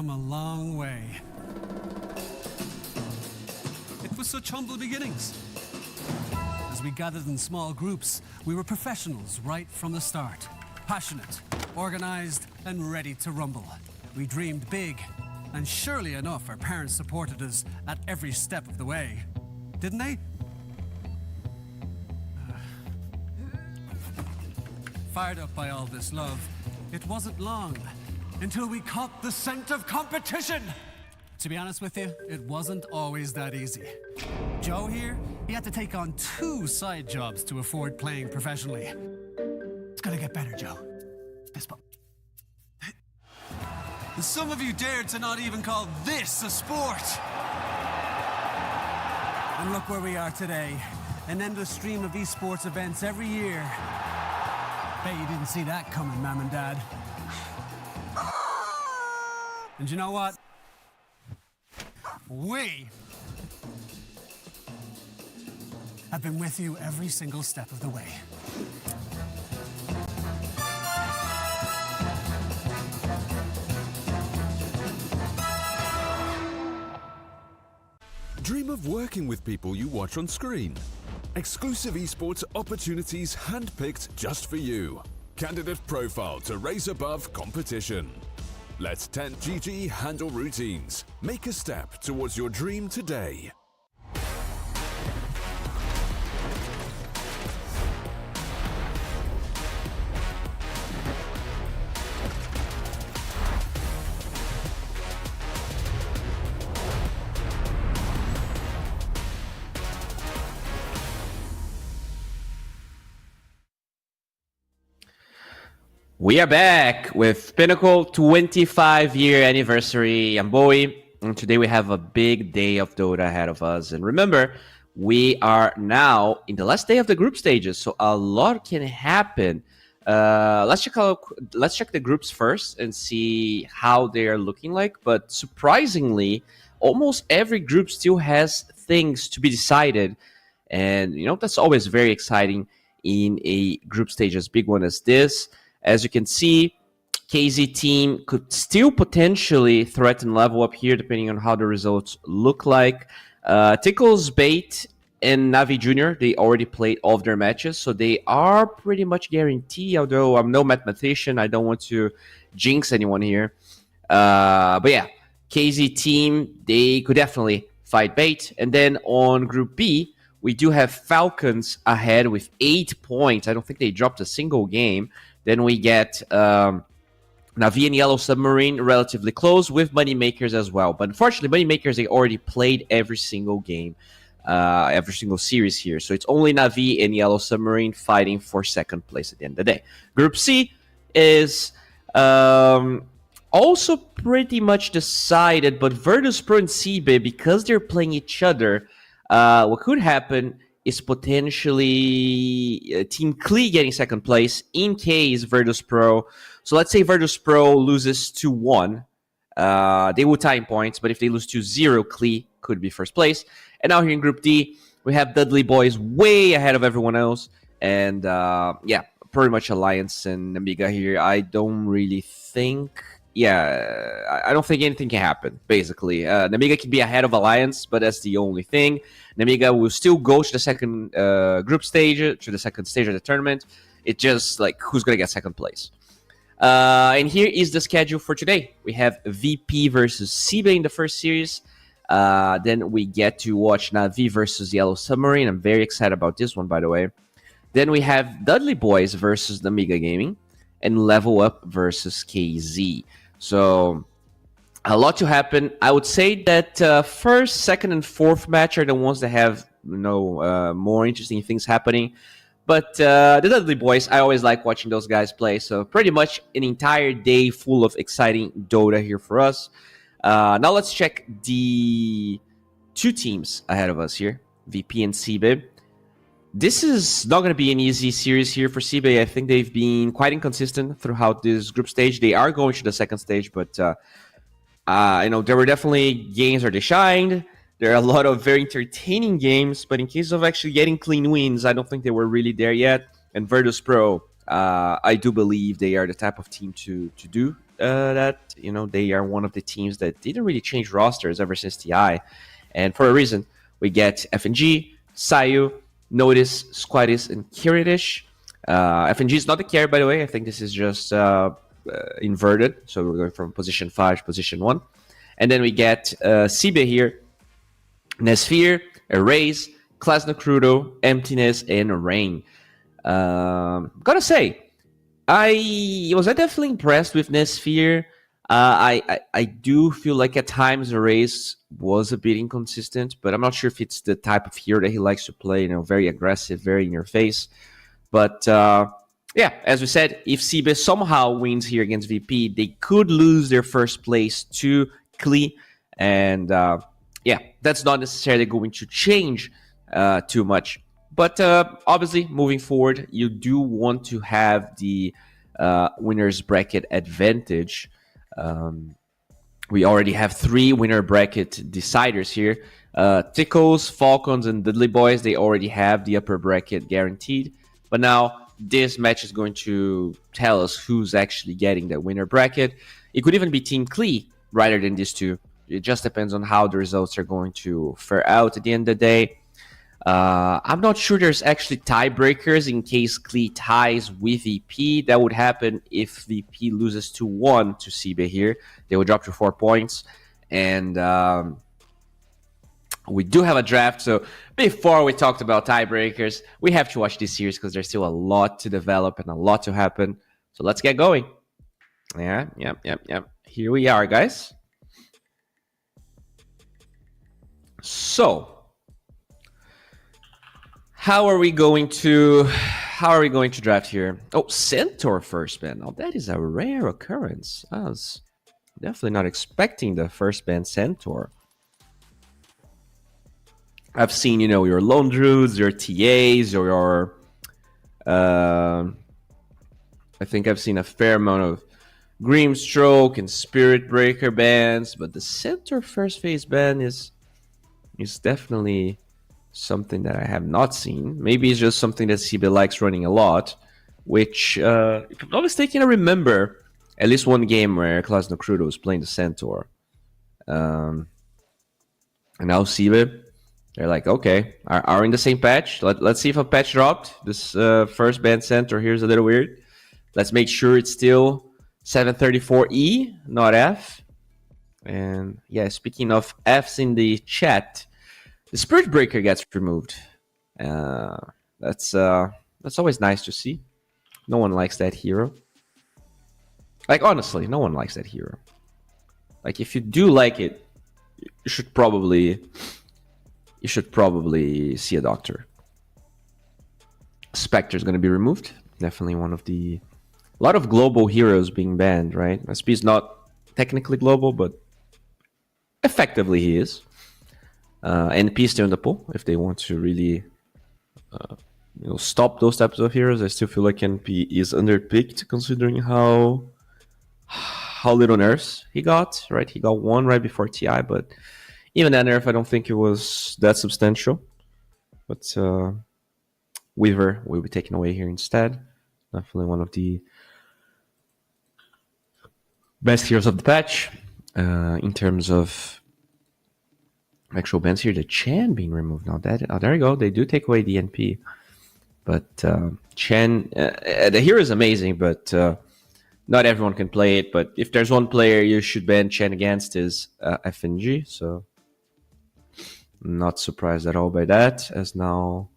come a long way. It was such humble beginnings. As we gathered in small groups, we were professionals right from the start. Passionate, organized, and ready to rumble. We dreamed big, and surely enough, our parents supported us at every step of the way. Didn't they? Fired up by all this love, it wasn't long until we caught the scent of competition. To be honest with you, it wasn't always that easy. Joe here, he had to take on 2 side jobs to afford playing professionally. It's gonna get better, Joe. Fist bump. Some of you dared to not even call this a sport. And look where we are today. An endless stream of esports events every year. Bet you didn't see that coming, Mom and Dad. And you know what? We have been with you every single step of the way. Dream of working with people you watch on screen. Exclusive esports opportunities handpicked just for you. Candidate profile to raise above competition. Let 10GG handle routines. Make a step towards your dream today. We are back with Pinnacle 25-year anniversary. I'm Bowie, and today we have a big day of Dota ahead of us. And remember, we are now in the last day of the group stages, so a lot can happen. Let's check the groups first and see how they are looking like. But surprisingly, almost every group still has things to be decided, and you know that's always very exciting in a group stage as big one as this. As you can see, KZ team could still potentially threaten level up here, depending on how the results look like. Tickles, Bait, and Navi Jr., they already played all of their matches, so they are pretty much guaranteed, although I'm no mathematician, I don't want to jinx anyone here. But yeah, KZ team, they could definitely fight Bait. And then on Group B, we do have Falcons ahead with 8 points. I don't think they dropped a single game. Then we get Navi and Yellow Submarine relatively close with Moneymakers as well. But unfortunately, Moneymakers, they already played every single game, every single series here. So it's only Navi and Yellow Submarine fighting for second place at the end of the day. Group C is also pretty much decided, but Virtus.pro and CB, because they're playing each other, what could happen is potentially Team Klee getting second place in case Virtus.pro. So let's say Virtus.pro loses 2-1. They will tie in points, but if they lose 2-0, Klee could be first place. And now here in Group D, we have Dudley Boys way ahead of everyone else. And yeah, pretty much Alliance and Amiga here. I don't really think... Yeah, I don't think anything can happen, basically. Namiga can be ahead of Alliance, but that's the only thing. Namiga will still go to the second group stage, to the second stage of the tournament. It's just like who's going to get second place. And here is the schedule for today. We have VP versus CB in the first series. Then we get to watch Navi versus Yellow Submarine. I'm very excited about this one, by the way. Then we have Dudley Boys versus Namiga Gaming. And Level Up versus KZ. So, a lot to happen. I would say that first, second, and fourth match are the ones that have more interesting things happening. But the Dudley Boys, I always like watching those guys play. So, pretty much an entire day full of exciting Dota here for us. Now, let's check the two teams ahead of us here, VP and CB. This is not going to be an easy series here for CB. I think they've been quite inconsistent throughout this group stage. They are going to the second stage, but there were definitely games where they shined. There are a lot of very entertaining games, but in case of actually getting clean wins, I don't think they were really there yet. And Virtus.pro, I do believe they are the type of team to do that. They are one of the teams that didn't really change rosters ever since TI. And for a reason, we get FNG, Sayu, Notice, Squadis, and Kiritish. FNG is not the carry, by the way. I think this is just inverted. So we're going from position 5 to position 1. And then we get CB here, Nesphere, Erase, Klasnokrudo, Emptiness, and Rain. Gotta say, I was definitely impressed with Nesphere. I do feel like at times Erase was a bit inconsistent, but I'm not sure if it's the type of hero that he likes to play, very aggressive, very in your face. But yeah, as we said, if CB somehow wins here against VP, they could lose their first place to Klee. And yeah, that's not necessarily going to change too much. But obviously, moving forward, you do want to have the winner's bracket advantage. We already have 3 winner bracket deciders here. Tickles, Falcons, and Dudley Boys, they already have the upper bracket guaranteed. But now this match is going to tell us who's actually getting the winner bracket. It could even be Team Klee rather than these two. It just depends on how the results are going to fare out at the end of the day. I'm not sure there's actually tiebreakers in case Klee ties with VP. That would happen if VP loses 2-1 to CB here. They will drop to 4 points. And we do have a draft. So before we talked about tiebreakers, we have to watch this series because there's still a lot to develop and a lot to happen. So let's get going. Yeah. Here we are, guys. So How are we going to draft here? Oh, Centaur first ban. Now that is a rare occurrence. I was definitely not expecting the first ban Centaur. I've seen, your Lone Druids, your TAs, or your I think I've seen a fair amount of Grimstroke and Spirit Breaker bans, but the Centaur first phase ban is definitely something that I have not seen. Maybe it's just something that CB likes running a lot, which, if I'm not mistaken, I remember at least one game where Klasnokrudo was playing the Centaur. And now CB, they're like, okay, are in the same patch. Let's see if a patch dropped. This first band Centaur here is a little weird. Let's make sure it's still 734E, not F. And yeah, speaking of Fs in the chat, the Spirit Breaker gets removed. That's always nice to see. No one likes that hero. Like, honestly, no one likes that hero. Like, if you do like it, you should probably see a doctor. Spectre is going to be removed. Definitely one of the... A lot of global heroes being banned, right? SP is not technically global, but effectively he is. NP still in the pool if they want to really stop those types of heroes. I still feel like NP is underpicked considering how little nerfs he got, right? He got one right before TI, but even that nerf, I don't think it was that substantial. But Weaver will be taken away here instead. Definitely one of the best heroes of the patch. In terms of actual bans here, the Chen being removed now. There you go. They do take away the NP. But Chen, the hero is amazing, but not everyone can play it. But if there's one player you should ban Chen against is FNG. So not surprised at all by that, as now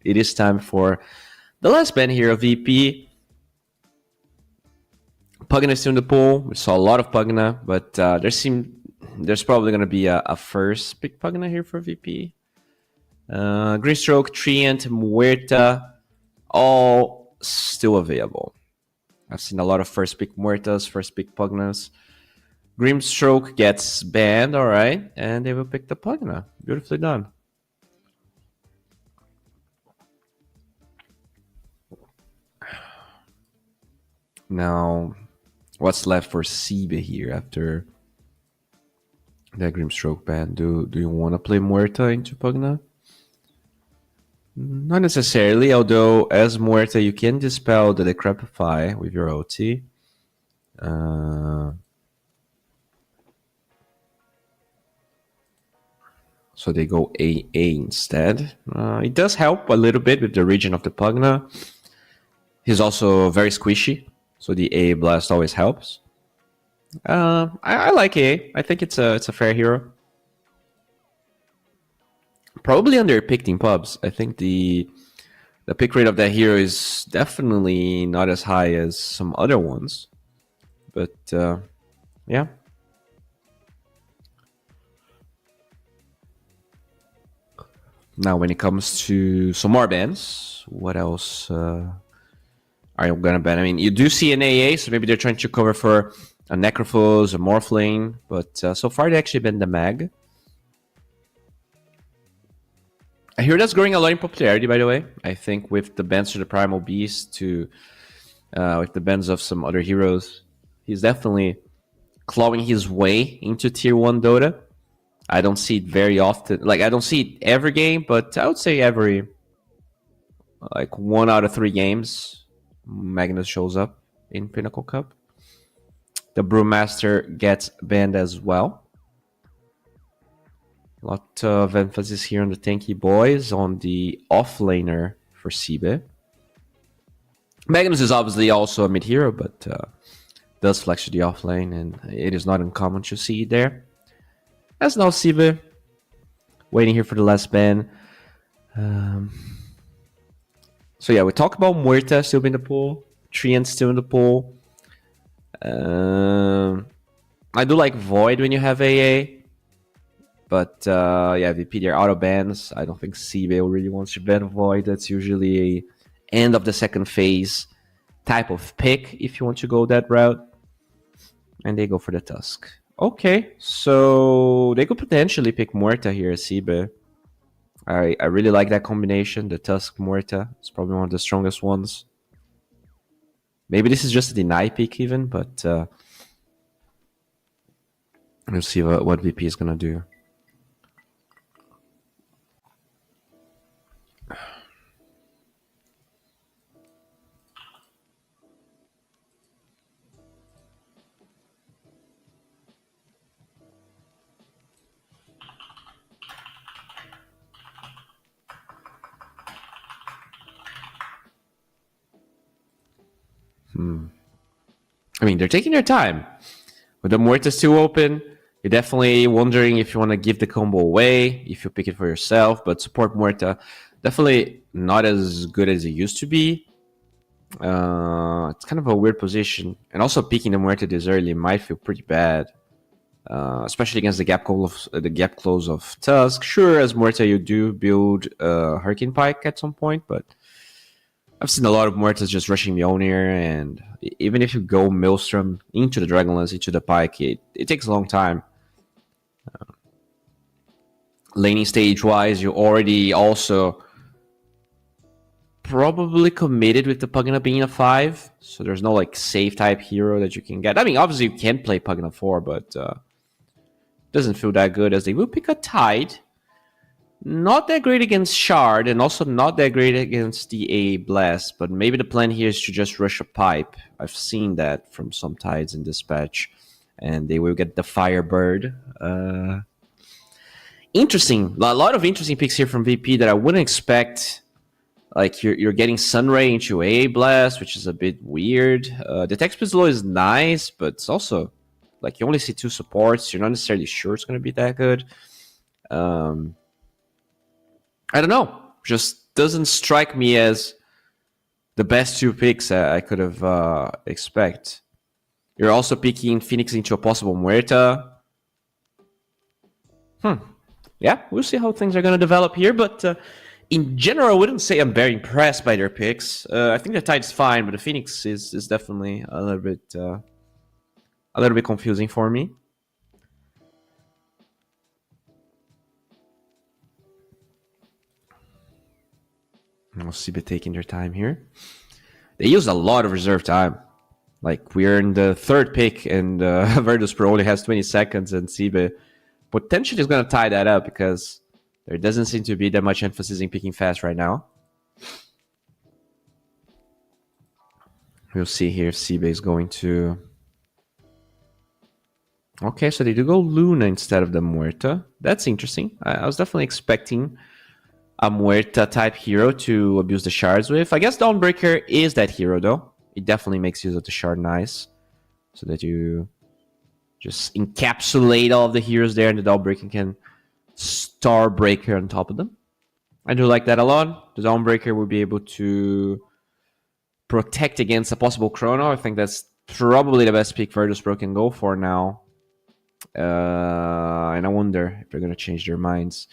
it is time for the last ban here of VP. Pugna is still in the pool. We saw a lot of Pugna, but there's probably going to be a first pick Pugna here for VP. Greenstroke, Treant, Muerta, all still available. I've seen a lot of first pick Muertas, first pick Pugnas. Greenstroke gets banned, all right, and they will pick the Pugna. Beautifully done. Now, what's left for Sibe here after that Grimstroke ban? Do you want to play Muerta into Pugna? Not necessarily, although as Muerta you can dispel the Decrepify with your ulti. So they go AA instead. It does help a little bit with the region of the Pugna. He's also very squishy, so the AA Blast always helps. I like AA. I think it's a fair hero. Probably underpicked in pubs. I think the pick rate of that hero is definitely not as high as some other ones. But yeah. Now when it comes to some more bans, what else are you gonna ban? I mean, you do see an AA, so maybe they're trying to cover for a Necrophos, a Morphling, but so far they actually banned the Mag. I hear that's growing a lot in popularity, by the way. I think with the bans to the Primal Beast, with the bans of some other heroes, he's definitely clawing his way into Tier 1 Dota. I don't see it very often. Like, I don't see it every game, but I would say every, 1 out of 3 games, Magnus shows up in Pinnacle Cup. The Brewmaster gets banned as well. A lot of emphasis here on the tanky boys, on the offlaner for Sibe. Magnus is obviously also a mid hero, but does flex to the offlane, and it is not uncommon to see it there. As now Sibe, waiting here for the last ban. So yeah, we talk about Muerta still in the pool, Treant still in the pool. I do like Void when you have AA. But yeah, VP, they're auto bans. I don't think Sibe really wants to ban Void. That's usually a end of the second phase type of pick if you want to go that route. And they go for the Tusk. Okay, so they could potentially pick Muerta here, Sibe. I really like that combination, the Tusk Muerta. It's probably one of the strongest ones. Maybe this is just a deny pick even, but we'll see what VP is going to do. I mean, they're taking their time. With the Muerta still open, you're definitely wondering if you want to give the combo away, if you pick it for yourself, but support Muerta, definitely not as good as it used to be. It's kind of a weird position. And also picking the Muerta this early might feel pretty bad. Especially against the gap close of Tusk. Sure, as Muerta you do build Hurricane Pike at some point, but I've seen a lot of Muertas just rushing Mjolnir, and even if you go Maelstrom into the Dragonlance, into the Pike, it takes a long time. Laning stage-wise, you already also probably committed with the Pugna being a 5, so there's no like safe type hero that you can get. I mean, obviously you can play Pugna 4, but doesn't feel that good as they will pick a Tide. Not that great against Shard, and also not that great against the A Blast, but maybe the plan here is to just rush a Pipe. I've seen that from some Tides in dispatch, and they will get the Firebird. Interesting. A lot of interesting picks here from VP that I wouldn't expect. Like, you're getting Sunray into A Blast, which is a bit weird. The Tech Speed Low is nice, but it's also, like, you only see 2 supports. You're not necessarily sure it's going to be that good. I don't know. Just doesn't strike me as the best 2 picks I could have expect. You're also picking Phoenix into a possible Muerta. Yeah, we'll see how things are going to develop here. But in general, I wouldn't say I'm very impressed by their picks. I think the Tide's fine, but the Phoenix is definitely a little bit confusing for me. We'll see Cibe taking their time here. They use a lot of reserve time. Like, we're in the 3rd pick, and Virtus.pro only has 20 seconds, and Cibe potentially is going to tie that up because there doesn't seem to be that much emphasis in picking fast right now. We'll see here if Cibe is going to... Okay, so they do go Luna instead of the Muerta. That's interesting. I was definitely expecting a Muerta type hero to abuse the shards with. I guess Dawnbreaker is that hero though. It definitely makes use of the shard nice. So that you just encapsulate all of the heroes there and the Dawnbreaker can Starbreaker on top of them. I do like that a lot. The Dawnbreaker will be able to protect against a possible Chrono. I think that's probably the best pick Virtus.pro can go for now. And I wonder if they're going to change their minds.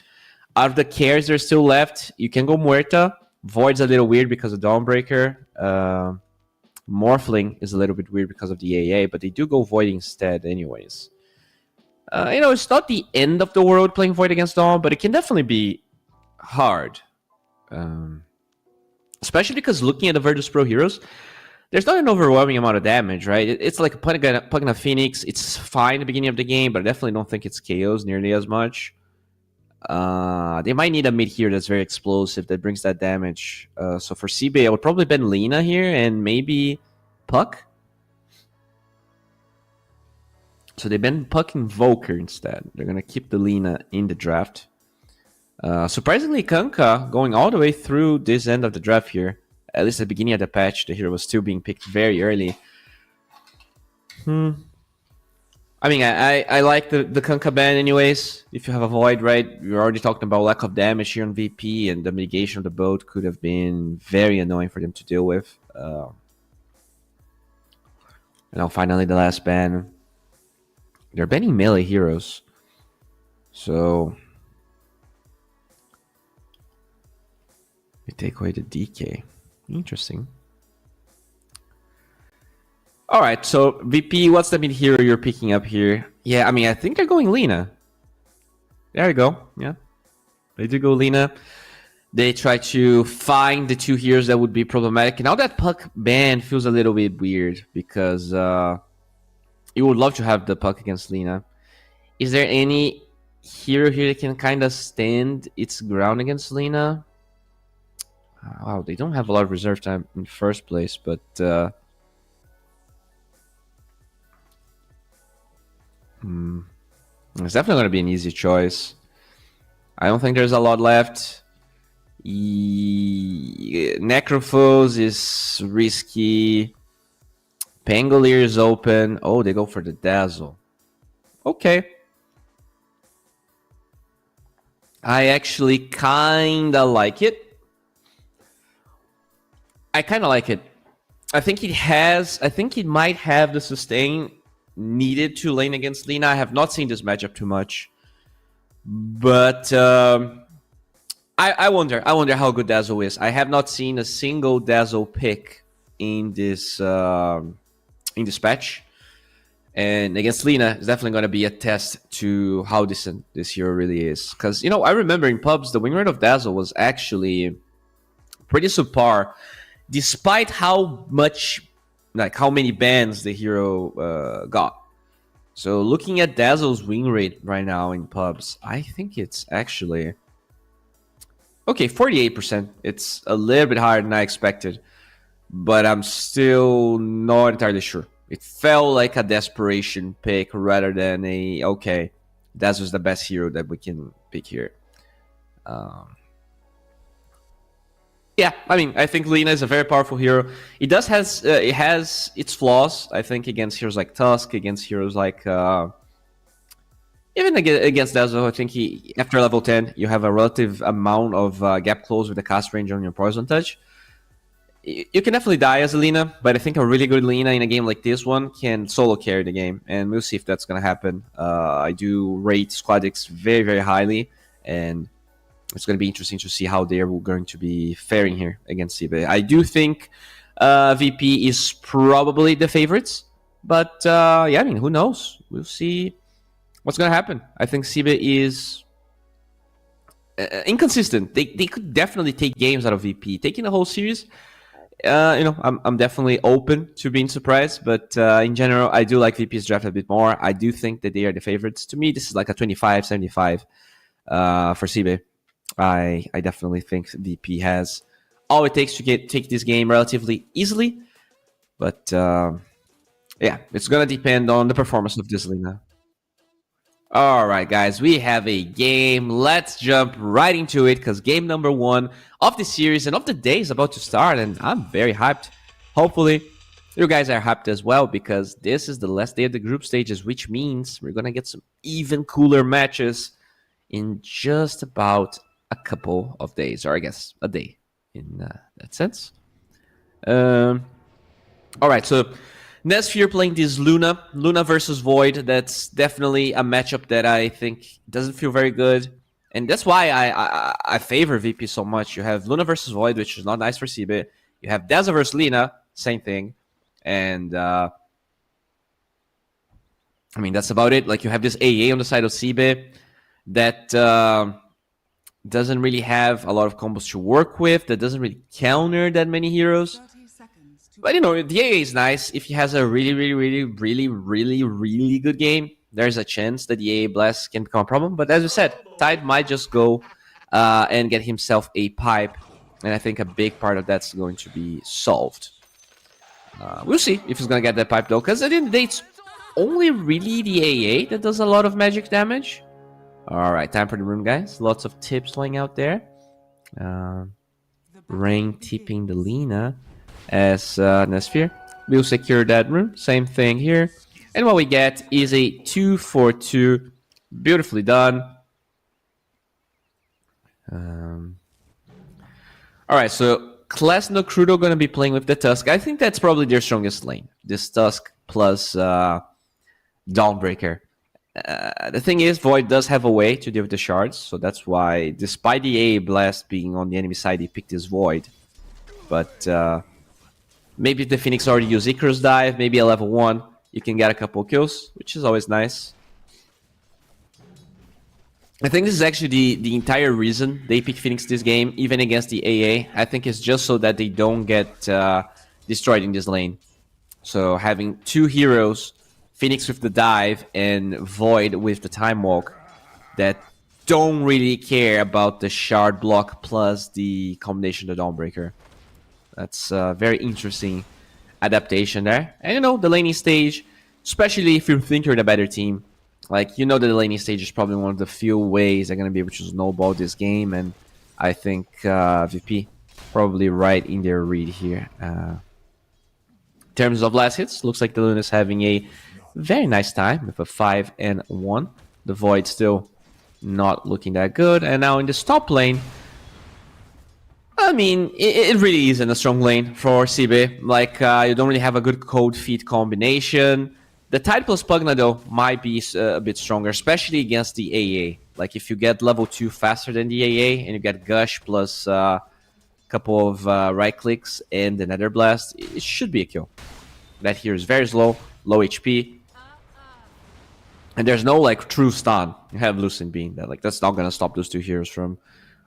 Out of the cares that are still left, you can go Muerta. Void's a little weird because of Dawnbreaker. Morphling is a little bit weird because of the AA, but they do go Void instead anyways. It's not the end of the world playing Void against Dawn, but it can definitely be hard. Especially because looking at the Virtus.pro heroes, there's not an overwhelming amount of damage, right? It's like Pugna Phoenix. It's fine at the beginning of the game, but I definitely don't think it's KOs nearly as much. They might need a mid here that's very explosive that brings that damage. So for Cibe, I would probably ban Lina here and maybe Puck. So they ban Puck and Volker instead. They're going to keep the Lina in the draft. Surprisingly, Kanka going all the way through this end of the draft here. At least at the beginning of the patch, the hero was still being picked very early. I mean, I like the Kanka ban anyways. If you have a Void, right? We're already talking about lack of damage here on VP, and the mitigation of the boat could have been very annoying for them to deal with. And now finally the last ban. They're banning melee heroes. So... they take away the DK. Interesting. Alright, so VP, what's the mid hero you're picking up here? Yeah, I mean, I think they're going Lina. There you go. Yeah. They do go Lina. They try to find the 2 heroes that would be problematic. Now that Puck ban feels a little bit weird because you would love to have the Puck against Lina. Is there any hero here that can kind of stand its ground against Lina? Wow, they don't have a lot of reserve time in the first place, but... it's definitely going to be an easy choice. I don't think there's a lot left. Necrophos is risky. Pangolier is open. Oh, they go for the Dazzle. Okay. I actually kind of like it. I think it might have the sustain needed to lane against Lina. I have not seen this matchup too much, but I wonder how good Dazzle is. I have not seen a single Dazzle pick in this patch, and against Lina, it's definitely going to be a test to how decent this hero really is. Because I remember in pubs the win rate of Dazzle was actually pretty subpar, despite how many bans the hero got. So looking at Dazzle's win rate right now in pubs, I think it's actually okay, 48%. It's a little bit higher than I expected, but I'm still not entirely sure. It felt like a desperation pick rather than okay, Dazzle's the best hero that we can pick here. Yeah, I mean, I think Lina is a very powerful hero. It has its flaws, I think, against heroes like Tusk, against heroes like even against Dazzle. I think after level 10, you have a relative amount of gap close with the cast range on your poison touch. You can definitely die as a Lina, but I think a really good Lina in a game like this one can solo carry the game, and we'll see if that's going to happen. I do rate Squadix very, very highly, and it's going to be interesting to see how they're going to be faring here against CB. I do think VP is probably the favorites, but yeah, I mean, who knows? We'll see what's going to happen. I think CB is inconsistent. They could definitely take games out of VP. Taking the whole series, I'm definitely open to being surprised, but in general, I do like VP's draft a bit more. I do think that they are the favorites. To me, this is like a 25-75 for CB. I definitely think VP has all it takes to take this game relatively easily, but yeah, it's gonna depend on the performance of this Lina. All right, guys, we have a game. Let's jump right into it because game number 1 of the series and of the day is about to start, and I'm very hyped. Hopefully, you guys are hyped as well because this is the last day of the group stages, which means we're gonna get some even cooler matches in just about a couple of days, or I guess a day in that sense. All right, so Nesfear playing this Luna versus Void. That's definitely a matchup that I think doesn't feel very good, and that's why I favor VP so much. You have Luna versus Void, which is not nice for CB. You have Dazzle versus Lina, same thing, and I mean that's about it. Like you have this AA on the side of CB that doesn't really have a lot of combos to work with, that doesn't really counter that many heroes. But the AA is nice. If he has a really good game, there's a chance that the AA Blast can become a problem. But as we said, Tide might just go and get himself a pipe, and I think a big part of that's going to be solved. We'll see if he's going to get that pipe though, because at the end of the day, it's only really the AA that does a lot of magic damage. Alright, time for the room, guys. Lots of tips laying out there. Rain tipping the Lina as Nesfear. We'll secure that room. Same thing here. And what we get is a 2-4-2. Beautifully done. Alright, so Class No Crudo going to be playing with the Tusk. I think that's probably their strongest lane. This Tusk plus Dawnbreaker. The thing is, Void does have a way to deal with the shards, so that's why, despite the AA Blast being on the enemy side, he picked this Void. But maybe if the Phoenix already used Icarus Dive, maybe a level 1, you can get a couple kills, which is always nice. I think this is actually the entire reason they pick Phoenix this game, even against the AA. I think it's just so that they don't get destroyed in this lane. So having 2 heroes, Phoenix with the dive and Void with the time walk, that don't really care about the shard block plus the combination of Dawnbreaker. That's a very interesting adaptation there. And the laning stage, especially if you think you're the better team, like that the laning stage is probably one of the few ways they're going to be able to snowball this game, and I think VP probably right in their read here. In terms of last hits, looks like the Luna's having a very nice time with a 5-1. The Void still not looking that good. And now in this top lane, I mean, it really isn't a strong lane for CB. Like, you don't really have a good code feed combination. The Tide plus Pugna, though, might be a bit stronger, especially against the AA. Like, if you get level 2 faster than the AA, and you get Gush plus a couple of right clicks and the Nether Blast, it should be a kill. That here is very slow, low HP. And there's no, like, true stun. You have Lucent Beam. That's not going to stop those two heroes from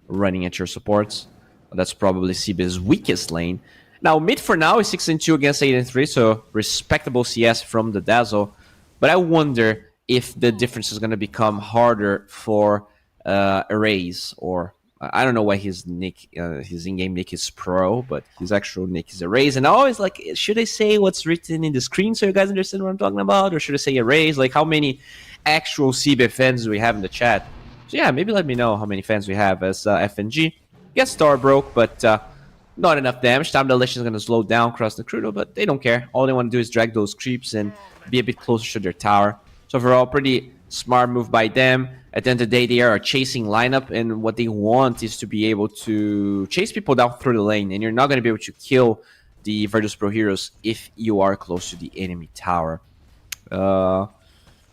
running at your supports. That's probably CB's weakest lane. Now, mid for now is 6-2 against 8-3, so respectable CS from the Dazzle. But I wonder if the difference is going to become harder for Erase, or I don't know why his nick, his in-game nick is Pro, but his actual nick is Erase. And I always like, should I say what's written in the screen so you guys understand what I'm talking about, or should I say Erase? Like, how many actual CB fans do we have in the chat? So yeah, maybe let me know how many fans we have as FNG. Yes, Star broke, but not enough damage. Time Dilation is going to slow down across the Crudo, but they don't care. All they want to do is drag those creeps and be a bit closer to their tower. So overall, pretty smart move by them. At the end of the day, they are a chasing lineup, and what they want is to be able to chase people down through the lane, and you're not going to be able to kill the Virtus.pro heroes if you are close to the enemy tower. You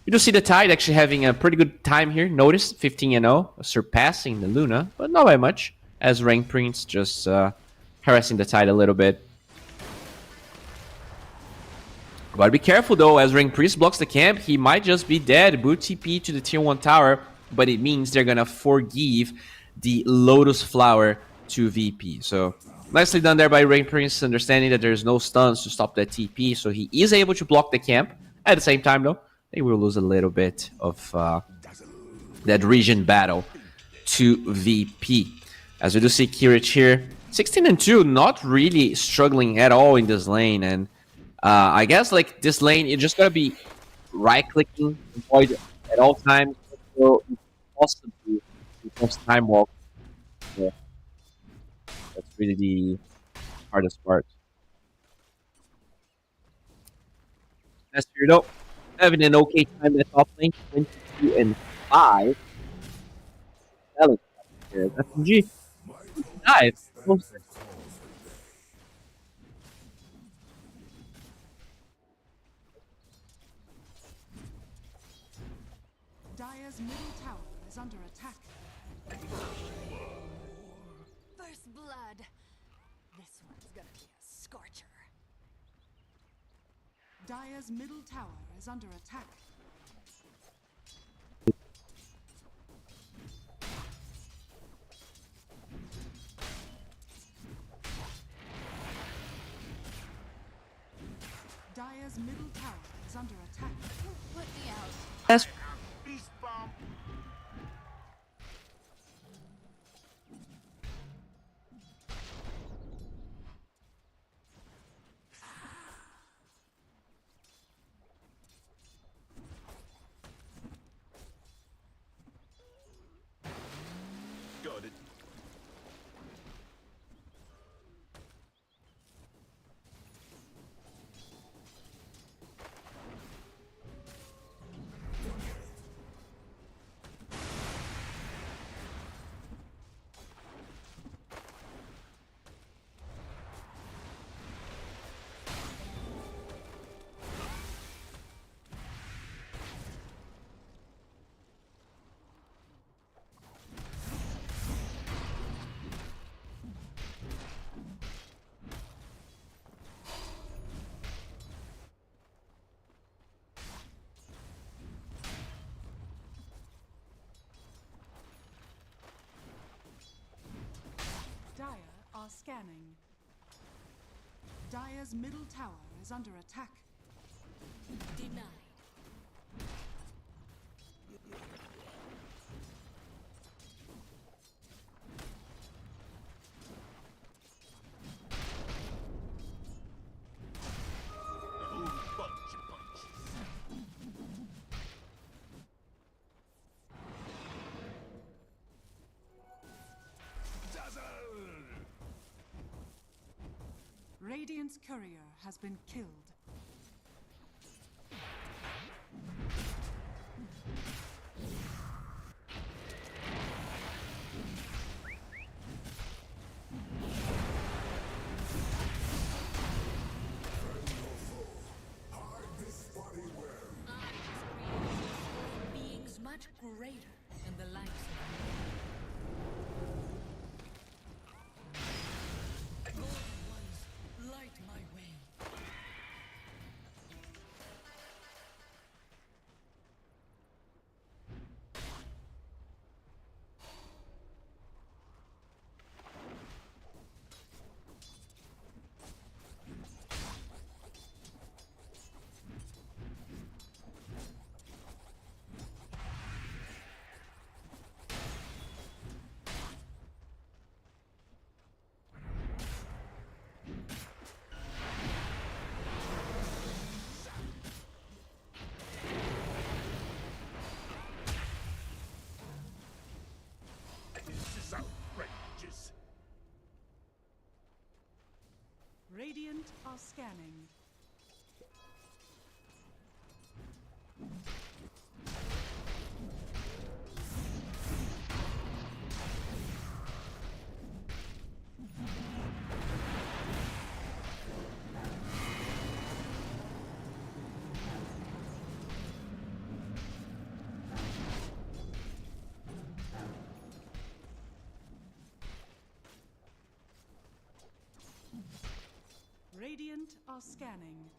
do see the Tide actually having a pretty good time here. Notice 15-0, surpassing the Luna, but not by much, as Rain Prince just harassing the Tide a little bit. Gotta be careful though, as Rain Priest blocks the camp, he might just be dead. Boot TP to the tier 1 tower, but it means they're gonna forgive the Lotus Flower to VP. So nicely done there by Rain Prince, understanding that there's no stuns to stop that TP, so he is able to block the camp. At the same time though, they will lose a little bit of that region battle to VP. As we do see Kirich here, 16-2, not really struggling at all in this lane, and I guess like this lane, you just gotta be right-clicking, avoid at all times, so possibly because time walk. Yeah. That's really the hardest part. As you know, having an okay time at top lane, 22-5. FNG. Nice. Dire's middle tower is under attack. First blood. This one's gonna be a scorcher. Dire's middle tower is under attack. Dire's middle tower is under attack. Put me out. That's Got it. Dire are scanning. Dire's middle tower is under attack. Denied. Radiant's courier has been killed. much greater than the likes of you. Golden ones, light my way. This is outrageous. Radiant are scanning. Radiant are scanning.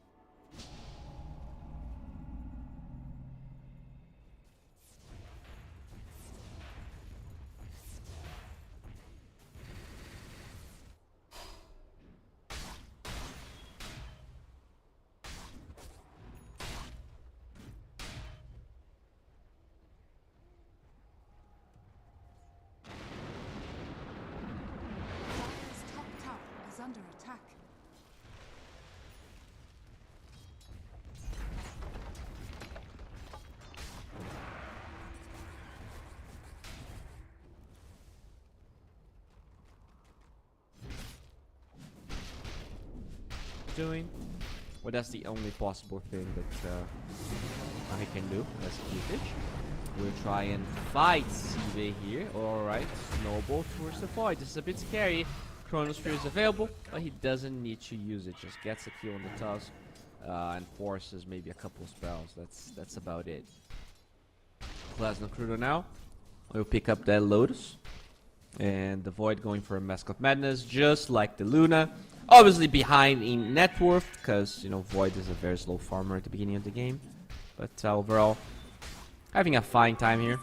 Dire's top tower is under attack. Doing. Well, that's the only possible thing that I can do as usage. We'll try and fight Sive here. Alright, Snowball towards the void. This is a bit scary. Chronosphere is available, but he doesn't need to use it. Just gets a kill on the Tusk and forces maybe a couple spells. That's about it. Plasma Crudo now. We'll pick up that Lotus. And the Void going for a Mask of Madness, just like the Luna. Obviously behind in net worth, because, you know, Void is a very slow farmer at the beginning of the game. But overall, having a fine time here.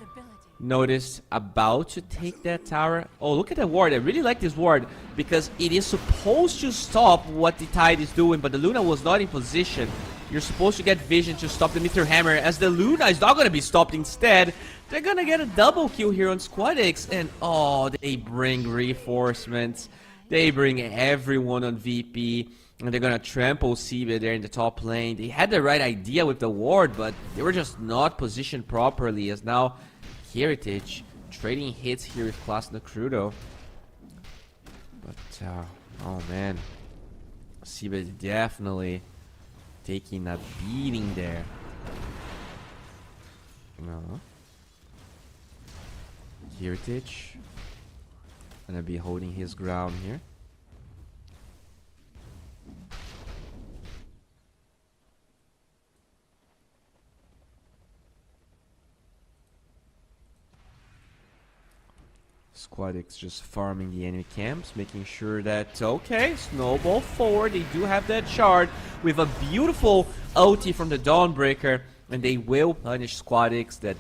Notice about to take that tower. Oh, look at that ward. I really like this ward because it is supposed to stop what the Tide is doing, but the Luna was not in position. You're supposed to get vision to stop the Meteor Hammer, as the Luna is not going to be stopped instead. They're going to get a double kill here on Squadix, and oh, they bring reinforcements. They bring everyone on VP, and they're going to trample Siva there in the top lane. They had the right idea with the ward, but they were just not positioned properly, as now Heritage trading hits here with Class Crudo. But, oh man, Siva is definitely taking a beating there. No. Heritage gonna be holding his ground here. Squadix just farming the enemy camps, making sure that, okay, Snowball forward. They do have that shard with a beautiful ulti from the Dawnbreaker, and they will punish Squadix. That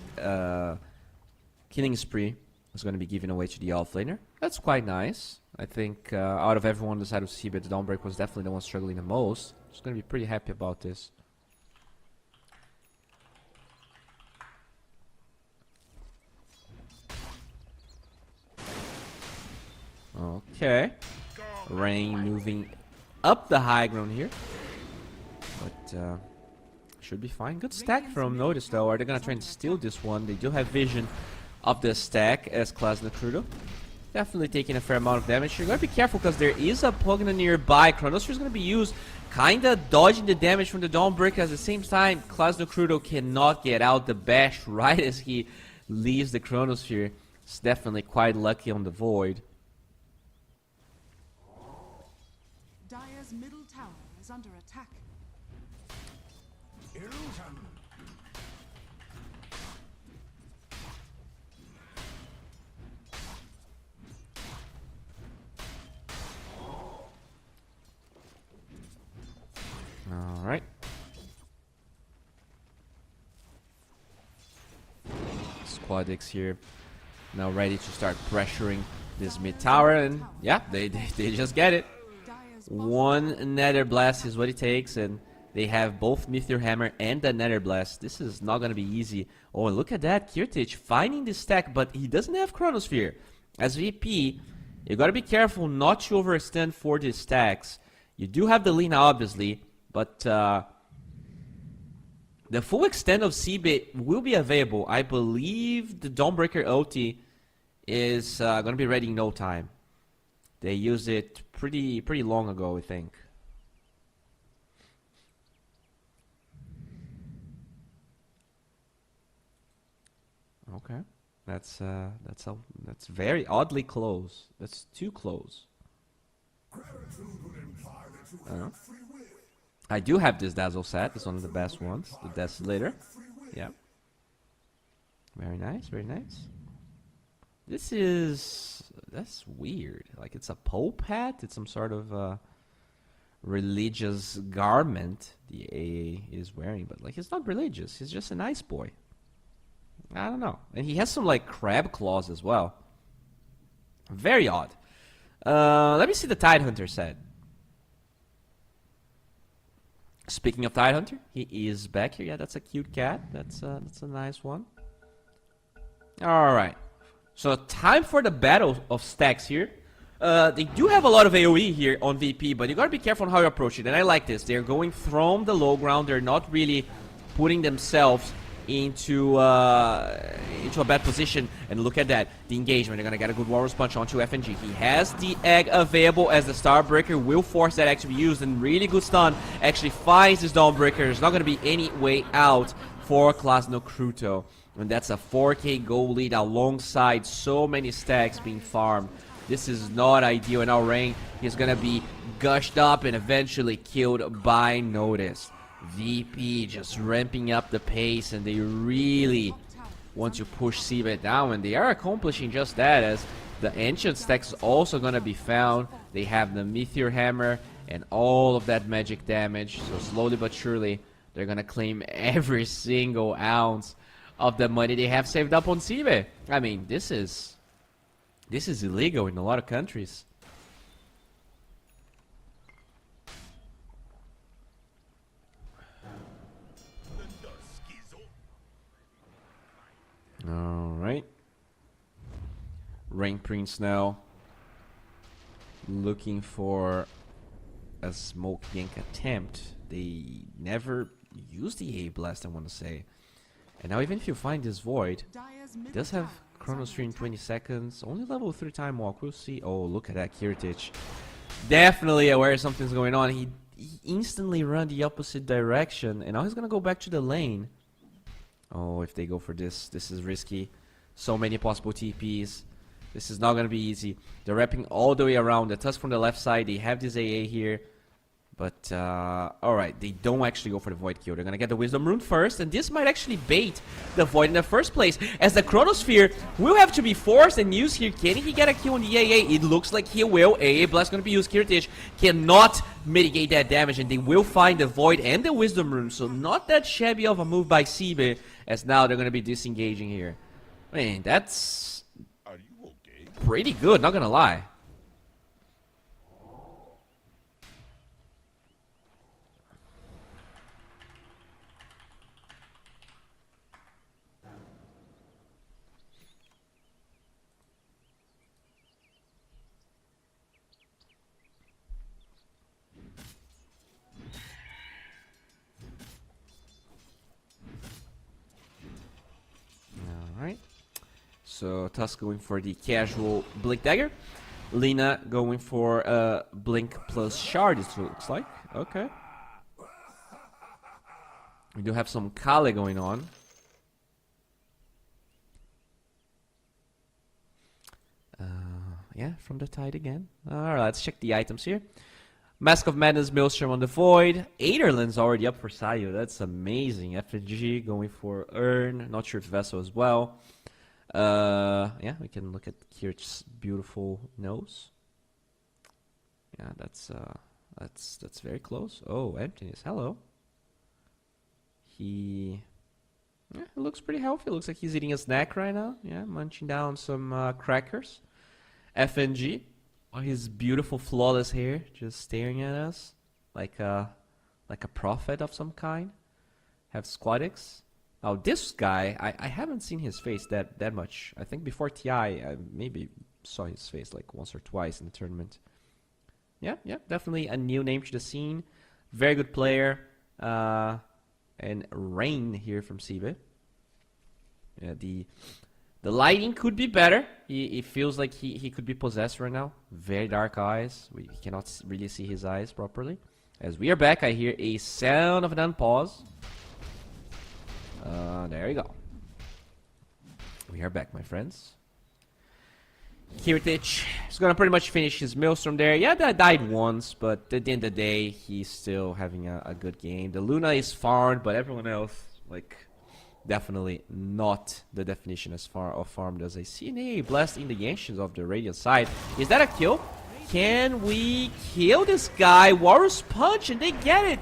killing spree is going to be given away to the offlaner. That's quite nice. I think out of everyone on the side of Seabed, the Dawnbreaker was definitely the one struggling the most. Just going to be pretty happy about this. Okay. Rain moving up the high ground here. But should be fine. Good stack from Notice though. Are they gonna try and steal this one? They do have vision of the stack as Class Crudo. Definitely taking a fair amount of damage. You're gonna be careful because there is a Pugna nearby. Chronosphere is gonna be used, kinda dodging the damage from the Dawnbreaker. At the same time, Class Crudo cannot get out the bash right as he leaves the Chronosphere. It's definitely quite lucky on the Void. Dire's middle tower is under attack. Aquatics here. Now ready to start pressuring this mid tower, and yeah, they just get it. One Nether Blast is what it takes, and they have both Meteor Hammer and the Nether Blast. This is not gonna be easy. Oh, look at that, Kirtich finding the stack, but he doesn't have Chronosphere. As VP, you gotta be careful not to overextend for these stacks. You do have the Lina, obviously, but the full extent of Seabait will be available. I believe the Dawnbreaker ulti is gonna be ready in no time. They used it pretty long ago, I think. Okay, that's very oddly close. That's too close. I do have this Dazzle set. It's one of the best ones. The Desolator. Yeah. Very nice, very nice. That's weird. Like, it's a Pope hat? It's some sort of religious garment the AA is wearing, but like, he's not religious. He's just a nice boy. I don't know. And he has some like crab claws as well. Very odd. Let me see the Tidehunter set. Speaking of Tidehunter, he is back here. Yeah, that's a cute cat. That's a nice one. All right. So time for the battle of stacks here. They do have a lot of AoE here on VP, but you gotta be careful on how you approach it. And I like this. They're going from the low ground. They're not really putting themselves into a bad position. And look at that, the engagement. They're gonna get a good Walrus Punch onto FNG. He has the egg available, as the Starbreaker will force that egg to be used, and really good stun actually finds this Dawnbreaker. There's not gonna be any way out for Klasno Kruto, and that's a 4k goal lead alongside so many stacks being farmed. This is not ideal, and our Rain is gonna be gushed up and eventually killed by Notice. VP just ramping up the pace, and they really want to push Seabait down, and they are accomplishing just that, as the Ancient stack is also going to be found. They have the Meteor Hammer and all of that magic damage, so slowly but surely they're going to claim every single ounce of the money they have saved up on Seabait. I mean, this is illegal in a lot of countries. Alright. Rain Prince now looking for a smoke yank attempt. They never used the A blast, I want to say. And now even if you find this Void, it does have Chronosphere in 20 seconds. Only level 3 time walk. We'll see. Oh, look at that Kirtich. Definitely aware something's going on. He instantly ran the opposite direction, and now he's going to go back to the lane. Oh, if they go for this, this is risky. So many possible TPs. This is not going to be easy. They're wrapping all the way around. The Tusk from the left side. They have this AA here. But, alright. They don't actually go for the Void kill. They're going to get the Wisdom Rune first. And this might actually bait the Void in the first place, as the Chronosphere will have to be forced and used here. Can he get a kill on the AA? It looks like he will. AA Blast going to be used. Kirtich cannot mitigate that damage. And they will find the Void and the Wisdom Rune. So not that shabby of a move by Seabait, as now they're going to be disengaging here. I mean, that's pretty good, not going to lie. Alright. So Tusk going for the casual Blink Dagger. Lina going for Blink plus Shard, it looks like. Okay. We do have some Kale going on. Yeah, from the Tide again. Alright, let's check the items here. Mask of Madness, Maelstrom on the Void. Aderlin's already up for Sayo. That's amazing. FNG going for Urn. Not sure if Vessel as well. Yeah, we can look at Kirch's beautiful nose. Yeah, that's very close. Oh, Emptiness. Hello. He Yeah, it looks pretty healthy. Looks like he's eating a snack right now. Yeah, munching down some crackers. FNG, his beautiful, flawless hair, just staring at us like a prophet of some kind. Have Squadix. Oh, this guy, I haven't seen his face that much. I think before TI, I maybe saw his face like once or twice in the tournament. Yeah, definitely a new name to the scene. Very good player. And Rain here from Sibe. Yeah, the lighting could be better. It feels like he could be possessed right now. Very dark eyes. We cannot really see his eyes properly. As we are back, I hear a sound of an unpause. There we go. We are back, my friends. Kirtich is gonna pretty much finish his Maelstrom there. Yeah, that died once, but at the end of the day, he's still having a good game. The Luna is farmed, but everyone else, like, definitely not the definition as far of farmed as I see. And hey, blasting the Yanshins off the Radiant side. Is that a kill? Can we kill this guy? Warrior's Punch, and they get it.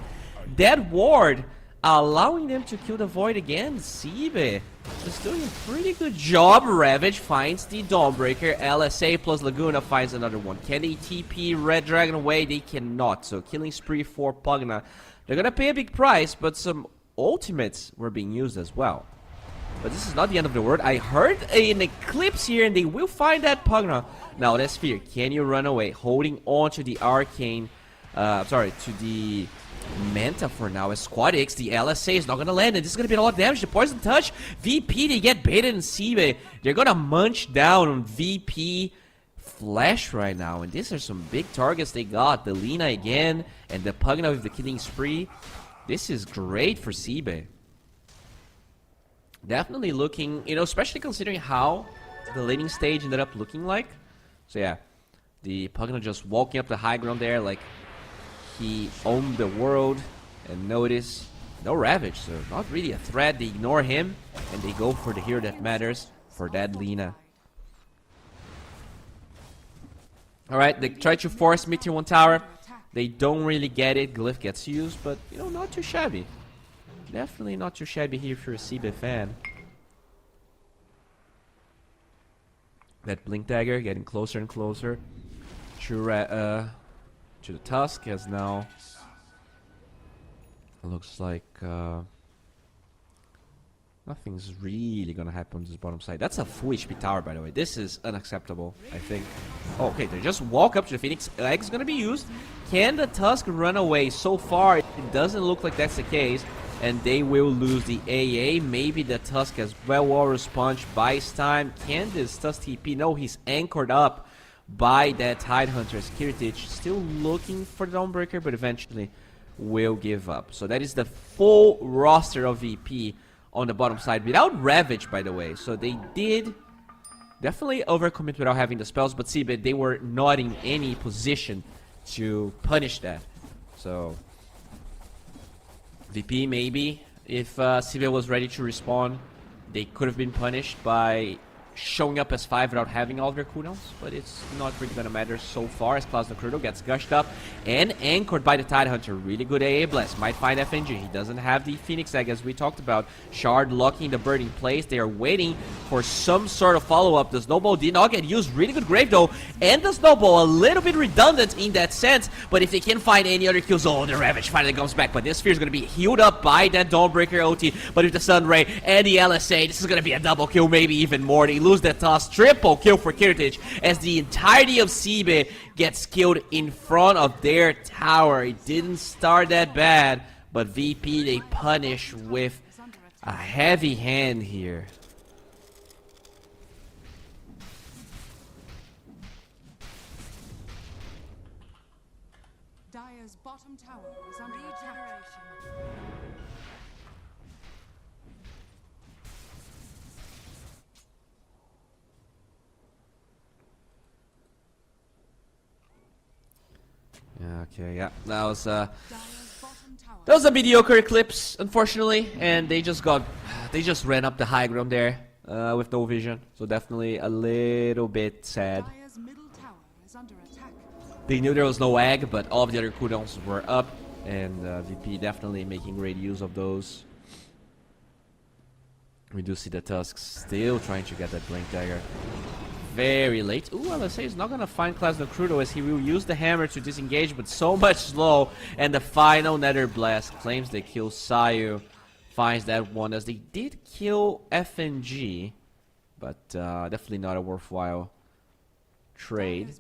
Dead Ward, allowing them to kill the Void again. Sibe just doing a pretty good job. Ravage finds the Dawnbreaker. LSA plus Laguna finds another one. Can they TP Red Dragon away? They cannot. So killing spree for Pugna. They're gonna pay a big price, but some ultimates were being used as well. But this is not the end of the world. I heard an Eclipse here, and they will find that Pugna. Now, that's Fear. Can you run away? Holding on to the Arcane, to the Manta for now. As Squadix, the LSA is not going to land, and this is going to be a lot of damage. The Poison Touch, VP, they get baited and Sibe. They're going to munch down on VP Flash right now, and these are some big targets they got. The Lina again, and the Pugna with the killing spree. This is great for Sibe. Definitely looking, especially considering how the laning stage ended up looking like. So yeah, the Pugna just walking up the high ground there like he owned the world. And notice, no Ravage, so not really a threat. They ignore him, and they go for the hero that matters, for that Lina. Alright, they try to force mid tier 1 tower. They don't really get it. Glyph gets used, but, not too shabby. Definitely not too shabby here if you're a Sibe fan. That Blink Dagger getting closer and closer to the Tusk, as now looks like nothing's really gonna happen on this bottom side. That's a full HP tower, by the way. This is unacceptable, I think. Oh, okay, they just walk up to the Phoenix. Egg's gonna be used. Can the Tusk run away? So far, it doesn't look like that's the case. And they will lose the AA. Maybe the Tusk as well. Warrior's Punch buys time. Can this Tusk TP? No, he's anchored up by that Tidehunter. Kirtich still looking for the Dawnbreaker, but eventually will give up. So that is the full roster of VP on the bottom side without Ravage, by the way. So they did definitely overcommit without having the spells, but see, but they were not in any position to punish that. So VP, maybe, if Sibe was ready to respawn, they could have been punished by showing up as 5 without having all of their cooldowns, but it's not really gonna matter so far as Plasma Crudo gets gushed up and anchored by the Tidehunter. Really good AA Blast, might find FNG. He doesn't have the Phoenix Egg as we talked about. Shard locking the bird in place. They are waiting for some sort of follow-up. The Snowball did not get used. Really good Grave though, and the Snowball a little bit redundant in that sense, but if they can find any other kills, oh, the Ravage finally comes back, but this Sphere is gonna be healed up by that Dawnbreaker OT, but with the Sunray and the LSA, this is gonna be a double kill, maybe even more. They lose that toss. Triple kill for Kirtich as the entirety of Sibe gets killed in front of their tower. It didn't start that bad, but VP, they punish with a heavy hand here. Dire's bottom tower is under attack. Okay, yeah, that was a mediocre Eclipse, unfortunately, and they just ran up the high ground there with no vision, so definitely a little bit sad. Dire's middle tower is under attack. They knew there was no egg, but all of the other cooldowns were up, and VP definitely making great use of those. We do see the Tusks still trying to get that Blink Dagger. Very late. Ooh, LSA is not gonna find Klasno Crudo as he will use the hammer to disengage, but so much slow. And the final Nether Blast claims they kill Sayu. Finds that one as they did kill FNG, but definitely not a worthwhile trade.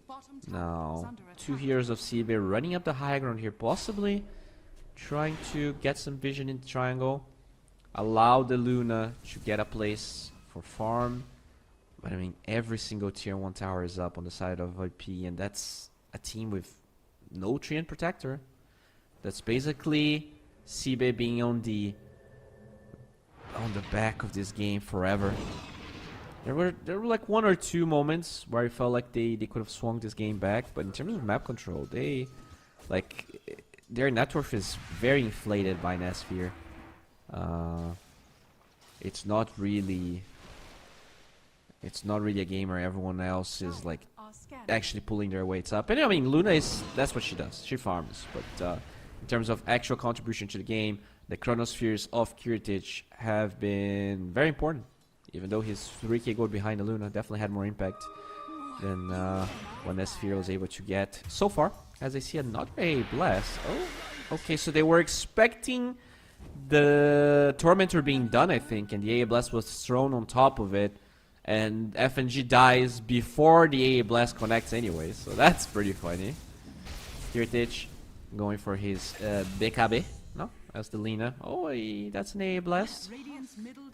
Now, 2 heroes of CB running up the high ground here, possibly trying to get some vision in the triangle. Allow the Luna to get a place for farm. But I mean, every single tier 1 tower is up on the side of IP, and that's a team with no Treant Protector. That's basically CB being on the back of this game forever. There were like 1 or 2 moments where I felt like they could have swung this game back, but in terms of map control, their net worth is very inflated by Nesphere. It's not really a game where everyone else is like actually pulling their weights up. And I mean, Luna that's what she does. She farms. But in terms of actual contribution to the game, the Chronospheres of Kiritich have been very important. Even though his 3k gold behind the Luna definitely had more impact than what Nesphere was able to get so far. As I see another A Blast. Oh, okay, so they were expecting the Tormentor being done, I think, and the A Blast was thrown on top of it. And FNG dies before the A Blast connects anyway, so that's pretty funny. Kiritich going for his BKB, no? As the Lina. Oh, that's an A Blast.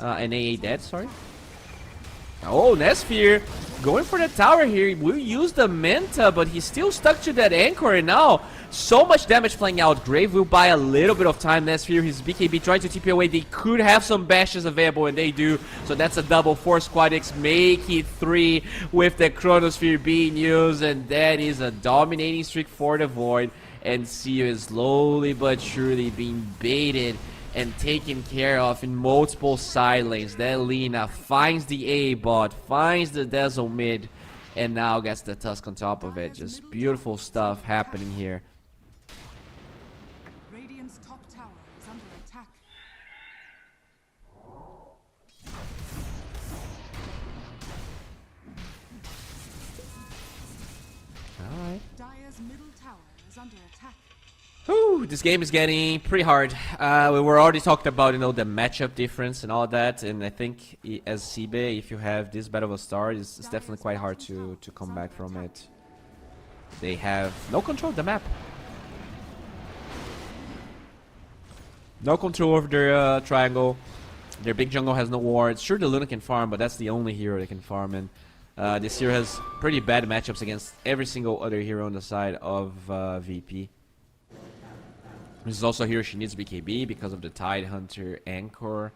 An AA dead, sorry. Oh, Nesphere going for the tower here. Will use the Manta, but he's still stuck to that anchor, and now so much damage playing out. Grave will buy a little bit of time. Nesphere, his BKB trying to TP away. They could have some bashes available, and they do. So that's a double. 4 Squadix make it 3 with the Chronosphere being used, and that is a dominating streak for the Void. And Sio is slowly but surely being baited and taken care of in multiple side lanes. Then Lina finds the A bot, finds the Dazzle mid, and now gets the Tusk on top of it. Just beautiful stuff happening here. Radiant's top tower is under attack. Alright. Dire's middle tower is under attack. Whew, this game is getting pretty hard. We were already talked about, the matchup difference and all that, and I think as CB, if you have this bad of a start, it's definitely quite hard to come back from it. They have no control of the map. No control over their triangle. Their big jungle has no wards. Sure, the Luna can farm, but that's the only hero they can farm in. This hero has pretty bad matchups against every single other hero on the side of VP. This is also a hero she needs BKB because of the Tide Hunter Anchor.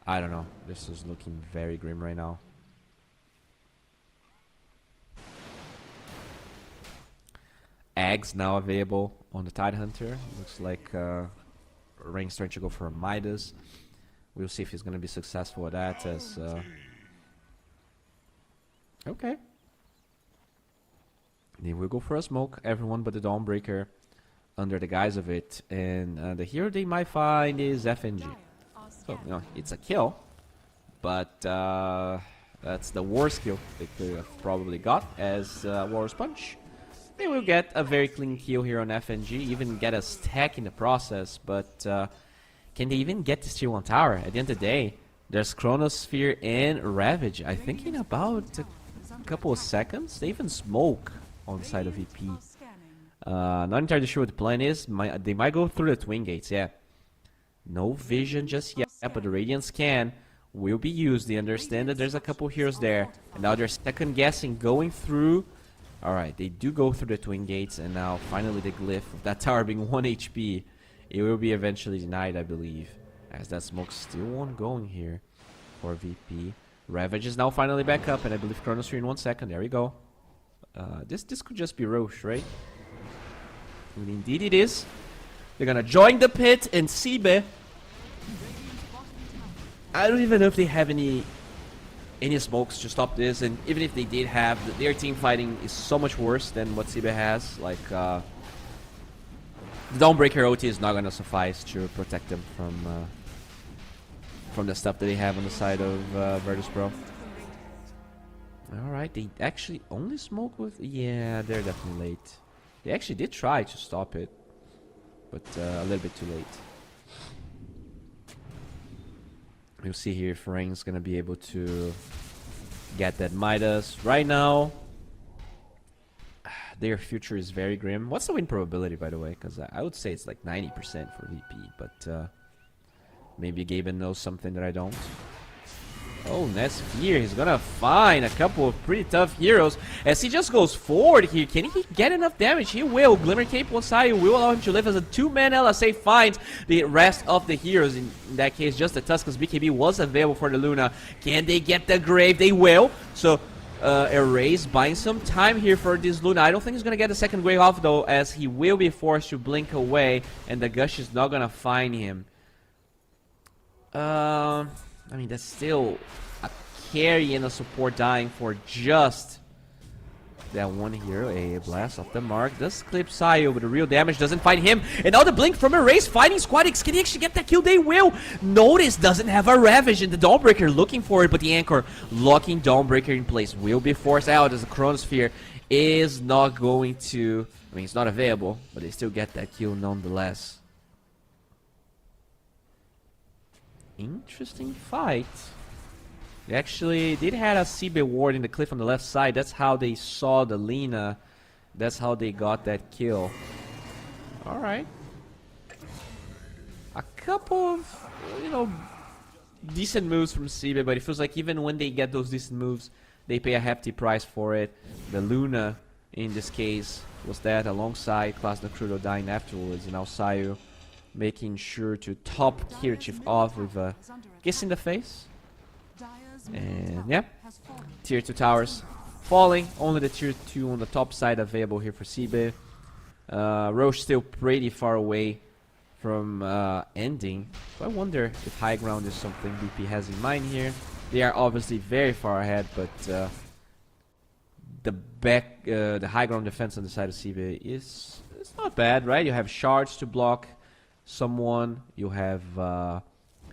I don't know. This is looking very grim right now. Eggs now available on the Tide Hunter. Looks like Ring's starting to go for a Midas. We'll see if he's going to be successful at that. As okay. They will go for a smoke. Everyone but the Dawnbreaker under the guise of it, and the hero they might find is FNG. So, it's a kill, but that's the worst kill they could have probably got as Warrior's Punch. They will get a very clean kill here on FNG, even get a stack in the process, but can they even get this tier 1 tower? At the end of the day, there's Chronosphere and Ravage. I think in about a couple of seconds, they even smoke on the side of VP. Not entirely sure what the plan is. They might go through the Twin Gates, yeah. No vision just yet, but the Radiant Scan will be used. They understand that there's a couple heroes there. And now they're second guessing, going through. Alright, they do go through the Twin Gates, and now finally the glyph of that tower being 1 HP. It will be eventually denied, I believe. As that smoke still ongoing here for VP. Ravage is now finally back up, and I believe Chronosphere in 1 second. There we go. This could just be Roche, right? And indeed it is. They're gonna join the pit and Sibe. I don't even know if they have any smokes to stop this, and even if they did have, their team fighting is so much worse than what Sibe has. Like the Dawnbreaker OT is not gonna suffice to protect them from from the stuff that they have on the side of Virtus.pro. Alright, they actually only smoke with... Yeah, they're definitely late. They actually did try to stop it, but a little bit too late. We'll see here if Rain's gonna be able to get that Midas. Right now, their future is very grim. What's the win probability, by the way? Because I would say it's like 90% for VP, but maybe Gaben knows something that I don't. Oh, Nesfear, he's gonna find a couple of pretty tough heroes as he just goes forward here. Can he get enough damage? He will. Glimmer Cape on side will allow him to live as a 2-man LSA finds the rest of the heroes. In that case, just the Tusk, because BKB was available for the Luna. Can they get the Grave? They will. So, Erase buying some time here for this Luna. I don't think he's gonna get the second Grave off though, as he will be forced to blink away, and the Gush is not gonna find him. I mean, that's still a carry and a support dying for just that one hero. A blast off the mark. Does clip Sayo, but the real damage doesn't find him. And now the blink from Erase fighting Squadix. Can he actually get that kill? They will. Notice doesn't have a Ravage, and the Dawnbreaker looking for it, but the Anchor locking Dawnbreaker in place will be forced out as the Chronosphere is not going to... I mean, it's not available, but they still get that kill nonetheless. Interesting fight. They actually did have a CB ward in the cliff on the left side. That's how they saw the Lina. That's how they got that kill. Alright. A couple of, you know, decent moves from CB, but it feels like even when they get those decent moves, they pay a hefty price for it. The Luna, in this case, was that alongside Class Nocturno dying afterwards, and now Sayu making sure to top Kira Chief off with a kiss in the face. And yeah, tier 2 towers falling. Only the tier 2 on the top side available here for CB. Roche still pretty far away from ending. So I wonder if high ground is something BP has in mind here. They are obviously very far ahead, but the high ground defense on the side of CB is not bad, right? You have shards to block someone, you have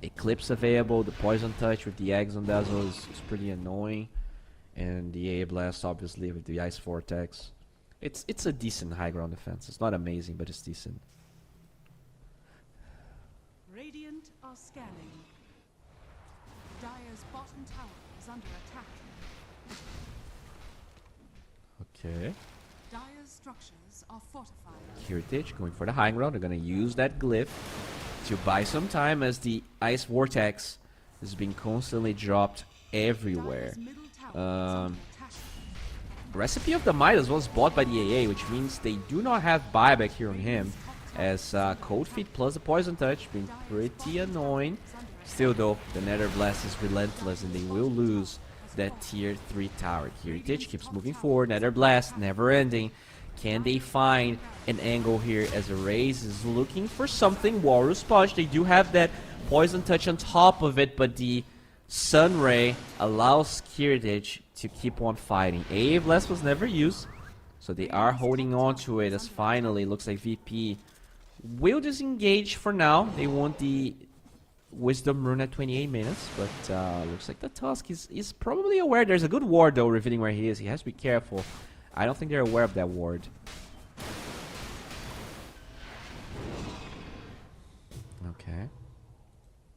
Eclipse available, the Poison Touch with the eggs on Dazzle is pretty annoying, and the AA Blast obviously with the Ice Vortex. It's a decent high ground defense. It's not amazing, but it's decent. Radiant are scanning. Dire's bottom tower is under attack. Okay. Dire's structures are fortified. Heritage going for the high ground. They're gonna use that glyph to buy some time as the Ice Vortex is being constantly dropped everywhere. Recipe of the Midas was bought by the AA, which means they do not have buyback here on him, as Cold Feet plus the Poison Touch being pretty annoying. Still though, the Nether Blast is relentless and they will lose that tier 3 tower. Heritage keeps moving forward, Nether Blast never ending. Can they find an angle here as Erase is looking for something? Walrus Punch, they do have that Poison Touch on top of it, but the Sun Ray allows Heritage to keep on fighting. AA Blast was never used, so they are holding on to it as finally looks like VP will disengage for now. They want the Wisdom Rune at 28 minutes, but looks like the Tusk is probably aware. There's a good ward though revealing where he is. He has to be careful. I don't think they're aware of that ward. Okay.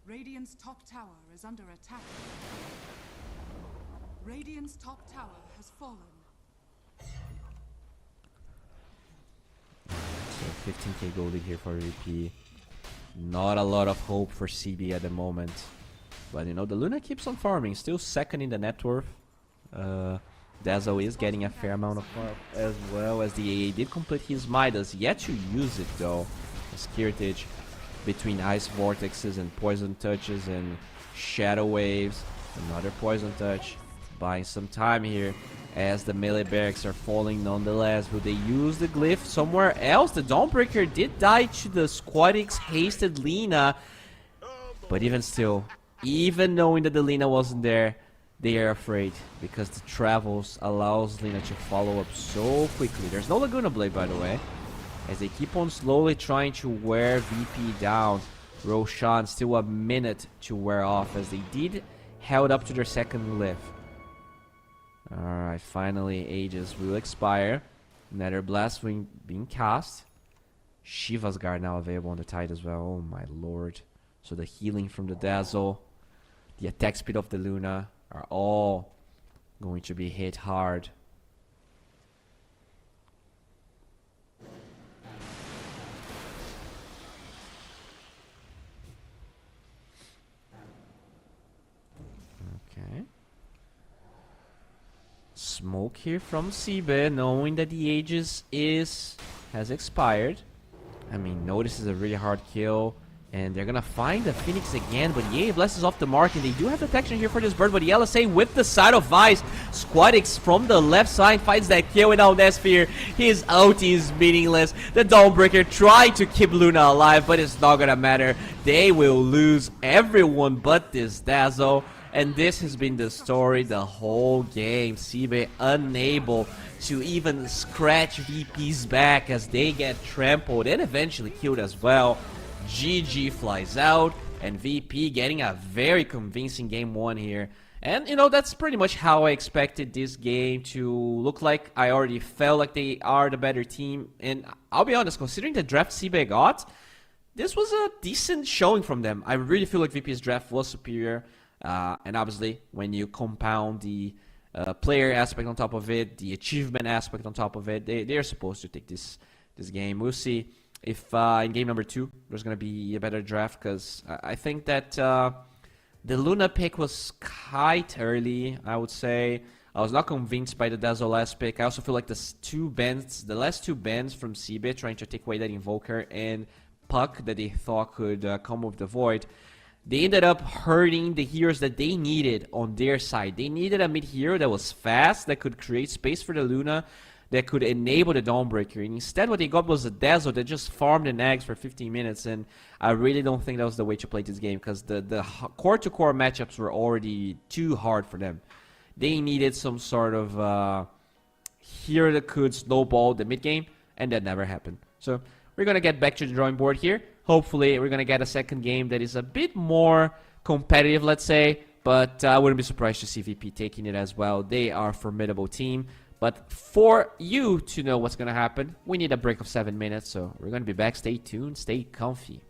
Radiant's top tower is under attack. Radiant's top tower has fallen. So 15k goldie here for VP. Not a lot of hope for CB at the moment. But you know, the Luna keeps on farming. Still second in the net worth. Dazzle is getting a fair amount of farm as well, as the AA did complete his Midas. Yet to use it though. As Heritage between Ice Vortexes and Poison Touches and Shadow Waves. Another Poison Touch. Buying some time here as the melee barracks are falling nonetheless. Will they use the glyph somewhere else? The Dawnbreaker did die to the Squadix hasted Lina. But even still, even knowing that the Lina wasn't there, they are afraid because the travels allows Lina to follow up so quickly. There's no Laguna Blade, by the way, as they keep on slowly trying to wear VP down. Roshan still a minute to wear off as they did held up to their second lift. Alright, finally Aegis will expire. Nether Blast being cast. Shiva's Guard now available on the tide as well. Oh my lord. So the healing from the Dazzle, the attack speed of the Luna are all going to be hit hard. Okay. Smoke here from Sibe, knowing that the Aegis has expired. I mean, no, this is a really hard kill. And they're gonna find the Phoenix again, but Yay Bless is off the mark, and they do have detection here for this bird, but the LSA with the side of Vice. Squadix from the left side finds that kill without that spear. His ulti is meaningless. The Dawnbreaker tried to keep Luna alive, but it's not gonna matter. They will lose everyone but this Dazzle. And this has been the story the whole game. Sibe unable to even scratch VP's back as they get trampled and eventually killed as well. GG flies out, and VP getting a very convincing game 1 here. And, you know, that's pretty much how I expected this game to look like. I already felt like they are the better team. And I'll be honest, considering the draft Sibe got, this was a decent showing from them. I really feel like VP's draft was superior. And obviously, when you compound the player aspect on top of it, the achievement aspect on top of it, they're supposed to take this game. We'll see if in game number 2 there's going to be a better draft, because I think that the Luna pick was quite early, I would say. I was not convinced by the Dazzle last pick. I also feel like the last two bans from Sibe trying to take away that Invoker and Puck that they thought could come with the Void, they ended up hurting the heroes that they needed on their side. They needed a mid-hero that was fast, that could create space for the Luna, that could enable the Dawnbreaker. And instead what they got was a Dazzle that just farmed the nags for 15 minutes. And I really don't think that was the way to play this game, because the core-to-core matchups were already too hard for them. They needed some sort of hero that could snowball the mid-game, and that never happened. So we're going to get back to the drawing board here. Hopefully, we're going to get a second game that is a bit more competitive, let's say. But I wouldn't be surprised to see VP taking it as well. They are a formidable team. But for you to know what's going to happen, we need a break of 7 minutes. So we're going to be back. Stay tuned. Stay comfy.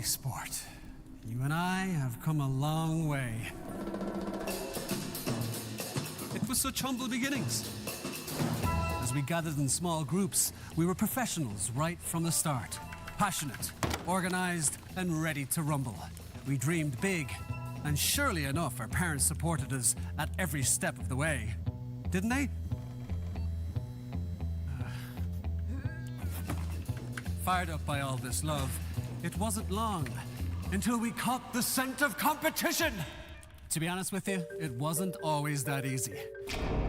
sport. You and I have come a long way. It was such humble beginnings. As we gathered in small groups, we were professionals right from the start. Passionate, organized, and ready to rumble. We dreamed big, and surely enough, our parents supported us at every step of the way. Didn't they? Fired up by all this love, it wasn't long until we caught the scent of competition. To be honest with you, it wasn't always that easy.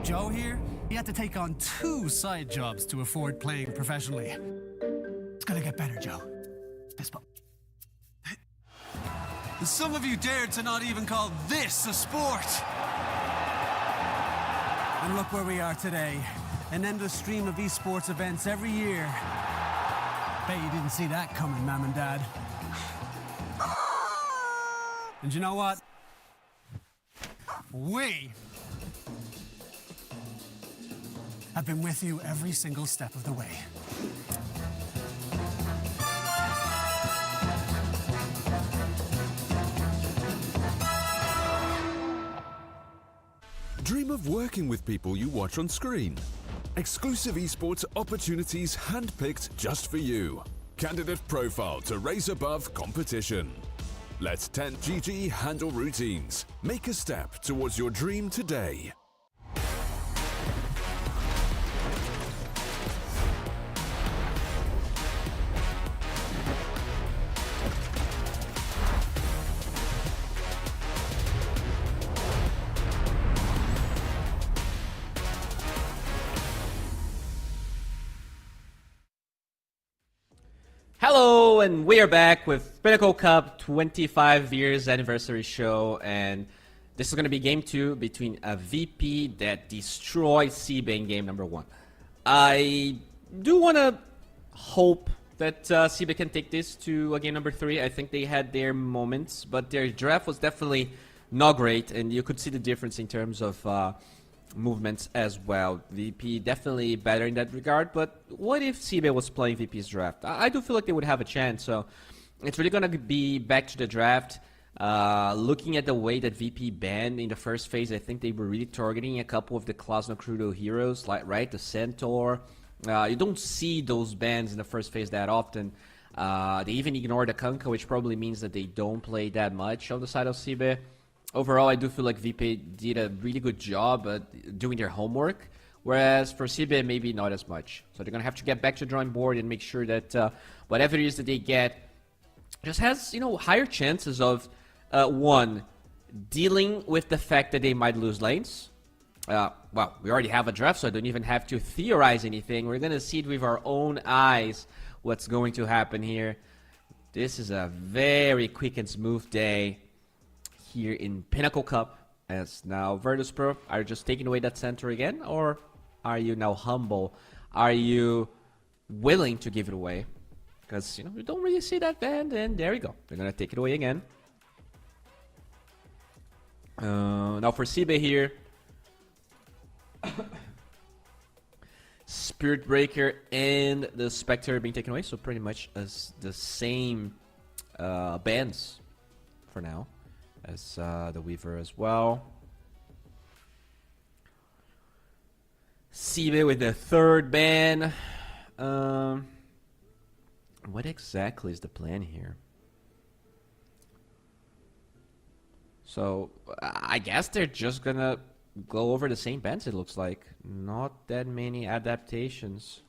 Joe here, he had to take on 2 side jobs to afford playing professionally. It's gonna get better, Joe. Fist bump. Some of you dared to not even call this a sport. And look where we are today. An endless stream of esports events every year. Bet you didn't see that coming, Mom and Dad. And you know what? We have been with you every single step of the way. Dream of working with people you watch on screen. Exclusive esports opportunities handpicked just for you. Candidate profile to raise above competition. Let 10GG handle routines. Make a step towards your dream today. Hello, and we are back with Pinnacle Cup 25 years anniversary show, and this is going to be game 2 between a VP that destroyed CB in game number 1. I do want to hope that CB can take this to a game number 3. I think they had their moments, but their draft was definitely not great, and you could see the difference in terms of movements as well. VP definitely better in that regard, but what if CB was playing VP's draft? I do feel like they would have a chance, so it's really going to be back to the draft. Looking at the way that VP banned in the first phase, I think they were really targeting a couple of the Klasno Crudo heroes, like the Centaur. You don't see those bans in the first phase that often. They even ignore the Kunkka, which probably means that they don't play that much on the side of CB. Overall, I do feel like VP did a really good job at doing their homework, whereas for CB, maybe not as much. So they're going to have to get back to the drawing board and make sure that whatever it is that they get just has, higher chances of, one, dealing with the fact that they might lose lanes. Well, we already have a draft, so I don't even have to theorize anything. We're going to see it with our own eyes what's going to happen here. This is a very quick and smooth day here in Pinnacle Cup, as now Virtus.pro are just taking away that center again, or are you now humble? Are you willing to give it away? Because we don't really see that band, and there we go. They're gonna take it away again. Now for CB here, Spirit Breaker and the Spectre being taken away, so pretty much as the same bands for now as the Weaver as well. CB with the 3rd ban. What exactly is the plan here? So I guess they're just gonna go over the same bands, it looks like. Not that many adaptations.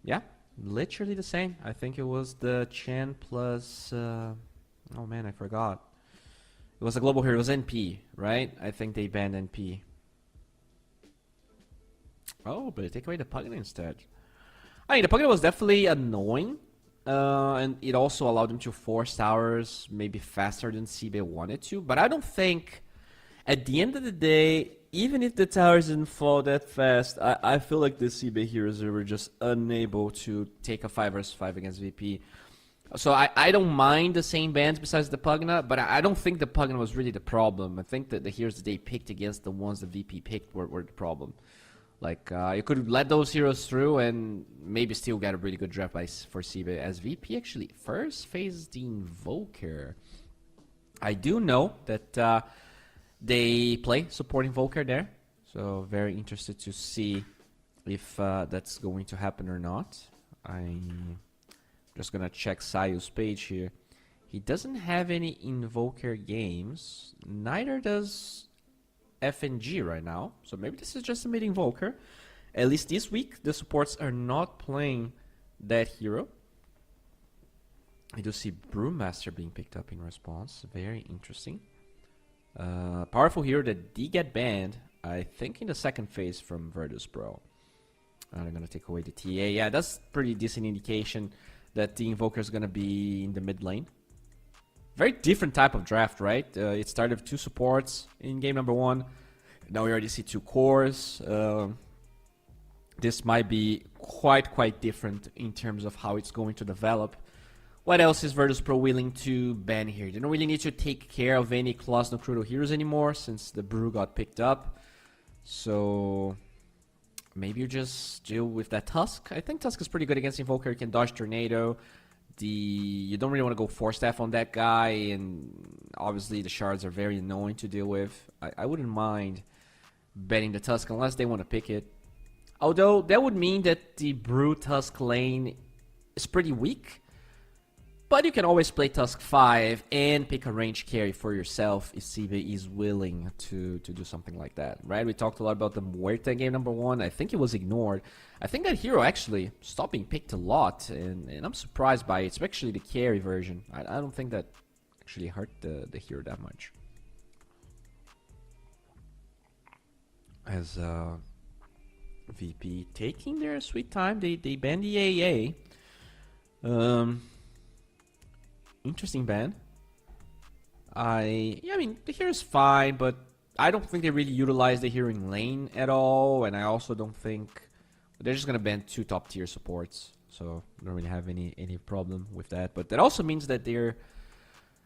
Yeah. Literally the same. I think it was the Chen plus... oh man, I forgot. It was a global hero. It was NP, right? I think they banned NP. Oh, but they take away the Pugna instead. I mean, the Pugna was definitely annoying. And it also allowed them to force towers maybe faster than CB wanted to. But I don't think, at the end of the day, even if the towers didn't fall that fast, I feel like the CB heroes were just unable to take a 5 vs 5 against VP. So I don't mind the same bans besides the Pugna, but I don't think the Pugna was really the problem. I think that the heroes that they picked against the ones the VP picked were the problem. Like, you could let those heroes through and maybe still get a really good draft for CB. As VP actually first phase the Invoker. I do know that they play support Invoker there. So very interested to see if that's going to happen or not. I'm just going to check Sayu's page here. He doesn't have any Invoker games. Neither does FNG right now, so maybe this is just a mid Invoker. At least this week, the supports are not playing that hero. I do see Brewmaster being picked up in response. Very interesting. Powerful hero that did get banned, I think, in the second phase from Virtus.pro. They're gonna take away the TA. Yeah, that's pretty decent indication that the Invoker is gonna be in the mid lane. Very different type of draft, right? It started with 2 supports in game number 1. Now we already see 2 cores. This might be quite different in terms of how it's going to develop. What else is Virtus.pro willing to ban here? They don't really need to take care of any Claws no Crudo heroes anymore since the Brew got picked up. So maybe you just deal with that Tusk. I think Tusk is pretty good against Invoker. You can dodge Tornado. You don't really want to go 4-staff on that guy, and obviously the shards are very annoying to deal with. I wouldn't mind betting the Tusk unless they want to pick it. Although that would mean that the Brew Tusk lane is pretty weak. But you can always play Tusk 5 and pick a range carry for yourself if CB is willing to do something like that, right? We talked a lot about the Muerta in game number 1. I think it was ignored. I think that hero actually stopped being picked a lot, and I'm surprised by it, especially the carry version. I don't think that actually hurt the hero that much. As VP taking their sweet time, they banned the AA. Interesting ban. I mean, the hero is fine, but I don't think they really utilize the hero in lane at all, and I also don't think they're just gonna ban 2 top tier supports, so I don't really have any problem with that. But that also means that they're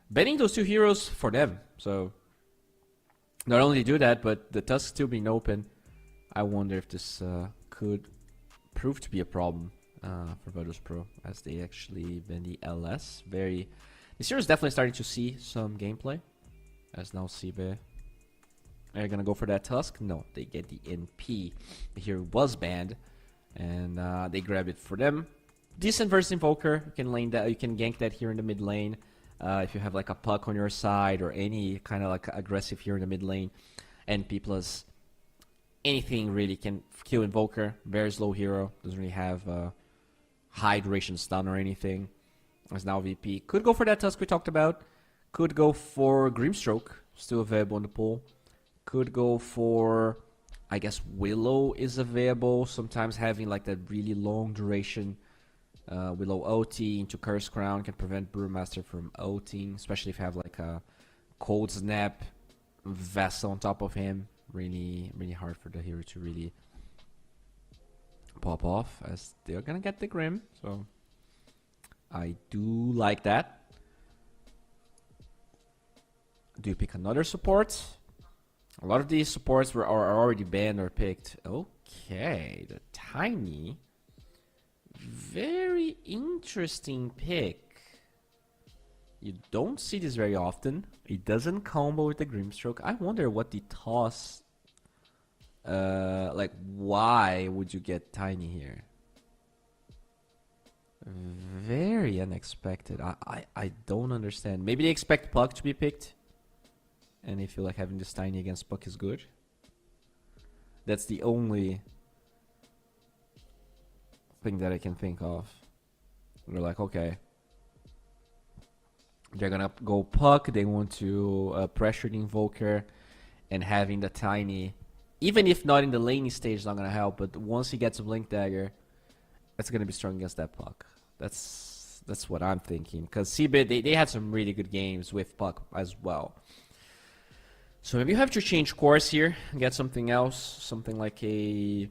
banning those 2 heroes for them. So not only do that, but the Tusk still being open. I wonder if this could prove to be a problem for Virtus.pro, as they actually ban the LS. This hero is definitely starting to see some gameplay. As now CB, are you gonna go for that Tusk? No, they get the NP. The hero was banned, and they grab it for them. Decent versus Invoker. You can lane that. You can gank that here in the mid lane. If you have like a Puck on your side or any kind of like aggressive here in the mid lane, NP plus anything really can kill Invoker. Very slow hero. Doesn't really have high duration stun or anything. As now VP could go for that Tusk we talked about. Could go for Grimstroke, still available in the pool. Could go for, I guess, Willow is available. Sometimes having like that really long duration Willow OT into Curse Crown can prevent Brewmaster from OTing, especially if you have like a Cold Snap Vessel on top of him. Really hard for the hero to really pop off, as they're gonna get the Grim. So I do like that. Do you pick another support? A lot of these supports are already banned or picked. Okay, the Tiny. Very interesting pick. You don't see this very often. It doesn't combo with the Grimstroke. I wonder what the toss... like, why would you get Tiny here? Very unexpected. I don't understand. Maybe they expect Puck to be picked, and they feel like having this Tiny against Puck is good. That's the only thing that I can think of. They're like, okay, they're gonna go Puck. They want to pressure the Invoker, and having the Tiny, even if not in the laning stage, is not gonna help. But once he gets a Blink Dagger, that's gonna be strong against that Puck. That's what I'm thinking. Because CB, they had some really good games with Puck as well. So maybe you have to change course here and get something else. Something like a...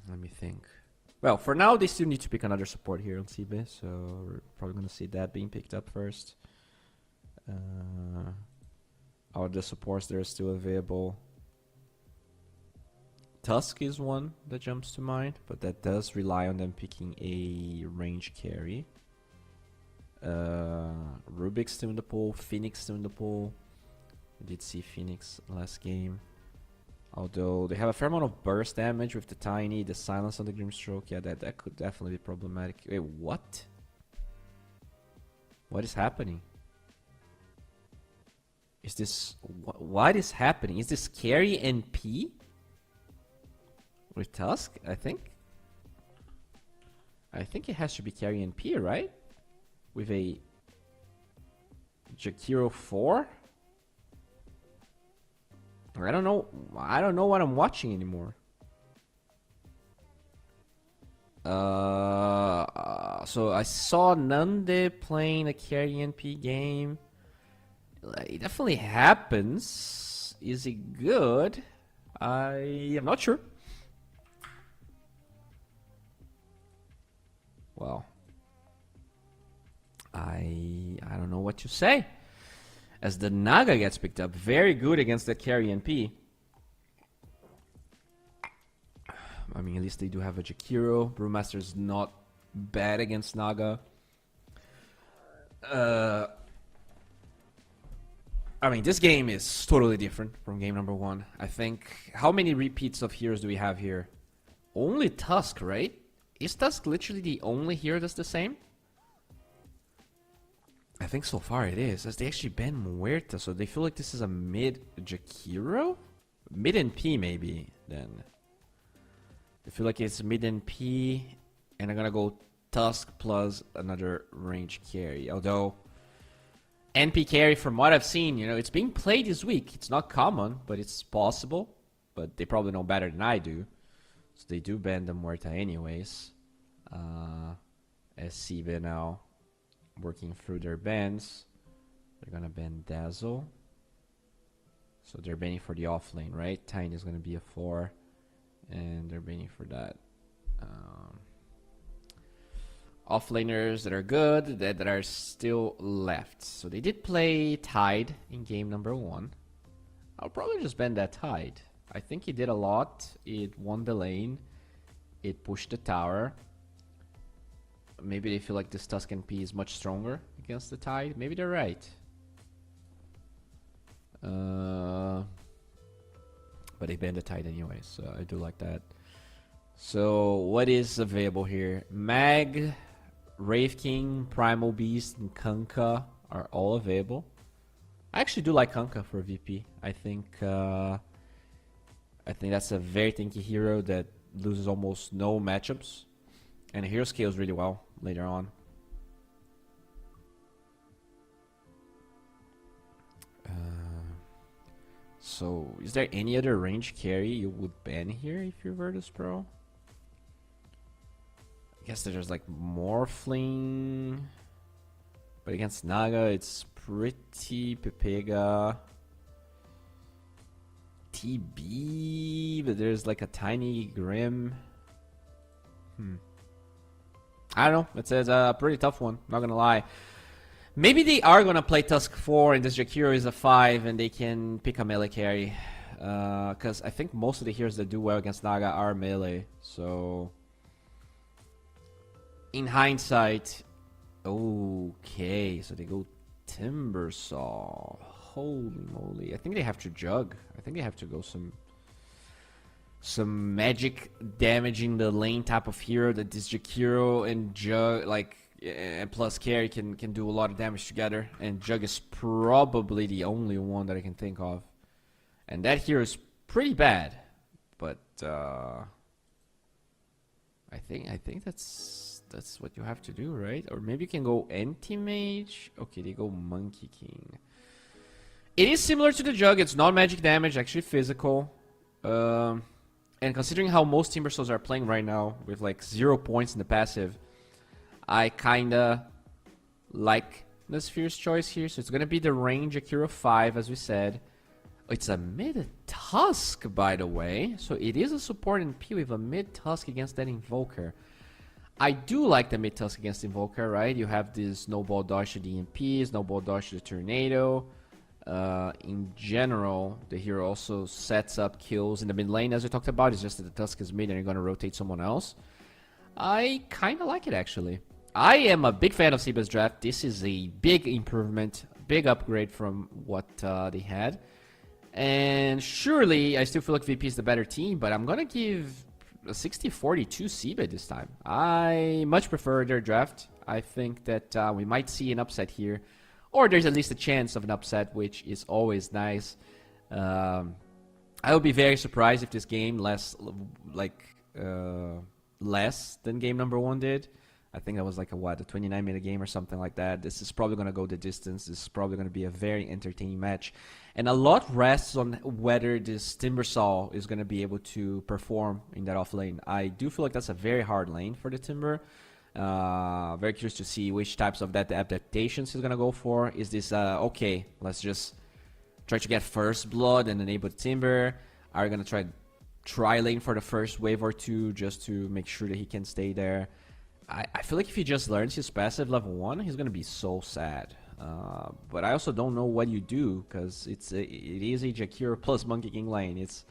let me think. Well, for now, they still need to pick another support here on CB. So we're probably going to see that being picked up first. All the supports that are still available. Tusk is one that jumps to mind, but that does rely on them picking a range carry. Rubik's still in the pool, Phoenix still in the pool. We did see Phoenix last game. Although they have a fair amount of burst damage with the Tiny, the silence on the Grimstroke. Yeah, that could definitely be problematic. Wait, what? What is happening? Is this... what is happening? Is this carry NP? With Tusk, I think? I think it has to be carry NP, right? With a... Jakiro 4? I don't know what I'm watching anymore. So I saw Nande playing a carry NP game. It definitely happens. Is it good? I am not sure. Well, I don't know what to say. As the Naga gets picked up, very good against that carry NP. I mean, at least they do have a Jakiro. Brewmaster's not bad against Naga. I mean, this game is totally different from game number 1. I think, how many repeats of heroes do we have here? Only Tusk, right? Is Tusk literally the only hero that's the same? I think so far it is, as they actually banned Muerta, so they feel like this is a mid Jakiro? Mid NP maybe, then. I feel like it's mid NP, and I'm gonna go Tusk plus another range carry. Although, NP carry, from what I've seen, you know, it's being played this week. It's not common, but it's possible. But they probably know better than I do. So they do ban the Muerta anyways. As Siva now working through their bans. They're gonna ban Dazzle. So they're banning for the offlane, right? Tiny is gonna be a 4. And they're banning for that. Offlaners that are good, that are still left. So they did play Tide in game number 1. I'll probably just ban that Tide. I think it did a lot. It won the lane. It pushed the tower. Maybe they feel like this Tusk NP is much stronger against the Tide. Maybe they're right. But they banned the Tide anyway, so I do like that. So what is available here? Mag, Wraith King, Primal Beast, and Kunkka are all available. I actually do like Kunkka for VP. I think that's a very tanky hero that loses almost no matchups, and the hero scales really well later on. So, is there any other range carry you would ban here if you're Virtus.pro? I guess there's like Morphling, but against Naga it's pretty Pepega. TB, but there's like a tiny Grim. I don't know. It's a pretty tough one, not gonna lie. Maybe they are gonna play Tusk 4 and this Jakiro is a 5 and they can pick a melee carry. Because I think most of the heroes that do well against Naga are melee. So, in hindsight, okay, so they go Timbersaw. Holy moly. I think they have to jug. I think they have to go some magic damaging the lane type of hero that this Jakiro and Jug, like, and plus carry can do a lot of damage together. And Jug is probably the only one that I can think of. And that hero is pretty bad. But I think that's what you have to do, right? Or maybe you can go anti-mage. Okay, they go Monkey King. It is similar to the Jug. It's not magic damage, actually physical. And considering how most Timbersaws are playing right now, with like 0 points in the passive, I kinda like the Sphere's choice here. So it's gonna be the range Akira 5, as we said. It's a mid Tusk, by the way. So it is a support NP with a mid Tusk against that Invoker. I do like the mid Tusk against Invoker, right? You have this snowball dodge to the EMP, snowball dodge to the Tornado. in general, the hero also sets up kills in the mid lane, as we talked about. It's just that the Tusk is mid and you're going to rotate someone else. I kind of like it, actually. I am a big fan of Siba's draft. This is a big improvement, big upgrade from what they had. And surely, I still feel like VP is the better team, but I'm going to give a 60-40 to Siba this time. I much prefer their draft. I think that we might see an upset here. Or there's at least a chance of an upset, which is always nice. I would be very surprised if this game less than game number 1 did. I think that was like a 29-minute game or something like that. This is probably going to go the distance. This is probably going to be a very entertaining match. And a lot rests on whether this Timbersaw is going to be able to perform in that off lane. I do feel like that's a very hard lane for the Timber. Very curious to see which types of that adaptations he's going to go for. Is this, okay, let's just try to get first blood and enable Timber. Are we going to try lane for the first wave or two just to make sure that he can stay there? I feel like if he just learns his passive level 1, he's going to be so sad. But I also don't know what you do, because it is a Jakiro plus Monkey King lane. It's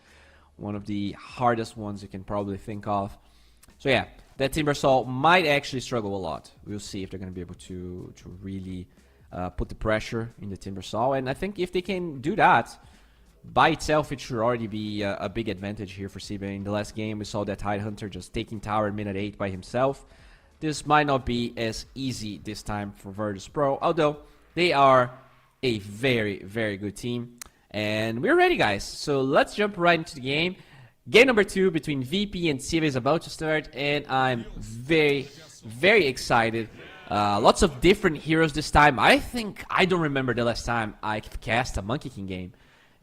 one of the hardest ones you can probably think of. So yeah, that Timbersaw might actually struggle a lot. We'll see if they're going to be able to really put the pressure in the Timbersaw. And I think if they can do that, by itself, it should already be a big advantage here for Siba. In the last game, we saw that Tidehunter just taking tower in minute 8 by himself. This might not be as easy this time for Virtus.pro, although they are a very, very good team. And we're ready, guys. So let's jump right into the game. Game number 2 between VP and Siba is about to start, and I'm very, very excited. Lots of different heroes this time. I don't remember the last time I cast a Monkey King game.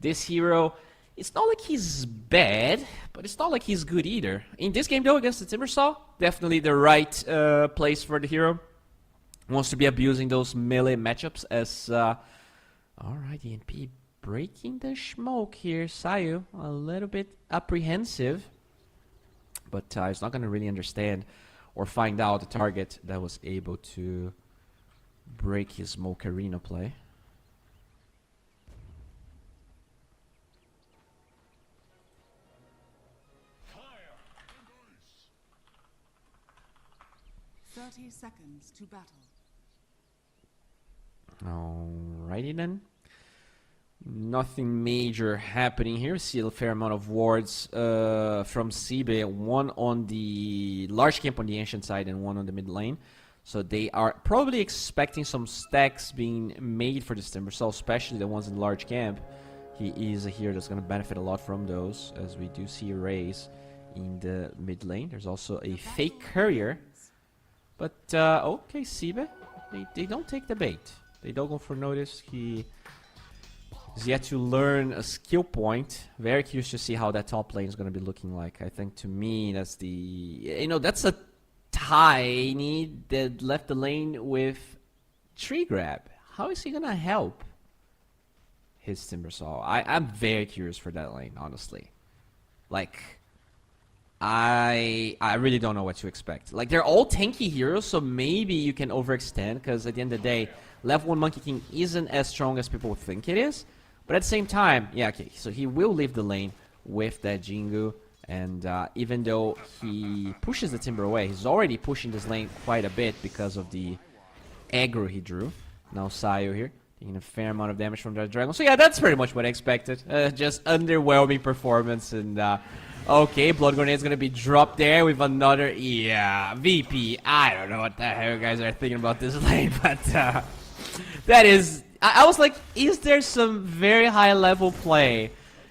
This hero, it's not like he's bad, but it's not like he's good either. In this game, though, against the Timbersaw, definitely the right place for the hero. Wants to be abusing those melee matchups as... Alright, ENP breaking the smoke here. Sayu, a little bit apprehensive. But he's not going to really understand or find out the target that was able to break his smoke arena play. Fire. 30 seconds to battle. Alrighty then. Nothing major happening here. See a fair amount of wards from Siba. One on the large camp on the ancient side and one on the mid lane. So they are probably expecting some stacks being made for this Timbersaw, especially the ones in the large camp. He is a hero that's going to benefit a lot from those, as we do see a raise in the mid lane. There's also a fake courier. But, okay, Siba, they don't take the bait. They don't go for notice. He is yet to learn a skill point. Very curious to see how that top lane is going to be looking like. I think to me, that's the... You know, that's a Tiny that left the lane with tree grab. How is he going to help his Timbersaw? I'm very curious for that lane, honestly. Like... I really don't know what to expect. Like, they're all tanky heroes, so maybe you can overextend, because at the end of the day, level 1 Monkey King isn't as strong as people think it is. But at the same time, yeah, okay, so he will leave the lane with that Jingu. And even though he pushes the Timber away, he's already pushing this lane quite a bit because of the aggro he drew. Now Sayu here, taking a fair amount of damage from that Dragon. So yeah, that's pretty much what I expected. Just underwhelming performance. And okay, Blood Grenade's gonna be dropped there with another... Yeah, VP. I don't know what the hell you guys are thinking about this lane, but that is... I was like, is there some very high level play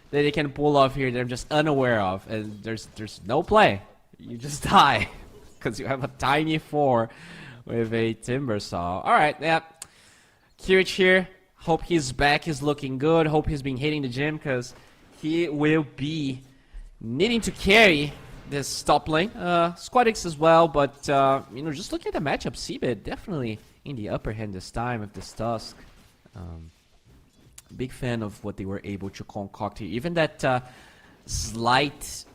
that they can pull off here that I'm just unaware of? And there's no play. You just die. Because you have a tiny 4 with a Timbersaw. Alright, yeah. Kirich here. Hope his back is looking good. Hope he's been hitting the gym, because he will be needing to carry this top lane. Squadix as well, but you know, just looking at the matchup, Siba definitely in the upper hand this time with this Tusk. Big fan of what they were able to concoct here. Even that slight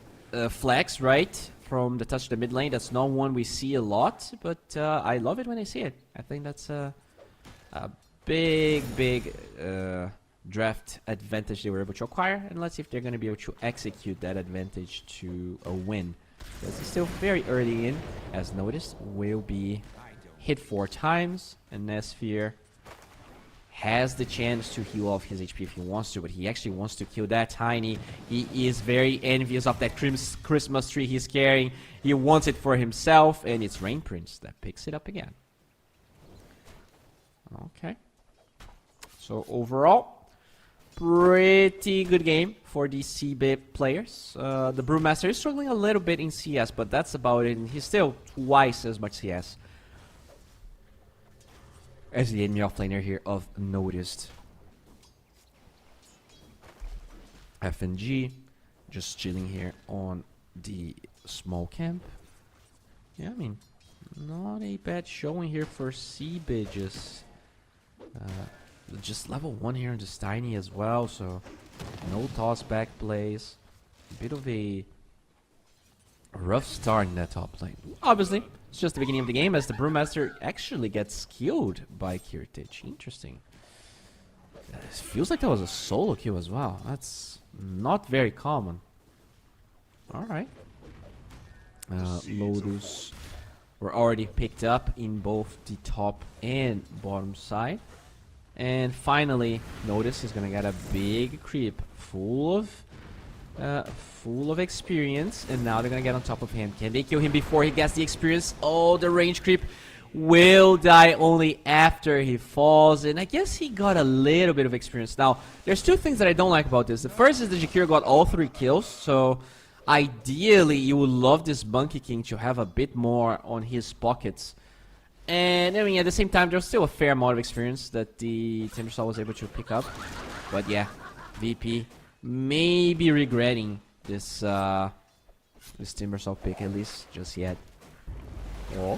flex, right, from the touch to the mid lane, that's not one we see a lot, but I love it when I see it. I think that's a big draft advantage they were able to acquire, and let's see if they're going to be able to execute that advantage to a win. Because it's still very early in, as noticed, will be hit 4 times, and Nesphere has the chance to heal off his HP if he wants to, but he actually wants to kill that Tiny. He is very envious of that Christmas tree he's carrying. He wants it for himself, and it's Rain Prince that picks it up again. Okay. So overall, pretty good game for the CB players. The Brewmaster is struggling a little bit in CS, but that's about it. And he's still twice as much CS as the enemy offlaner here of Noticed. FNG just chilling here on the small camp. Yeah, I mean, not a bad showing here for CB. Just level 1 here on this Tiny as well, so no toss back plays. A bit of a rough start in that top lane. Obviously, it's just the beginning of the game as the Brewmaster actually gets killed by Kirtich. Interesting. It feels like that was a solo kill as well. That's not very common. Alright. Lotus were already picked up in both the top and bottom side. And finally, Notice is gonna get a big creep full of experience, and now they're gonna get on top of him. Can they kill him before he gets the experience? Oh, the range creep will die only after he falls, and I guess he got a little bit of experience. Now, there's 2 things that I don't like about this. The first is that Jakiro got all 3 kills, so ideally you would love this Monkey King to have a bit more on his pockets. And I mean, at the same time, there's still a fair amount of experience that the Timbersaw was able to pick up. But yeah, VP may be regretting this this Timbersaw pick, at least just yet. Oh,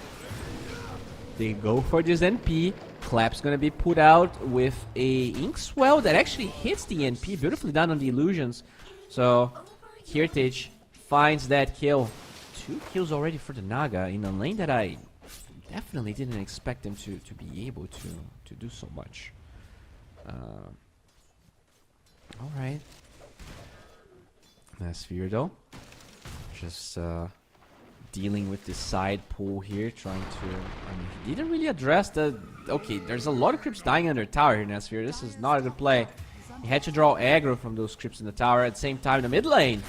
they go for this NP. Clap's gonna be put out with a Inkswell that actually hits the NP, beautifully done on the illusions. So Kirtich finds that kill. 2 kills already for the Naga in a lane that I definitely didn't expect him to be able to do so much. Alright. Nesphere though. Just dealing with the side pull here, trying to... I mean, he didn't really address the... Okay, there's a lot of creeps dying under tower here, Nesphere. This is not a good play. He had to draw aggro from those creeps in the tower. At the same time, the mid lane,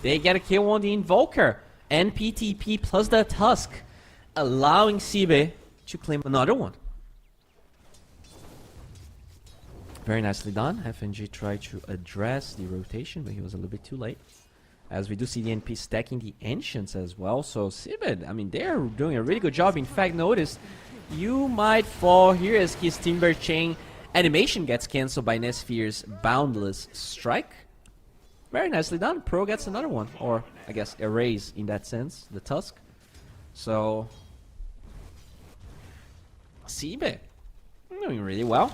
they get a kill on the Invoker. NPTP plus the Tusk, allowing CB to claim another one. Very nicely done. FNG tried to address the rotation, but he was a little bit too late. As we do see the NP stacking the Ancients as well. So CB, I mean, they're doing a really good job. In fact, notice you might fall here as his Timber Chain animation gets cancelled by Nesphere's Boundless Strike. Very nicely done. Pro gets another one, or I guess erase in that sense, the Tusk. So CB doing really well.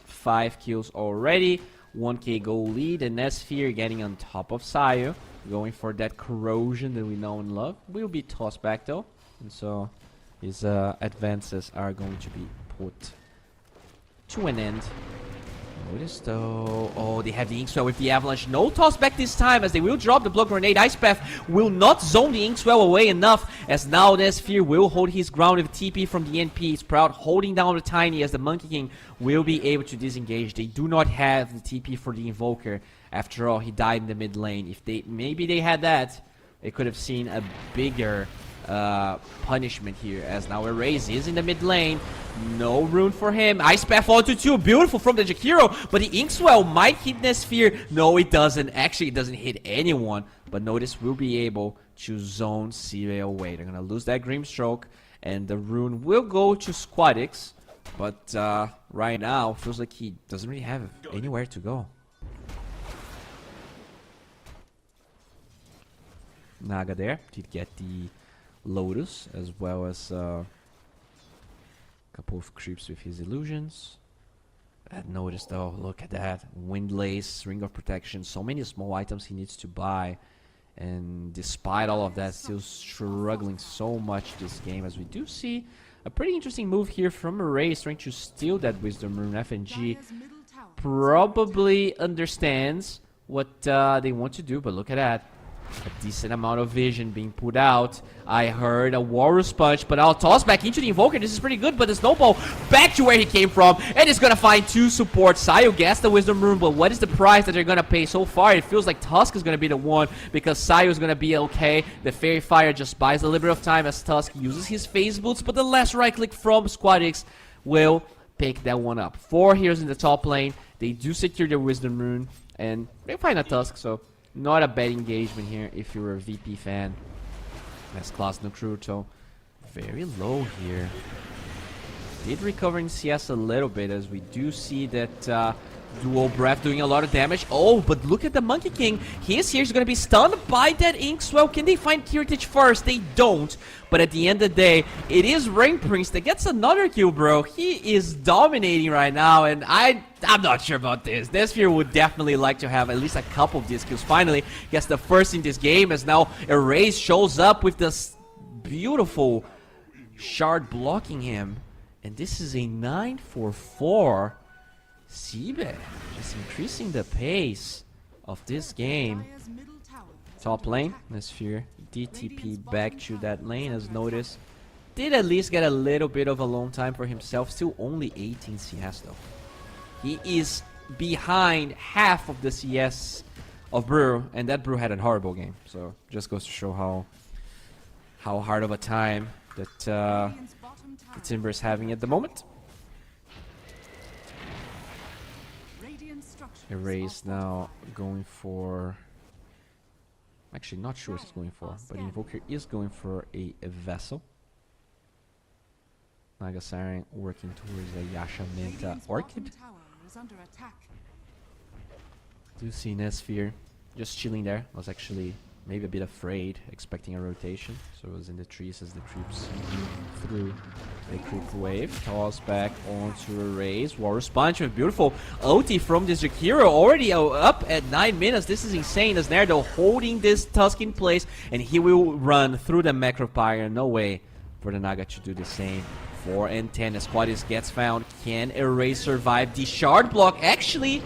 5 kills already, 1k goal lead, and Nesphere getting on top of Sayu, going for that corrosion that we know and love. Will be tossed back though, and so his advances are going to be put to an end. Notice though, oh, they have the Inkswell with the Avalanche. No toss back this time as they will drop the block grenade. Ice Path will not zone the Inkswell away enough, as now Nesphere will hold his ground with TP from the NP. Sprout holding down the Tiny as the Monkey King will be able to disengage. They do not have the TP for the Invoker. After all, he died in the mid lane. If they maybe they had that, they could have seen a bigger punishment here, as now Erase is in the mid lane. No rune for him. Ice Path onto 2. Beautiful from the Jakiro, but the Inkswell might hit Nesphere. No, it doesn't. Actually, it doesn't hit anyone, but Notice will be able to zone CB away. They're gonna lose that Grimstroke, and the rune will go to Squadix, but right now feels like he doesn't really have anywhere to go. Naga there did get the Lotus, as well as a couple of creeps with his illusions. I'd noticed though, look at that. Windlace, Ring of Protection, so many small items he needs to buy. And despite all of that, still struggling so much this game, as we do see a pretty interesting move here from Erase, trying to steal that Wisdom Rune. FNG probably understands what they want to do, but look at that. A decent amount of vision being put out. I heard a Walrus Punch, but I'll toss back into the Invoker. This is pretty good, but the Snowball back to where he came from, and it's gonna find 2 supports. Sayo gets the Wisdom Rune, but what is the price that they're gonna pay? So far, it feels like Tusk is gonna be the one, because Sayo is gonna be okay. The Fairy Fire just buys a little bit of time as Tusk uses his Phase Boots, but the last right click from Squadix will pick that one up. 4 heroes in the top lane. They do secure their Wisdom Rune, and they find a Tusk, so not a bad engagement here if you're a VP fan. That's Class Nocruto. Very low here. Did recover in CS a little bit, as we do see that Dual Breath doing a lot of damage. Oh, but look at the Monkey King. He is here. He's going to be stunned by that Inkswell. Can they find Kirtich first? They don't. But at the end of the day, it is Rain Prince that gets another kill, bro. He is dominating right now, and I'm not sure about this. Nesphere would definitely like to have at least a couple of these kills. Finally, gets the first in this game, as now Erase shows up with this beautiful shard blocking him. And this is a 9-4-4. Sibe just increasing the pace of this game. Top lane, Nesphere DTP back to that lane as noticed. Did at least get a little bit of a long time for himself. Still only 18 CS though. He is behind half of the CS of Brew, and that Brew had a horrible game. So just goes to show how hard of a time that the Timber is having at the moment. Erase now going for... Actually, not sure what he's going for, but Invoker is going for a Vessel. Nagasaren working towards a Yasha Manta Orchid. Do see Nesphere just chilling there. Was actually maybe a bit afraid, expecting a rotation. So it was in the trees as the troops moved through a creep wave. Toss back onto Erase. Walrus Punch with beautiful OT from this Jakiro. Already up at 9 minutes. This is insane as Nerdo holding this Tusk in place. And he will run through the Macropyre. No way for the Naga to do the same. 4 and 10 as Squadis gets found. Can Erase survive the shard block? Actually,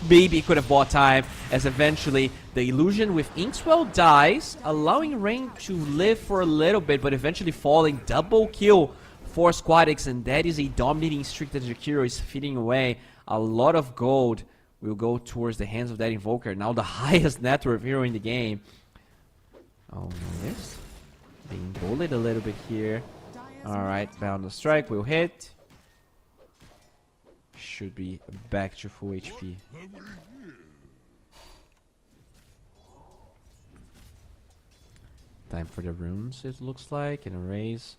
maybe could have bought time, as eventually the illusion with Inkswell dies, allowing Rain to live for a little bit, but eventually falling. Double kill for Squadix, and that is a dominating streak that Jakiro is feeding away. A lot of gold will go towards the hands of that Invoker, now the highest net worth hero in the game. Oh, yes. Being bullied a little bit here. Alright, Bound Strike will hit. Should be back to full HP. Time for the runes, it looks like, and Erase.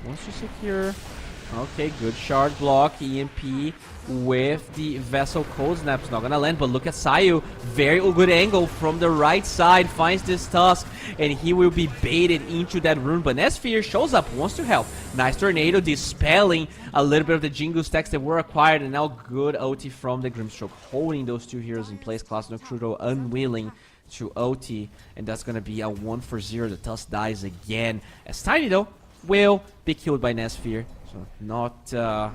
Wants to secure. Okay, good shard block. EMP with the Vessel Cold Snap's not gonna land, but look at Sayu. Very good angle from the right side. Finds this Tusk, and he will be baited into that rune. But Nesphere shows up, wants to help. Nice Tornado dispelling a little bit of the Jingu stacks that were acquired, and now good OT from the Grimstroke, holding those two heroes in place. Class Nocruto unwilling to OT, and that's gonna be a 1-for-0. The Tusk dies again, as Tiny though will be killed by Nesphere. So not a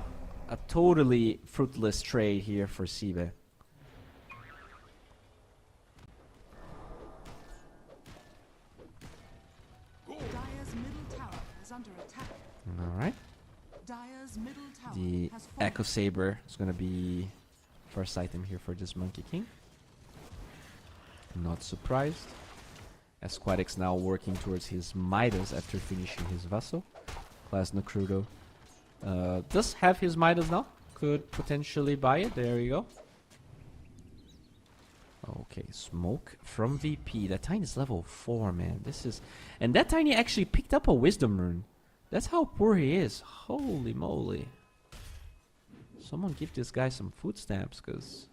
totally fruitless trade here for Sibe. Alright. The Echo Saber is going to be first item here for this Monkey King. Not surprised. As Squadix now working towards his Midas after finishing his Vessel. Class Nocruto does have his Midas now. Could potentially buy it. There you go. Okay, smoke from VP. That Tiny is level 4, man. This is... And that Tiny actually picked up a Wisdom Rune. That's how poor he is. Holy moly. Someone give this guy some food stamps, because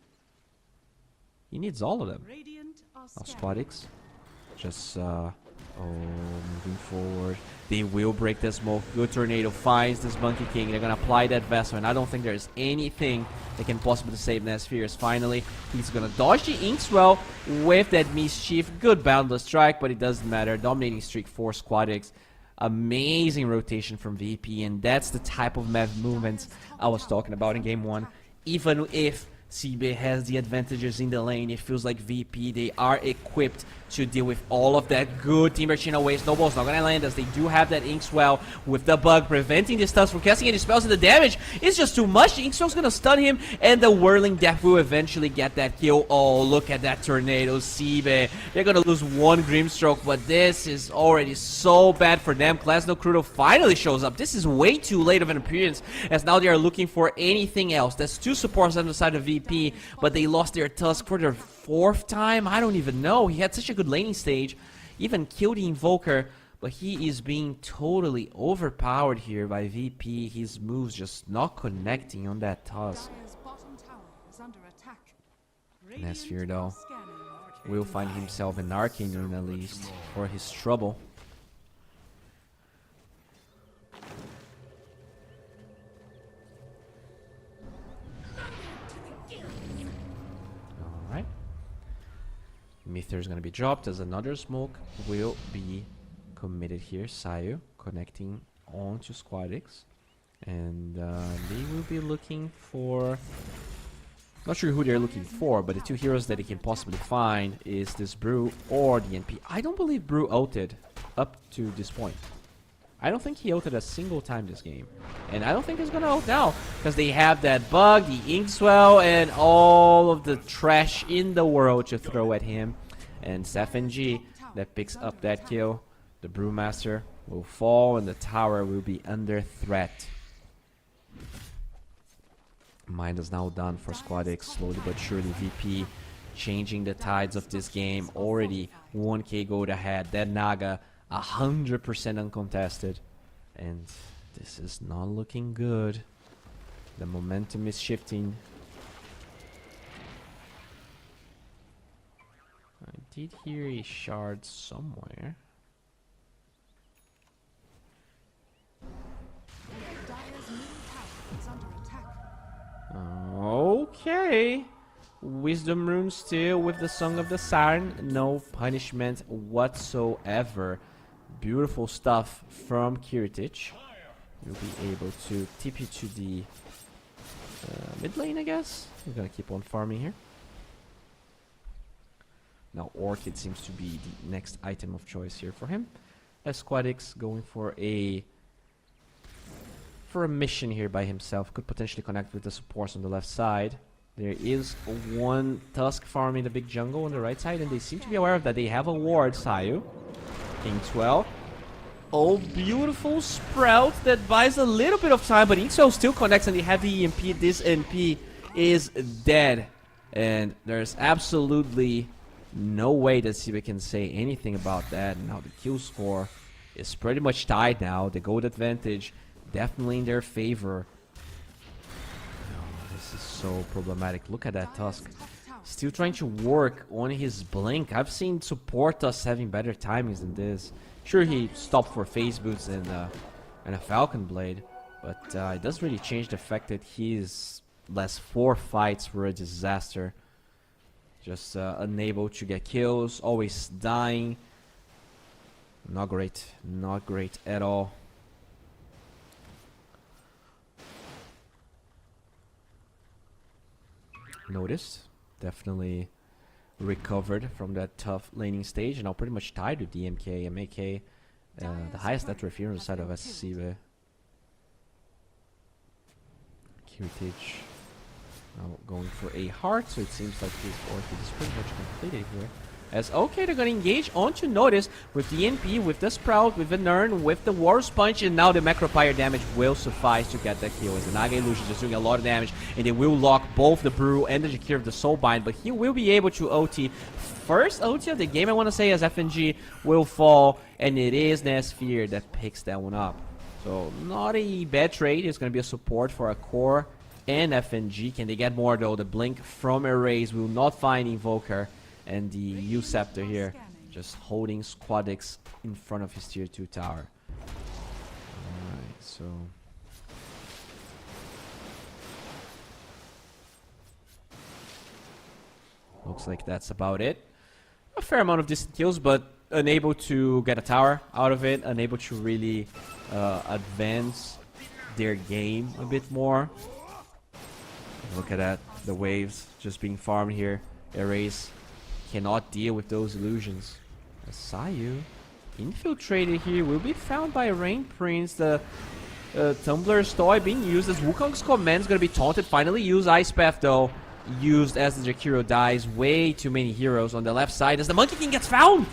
he needs all of them. Now Squadix just moving forward. They will break the smoke. Good Tornado finds this Monkey King. They're gonna apply that Vessel, and I don't think there's anything that can possibly save Nespheres. Finally, he's gonna dodge the Inkswell with that Mischief. Good Boundless Strike, but it doesn't matter. Dominating streak for Squadix. Amazing rotation from VP, and that's the type of movements I was talking about in game 1. even if CB has the advantages in the lane, it feels like VP, they are equipped to deal with all of that. Good team machine away. Snowball's not gonna land as they do have that Inkswell with the bug, preventing the stuns from casting any spells, and the damage is just too much. The Inkswell's gonna stun him, and the Whirling Death will eventually get that kill. Oh, look at that tornado, CB. They're gonna lose one Grimstroke, but this is already so bad for them. Klasno Krudo finally shows up. This is way too late of an appearance, as now they are looking for anything else. That's two supports on the side of VP, but they lost their Tusk for their 4th time. I don't even know. He had such a good laning stage, even killed the Invoker, but he is being totally overpowered here by VP. His moves just not connecting on that Tusk. Dire's bottom tower is under attack. Nesfear though Scanning. will find himself an Arcane Rune at least for his trouble. Alright. Myther is going to be dropped as another smoke will be committed here. Sayu connecting onto Squadix. And they will be looking for... Not sure who they're looking for, but the two heroes that they can possibly find is this Brew or the NP. I don't believe Brew ulted up to this point. I don't think he ulted a single time this game. And I don't think he's gonna ult now, because they have that bug, the Inkswell, and all of the trash in the world to throw at him. And it's FNG that picks up that kill. The Brewmaster will fall and the tower will be under threat. Mind is now done for Squadix, slowly but surely. VP changing the tides of this game. Already 1k gold ahead. That Naga 100% uncontested. And this is not looking good. The momentum is shifting. I did hear a shard somewhere. Dire's middle tower is under attack. Okay. Wisdom rune still with the Song of the Siren. No punishment whatsoever. Beautiful stuff from Kiritich. You'll be able to tip you to the mid lane, I guess. We're gonna keep on farming here. Now Orchid seems to be the next item of choice here for him. Squadix going for a mission here by himself. Could potentially connect with the supports on the left side. There is one Tusk farming the big jungle on the right side, and they seem to be aware of that. They have a ward, Sayu. Inkswell. Oh, beautiful Sprout that buys a little bit of time, but Inkswell still connects and the heavy EMP. This NP is dead. And there's absolutely no way that CB can say anything about that. Now the kill score is pretty much tied now. The gold advantage definitely in their favor. Oh, this is so problematic. Look at that Tusk. Still trying to work on his blink. I've seen support Tusk having better timings than this. Sure, he stopped for phase boots and a Falcon Blade, but it doesn't really change the fact that his last 4 fights were a disaster. Just unable to get kills, always dying. Not great. Not great at all. Noticed. Definitely recovered from that tough laning stage, and now pretty much tied with DMK and MAK. The highest net worth here on the side of SCB. Kiritich now going for a heart, so it seems like his Orchid is pretty much completed here. As okay, they're gonna engage onto Notice with the NP, with the Sprout, with the Nern, with the War's Punch, and now the Macropire damage will suffice to get that kill. As the Naga Illusion is doing a lot of damage, and they will lock both the Brew and the Jakir of the Soulbind, but he will be able to OT. First OT of the game, I want to say, as FNG will fall, and it is Nesfear that picks that one up. So, not a bad trade. It's going to be a support for a core and FNG. Can they get more, though? The Blink from Erase will not find Invoker. And the U-Scepter here, just holding Squadix in front of his tier 2 tower. Alright, so... looks like that's about it. A fair amount of distant kills, but unable to get a tower out of it. Unable to really advance their game a bit more. Look at that. The waves just being farmed here. Erase cannot deal with those illusions. Sayu infiltrated here will be found by Rain Prince. The Tumbler's toy being used as Wukong's command is going to be taunted. Finally used. Ice Path though used as the Jakiro dies. Way too many heroes on the left side as the Monkey King gets found.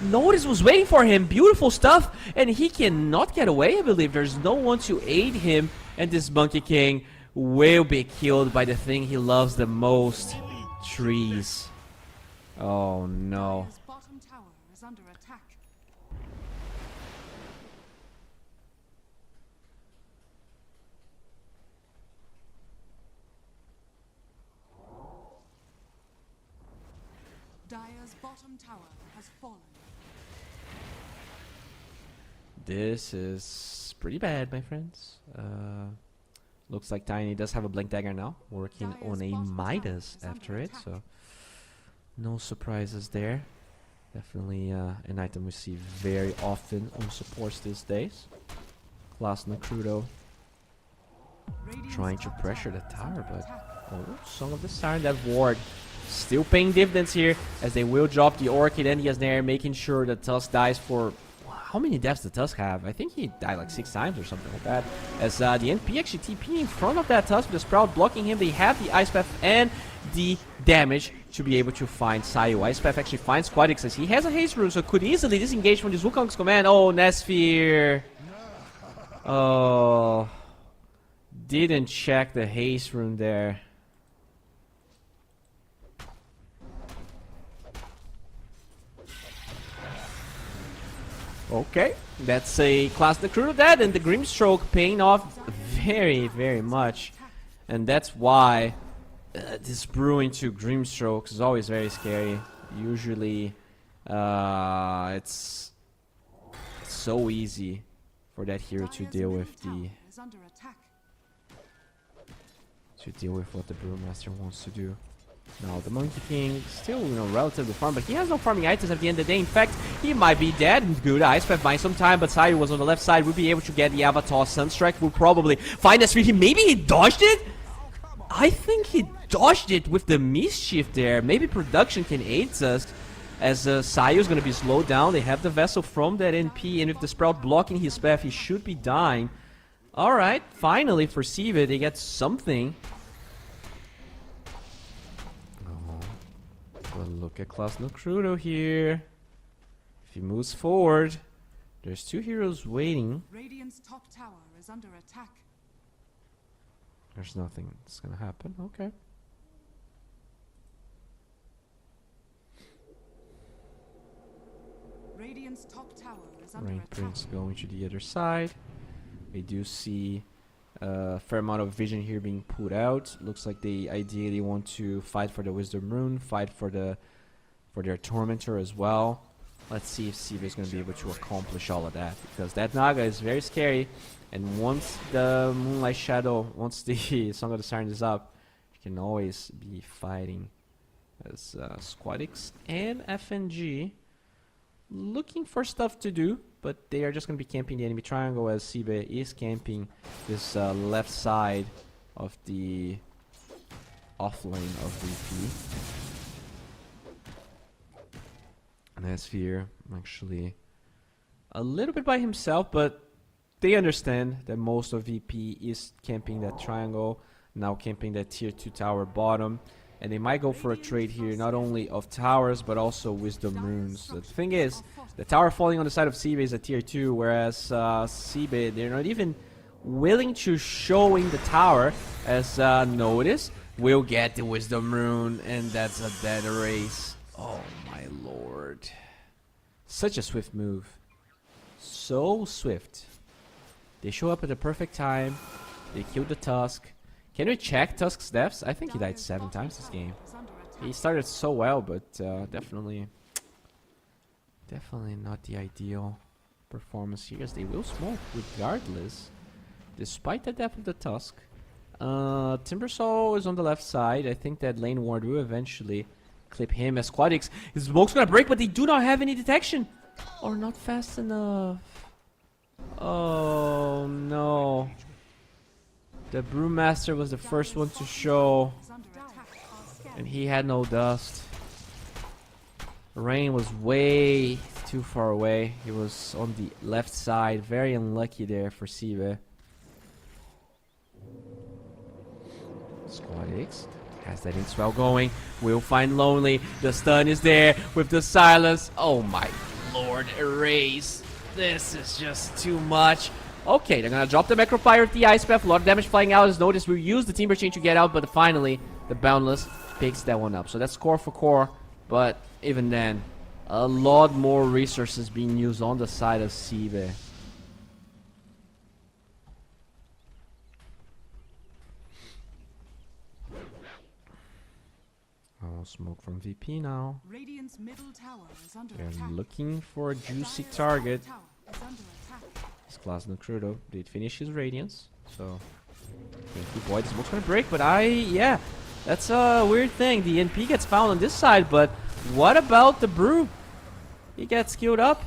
Notice was waiting for him. Beautiful stuff. And he cannot get away, I believe. There's no one to aid him. And this Monkey King will be killed by the thing he loves the most. Trees. Oh no. Dire's bottom tower is under attack. Dire's bottom tower has fallen. This is pretty bad, my friends. Looks like Tiny does have a Blink Dagger now, working on a Midas after it, so no surprises there. Definitely an item we see very often on supports these days. Class Nakrudo trying to pressure the tower, but Song of the Siren, that ward still paying dividends here as they will drop the Orchid and the Yasnair, making sure that Tusk dies for... How many deaths does Tusk have? I think he died like 6 times or something like that. As the NP actually TP in front of that Tusk with the Sprout blocking him. They have the Ice Path and the damage to be able to find Sayu. Ice Path actually finds Quadix as he has a haste rune, so could easily disengage from this Wukong's command. Oh, Nesphere. Oh. Didn't check the haste rune there. Okay, that's a Class Nakrudo dead, and the Grimstroke paying off very, very much. And that's why this brewing to Grimstroke is always very scary. Usually, it's so easy for that hero to deal with the... what the Brewmaster wants to do. Now, the Monkey King still, relatively farm, but he has no farming items at the end of the day. In fact, he might be dead. Good, Ice Path buying some time, but Sayu was on the left side. We'll be able to get the Avatar Sunstrike. We'll probably find a sweetie. Maybe he dodged it? I think he dodged it with the Mischief there. Maybe production can aid us, as Sayu is going to be slowed down. They have the Vessel from that NP, and with the Sprout blocking his path, he should be dying. Alright, finally for Siva, they get something. Well, look at Class Nakrudo here. If he moves forward, there's 2 heroes waiting. Radiant's top tower is under attack. There's nothing that's gonna happen. Okay. Radiant's top tower is under Rain attack. Prince going to the other side. We do see a fair amount of vision here being put out. Looks like they ideally want to fight for the Wisdom Rune, fight for their Tormentor as well. Let's see if Siva is going to be able to accomplish all of that, because that Naga is very scary, and once the Moonlight Shadow, once the Song of the Siren is up, you can always be fighting as Squadix and FNG looking for stuff to do, but they are just going to be camping the enemy triangle as Sibe is camping this left side of the offlane of VP. Nesphere actually a little bit by himself, but they understand that most of VP is camping that triangle, now camping that tier 2 tower bottom. And they might go for a trade here, not only of towers, but also Wisdom Runes. The thing is, the tower falling on the side of Sibe is a tier 2, whereas Sibe, they're not even willing to showing the tower, as notice, will get the Wisdom Rune, and that's a dead race. Oh my lord. Such a swift move. So swift. They show up at the perfect time, they kill the Tusk. Can we check Tusk's deaths? I think he died 7 times this game. He started so well, but definitely not the ideal performance here, as they will smoke regardless, despite the death of the Tusk. Timbersaw is on the left side. I think that Lane Ward will eventually clip him as Quadix. His smoke's gonna break, but they do not have any detection. Or not fast enough. Oh no. The Brewmaster was the first one to show, and he had no dust. Rain was way too far away. He was on the left side. Very unlucky there for Sibe. Squad X has that in swell going. We'll find Lonely. The stun is there with the silence. Oh my lord, erase. This is just too much. Okay, they're gonna drop the Macropire with the Ice Path. A lot of damage flying out. As noticed, we'll use the Timber Chain to get out, but finally, the Boundless picks that one up. So that's core for core, but even then, a lot more resources being used on the side of Sibe. Oh, smoke from VP now. Radiant's middle tower is under They're attack. looking for a juicy target. Tower is under attack. This class Nocrudo did finish his Radiance, so can't keep Void. Smoke's gonna break, but yeah, that's a weird thing. The NP gets found on this side, but what about the Brew? He gets killed up.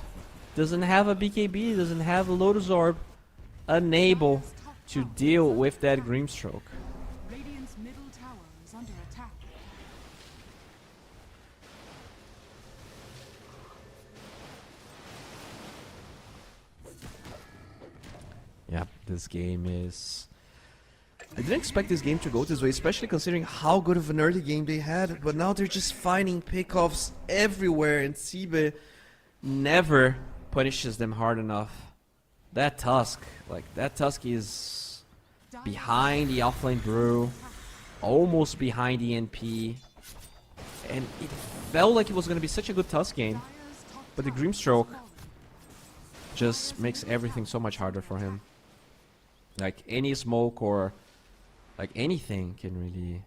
Doesn't have a BKB, doesn't have a Lotus Orb. Unable to deal with that Grimstroke. Radiant's middle tower is under attack. Yeah, this game is... I didn't expect this game to go this way, especially considering how good of an early game they had, but now they're just finding pickoffs everywhere, and Sibe never punishes them hard enough. That Tusk is behind the offlane Brew, almost behind the NP, and it felt like it was going to be such a good Tusk game, but the Grimstroke just makes everything so much harder for him. Like any smoke or like anything can really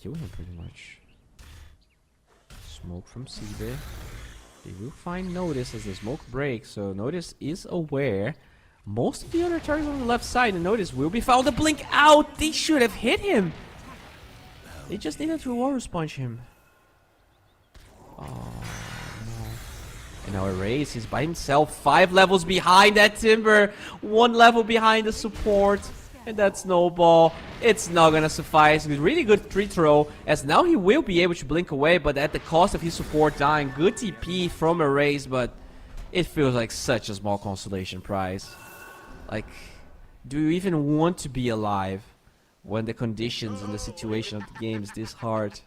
kill him pretty much. Smoke from Sibe. They will find Notice as the smoke breaks, so Notice is aware. Most of the other targets on the left side, and Notice will be found. The blink out! They should have hit him! They just needed to Walrus punch him. Oh no. And now Erase is by himself, 5 levels behind that Timber, 1 level behind the support, and that Snowball, it's not gonna suffice. With really good free throw, as now he will be able to blink away, but at the cost of his support dying. Good TP from Erase, but it feels like such a small consolation prize. Like, do you even want to be alive when the conditions and the situation of the game is this hard?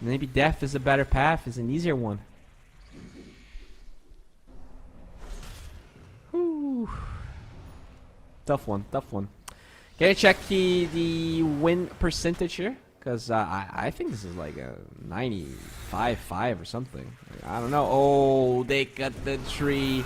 Maybe death is a better path, is an easier one. Whew. Tough one, tough one. Can I check the win percentage here? Because I think this is like a 95-5 or something. I don't know. Oh, they cut the tree.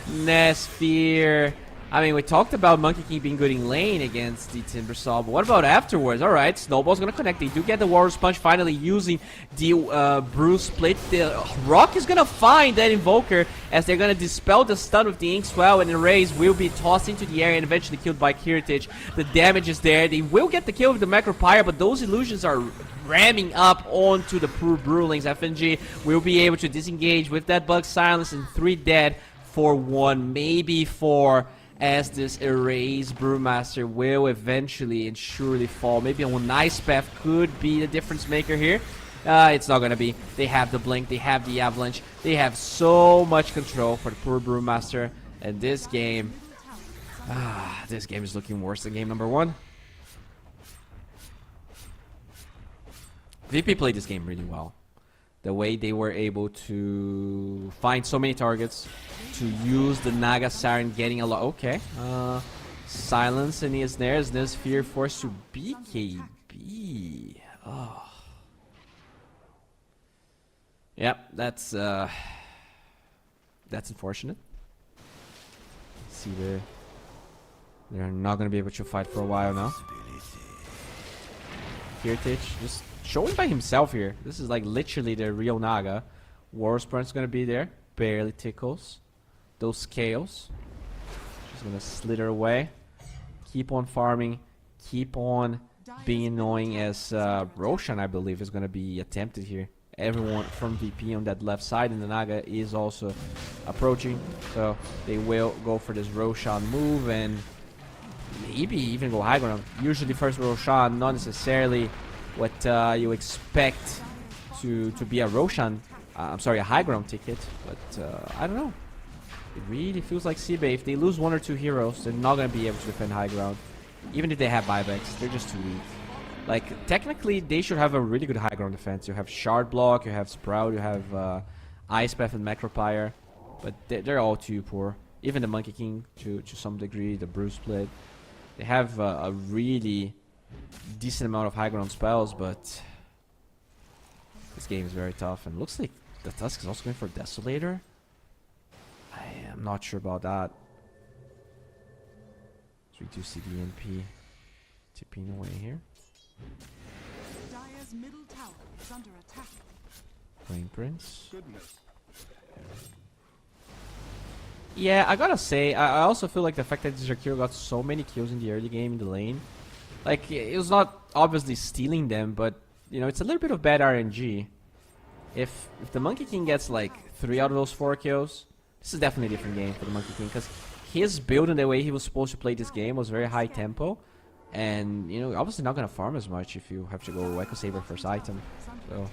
Nesphere. I mean, we talked about Monkey King being good in lane against the Timbersaw, but what about afterwards? Alright, Snowball's gonna connect. They do get the Warrior's Punch finally using the Brew Split. The Rock is gonna find that Invoker as they're gonna dispel the stun with the Ink Swell, and Erase will be tossed into the air and eventually killed by Kiritich. The damage is there. They will get the kill with the Macropyre, but those illusions are ramming up onto the Brewlings. FNG will be able to disengage with that Bug Silence, and 3 dead for 1, maybe 4. As this Erase Brewmaster will eventually and surely fall. Maybe a nice path could be the difference maker here. It's not gonna be. They have the Blink, they have the Avalanche, they have so much control for the poor Brewmaster. And this game, this game is looking worse than game number 1. VP played this game really well. The way they were able to find so many targets, to use the Naga Siren getting a lot. Okay. Silence and he is there. Is this Fear forced to BKB? Oh. Yep, that's unfortunate. See there. They're not gonna be able to fight for a while now. Kiritich just showing by himself here. This is like literally the real Naga. War's Punch is gonna be there. Barely tickles. Those scales. Just gonna slither away. Keep on farming. Keep on being annoying as Roshan, I believe, is gonna be attempted here. Everyone from VP on that left side, and the Naga is also approaching. So they will go for this Roshan move, and maybe even go high ground. Usually first Roshan, not necessarily what you expect to be a Roshan. I'm sorry, a high ground ticket. But I don't know. It really feels like Seabay, if they lose 1 or 2 heroes, they're not going to be able to defend high ground. Even if they have buybacks, they're just too weak. Like, technically, they should have a really good high ground defense. You have Shard Block, you have Sprout, you have Ice Path and Macropyre. But they're all too poor. Even the Monkey King, to some degree, the Bruce Split. They have a really decent amount of high ground spells, but this game is very tough. And looks like the Tusk is also going for Desolator. I am not sure about that. So we do see the NP tipping away here. Dire's middle tower is under attack. Flame Prince. Goodness. Yeah, I gotta say, I also feel like the fact that Jakiro got so many kills in the early game in the lane, like, it was not obviously stealing them, but, you know, it's a little bit of bad RNG. If the Monkey King gets, like, 3 out of those 4 kills, this is definitely a different game for the Monkey King, because his build and the way he was supposed to play this game was very high tempo, and, you know, obviously not gonna farm as much if you have to go Echo Saber first item. So,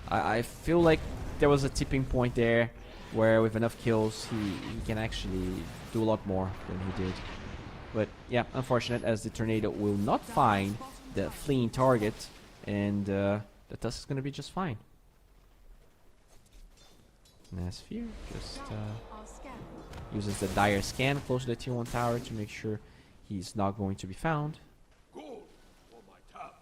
I feel like there was a tipping point there, where with enough kills, he can actually do a lot more than he did. But yeah, unfortunate, as the Tornado will not find the fleeing target, and the Tusk is going to be just fine. Nasphere just uses the Dire Scan close to the Tier 1 tower to make sure he's not going to be found. Good for my tower.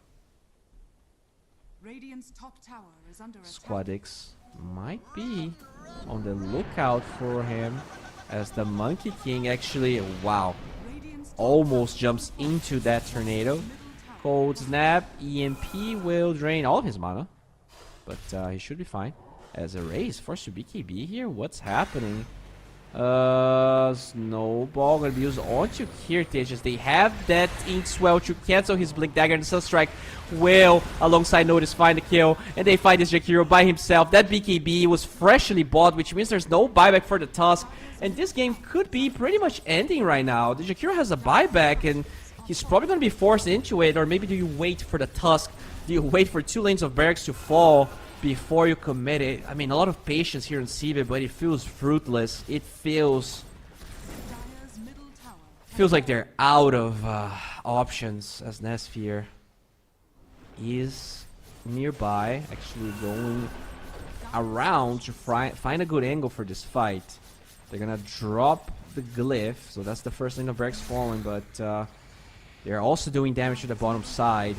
Radiant's top tower is under attack. Squadix might be on the lookout for him, as the Monkey King actually, wow, almost jumps into that Tornado. Cold Snap, EMP will drain all of his mana, but he should be fine. As a raise forced to BKB here, what's happening? Snowball gonna be used onto Kirtage. They have that Ink Swell to cancel his Blink Dagger, and Sunstrike will, alongside Notice, find the kill, and they find this Jakiro by himself. That BKB was freshly bought, which means there's no buyback for the Tusk, and this game could be pretty much ending right now. The Jakiro has a buyback, and he's probably gonna be forced into it, or maybe do you wait for the Tusk? Do you wait for 2 lanes of barracks to fall before you commit it? I mean, a lot of patience here in CB, but it feels fruitless. It feels like they're out of options, as Nasphere is nearby, actually going around to find a good angle for this fight. They're gonna drop the Glyph, so that's the first lane of barracks falling, but they're also doing damage to the bottom side.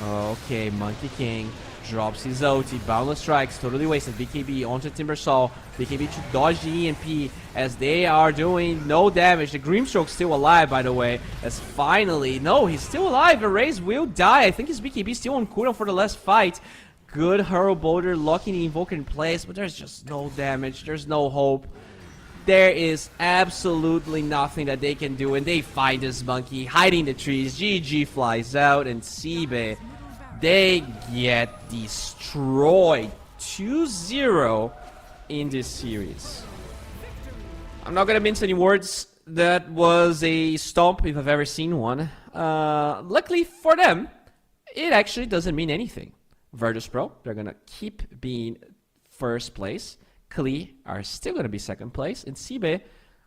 Okay, Monkey King drops his ulti, Boundless Strikes, totally wasted. BKB onto Timbersaw, BKB to dodge the EMP, as they are doing no damage. The Grimstroke's still alive, by the way, as finally, no, he's still alive. Erase will die. I think his BKB still on cooldown for the last fight. Good Hurl Boulder, locking the Invoker in place, but there's just no damage. There's no hope. There is absolutely nothing that they can do, and they find this monkey hiding in the trees. GG flies out, and Sibe, they get destroyed 2-0 in this series. I'm not gonna mince any words. That was a stomp if I've ever seen one. Luckily for them, it actually doesn't mean anything. Virtus.pro, they're gonna keep being first place. Klee are still gonna be second place, and Sibe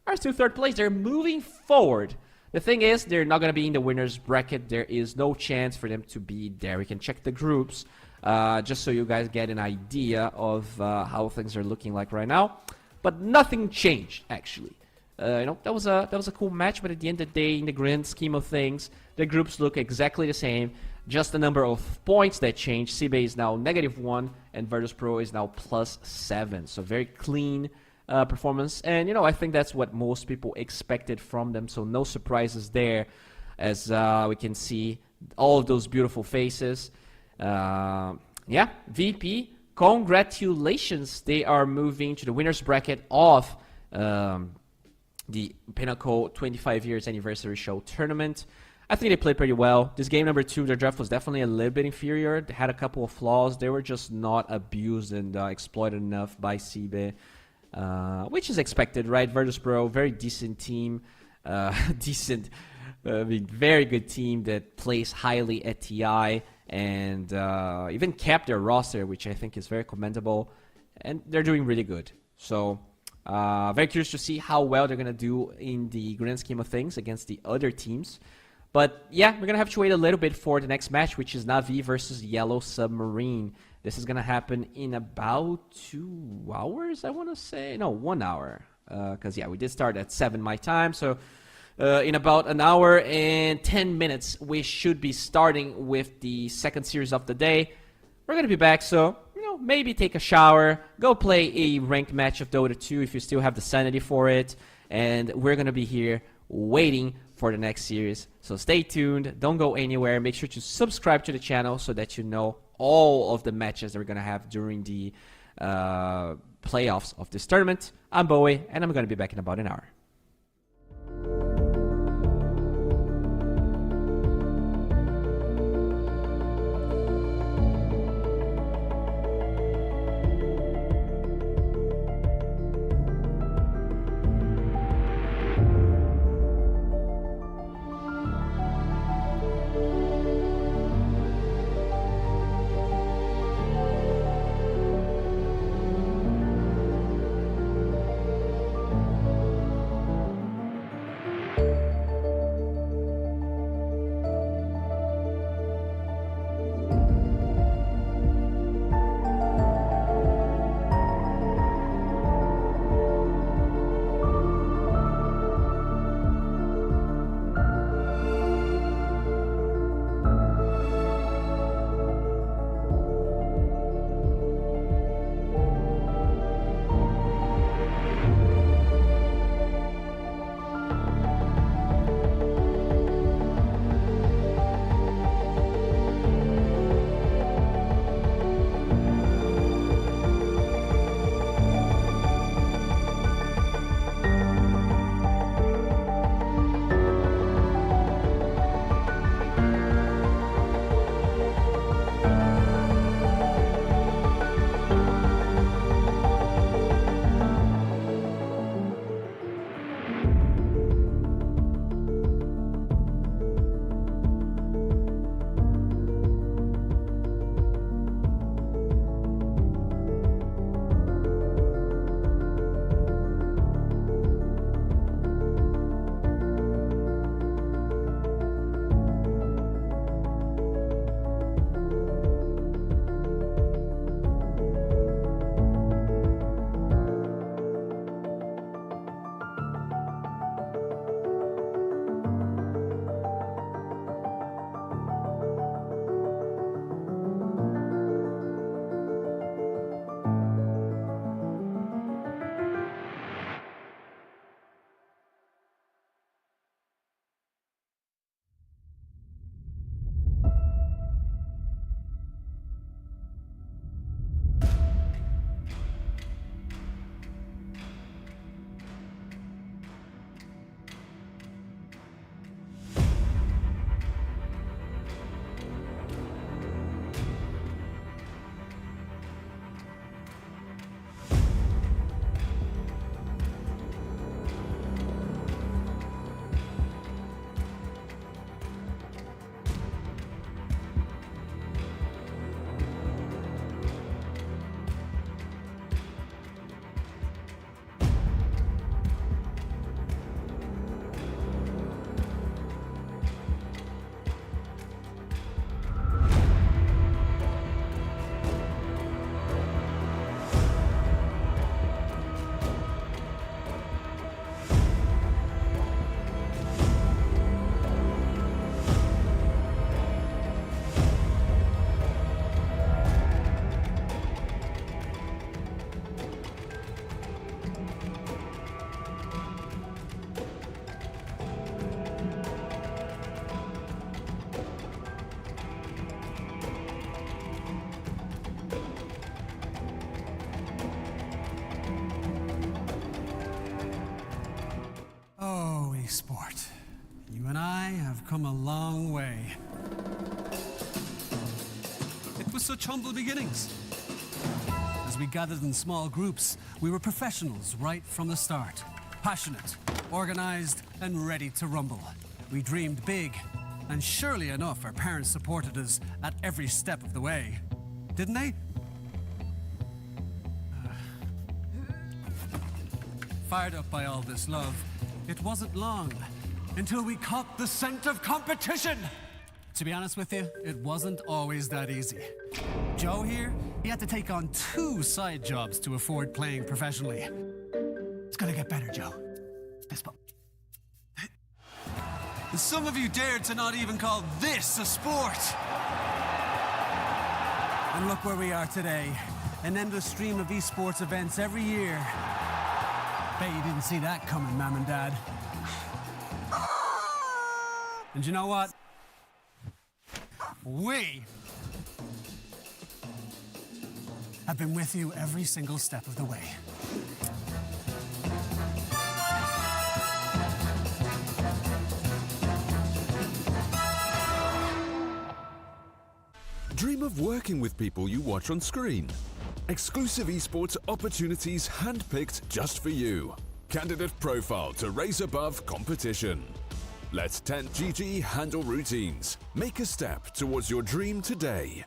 are still third place. They're moving forward. The thing is, they're not going to be in the winner's bracket. There is no chance for them to be there. We can check the groups just so you guys get an idea of how things are looking like right now. But nothing changed, actually. You know, that was a cool match, but at the end of the day, in the grand scheme of things, the groups look exactly the same. Just the number of points that changed. Sibe is now -1, and Virtus.pro is now +7. So very clean performance, and you know, I think that's what most people expected from them, so no surprises there, as we can see all of those beautiful faces. Yeah, VP, congratulations, they are moving to the winners bracket of the Pinnacle 25 years anniversary show tournament. I think they played pretty well. This game number 2, their draft was definitely a little bit inferior. They had a couple of flaws. They were just not abused and exploited enough by Sibe. Which is expected, right? Virtus.pro, very decent team. Decent. very good team that plays highly at TI and even kept their roster, which I think is very commendable. And they're doing really good. So very curious to see how well they're going to do in the grand scheme of things against the other teams. But yeah, we're going to have to wait a little bit for the next match, which is Na'Vi versus Yellow Submarine. This is going to happen in about 2 hours, I want to say. No, 1 hour. Because, yeah, we did start at 7 my time. So in about an hour and 10 minutes, we should be starting with the second series of the day. We're going to be back, so, you know, maybe take a shower, go play a ranked match of Dota 2 if you still have the sanity for it. And we're going to be here waiting for the next series. So stay tuned, don't go anywhere. Make sure to subscribe to the channel so that you know all of the matches that we're going to have during the playoffs of this tournament. I'm Bowie, and I'm going to be back in about an hour. Sport. You and I have come a long way. It was such humble beginnings. As we gathered in small groups, we were professionals right from the start. Passionate, organized, and ready to rumble. We dreamed big, and surely enough, our parents supported us at every step of the way. Didn't they? Fired up by all this love, it wasn't long until we caught the scent of competition. To be honest with you, it wasn't always that easy. Joe here, he had to take on 2 side jobs to afford playing professionally. It's gonna get better, Joe. Fist bump. Some of you dared to not even call this a sport. And look where we are today. An endless stream of esports events every year. Bet you didn't see that coming, Mom and Dad. And you know what? We have been with you every single step of the way. Dream of working with people you watch on screen. Exclusive esports opportunities handpicked just for you. Candidate profile to raise above competition. Let 10GG handle routines. Make a step towards your dream today.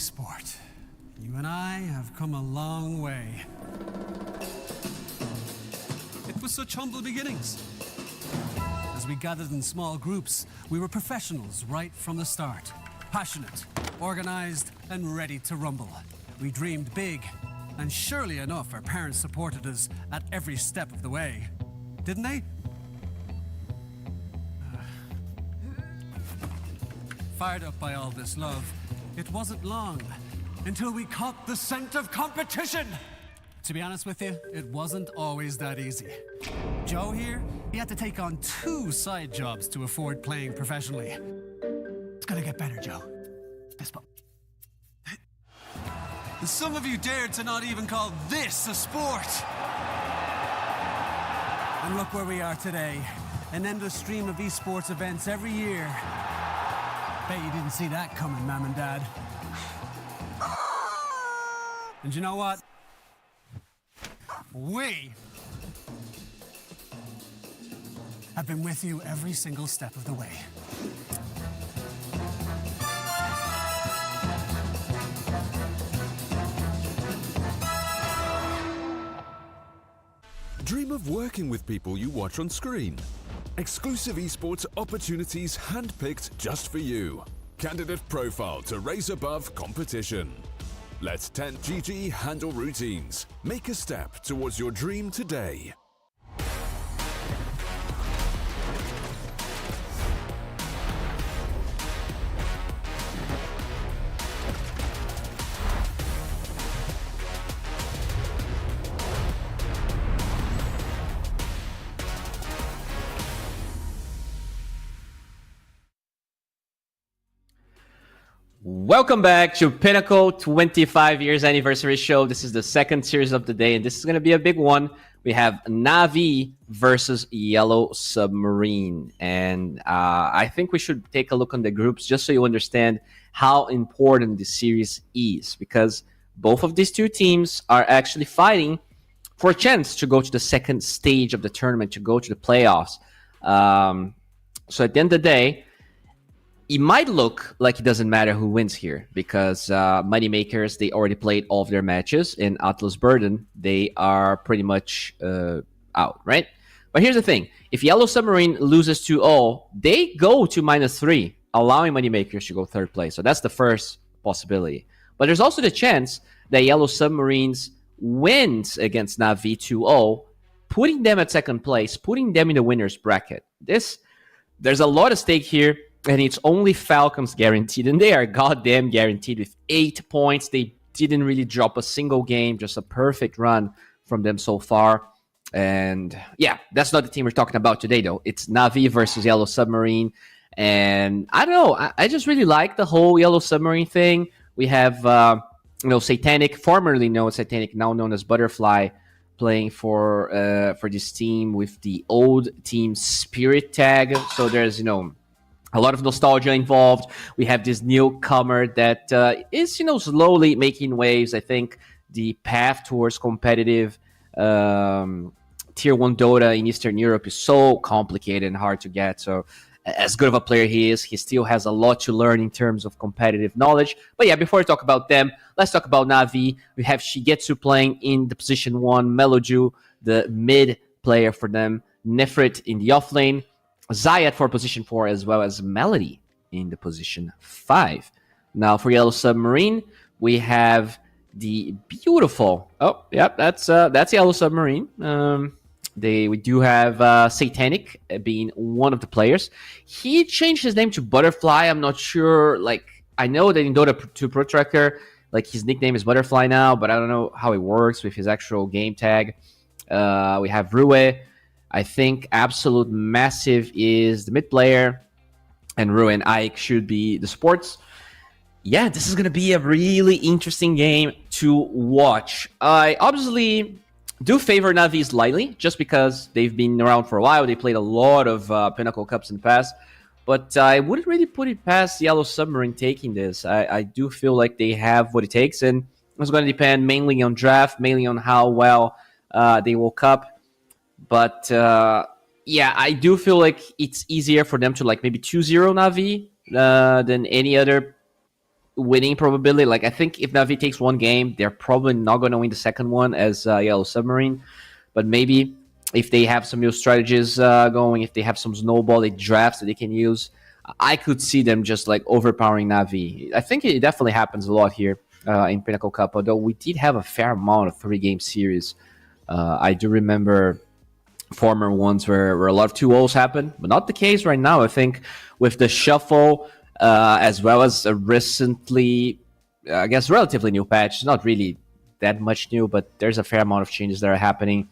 sport. You and I have come a long way. It was such humble beginnings. As we gathered in small groups, we were professionals right from the start. Passionate, organized, and ready to rumble. We dreamed big, and surely enough, our parents supported us at every step of the way. Didn't they? Fired up by all this love, it wasn't long until we caught the scent of competition. To be honest with you, it wasn't always that easy. Joe here, he had to take on 2 side jobs to afford playing professionally. It's gonna get better, Joe. Some of you dared to not even call this a sport. And look where we are today. An endless stream of esports events every year. Bet you didn't see that coming, Mom and Dad. And you know what? We have been with you every single step of the way. Dream of working with people you watch on screen. Exclusive esports opportunities handpicked just for you. Candidate profile to raise above competition. Let 10GG handle routines. Make a step towards your dream today. Welcome back to Pinnacle 25 years anniversary show. This is the second series of the day, and this is going to be a big one. We have Na'Vi versus Yellow Submarine. And I think we should take a look on the groups just so you understand how important this series is, because both of these 2 teams are actually fighting for a chance to go to the second stage of the tournament, to go to the playoffs. So at the end of the day, it might look like it doesn't matter who wins here, because Moneymakers, they already played all of their matches, and Atlas Burden, they are pretty much out, right? But here's the thing. If Yellow Submarine loses 2-0, they go to -3, allowing Moneymakers to go 3rd place. So that's the first possibility. But there's also the chance that Yellow Submarines wins against Na'Vi 2-0, putting them at 2nd place, putting them in the winner's bracket. There's a lot at stake here. And it's only Falcons guaranteed, and they are goddamn guaranteed with 8 points. They didn't really drop a single game, just a perfect run from them so far. And yeah, that's not the team we're talking about today, though. It's Na'Vi versus Yellow Submarine. And I don't know, I just really like the whole Yellow Submarine thing. We have, Satanic, formerly known as Satanic, now known as Butterfly, playing for this team with the old team Spirit tag. So there's, a lot of nostalgia involved. We have this newcomer that is, slowly making waves. I think the path towards competitive Tier 1 Dota in Eastern Europe is so complicated and hard to get. So as good of a player he is, he still has a lot to learn in terms of competitive knowledge. But yeah, before we talk about them, let's talk about Na'Vi. We have Shigetsu playing in the position 1, Meloju, the mid player for them, Nefrit in the offlane, Zayat for position 4, as well as Melody in the position 5. Now for Yellow Submarine, we have the beautiful. Oh, yep, that's Yellow Submarine. We do have Satanic being one of the players. He changed his name to Butterfly. I'm not sure. I know that in Dota 2 Pro Tracker, his nickname is Butterfly now, but I don't know how it works with his actual game tag. We have Rue. I think Absolute Massive is the mid player, and Ruin Ike should be the supports. Yeah, this is going to be a really interesting game to watch. I obviously do favor Na'Vi slightly, just because they've been around for a while. They played a lot of Pinnacle Cups in the past, but I wouldn't really put it past Yellow Submarine taking this. I do feel like they have what it takes, and it's going to depend mainly on draft, mainly on how well they woke up. But yeah, I do feel like it's easier for them to maybe 2-0 Na'Vi than any other winning probability. Like I think if Navi takes one game, they're probably not going to win the second one as Yellow Submarine. But maybe if they have some new strategies going, if they have some snowball drafts that they can use, I could see them just like overpowering Navi. I think it definitely happens a lot here in Pinnacle Cup, although we did have a fair amount of 3-game series. I do remember former ones where a lot of 2-0s happened, but not the case right now. I think with the shuffle, as well as a recently, I guess, relatively new patch, not really that much new, but there's a fair amount of changes that are happening.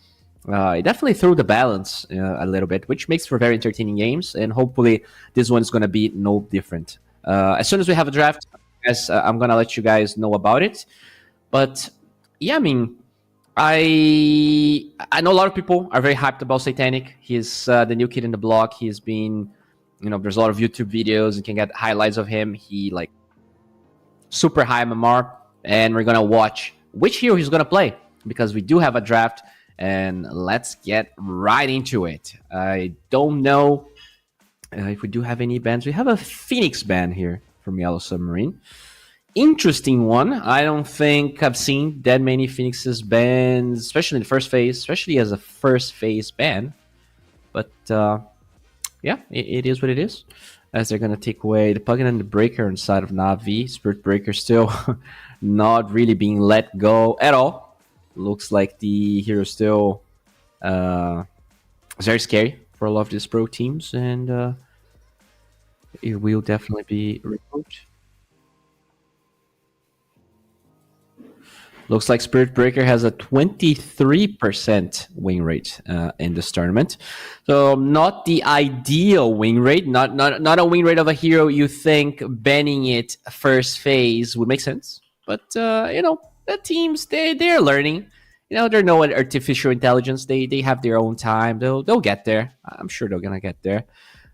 It definitely threw the balance a little bit, which makes for very entertaining games, and hopefully this one is going to be no different. As soon as we have a draft, I'm going to let you guys know about it. But yeah, I mean, I know a lot of people are very hyped about Satanic. He's the new kid in the block. He's been, there's a lot of YouTube videos. You can get highlights of him. He like super high MMR, and we're going to watch which hero he's going to play because we do have a draft. And let's get right into it. I don't know if we do have any bans. We have a Phoenix ban here from Yellow Submarine. Interesting one. I don't think I've seen that many Phoenix's bans, especially in the first phase, especially as a first phase ban. But yeah, it is what it is. As they're going to take away the plugin and the breaker inside of Navi. Spirit Breaker still not really being let go at all. Looks like the hero still very scary for a lot of these pro teams, and it will definitely be removed. Looks like Spirit Breaker has a 23% win rate in this tournament. So not the ideal win rate, not a win rate of a hero you think banning it first phase would make sense. But, the teams, they're learning. They're no artificial intelligence. They have their own time. They'll get there. I'm sure they're going to get there.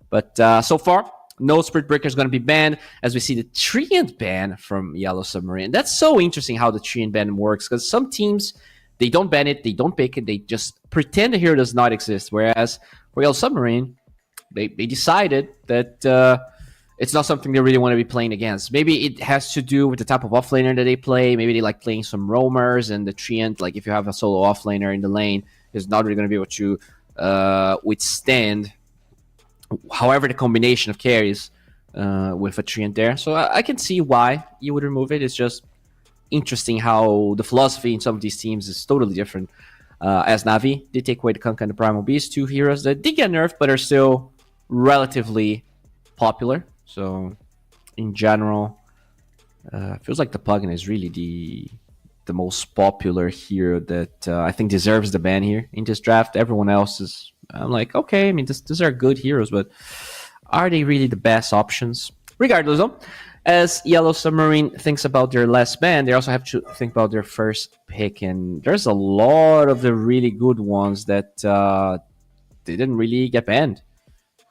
But so far, no Spirit Breaker is going to be banned, as we see the Treant ban from Yellow Submarine. That's so interesting how the Treant ban works, because some teams, they don't ban it, they don't pick it, they just pretend the hero does not exist. Whereas for Yellow Submarine, they decided that it's not something they really want to be playing against. Maybe it has to do with the type of offlaner that they play. Maybe they like playing some roamers, and the Treant, like if you have a solo offlaner in the lane, is not really going to be able to withstand however the combination of carries with a Treant there. So I can see why you would remove it. It's just interesting how the philosophy in some of these teams is totally different. As Navi, they take away the Kunkka and the Primal Beast, two heroes that did get nerfed, but are still relatively popular. So in general, feels like the plugin is really the most popular hero that I think deserves the ban here in this draft. Everyone else is, I'm like, okay, I mean, these are good heroes, but are they really the best options? Regardless, though, as Yellow Submarine thinks about their last ban, they also have to think about their first pick, and there's a lot of the really good ones that they didn't really get banned.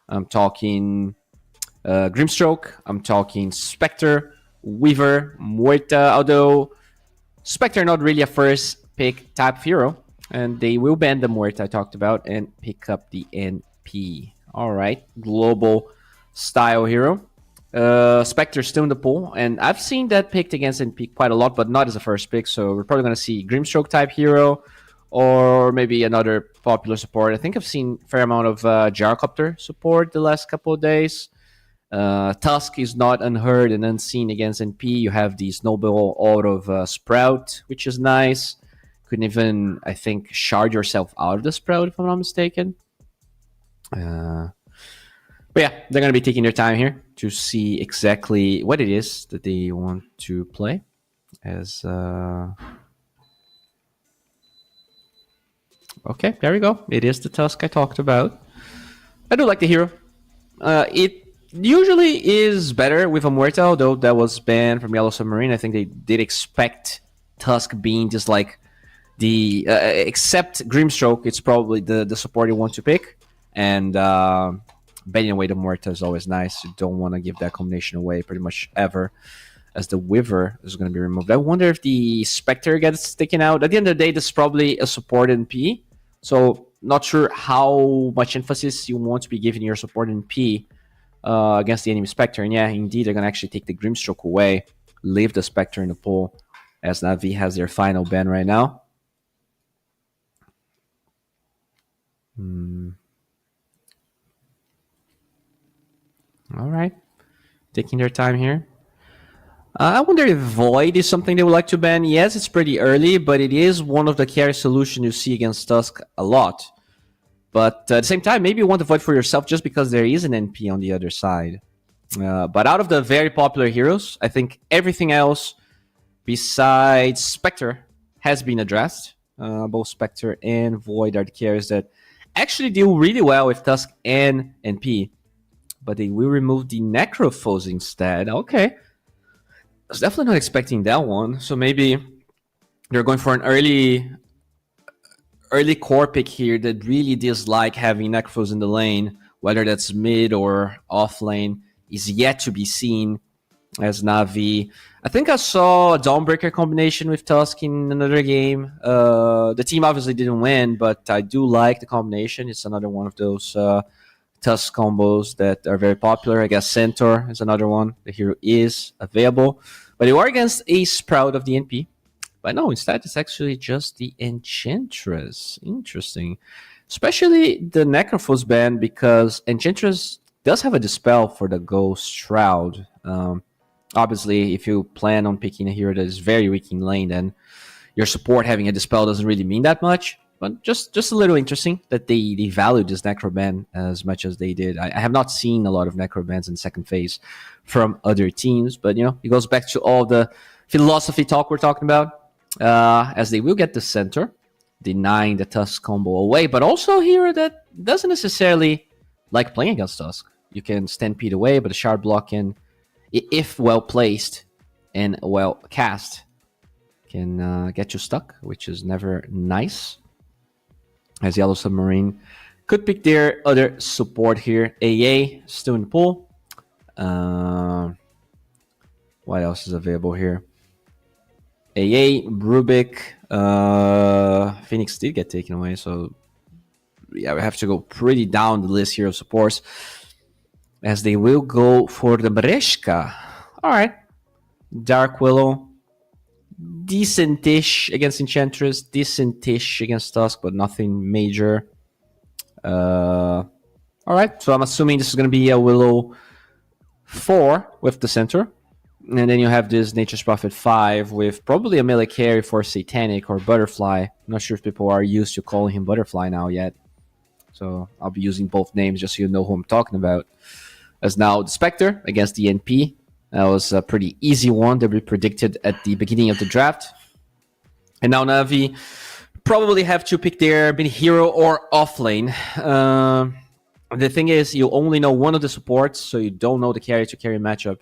I'm talking Grimstroke, I'm talking Spectre, Weaver, Muerta, although Spectre not really a first pick type of hero, and they will ban the Muerta I talked about and pick up the NP. All right, global style hero. Spectre still in the pool, and I've seen that picked against NP quite a lot, but not as a first pick, so we're probably going to see Grimstroke type hero, or maybe another popular support. I think I've seen a fair amount of Gyrocopter support the last couple of days. Tusk is not unheard and unseen against NP. You have the Snowball out of Sprout, which is nice. Couldn't even, I think, shard yourself out of the Sprout, if I'm not mistaken. But yeah, they're going to be taking their time here to see exactly what it is that they want to play. As okay, there we go. It is the Tusk I talked about. I do like the hero. It usually is better with a Muerta, although that was banned from Yellow Submarine. I think they did expect Tusk being just like the except Grimstroke, it's probably the support you want to pick, and banning away the Muerta is always nice. You don't want to give that combination away pretty much ever, as the Weaver is going to be removed. I wonder if the Spectre gets taken out. At the end of the day, this is probably a support NP, so not sure how much emphasis you want to be giving your support NP against the enemy Spectre. And yeah, indeed, they're going to actually take the Grimstroke away. leave the Spectre in the pool, as Na'Vi has their final ban right now. All right. Taking their time here. I wonder if Void is something they would like to ban. Yes, it's pretty early, but it is one of the carry solutions you see against Tusk a lot. But at the same time, maybe you want to Void for yourself just because there is an NP on the other side. But out of the very popular heroes, I think everything else besides Spectre has been addressed. Both Spectre and Void are the carries that actually deal really well with Tusk and NP. But they will remove the Necrophos instead. Okay. I was definitely not expecting that one. So maybe they're going for an early core pick here that really dislike having Necrophos in the lane. Whether that's mid or off lane is yet to be seen as Na'Vi. I think I saw a Dawnbreaker combination with Tusk in another game. The team obviously didn't win, but I do like the combination. It's another one of those Tusk combos that are very popular. I guess Centaur is another one. The hero is available. But you are against a Sprout of the NP. But no, instead it's actually just the Enchantress. Interesting. Especially the Necrophos ban, because Enchantress does have a Dispel for the Ghost Shroud. Obviously, if you plan on picking a hero that is very weak in lane, then your support having a Dispel doesn't really mean that much. But just a little interesting that they valued this Necro ban as much as they did. I have not seen a lot of Necro bans in second phase from other teams, but it goes back to all the philosophy talk we're talking about, as they will get the center, denying the Tusk combo away, but also a hero that doesn't necessarily like playing against Tusk. You can stampede away, but the shard block can, if well placed and well cast, can get you stuck, which is never nice. As Yellow Submarine could pick their other support here. AA still in the pool. What else is available here? AA, Rubik, Phoenix did get taken away, so yeah, we have to go pretty down the list here of supports, as they will go for the Breshka. All right, Dark Willow, decentish against Enchantress, decentish against Tusk, but nothing major. All right, so I'm assuming this is going to be a Willow 4 with the center. And then you have this Nature's Prophet 5 with probably a melee carry for Satanic or Butterfly. I'm not sure if people are used to calling him Butterfly now yet. So I'll be using both names just so you know who I'm talking about. As now the Spectre against the NP. That was a pretty easy one that we predicted at the beginning of the draft. And now Na'Vi probably have to pick their mid hero or offlane. The thing is, you only know one of the supports, so you don't know the carry to carry matchup.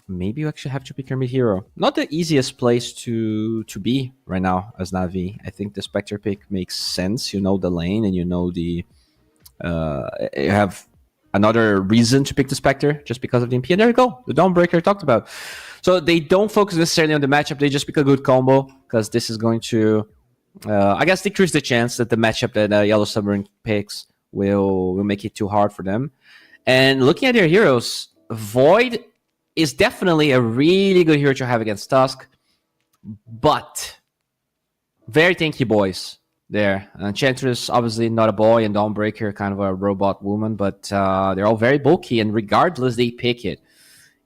Maybe you actually have to pick your mid hero. Not the easiest place to be right now as Na'Vi. I think the Spectre pick makes sense. You know the lane and you know the... you have another reason to pick the Spectre just because of the MP. And there you go. The Dawnbreaker I talked about. So they don't focus necessarily on the matchup. They just pick a good combo because this is going to, I guess, decrease the chance that the matchup that Yellow Submarine picks will make it too hard for them. And looking at their heroes, Void is definitely a really good hero to have against Tusk, but very tanky boys there. Enchantress, obviously not a boy, and Dawnbreaker, kind of a robot woman, but they're all very bulky, and regardless, they pick it.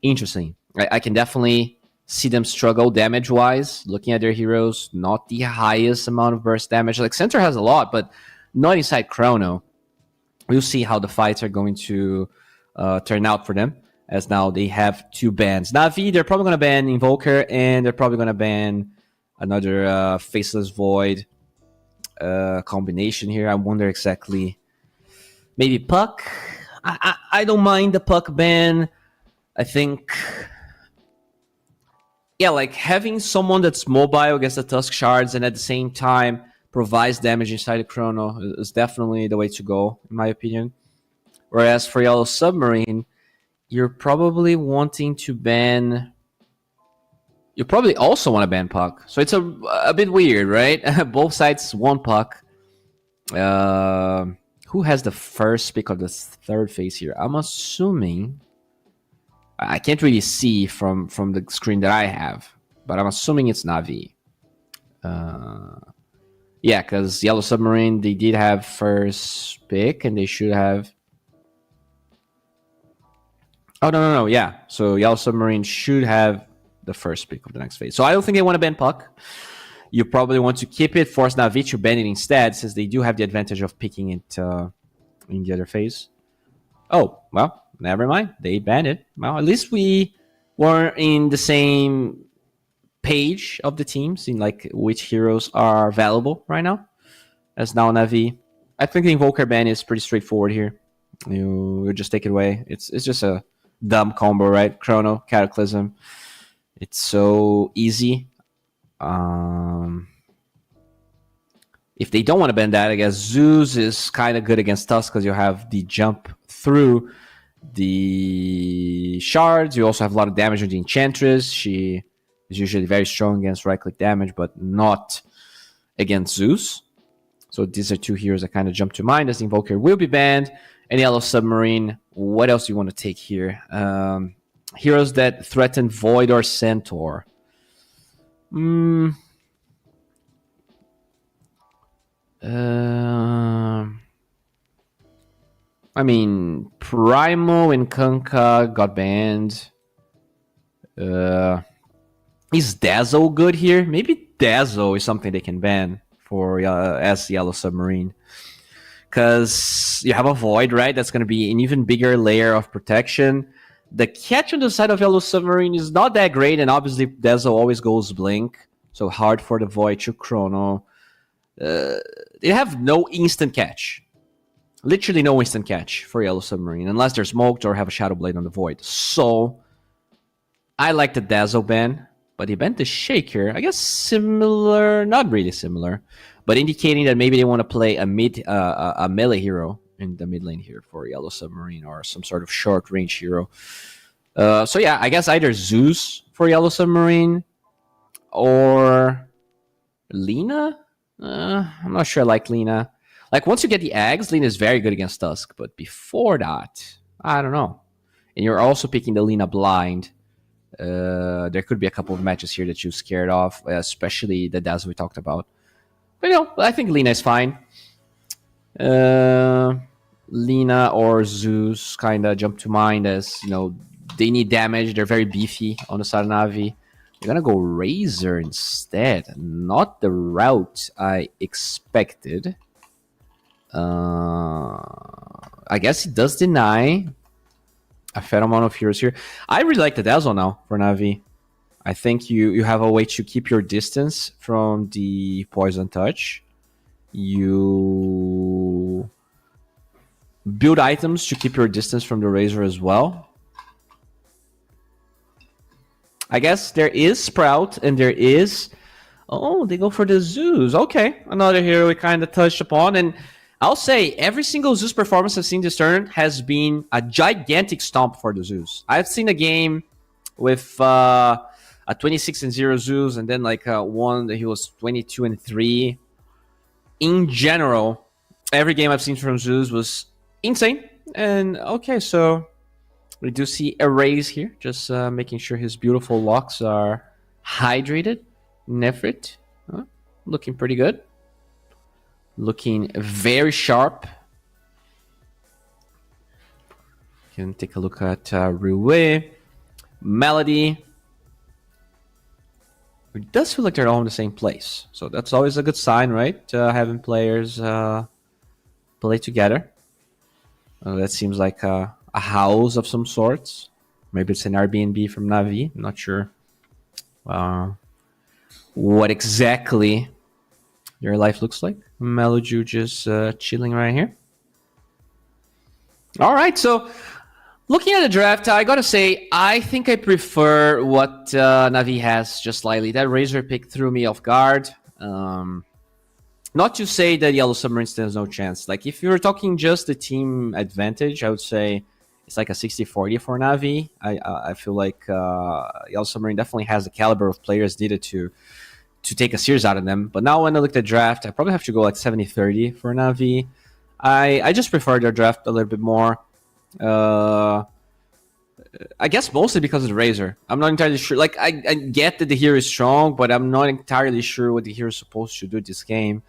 Interesting. I can definitely see them struggle damage-wise, looking at their heroes, not the highest amount of burst damage. Like, Centaur has a lot, but not inside Chrono. We'll see how the fights are going to turn out for them, as now they have two bans. Na'Vi, they're probably going to ban Invoker, and they're probably going to ban another Faceless Void combination here. I wonder exactly. Maybe Puck? I don't mind the Puck ban. I think... yeah, like having someone that's mobile against the Tusk Shards and at the same time provides damage inside the Chrono is definitely the way to go, in my opinion. Whereas for Yellow Submarine, you're probably wanting to ban... you probably also want to ban Puck. So it's a bit weird, right? Both sides want Puck. Who has the first pick of the third phase here? I'm assuming I can't really see from the screen that I have, but I'm assuming it's Na'Vi. Yeah, because Yellow Submarine, they did have first pick, and they should have... Oh, no, yeah. So Yellow Submarine should have the first pick of the next phase. So I don't think they want to ban Puck. You probably want to keep it, force Na'Vi to ban it instead, since they do have the advantage of picking it in the other phase. Oh, well, never mind. They banned it. Well, at least we were in the same page of the teams in like which heroes are available right now. As now Na'Vi. I think the Invoker ban is pretty straightforward here. You just take it away. It's just a dumb combo, right? Chrono, Cataclysm. It's so easy. If they don't want to ban that, I guess Zeus is kind of good against us because you have the jump through the shards. You also have a lot of damage on the Enchantress. She is usually very strong against right-click damage, but not against Zeus. So these are two heroes that kind of jump to mind as the Invoker will be banned. And Yellow Submarine, what else do you want to take here? Heroes that threaten Void or Centaur. I mean, Primo and Kanka got banned. Is Dazzle good here? Maybe Dazzle is something they can ban for as Yellow Submarine. Because you have a Void, right? That's going to be an even bigger layer of protection. The catch on the side of Yellow Submarine is not that great, and obviously Dazzle always goes Blink. So hard for the Void to Chrono. They have no instant catch. Literally no instant catch for Yellow Submarine, unless they're smoked or have a Shadow Blade on the Void. So, I like the Dazzle ban, but he banned the Shaker. I guess similar, not really similar, but indicating that maybe they want to play a melee hero in the mid lane here for Yellow Submarine or some sort of short range hero. So yeah, I guess either Zeus for Yellow Submarine or Lina? I'm not sure I like Lina. Like, once you get the eggs, Lina is very good against Tusk. But before that, I don't know. And you're also picking the Lina blind. There could be a couple of matches here that you're scared of, especially the Dazzle we talked about. But, I think Lina is fine. Lina or Zeus kind of jump to mind as, they need damage. They're very beefy on the side of Na'Vi. You're going to go Razor instead. Not the route I expected. I guess he does deny a fair amount of heroes here. I really like the Dazzle now for Na'Vi. I think you have a way to keep your distance from the Poison Touch. You build items to keep your distance from the Razor as well. I guess there is Sprout and there is... Oh, they go for the Zeus. Okay, another hero we kind of touched upon. And I'll say every single Zeus performance I've seen this turn has been a gigantic stomp for the Zeus. I've seen a game with a 26-0 Zeus and then like one that he was 22-3. In general, every game I've seen from Zeus was insane. And okay, so we do see a raise here, just making sure his beautiful locks are hydrated. Nefrit, looking pretty good. Looking very sharp. You can take a look at Rue. Melody. It does feel like they're all in the same place. So that's always a good sign, right? Having players play together. That seems like a house of some sorts. Maybe it's an Airbnb from Na'Vi. I'm not sure what exactly your life looks like. Meloju just chilling right here. All right, so looking at the draft, I gotta say, I think I prefer what Na'Vi has just slightly. That Razor pick threw me off guard. Not to say that Yellow Submarine stands no chance. Like, if you were talking just the team advantage, I would say it's like a 60-40 for Na'Vi. I feel like Yellow Submarine definitely has the caliber of players needed to take a series out of them. But now when I look at the draft, I probably have to go like 70-30 for Na'Vi. I just prefer their draft a little bit more. I guess mostly because of the Razor. I'm not entirely sure. Like, I get that the hero is strong, but I'm not entirely sure what the hero is supposed to do this game.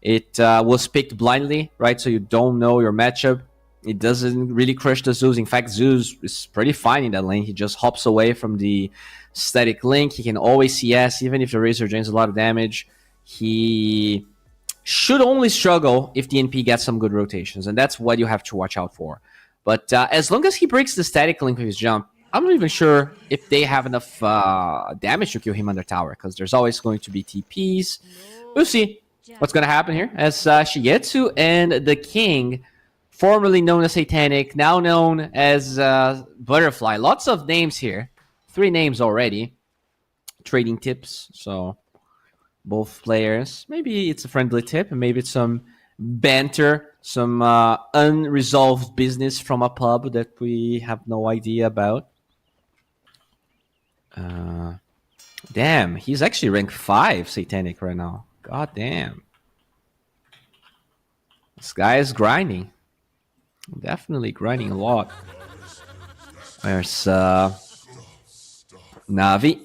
It was picked blindly, right? So you don't know your matchup. It doesn't really crush the Zeus. In fact, Zeus is pretty fine in that lane. He just hops away from the static link. He can always CS, even if the Razor drains a lot of damage. He should only struggle if the NP gets some good rotations, and that's what you have to watch out for. But as long as he breaks the static link with his jump, I'm not even sure if they have enough damage to kill him under tower, because there's always going to be TPs. We'll see what's going to happen here as Shigetsu and the King, formerly known as Satanic, now known as Butterfly. Lots of names here. 3 names already. Trading tips, so both players. Maybe it's a friendly tip, and maybe it's some banter, some unresolved business from a pub that we have no idea about. Damn, he's actually rank 5 Satanic right now. God damn. This guy is grinding. Definitely grinding a lot. There's Navi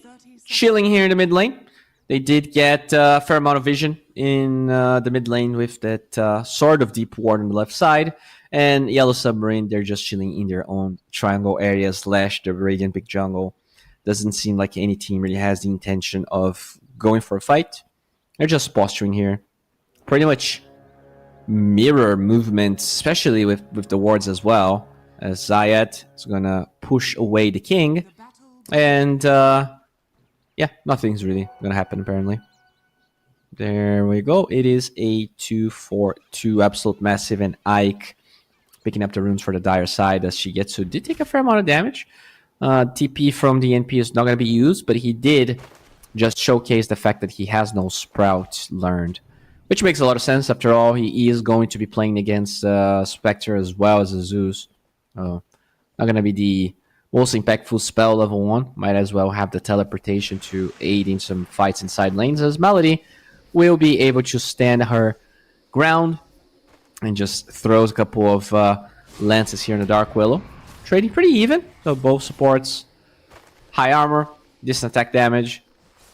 chilling here in the mid lane. They did get a fair amount of vision in the mid lane with that sort of deep ward on the left side. And Yellow Submarine, they're just chilling in their own triangle area / the Radiant Big Jungle. Doesn't seem like any team really has the intention of going for a fight. They're just posturing here. Pretty much mirror movements, especially with the wards as well. As Zayat is going to push away the King. And yeah, nothing's really going to happen apparently. There we go. It is a 2-4-2 Absolute Massive, and Ike picking up the runes for the dire side as Shigetsu did take a fair amount of damage. TP from the NP is not going to be used, but he did just showcase the fact that he has no Sprout learned, which makes a lot of sense. After all, he is going to be playing against Spectre as well as a Zeus. Not going to be the most impactful spell level 1. Might as well have the teleportation to aid in some fights inside lanes, as Melody will be able to stand her ground and just throws a couple of lances here in the Dark Willow. Trading pretty even, so both supports. High armor, distant attack damage.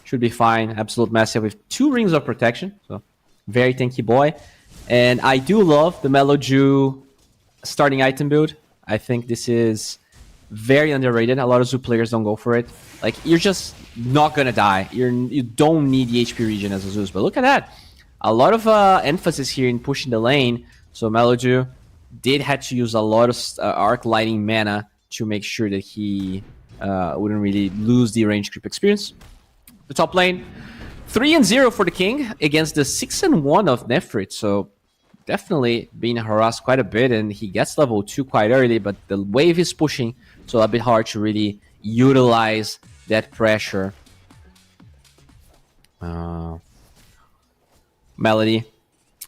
Should be fine. Absolute Massive with 2 rings of protection, so very tanky boy. And I do love the Meloju starting item build. I think this is very underrated. A lot of Zoo players don't go for it. Like, you're just not gonna die. You don't need the HP regen as a Zeus. But look at that. A lot of emphasis here in pushing the lane. So Meloju did have to use a lot of arc lighting mana to make sure that he wouldn't really lose the range creep experience. The top lane, 3-0 for the King against the 6-1 of Nefrit. So definitely being harassed quite a bit, and he gets level 2 quite early, but the wave is pushing, so a bit hard to really utilize that pressure. Melody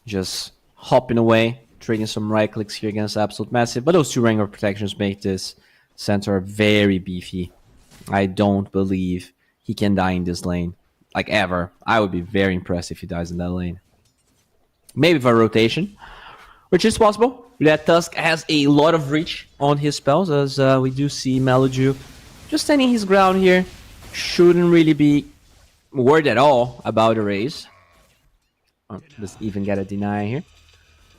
just hopping away, trading some right clicks here against Absolute Massive, but those 2 ring of protections make this centaur very beefy. I don't believe he can die in this lane, like ever. I would be very impressed if he dies in that lane. Maybe for rotation, which is possible. That Tusk has a lot of reach on his spells, as we do see Meloju just standing his ground here. Shouldn't really be worried at all about a raise. Let's even get a deny here.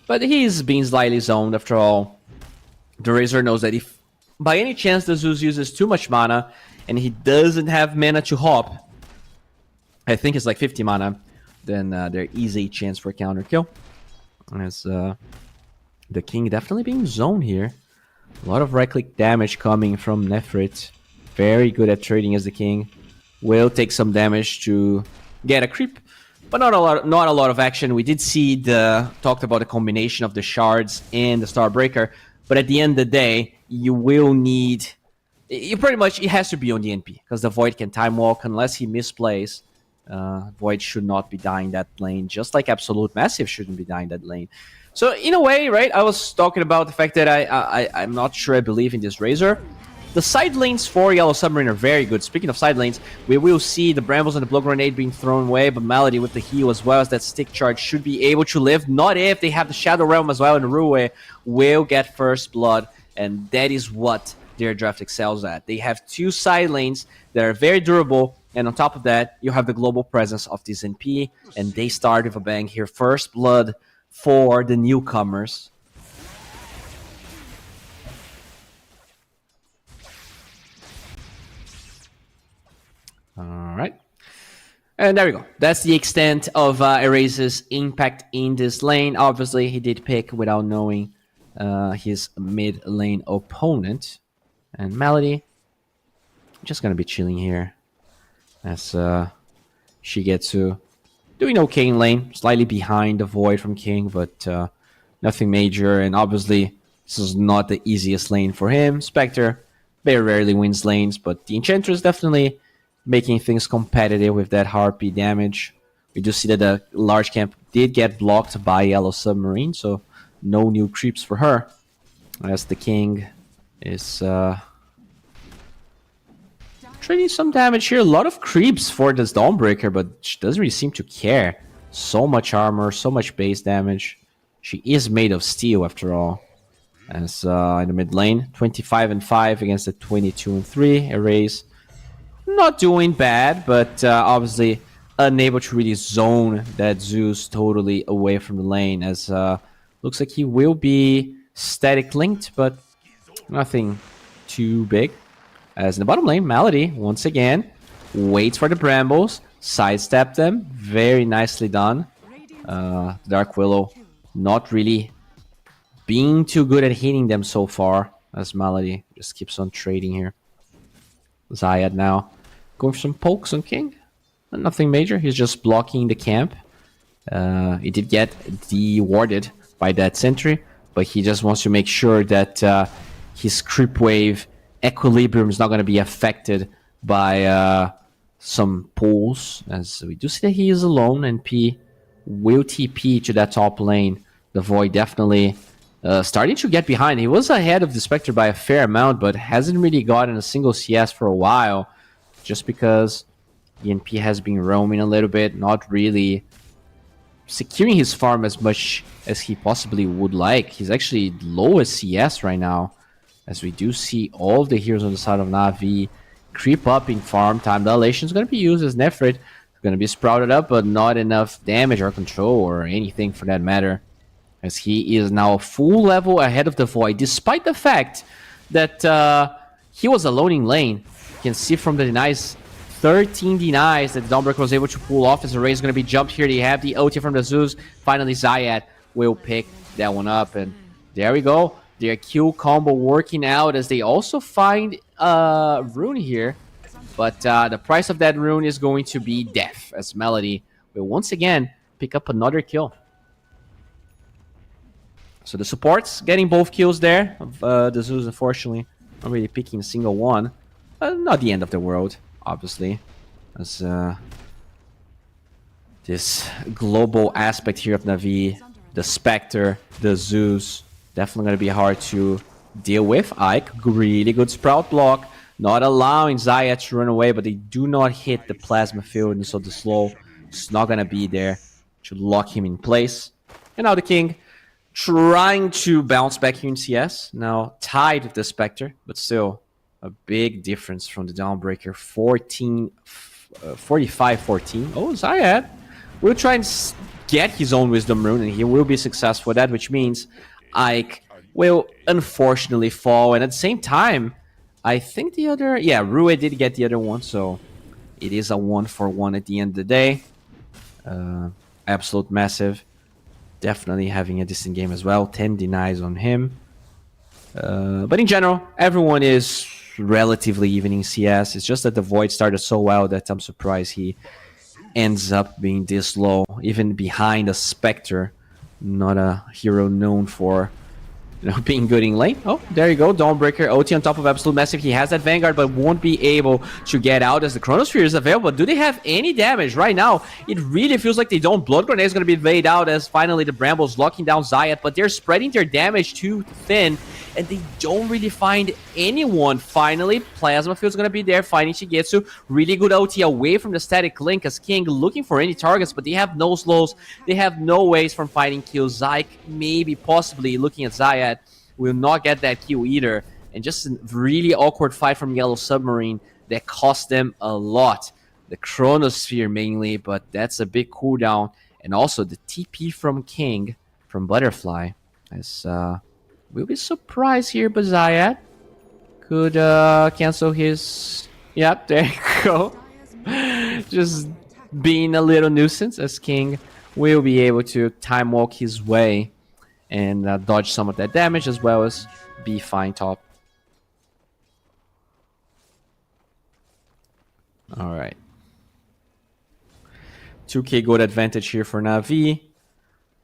But he's being slightly zoned after all. The Razor knows that if by any chance the Zeus uses too much mana and he doesn't have mana to hop, I think it's like 50 mana, then there is a chance for a counter kill. As the King definitely being zoned here. A lot of right click damage coming from Nefrit. Very good at trading as the King. Will take some damage to get a creep, but not a lot of action. We did see talked about the combination of the shards and the Starbreaker, but at the end of the day, you will need, pretty much, it has to be on the NP, because the Void can time walk unless he misplays. Void should not be dying that lane, just like Absolute Massive shouldn't be dying that lane. So in a way, right, I was talking about the fact that I'm not sure I believe in this Razor. The side lanes for Yellow Submarine are very good. Speaking of side lanes, we will see the Brambles and the Blow Grenade being thrown away, but Melody with the heal as well as that stick charge should be able to live. Not if they have the Shadow Realm as well, and Rue will get first blood, and that is what their draft excels at. They have 2 side lanes that are very durable, and on top of that, you have the global presence of this NP, and they start with a bang here. First blood for the newcomers. All right. And there we go. That's the extent of Erase's impact in this lane. Obviously, he did pick without knowing his mid lane opponent. And Melody, just going to be chilling here as she gets to doing okay in lane. Slightly behind the Void from King, but nothing major. And obviously, this is not the easiest lane for him. Spectre very rarely wins lanes, but the Enchantress definitely making things competitive with that Harpy damage. We do see that the large camp did get blocked by Yellow Submarine, so no new creeps for her. As the King is trading some damage here. A lot of creeps for this Dawnbreaker, but she doesn't really seem to care. So much armor, so much base damage. She is made of steel after all. As in the mid lane, 25-5 against the 22-3. Erase not doing bad, but obviously unable to really zone that Zeus totally away from the lane, as looks like he will be static linked, but nothing too big. As in the bottom lane, Malady once again waits for the Brambles, sidestep them, very nicely done. Dark Willow not really being too good at hitting them so far, as Malady just keeps on trading here. Zayat now going for some pokes on King. Nothing major. He's just blocking the camp. He did get de-warded by that sentry, but he just wants to make sure that his creep wave equilibrium is not going to be affected by some pulls. As we do see that he is alone, and P will TP to that top lane. The Void definitely starting to get behind. He was ahead of the Spectre by a fair amount, but hasn't really gotten a single CS for a while, just because ENP has been roaming a little bit, not really securing his farm as much as he possibly would like. He's actually lowest CS right now, as we do see all of the heroes on the side of Na'Vi creep up in farm. Time dilation is going to be used as Nefrit. It's going to be sprouted up, but not enough damage or control or anything for that matter, as he is now a full level ahead of the Void, despite the fact that he was alone in lane. You can see from the denies, 13 denies that the Dawnbreaker was able to pull off, as the Ray is going to be jumped here. They have the ulti from the Zeus. Finally, Zayat will pick that one up, and there we go. Their kill combo working out, as they also find a rune here. But the price of that rune is going to be death, as Melody will once again pick up another kill. So the supports getting both kills there. The Zeus, unfortunately, not really picking a single one. Not the end of the world, obviously, as this global aspect here of Na'Vi, the Spectre, the Zeus, definitely going to be hard to deal with. Ike, really good sprout block, not allowing Zayat to run away, but they do not hit the plasma field, and so the slow is not going to be there to lock him in place. And now the King trying to bounce back here in CS, now tied with the Spectre, but still a big difference from the Dawnbreaker. 45-14. Oh, Zayat will try and get his own Wisdom Rune, and he will be successful at that, which means Ike will unfortunately fall. And at the same time, I think the other... Yeah, Rue did get the other one, so it is a 1-for-1 at the end of the day. Absolute massive. Definitely having a decent game as well. 10 denies on him. But in general, everyone is relatively even in CS. It's just that the Void started so well that I'm surprised he ends up being this low, even behind a Spectre. Not a hero known for, you know, being good in lane. Oh, there you go. Dawnbreaker, OT on top of Absolute Massive. He has that Vanguard, but won't be able to get out as the Chronosphere is available. Do they have any damage right now? It really feels like they don't. Blood Grenade is going to be laid out as finally the Brambles locking down Zayat, but they're spreading their damage too thin, and they don't really find anyone. Finally, Plasma Field's going to be there fighting Shigetsu. Really good OT away from the static link as King looking for any targets, but they have no slows. They have no ways from finding kills. Zyke maybe possibly looking at Zayat will not get that kill either, and just a really awkward fight from Yellow Submarine that cost them a lot. The Chronosphere mainly, but that's a big cooldown. And also the TP from King, from Butterfly. As we'll be surprised here, but Zayat could cancel his... Yep, there you go. Just being a little nuisance, as King will be able to time walk his way and dodge some of that damage, as well as be fine top. Alright. 2k gold advantage here for Na'Vi.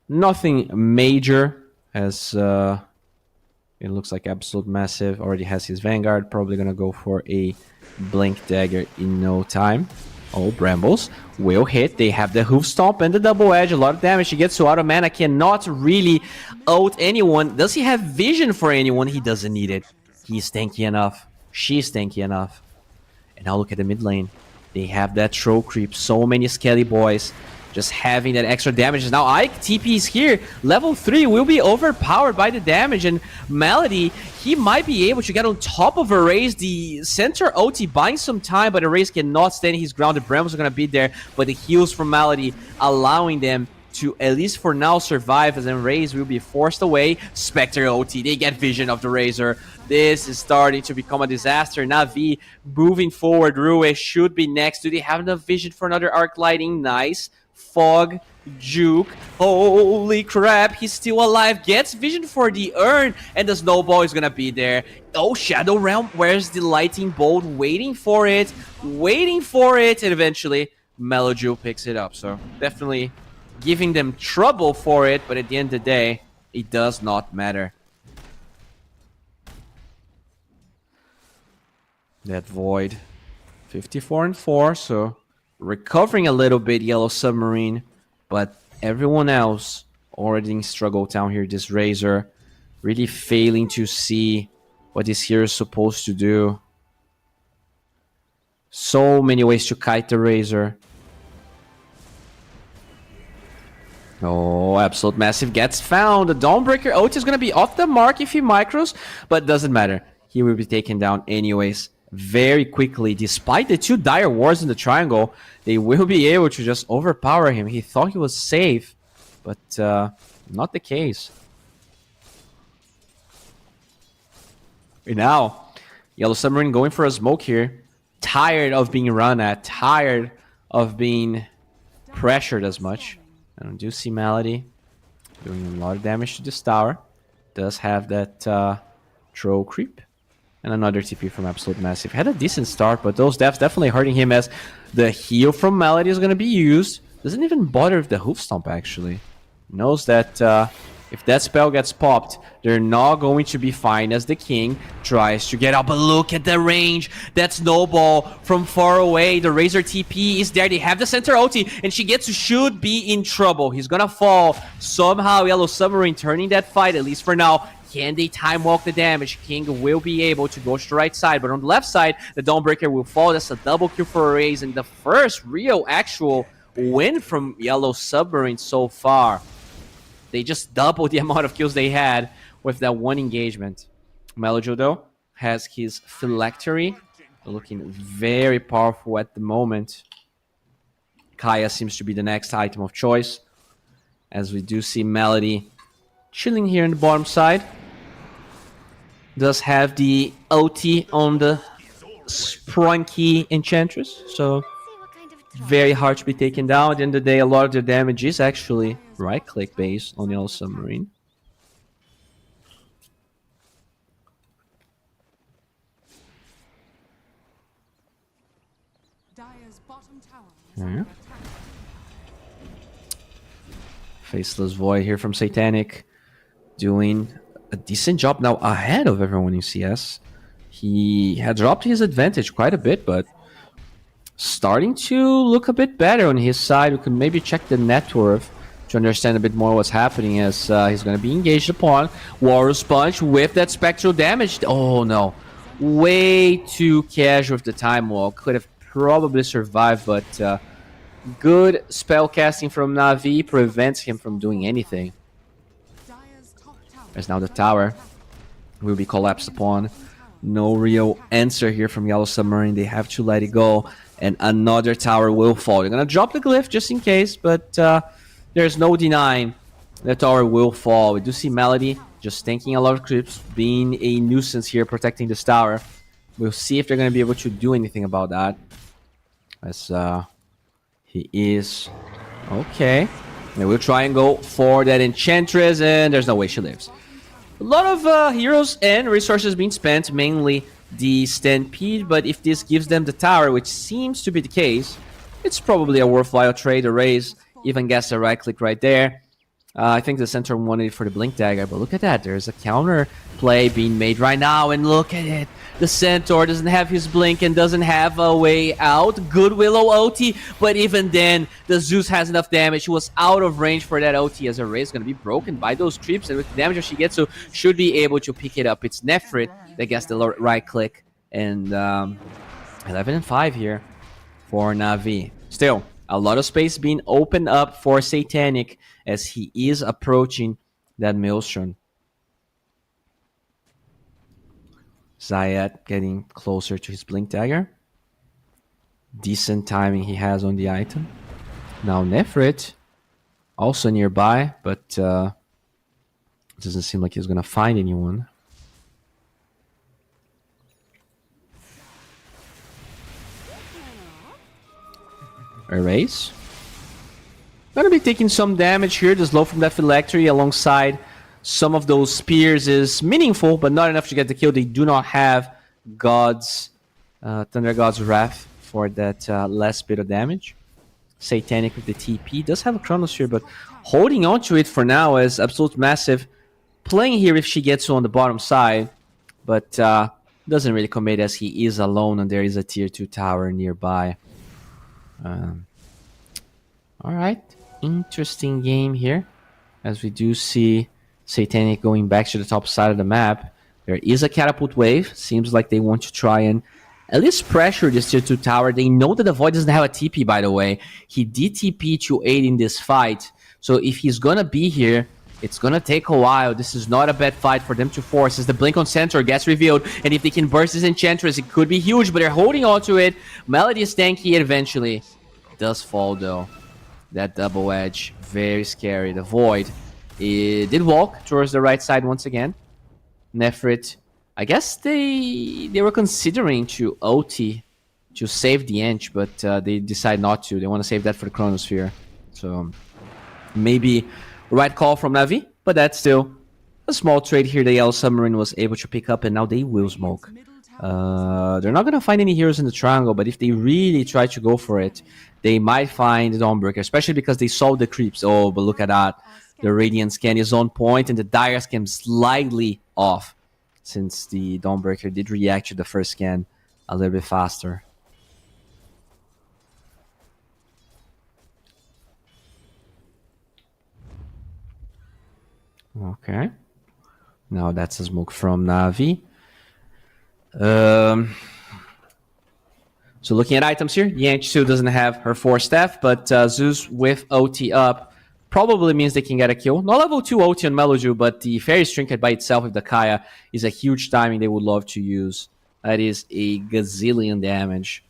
Nothing major, as it looks like Absolute Massive already has his Vanguard. Probably gonna go for a Blink Dagger in no time. Oh, Brambles will hit. They have the Hoof Stomp and the Double Edge. A lot of damage. He gets to auto mana. Cannot really ult anyone. Does he have vision for anyone? He doesn't need it. He's tanky enough. She's tanky enough. And now look at the mid lane. They have that troll creep. So many Skelly boys just having that extra damage. Now Ike TP is here. Level 3 will be overpowered by the damage. And Melody, he might be able to get on top of Erase. The center OT buying some time, but Erase cannot stand his ground. The Brambles are going to be there. But the heals from Melody allowing them to, at least for now, survive, as Erase will be forced away. Spectre OT, they get vision of the Razor. This is starting to become a disaster. Na'Vi moving forward. Rue should be next. Do they have enough vision for another Arc Lighting? Nice. Fog, Juke, holy crap, he's still alive, gets vision for the urn, and the snowball is gonna be there. Oh, Shadow Realm, where's the lightning bolt? Waiting for it, and eventually Meloju picks it up. So definitely giving them trouble for it, but at the end of the day, it does not matter. That Void, 54 and 4, so recovering a little bit, Yellow Submarine, but everyone else already in struggle town here. This Razor really failing to see what this hero is supposed to do. So many ways to kite the Razor. Oh, Absolute Massive gets found. The Dawnbreaker ult is going to be off the mark if he micros, but doesn't matter. He will be taken down anyways. Very quickly, despite the 2 dire wards in the triangle, they will be able to just overpower him. He thought he was safe, but not the case. And now, Yellow Submarine going for a smoke here. Tired of being run at, tired of being pressured as much. I do see Melody doing a lot of damage to this tower. Does have that troll creep. And another TP from Absolute Massive. Had a decent start, but those deaths definitely hurting him, as the heal from Melody is going to be used. Doesn't even bother with the Hoof Stomp, actually. Knows that if that spell gets popped, they're not going to be fine, as the King tries to get out. But look at the range. That snowball from far away. The Razor TP is there. They have the center ulti, and she should be in trouble. He's going to fall. Somehow, Yellow Submarine turning that fight, at least for now. Can they time walk the damage? King will be able to go to the right side, but on the left side, the Dawnbreaker will fall. That's a double kill for Erase, and the first real actual win from Yellow Submarine so far. They just doubled the amount of kills they had with that one engagement. Melojo, though, has his Phylactery, looking very powerful at the moment. Kaya seems to be the next item of choice, as we do see Melody chilling here in the bottom side. Does have the OT on the Sprunky Enchantress, so very hard to be taken down. At the end of the day, a lot of the damage is actually right-click based on Yellow Submarine. Dire's bottom tower is under attack. Faceless Void here from Satanic, doing a decent job now ahead of everyone in CS. He had dropped his advantage quite a bit, but starting to look a bit better on his side. We could maybe check the net worth to understand a bit more what's happening, as he's going to be engaged upon. Walrus Punch with that spectral damage. Oh no, way too casual with the time walk. Could have probably survived, but good spell casting from Na'Vi prevents him from doing anything. As now the tower will be collapsed upon. No real answer here from Yellow Submarine. They have to let it go, and another tower will fall. They're gonna drop the glyph just in case, but there's no denying the tower will fall. We do see Melody just tanking a lot of creeps, being a nuisance here, protecting this tower. We'll see if they're gonna be able to do anything about that. As he is okay. They will try and go for that Enchantress, and there's no way she lives. A lot of heroes and resources being spent, mainly the Stampede, but if this gives them the tower, which seems to be the case, it's probably a worthwhile trade, a raise, even gets a right click right there. I think the center wanted it for the Blink Dagger, but look at that. There's a counter play being made right now, and look at it. The Centaur doesn't have his Blink and doesn't have a way out. Good Willow OT, but even then, the Zeus has enough damage. He was out of range for that OT, as a Ray is going to be broken by those creeps, and with the damage that she gets, so should be able to pick it up. It's Nefrit that gets the right click, and 11 and 5 here for Na'Vi. Still, a lot of space being opened up for Satanic as he is approaching that Maelstrom. Zayat getting closer to his Blink Dagger. Decent timing he has on the item. Now Nefrit also nearby, but it doesn't seem like he's going to find anyone. Erase. Gonna be taking some damage here. The slow from that Phylactery alongside some of those spears is meaningful, but not enough to get the kill. They do not have God's Thunder God's Wrath for that last bit of damage. Satanic with the TP does have a Chronosphere, but holding on to it for now is Absolute Massive. Playing here if she gets on the bottom side, but doesn't really commit as he is alone and there is a tier 2 tower nearby. Alright, interesting game here as we do see Satanic going back to the top side of the map. There is a catapult wave. Seems like they want to try and at least pressure this tier 2 tower. They know that the Void doesn't have a TP, by the way. He did TP to aid in this fight. So if he's gonna be here, it's gonna take a while. This is not a bad fight for them to force as the Blink on Centaur gets revealed. And if they can burst this Enchantress, it could be huge, but they're holding on to it. Melody is tanky eventually. It does fall though. That double edge, very scary. The Void, it did walk towards the right side once again. Nefrit, I guess they were considering to OT to save the Ench, but they decide not to. They want to save that for the Chronosphere. So maybe right call from Na'Vi, but that's still a small trade here. The Yellow Submarine was able to pick up, and now they will smoke. They're not going to find any heroes in the triangle, but if they really try to go for it, they might find the Dawnbreaker, especially because they saw the creeps. Oh, but look at that. The Radiant scan is on point, and the Dire scan slightly off, since the Dawnbreaker did react to the first scan a little bit faster. Okay. Now that's a smoke from Na'Vi. So looking at items here, Yang still doesn't have her 4 staff, but Zeus with OT up probably means they can get a kill. Not level 2 OT on Meloju, but the Fairy Trinket by itself with the Kaya is a huge timing they would love to use. That is a gazillion damage.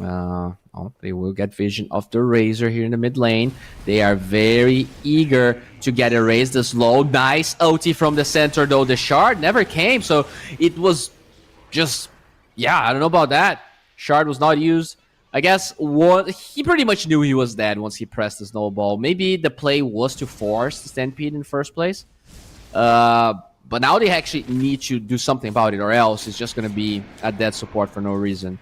Oh, they will get vision of the Razor here in the mid lane. They are very eager to get a raise. The slow, nice OT from the center, though. The shard never came, so it was just, yeah, I don't know about that. Shard was not used. I guess he pretty much knew he was dead once he pressed the snowball. Maybe the play was to force the Stampede in the first place. But now they actually need to do something about it, or else it's just going to be a dead support for no reason.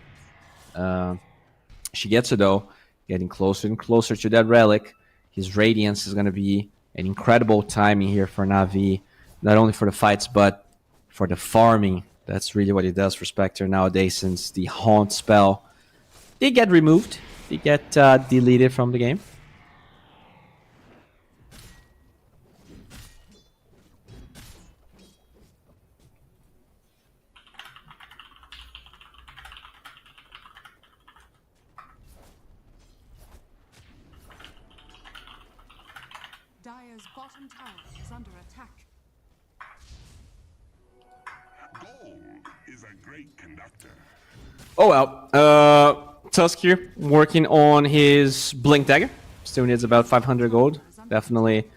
She gets it though, getting closer and closer to that relic. His Radiance is going to be an incredible timing here for Na'Vi, not only for the fights, but for the farming. That's really what he does for Spectre nowadays, since the Haunt spell they get removed. They get deleted from the game. Dire's bottom tower is under attack. Gold Oh well. Tusk here, working on his Blink Dagger. Still needs about 500 gold. Definitely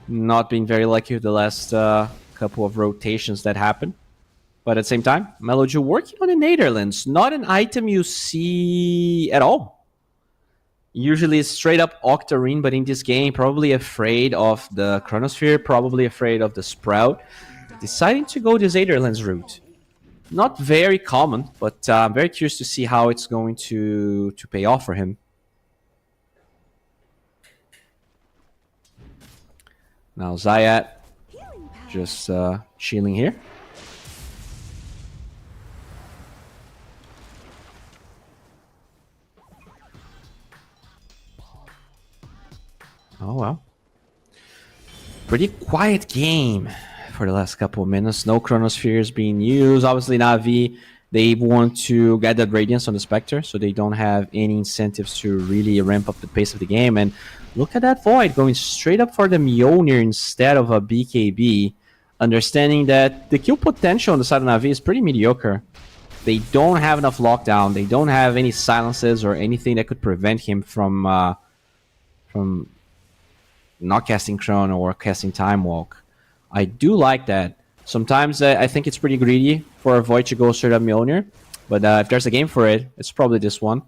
not being very lucky with the last couple of rotations that happened. But at the same time, Meloju working on the Netherlands. Not an item you see at all. Usually it's straight up Octarine, but in this game, probably afraid of the Chronosphere, probably afraid of the Sprout. Deciding to go this Netherlands route. Not very common, but I'm very curious to see how it's going to pay off for him. Now Zayat just chilling here. Oh well. Pretty quiet game for the last couple of minutes. No Chronospheres being used. Obviously Na'Vi, they want to get that Radiance on the Spectre, so they don't have any incentives to really ramp up the pace of the game. And look at that Void going straight up for the Mjolnir instead of a BKB, understanding that the kill potential on the side of Na'Vi is pretty mediocre. They don't have enough lockdown. They don't have any silences or anything that could prevent him from not casting Chrono or casting Time Walk. I do like that. Sometimes I think it's pretty greedy for a Void to go straight up Mjolnir, but if there's a game for it, it's probably this one.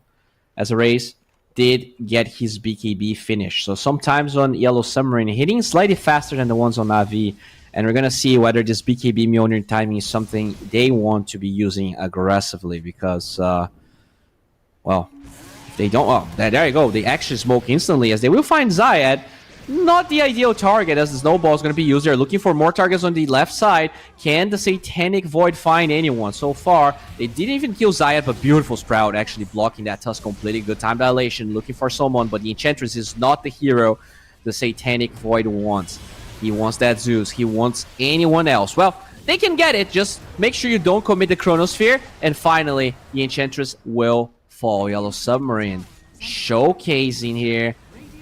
As a race, did get his BKB finish. So sometimes on Yellow Submarine, hitting slightly faster than the ones on Na'Vi, and we're going to see whether this BKB Mjolnir timing is something they want to be using aggressively, because, well, if they don't... Oh, there you go. They actually smoke instantly, as they will find Zayat. Not the ideal target, as the Snowball is going to be used. They're looking for more targets on the left side. Can the Satanic Void find anyone? So far, they didn't even kill Zayat, but beautiful Sprout actually blocking that Tusk completely. Good time dilation, looking for someone, but the Enchantress is not the hero the Satanic Void wants. He wants that Zeus. He wants anyone else. Well, they can get it. Just make sure you don't commit the Chronosphere. And finally, the Enchantress will fall. Yellow Submarine showcasing here.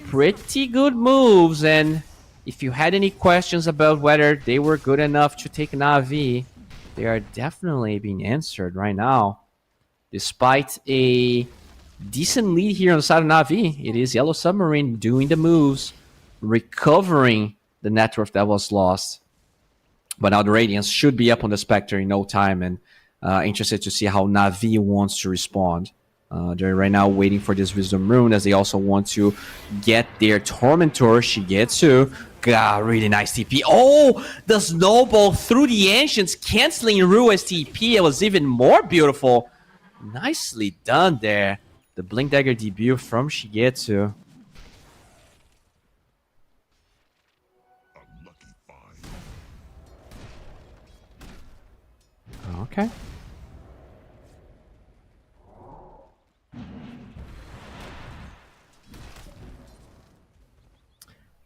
Pretty good moves, and if you had any questions about whether they were good enough to take Na'Vi, they are definitely being answered right now. Despite a decent lead here on the side of Na'Vi, it is Yellow Submarine doing the moves, recovering the net worth that was lost. But now the Radiance should be up on the Spectre in no time, and interested to see how Na'Vi wants to respond. They're right now waiting for this Wisdom Rune, as they also want to get their Tormentor, Shigetsu. God, really nice TP. Oh, the Snowball through the Ancients, canceling Rua's TP. It was even more beautiful. Nicely done there. The Blink Dagger debut from Shigetsu. Okay.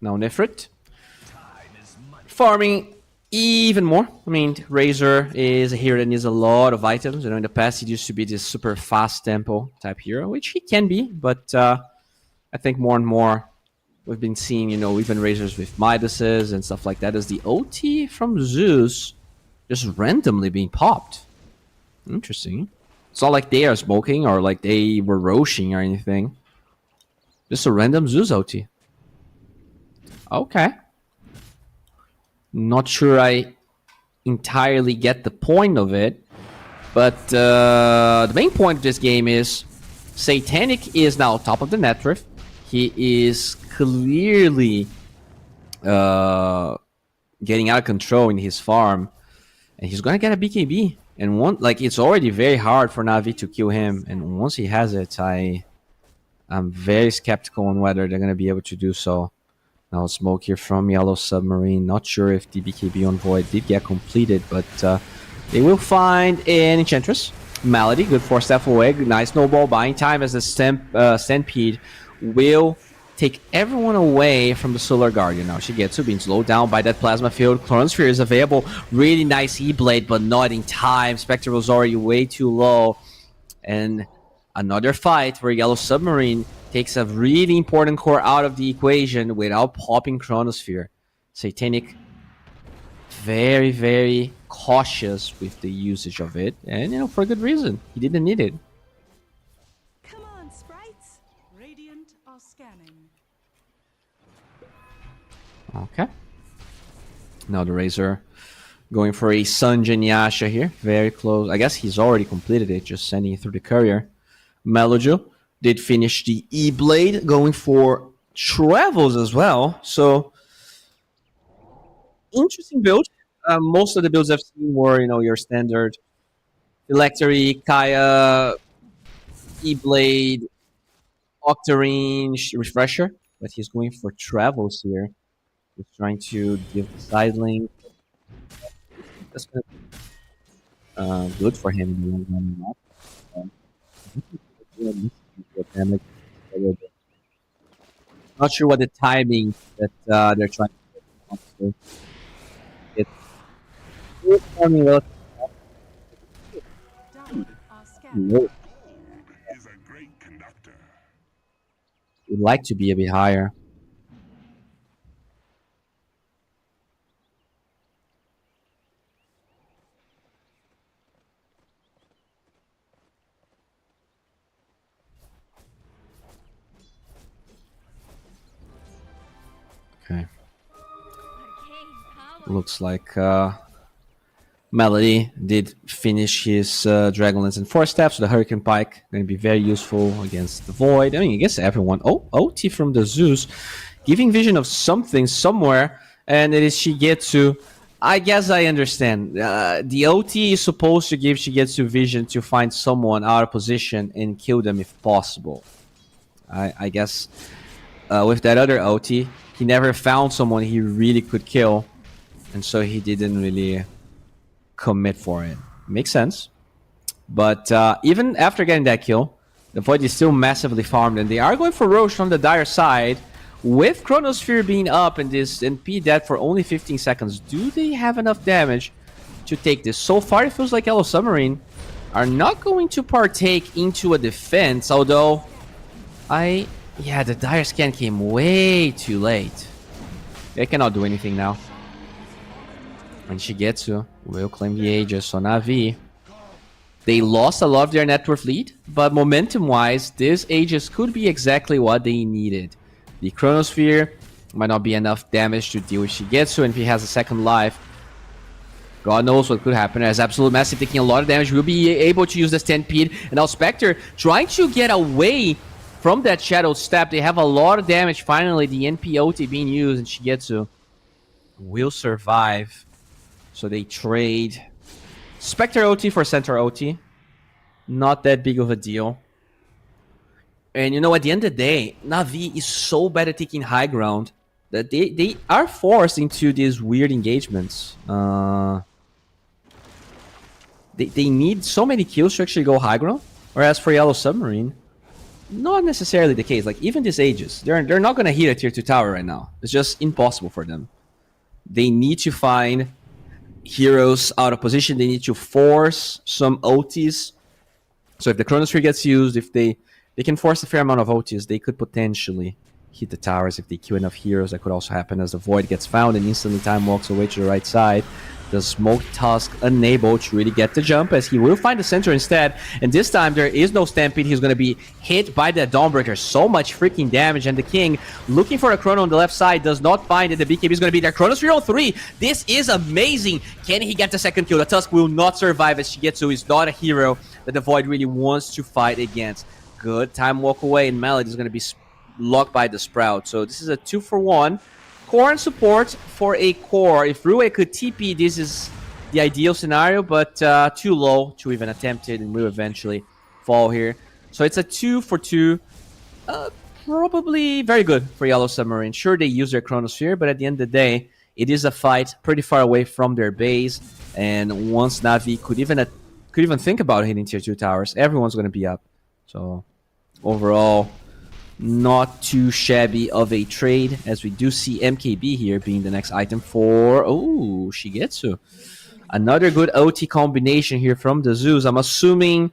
Now Nifrit, farming even more. I mean, Razor is a hero that needs a lot of items. You know, in the past, he used to be this super fast tempo type hero, which he can be. But I think more and more we've been seeing, you know, even Razors with Midases and stuff like that, as the OT from Zeus just randomly being popped. Interesting. It's not like they are smoking or like they were roshing or anything. Just a random Zeus OT. Okay. Not sure I entirely get the point of it, but the main point of this game is Satanic is now top of the net worth. He is clearly getting out of control in his farm, and he's gonna get a BKB. And it's already very hard for Na'Vi to kill him, and once he has it, I'm very skeptical on whether they're gonna be able to do so. Now smoke here from Yellow Submarine. Not sure if the BKB on Void did get completed, but they will find an Enchantress. Malady, good 4-step away. Nice snowball, buying time as the Stampede will take everyone away from the Solar Guardian. Now Shigetsu being slowed down by that Plasma Field. Chronosphere is available. Really nice E-Blade, but not in time. Spectre was already way too low. And another fight where Yellow Submarine takes a really important core out of the equation without popping Chronosphere. Satanic very, very cautious with the usage of it, and for good reason. He didn't need it. Come on, sprites. Radiant are scanning. Okay. Now the Razor going for a Sanjin Yasha here. Very close. I guess he's already completed it, just sending it through the courier. Melojo did finish the E-Blade, going for Travels as well. So, interesting build. Most of the builds I've seen were, your standard Electri, Kaya, E-Blade, Octarine, Refresher. But he's going for Travels here. He's trying to give the side lane. That's good for him in the long run. Not sure what the timing that they're trying to do. It's forming Dire are scanning. low. Is a great conductor. Would like to be a bit higher. Okay. Looks like Melody did finish his Dragonlance in 4 steps. So the Hurricane Pike going to be very useful against the Void. I mean, against everyone. Oh, OT from the Zeus, giving vision of something somewhere, and it is Shigetsu. I guess I understand. The OT is supposed to give Shigetsu vision to find someone out of position and kill them if possible. I guess with that other OT, he never found someone he really could kill, and so he didn't really commit for it. Makes sense. But even after getting that kill, the Void is still massively farmed, and they are going for Roche on the Dire side. With Chronosphere being up and this NP dead for only 15 seconds, do they have enough damage to take this? So far, it feels like Yellow Submarine are not going to partake into a defense, although yeah, the Dire scan came way too late. They cannot do anything now. And Shigetsu will claim the Aegis, so Na'Vi. They lost a lot of their net worth lead, but momentum-wise, this Aegis could be exactly what they needed. The Chronosphere might not be enough damage to deal with Shigetsu, and if he has a second life, God knows what could happen. As Absolute Massive taking a lot of damage, will be able to use the Stampede. And now Spectre trying to get away from that Shadow Step. They have a lot of damage. Finally, the NPOT being used, and Shigetsu will survive. So they trade Spectre OT for Centaur OT. Not that big of a deal. And at the end of the day, Na'Vi is so bad at taking high ground that they are forced into these weird engagements. They need so many kills to actually go high ground. Whereas for Yellow Submarine, not necessarily the case. Like, even these Aegis, they're not going to hit a tier 2 tower right now. It's just impossible for them. They need to find heroes out of position. They need to force some OTs. So if the Chronosphere gets used, if they can force a fair amount of OTs, they could potentially hit the towers if they kill enough heroes. That could also happen as the Void gets found and instantly time walks away to the right side. The Smoke Tusk unable to really get the jump, as he will find the center instead. And this time there is no Stampede. He's going to be hit by the Dawnbreaker. So much freaking damage. And the King looking for a Chrono on the left side, does not find it. The BKB is going to be there. Chronosphere on 3. This is amazing. Can he get the second kill? The Tusk will not survive, as Shigetsu is not a hero that the Void really wants to fight against. Good time walk away, and Melody is going to be locked by the Sprout. So this is a 2-for-1. Core and support for a core. If Rue could TP, this is the ideal scenario, but too low to even attempt it, and will eventually fall here. So it's a 2-for-2. Probably very good for Yellow Submarine. Sure, they use their Chronosphere, but at the end of the day, it is a fight pretty far away from their base. And once Na'Vi could even think about hitting tier 2 towers, everyone's going to be up. So overall, not too shabby of a trade, as we do see MKB here being the next item for Shigetsu. Another good OT combination here from the Zeus. I'm assuming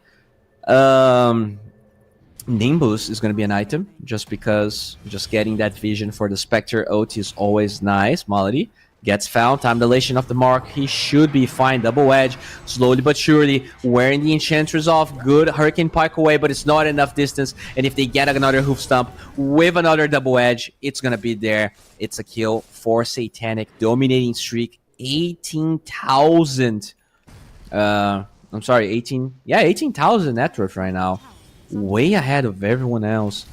Nimbus is going to be an item, just because just getting that vision for the Spectre OT is always nice. Malady Gets found, time dilation off the mark. He should be fine. Double edge, slowly but surely, wearing the Enchantress off. Good Hurricane Pike away, but it's not enough distance. And if they get another Hoof Stomp with another double edge, it's gonna be there. It's a kill for Satanic. Dominating streak, 18,000. I'm sorry, 18,000 net worth right now. Way ahead of everyone else.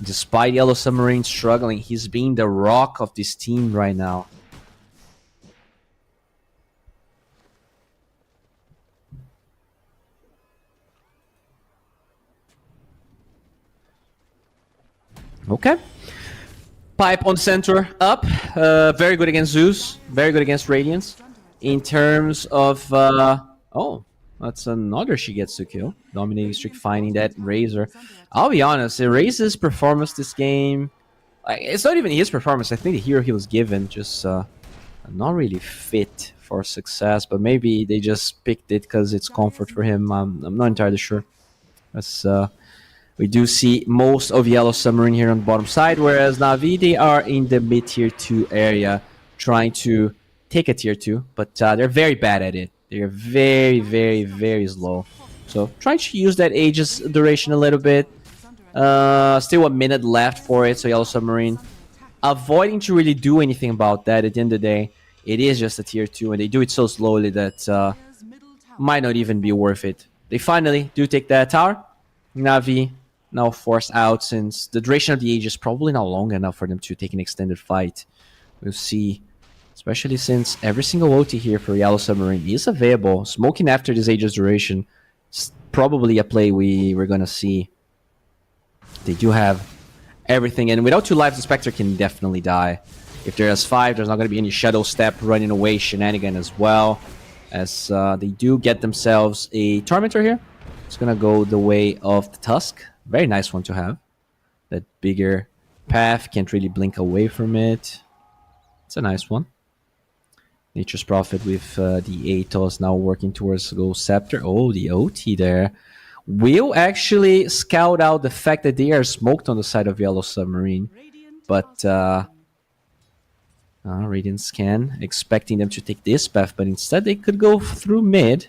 Despite Yellow Submarine struggling, he's being the rock of this team right now. Okay. Pipe on center, up. Very good against Zeus. Very good against Radiance. In terms of... oh, that's another she gets to kill. Dominating streak, finding that Razor. I'll be honest, Razor's performance this game... it's not even his performance. I think the hero he was given just not really fit for success. But maybe they just picked it because it's comfort for him. I'm not entirely sure. That's... we do see most of Yellow Submarine here on the bottom side, whereas Na'Vi, they are in the mid-tier 2 area trying to take a tier 2, but they're very bad at it. They're very, very, very slow. So trying to use that Aegis duration a little bit. Still a minute left for it, so Yellow Submarine avoiding to really do anything about that. At the end of the day, it is just a tier 2, and they do it so slowly that might not even be worth it. They finally do take that tower. Na'Vi now forced out since the duration of the age is probably not long enough for them to take an extended fight. We'll see, especially since every single OT here for Yellow Submarine is available. Smoking after this Aegis duration is probably a play we're gonna see. They do have everything, and without 2 lives, the Spectre can definitely die. If there is 5, there's not gonna be any Shadow Step running away shenanigan as well, as they do get themselves a Tormentor here. It's gonna go the way of the Tusk. Very nice one to have. That bigger path, can't really blink away from it. It's a nice one. Nature's Prophet with the Atos now working towards Ghost Scepter. Oh, the OT there. Will actually scout out the fact that they are smoked on the side of Yellow Submarine. But Radiant Scan, expecting them to take this path, but instead they could go through mid.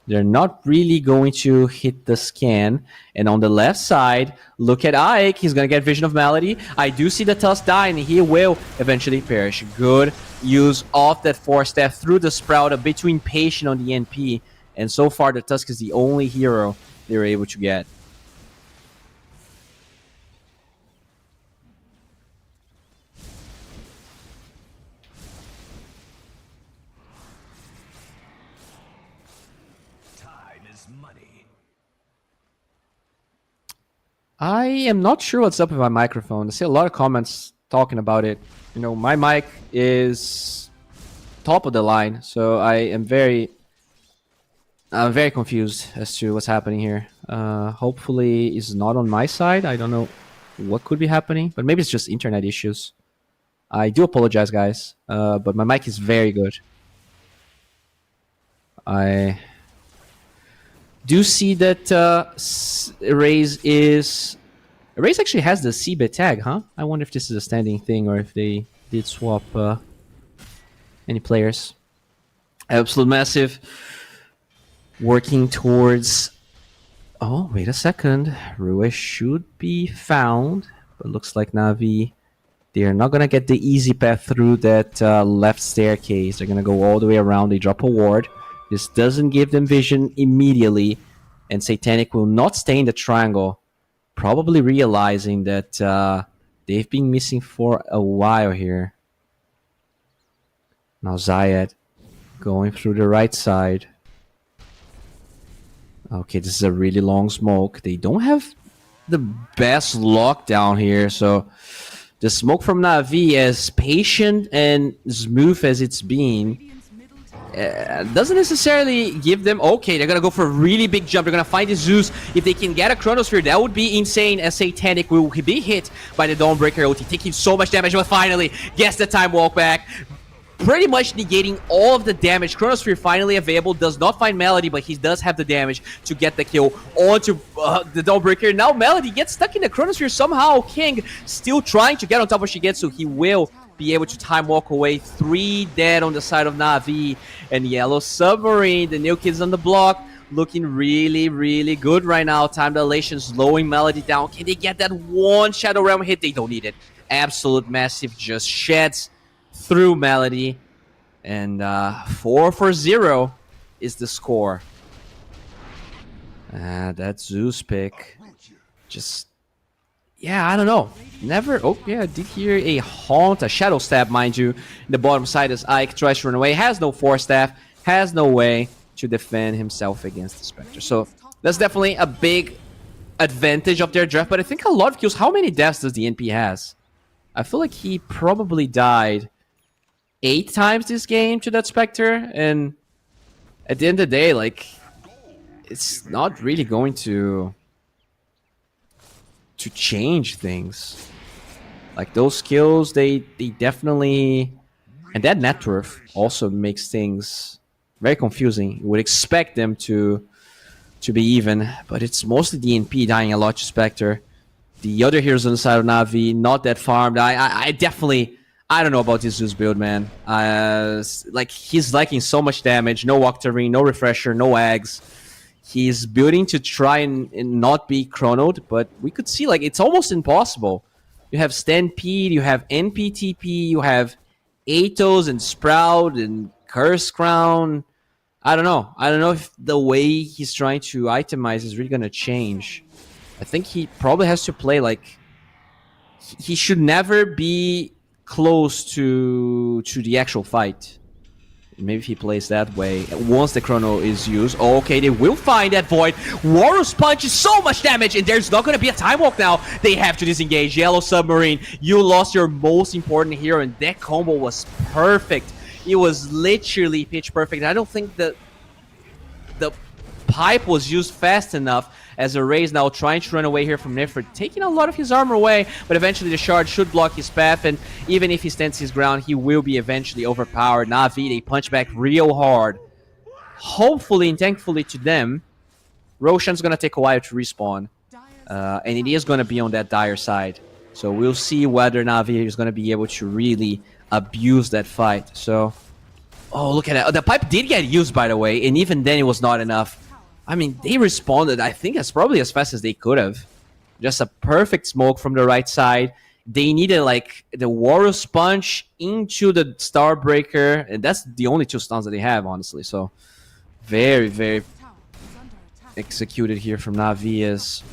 They're not really going to hit the scan. And on the left side, look at Ike. He's going to get Vision of Malady. I do see the Tusk die, and he will eventually perish. Good use of that 4-step through the Sprout, a between Patient on the NP. And so far, the Tusk is the only hero they were able to get. I am not sure what's up with my microphone. I see a lot of comments talking about it. You know, my mic is top of the line, so I'm very confused as to what's happening here. Hopefully it's not on my side. I don't know what could be happening, but maybe it's just internet issues. I do apologize, guys, but my mic is very good. I do see that Erase actually has the C-bit tag, huh? I wonder if this is a standing thing or if they did swap any players. Absolute Massive working towards... Oh, wait a second. Rue should be found, but looks like Na'Vi, they're not going to get the easy path through that left staircase. They're going to go all the way around. They drop a ward. This doesn't give them vision immediately, and Satanic will not stay in the triangle, probably realizing that they've been missing for a while here. Now Zayed going through the right side. Okay, this is a really long smoke. They don't have the best lockdown here, so the smoke from Na'Vi, as patient and smooth as it's been, doesn't necessarily give them... Okay, they're gonna go for a really big jump. They're gonna find the Zeus. If they can get a Chronosphere, that would be insane, as Satanic will be hit by the Dawnbreaker OT, taking so much damage, but finally gets the time walk back, pretty much negating all of the damage. Chronosphere finally available, does not find Melody, but he does have the damage to get the kill onto the Dawnbreaker. Now Melody gets stuck in the Chronosphere somehow. King still trying to get on top of Shigetsu. He will be able to time walk away. 3 dead on the side of Na'Vi. And Yellow Submarine, the new kids on the block, looking really, really good right now. Time dilation slowing Melody down. Can they get that one Shadow Realm hit? They don't need it. Absolute Massive just sheds through Melody. And 4-0 is the score. That Zeus pick. Just, yeah, I don't know. Never, oh yeah, I did hear a haunt, a shadow stab, mind you. In the bottom side as Ike tries to run away. Has no force staff, has no way to defend himself against the Spectre. So that's definitely a big advantage of their draft. But I think a lot of kills, how many deaths does the NP has? I feel like he probably died 8 times this game to that Spectre. And at the end of the day, like, it's not really going to change things. Like, those skills, they definitely, and that net worth also makes things very confusing. You would expect them to be even, but it's mostly DNP dying a lot to Spectre. The other heroes on the side of Na'Vi, not that farmed. I definitely, I don't know about this Zeus build, man. Like, he's liking so much damage. No Octarine, no Refresher, no Eggs. He's building to try and not be chronoed, but we could see, like, it's almost impossible. You have Stampede, you have NPTP, you have Atos and Sprout and Curse Crown. I don't know. I don't know if the way he's trying to itemize is really going to change. I think he probably has to play, like, he should never be close to the actual fight. Maybe if he plays that way, once the chrono is used. Okay, they will find that void. Warrior's Punch is so much damage, and there's not going to be a time walk now. They have to disengage. Yellow Submarine, you lost your most important hero, and that combo was perfect. It was literally pitch perfect. I don't think the pipe was used fast enough, as Array's now trying to run away here from Nifred, taking a lot of his armor away, but eventually the shard should block his path, and even if he stands his ground, he will be eventually overpowered. Na'Vi, they punch back real hard. Hopefully and thankfully to them, Roshan's going to take a while to respawn, and it is going to be on that dire side. So we'll see whether Na'Vi is going to be able to really abuse that fight. So, oh, look at that. The pipe did get used, by the way, and even then it was not enough. I mean, they responded, I think, as probably as fast as they could have. Just a perfect smoke from the right side. They needed, like, the Warrior's Punch into the Starbreaker, and that's the only 2 stuns that they have, honestly. So, very, very executed here from Na'Vi as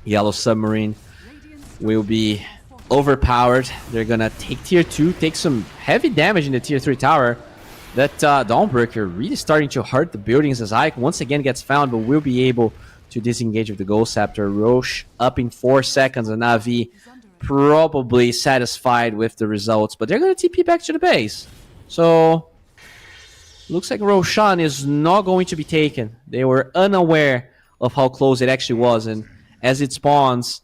Yellow Submarine will be overpowered. They're gonna take tier 2, take some heavy damage in the tier 3 tower. That Dawnbreaker really starting to hurt the buildings as Ike once again gets found, but will be able to disengage with the Ghost Scepter. Roche up in 4 seconds, and Na'Vi probably satisfied with the results, but they're going to TP back to the base. So, looks like Roshan is not going to be taken. They were unaware of how close it actually was, and as it spawns,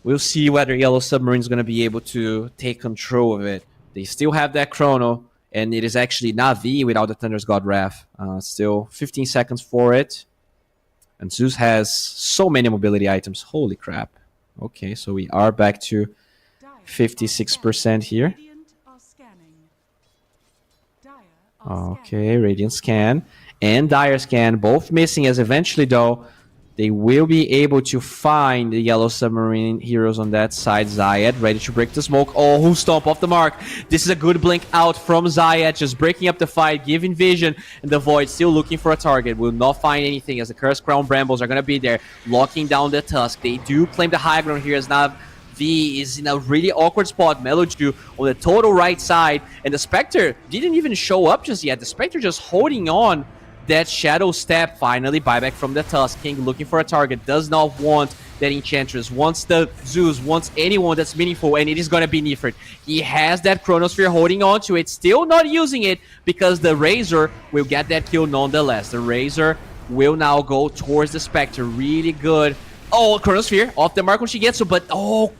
we'll see whether Yellow Submarine is going to be able to take control of it. They still have that chrono, and it is actually Na'Vi without the Thunder's God Wrath. Still 15 seconds for it. And Zeus has so many mobility items. Holy crap. Okay, so we are back to 56% here. Okay, Radiant Scan and Dire Scan both missing, as eventually, though, they will be able to find the Yellow Submarine heroes on that side. Zayed ready to break the smoke. Oh, who stomp off the mark. This is a good blink out from Zayed, just breaking up the fight, giving vision, and the Void still looking for a target. Will not find anything as the Cursed Crown Brambles are going to be there, locking down the Tusk. They do claim the high ground here as Na'Vi is in a really awkward spot. Meloju on the total right side, and the Spectre didn't even show up just yet. The Spectre just holding on that Shadow Step. Finally, buyback from the Tusk King, looking for a target. Does not want that Enchantress. Wants the Zeus. Wants anyone that's meaningful, and it is going to be Nifred. He has that Chronosphere holding on to it. Still not using it because the Razor will get that kill nonetheless. The Razor will now go towards the Spectre. Really good. Oh, Chronosphere off the mark when she gets to, but oh,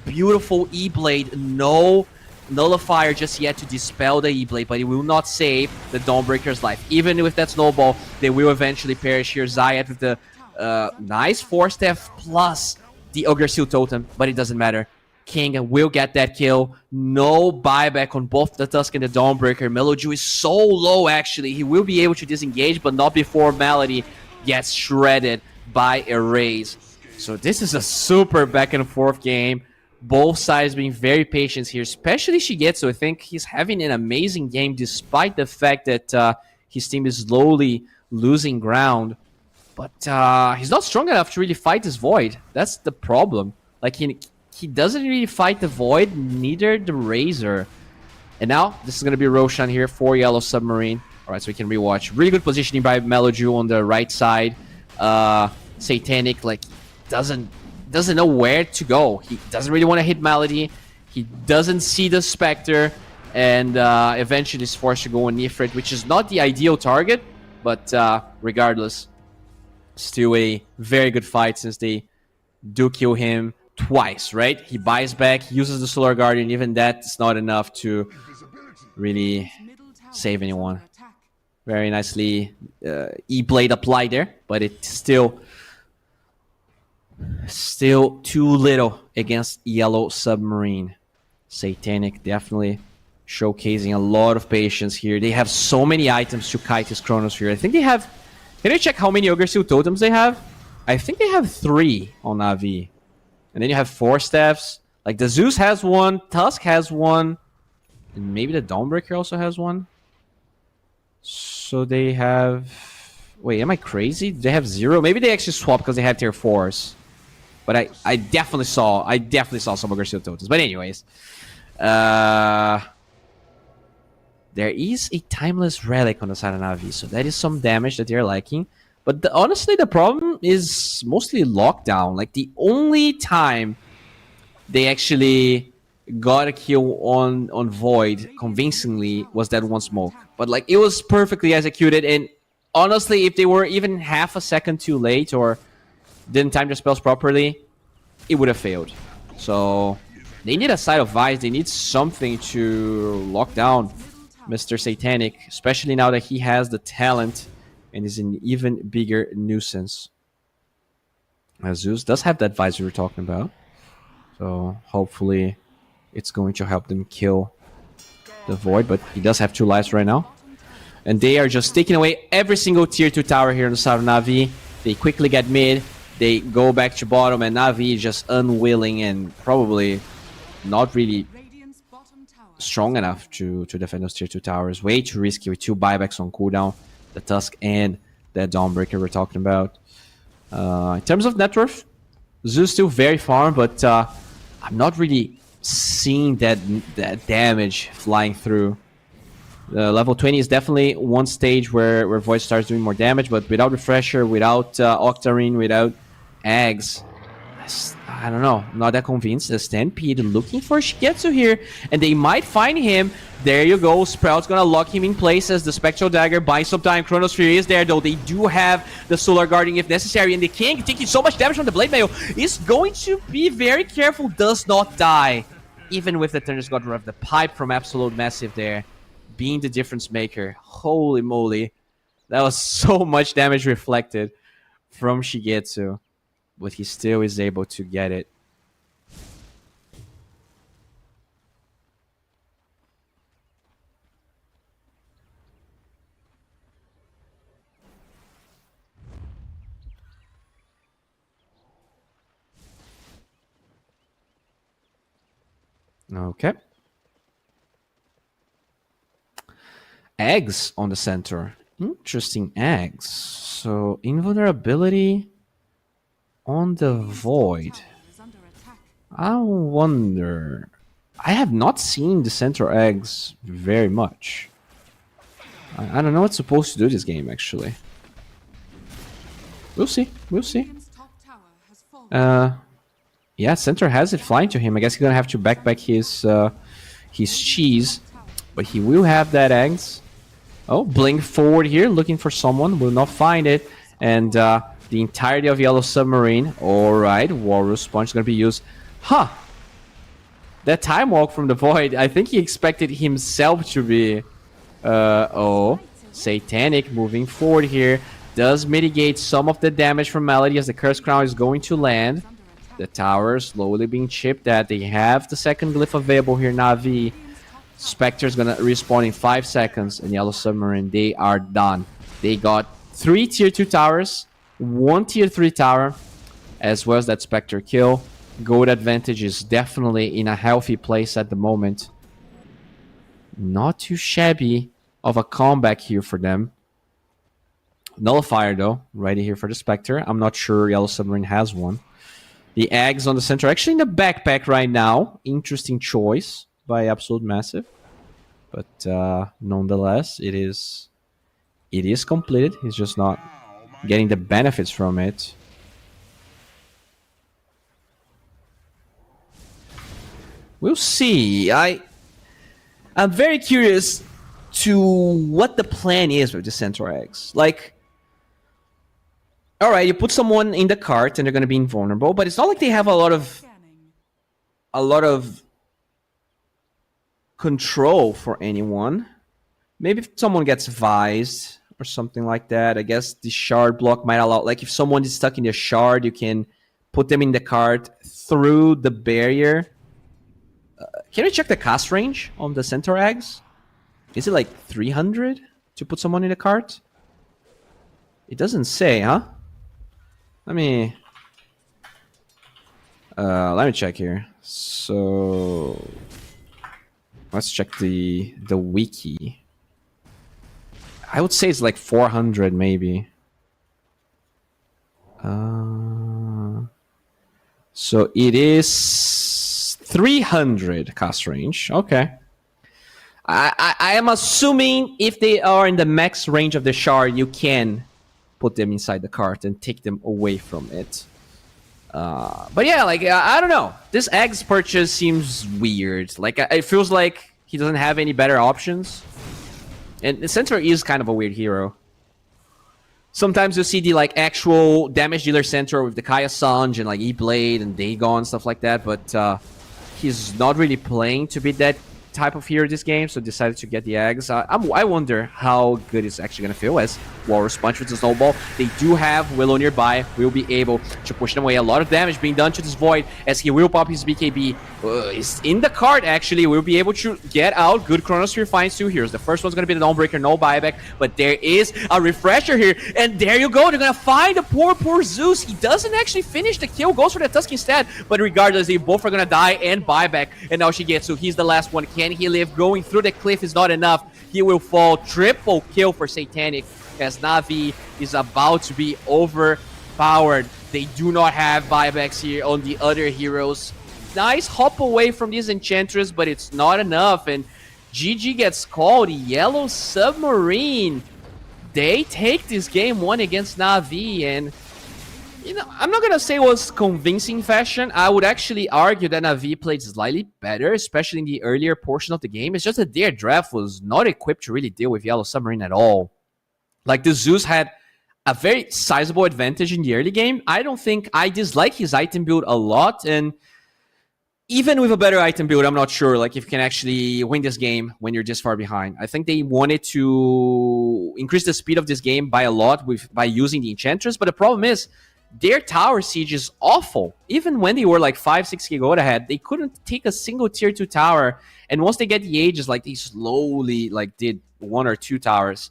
beautiful E-Blade. No Nullifier just yet to dispel the E-Blade, but it will not save the Dawnbreaker's life. Even with that snowball, they will eventually perish here. Zayed with the nice Force Staff plus the Ogre Seal Totem, but it doesn't matter. King will get that kill. No buyback on both the Tusk and the Dawnbreaker. Meloju is so low, actually. He will be able to disengage, but not before Malady gets shredded by Erase. So this is a super back and forth game. Both sides being very patient here, especially Shigetsu. I think he's having an amazing game despite the fact that his team is slowly losing ground. But he's not strong enough to really fight this Void. That's the problem. Like, he doesn't really fight the Void, neither the Razor. And now, this is going to be Roshan here for Yellow Submarine. Alright, so we can rewatch. Really good positioning by Meloju on the right side. Satanic, like, doesn't know where to go. He doesn't really want to hit Malady. He doesn't see the Spectre. And eventually is forced to go on Ifrit, which is not the ideal target. But regardless, still a very good fight since they do kill him twice, right? He buys back, uses the Solar Guardian. Even that's not enough to really save anyone. Very nicely E-Blade applied there, but it's still too little against Yellow Submarine. Satanic definitely showcasing a lot of patience here. They have so many items to kite his Chronosphere. I think they have... Can you check how many Ogre Seal totems they have? I think they have 3 on Navi. And then you have 4 staffs. Like, the Zeus has 1, Tusk has 1, and maybe the Dawnbreaker also has 1. So they have... Wait, am I crazy? They have 0? Maybe they actually swapped because they have tier 4s. But I definitely saw some Ogre Seal totems. But anyways, there is a Timeless Relic on the side of Navi, so that is some damage that they're liking. But honestly, the problem is mostly lockdown. Like, the only time they actually got a kill on Void convincingly was that one smoke. But, like, it was perfectly executed, and honestly, if they were even half a second too late or didn't time their spells properly, it would have failed. So they need a side of Vice. They need something to lock down Mr. Satanic, especially now that he has the talent and is an even bigger nuisance. Zeus does have that Vice we were talking about, so hopefully it's going to help them kill the Void, but he does have 2 lives right now. And they are just taking away every single tier 2 tower here on the side of Navi. They quickly get mid, they go back to bottom, and Navi is just unwilling and probably not really strong enough to defend those tier 2 towers. Way too risky with 2 buybacks on cooldown. The Tusk and that Dawnbreaker we're talking about. In terms of net worth, Zeus still very far, but I'm not really seeing that damage flying through. Level 20 is definitely one stage where Void starts doing more damage, but without Refresher, without Octarine, without Eggs, I don't know. I'm not that convinced. The Stampede looking for Shigetsu here, and they might find him. There you go. Sprout's gonna lock him in place as the Spectral Dagger buys some time. Chronosphere is there, though. They do have the Solar Guardian if necessary, and the King, taking so much damage from the Blade Mail, is going to be very careful. Does not die. Even with the Thunder's God Rev, the pipe from Absolute Massive there, being the difference maker. Holy moly. That was so much damage reflected from Shigetsu. But he still is able to get it. Okay. Eggs on the center. Interesting eggs. So invulnerability on the Void. I wonder. I have not seen the center eggs very much. I don't know what's supposed to do this game, actually. We'll see. We'll see. Yeah, center has it flying to him. I guess he's gonna have to backpack his cheese, but he will have that eggs. Oh, blink forward here, looking for someone. Will not find it, and the entirety of Yellow Submarine. All right, Walrus Punch is gonna be used. Huh? That time walk from the Void. I think he expected himself to be. Oh, Satanic moving forward here does mitigate some of the damage from Malady as the Curse Crown is going to land. The tower slowly being chipped at. They have the second glyph available here, Na'Vi. Spectre's gonna respawn in 5 seconds, and Yellow Submarine, they are done. They got 3 tier 2 towers, 1 tier 3 tower, as well as that Spectre kill. Gold advantage is definitely in a healthy place at the moment. Not too shabby of a comeback here for them. Nullifier, though, ready here for the Spectre. I'm not sure Yellow Submarine has one. The eggs on the center, actually in the backpack right now. Interesting choice by Absolute Massive. But nonetheless, it is completed. He's just not getting the benefits from it. We'll see. I'm very curious to what the plan is with the Centaur eggs. Like, all right, you put someone in the cart and they're going to be invulnerable, but it's not like they have a lot of control for anyone. Maybe if someone gets vised or something like that, I guess the shard block might allow, like if someone is stuck in the shard, you can put them in the cart through the barrier. Can we check the cast range on the Centaur eggs? Is it like 300 to put someone in the cart? It doesn't say, huh? Let me check here. So let's check the wiki. I would say it's like 400 maybe. So it is 300 cast range. Okay. I am assuming if they are in the max range of the shard, you can put them inside the cart and take them away from it. But yeah, like, I don't know. This eggs purchase seems weird. Like, it feels like he doesn't have any better options. And the Centaur is kind of a weird hero. Sometimes you see the, like, actual damage dealer Centaur with the Kaya Sanj and, like, E-Blade and Dagon, stuff like that. But he's not really playing to be that type of hero this game, so decided to get the eggs. I wonder how good it's actually going to feel as Walrus Punch with the Snowball. They do have Willow nearby. Will be able to push them away. A lot of damage being done to this Void as he will pop his BKB. He's in the cart, actually. Will be able to get out. Good Chronosphere finds 2 heroes. The first one's going to be the Dawnbreaker, no buyback, but there is a refresher here, and there you go. They're going to find the poor Zeus. He doesn't actually finish the kill, goes for the Tusk instead, but regardless, they both are going to die and buyback, and now Shigetsu, he's the last one. Can he live? Going through the cliff is not enough. He will fall. Triple kill for Satanic as Na'Vi is about to be overpowered. They do not have buybacks here on the other heroes. Nice hop away from this Enchantress, but it's not enough. And GG gets called. Yellow Submarine. They take this game 1 against Na'Vi, and you know, I'm not going to say it was convincing fashion. I would actually argue that Na'Vi played slightly better, especially in the earlier portion of the game. It's just that their draft was not equipped to really deal with Yellow Submarine at all. Like, the Zeus had a very sizable advantage in the early game. I don't think I dislike his item build a lot, and even with a better item build, I'm not sure like if you can actually win this game when you're this far behind. I think they wanted to increase the speed of this game by a lot by using the Enchantress, but the problem is their tower siege is awful. Even when they were like 5-6k gold ahead, they couldn't take a single tier 2 tower. And once they get the ages, like they slowly like did 1 or 2 towers.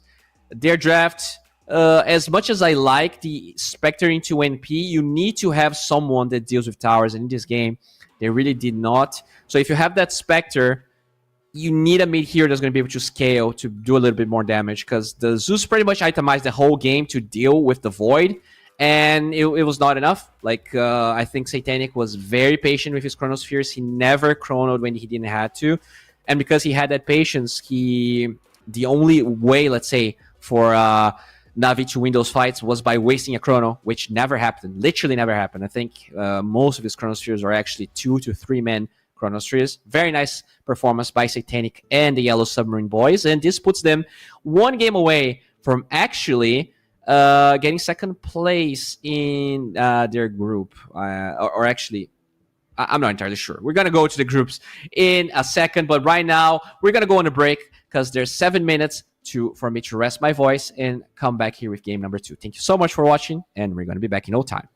Their draft, as much as I like the Spectre into NP, you need to have someone that deals with towers. And in this game, they really did not. So if you have that Spectre, you need a mid hero that's going to be able to scale to do a little bit more damage, because the Zeus pretty much itemized the whole game to deal with the Void. And it was not enough. Like, I think Satanic was very patient with his Chronospheres. He never chronoed when he didn't have to. And because he had that patience, the only way, let's say, for Na'Vi to win those fights was by wasting a chrono, which never happened. Literally never happened. I think most of his Chronospheres are actually 2 to 3 man Chronospheres. Very nice performance by Satanic and the Yellow Submarine boys. And this puts them 1 game away from actually getting second place in their group, or actually, I'm not entirely sure. We're gonna go to the groups in a second, but right now we're gonna go on a break because there's 7 minutes for me to rest my voice and come back here with game number 2. Thank you so much for watching, and we're gonna be back in no time.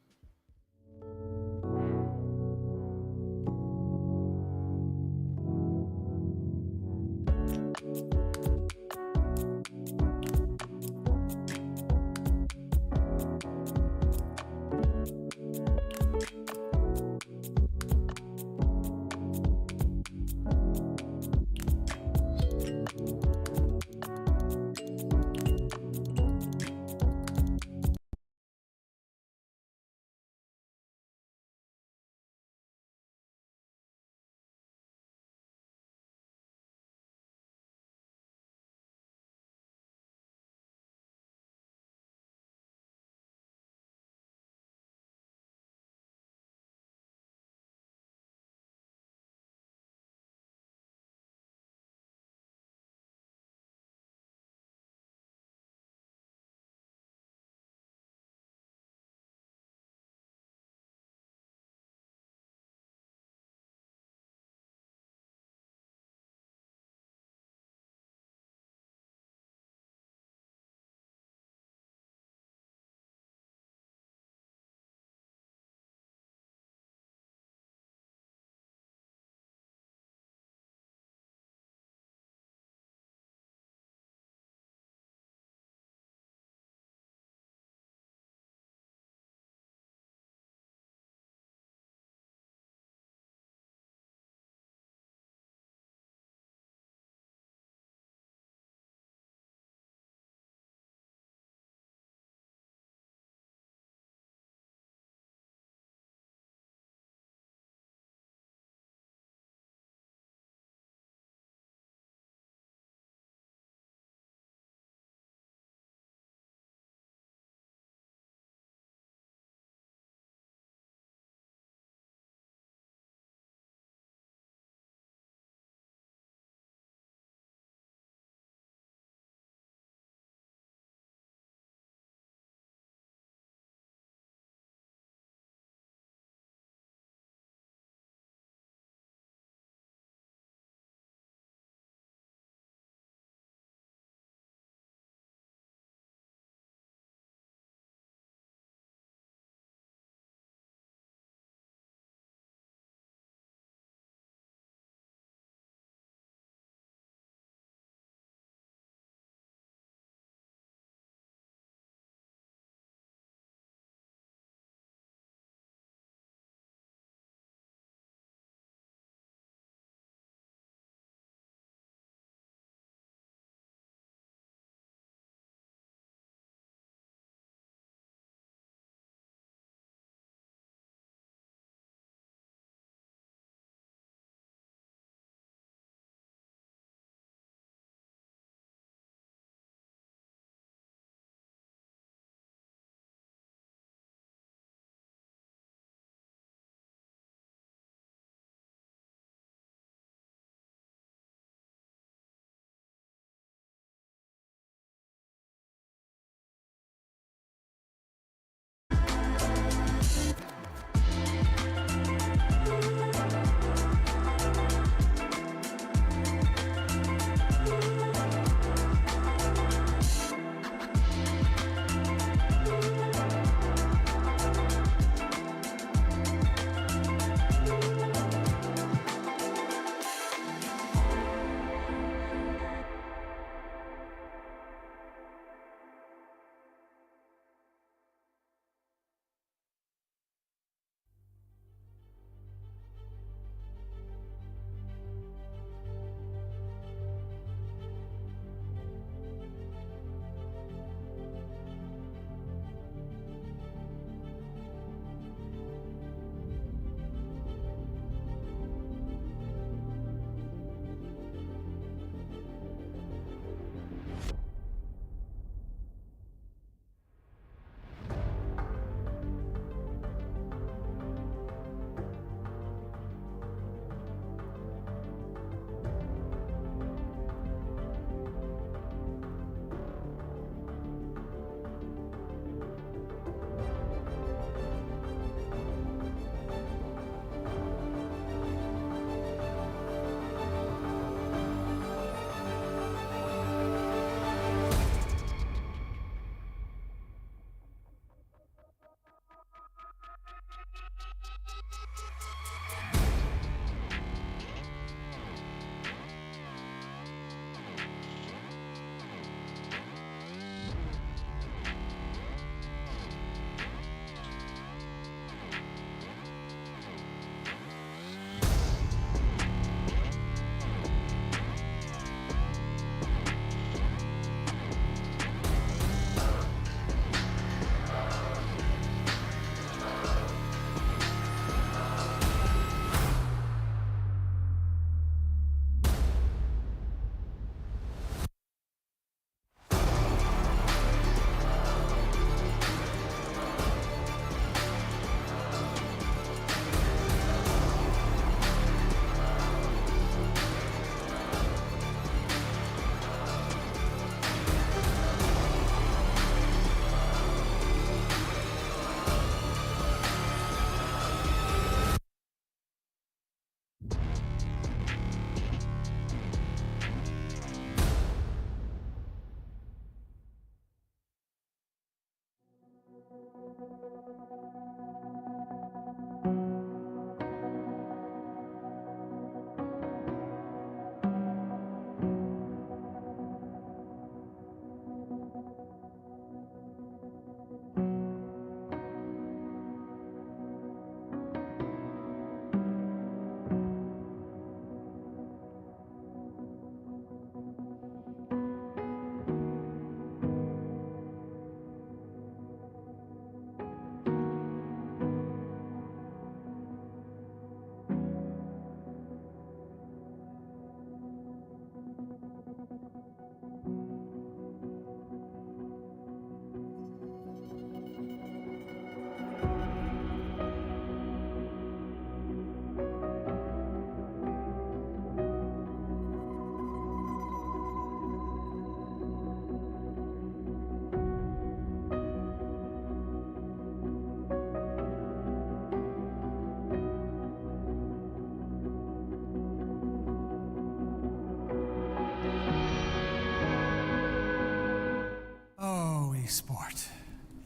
sport.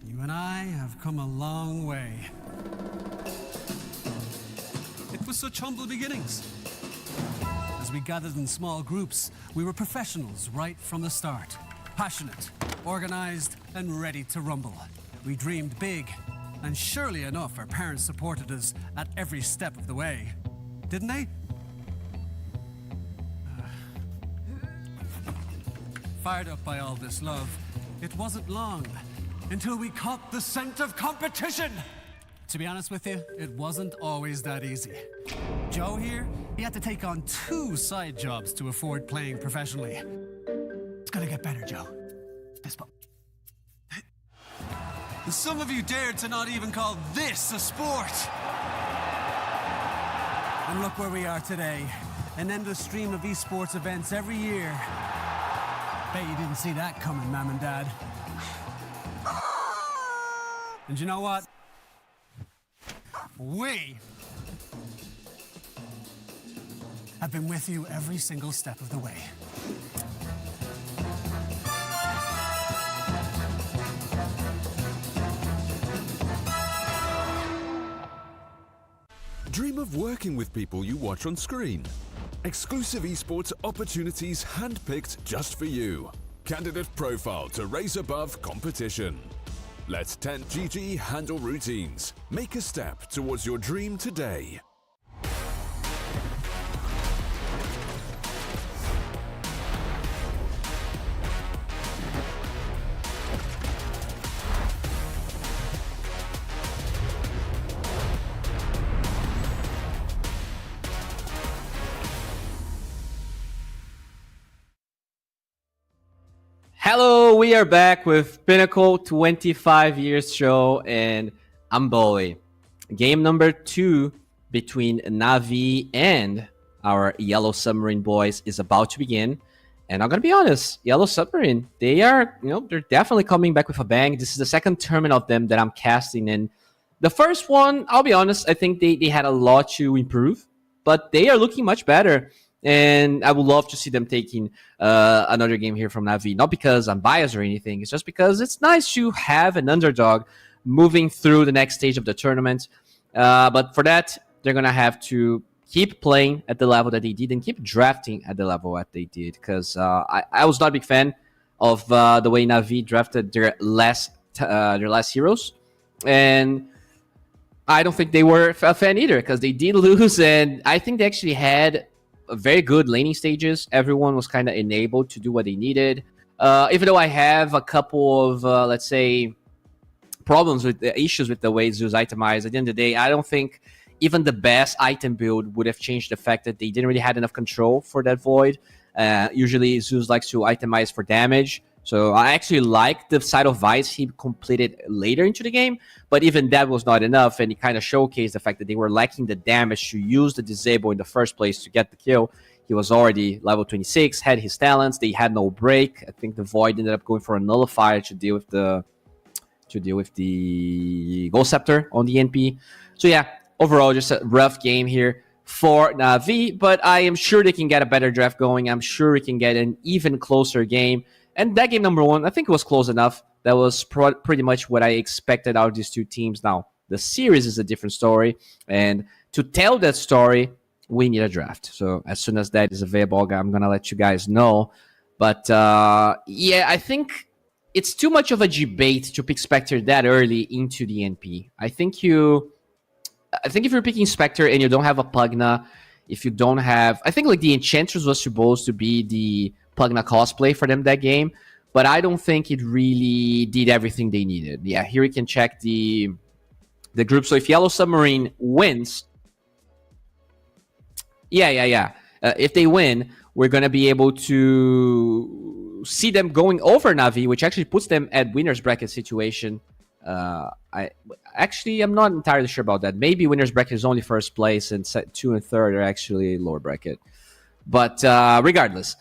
You and I have come a long way. It was such humble beginnings. As we gathered in small groups, we were professionals right from the start. Passionate, organized, and ready to rumble. We dreamed big, and surely enough, our parents supported us at every step of the way. Didn't they? Fired up by all this love, it wasn't long until we caught the scent of competition. To be honest with you, it wasn't always that easy. Joe here, he had to take on 2 side jobs to afford playing professionally. It's gonna get better, Joe. Some of you dared to not even call this a sport. And look where we are today. An endless stream of esports events every year. Bet you didn't see that coming, Mom and Dad. And you know what? We have been with you every single step of the way. Dream of working with people you watch on screen. Exclusive esports opportunities handpicked just for you. Candidate profile to raise above competition. Let 10GG handle routines. Make a step towards your dream today. Hello, we are back with Pinnacle 25 years show, and I'm Bowie. Game number 2 between Na'Vi and our Yellow Submarine boys is about to begin. And I'm gonna be honest, Yellow Submarine, they're definitely coming back with a bang. This is the second tournament of them that I'm casting in. The first one, I'll be honest, I think they had a lot to improve, but they are looking much better. And I would love to see them taking another game here from Na'Vi. Not because I'm biased or anything. It's just because it's nice to have an underdog moving through the next stage of the tournament. But for that, they're going to have to keep playing at the level that they did and keep drafting at the level that they did. Because I was not a big fan of the way Na'Vi drafted their last heroes. And I don't think they were a fan either, because they did lose. And I think they actually had very good laning stages. Everyone was kind of enabled to do what they needed. Even though I have a couple of, let's say, problems with the issues with the way Zeus itemized, at the end of the day, I don't think even the best item build would have changed the fact that they didn't really have enough control for that void. Usually Zeus likes to itemize for damage. So I actually like the side of Vice he completed later into the game, but even that was not enough, and it kind of showcased the fact that they were lacking the damage to use the disable in the first place to get the kill. He was already level 26, had his talents, they had no break. I think the Void ended up going for a nullifier to deal with the Ghost Scepter on the NP. So yeah, overall just a rough game here for Na'Vi, but I am sure they can get a better draft going. I'm sure we can get an even closer game. And that game number 1, I think it was close enough. That was pretty much what I expected out of these two teams. Now, the series is a different story. And to tell that story, we need a draft. So as soon as that is available, I'm going to let you guys know. But yeah, I think it's too much of a debate to pick Spectre that early into the NP. I think if you're picking Spectre and you don't have a Pugna, if you don't have... I think like the Enchantress was supposed to be the Pugna cosplay for them that game, but I don't think it really did everything they needed. Yeah, here we can check the group. So if Yellow Submarine wins, if they win, we're gonna be able to see them going over Na'Vi, which actually puts them at winner's bracket situation. I'm not entirely sure about that. Maybe winner's bracket is only first place, and 2 and 3rd are actually lower bracket. But regardless,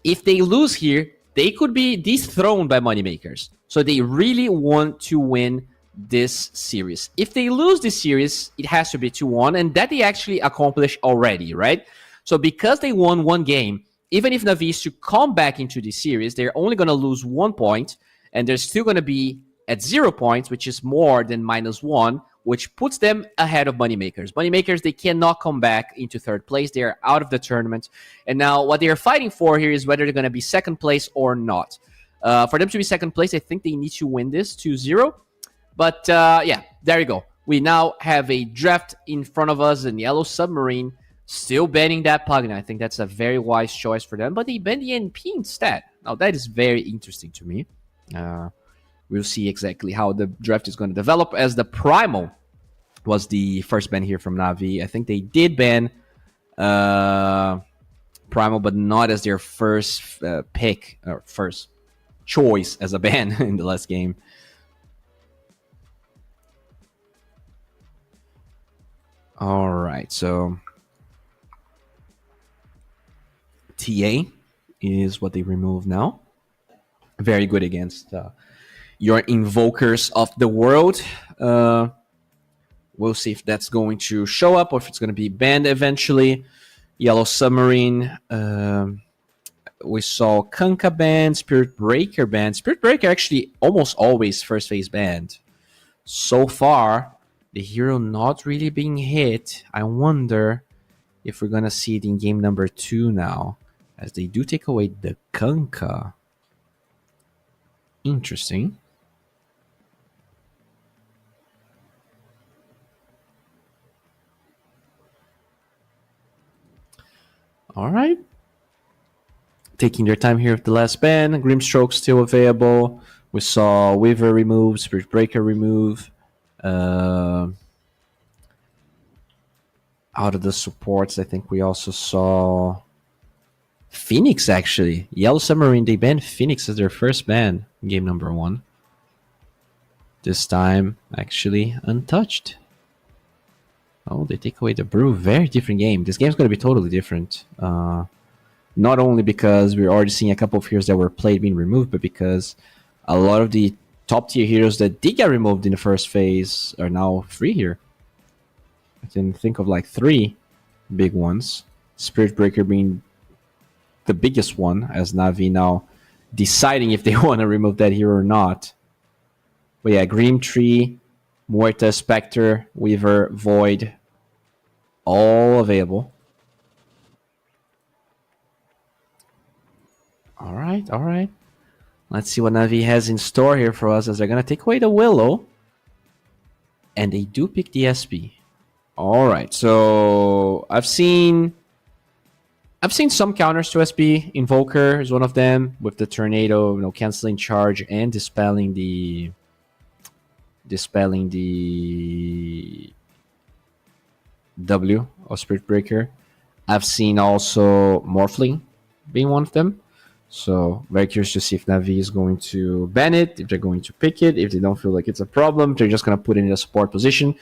if they lose here, they could be dethroned by moneymakers. So they really want to win this series. If they lose this series, it has to be 2-1, and that they actually accomplished already, right? So because they won one game, even if Na'Vi is to come back into the series, they're only going to lose 1 point, and they're still going to be at 0 points, which is more than -1, which puts them ahead of Moneymakers. Moneymakers, they cannot come back into third place. They are out of the tournament. And now what they are fighting for here is whether they're going to be second place or not. For them to be second place, I think they need to win this 2-0. But yeah, there you go. We now have a draft in front of us in Yellow Submarine, still banning that Pugna. I think that's a very wise choice for them. But they ban the NP instead. Now, that is very interesting to me. We'll see exactly how the draft is going to develop, as the Primal was the first ban here from Na'Vi. I think they did ban Primal, but not as their first pick, or first choice as a ban in the last game. All right, so TA is what they remove now. Very good against your Invokers of the World. We'll see if that's going to show up or if it's going to be banned eventually. Yellow Submarine. We saw Kanka banned, Spirit Breaker banned. Spirit Breaker actually almost always first phase banned. So far, the hero not really being hit. I wonder if we're going to see it in game number 2 now, as they do take away the Kanka. Interesting. All right. Taking their time here with the last ban. Grimstroke still available. We saw Weaver remove, Spirit Breaker remove. Out of the supports, I think we also saw Phoenix, actually. Yellow Submarine, they banned Phoenix as their first ban in game number 1. This time, actually, untouched. Oh, they take away the Brew. Very different game. This game's going to be totally different. Not only because we're already seeing a couple of heroes that were played being removed, but because a lot of the top tier heroes that did get removed in the first phase are now free here. I can think of like 3 big ones. Spirit Breaker being the biggest one, as Na'Vi now deciding if they want to remove that hero or not. But yeah, Grim Tree, Muerta, Spectre, Weaver, Void, all available. All right, all right. Let's see what Na'Vi has in store here for us, as they're going to take away the Willow. And they do pick the SP. All right, so I've seen some counters to SP. Invoker is one of them, with the Tornado, canceling charge and dispelling the W of Spirit Breaker. I've seen also Morphling being one of them. So very curious to see if Na'Vi is going to ban it, if they're going to pick it. If they don't feel like it's a problem, they're just going to put it in a support position.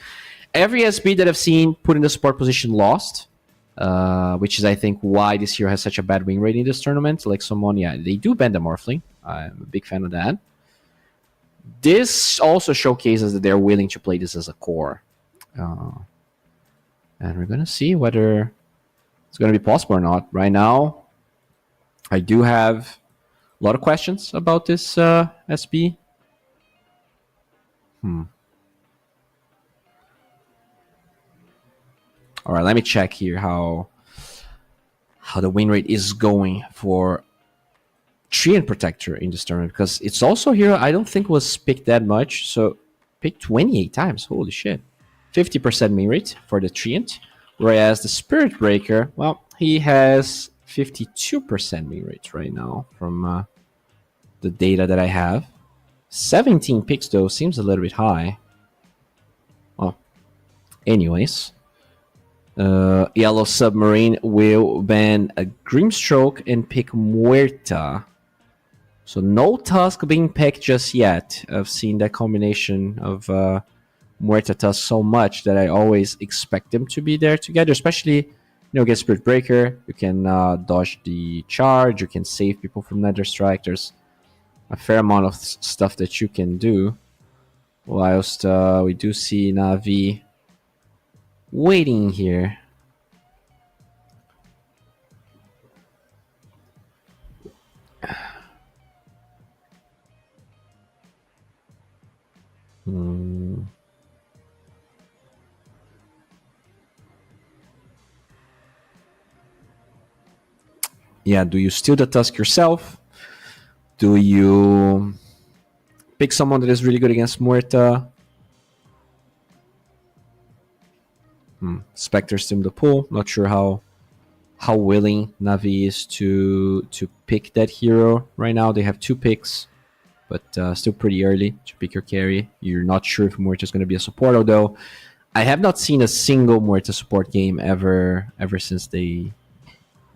Every SB that I've seen put in the support position lost, which is, I think, why this hero has such a bad win rate in this tournament. Like someone, yeah, they do ban the Morphling. I'm a big fan of that. This also showcases that they're willing to play this as a core. And we're going to see whether it's going to be possible or not. Right now, I do have a lot of questions about this SB. All right, let me check here how the win rate is going for Treant Protector in this tournament, because it's also here, I don't think was picked that much. So picked 28 times. Holy shit. 50% win rate for the Treant. Whereas the Spirit Breaker, well, he has 52% win rate right now from the data that I have. 17 picks, though, seems a little bit high. Well, anyways. Yellow Submarine will ban a Grimstroke and pick Muerta. So no Tusk being picked just yet. I've seen that combination of Muerta Tusk so much that I always expect them to be there together, especially against Spirit Breaker. You can dodge the charge, you can save people from Nether Strike. There's a fair amount of stuff that you can do. Whilst we do see Na'Vi waiting here. Yeah, do you steal the tusk yourself? Do you pick someone that is really good against Muerta? Spectre's still in the pool. Not sure how willing Navi is to pick that hero right now. They have 2 picks, but still pretty early to pick your carry. You're not sure if Muerta is going to be a support, although I have not seen a single Muerta support game ever since they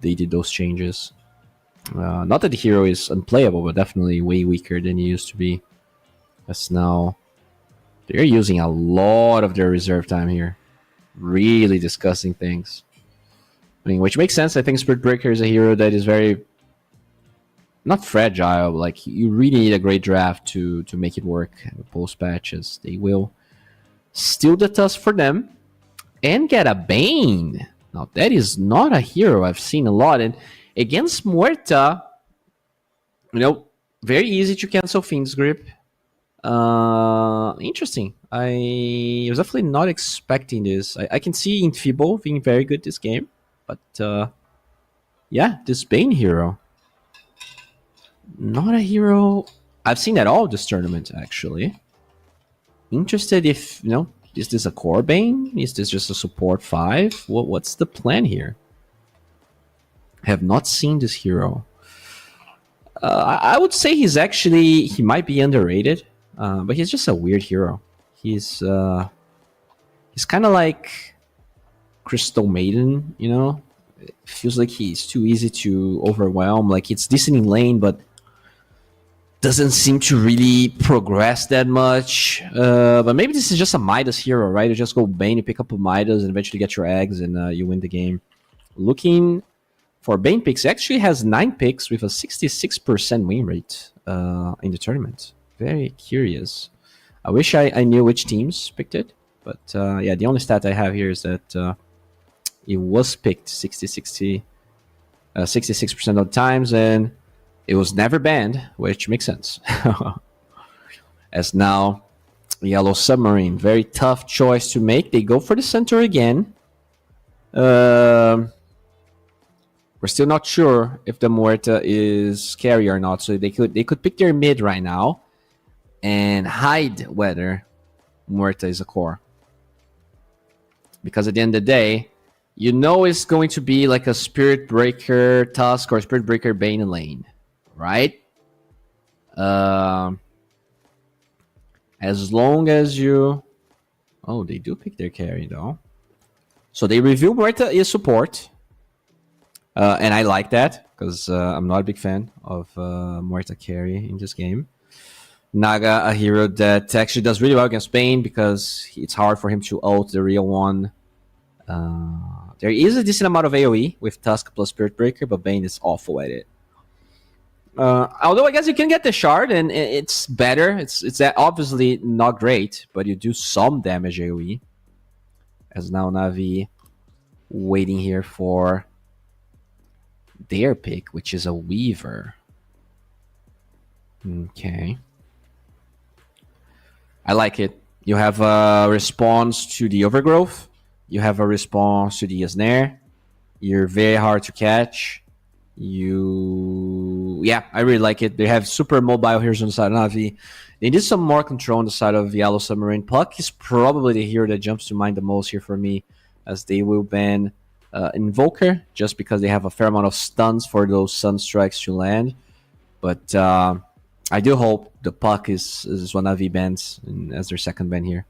did those changes. Not that the hero is unplayable, but definitely way weaker than he used to be. As now they're using a lot of their reserve time here. Really discussing things. I mean, which makes sense. I think Spirit Breaker is a hero that is very not fragile. Like, you really need a great draft to make it work post patches. They will steal the tusk for them and get a Bane. Now that is not a hero I've seen a lot, and against Muerta, very easy to cancel Fiend's Grip. Interesting. I was definitely not expecting this. I can see Infibo being very good this game, but yeah, this Bane hero, not a hero I've seen at all this tournament, actually. Interested if, is this a core Bane? Is this just a support 5? What's the plan here? I have not seen this hero. I would say he might be underrated, but he's just a weird hero. He's kind of like Crystal Maiden, It feels like he's too easy to overwhelm. Like, it's decent in lane, but doesn't seem to really progress that much. But maybe this is just a Midas hero, right? You just go Bane, you pick up a Midas, and eventually get your eggs, and you win the game. Looking for Bane picks, he actually has 9 picks with a 66% win rate in the tournament. Very curious. I wish I knew which teams picked it, but yeah, the only stat I have here is that it was picked 66% of the times, and it was never banned, which makes sense. As now, Yellow Submarine, very tough choice to make. They go for the center again. We're still not sure if the Muerta is carry or not, so they could pick their mid right now and hide whether Muerta is a core. Because at the end of the day, it's going to be like a Spirit Breaker Tusk or Spirit Breaker Bane in lane, right? As long as you... Oh, they do pick their carry, though. So they reveal Muerta is support. And I like that, because I'm not a big fan of Muerta carry in this game. Naga, a hero that actually does really well against Bane, because it's hard for him to ult the real one. There is a decent amount of AoE with Tusk plus Spirit Breaker, but Bane is awful at it. Although I guess you can get the shard, and it's better. It's obviously not great, but you do some damage AoE. As now Navi waiting here for their pick, which is a Weaver. Okay. I like it. You have a response to the Overgrowth. You have a response to the Snare. You're very hard to catch. Yeah, I really like it. They have super mobile heroes on the side of Navi. They need some more control on the side of Yellow Submarine. Puck is probably the hero that jumps to mind the most here for me, as they will ban Invoker, just because they have a fair amount of stuns for those Sun Strikes to land. But I do hope the Puck is one Navi bans as their second ban here.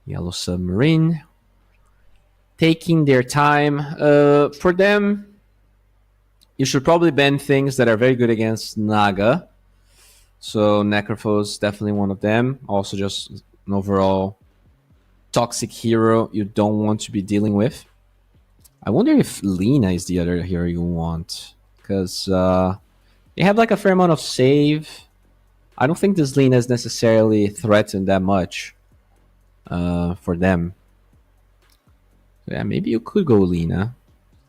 Yellow Submarine taking their time. For them, you should probably ban things that are very good against Naga. So Necrophos, definitely one of them. Also just an overall toxic hero you don't want to be dealing with. I wonder if Lina is the other hero you want, because they have like a fair amount of save. I don't think this Lina is necessarily threatened that much for them. Yeah, maybe you could go Lina.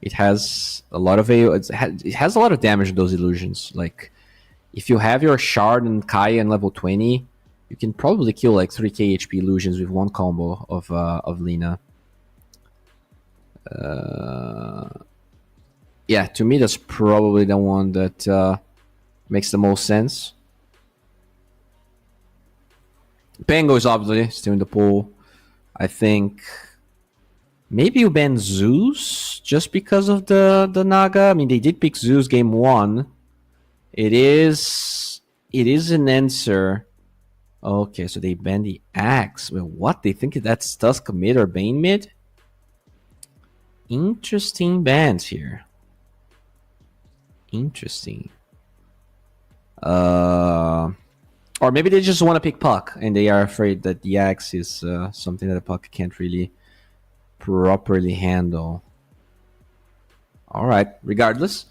It has a lot of it has a lot of damage to those illusions. Like if you have your shard and Kaya in level 20, you can probably kill like 3k HP illusions with one combo of Lina. Yeah, to me that's probably the one that makes the most sense. Pango is obviously still in the pool. I think maybe you ban Zeus just because of the Naga. I mean, they did pick Zeus game 1. It is an answer. Okay, so they ban the axe. Well, what? They think that's Tusk mid or Bane mid? Interesting bans here. Interesting. Or maybe they just want to pick Puck and they are afraid that the axe is something that a Puck can't really properly handle. All right, regardless.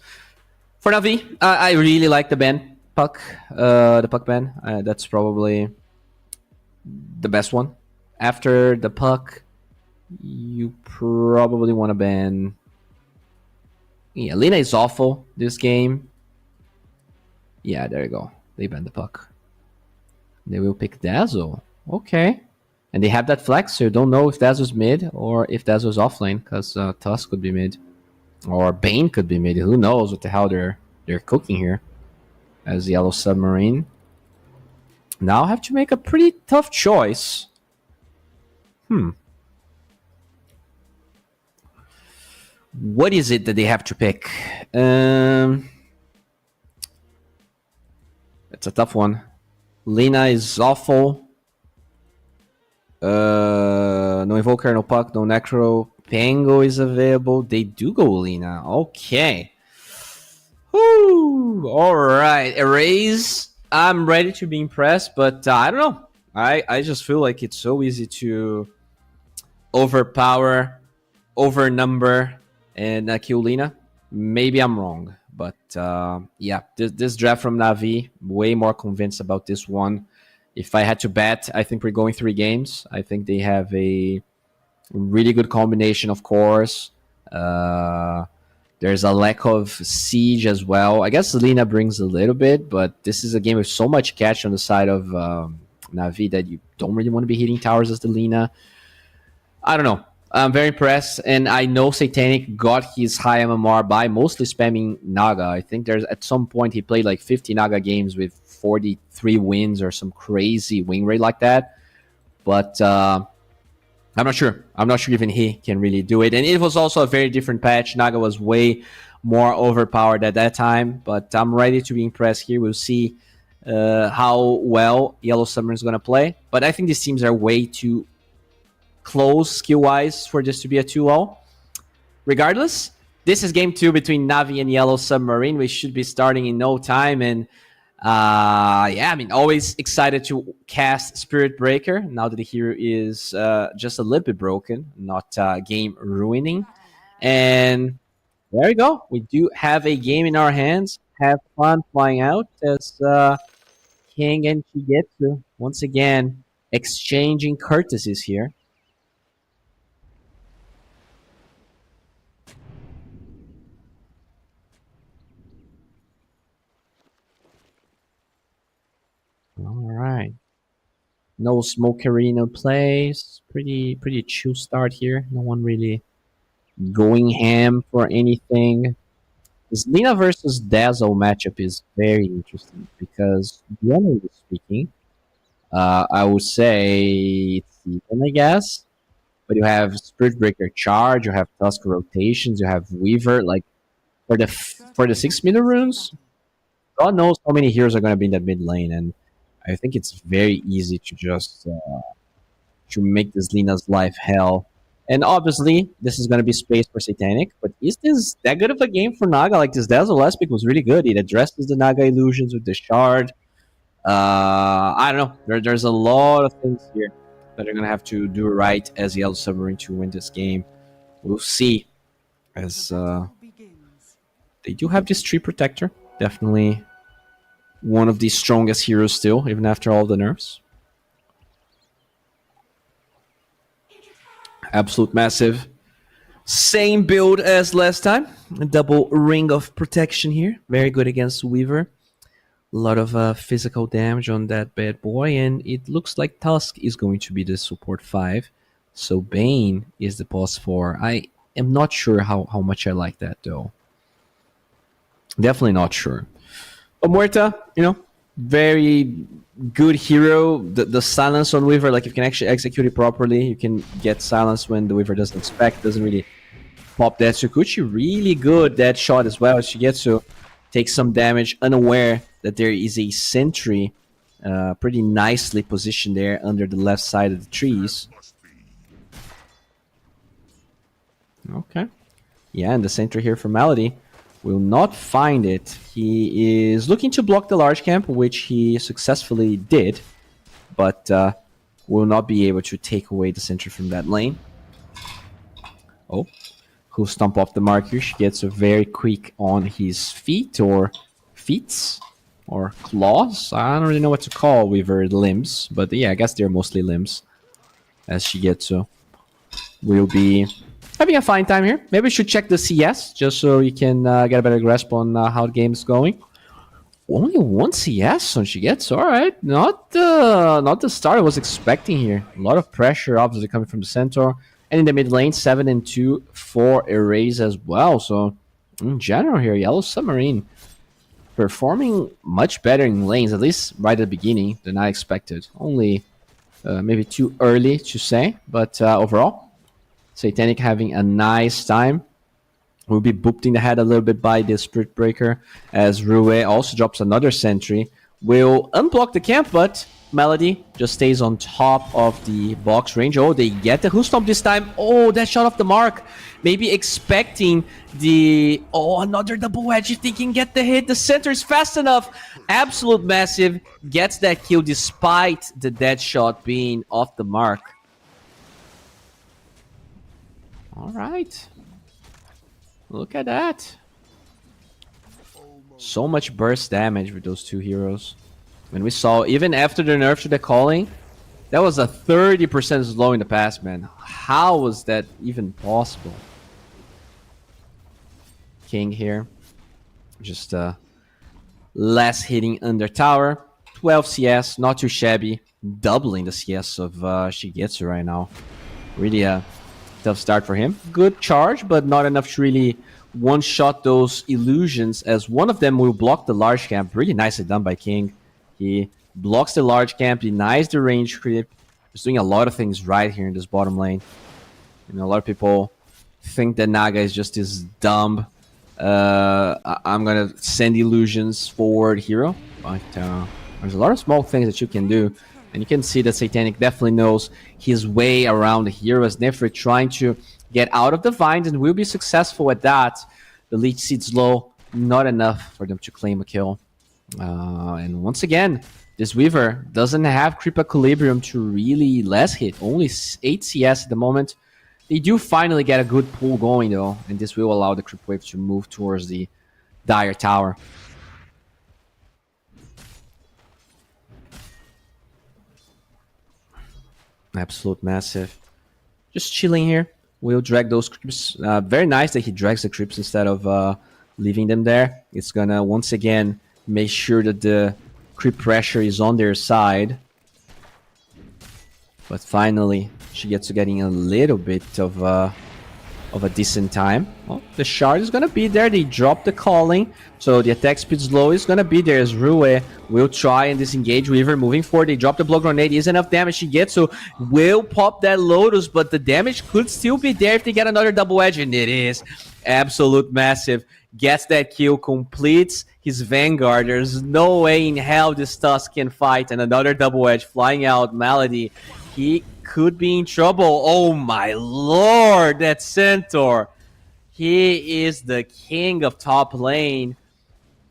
For Navi, I really like the ban Puck, the Puck ban. That's probably the best one. After the Puck, you probably want to ban. Yeah, Lina is awful this game. Yeah, there you go. They banned the Puck. They will pick Dazzle. Okay. And they have that flex, so you don't know if Dazzle's mid or if Dazzle's offlane, because Tusk could be mid. Or Bane could be mid. Who knows what the hell they're cooking here as Yellow Submarine. Now I have to make a pretty tough choice. What is it that they have to pick? It's a tough one. Lina is awful. No Invoker, no Puck, no Necro. Pango is available. They do go Lina. Okay. Woo! Alright. Erase. I'm ready to be impressed, but I don't know. I just feel like it's so easy to overpower, overnumber, and kill Lina. Maybe I'm wrong. But yeah, this draft from Navi, way more convinced about this one. If I had to bet, I think we're going 3 games. I think they have a really good combination, of course. There's a lack of siege as well. I guess Lina brings a little bit, but this is a game with so much catch on the side of Navi that you don't really want to be hitting towers as the Lina. I don't know. I'm very impressed, and I know Satanic got his high MMR by mostly spamming Naga. I think there's at some point he played like 50 Naga games with 43 wins or some crazy win rate like that. But I'm not sure. I'm not sure even he can really do it. And it was also a very different patch. Naga was way more overpowered at that time. But I'm ready to be impressed here. We'll see how well Yellow Summer is going to play. But I think these teams are way too close skill-wise for this to be a 2-0. Regardless, this is game 2 between Navi and Yellow Submarine. We should be starting in no time. And yeah, I mean, always excited to cast Spirit Breaker now that the hero is just a little bit broken, not game ruining. And there we go. We do have a game in our hands. Have fun flying out as King and Shigetsu once again exchanging courtesies here. All right. No Smokerino plays. Pretty chill start here. No one really going ham for anything. This Lina versus Dazzle matchup is very interesting because, generally speaking, I would say it's even, I guess. But you have Spirit Breaker charge, you have Tusk rotations, you have Weaver. Like for the 6 middle runes, God knows how many heroes are going to be in that mid lane, and I think it's very easy to just to make this Lina's life hell. And obviously, this is going to be space for Satanic, but is this that good of a game for Naga? Like, this Dazzle last pick was really good. It addresses the Naga illusions with the shard. I don't know. There's a lot of things here that are going to have to do right as Yellow Submarine to win this game. We'll see. As they do have this Tree Protector. Definitely one of the strongest heroes still, even after all the nerfs. Absolute massive. Same build as last time. A double ring of protection here. Very good against Weaver. A lot of physical damage on that bad boy, and it looks like Tusk is going to be the support 5. So Bane is the boss 4. I am not sure how much I like that, though. Definitely not sure. But Muerta, very good hero. The silence on Weaver, like if you can actually execute it properly, you can get silence when the Weaver doesn't expect, doesn't really pop that. Tsukuchi, really good that shot as well. She gets to take some damage, unaware that there is a sentry pretty nicely positioned there under the left side of the trees. Okay. Yeah, and the sentry here for Malady will not find it. He is looking to block the large camp, which he successfully did, but will not be able to take away the sentry from that lane. Oh, who'll stomp off the mark here. She gets a very quick on his feet or claws. I don't really know what to call Weaver limbs, but yeah, I guess they're mostly limbs. As she gets to, will be having a fine time here. Maybe we should check the CS just so you can get a better grasp on how the game is going. Only 1 CS on Shigetsu. All right, not the start I was expecting here. A lot of pressure, obviously coming from the center, and in the mid lane, 7 and 2 for Erase as well. So in general here, Yellow Submarine performing much better in lanes, at least right at the beginning, than I expected. Only maybe too early to say, but overall, Satanic having a nice time. Will be booped in the head a little bit by the Spirit Breaker, as Rue also drops another sentry. Will unblock the camp, but Melody just stays on top of the box range. Oh, they get the Who Stomp this time. Oh, that shot off the mark. Maybe expecting the... Oh, another double edge if they can get the hit. The center is fast enough. Absolute Massive gets that kill despite the dead shot being off the mark. All right. Look at that. So much burst damage with those two heroes. And we saw, even after the nerf to the calling, that was a 30% slow in the past, man. How was that even possible? King here. Just less hitting under tower. 12 CS, not too shabby. Doubling the CS of Shigetsu right now. Really a tough start for him. Good charge, but not enough to really one-shot those illusions, as one of them will block the large camp. Really nicely done by King. He blocks the large camp, denies the range creep. He's doing a lot of things right here in this bottom lane. You know, a lot of people think that Naga is just this dumb, I'm gonna send illusions forward hero. But there's a lot of small things that you can do. And you can see that Satanic definitely knows his way around the hero, as Nefrit trying to get out of the vines and will be successful at that. The Leech Seed's low, not enough for them to claim a kill. And once again, this Weaver doesn't have Creep Equilibrium to really less hit. Only 8 CS at the moment. They do finally get a good pull going though, and this will allow the Creep Wave to move towards the Dire Tower. Absolute Massive. Just chilling here. We'll drag those creeps. Very nice that he drags the creeps instead of leaving them there. It's gonna once again make sure that the creep pressure is on their side. But finally, she gets to getting a little bit of a decent time. Well, the shard is gonna be there. They drop the calling, so the attack speed slow is gonna be there, as Rue will try and disengage Weaver. Moving forward, they drop the blow grenade. Is enough damage she gets, so will pop that Lotus, but the damage could still be there if they get another double edge, and it is. Absolute Massive gets that kill, completes his Vanguard. There's no way in hell this Tusk can fight, and another double edge flying out. Malady, he could be in trouble. Oh my lord, that Centaur. He is the king of top lane.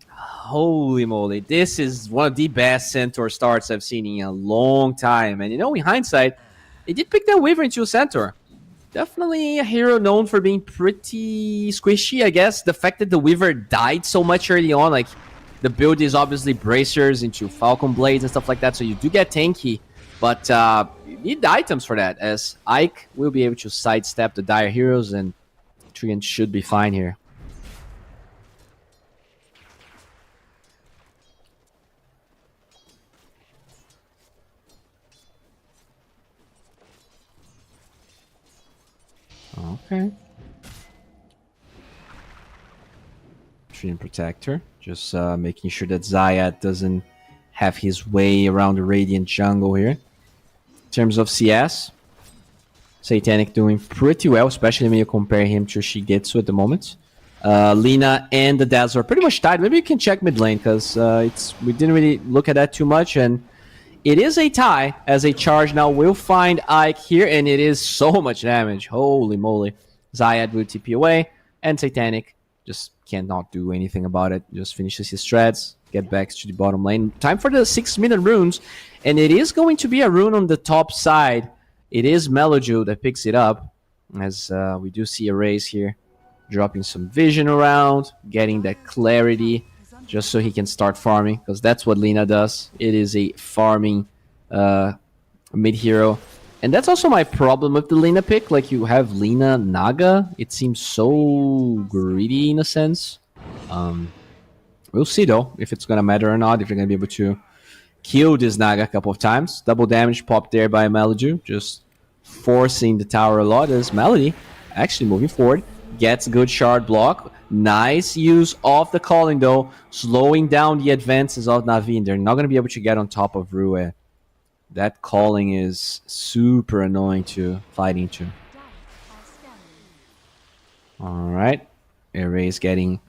Holy moly, this is one of the best Centaur starts I've seen in a long time. And you know, in hindsight, they did pick that Weaver into a Centaur. Definitely a hero known for being pretty squishy, I guess. The fact that the Weaver died so much early on, like the build is obviously bracers into Falcon Blades and stuff like that, so you do get tanky. But you need items for that, as Ike will be able to sidestep the Dire Heroes and Treant should be fine here. Okay. Treant Protector. Just making sure that Zayat doesn't have his way around the Radiant jungle here. In terms of CS, Satanic doing pretty well, especially when you compare him to Shigetsu at the moment. Lina and the Dazzle are pretty much tied. Maybe you can check mid lane, because we didn't really look at that too much, and it is a tie, as a charge now will find Ike here, and it is so much damage. Holy moly. Zayat will TP away, and Satanic just cannot do anything about it. Just finishes his strats, get back to the bottom lane. Time for the 6-minute runes, and it is going to be a rune on the top side. It is Meloju that picks it up, as we do see a raise here. Dropping some vision around, getting that clarity, just so he can start farming, because that's what Lina does. It is a farming mid-hero. And that's also my problem with the Lina pick. Like, you have Lina Naga. It seems so greedy in a sense. We'll see, though, if it's going to matter or not, if you're going to be able to kill this Naga a couple of times. Double damage popped there by Meloju, just forcing the tower a lot, as Melody actually moving forward. Gets good shard block. Nice use of the calling, though, slowing down the advances of Na'Vi. They're not going to be able to get on top of Rue. That calling is super annoying to fight into. Alright. Array is getting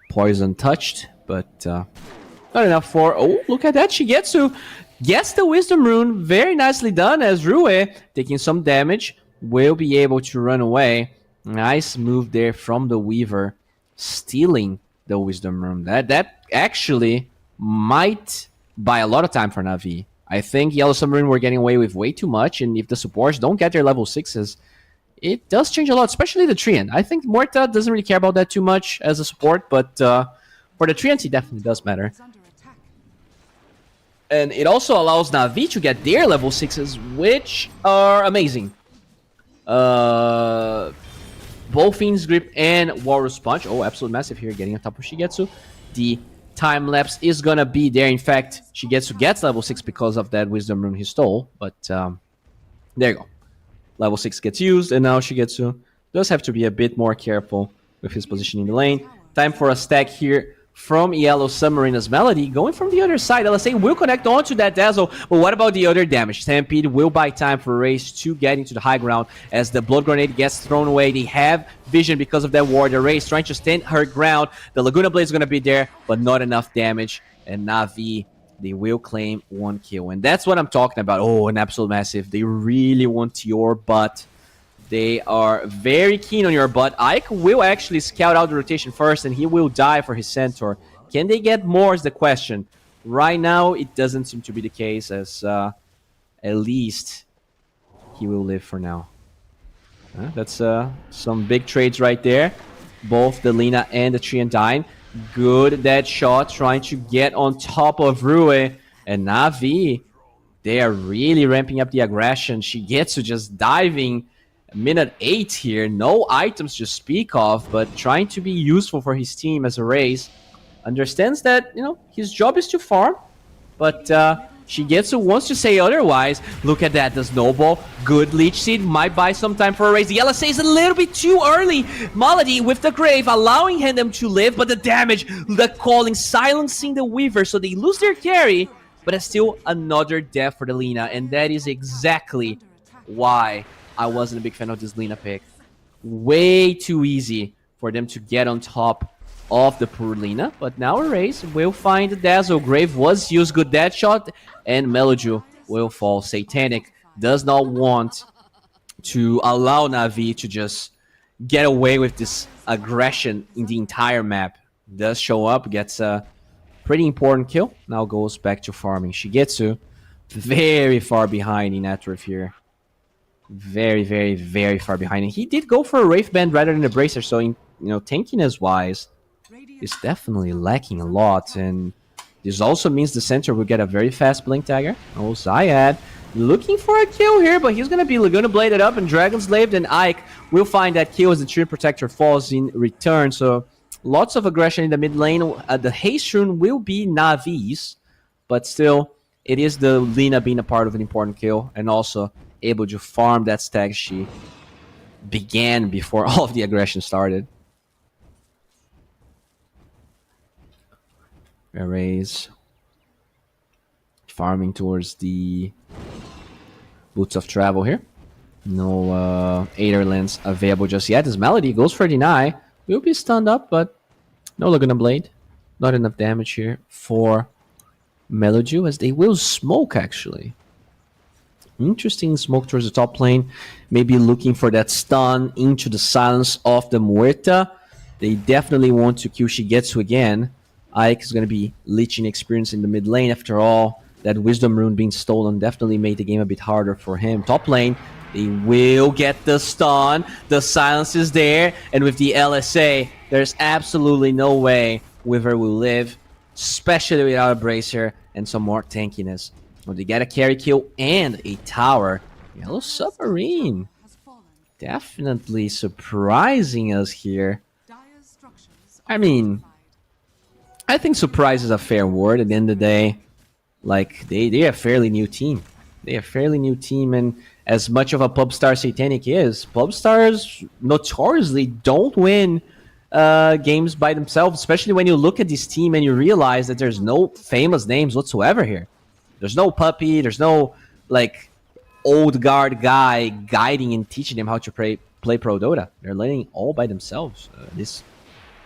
poison touched, but not enough for... Oh, look at that. Shigetsu gets the Wisdom Rune. Very nicely done, as Rue, taking some damage, will be able to run away. Nice move there from the Weaver, stealing the Wisdom Rune. That actually might buy a lot of time for Na'Vi. I think Yellow Submarine were getting away with way too much, and if the supports don't get their level 6s, it does change a lot, especially the Treant. I think Morta doesn't really care about that too much as a support, but for the Treant, it definitely does matter. And it also allows Na'Vi to get their level 6s, which are amazing. Both Fiend's Grip and Walrus Punch. Oh, Absolute Massive here, getting on top of Shigetsu. The time lapse is gonna be there. In fact, Shigetsu gets level 6 because of that Wisdom Rune he stole. But there you go. Level 6 gets used, and now Shigetsu does have to be a bit more careful with his position in the lane. Time for a stack here from Yellow Submarine as Melody. Going from the other side, LSA will connect onto that Dazzle, but what about the other damage? Stampede will buy time for Race to get into the high ground as the Blood Grenade gets thrown away. They have vision because of that ward. The Race trying to stand her ground. The Laguna Blade is going to be there, but not enough damage. And Na'Vi, they will claim 1 kill. And that's what I'm talking about. Oh, an Absolute Massive. They really want your butt. They are very keen on your butt. Ike will actually scout out the rotation first, and he will die for his Centaur. Can they get more is the question. Right now, it doesn't seem to be the case, as at least he will live for now. That's some big trades right there. Both the Lina and the Treant dying. Good dead shot, trying to get on top of Rue. And Na'Vi, they are really ramping up the aggression. Shigetsu just diving. Minute 8 here, no items to speak of, but trying to be useful for his team as a race. Understands that, you know, his job is to farm, but Shigetsu wants to say otherwise. Look at that, the snowball. Good Leech Seed might buy some time for a race. The LSA is a little bit too early. Malady with the Grave, allowing them to live, but the damage, the calling, silencing the Weaver, so they lose their carry, but it's still another death for the Lina, and that is exactly why I wasn't a big fan of this Lina pick. Way too easy for them to get on top of the poor Lina. But now Erase will find the Dazzle. Grave was used, good dead shot, and Meloju will fall. Satanic does not want to allow Na'Vi to just get away with this aggression in the entire map. Does show up, gets a pretty important kill. Now goes back to farming. Shigetsu very far behind in Atroth here. Very, very, very far behind. And he did go for a Wraith Band rather than a Bracer, so in, you know, tankiness wise is definitely lacking a lot. And this also means the center will get a very fast Blink Dagger. Oh, Zayad looking for a kill here, but he's going to be Laguna Bladed up and Dragon Slaved, and Ike will find that kill as the Tree Protector falls in return. So lots of aggression in the mid lane. The haste rune will be Navi's, but still, it is the Lina being a part of an important kill and also able to farm that stack she began before all of the aggression started. Raise farming towards the Boots of Travel here. No Aetherlands available just yet. As Melody goes for deny, will be stunned up, but no Laguna Blade. Not enough damage here for Meloju, as they will smoke actually. Interesting smoke towards the top lane. Maybe looking for that stun into the silence of the Muerta. They definitely want to kill Shigetsu again. Ike is going to be leeching experience in the mid lane. After all, that Wisdom Rune being stolen definitely made the game a bit harder for him. Top lane, they will get the stun. The silence is there. And with the LSA, there's absolutely no way Wither will live, especially without a Bracer and some more tankiness. Well, they get a carry kill and a tower. Yellow Submarine definitely surprising us here. I mean, I think surprise is a fair word. At the end of the day, like, they are a fairly new team. They're a fairly new team, and as much of a Pubstar Satanic is, Pubstars notoriously don't win games by themselves, especially when you look at this team and you realize that there's no famous names whatsoever here. There's no Puppy, there's no, like, old guard guy guiding and teaching them how to play Pro Dota. They're learning all by themselves.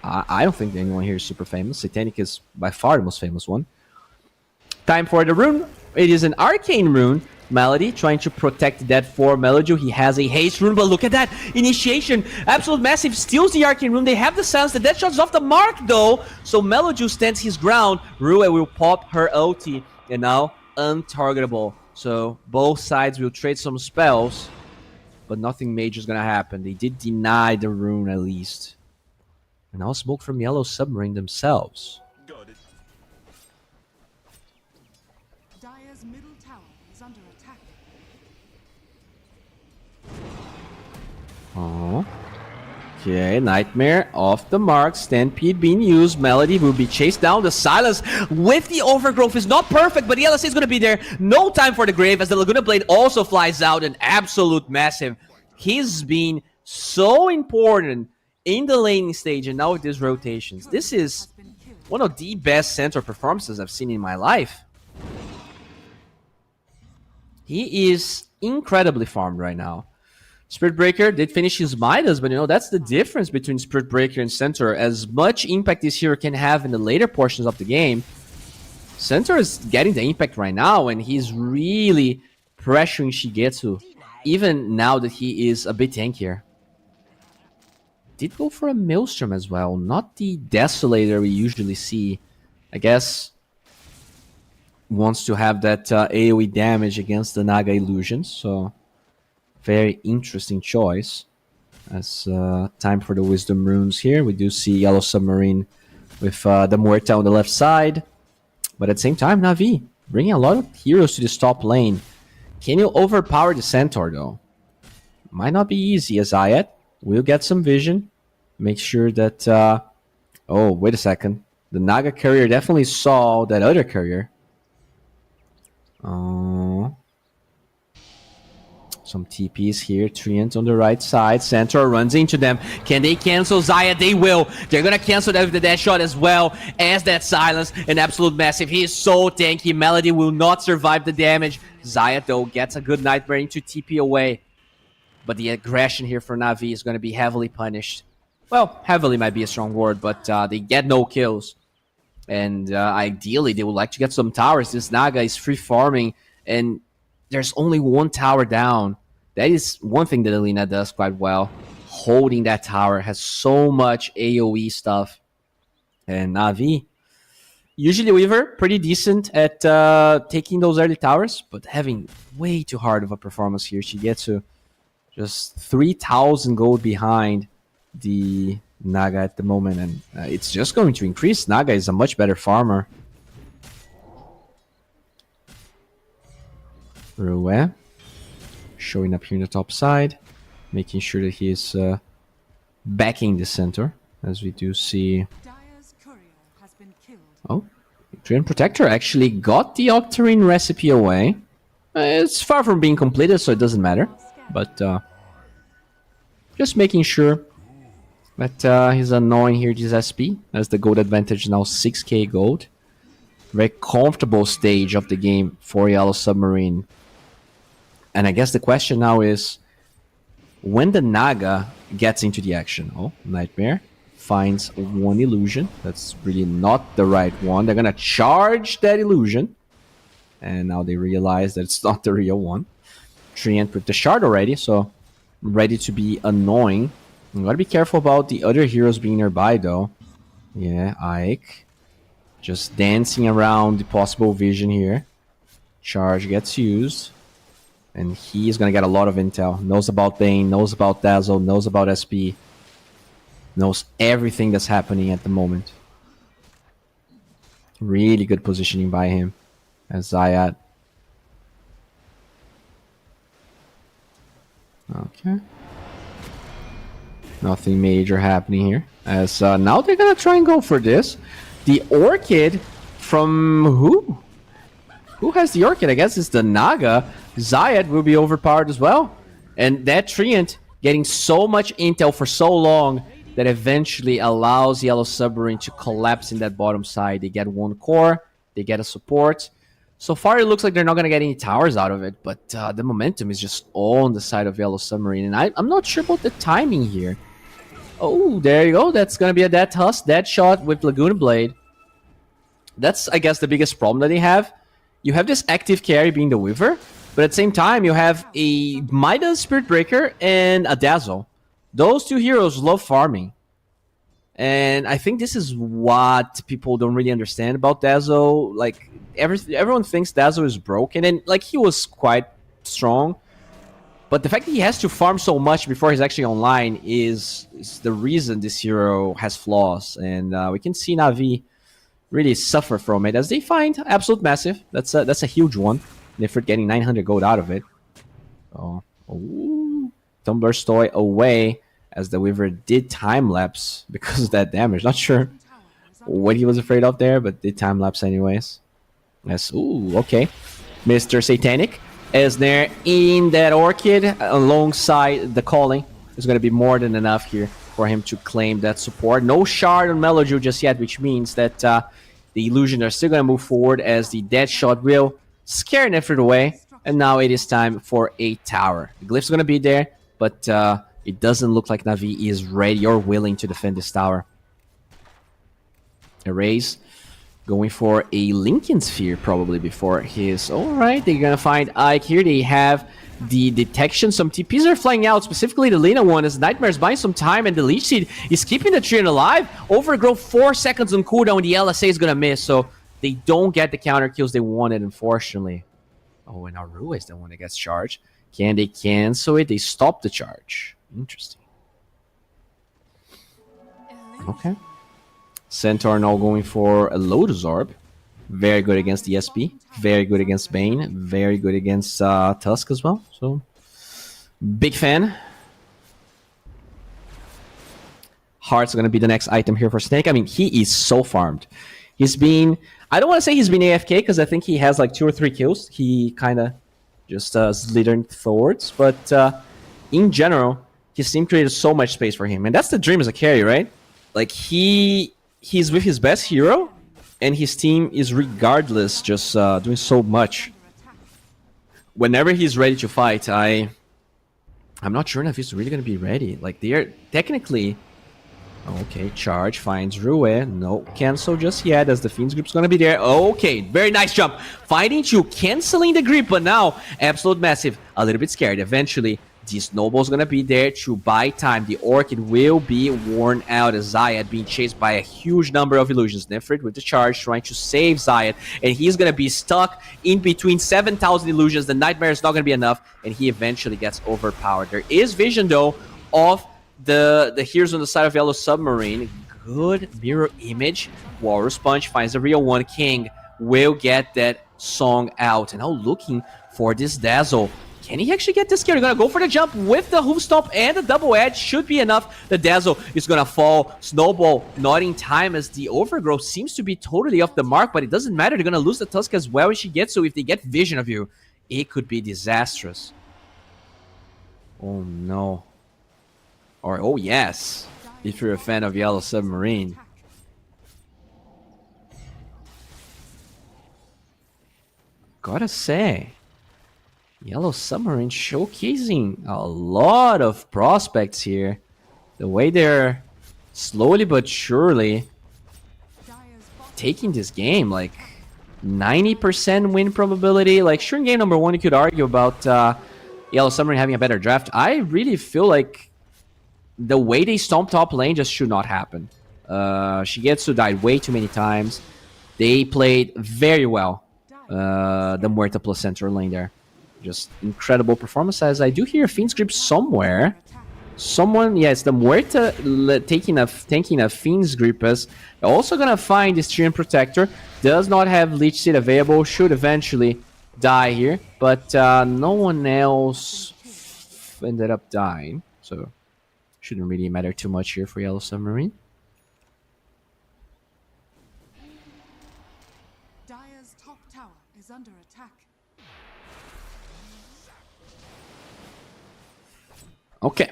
I don't think anyone here is super famous. Satanic is by far the most famous one. Time for the rune. It is an arcane rune. Melody trying to protect that for Meloju. He has a haste rune, but look at that initiation. Absolute Massive steals the arcane rune. They have the silence. The death shot's off the mark though. So Meloju stands his ground. Rue will pop her ulti, and now untargetable. So both sides will trade some spells, but nothing major is gonna happen. They did deny the rune at least. And now smoke from Yellow Submarine themselves. Dire's middle tower is under attack. Oh. Okay, Nightmare off the mark. Stampede being used. Melody will be chased down. The silence with the overgrowth is not perfect, but the LSA is going to be there. No time for the grave as the Laguna Blade also flies out. An absolute massive. He's been so important in the laning stage and now with these rotations. This is one of the best center performances I've seen in my life. He is incredibly farmed right now. Spirit Breaker did finish his Midas, but you know, that's the difference between Spirit Breaker and Centaur. As much impact this hero can have in the later portions of the game, Centaur is getting the impact right now, and he's really pressuring Shigetsu, even now that he is a bit tankier. Did go for a Maelstrom as well, not the Desolator we usually see. I guess wants to have that AoE damage against the Naga illusions, so very interesting choice. As time for the Wisdom Runes here. We do see Yellow Submarine with the Muerta on the left side. But at the same time, Na'Vi bringing a lot of heroes to this top lane. Can you overpower the Centaur though? Might not be easy, as Ayat will get some vision. Make sure that... oh, wait a second. The Naga carrier definitely saw that other carrier. Oh... Some TPs here. Treant on the right side. Centaur runs into them. Can they cancel Xayah? They will. They're going to cancel that with the dash shot as well as that silence. An absolute massive. He is so tanky. Melody will not survive the damage. Xayah, though, gets a good Nightmare into TP away. But the aggression here for Na'Vi is going to be heavily punished. Well, heavily might be a strong word, but they get no kills. And ideally, they would like to get some towers. This Naga is free farming, and there's only one tower down. That is one thing that Alina does quite well. Holding that tower, has so much AoE stuff. And Na'Vi, usually Weaver, pretty decent at taking those early towers, but having way too hard of a performance here. She gets to just 3,000 gold behind the Naga at the moment, and it's just going to increase. Naga is a much better farmer. Rue showing up here in the top side, making sure that he is backing the center, as we do see. Dire's courier has been killed. Oh, Treant Protector actually got the Octarine recipe away. It's far from being completed, so it doesn't matter. But just making sure that he's annoying here this SP, as the gold advantage now 6k gold. Very comfortable stage of the game for Yellow Submarine. And I guess the question now is, when the Naga gets into the action. Oh, Nightmare finds one illusion. That's really not the right one. They're gonna charge that illusion. And now they realize that it's not the real one. Treant with the shard already, so ready to be annoying. You gotta be careful about the other heroes being nearby though. Yeah, Ike. Just dancing around the possible vision here. Charge gets used. And he's gonna get a lot of intel. Knows about Bane, knows about Dazzle, knows about SP. Knows everything that's happening at the moment. Really good positioning by him. As Zayat. Okay. Nothing major happening here. As now they're gonna try and go for this. The Orchid from who? Who has the Orchid? I guess it's the Naga. Zayat will be overpowered as well. And that Treant getting so much intel for so long that eventually allows Yellow Submarine to collapse in that bottom side. They get one core, they get a support. So far it looks like they're not going to get any towers out of it, but the momentum is just all on the side of Yellow Submarine. And I'm not sure about the timing here. Oh, there you go. That's going to be a dead Tusk, dead shot with Lagoon Blade. That's, I guess, the biggest problem that they have. You have this active carry being the Weaver, but at the same time, you have a Midas Spirit Breaker and a Dazzle. Those two heroes love farming. And I think this is what people don't really understand about Dazzle. Like, everyone thinks Dazzle is broken, and like he was quite strong. But the fact that he has to farm so much before he's actually online is the reason this hero has flaws. And we can see Na'Vi really suffer from it as they find Absolute Massive. That's a huge one. Nifrit getting 900 gold out of it. Oh, Tumbler's Toy away as the Weaver did time-lapse because of that damage. Not sure what he was afraid of there, but did time-lapse anyways. Yes, ooh, okay. Mr. Satanic is there in that Orchid alongside the Calling. There's going to be more than enough here for him to claim that support. No shard on Meloju just yet, which means that the Illusion are still going to move forward as the Dead Shot will scare Nifrit away. And now it is time for a tower. The Glyph's going to be there, but it doesn't look like Na'Vi is ready or willing to defend this tower. Erase going for a Lincoln Sphere probably before his... Alright, they're going to find Ike here. They have the detection. Some TPs are flying out, specifically the Lina one, as Nightmare's buying some time, and the Leech Seed is keeping the Treant alive. Overgrow 4 seconds on cooldown. The LSA is going to miss, so they don't get the counter kills they wanted, unfortunately. Oh, and Aru is the one that gets charged. Can they cancel it? They stop the charge. Interesting. Okay. Centaur now going for a Lotus Orb. Very good against the SP. Very good against Bane. Very good against Tusk as well. So, big fan. Heart's going to be the next item here for Snake. I mean, he is so farmed. He's been... I don't want to say he's been AFK because I think he has like 2 or 3 kills. He kind of just slithered towards. But in general, his team created so much space for him. And that's the dream as a carry, right? Like, he's with his best hero, and his team is regardless just doing so much. Whenever he's ready to fight, I'm not sure if he's really going to be ready. Like, they are technically... Okay, charge finds Rue. No cancel just yet as the Fiend's Grip's going to be there. Okay, very nice jump. Fighting to canceling the grip, but now Absolute Massive a little bit scared. Eventually, the Snowball's going to be there to buy time. The Orchid will be worn out as Zayat being chased by a huge number of illusions. Nifrit with the charge trying to save Zayat, and he's going to be stuck in between 7,000 illusions. The Nightmare is not going to be enough, and he eventually gets overpowered. There is vision, though, of the heroes on the side of Yellow Submarine. Good mirror image. Walrus Punch finds the real one. King will get that song out. And now looking for this Dazzle. Can he actually get this kill? They're gonna go for the jump with the hoof stomp and the double edge. Should be enough. The Dazzle is gonna fall. Snowball not in time as the overgrowth seems to be totally off the mark, but it doesn't matter. They're gonna lose the Tusk as well as she gets. So if they get vision of you, it could be disastrous. Oh no. Or oh yes, if you're a fan of Yellow Submarine. Gotta say, Yellow Submarine showcasing a lot of prospects here. The way they're slowly but surely taking this game, like 90% win probability. Like sure, in game number 1 you could argue about Yellow Submarine having a better draft. I really feel like the way they stomp top lane just should not happen. Shigetsu died way too many times. They played very well. The Muerta plus center lane there. Just incredible performance. As I do hear a Fiend's Grip somewhere. Someone, yeah, it's the Muerta taking a Fiend's Grip as they're also gonna find this Treant Protector. Does not have Leech Seed available. Should eventually die here. But no one else ended up dying. So shouldn't really matter too much here for Yellow Submarine. Dire's top tower is under attack. Okay.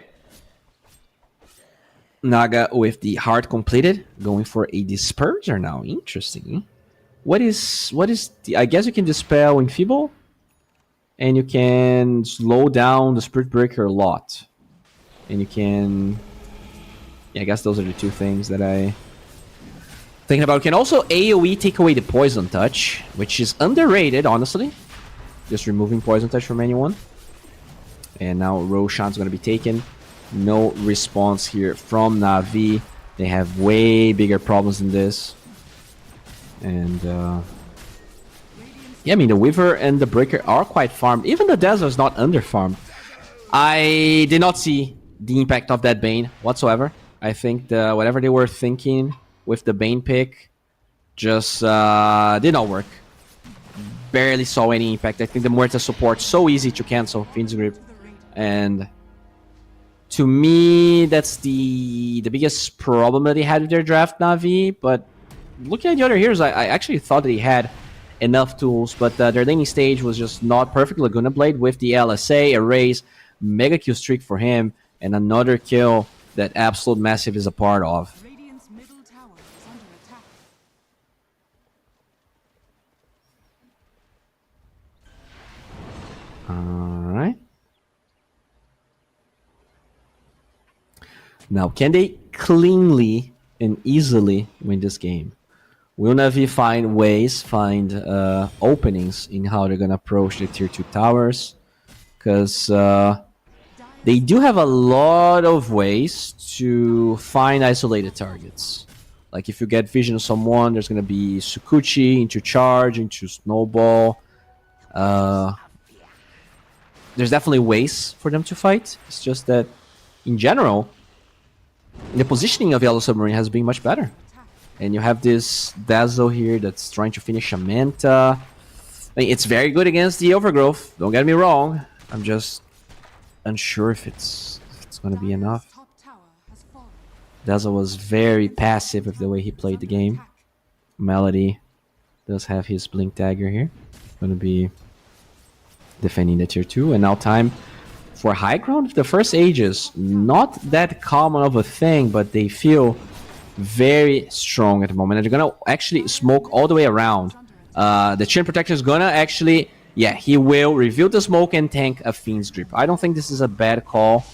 Naga with the heart completed, going for a disperser now. Interesting. What is the? I guess you can dispel Enfeeble, and you can slow down the Spirit Breaker a lot, and you can. Yeah, I guess those are the two things that I thinking about. You can also AoE take away the Poison Touch, which is underrated, honestly. Just removing Poison Touch from anyone. And now Roshan's going to be taken. No response here from Na'Vi. They have way bigger problems than this. And yeah, I mean the Weaver and the Breaker are quite farmed. Even the Dazzle is not under farmed. I did not see the impact of that Bane whatsoever. I think whatever they were thinking with the Bane pick just did not work. Barely saw any impact. I think the Muerta support so easy to cancel Fiend's Grip. And to me, that's the biggest problem that he had with their draft, Na'Vi. But looking at the other heroes, I actually thought that he had enough tools. But their laning stage was just not perfect. Laguna Blade with the LSA, a raise, mega kill streak for him, and another kill that Absolute Massive is a part of. Radiant's middle tower is under attack. Alright. Now, can they cleanly and easily win this game? Will Na'Vi find openings in how they're going to approach the tier 2 towers? Because they do have a lot of ways to find isolated targets. Like if you get vision of someone, there's going to be Sukuchi into charge, into snowball. There's definitely ways for them to fight. It's just that in general, the positioning of Yellow Submarine has been much better. And you have this Dazzle here that's trying to finish a Manta. I mean, it's very good against the Overgrowth. Don't get me wrong. I'm just unsure if it's going to be enough. Top tower has fallen. Dazzle was very passive with the way he played the game. Melody does have his Blink Dagger here. Going to be defending the tier 2. And now time for high ground. The first ages, not that common of a thing, but they feel very strong at the moment. And they're going to actually smoke all the way around. The Treant Protector is going to actually, yeah, he will reveal the smoke and tank a Fiend's Grip. I don't think this is a bad call.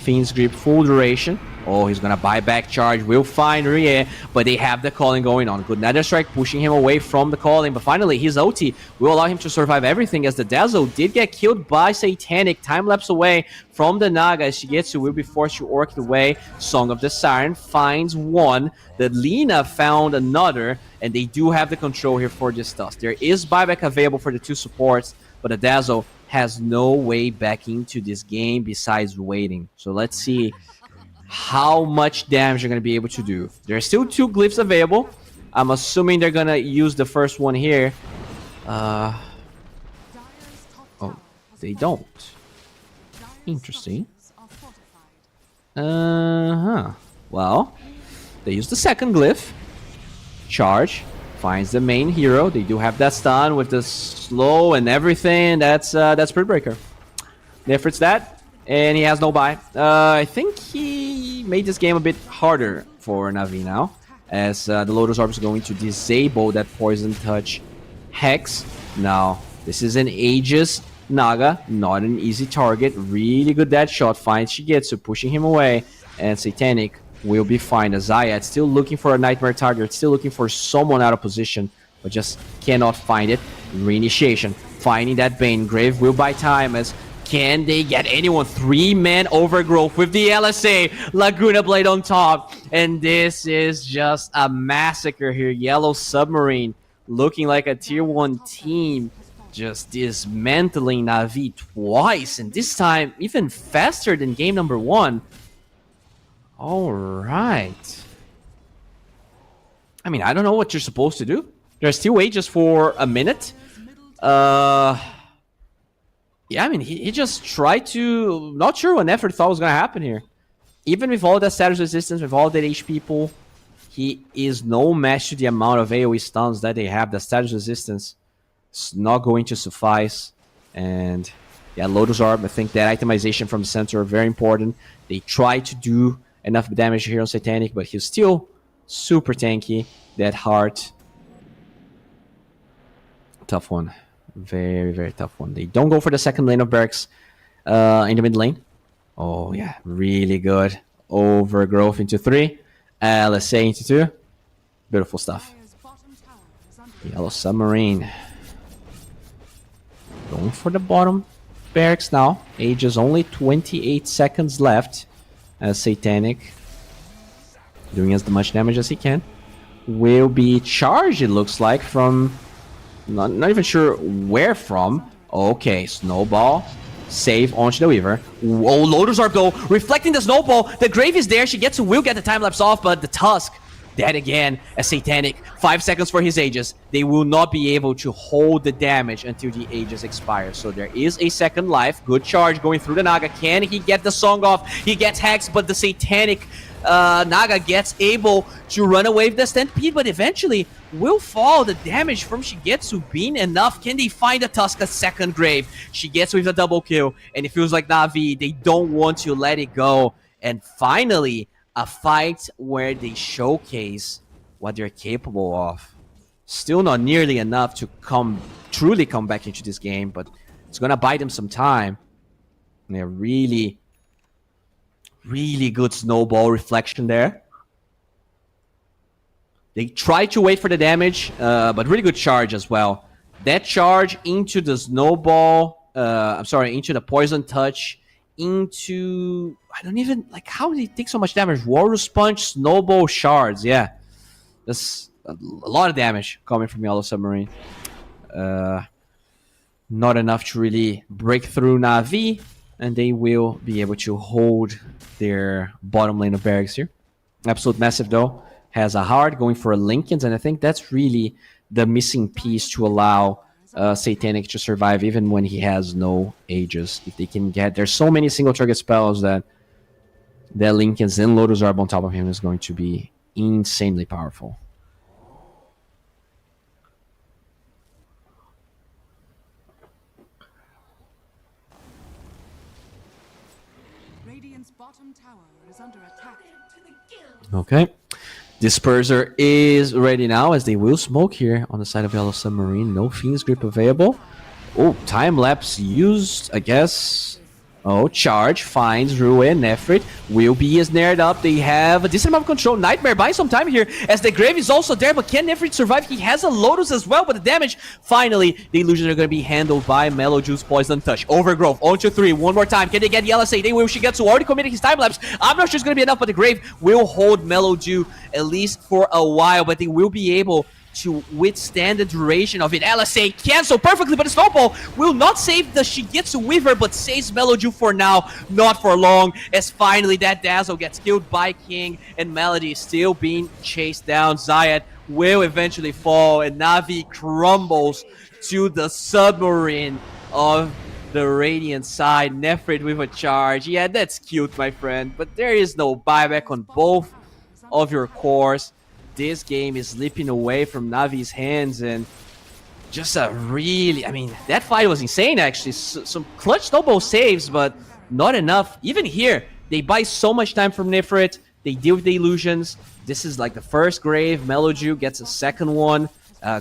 Fiend's Grip full duration. Oh, he's gonna buy back charge. Will find Rie, but they have the calling going on. Good Nether Strike pushing him away from the calling, but finally his ulti will allow him to survive everything as the Dazzle did get killed by Satanic. Time lapse away from the Naga as Shigetsu will be forced to orc the way. Song of the Siren finds one. The Lina found another, and they do have the control here for this stuff. There is buyback available for the two supports, but the Dazzle has no way back into this game besides waiting. So let's see how much damage they're going to be able to do. There are still two glyphs available. I'm assuming they're going to use the first one here. Dire's top they don't. Dire's Interesting. structures are fortified. Well, they use the second glyph. Charge. Finds the main hero. They do have that stun with the slow and everything. That's Spirit Breaker. Nefrit's that. And he has no buy. I think he made this game a bit harder for Na'Vi now. As the Lotus Orb is going to disable that Poison Touch Hex. Now, this is an Aegis Naga. Not an easy target. Really good dead shot. Finds Shigetsu, pushing him away. And Satanic will be fine. Azayat still looking for a Nightmare target. Still looking for someone out of position. But just cannot find it. Reinitiation. Finding that Bane. Grave will buy time as... Can they get anyone? 3-man overgrowth with the LSA. Laguna Blade on top. And this is just a massacre here. Yellow Submarine looking like a tier 1 team. Just dismantling Na'Vi twice. And this time even faster than game number 1. Alright. I mean, I don't know what you're supposed to do. There's still ages for a minute. Yeah, I mean, he just tried to... Not sure what Effort thought was going to happen here. Even with all that status resistance, with all that HP pool, he is no match to the amount of AoE stuns that they have. The status resistance is not going to suffice. And yeah, Lotus Orb, I think that itemization from the center are very important. They try to do enough damage here on Satanic, but he's still super tanky. That heart. Tough one. Very, very tough one. They don't go for the second lane of Barracks in the mid lane. Oh, yeah. Really good. Overgrowth into 3. LSA into 2. Beautiful stuff. Dire's bottom tower is under Yellow Submarine. Going for the bottom Barracks now. Ages only 28 seconds left. As Satanic, doing as much damage as he can, will be charged, it looks like, from... Not even sure where from. Okay, Snowball. Save onto the Weaver. Oh, Lotus Orb though. Reflecting the Snowball. The Grave is there. She will get the time-lapse off, but the Tusk. Dead again as Satanic. 5 seconds for his Aegis. They will not be able to hold the damage until the Aegis expires. So there is a second life. Good charge going through the Naga. Can he get the song off? He gets hexed, but the Satanic Naga gets able to run away with the Stampede, but eventually will fall. The damage from Shigetsu being enough. Can they find a Tusk, a second Grave? Shigetsu with a double kill, and it feels like Na'Vi, they don't want to let it go. And finally, a fight where they showcase what they're capable of. Still not nearly enough to truly come back into this game, but it's gonna buy them some time. And they're really good Snowball reflection there. They try to wait for the damage, but really good charge as well. That charge into the Snowball, into the Poison Touch, into... I don't even... Like, how did he take so much damage? Walrus Punch, Snowball, Shards, yeah. That's a lot of damage coming from Yellow Submarine. Not enough to really break through Na'Vi, and they will be able to hold their bottom lane of Barracks here. Absolute Massive, though, has a hard going for a Linken's, and I think that's really the missing piece to allow Satanic to survive even when he has no Aegis. If they can get... There's so many single target spells that Linken's and Lotus Orb on top of him is going to be insanely powerful. Radiant's bottom tower is under attack. Okay. Disperser is ready now as they will smoke here on the side of Yellow Submarine. No Fiend's Grip available. Oh, time lapse used, I guess. Oh, charge finds Ruin. Nefrit will be snared up. They have a decent amount of control. Nightmare buying some time here as the Grave is also there, but can Nefrit survive? He has a Lotus as well, but the damage, finally, the illusions are going to be handled by Mellow Juice, Poison Touch. Overgrowth, onto 3, one more time. Can they get the LSA? They will. Shigetsu already committed his time lapse. I'm not sure it's going to be enough, but the Grave will hold Mellow Juice at least for a while, but they will be able to withstand the duration of it. LSA cancel perfectly, but the Snowball will not save the Shigetsu Weaver, but saves Meloju for now, not for long, as finally that Dazzle gets killed by King, and Melody is still being chased down. Zayat will eventually fall, and Na'Vi crumbles to the Submarine of the Radiant side. Nefrit with a charge. Yeah, that's cute, my friend. But there is no buyback on both of your cores. This game is slipping away from Navi's hands, and just a really, I mean, that fight was insane, actually. Some clutch snowball saves, but not enough. Even here, they buy so much time from Nefrit. They deal with the illusions. This is like the first grave. Meloju gets a second one.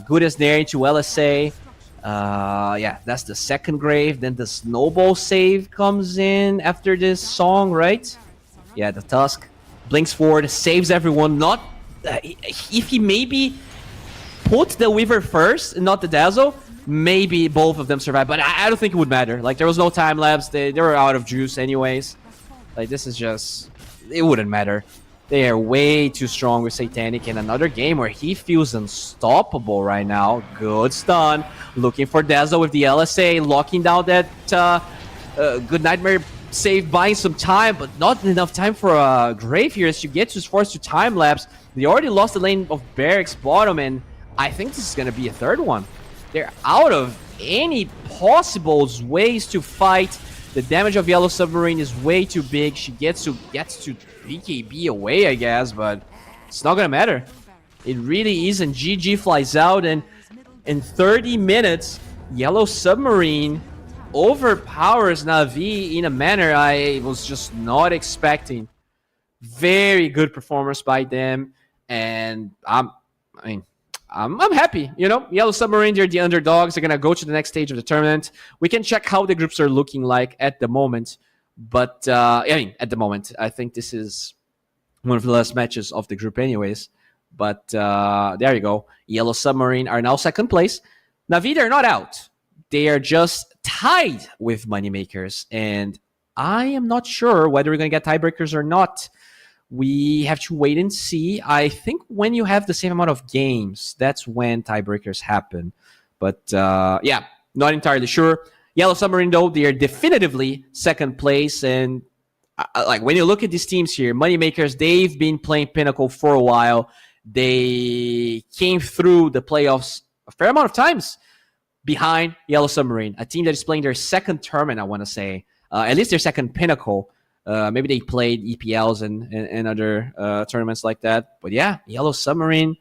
Good as there into LSA. Yeah, that's the second grave. Then the snowball save comes in after this song, right? Yeah, the Tusk blinks forward, saves everyone. Not if he maybe put the Weaver first and not the Dazzle, maybe both of them survive. But I don't think it would matter. Like, there was no time lapse. They were out of juice anyways. Like, this is just, it wouldn't matter. They are way too strong with Satanic in another game where he feels unstoppable right now. Good stun. Looking for Dazzle with the LSA, locking down that good Nightmare save, buying some time, but not enough time for a Grave here as you get to forced to time lapse. They already lost the lane of Barracks bottom, and I think this is going to be a third one. They're out of any possible ways to fight. The damage of Yellow Submarine is way too big. She gets to BKB away, I guess, but it's not gonna matter. It really isn't. GG flies out, and in 30 minutes, Yellow Submarine overpowers Na'Vi in a manner I was just not expecting. Very good performance by them, and I'm happy. You know, Yellow Submarine, they're the underdogs. They're gonna go to the next stage of the tournament. We can check how the groups are looking like at the moment. But, I mean, at the moment, I think this is one of the last matches of the group anyways. But there you go. Yellow Submarine are now second place. Na'Vi, they're not out. They are just tied with Moneymakers. And I am not sure whether we're going to get tiebreakers or not. We have to wait and see. I think when you have the same amount of games, that's when tiebreakers happen. But, yeah, not entirely sure. Yellow Submarine, though, they are definitively second place. And like, when you look at these teams here, Moneymakers, they've been playing Pinnacle for a while. They came through the playoffs a fair amount of times behind Yellow Submarine, a team that is playing their second tournament, I want to say. At least their second Pinnacle. Maybe they played EPLs and other tournaments like that. But yeah, Yellow Submarine.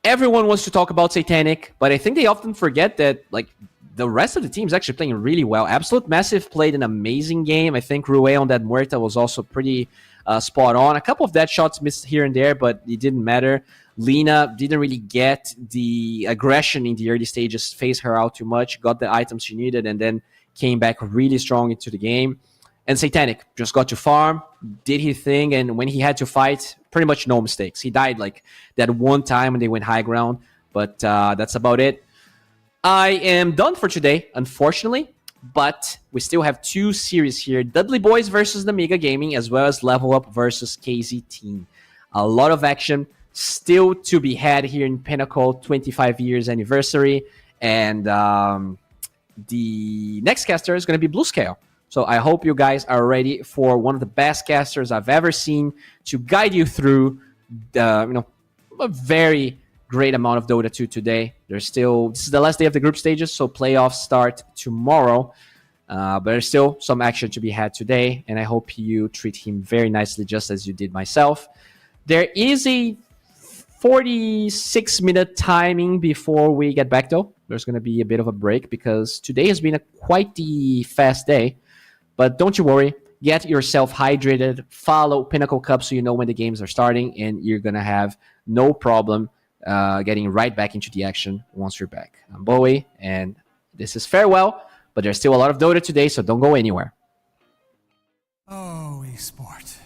Everyone wants to talk about Satanic, but I think they often forget that, like, the rest of the team is actually playing really well. Absolute Massive played an amazing game. I think Rue on that Muerta was also pretty spot on. A couple of dead shots missed here and there, but it didn't matter. Lena didn't really get the aggression in the early stages, phase her out too much, got the items she needed, and then came back really strong into the game. And Satanic just got to farm, did his thing, and when he had to fight, pretty much no mistakes. He died like that one time when they went high ground, but that's about it. I am done for today, unfortunately, but we still have two series here. Dudley Boys versus the Mega Gaming, as well as Level Up versus KZ Team. A lot of action still to be had here in Pinnacle, 25 years anniversary. And the next caster is going to be Blue Scale. So I hope you guys are ready for one of the best casters I've ever seen to guide you through the, a very great amount of Dota 2 today. This is the last day of the group stages, so playoffs start tomorrow. But there's still some action to be had today, and I hope you treat him very nicely, just as you did myself. There is a 46-minute timing before we get back, though. There's going to be a bit of a break, because today has been quite the fast day. But don't you worry. Get yourself hydrated. Follow Pinnacle Cup so you know when the games are starting, and you're going to have no problem getting right back into the action once you're back. I'm Bowie, and this is farewell, but there's still a lot of Dota today, so don't go anywhere. Oh, esport.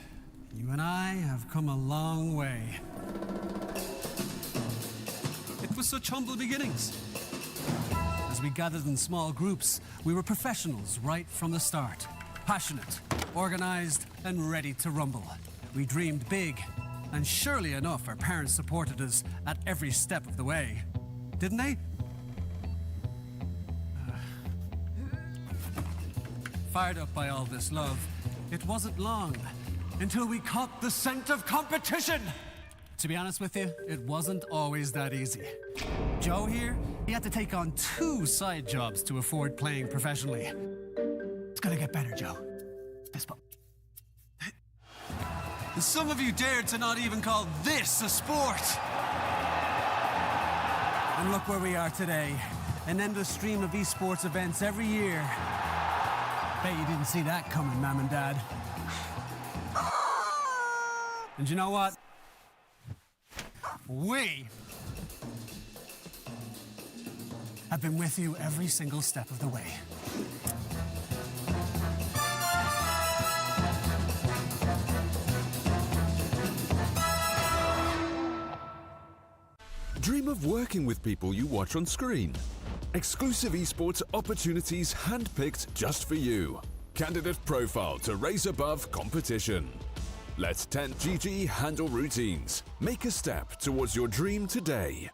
You and I have come a long way. It was such humble beginnings. As we gathered in small groups, we were professionals right from the start. Passionate, organized, and ready to rumble. We dreamed big, and surely enough, our parents supported us at every step of the way. Didn't they? Fired up by all this love, it wasn't long until we caught the scent of competition. To be honest with you, it wasn't always that easy. Joe here, he had to take on 2 side jobs to afford playing professionally. It's gonna get better, Joe. Fist bump. And some of you dared to not even call this a sport. And look where we are today. An endless stream of esports events every year. Bet you didn't see that coming, Mom and Dad. And you know what? We have been with you every single step of the way. Dream of working with people you watch on screen. Exclusive esports opportunities handpicked just for you. Candidate profile to raise above competition. Let 10GG handle routines. Make a step towards your dream today.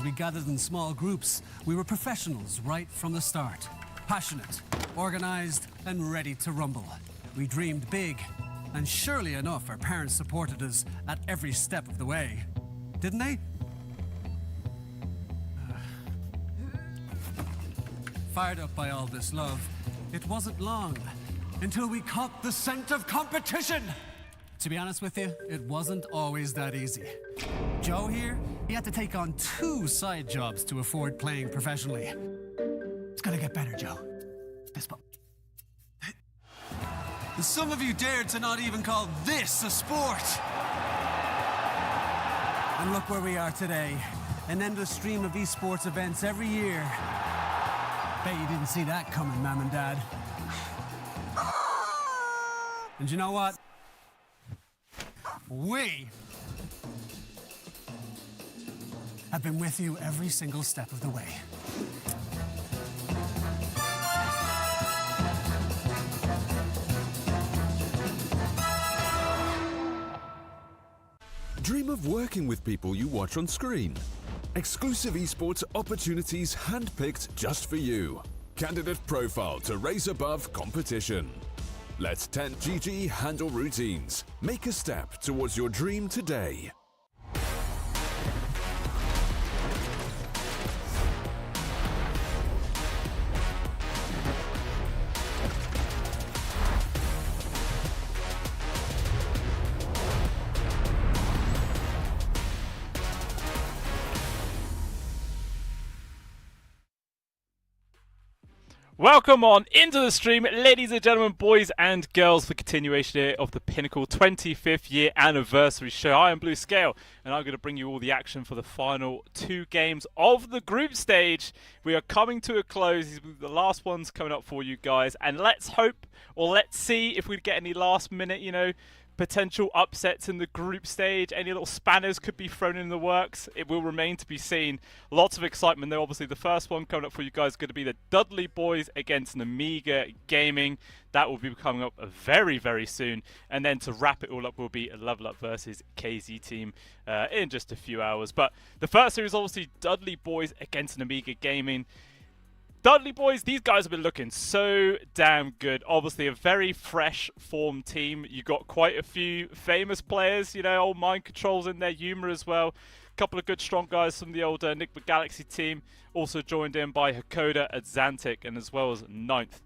we gathered in small groups, we were professionals right from the start. Passionate, organized, and ready to rumble. We dreamed big, and surely enough, our parents supported us at every step of the way. Didn't they? Fired up by all this love, it wasn't long until we caught the scent of competition. To be honest with you, it wasn't always that easy. Joe here, he had to take on 2 side jobs to afford playing professionally. It's gonna get better, Joe. Fist bump. And some of you dared to not even call this a sport. And look where we are today. An endless stream of esports events every year. Bet you didn't see that coming, Mom and Dad. And you know what? We have been with you every single step of the way. Dream of working with people you watch on screen. Exclusive esports opportunities handpicked just for you. Candidate profile to raise above competition. Let 10GG handle routines. Make a step towards your dream today. Welcome on into the stream, ladies and gentlemen, boys and girls, for continuation here of the Pinnacle 25th year anniversary show. I am Blue Scale, and I'm going to bring you all the action for the final 2 games of the group stage. We are coming to a close. These are the last ones coming up for you guys, and let's hope, or let's see if we get any last minute, potential upsets in the group stage. Any little spanners could be thrown in the works. It will remain to be seen. Lots of excitement though. Obviously the first one coming up for you guys is going to be the Dudley boys against Amiga Gaming. That will be coming up very, very soon. And then to wrap it all up will be a Level Up versus KZ team in just a few hours. But the first series, obviously Dudley boys against Amiga Gaming. Dudley boys, these guys have been looking so damn good. Obviously a very fresh form team. You got quite a few famous players, old Mind Control's in there, Yuma as well. A couple of good strong guys from the old Enigma Galaxy team. Also joined in by Hakoda at Xantic and as well as Ninth.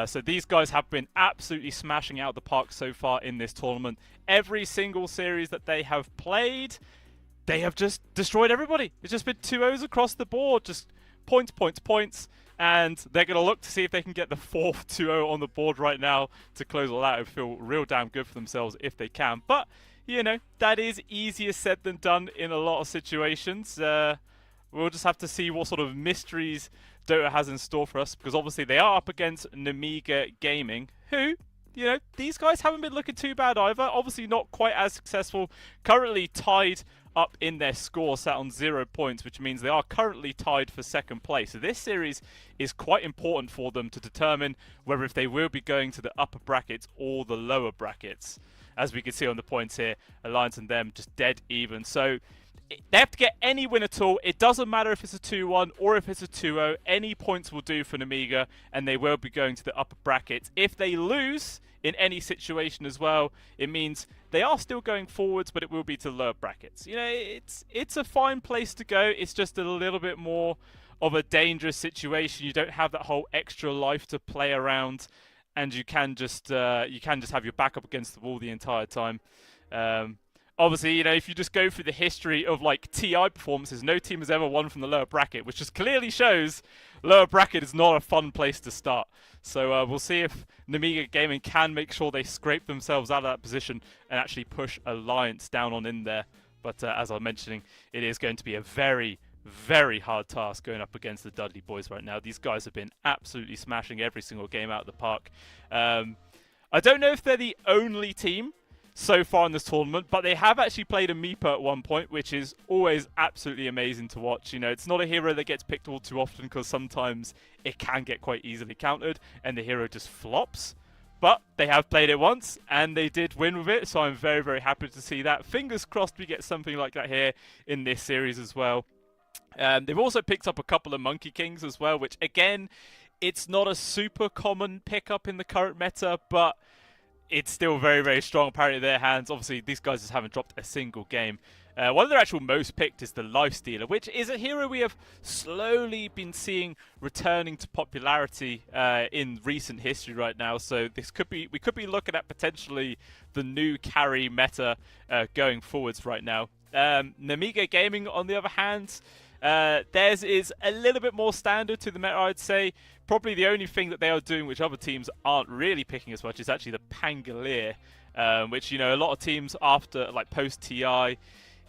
So these guys have been absolutely smashing out the park so far in this tournament. Every single series that they have played, they have just destroyed everybody. It's just been 2-0s across the board. Just points, points, points. And they're going to look to see if they can get the 4th 2-0 on the board right now to close all out and feel real damn good for themselves if they can. But, that is easier said than done in a lot of situations. We'll just have to see what sort of mysteries Dota has in store for us, because obviously they are up against Amiga Gaming, who, these guys haven't been looking too bad either. Obviously not quite as successful. Currently tied up in their score, sat on 0 points, which means they are currently tied for 2nd place. So this series is quite important for them to determine whether if they will be going to the upper brackets or the lower brackets. As we can see on the points here, Alliance and them just dead even. So they have to get any win at all. It doesn't matter if it's a 2-1 or if it's a 2-0. Any points will do for Amiga, and they will be going to the upper brackets. If they lose in any situation as well, it means they are still going forwards, but it will be to lower brackets. It's a fine place to go. It's just a little bit more of a dangerous situation. You don't have that whole extra life to play around, and you can just have your back up against the wall the entire time. Obviously, if you just go through the history of TI performances, no team has ever won from the lower bracket, which just clearly shows lower bracket is not a fun place to start. So we'll see if Amiga Gaming can make sure they scrape themselves out of that position and actually push Alliance down on in there. But as I was mentioning, it is going to be a very, very hard task going up against the Dudley boys right now. These guys have been absolutely smashing every single game out of the park. I don't know if they're the only team so far in this tournament, but they have actually played a Meepa at one point, which is always absolutely amazing to watch. It's not a hero that gets picked all too often, because sometimes it can get quite easily countered and the hero just flops. But they have played it once and they did win with it, so I'm very, very happy to see that. Fingers crossed we get something like that here in this series as well. They've also picked up a couple of Monkey Kings as well, which again, it's not a super common pickup in the current meta, but it's still very, very strong apparently in their hands. Obviously, these guys just haven't dropped a single game. One of their actual most picked is the Lifestealer, which is a hero we have slowly been seeing returning to popularity in recent history right now. So we could be looking at potentially the new carry meta going forwards right now. Namiga Gaming, on the other hand, theirs is a little bit more standard to the meta, I'd say. Probably the only thing that they are doing which other teams aren't really picking as much is actually the Pangolier, which, you know, a lot of teams after, like, post-TI,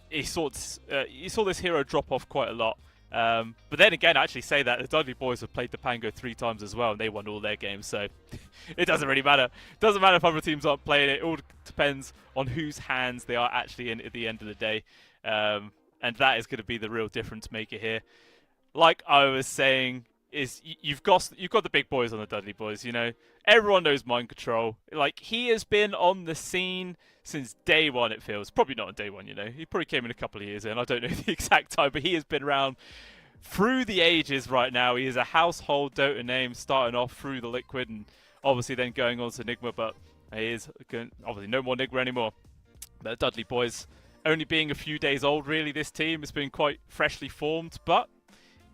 you saw this hero drop off quite a lot. But then again, I actually say that the Dudley boys have played the Pango 3 times as well, and they won all their games, so it doesn't really matter. It doesn't matter if other teams aren't playing it. It all depends on whose hands they are actually in at the end of the day. And that is going to be the real difference maker here. Like I was saying, is you've got the big boys on the Dudley boys, you know. Everyone knows Mind Control. Like, he has been on the scene since day one, it feels. Probably not on day one, you know. He probably came in a couple of years in. I don't know the exact time, but he has been around through the ages right now. He is a household Dota name, starting off through the Liquid and obviously then going on to Nigma, but he is obviously no more Nigma anymore. But the Dudley boys, only being a few days old, really, this team has been quite freshly formed, but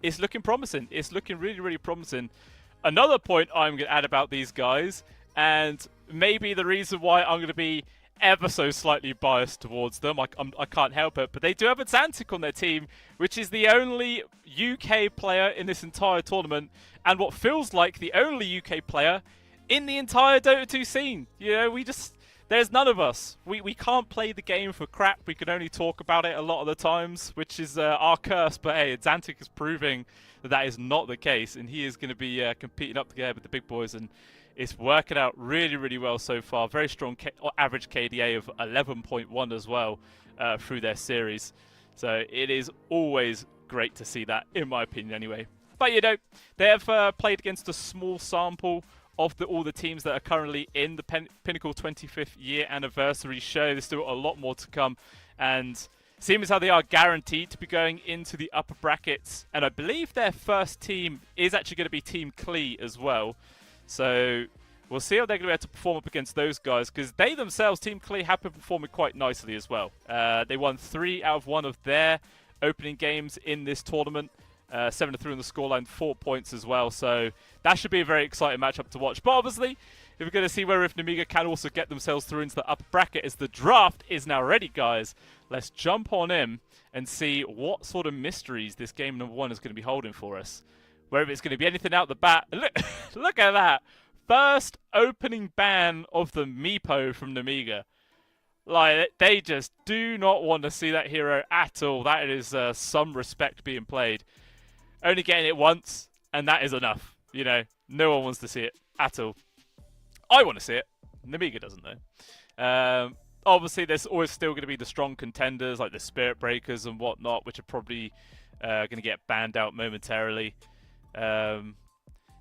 it's looking promising. It's looking really, really promising. Another point I'm going to add about these guys, and maybe the reason why I'm going to be ever so slightly biased towards them, I can't help it, but they do have a Zantic on their team, which is the only UK player in this entire tournament, and what feels like the only UK player in the entire Dota 2 scene. You know, there's none of us. We can't play the game for crap. We can only talk about it a lot of the times, which is our curse. But hey, Zantic is proving that is not the case, and he is going to be competing up together with the big boys, and it's working out really, really well so far. Very strong average KDA of 11.1 as well through their series. So it is always great to see that, in my opinion anyway. But, you know, they have played against a small sample of all the teams that are currently in the Pinnacle 25th year anniversary show. There's still a lot more to come, and seeing as how they are guaranteed to be going into the upper brackets, and I believe their first team is actually going to be Team Klee as well. So we'll see how they're going to be able to perform up against those guys, because they themselves, Team Klee, have been performing quite nicely as well. They won 3 out of 1 of their opening games in this tournament. 7-3 on the scoreline, 4 points as well. So that should be a very exciting matchup to watch. But obviously, if we're going to see whether if Namiga can also get themselves through into the upper bracket, as the draft is now ready, guys, let's jump on in and see what sort of mysteries this game number 1 is going to be holding for us. Whether it's going to be anything out the bat. Look at that. First opening ban of the Meepo from Namiga. Like, they just do not want to see that hero at all. That is some respect being played. Only getting it once, and that is enough. You know, no one wants to see it at all. I want to see it. Namiga doesn't, though. Obviously, there's always still going to be the strong contenders, like the Spirit Breakers and whatnot, which are probably going to get banned out momentarily.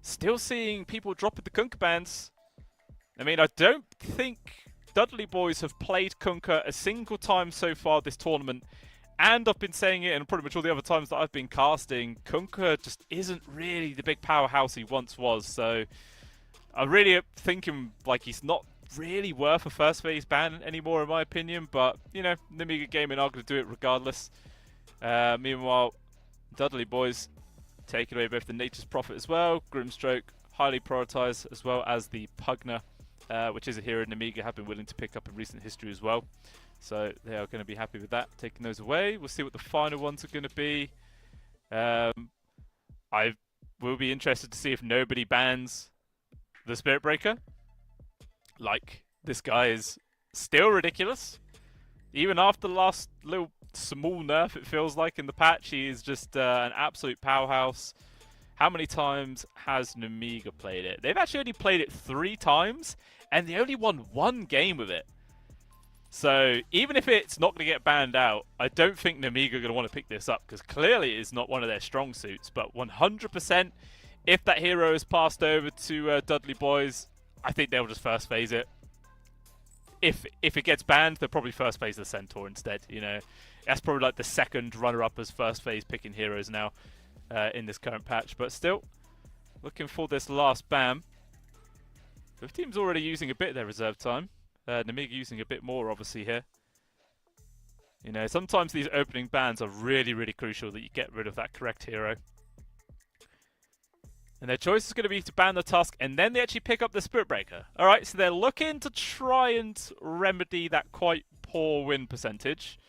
Still seeing people dropping the Kunkka bans. I mean, I don't think Dudley boys have played Kunkka a single time so far this tournament. And I've been saying it, and pretty much all the other times that I've been casting, Kunkka just isn't really the big powerhouse he once was. So I'm really thinking like he's not really worth a first phase ban anymore, in my opinion. But, you know, Namiga Gaming are going to do it regardless. Meanwhile, Dudley boys taking away both the Nature's Prophet as well. Grimstroke, highly prioritized, as well as the Pugner, which is a hero Namiga have been willing to pick up in recent history as well. So they are going to be happy with that, taking those away. We'll see what the final ones are going to be. I will be interested to see if nobody bans the Spirit Breaker. Like, this guy is still ridiculous. Even after the last little small nerf, it feels like, in the patch, he is just an absolute powerhouse. How many times has Namiga played it? They've actually only played it 3 times, and they only won 1 game with it. So, even if it's not going to get banned out, I don't think Namiga are going to want to pick this up, because clearly it's not one of their strong suits. But 100%, if that hero is passed over to Dudley boys, I think they'll just first phase it. if it gets banned, they'll probably first phase the Centaur instead. You know, that's probably like the second runner-up as first phase picking heroes now in this current patch. But still, looking for this last ban. The team's already using a bit of their reserve time. Namiga using a bit more, obviously, here. You know, sometimes these opening bans are really, really crucial that you get rid of that correct hero. And their choice is going to be to ban the Tusk, and then they actually pick up the Spirit Breaker. Alright, so they're looking to try and remedy that quite poor win percentage.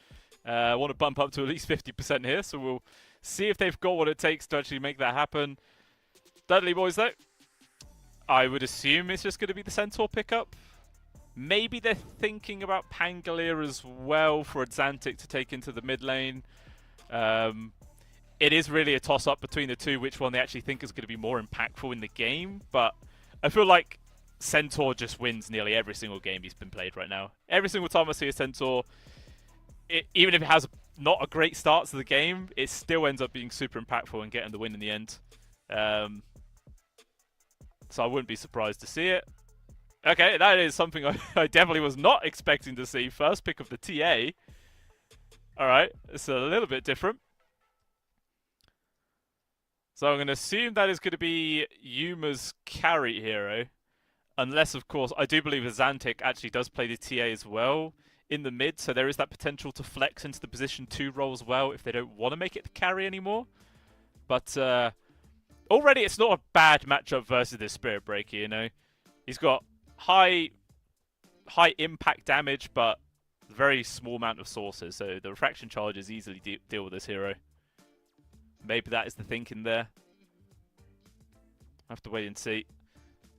I want to bump up to at least 50% here, so we'll see if they've got what it takes to actually make that happen. Dudley boys, though, I would assume it's just going to be the Centaur pickup. Maybe they're thinking about Pangolier as well for Xantic to take into the mid lane. It is really a toss-up between the two, which one they actually think is going to be more impactful in the game. But I feel like Centaur just wins nearly every single game he's been played right now. Every single time I see a Centaur, even if it has not a great start to the game, it still ends up being super impactful and getting the win in the end. So I wouldn't be surprised to see it. Okay, that is something I definitely was not expecting to see. First pick of the TA. Alright, it's a little bit different. So I'm going to assume that is going to be Yuma's carry hero. Unless, of course, I do believe Xantic actually does play the TA as well in the mid. So there is that potential to flex into the position 2 role as well if they don't want to make it the carry anymore. But already it's not a bad matchup versus this Spirit Breaker, you know. He's got high impact damage, but very small amount of sources. So the refraction charges easily deal with this hero. Maybe that is the thinking there. Have to wait and see.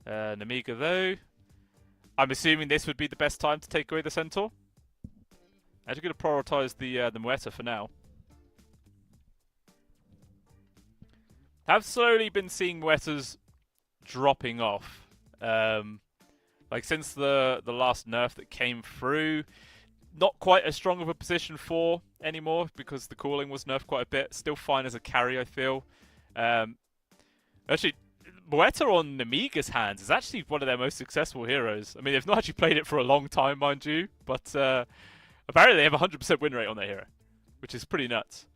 Namiga, though, I'm assuming this would be the best time to take away the Centaur. I'm just going to prioritize the Mueta for now. I've slowly been seeing Muetas dropping off. Like since the last nerf that came through, not quite as strong of a position 4 anymore because the cooling was nerfed quite a bit. Still fine as a carry, I feel. Actually, Mueta on Namiga's hands is actually one of their most successful heroes. I mean, they've not actually played it for a long time, mind you, but apparently they have a 100% win rate on their hero, which is pretty nuts.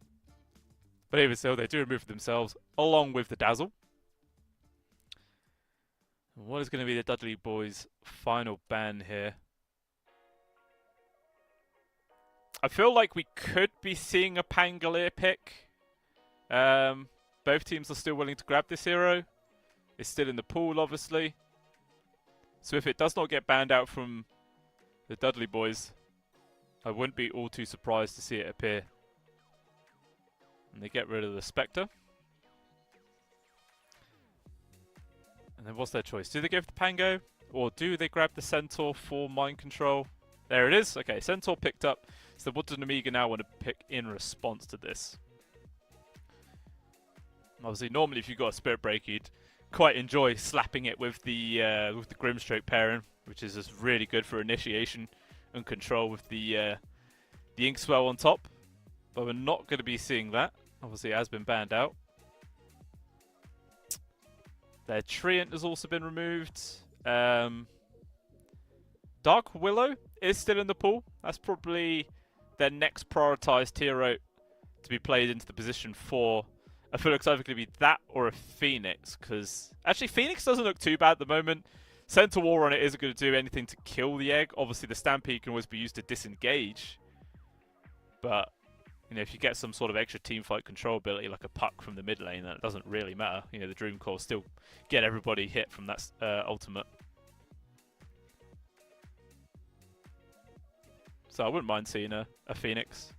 But even so, they do remove themselves along with the Dazzle. What is going to be the Dudley boys' final ban here? I feel like we could be seeing a Pangolier pick. Both teams are still willing to grab this hero. It's still in the pool, obviously. So if it does not get banned out from the Dudley boys, I wouldn't be all too surprised to see it appear. And they get rid of the Spectre. And then what's their choice? Do they go for the Pango? Or do they grab the Centaur for mind control? There it is. Okay, Centaur picked up. So what does Namiga now want to pick in response to this? Obviously, normally if you've got a Spirit Break, you'd quite enjoy slapping it with the Grimstroke pairing, which is just really good for initiation and control with the Inkswell on top. But we're not going to be seeing that. Obviously, it has been banned out. Their Treant has also been removed. Dark Willow is still in the pool. That's probably their next prioritized hero to be played into the position 4. I feel like it's either going to be that or a Phoenix, because actually Phoenix doesn't look too bad at the moment. Centaur War on it isn't going to do anything to kill the egg. Obviously, the Stampede can always be used to disengage. But, you know, if you get some sort of extra teamfight control ability, like a puck from the mid lane, that doesn't really matter. You know, the Dream Core still get everybody hit from that ultimate. So I wouldn't mind seeing a Phoenix.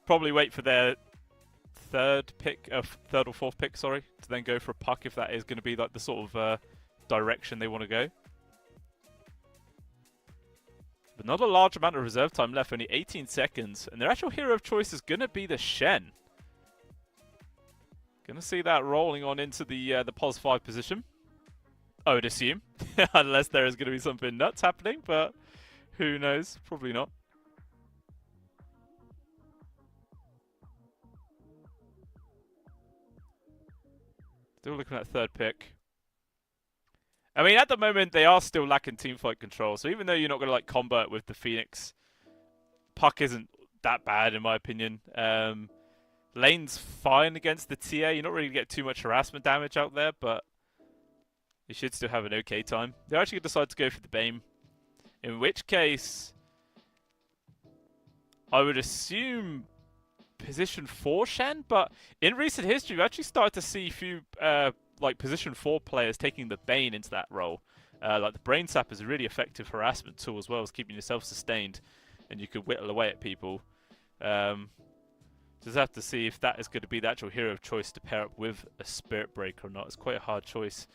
Probably wait for their third or fourth pick, sorry, to then go for a puck if that is going to be like the sort of direction they want to go. But not a large amount of reserve time left, only 18 seconds, and their actual hero of choice is going to be the Shen. Going to see that rolling on into the pos 5 position, I would assume, unless there is going to be something nuts happening, but who knows? Probably not. Still looking at third pick. I mean, at the moment, they are still lacking teamfight control. So even though you're not going to like combo it with the Phoenix, Puck isn't that bad in my opinion. Lane's fine against the TA. You're not really get too much harassment damage out there, but you should still have an okay time. They're actually going to decide to go for the Bane. In which case, I would assume position 4 Shen, but in recent history, we've actually started to see a few like position 4 players taking the Bane into that role. Like the Brain Sap is a really effective harassment tool as well as keeping yourself sustained, and you could whittle away at people. Just have to see if that is going to be the actual hero of choice to pair up with a Spirit Breaker or not. It's quite a hard choice.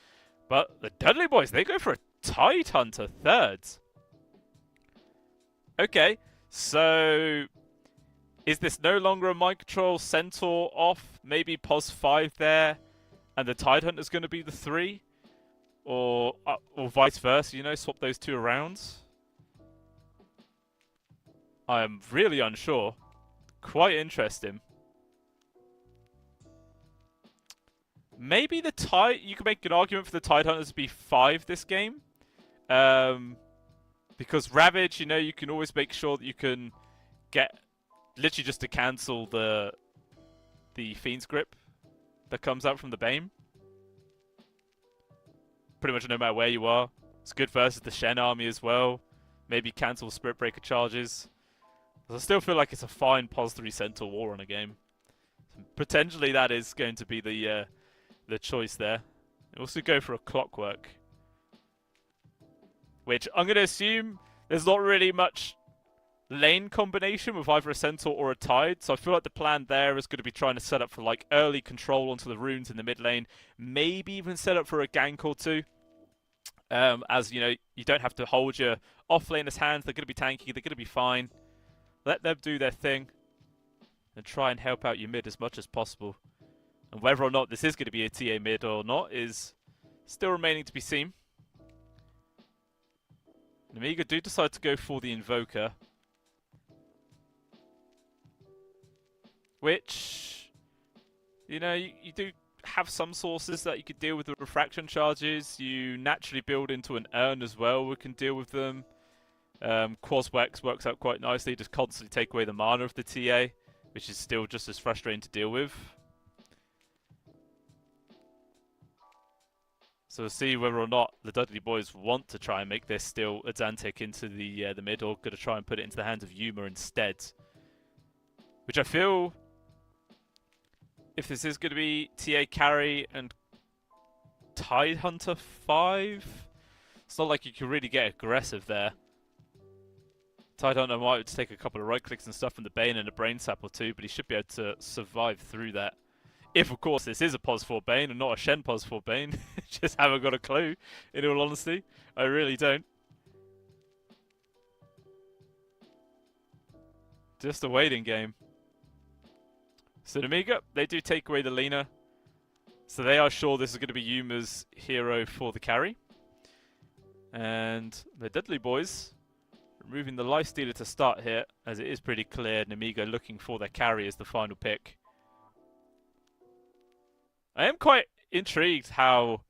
But the Dudley Boys, they go for a Tide Hunter thirds. Okay, so is this no longer a mind control? Centaur off, maybe pos 5 there, and the Tide Hunter's going to be the 3? Or vice versa, you know, swap those two around? I am really unsure. Quite interesting. Maybe the Tide... You can make an argument for the Tide Hunters to be 5 this game. Because Ravage, you know, you can always make sure that you can get... Literally just to cancel the Fiend's Grip that comes out from the Bane. Pretty much no matter where you are. It's good versus the Shen army as well. Maybe cancel Spirit Breaker charges. I still feel like it's a fine pos 3 Centaur war on a game. Potentially that is going to be the choice there. Also go for a Clockwork, which I'm going to assume there's not really much lane combination with either a Centaur or a Tide, so I feel like the plan there is going to be trying to set up for like early control onto the runes in the mid lane, maybe even set up for a gank or two. As you know, you don't have to hold your off laners' hands. They're going to be tanky. They're going to be fine. Let them do their thing and try and help out your mid as much as possible. And whether or not this is going to be a TA mid or not is still remaining to be seen. Amiga do decide to go for the Invoker, which, you know, you do have some sources that you could deal with the refraction charges. You naturally build into an urn as well. We can deal with them. Quaswex works out quite nicely. Just constantly take away the mana of the TA, which is still just as frustrating to deal with. So we'll see whether or not the Dudley Boys want to try and make this still a Zantek into the mid, or going to try and put it into the hands of Yuma instead. Which I feel, if this is going to be TA carry and Tide Hunter 5, it's not like you can really get aggressive there. Tide Hunter might take a couple of right clicks and stuff from the Bane and a Brain Sap or two, but he should be able to survive through that. If, of course, this is a pos 4 Bane and not a Shen pos 4 Bane. Just haven't got a clue, in all honesty. I really don't. Just a waiting game. So Amiga, they do take away the Lina. So they are sure this is going to be Yuma's hero for the carry. And the Dudley Boys removing the Lifestealer to start here, as it is pretty clear Namigo looking for their carry as the final pick. I am quite intrigued how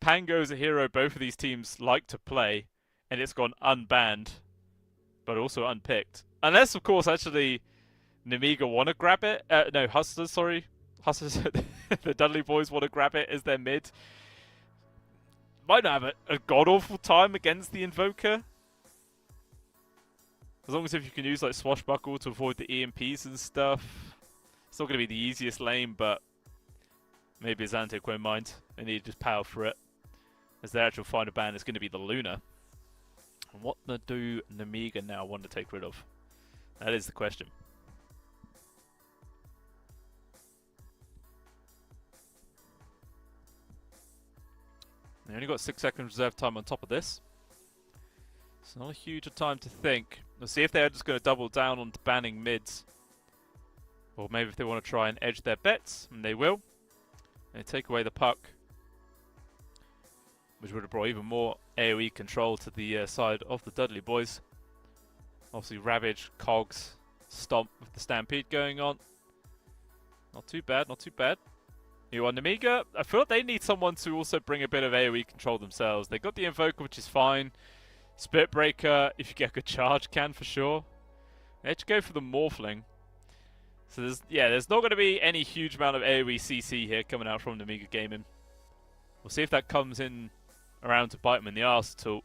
Pango is a hero both of these teams like to play, and it's gone unbanned, but also unpicked. Unless, of course, actually Namiga want to grab it. No, Hustlers, sorry. Hustlers, the Dudley Boys want to grab it as their mid. Might not have a god-awful time against the Invoker. As long as if you can use like Swashbuckle to avoid the EMPs and stuff. It's not going to be the easiest lane, but maybe Zantek won't mind. They need to just power for it. As their actual final ban is going to be the Luna. And what do Namiga now want to take rid of? That is the question. They only got 6 seconds reserve time on top of this. It's not a huge time to think. We'll see if they're just going to double down on banning mids. Or maybe if they want to try and edge their bets, and they will. They take away the puck, which would have brought even more AoE control to the side of the Dudley Boys. Obviously Ravage, Cogs, Stomp with the Stampede going on. Not too bad, not too bad. You on Amiga? I feel like they need someone to also bring a bit of AoE control themselves. They got the Invoker, which is fine. Spirit Breaker, if you get a good charge, can for sure. They had to go for the Morphling. So there's not going to be any huge amount of AoE CC here coming out from Amiga Gaming. We'll see if that comes in around to bite them in the arse at all.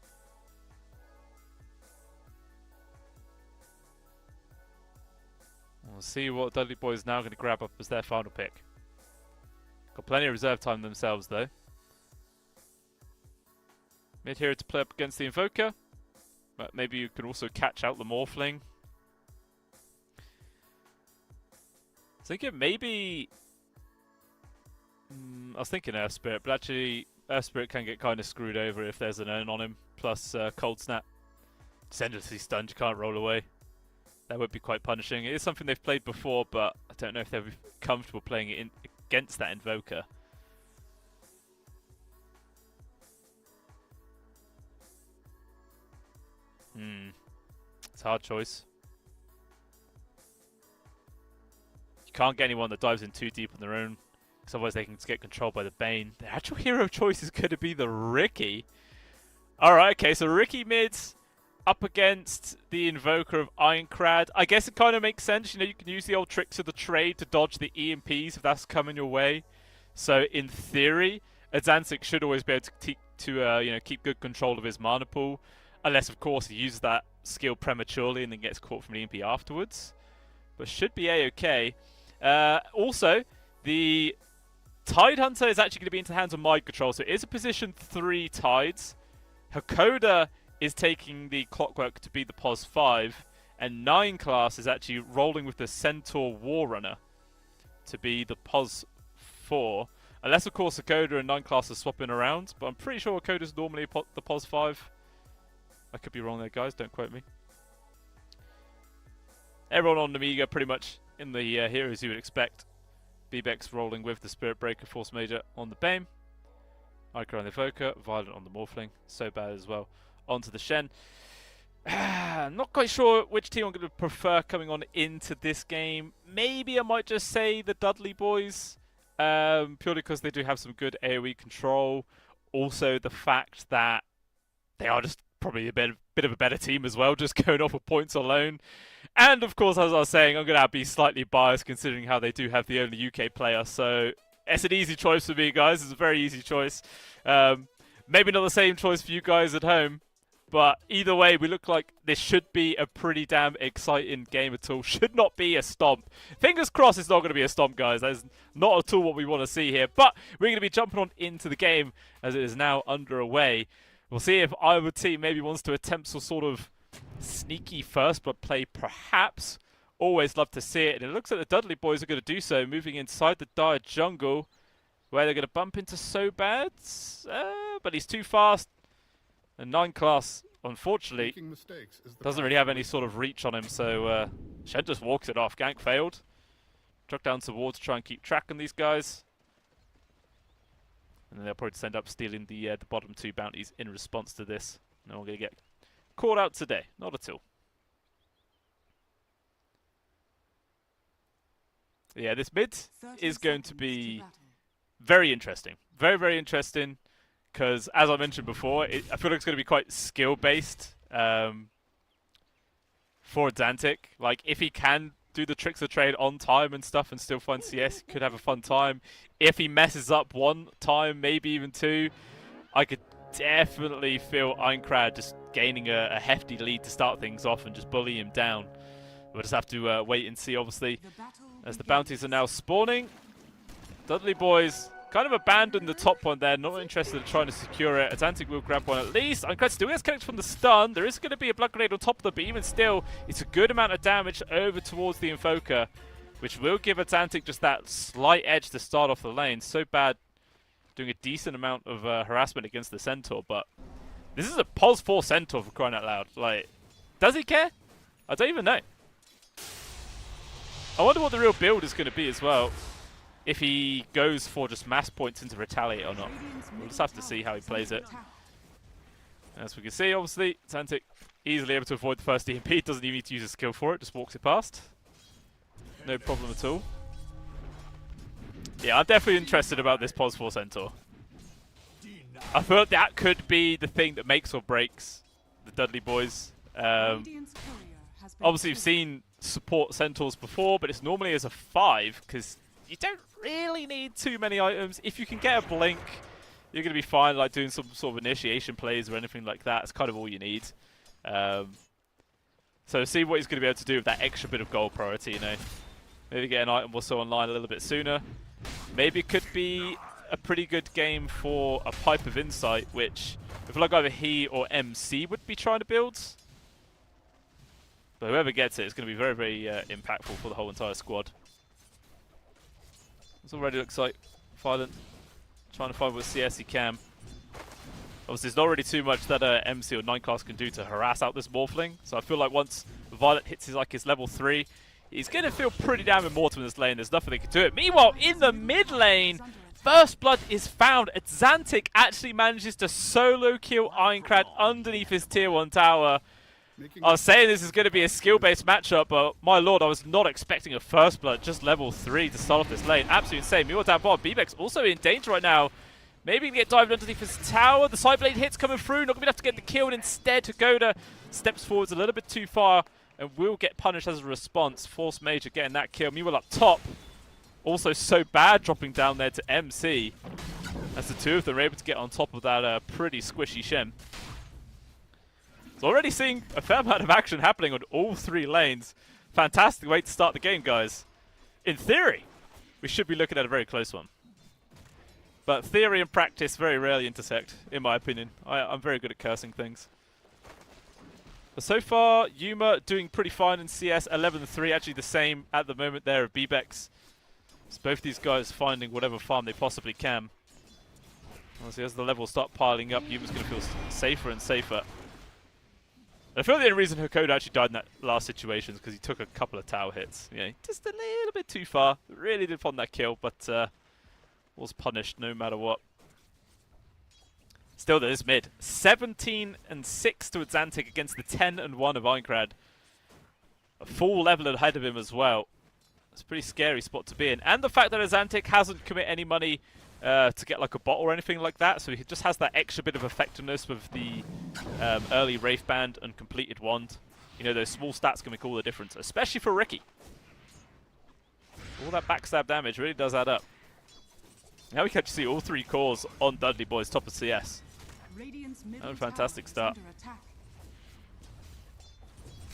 We'll see what Dudley Boys now going to grab up as their final pick. Got plenty of reserve time themselves though. Mid here to play up against the Invoker, but maybe you can also catch out the Morphling. I was thinking maybe... I was thinking Earth Spirit, but actually Earth Spirit can get kind of screwed over if there's an urn on him, plus Cold Snap. Just endlessly stunned, you can't roll away. That would be quite punishing. It is something they've played before, but I don't know if they'll be comfortable playing it against that Invoker. It's a hard choice. You can't get anyone that dives in too deep on their own, because otherwise they can get controlled by the Bane. The actual hero choice is going to be the Riki. Alright, okay, so Riki mids up against the Invoker of Ironcrad. I guess it kind of makes sense. You know, you can use the old tricks of the trade to dodge the EMPs if that's coming your way. So in theory, Azantic should always be able to keep good control of his mana pool, unless of course he uses that skill prematurely and then gets caught from an EMP afterwards. But should be a-okay. Also, the Tide Hunter is actually going to be into the hands of Mind Control, so it is a position 3 Tides. Hakoda is taking the Clockwork to be the POS 5, and 9 class is actually rolling with the Centaur Warrunner to be the POS 4. Unless, of course, Hakoda and 9 class are swapping around, but I'm pretty sure Hakoda's normally the POS 5. I could be wrong there, guys, don't quote me. Everyone on Amiga pretty much in the heroes you would expect. Bebex rolling with the Spirit Breaker, Force Major on the Bane. Icar on the Evoker, Violent on the Morphling. So bad as well. Onto the Shen. I'm not quite sure which team I'm going to prefer coming on into this game. Maybe I might just say the Dudley Boys, purely because they do have some good AoE control. Also the fact that they are just probably a bit of a better team as well, just going off of points alone. And of course, as I was saying, I'm going to be slightly biased considering how they do have the only UK player. So it's an easy choice for me, guys. It's a very easy choice. Maybe not the same choice for you guys at home. But either way, we look like this should be a pretty damn exciting game at all. Should not be a stomp. Fingers crossed it's not going to be a stomp, guys. That is not at all what we want to see here. But we're going to be jumping on into the game as it is now underway. We'll see if either team maybe wants to attempt some sort of sneaky first blood play, perhaps. Always love to see it. And it looks like the Dudley Boys are going to do so, moving inside the Dire jungle, where they're going to bump into So-Bad. But he's too fast. And 9 class, unfortunately, doesn't really have any sort of reach on him, so Shen just walks it off. Gank failed. Truck down to ward to try and keep track on these guys. And then they'll probably just end up stealing the bottom 2 bounties in response to this. No one going to get caught out today. Not at all. Yeah, this mid is going to be very interesting. Very, very interesting. Because, as I mentioned before, I feel like it's going to be quite skill-based for Zantic. Like, if he can do the tricks of trade on time and stuff and still find CS, he could have a fun time. If he messes up 1 time, maybe even 2, I could definitely feel Ironcrad just gaining a hefty lead to start things off and just bully him down. We'll just have to wait and see, obviously, as the bounties are now spawning. Dudley Boys kind of abandoned the top one there, not interested in trying to secure it. Azantic will grab one at least. Ironcrad still gets connected from the stun. There is going to be a blood grenade on top of them, but even still, it's a good amount of damage over towards the Invoker, which will give Azantic just that slight edge to start off the lane. So bad, doing a decent amount of harassment against the Centaur, but this is a POS 4 Centaur for crying out loud. Like, does he care? I don't even know. I wonder what the real build is going to be as well. If he goes for just mass points into retaliate or not. We'll just have to see how he plays it. As we can see, obviously, Zantic easily able to avoid the first EMP. Doesn't even need to use a skill for it, just walks it past. No problem at all. Yeah, I'm definitely interested about this Pos 4 Centaur. I feel like that could be the thing that makes or breaks the Dudley boys. Radiant's courier has been Obviously, you've killed. seen support Centaurs before, but it's normally as a 5 because you don't really need too many items. If you can get a blink, you're going to be fine, like doing some sort of initiation plays or anything like that. It's kind of all you need. So see what he's going to be able to do with that extra bit of gold priority, you know. Maybe get an item or so online a little bit sooner. Maybe it could be a pretty good game for a Pipe of Insight, which I feel like either he or MC would be trying to build. But whoever gets it is going to be very, very impactful for the whole entire squad. This already looks like Violent trying to find what CS he can. Obviously, there's not really too much that MC or 9 class can do to harass out this Morphling. So I feel like once Violet hits his level 3, he's going to feel pretty damn immortal in this lane. There's nothing they can do it. Meanwhile, in the mid lane, First Blood is found. Xantic actually manages to solo kill Ironclad underneath his tier 1 tower. I was saying this is going to be a skill-based matchup, but my lord, I was not expecting a First Blood, just level 3 to start off this lane. Absolutely insane. Meanwhile, down bottom, Bebex also in danger right now. Maybe he can get dived underneath his tower. The side blade hits coming through. Not going to be enough to get the kill, and instead Hakoda steps forwards a little bit too far and will get punished as a response. Force Major getting that kill. Meanwhile, up top, also so bad dropping down there to MC, as the two of them are able to get on top of that pretty squishy Shem. So already seeing a fair amount of action happening on all 3 lanes. Fantastic way to start the game, guys. In theory, we should be looking at a very close one. But theory and practice very rarely intersect, in my opinion. I'm very good at cursing things. But so far, Yuma doing pretty fine in CS, 11-3, actually the same at the moment there of Bebex. So both these guys finding whatever farm they possibly can. Honestly, as the levels start piling up, Yuma's going to feel safer and safer. I feel the only reason Hakoda actually died in that last situation is because he took a couple of tower hits. You know, just a little bit too far. Really did find that kill, but was punished no matter what. Still, there is mid. 17-6 to Xantic against the 10-1 of Ironclad. A full level ahead of him as well. It's a pretty scary spot to be in. And the fact that Xantic hasn't commit any money to get like a bot or anything like that, so he just has that extra bit of effectiveness with the early Wraith Band and completed wand. You know, those small stats can make all the difference, especially for Ricky. All that backstab damage really does add up. Now we can see all 3 cores on Dudley Boys, top of CS. A fantastic start.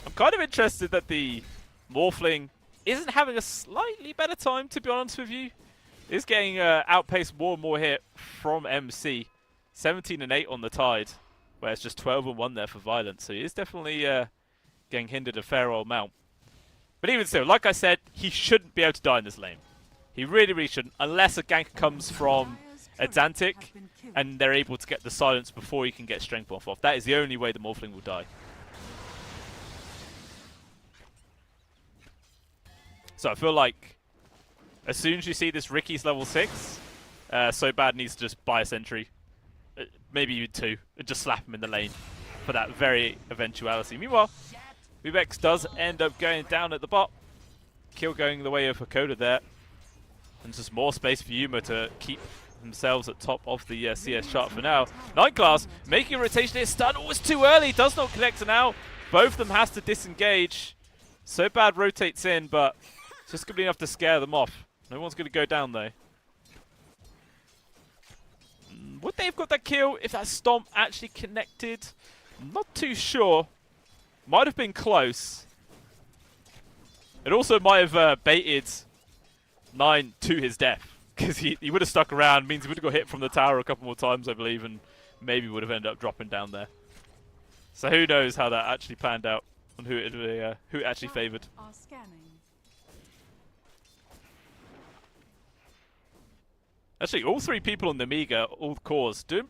I'm kind of interested that the Morphling isn't having a slightly better time, to be honest with you. Is getting outpaced more and more here from MC. 17-8 on the Tide, where it's just 12-1 there for Violent. So he is definitely getting hindered a fair old amount. But even so, like I said, he shouldn't be able to die in this lane. He really, really shouldn't, unless a gank comes from Xantic and they're able to get the silence before he can get strength buff off. That is the only way the Morphling will die. So I feel like as soon as you see this Ricky's level 6, So Bad needs to just buy a sentry, maybe even 2, and just slap him in the lane for that very eventuality. Meanwhile, Bebex does end up going down at the bot. Kill going the way of Hakoda there. And just more space for Yuma to keep themselves at top of the CS chart for now. 9 class making a rotation here. Stun. Oh, it's too early. Does not connect now. Both of them has to disengage. So Bad rotates in, but it's just going to be enough to scare them off. No one's going to go down though. Would they have got that kill if that stomp actually connected? I'm not too sure. Might have been close. It also might have baited 9 to his death, because he would have stuck around. Means he would have got hit from the tower a couple more times, I believe, and maybe would have ended up dropping down there. So who knows how that actually panned out and who it actually favoured. Actually, all 3 people on the Amiga, all cores, doing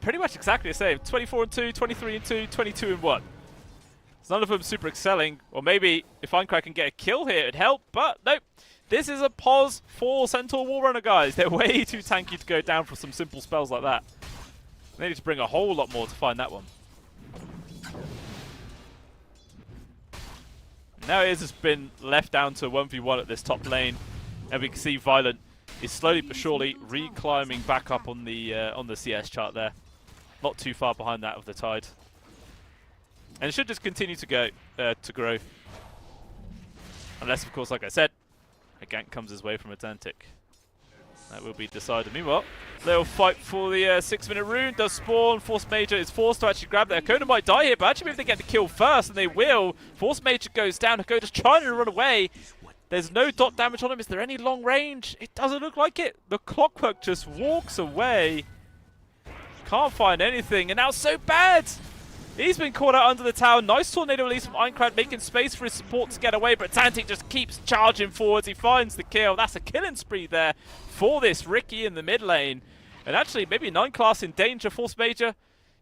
pretty much exactly the same. 24-2, 23-2, 22-1. So none of them super excelling. Or maybe if Einkrag can get a kill here, it'd help. But nope. This is a pos for Centaur Warrunner, guys. They're way too tanky to go down for some simple spells like that. They need to bring a whole lot more to find that one. Now it has just been left down to 1v1 at this top lane. And we can see Violent is slowly but surely re-climbing back up on the CS chart there. Not too far behind that of the Tide. And it should just continue to grow. Unless, of course, like I said, a gank comes his way from Atlantic. That will be decided. Meanwhile, little fight for the 6-minute rune. Does spawn. Force Major is forced to actually grab that. Hakoda might die here, but actually maybe they get the kill first, and they will. Force Major goes down. Hakoda's trying to run away. There's no dot damage on him. Is there any long range? It doesn't look like it. The Clockwork just walks away. Can't find anything, and now So Bad! He's been caught out under the tower. Nice tornado release from Einkrad, making space for his support to get away, but Tantic just keeps charging forwards. He finds the kill. That's a killing spree there for this Riki in the mid lane. And actually, maybe 9 class in danger. Force Major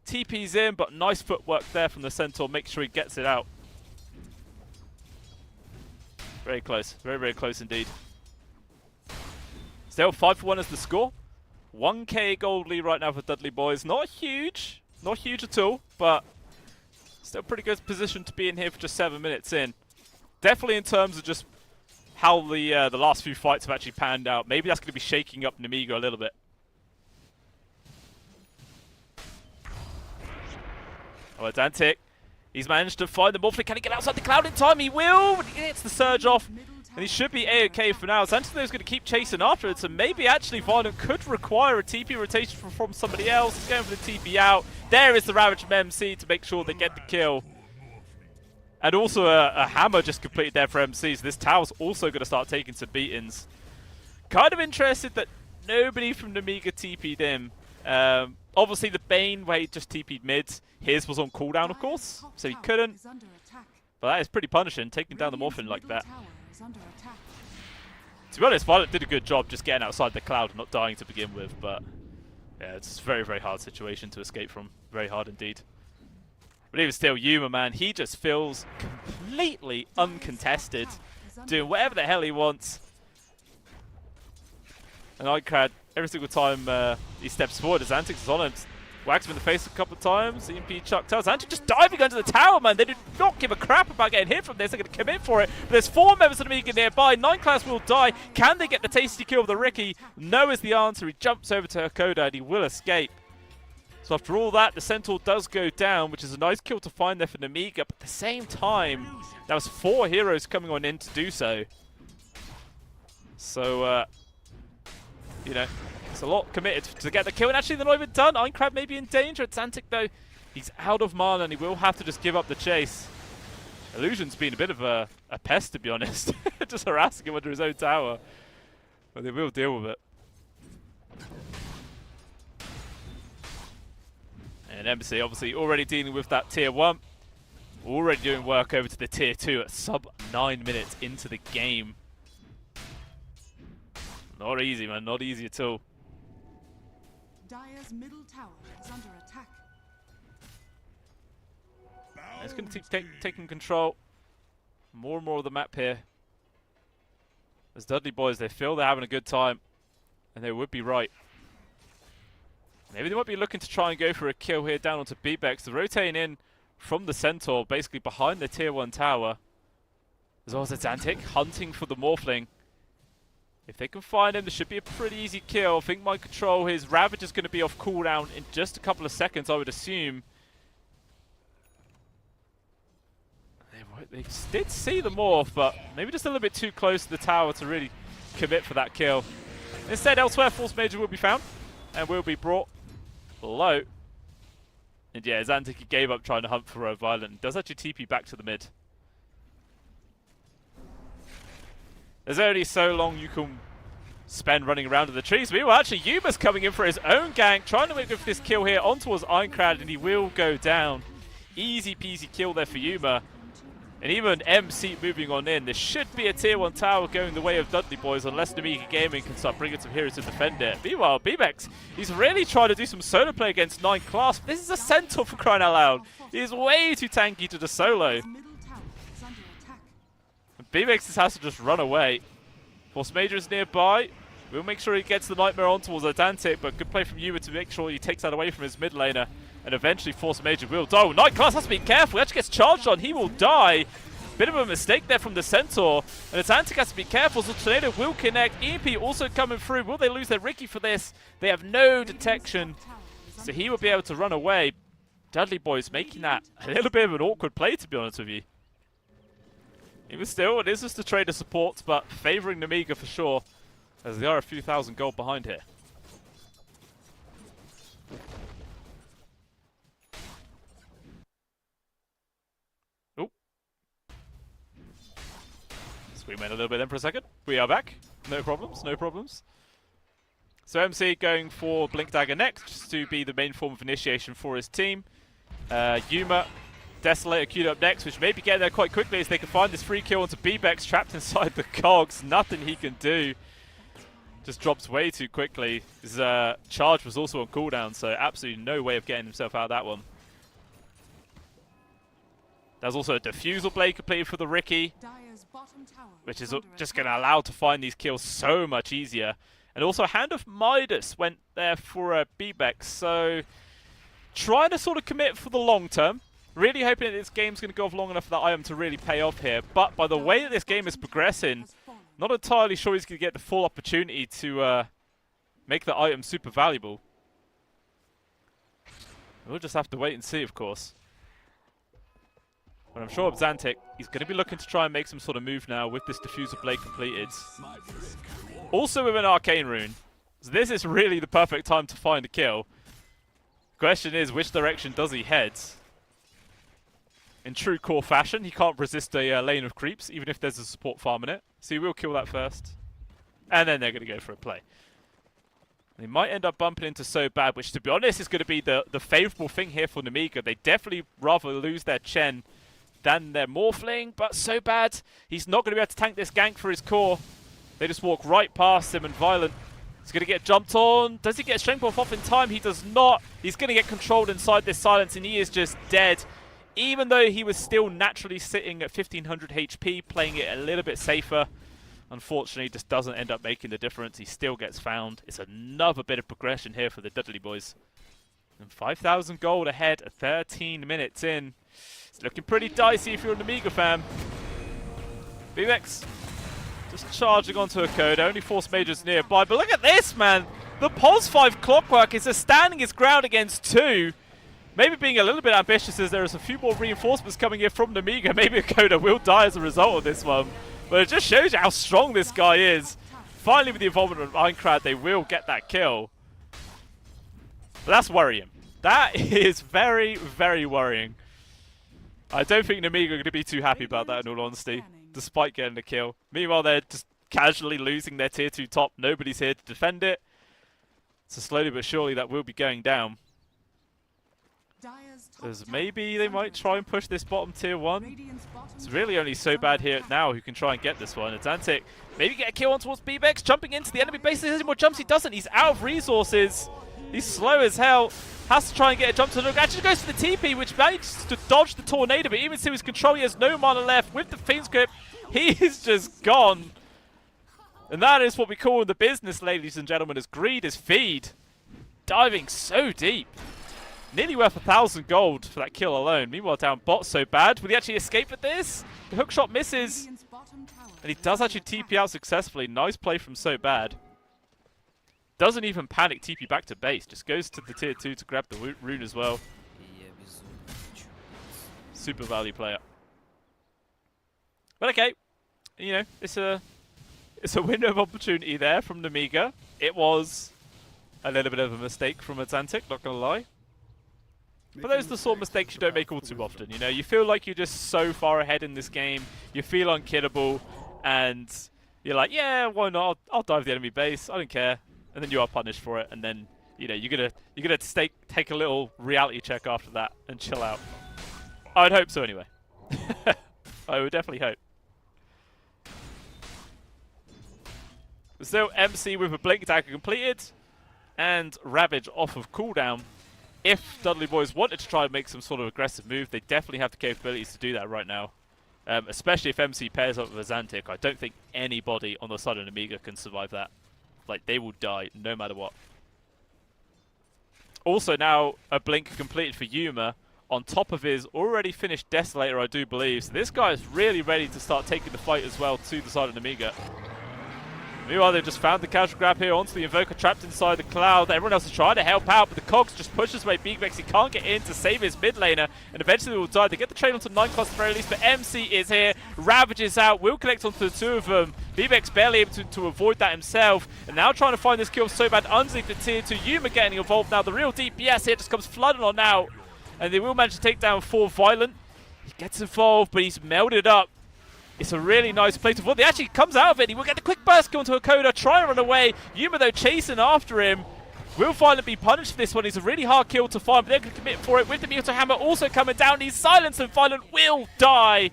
TP's in, but nice footwork there from the Centaur. Make sure he gets it out. Very close. Very, very close indeed. Still 5-1 is the score. 1k gold lead right now for Dudley Boys. Not huge. Not huge at all, but still pretty good position to be in here for just 7 minutes in. Definitely in terms of just how the last few fights have actually panned out. Maybe that's going to be shaking up Nemigo a little bit. Oh, Atlantic. He's managed to find the Morphling. Can he get outside the cloud in time? He will! But he gets the surge off. And he should be A-OK for now. Xantino's going to keep chasing after it. So maybe actually Violent could require a TP rotation from somebody else. He's going for the TP out. There is the Ravage from MC to make sure they get the kill. And also a hammer just completed there for MC. So this tower's also going to start taking some beatings. Kind of interested that nobody from Nemiga TP'd him. Obviously the Bane where he just TP'd mid. His was on cooldown, of course. So he couldn't. But that is pretty punishing, taking down the Morphin like that. To be honest, Violet did a good job just getting outside the cloud and not dying to begin with, but yeah, it's a very, very hard situation to escape from. Very hard indeed. But even still, Yuma, man, he just feels completely uncontested, doing whatever the hell he wants. And Einkrad, every single time he steps forward, his antics is on him. Whacks him in the face a couple of times. EMP chucked out. Xantic just diving under the tower, man. They do not give a crap about getting hit from this. They're going to commit for it. But there's 4 members of the Amiga nearby. 9 class will die. Can they get the tasty kill with the Riki? No is the answer. He jumps over to Hakoda and he will escape. So after all that, the Centaur does go down, which is a nice kill to find there for Nemiga. But at the same time, there was 4 heroes coming on in to do so. So, you know, it's a lot committed to get the kill, and actually they're not even done. Einkrad may be in danger. Atlantic, though, he's out of mana, and he will have to just give up the chase. Illusion's been a bit of a pest, to be honest. Just harassing him under his own tower. But they will deal with it. And MC, obviously, already dealing with that tier 1. Already doing work over to the tier 2 at sub 9 minutes into the game. Not easy, man. Not easy at all. Dire's middle tower is under attack. It's going to keep taking control. More and more of the map here. As Dudley Boys, they feel they're having a good time. And they would be right. Maybe they might be looking to try and go for a kill here down onto B-Bex. They're rotating in from the Centaur, basically behind the tier 1 tower. As well as Atlantic, hunting for the Morphling. If they can find him, this should be a pretty easy kill. I think my control, his Ravage is going to be off cooldown in just a couple of seconds, I would assume. They did see the Morph, but maybe just a little bit too close to the tower to really commit for that kill. Instead, elsewhere, Force Major will be found and will be brought low. And yeah, Xantic gave up trying to hunt for a Violent. Does actually TP back to the mid. There's only so long you can spend running around in the trees. Meanwhile, actually, Yuma's coming in for his own gank, trying to make this kill here on towards Einkrad, and he will go down. Easy peasy kill there for Yuma. And even MC moving on in. This should be a tier 1 tower going the way of Dudley Boys, unless Nemiga Gaming can start bringing some heroes to defend it. Meanwhile, B-Bex, he's really trying to do some solo play against 9 class. This is a Centaur, for crying out loud. He is way too tanky to the solo. B-Bex just has to just run away. Force Major is nearby. We'll make sure he gets the Nightmare on towards Atlantic, but good play from Yuma to make sure he takes that away from his mid laner. And eventually Force Major will die. Oh, Night Class has to be careful. He actually gets charged on. He will die. Bit of a mistake there from the Centaur, and Azantic has to be careful, so Tornado will connect. EMP also coming through. Will they lose their Ricky for this? They have no detection, so he will be able to run away. Dudley Boys making that a little bit of an awkward play, to be honest with you. Even still, it is just a trader support, but favouring Nemiga for sure, as they are a few thousand gold behind here. Oh. Scream in a little bit then for a second. We are back. No problems, no problems. So MC going for Blink Dagger next, just to be the main form of initiation for his team. Yuma, Desolator queued up next, which may be getting there quite quickly as they can find this free kill onto B-Bex trapped inside the cogs. Nothing he can do. Just drops way too quickly. His charge was also on cooldown, so absolutely no way of getting himself out of that one. There's also a Diffusal Blade completed for the Ricky, which is just going to allow to find these kills so much easier. And also Hand of Midas went there for B-Bex, so trying to sort of commit for the long term. Really hoping that this game's going to go off long enough for that item to really pay off here. But by the way that this game is progressing, not entirely sure he's going to get the full opportunity to make the item super valuable. We'll just have to wait and see, of course. But I'm sure Zantic, he's going to be looking to try and make some sort of move now with this Diffuser Blade completed. Also with an Arcane Rune. So this is really the perfect time to find a kill. Question is, which direction does he head? In true core fashion, he can't resist a lane of creeps, even if there's a support farm in it. So he will kill that first. And then they're going to go for a play. They might end up bumping into So Bad, which to be honest is going to be the favourable thing here for Nemiga. They definitely rather lose their Chen than their Morphling, but So Bad, he's not going to be able to tank this gank for his core. They just walk right past him, and Violent is going to get jumped on. Does he get Strength Buff off in time? He does not. He's going to get controlled inside this silence, and he is just dead. Even though he was still naturally sitting at 1500 HP, playing it a little bit safer, unfortunately just doesn't end up making the difference. He still gets found. It's another bit of progression here for the Dudley Boys. And 5,000 gold ahead at 13 minutes in. It's looking pretty dicey if you're an Amiga fan. BMX just charging onto a code. Only Force Majors nearby. But look at this, man. The Pulse 5 Clockwork is just standing his ground against two. Maybe being a little bit ambitious as there is a few more reinforcements coming in from Nemiga. Maybe Akoda will die as a result of this one. But it just shows you how strong this guy is. Finally, with the involvement of Minecraft, they will get that kill. But that's worrying. That is very, very worrying. I don't think Nemiga are going to be too happy about that, in all honesty, despite getting the kill. Meanwhile, they're just casually losing their tier 2 top. Nobody's here to defend it. So slowly but surely, that will be going down. As maybe they might try and push this bottom tier 1. It's really only So Bad here now who can try and get this one. Azantic maybe get a kill on towards B-Bex, jumping into the enemy base. There's any more jumps? He doesn't. He's out of resources. He's slow as hell. Has to try and get a jump to the look. Actually goes for the TP, which manages to dodge the Tornado, but even to his control, he has no mana left. With the Fiend's Grip, he is just gone. And that is what we call in the business, ladies and gentlemen, as greed is feed. Diving so deep. Nearly worth 1,000 gold for that kill alone. Meanwhile, down bot So Bad. Will he actually escape with this? The hookshot misses. And he does actually TP out successfully. Nice play from So Bad. Doesn't even panic TP back to base. Just goes to the tier 2 to grab the rune as well. Super value player. But okay. You know, it's a window of opportunity there from Nemiga. It was a little bit of a mistake from Azantic, not going to lie. But those are the sort of mistakes you don't make all too often, you know? You feel like you're just so far ahead in this game, you feel unkillable, and you're like, yeah, why not? I'll dive the enemy base, I don't care. And then you are punished for it, and then, you know, you're gonna take a little reality check after that and chill out. I would hope so anyway. I would definitely hope. Still MC with a Blink Dagger completed, and Ravage off of cooldown. If Dudley Boys wanted to try and make some sort of aggressive move, they definitely have the capabilities to do that right now. Especially if MC pairs up with Azantic. I don't think anybody on the side of Nemiga can survive that. Like, they will die no matter what. Also now, a blink completed for Yuma on top of his already finished Desolator, I do believe. So this guy is really ready to start taking the fight as well to the side of Nemiga. Meanwhile, they've just found the casual grab here onto the Invoker trapped inside the cloud. Everyone else is trying to help out, but the Cogs just pushes away Bigbex. He can't get in to save his mid laner, and eventually they will die. They get the trade onto 9 class at the very least, but MC is here. Ravages out, will connect onto the two of them. Bigbex barely able to avoid that himself, and now trying to find this kill so bad underneath the tier 2. Yuma getting involved now. The real DPS here just comes flooding on out, and they will manage to take down 4 Violent. He gets involved, but he's melted up. It's a really nice play to avoid. He actually comes out of it. He will get the quick burst kill onto Akoda, try and run away. Yuma, though, chasing after him. Will Violent be punished for this one? He's a really hard kill to find, but they're going to commit for it with the Muto Hammer also coming down. He's silenced and Violent will die.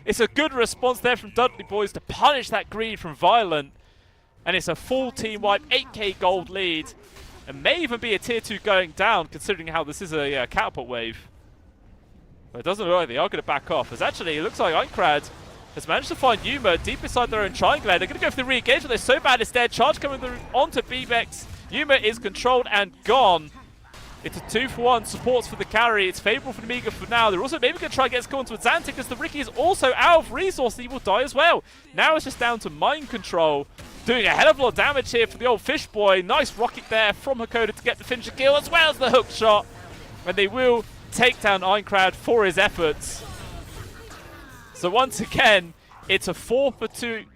It's a good response there from Dudley Boys to punish that greed from Violent. And it's a full team wipe, 8k gold lead. And may even be a tier 2 going down, considering how this is a catapult wave. But it doesn't look like they are going to back off. As actually, it looks like Einkrad has managed to find Yuma deep inside their own triangle. They're going to go for the re-engage, but they're so bad it's dead. Charge coming onto Bbex. Yuma is controlled and gone. It's a 2-for-1. Supports for the carry. It's favourable for Nemiga for now. They're also maybe going to try and get his kill onto Xantic because the Ricky is also out of resource. He will die as well. Now it's just down to mind control. Doing a hell of a lot of damage here for the old fish boy. Nice rocket there from Hakoda to get the finisher kill as well as the hook shot. And they will take down Einkrad for his efforts. So once again, it's a 4-for-2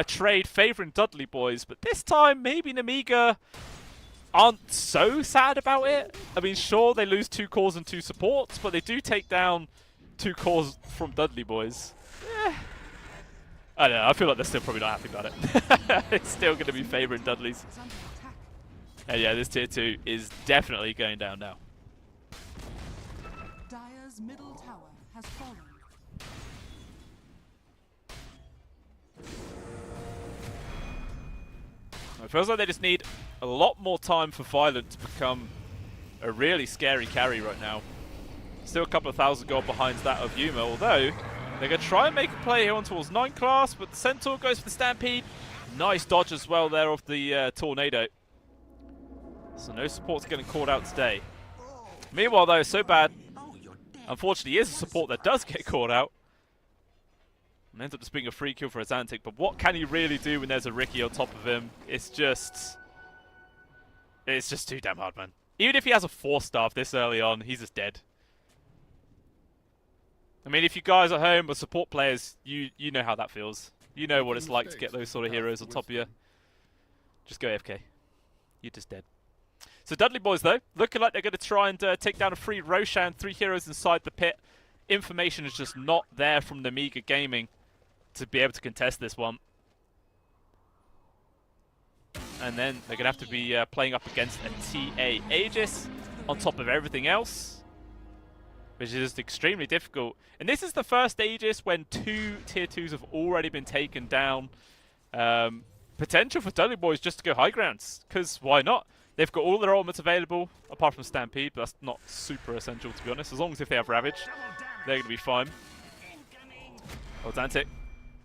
trade favouring Dudley Boys, but this time maybe Nemiga aren't so sad about it. I mean, sure, they lose 2 cores and 2 supports, but they do take down 2 cores from Dudley Boys. I don't know, I feel like they're still probably not happy about it. It's still going to be favouring Dudleys. And yeah, this tier 2 is definitely going down now. Dire's middle tower has fallen. It feels like they just need a lot more time for Violent to become a really scary carry right now. Still a couple of thousand gold behind that of Yuma, although they're going to try and make a play here on towards 9 class, but the Centaur goes for the Stampede. Nice dodge as well there off the Tornado. So no support's getting called out today. Meanwhile, though, so bad. Unfortunately, is a support that does get called out. And ends up just being a free kill for Xantic, but what can he really do when there's a Ricky on top of him? It's just too damn hard, man. Even if he has a 4-star this early on, he's just dead. I mean, if you guys at home are support players, you know how that feels. You know what it's like to get those sort of heroes on top of you. Just go AFK. You're just dead. So Dudley Boys, though, looking like they're going to try and take down a free Roshan, 3 heroes inside the pit. Information is just not there from Nemiga Gaming to be able to contest this one. And then they're going to have to be playing up against a TA Aegis on top of everything else, which is just extremely difficult. And this is the first Aegis when 2 tier 2s have already been taken down. Potential for Dudley Boys just to go high grounds, because why not? They've got all their ultimates available, apart from Stampede, but that's not super essential, to be honest. As long as if they have Ravage, they're going to be fine. Oh, Xantic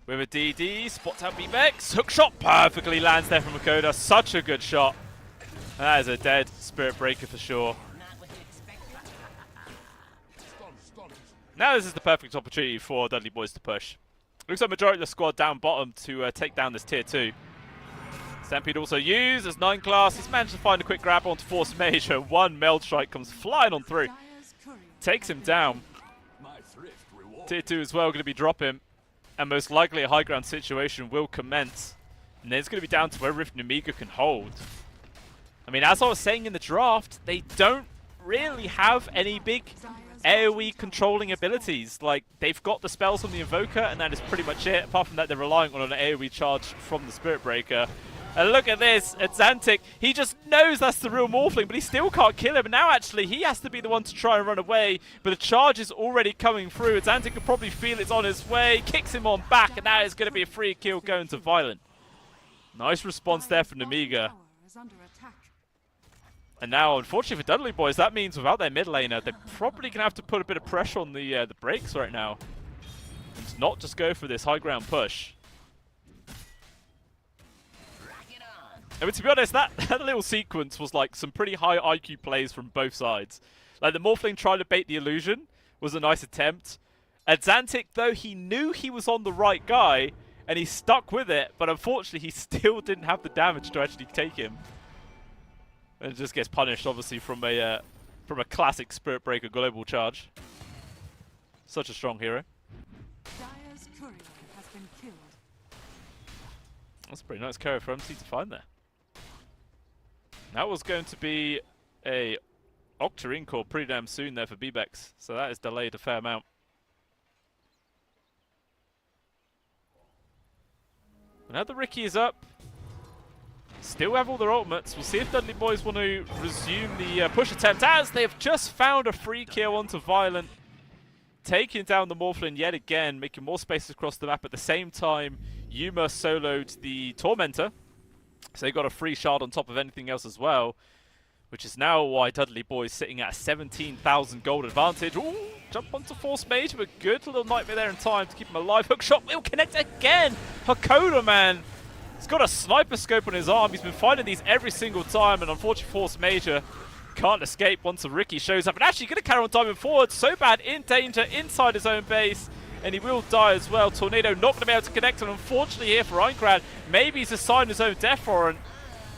with a DD, spots out Bbex. Hook shot perfectly lands there from Akoda. Such a good shot. That is a dead Spirit Breaker for sure. Now this is the perfect opportunity for Dudley Boys to push. Looks like majority of the squad down bottom to take down this tier 2. Stampede also used as 9 class. He's managed to find a quick grab onto Force Major. 1 Meld Strike comes flying on through. Takes him down. Tier 2 as well going to be dropping. And most likely a high ground situation will commence. And then it's going to be down to whether if Nemiga can hold. I mean, as I was saying in the draft, they don't really have any big AoE controlling abilities. Like, they've got the spells from the Invoker, and that is pretty much it. Apart from that, they're relying on an AoE charge from the Spirit Breaker. And look at this, at Xantic, he just knows that's the real Morphling, but he still can't kill him. And now, actually, he has to be the one to try and run away, but the charge is already coming through. Xantic can probably feel it's on his way, kicks him on back, and now it's going to be a free kill going to Violent. Nice response there from Nemiga. And now, unfortunately for Dudley Boys, that means without their mid laner, they're probably going to have to put a bit of pressure on the brakes right now. And not just go for this high ground push. I mean, to be honest, that little sequence was like some pretty high IQ plays from both sides. Like, the Morphling trying to bait the illusion was a nice attempt. Azantic, though, he knew he was on the right guy, and he stuck with it, but unfortunately he still didn't have the damage to actually take him. And it just gets punished, obviously, from a classic Spirit Breaker global charge. Such a strong hero. Dire's courier has been killed. That's a pretty nice courier for MC to find there. That was going to be a Octarine core pretty damn soon there for Bebex, so that is delayed a fair amount. But now the Riki is up. Still have all their ultimates. We'll see if Dudley Boys want to resume the push attempt, as they have just found a free kill onto Violent, taking down the Morphling yet again, making more spaces across the map. At the same time, Yuma soloed the Tormentor, so they got a free shard on top of anything else as well, which is now why Dudley Boys sitting at a 17,000 gold advantage. Ooh, jump onto Force Mage, but good little nightmare there in time to keep him alive. Hook shot will connect again. Hakoda, man, he's got a sniper scope on his arm. He's been finding these every single time, and unfortunately Force Major can't escape once the Riki shows up. And actually going to carry on diving forward. So bad, in danger inside his own base, and he will die as well. Tornado not going to be able to connect, and unfortunately here for Einkrad, maybe he's assigned his own death warrant,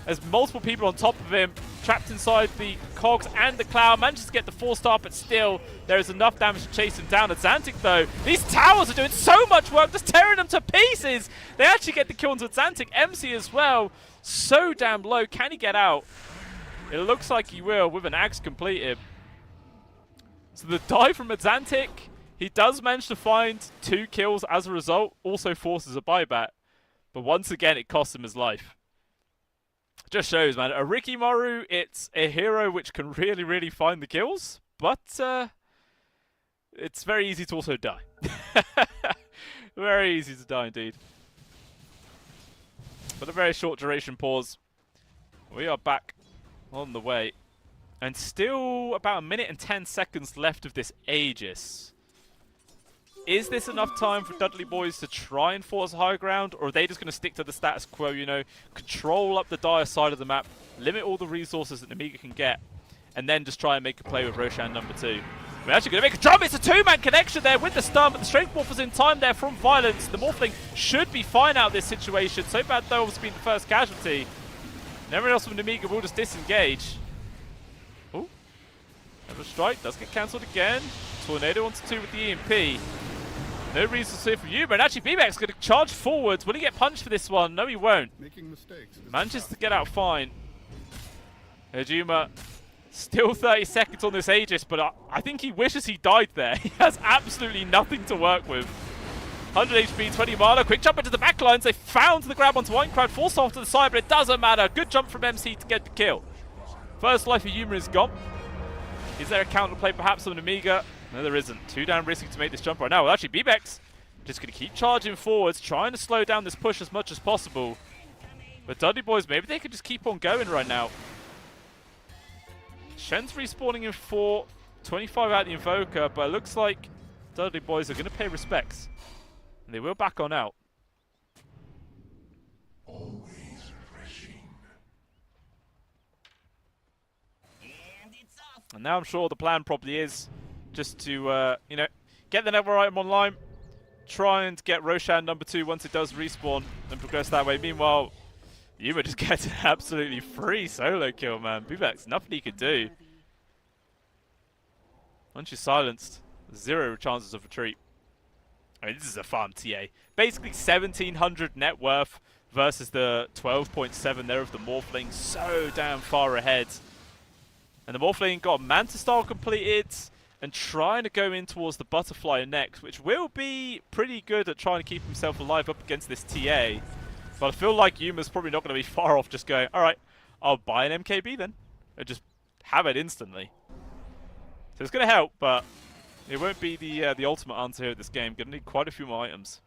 as multiple people on top of him, trapped inside the cogs and the cloud, manages to get the 4-star, but still there is enough damage to chase him down. Azantic, though, these towers are doing so much work, just tearing them to pieces. They actually get the kill onto Azantic. MC as well, so damn low. Can he get out? It looks like he will with an axe completed. So the dive from Azantic, he does manage to find 2 kills as a result, also forces a buyback, but once again it costs him his life. Just shows, man. A Rikimaru, it's a hero which can really, really find the kills, but it's very easy to also die. Very easy to die indeed. But a very short duration pause. We are back on the way. And still about 1 minute and 10 seconds left of this Aegis. Is this enough time for Dudley Boys to try and force high ground, or are they just going to stick to the status quo, you know, control up the dire side of the map, limit all the resources that Namiga can get, and then just try and make a play with Roshan number 2? We're actually going to make a jump. It's a 2-man connection there with the stun, but the Strength Morph was in time there from Violence. The Morphling should be fine out of this situation. So bad, though, has been the first casualty. And everyone else from Namiga will just disengage. Oh, another strike does get cancelled again. Tornado onto 2 with the EMP. No reason to see from you, but actually BBX going to charge forwards. Will he get punched for this one? No, he won't. Making mistakes. Manages to get out fine. Hejuma, still 30 seconds on this Aegis, but I think he wishes he died there. He has absolutely nothing to work with. 100 HP, 20 mana. Quick jump into the backlines. They found the grab onto Winecrowd, forced off to the side, but it doesn't matter. Good jump from MC to get the kill. First life of Yuma is gone. Is there a counterplay perhaps on Amiga? No, there isn't. Too damn risky to make this jump right now. Well, actually, Bebex just going to keep charging forwards, trying to slow down this push as much as possible. But Dudley Boys, maybe they could just keep on going right now. Shen's respawning in 4, 25 out the Invoker, but it looks like Dudley Boys are going to pay respects. And they will back on out. Always refreshing. And now I'm sure the plan probably is just to, you know, get the Nether item online, try and get Roshan number 2 once it does respawn, and progress that way. Meanwhile, Yuma just gets an absolutely free solo kill, man. Bebex, nothing he could do. Once you're silenced, 0 chances of retreat. I mean, this is a farm TA. Basically 1,700 net worth versus the 12.7 there of the Morphling. So damn far ahead. And the Morphling got Manta Style completed and trying to go in towards the Butterfly next, which will be pretty good at trying to keep himself alive up against this TA. But I feel like Yuma's probably not going to be far off just going, alright, I'll buy an MKB then. And just have it instantly. So it's going to help, but it won't be the ultimate answer here at this game. Going to need quite a few more items.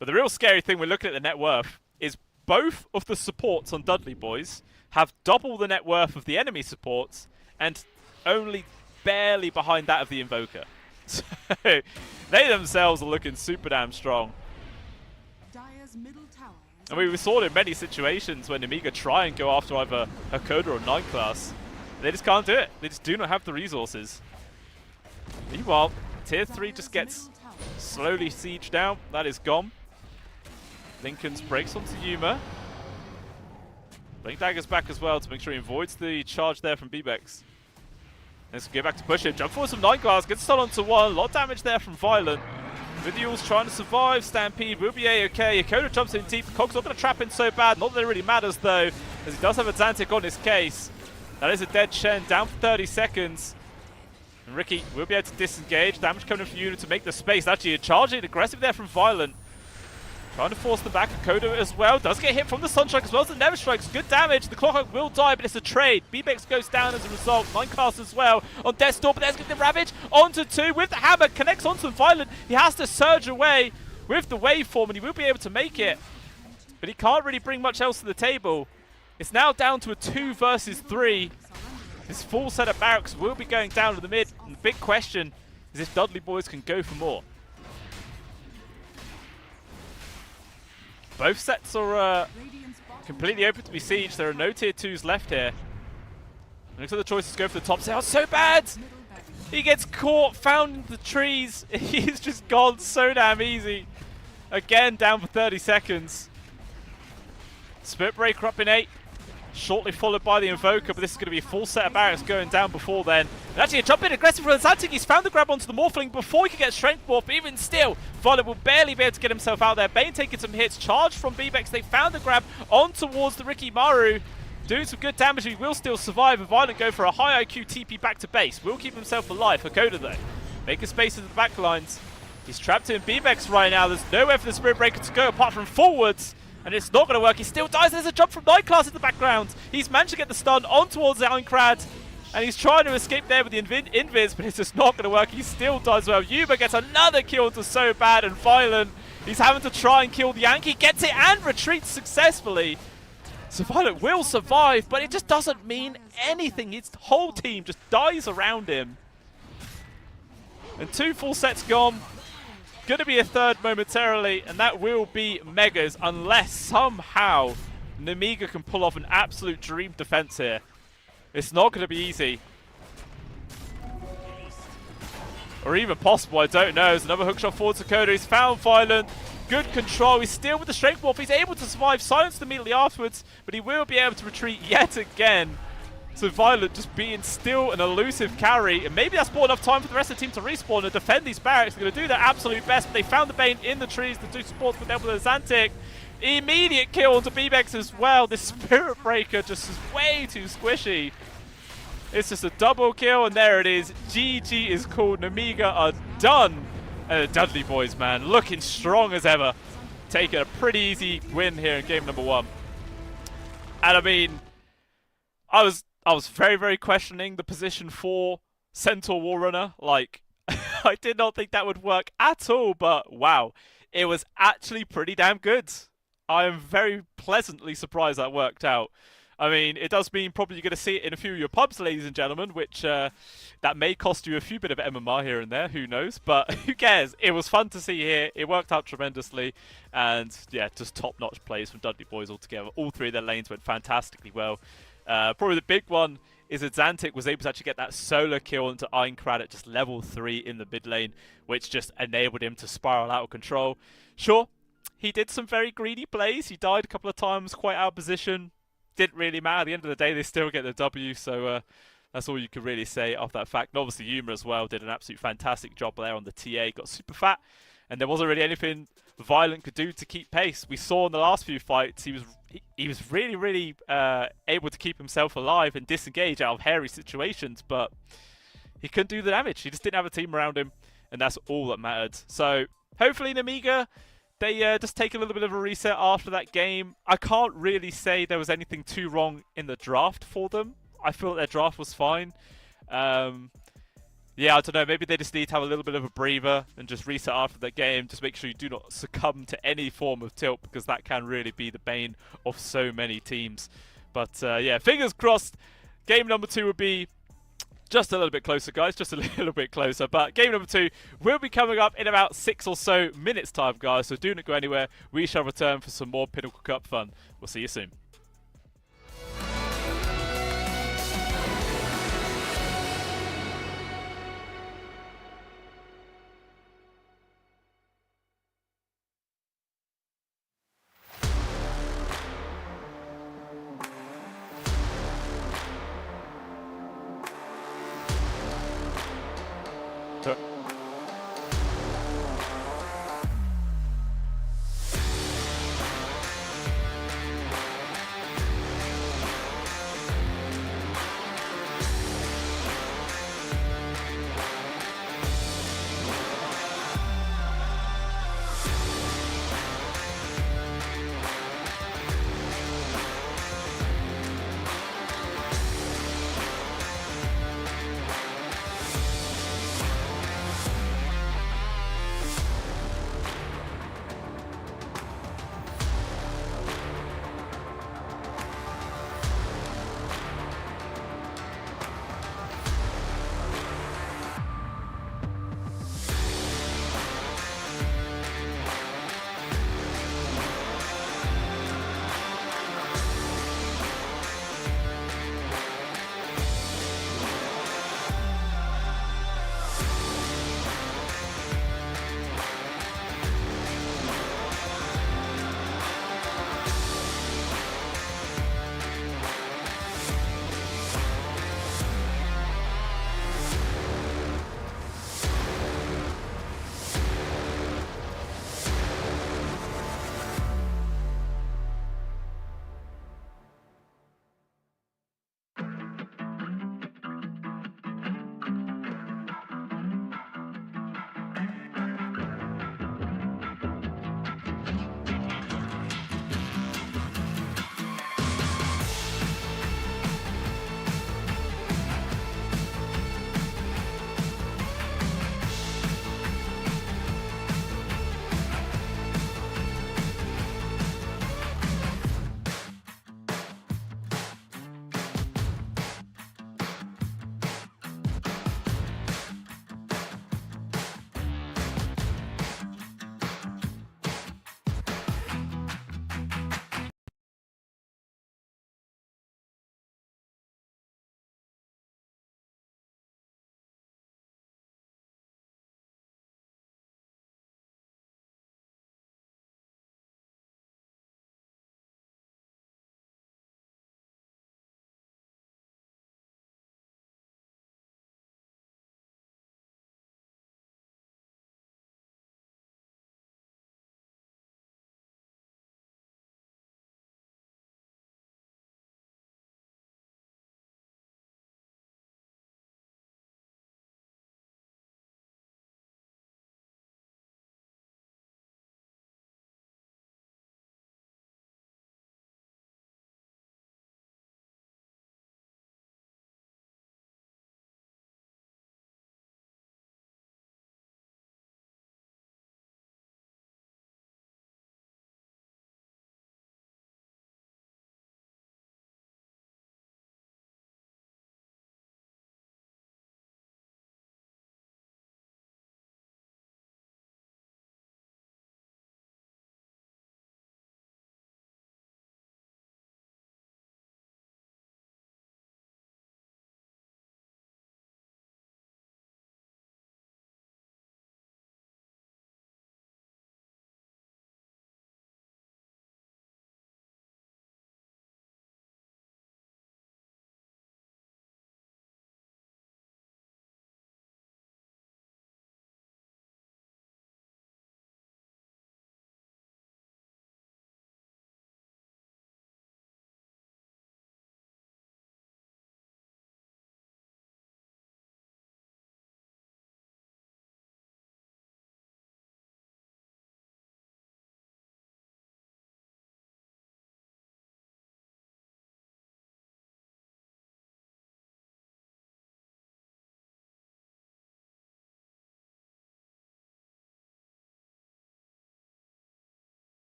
But the real scary thing we're looking at the net worth is both of the supports on Dudley Boys have double the net worth of the enemy supports and only barely behind that of the Invoker. So they themselves are looking super damn strong. Dire's middle tower is I mean, we saw it in many situations when Amiga try and go after either Hakoda or 9 class. They just can't do it. They just do not have the resources. Meanwhile, tier 3 just gets slowly sieged down. That is gone. Lincoln's breaks onto Yuma. Blink Dagger's back as well to make sure he avoids the charge there from Bebex. Let's get back to push it. Jump forward some 9 glass. Gets stun onto 1. A lot of damage there from Violent. Video's trying to survive. Stampede will be A-okay. Yakoda jumps in deep. Cog's not going to trap in so bad. Not that it really matters though, as he does have a Zantic on his case. That is a dead Shen, down for 30 seconds. And Ricky will be able to disengage. Damage coming in from Unit to make the space. Actually, a charging aggressive there from Violent. Trying to force the back of Kodo as well. Does get hit from the Sunstrike as well as the Never Strikes. Good damage. The Clockwork will die, but it's a trade. Bebex goes down as a result. Minecast as well on Death's Door, but there's the Ravage onto 2 with the hammer. Connects onto Violent. He has to surge away with the waveform, and he will be able to make it. But he can't really bring much else to the table. It's now down to a 2 versus 3. This full set of barracks will be going down to the mid. And the big question is if Dudley boys can go for more. Both sets are completely open to be sieged. There are no tier 2s left here. And looks like the choices go for the top. Oh, so bad! He gets caught, found in the trees. He's just gone so damn easy. Again, down for 30 seconds. Spirit Breaker up in 8. Shortly followed by the Invoker, but this is going to be a full set of barracks going down before then. And actually a jump in aggressive from Zantic. He's found the grab onto the Morphling before he can get Strength Morph, but even still, Violet will barely be able to get himself out there. Bane taking some hits, charged from Bebex. They found the grab on towards the Ricky Maru. Doing some good damage, he will still survive. And Violet go for a high IQ TP back to base. Will keep himself alive. Hakoda though, making space into the back lines. He's trapped in Bebex right now. There's nowhere for the Spirit Breaker to go apart from forwards. And it's not going to work. He still dies. There's a jump from 9 class in the background. He's managed to get the stun on towards the Ironclad. And he's trying to escape there with the Invis, but it's just not going to work. He still dies well. Yuba gets another kill to So Bad and Violent. He's having to try and kill the Yankee. Gets it and retreats successfully. So Violent will survive, but it just doesn't mean anything. His whole team just dies around him. And 2 full sets gone. Going to be a third momentarily, and that will be Megas, unless somehow Nemiga can pull off an absolute dream defense here. It's not going to be easy. Or even possible, I don't know. There's another hookshot forward to Kodo. He's found Violent. Good control. He's still with the Strength Morph. He's able to survive, silenced immediately afterwards, but he will be able to retreat yet again. So Violent just being still an elusive carry, and maybe that's bought enough time for the rest of the team to respawn and defend these barracks. They're going to do their absolute best, but they found the Bane in the trees. The 2 supports with them with a Zantic. Immediate kill onto Bebex as well. This Spirit Breaker just is way too squishy. It's just a double kill, and there it is. GG is called. Nemiga are done. And the Dudley boys, man, looking strong as ever. Taking a pretty easy win here in game number 1. And I mean, I was very, very questioning the position for Centaur Warrunner. Like, I did not think that would work at all, but wow, it was actually pretty damn good. I am very pleasantly surprised that worked out. I mean, it does mean probably you're going to see it in a few of your pubs, ladies and gentlemen, which that may cost you a few bit of MMR here and there, who knows, but who cares? It was fun to see here. It worked out tremendously, and yeah, just top-notch plays from Dudley boys altogether. All 3 of their lanes went fantastically well. Probably the big one is that Zantic was able to actually get that solo kill into Ironclad at just level 3 in the mid lane, which just enabled him to spiral out of control. Sure, he did some very greedy plays. He died a couple of times, quite out of position. Didn't really matter. At the end of the day, they still get the W, so that's all you could really say off that fact. And obviously, Yuma as well did an absolute fantastic job there on the TA. Got super fat, and there wasn't really anything Violent could do to keep pace. We saw in the last few fights, he was really able to keep himself alive and disengage out of hairy situations, but he couldn't do the damage. He just didn't have a team around him, and that's all that mattered. So hopefully Nemiga, they just take a little bit of a reset after that game. I can't really say there was anything too wrong in the draft for them. I feel that their draft was fine. Yeah, I don't know, maybe they just need to have a little bit of a breather and just reset after that game. Just make sure you do not succumb to any form of tilt, because that can really be the bane of so many teams. But yeah, fingers crossed, game number 2 would be just a little bit closer, guys, just a little bit closer. But game number 2 will be coming up in about 6 or so minutes time, guys, so do not go anywhere. We shall return for some more Pinnacle Cup fun. We'll see you soon.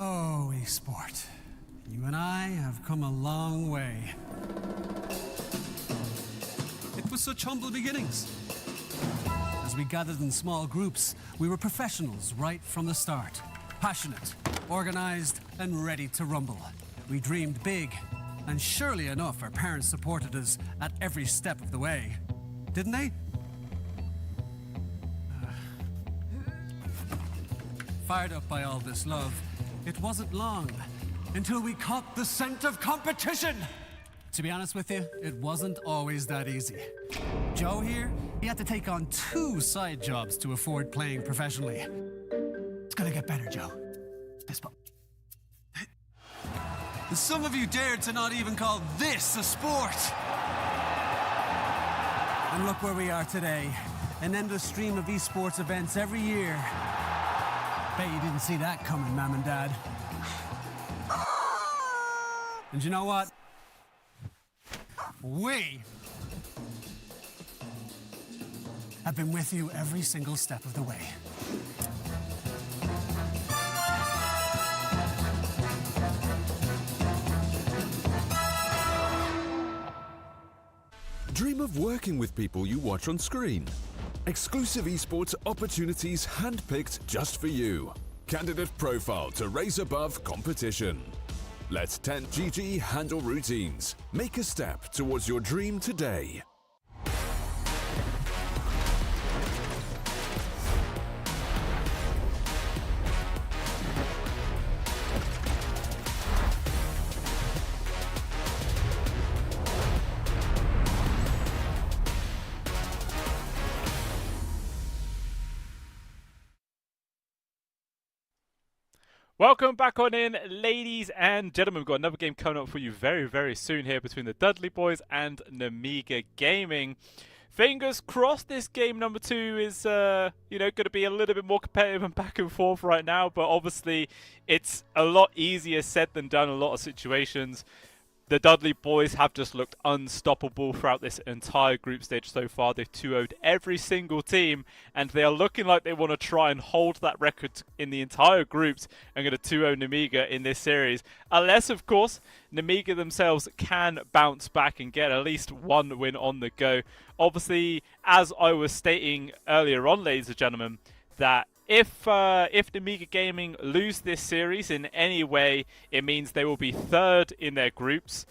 Oh, esport. You and I have come a long way. It was such humble beginnings. As we gathered in small groups, we were professionals right from the start. Passionate, organized, and ready to rumble. We dreamed big, and surely enough, our parents supported us at every step of the way. Didn't they? Fired up by all this love, it wasn't long until we caught the scent of competition. To be honest with you, it wasn't always that easy. Joe here, he had to take on 2 side jobs to afford playing professionally. It's gonna get better, Joe. Fist bump. Some of you dared to not even call this a sport. And look where we are today. An endless stream of esports events every year. Bet you didn't see that coming, Mom and Dad. And you know what? We have been with you every single step of the way. Dream of working with people you watch on screen. Exclusive esports opportunities handpicked just for you. Candidate profile to raise above competition. Let 10GG handle routines. Make a step towards your dream today. Welcome back on in, ladies and gentlemen. We've got another game coming up for you very, very soon here between the Dudley Boys and Namiga Gaming. Fingers crossed this game number 2 is, going to be a little bit more competitive and back and forth right now, but obviously it's a lot easier said than done in a lot of situations. The Dudley Boys have just looked unstoppable throughout this entire group stage so far. They've 2-0'd every single team, and they are looking like they want to try and hold that record in the entire groups and going to 2-0 Namiga in this series. Unless, of course, Namiga themselves can bounce back and get at least one win on the go. Obviously, as I was stating earlier on, ladies and gentlemen, that if Namiga Gaming lose this series in any way, it means they will be 3rd in their groups,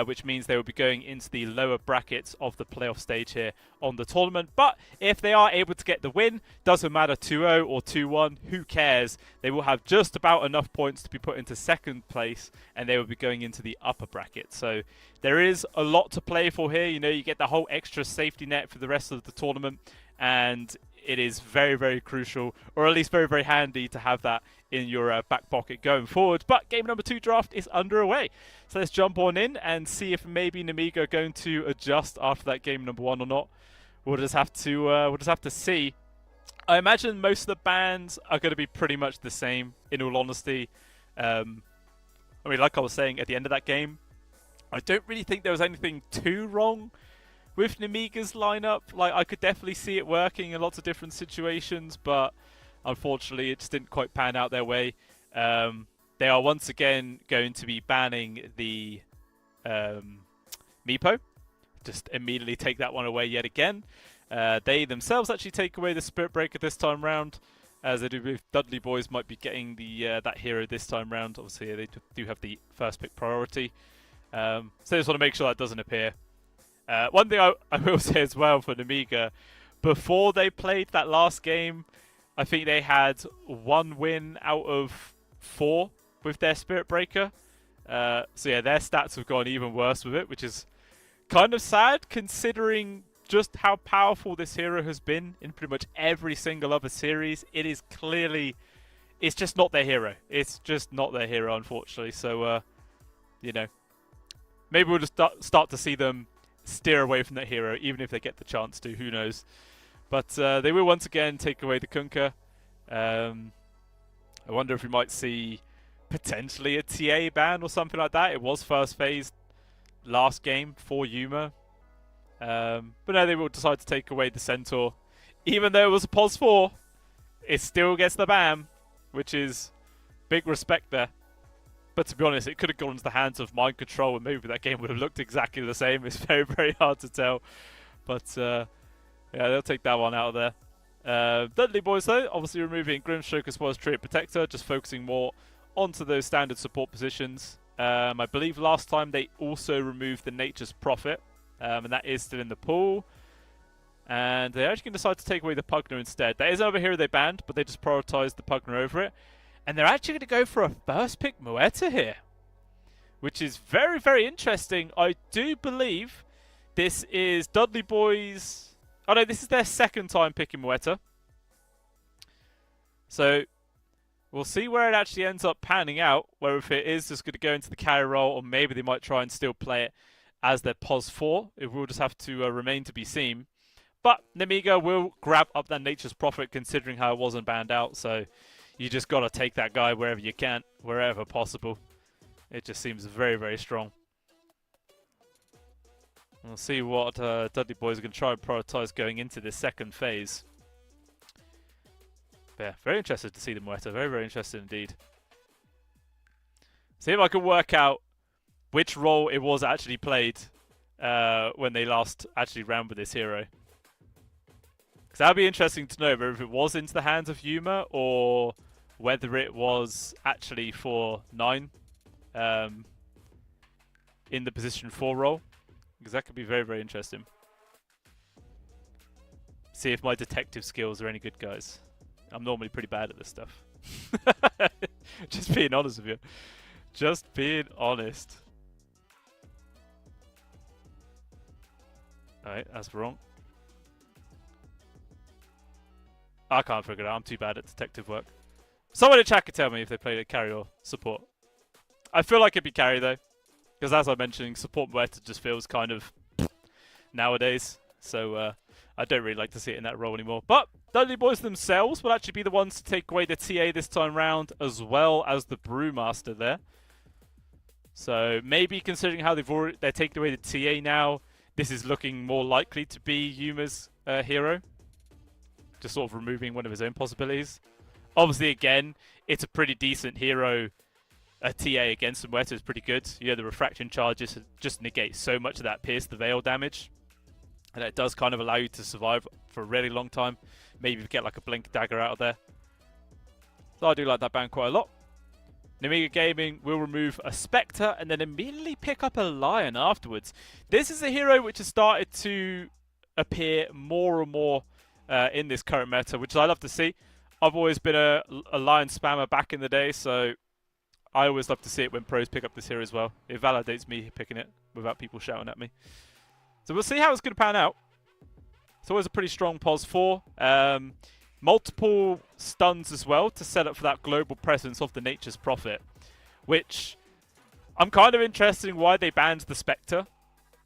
which means they will be going into the lower brackets of the playoff stage here on the tournament. But if they are able to get the win, doesn't matter 2-0 or 2-1, who cares? They will have just about enough points to be put into 2nd place, and they will be going into the upper bracket. So there is a lot to play for here. You know, you get the whole extra safety net for the rest of the tournament, and it is very, very crucial, or at least very, very handy to have that in your back pocket going forward. But game number 2 draft is underway. So let's jump on in and see if maybe Namiga are going to adjust after that game number 1 or not. We'll just have to see. I imagine most of the bans are going to be pretty much the same, in all honesty. I mean, like I was saying at the end of that game, I don't really think there was anything too wrong with Namiga's lineup. Like, I could definitely see it working in lots of different situations, but unfortunately it just didn't quite pan out their way. They are once again going to be banning the Meepo. Just immediately take that one away yet again. They themselves actually take away the Spirit Breaker this time round. as I do believe Dudley Boys might be getting the that hero this time round. Obviously, they do have the first pick priority. So I just want to make sure that doesn't appear. One thing I will say as well for Nemiga, before they played that last game, I think they had 1 win out of 4 with their Spirit Breaker. So yeah, their stats have gone even worse with it, which is kind of sad considering just how powerful this hero has been in pretty much every single other series. It is clearly, it's just not their hero. It's just not their hero, unfortunately. So, you know, maybe we'll just start to see them steer away from that hero, even if they get the chance to. Who knows? But they will once again take away the Kunkka. I wonder if we might see potentially a TA ban or something like that. It was first phase last game for Yuma. But no, they will decide to take away the Centaur. Even though it was a POS 4, it still gets the ban, which is big respect there. But to be honest, it could have gone into the hands of Mind Control, and maybe that game would have looked exactly the same. It's very, very hard to tell. But yeah, they'll take that one out of there. Dudley Boys, though, obviously removing Grimstroke as well as Trait Protector, just focusing more onto those standard support positions. I believe last time they also removed the Nature's Prophet. And that is still in the pool. And they're actually going to decide to take away the Pugner instead. That is another hero they banned, but they just prioritized the Pugner over it. And they're actually going to go for a first pick Muerta here, which is very, very interesting. I do believe this is Dudley Boys. Oh no, this is their second time picking Muerta. So we'll see where it actually ends up panning out, whether if it is just going to go into the carry role, or maybe they might try and still play it as their POS 4. It will just have to remain to be seen. But Nemiga will grab up that Nature's Prophet, considering how it wasn't banned out. So you just got to take that guy wherever you can, wherever possible. It just seems very, very strong. We'll see what Dudley Boys are going to try and prioritize going into this second phase. But yeah, very interested to see the Muerta. Very, very interested indeed. See if I can work out which role it was actually played when they last actually ran with this hero. Because that would be interesting to know whether if it was into the hands of Yuma or whether it was actually for 9 in the position 4 role. Because that could be very, very interesting. See if my detective skills are any good, guys. I'm normally pretty bad at this stuff. Just being honest with you. Just being honest. Alright, that's wrong. I can't figure it out. I'm too bad at detective work. Someone in chat could tell me if they played it carry or support. I feel like it'd be carry though. Because as I mentioned, support Muerta just feels kind of nowadays. So I don't really like to see it in that role anymore. But Dudley Boys themselves will actually be the ones to take away the TA this time round, as well as the Brewmaster there. So maybe considering how they're taking away the TA now, this is looking more likely to be Yuma's hero. Just sort of removing one of his own possibilities. Obviously, again, it's a pretty decent hero. A TA against Muerta is pretty good. You know, the refraction charges just negate so much of that Pierce the Veil damage. And it does kind of allow you to survive for a really long time. Maybe get like a Blink Dagger out of there. So I do like that ban quite a lot. Nemiga Gaming will remove a Spectre and then immediately pick up a Lion afterwards. This is a hero which has started to appear more and more in this current meta, which I love to see. I've always been a Lion spammer back in the day, so I always love to see it when pros pick up this hero as well. It validates me picking it without people shouting at me. So we'll see how it's going to pan out. It's always a pretty strong POS 4. Multiple stuns as well to set up for that global presence of the Nature's Prophet, which I'm kind of interested in why they banned the Spectre.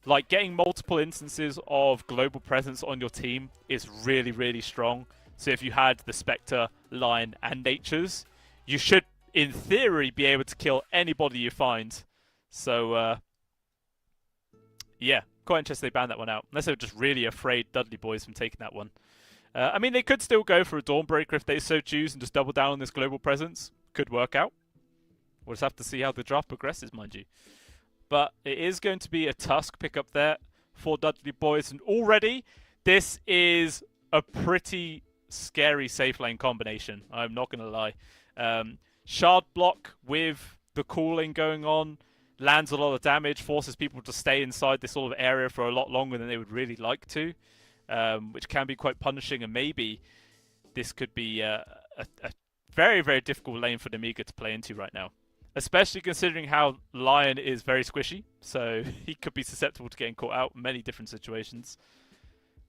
Like, getting multiple instances of global presence on your team is really, really strong. So if you had the Spectre, Lion, and Nature's, you should, in theory, be able to kill anybody you find. So, yeah, quite interested they banned that one out. Unless they were just really afraid Dudley Boys from taking that one. I mean, they could still go for a Dawnbreaker if they so choose and just double down on this global presence. Could work out. We'll just have to see how the draft progresses, mind you. But it is going to be a Tusk pick up there for Dudley Boys. And already, this is a pretty scary safe lane combination. I'm not going to lie. Shard block with the cooling going on lands a lot of damage, forces people to stay inside this sort of area for a lot longer than they would really like to, which can be quite punishing, and maybe this could be a very, very difficult lane for Nemiga to play into right now. Especially considering how Lion is very squishy, so he could be susceptible to getting caught out in many different situations.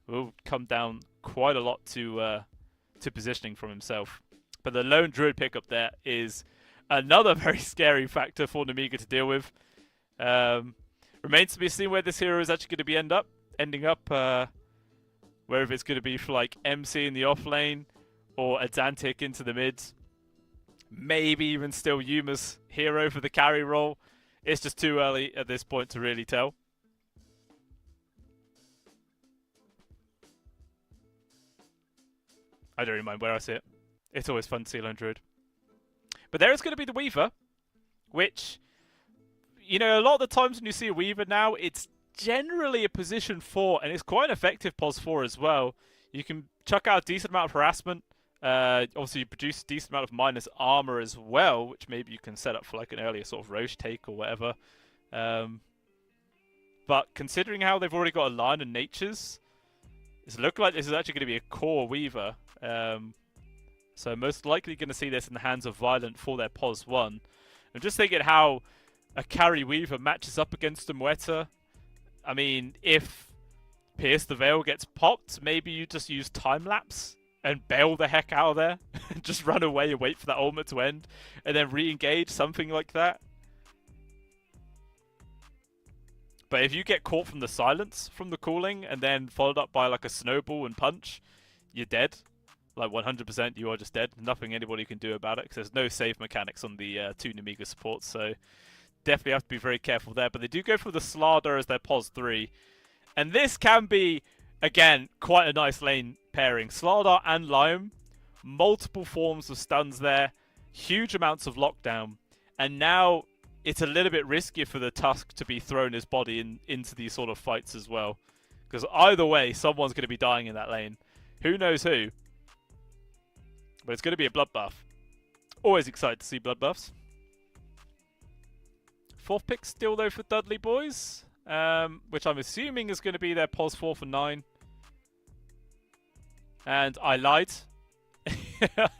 Will come down quite a lot to positioning from himself. But the lone druid pickup there is another very scary factor for Nemiga to deal with. Remains to be seen where this hero is actually going to be ending up. Whether it's going to be for like MC in the off lane or Adantic into the mids. Maybe even still Yuma's hero for the carry role. It's just too early at this point to really tell. I don't really mind where I see it. It's always fun to see Lone Druid. But there is going to be the Weaver, which, you know, a lot of the times when you see a Weaver now, it's generally a position 4, and it's quite an effective pos 4 as well. You can chuck out a decent amount of harassment. Obviously, you produce a decent amount of minus armor as well, which maybe you can set up for like an earlier sort of Roche take or whatever. But considering how they've already got a Lion and Natures, it's looking like this is actually going to be a core Weaver. So most likely going to see this in the hands of Violent for their pos 1. I'm just thinking how a carry Weaver matches up against a Mueta. I mean, if Pierce the Veil gets popped, maybe you just use time lapse and bail the heck out of there. Just run away and wait for that ultimate to end. And then re-engage, something like that. But if you get caught from the silence, from the cooling, and then followed up by like a snowball and punch, you're dead. Like 100% you are just dead. Nothing anybody can do about it, because there's no save mechanics on the 2 Nemiga supports. So definitely have to be very careful there. But they do go for the Slardar as their pos 3. And this can be, again, quite a nice lane pairing. Slardar and Lion, multiple forms of stuns there, huge amounts of lockdown, and now it's a little bit riskier for the Tusk to be thrown his body into these sort of fights as well. Because either way, someone's going to be dying in that lane. Who knows who? But it's going to be a blood buff. Always excited to see blood buffs. 4th pick still though for Dudley boys, which I'm assuming is going to be their pos 4 for 9. And I lied.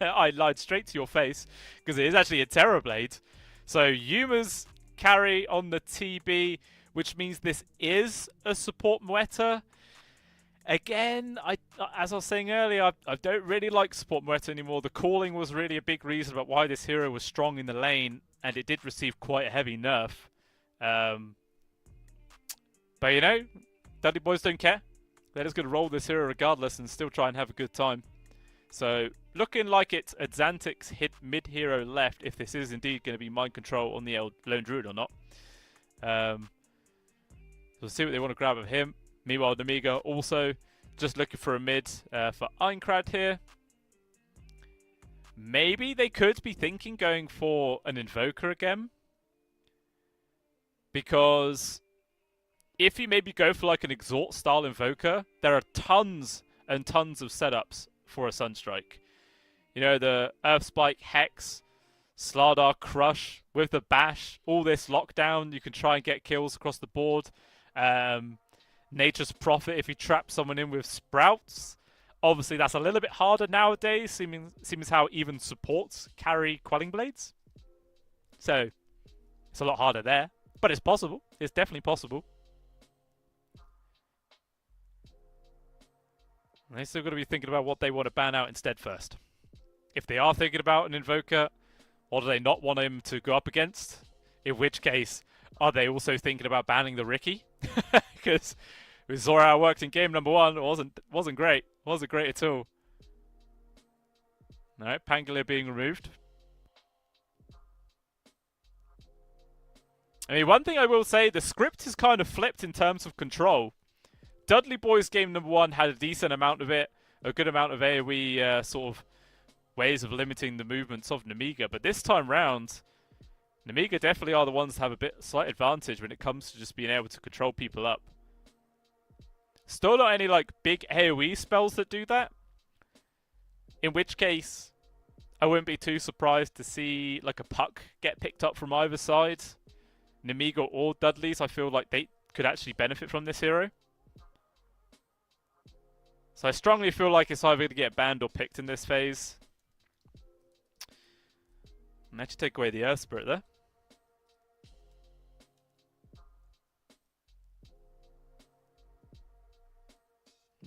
I lied straight to your face, because it is actually a Terrorblade. So Yuma's carry on the TB, which means this is a support Mueta. Again, as I was saying earlier, I don't really like support Mueta anymore. The calling was really a big reason about why this hero was strong in the lane, and it did receive quite a heavy nerf. But you know, Dudley boys don't care. They're just going to roll this hero regardless and still try and have a good time. So, looking like it's Adantic's hit mid-hero left, if this is indeed going to be mind control on the Lone Druid or not. We'll see what they want to grab of him. Meanwhile, Nemiga also just looking for a mid for Aincrad here. Maybe they could be thinking going for an Invoker again. Because if you maybe go for like an Exhort style Invoker, there are tons and tons of setups for a Sunstrike. You know, the Earth Spike, Hex, Slardar, Crush with the Bash, all this lockdown. You can try and get kills across the board. Nature's Prophet if you trap someone in with Sprouts. Obviously, that's a little bit harder nowadays, seems how even supports carry Quelling Blades. So, it's a lot harder there. But it's possible. It's definitely possible. And they still got to be thinking about what they want to ban out instead first. If they are thinking about an Invoker, what do they not want him to go up against? In which case, are they also thinking about banning the Ricky? Because we saw how it worked in game number 1. It wasn't great. Wasn't great at all. No, Pangolier being removed. I mean, one thing I will say, the script is kind of flipped in terms of control. Dudley Boys game number 1 had a decent amount of it, a good amount of AoE sort of ways of limiting the movements of Nemiga, but this time round, Nemiga definitely are the ones that have a slight advantage when it comes to just being able to control people up. Still not any like big AoE spells that do that, In which case, I wouldn't be too surprised to see like a puck get picked up from either side. Nemiga or Dudley's, I feel like they could actually benefit from this hero. So I strongly feel like it's either going to get banned or picked in this phase. And actually take away the Earth Spirit there.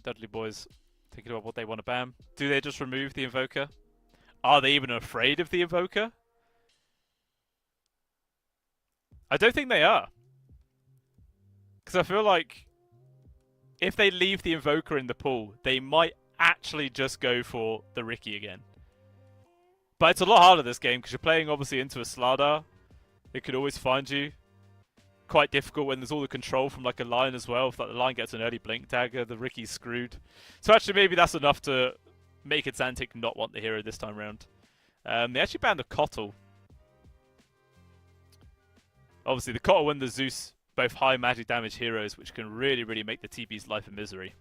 Dudley boys thinking about what they want to ban. Do they just remove the Invoker? Are they even afraid of the Invoker? I don't think they are. Because I feel like if they leave the Invoker in the pool, they might actually just go for the Riki again. But it's a lot harder this game because you're playing obviously into a Slardar. It could always find you. Quite difficult when there's all the control from like a line as well. If like, the line gets an early blink dagger, the Riki's screwed. So actually maybe that's enough to make it Xantic not want the hero this time around. They actually banned the Kotl. Obviously the Kotl and the Zeus, both high magic damage heroes, which can really, really make the TB's life a misery.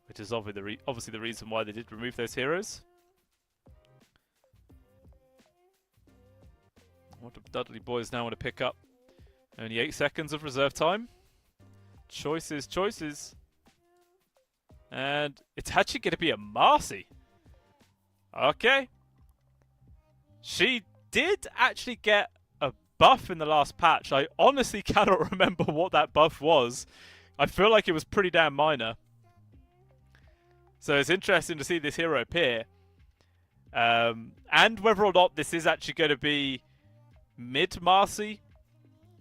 Which is obviously the reason why they did remove those heroes. What do Dudley boys now want to pick up? Only 8 seconds of reserve time. Choices, choices. And it's actually going to be a Marcy. Okay. She did actually get a buff in the last patch. I honestly cannot remember what that buff was. I feel like it was pretty damn minor. So it's interesting to see this hero appear. And whether or not this is actually going to be mid-Marcy.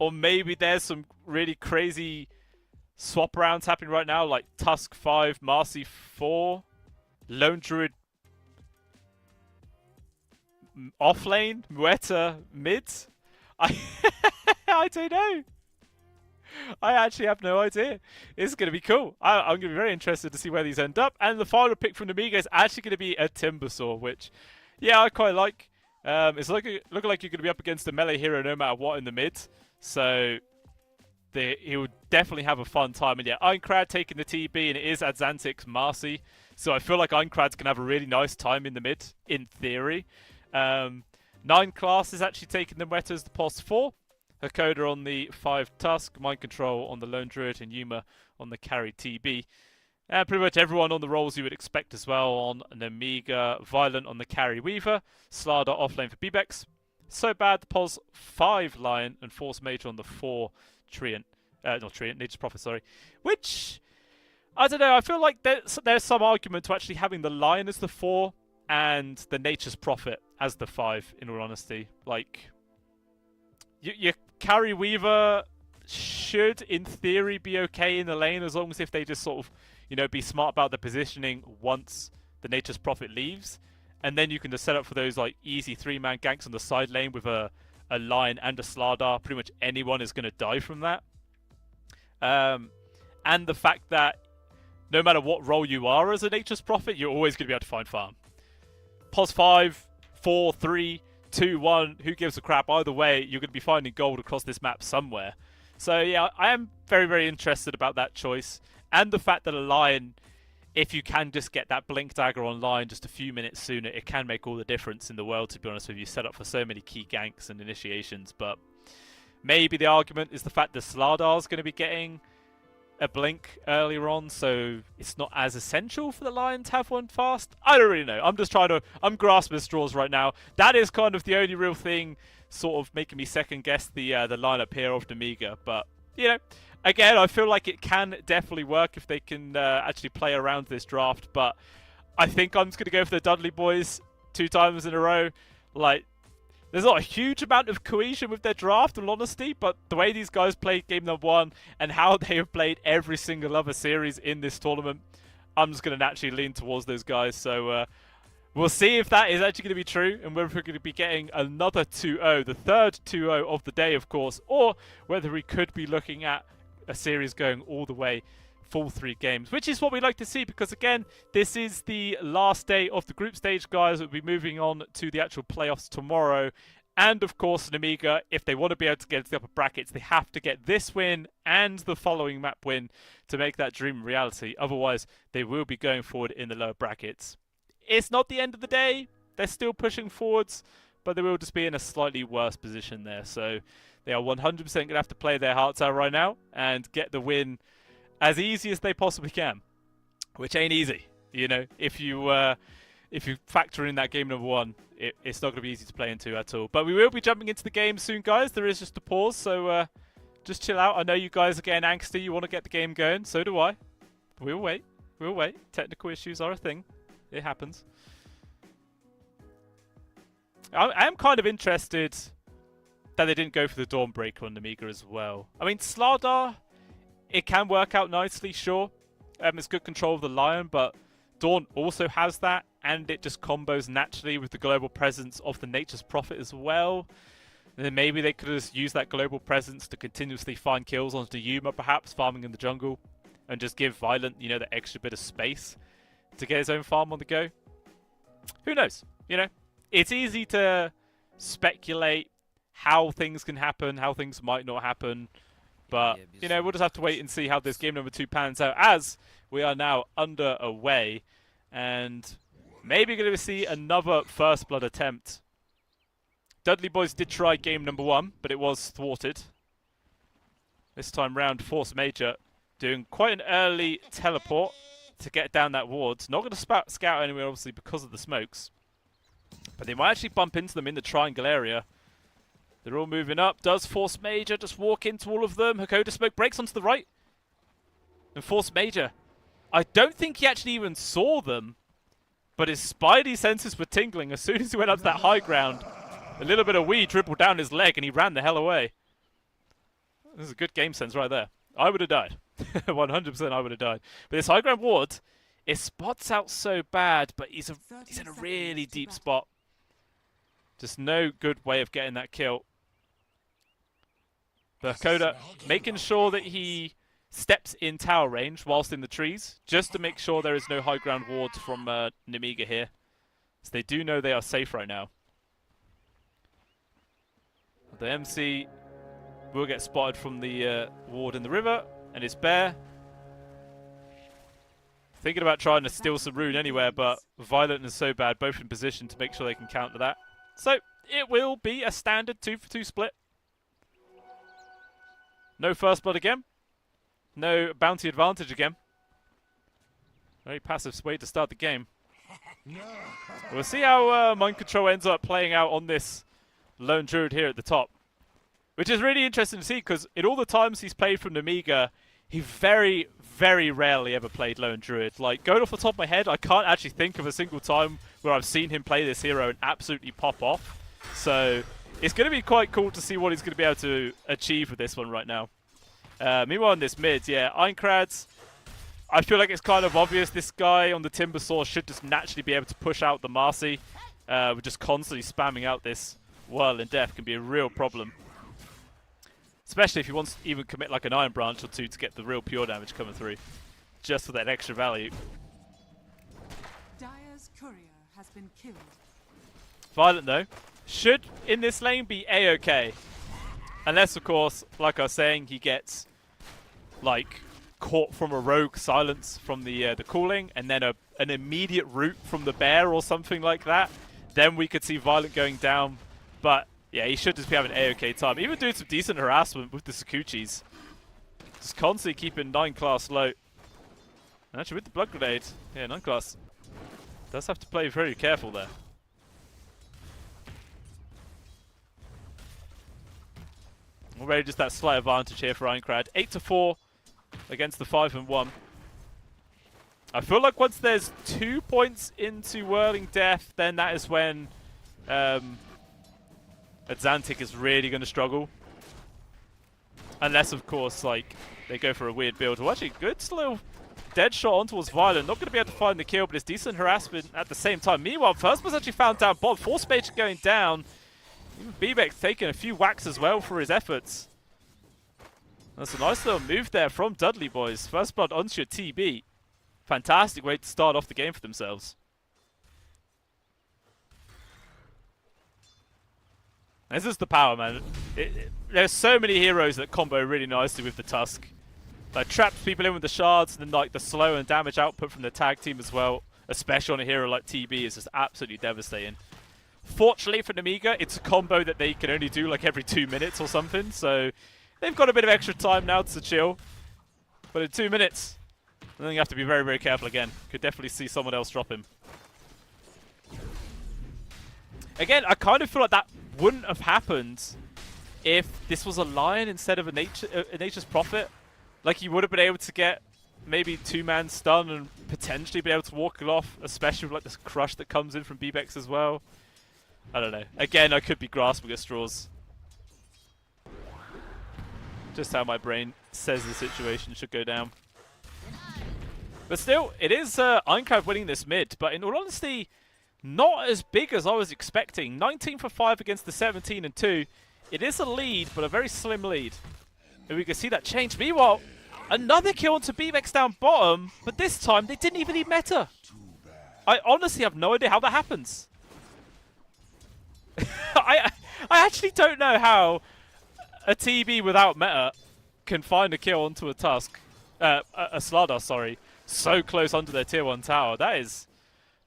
Or maybe there's some really crazy swap rounds happening right now, like Tusk 5, Marcy 4, Lone Druid off lane, Mueta mid. I don't know. I actually have no idea. It's going to be cool. I'm going to be very interested to see where these end up. And the final pick from Nemiga is actually going to be a Timbersaw, which, yeah, I quite like. It's looking like you're going to be up against a melee hero no matter what in the mid. So he would definitely have a fun time. And yeah, Einkrad taking the TB, and it is at Xantic's Marcy. So I feel like Einkrad's going to have a really nice time in the mid, in theory. 9 class is actually taking the Wetters, the Pos 4. Hakoda on the 5 Tusk, Mind Control on the Lone Druid, and Yuma on the carry TB. And pretty much everyone on the roles you would expect as well on Nemiga, Violent on the carry Weaver, Slardar offlane for Bebex. So bad, the Pos 5 Lion and Force Major on the 4 Treant. Not Treant, Nature's Prophet, sorry. Which, I don't know, I feel like there's some argument to actually having the Lion as the 4 and the Nature's Prophet as the 5, in all honesty. Like, your carry Weaver should, in theory, be okay in the lane as long as if they just sort of, you know, be smart about the positioning once the Nature's Prophet leaves. And then you can just set up for those like easy 3-man ganks on the side lane with a Lion and a Slardar. Pretty much anyone is going to die from that. And the fact that no matter what role you are as a Nature's Prophet, you're always going to be able to find farm. Pos 5, 4, 3, 2, 1, who gives a crap? Either way, you're going to be finding gold across this map somewhere. So yeah, I am very, very interested about that choice. And the fact that a Lion, if you can just get that Blink Dagger online just a few minutes sooner, it can make all the difference in the world, to be honest with you. Set up for so many key ganks and initiations. But maybe the argument is the fact that Slardar is going to be getting a Blink earlier on, so it's not as essential for the Lion to have one fast. I don't really know. I'm grasping at straws right now. That is kind of the only real thing sort of making me second guess the lineup here of Nemiga. But, you know, again, I feel like it can definitely work if they can actually play around this draft. But I think I'm just going to go for the Dudley boys 2 times in a row. Like, there's not a huge amount of cohesion with their draft, in all honesty, but the way these guys played game number 1 and how they have played every single other series in this tournament, I'm just going to naturally lean towards those guys. So we'll see if that is actually going to be true and whether we're going to be getting another 2-0, the third 2-0 of the day, of course, or whether we could be looking at a series going all the way full 3 games, which is what we like to see, because again, this is the last day of the group stage, guys. We'll be moving on to the actual playoffs tomorrow. And of course, Nemiga, if they want to be able to get into the upper brackets, they have to get this win and the following map win to make that dream reality. Otherwise, they will be going forward in the lower brackets. it's not the end of the day. They're still pushing forwards, but they will just be in a slightly worse position there. So they are 100% going to have to play their hearts out right now and get the win as easy as they possibly can, which ain't easy. You know, if you factor in that game number 1, it's not going to be easy to play into at all. But we will be jumping into the game soon, guys. There is just a pause, so just chill out. I know you guys are getting angsty. You want to get the game going. So do I. We'll wait. We'll wait. Technical issues are a thing. It happens. I am kind of interested that they didn't go for the Dawnbreaker on Amiga as well. I mean, Slardar, it can work out nicely, sure. It's good control of the Lion, but Dawn also has that, and it just combos naturally with the global presence of the Nature's Prophet as well. And then maybe they could have used that global presence to continuously find kills onto Yuma, perhaps, farming in the jungle, and just give Violent, you know, the extra bit of space to get his own farm on the go. Who knows? You know, it's easy to speculate how things can happen, how things might not happen. But, you know, we'll just have to wait and see how this game number 2 pans out, as we are now underway. And maybe going to see another First Blood attempt. Dudley Boys did try game number 1, but it was thwarted. This time round, Force Major doing quite an early teleport to get down that ward. Not going to scout anywhere, obviously, because of the smokes. But they might actually bump into them in the triangle area. They're all moving up. Does Force Major just walk into all of them? Hakoda Smoke breaks onto the right. And Force Major, I don't think he actually even saw them, but his spidey senses were tingling as soon as he went up to that high ground. A little bit of wee dribbled down his leg and he ran the hell away. This is a good game sense right there. I would have died. 100% I would have died. But this high ground ward, it spots out so bad, but he's in a really deep spot. Just no good way of getting that kill. But Hakoda making sure that he steps in tower range whilst in the trees, just to make sure there is no high ground wards from Nemiga here. So they do know they are safe right now. The MC will get spotted from the ward in the river, and it's Bear. Thinking about trying to steal some rune anywhere, but Violent is so bad, both in position to make sure they can counter that. So it will be a standard 2-for-2 split. No First Blood again. No bounty advantage again. Very passive way to start the game. We'll see how Mind Control ends up playing out on this Lone Druid here at the top. Which is really interesting to see, because in all the times he's played from Nemiga, he very, very rarely ever played Lone Druid. Like, going off the top of my head, I can't actually think of a single time where I've seen him play this hero and absolutely pop off. So it's going to be quite cool to see what he's going to be able to achieve with this one right now. Meanwhile, in this mid, yeah, Einkrads, I feel like it's kind of obvious this guy on the Timber Saw should just naturally be able to push out the Marcy. Just constantly spamming out this Whirl and Death can be a real problem. Especially if he wants to even commit like an Iron Branch or two to get the real pure damage coming through. Just for that extra value. Dire's courier has been killed. Violent though, should in this lane be A-OK. Unless of course, like I was saying, he gets like caught from a rogue silence from the cooling, and then an immediate root from the bear or something like that. Then we could see Violent going down. But yeah, he should just be having A-OK time. Even doing some decent harassment with the Sakuchis. Just constantly keeping 9 class low. And actually with the Blood Grenade, yeah, 9 class does have to play very careful there. Already just that slight advantage here for Einkrad. 8-4 against the 5-1. I feel like once there's 2 points into Whirling Death, then that is when Atlantic is really going to struggle. Unless, of course, like they go for a weird build. Well, actually, good slow dead shot on towards Violent. Not going to be able to find the kill, but it's decent harassment at the same time. Meanwhile, First was actually found down bot. Force Mage going down. Even Bebek's taking a few whacks as well for his efforts. That's a nice little move there from Dudley Boys. First Blood onto your TB. Fantastic way to start off the game for themselves. This is the power, man. There's so many heroes that combo really nicely with the Tusk. Like, traps people in with the shards, and then like the slow and damage output from the tag team as well. especially on a hero like TB, is just absolutely devastating. Fortunately for Namiga, it's a combo that they can only do like every 2 minutes or something, so they've got a bit of extra time now to chill. But in 2 minutes, I think you have to be very, very careful again. Could definitely see someone else drop him. Again, I kind of feel like that wouldn't have happened if this was a Lion instead of a Nature's Prophet. Like, you would have been able to get maybe 2-man stun and potentially be able to walk it off, especially with like this crush that comes in from Bebex as well. I don't know. Again, I could be grasping at straws. Just how my brain says the situation should go down. But still, it is Einkrav winning this mid, but in all honesty, not as big as I was expecting. 19 for 5 against the 17 and 2. It is a lead, but a very slim lead. And we can see that change. Meanwhile, another kill onto Bebex down bottom, but this time they didn't even need meta. I honestly have no idea how that happens. I actually don't know how a TB without meta can find a kill onto a Tusk, a Slardar, sorry, so close under their tier 1 tower. That is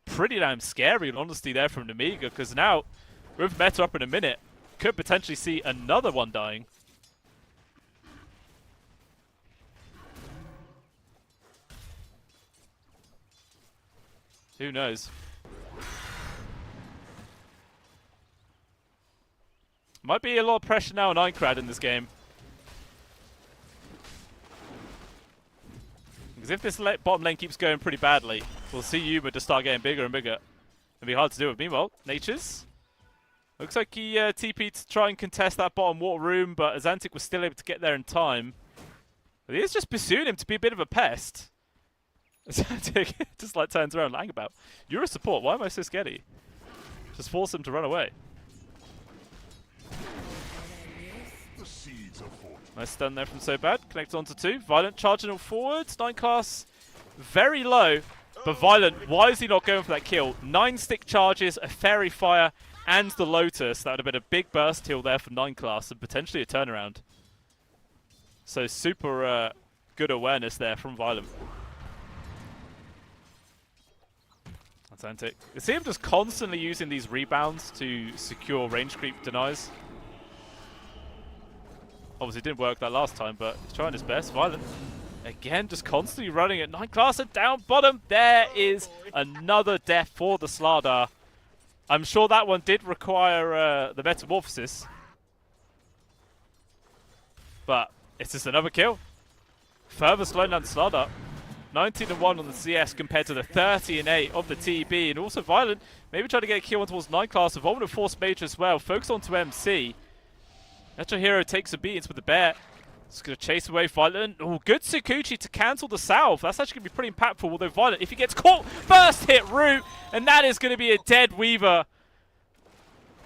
pretty damn scary, in honesty, there from Namiga, because now, with meta up in a minute, could potentially see another one dying. Who knows? Might be a lot of pressure now on Einkrad in this game. Because if this bottom lane keeps going pretty badly, we'll see Yuma just start getting bigger and bigger. It'll be hard to do with. Meanwhile, Nature's looks like he TP'd to try and contest that bottom water room, but Azantic was still able to get there in time. But he is just pursuing him to be a bit of a pest. Azantic just like turns around, like, hang about. You're a support, why am I so scaredy? Just force him to run away. Nice stun there from So Bad. Connects onto 2. Violent charging all forwards. 9 class very low. But Violent, why is he not going for that kill? 9 stick charges, a Fairy Fire, and the Lotus. That would have been a big burst heal there for 9 class and potentially a turnaround. So super good awareness there from Violent. That's antic. You see him just constantly using these rebounds to secure range creep denies. Obviously, it didn't work that last time, but he's trying his best. Violent, again, just constantly running at 9 class and down bottom. There is another death for the Slardar. I'm sure that one did require the Metamorphosis. But it's just another kill. Further slowing down the Slardar. 19-1 on the CS compared to the 30-8 of the TB. And also Violent, maybe trying to get a kill on towards 9 class. Evolving a Force Major as well. Focus onto MC. Metro Hero takes some beatings with the bear. It's going to chase away Violent. Oh, good Tsukuchi to cancel the salve. That's actually going to be pretty impactful, although Violent, if he gets caught, first hit root, and that is going to be a dead Weaver.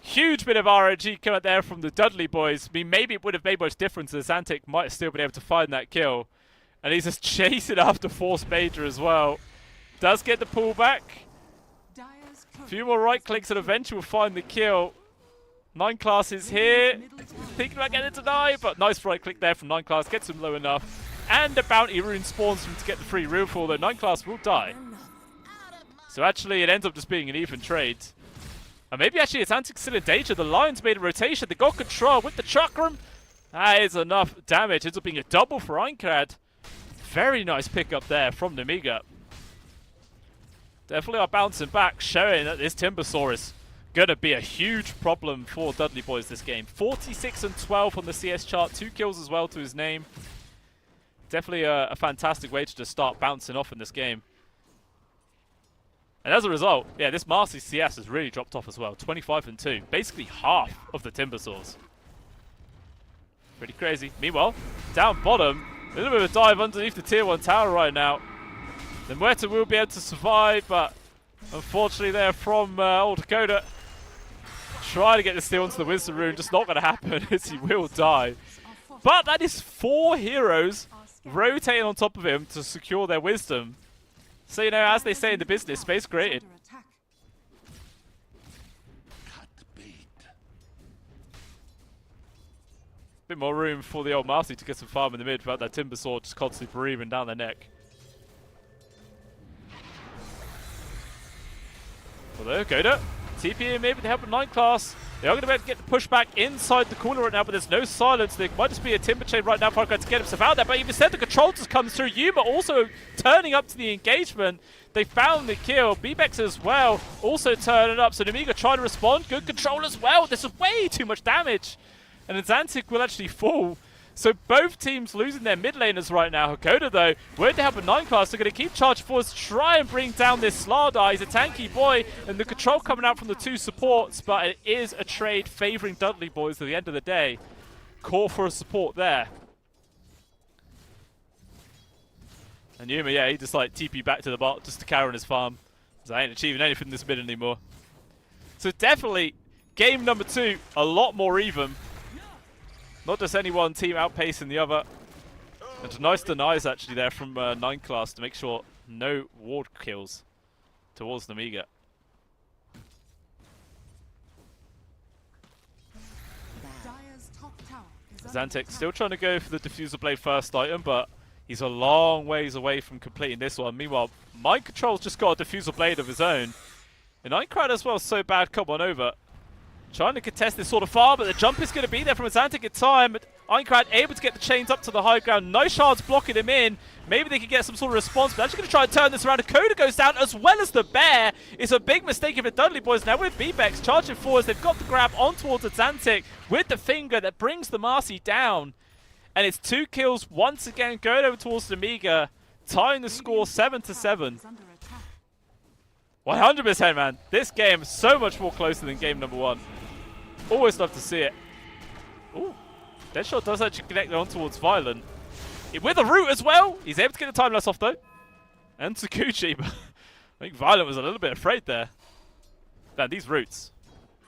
Huge bit of RNG coming out there from the Dudley boys. I mean, maybe it would have made much difference as Zantic might have still been able to find that kill. And he's just chasing after Force Major as well. Does get the pullback. A few more right clicks and eventually will find the kill. 9 class is here, thinking about getting it to die, but nice right click there from 9 class, gets him low enough. And a bounty rune spawns him to get the free rune fall, though 9 class will die. So actually it ends up just being an even trade. And maybe actually it's Antic still in danger. The Lions made a rotation, they got control with the Chakram. That is enough damage, ends up being a double for Einkrad. Very nice pickup there from Namiga. Definitely are bouncing back, showing that this Timbersaw is gonna be a huge problem for Dudley boys this game. 46 and 12 on the CS chart, 2 kills as well to his name. Definitely a fantastic way to just start bouncing off in this game. And as a result, yeah, this Marcy CS has really dropped off as well. 25 and 2, basically half of the Timbersaws. Pretty crazy. Meanwhile, down bottom, a little bit of a dive underneath the tier 1 tower right now. The Muerta will be able to survive, but unfortunately there from Old Dakota. Try to get the steal into the Wisdom Rune, just not going to happen as he will die. But that is 4 heroes rotating on top of him to secure their Wisdom. So, you know, as they say in the business, space created. Bit more room for the old Marcy to get some farm in the mid without that Timbersaw just constantly breathing down their neck. Although, Goda, TP in maybe with the help of 9 class. They are going to be able to get the push back inside the corner right now, but there's no silence. There might just be a timber chain right now for Ironclad to get himself out there. But even said, the control just comes through. Yuma also turning up to the engagement. They found the kill. Bebex as well also turning up. So Namiga trying to respond. Good control as well. This is way too much damage. And then Zantic will actually fall. So both teams losing their mid laners right now. Hakoda, though, with the help of 9 class, they're going to keep charging forwards, try and bring down this Slardar. He's a tanky boy, and the control coming out from the 2 supports, but it is a trade favouring Dudley boys at the end of the day. Call for a support there. And Yuma, yeah, he just like TP back to the bot just to carry on his farm. Because I ain't achieving anything in this mid anymore. So definitely, game number 2, a lot more even. Not just any one team outpacing the other. And nice denies actually there from 9 class to make sure no ward kills towards Namiga. Zantic still trying to go for the Diffuser Blade first item, but he's a long ways away from completing this one. Meanwhile, Mind Control's just got a Diffuser Blade of his own. And Einkrad as well, so bad, come on over. Trying to contest this sort of far, but the jump is going to be there from Zantic in time. Einkrad able to get the chains up to the high ground. No shards blocking him in. Maybe they can get some sort of response, but actually going to try and turn this around. Dakota goes down as well as the bear. It's a big mistake for the Dudley boys now with Bebex charging forwards. They've got the grab on towards Zantic with the finger that brings the Marcy down. And it's 2 kills once again going over towards the Amiga, tying the score 7-7. 100%, man. This game is so much more closer than game number 1. Always love to see it. Ooh, Deadshot does actually connect on towards Violent. With a root as well. He's able to get the time lapse off though. And Tsukuchi, but I think Violent was a little bit afraid there. Man, these roots.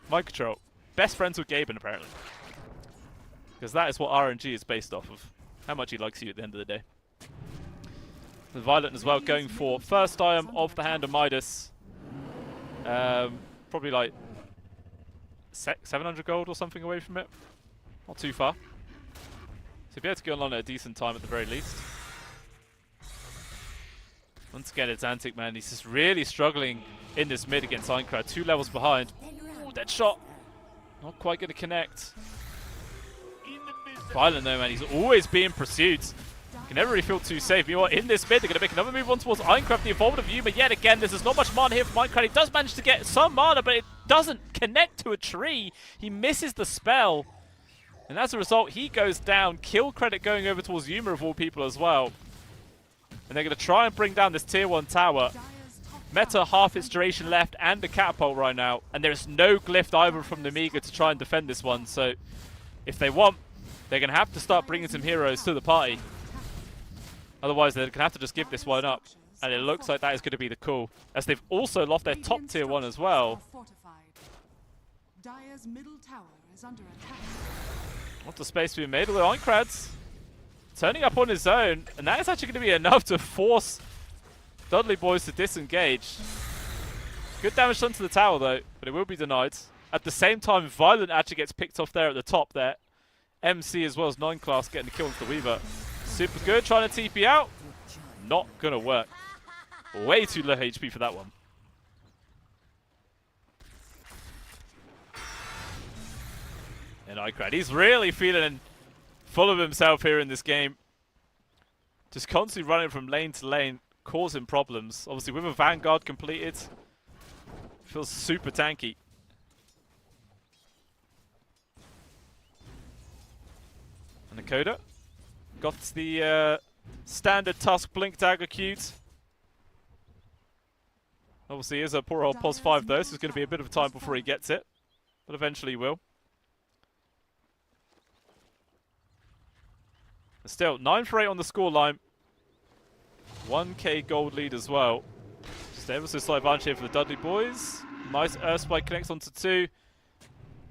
Mind Control. Best friends with Gaben apparently. Because that is what RNG is based off of. How much he likes you at the end of the day. The Violent as well going for first item of the Hand of Midas. Probably like 700 gold or something away from it. Not too far. So be able to get on at a decent time at the very least. Once again, it's Antic, man. He's just really struggling in this mid against Einkrad. 2 levels behind. Ooh, dead shot. Not quite going to connect. Violent though, man. He's always being pursued. Can never really feel too safe. You know what? In this mid, they're going to make another move on towards Einkrad. The involvement of Yuma yet again. There's not much mana here from Einkrad. He does manage to get some mana, but it doesn't connect to a tree. He misses the spell. And as a result, he goes down. Kill credit going over towards Yuma of all people as well. And they're going to try and bring down this tier 1 tower. Meta half its duration left and the catapult right now. And there's no glyph either from the Amiga to try and defend this one. So if they want, they're going to have to start bringing some heroes to the party. Otherwise, they're going to have to just give this one up. And it looks like that is going to be the call. As they've also lost their top tier 1 as well. Dire's middle tower is under attack. Lots of space to be made, although Einkrad's turning up on his own. And that is actually going to be enough to force Dudley boys to disengage. Good damage done to the tower though, but it will be denied. At the same time, Violent actually gets picked off there at the top there. MC as well as 9 class getting the kill into the Weaver. Super good, trying to TP out. Not gonna work. Way too low HP for that one. And Einkrad, he's really feeling full of himself here in this game. Just constantly running from lane to lane, causing problems. Obviously with a Vanguard completed, feels super tanky. And Nakoda got the standard Tusk Blink Dagger cute. Obviously is a poor old POS 5 though, so it's going to be a bit of time before he gets it. But eventually he will. And still, 9 for 8 on the scoreline. 1k gold lead as well. Just ever so slight advantage here for the Dudley boys. Nice Earthspike connects onto 2.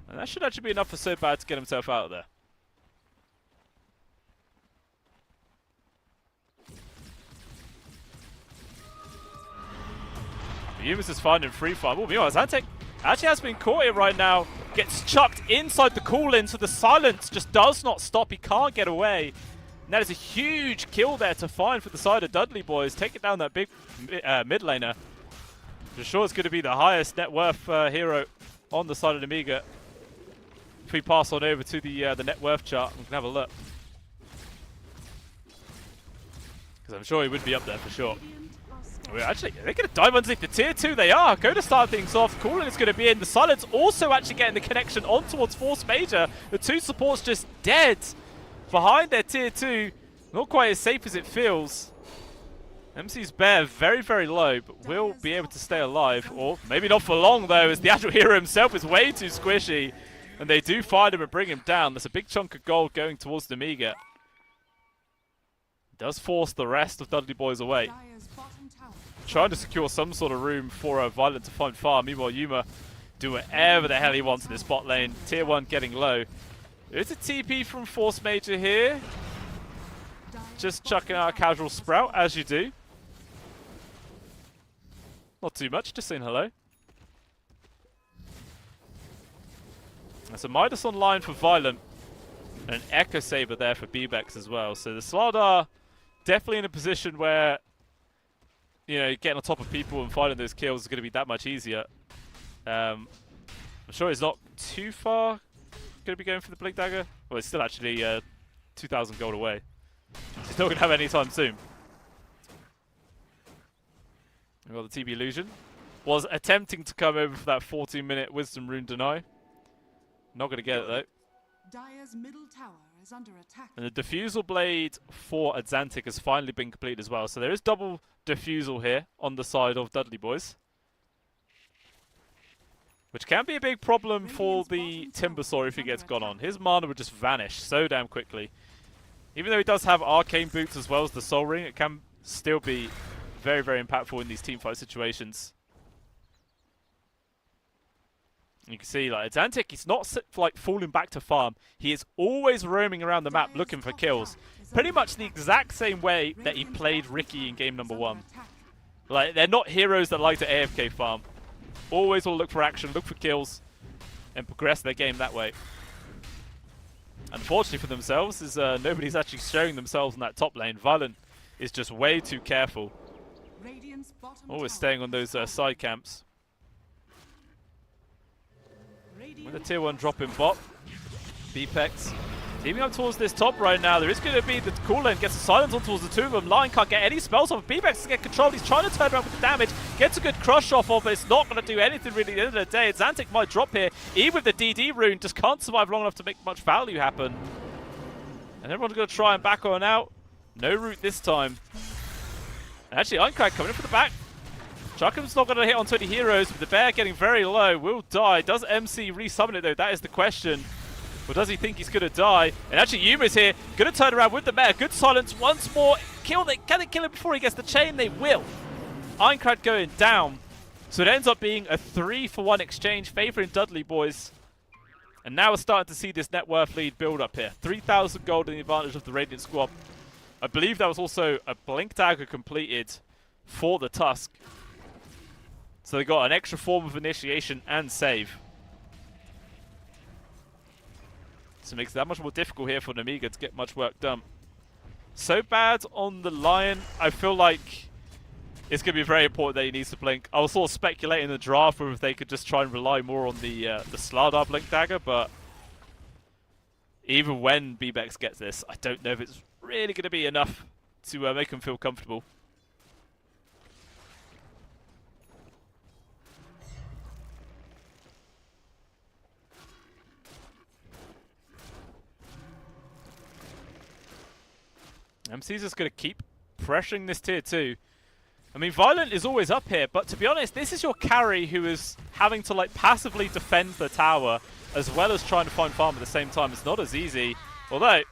And that should actually be enough for So Bad to get himself out of there. Yumas is finding free farm. Oh, meanwhile, Zantic actually has been caught here right now. Gets chucked inside the call-in, so the silence just does not stop. He can't get away. And that is a huge kill there to find for the side of Dudley boys. Taking down that big mid laner. For sure it's going to be the highest net worth hero on the side of Amiga. If we pass on over to the net worth chart, we can have a look. Because I'm sure he would be up there for sure. Actually, they're going to dive underneath the tier 2. They are going to start things off. Cooling is going to be in. The Silence also actually getting the connection on towards Force Major. The two supports just dead behind their tier 2. Not quite as safe as it feels. MC's Bear very, very low, but will be able to stay alive. Or maybe not for long, though, as the actual hero himself is way too squishy. And they do find him and bring him down. That's a big chunk of gold going towards the Amiga. Does force the rest of Dudley Boys away. Trying to secure some sort of room for Violent to find farm. Meanwhile, Yuma do whatever the hell he wants in this bot lane. Tier 1 getting low. There's a TP from Force Major here. Just chucking out a casual sprout, as you do. Not too much, just saying hello. That's a Midas online for Violent. And an Echo Saber there for Bebex as well. So the Slardar definitely in a position where, you know, getting on top of people and finding those kills is going to be that much easier. I'm sure he's not too far going to be going for the Blink Dagger. Well, it's still actually 2,000 gold away. He's not going to have any time soon. We've got the TB Illusion. Was attempting to come over for that 14-minute Wisdom Rune deny. Not going to get it, though. Dire's middle tower is under attack. And the Diffusal Blade for Azantic has finally been completed as well. So there is double Diffusal here on the side of Dudley Boys. Which can be a big problem for the Timbersaw if he gets gone on. His mana would just vanish so damn quickly. Even though he does have Arcane Boots as well as the Soul Ring, it can still be very, very impactful in these teamfight situations. You can see, like, Azantic, he's not like falling back to farm. He is always roaming around the map looking for kills. Pretty much the exact same way that he played Ricky in game number 1. Like, they're not heroes that like to AFK farm. Always will look for action, look for kills, and progress their game that way. Unfortunately for themselves, is nobody's actually showing themselves in that top lane. Violent is just way too careful. Always staying on those side camps. With a tier 1 drop in bot, Bepex teaming up towards this top right now. There is going to be the cool lane, gets a silence on towards the two of them. Lion can't get any spells off. Bepex to get control. He's trying to turn around with the damage, gets a good crush off of, but it's not going to do anything really at the end of the day. Zantic might drop here, even with the DD rune, just can't survive long enough to make much value happen. And everyone's going to try and back on out. No root this time. And actually, Ironcrag coming in for the back. Chuckham's not going to hit onto any heroes, but the bear getting very low, will die. Does MC resummon it though? That is the question. Or does he think he's going to die? And actually Yuma's here, going to turn around with the bear. Good silence once more. Can they kill him before he gets the chain? They will. Ironcrad going down. So it ends up being a 3-for-1 exchange favouring Dudley Boys. And now we're starting to see this net worth lead build up here. 3,000 gold in the advantage of the Radiant squad. I believe that was also a Blink Dagger completed for the Tusk. So they got an extra form of initiation and save. So it makes it that much more difficult here for Namiga to get much work done. So bad on the Lion, I feel like it's going to be very important that he needs to blink. I was sort of speculating in the draft whether they could just try and rely more on the Slardar Blink Dagger, but even when Bebex gets this, I don't know if it's really going to be enough to make him feel comfortable. MC's just going to keep pressuring this tier 2. I mean, Violent is always up here, but to be honest, this is your carry who is having to like passively defend the tower as well as trying to find farm at the same time. It's not as easy. Although,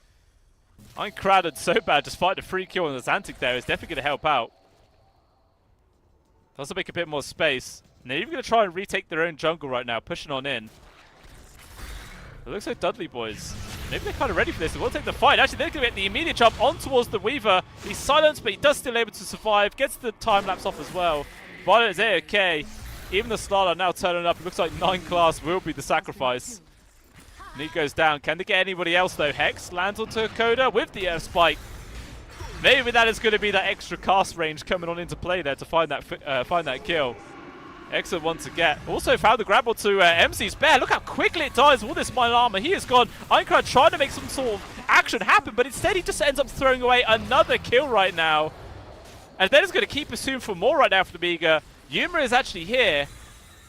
I'm crowded so bad, just fighting a free kill on the Zantic there is definitely going to help out. Also make a bit more space. And they're even going to try and retake their own jungle right now, pushing on in. It looks like Dudley Boys. Maybe they're kind of ready for this. They will take the fight. Actually, they're going to get the immediate jump on towards the Weaver. He's silenced, but he does still able to survive. Gets the time lapse off as well. Violet is A-OK. Even the Slardar now turning up. It looks like 9 class will be the sacrifice. And he goes down. Can they get anybody else, though? Hex lands onto Coda with the Earth Spike. Maybe that is going to be that extra cast range coming on into play there to find that kill. Excellent one to get. Also found the grapple to MC's bear. Look how quickly it dies with all this mine armor. He is gone. Einkrad trying to make some sort of action happen, but instead he just ends up throwing away another kill right now. And then he's going to keep pursuing for more right now for the Amiga. Yuma is actually here.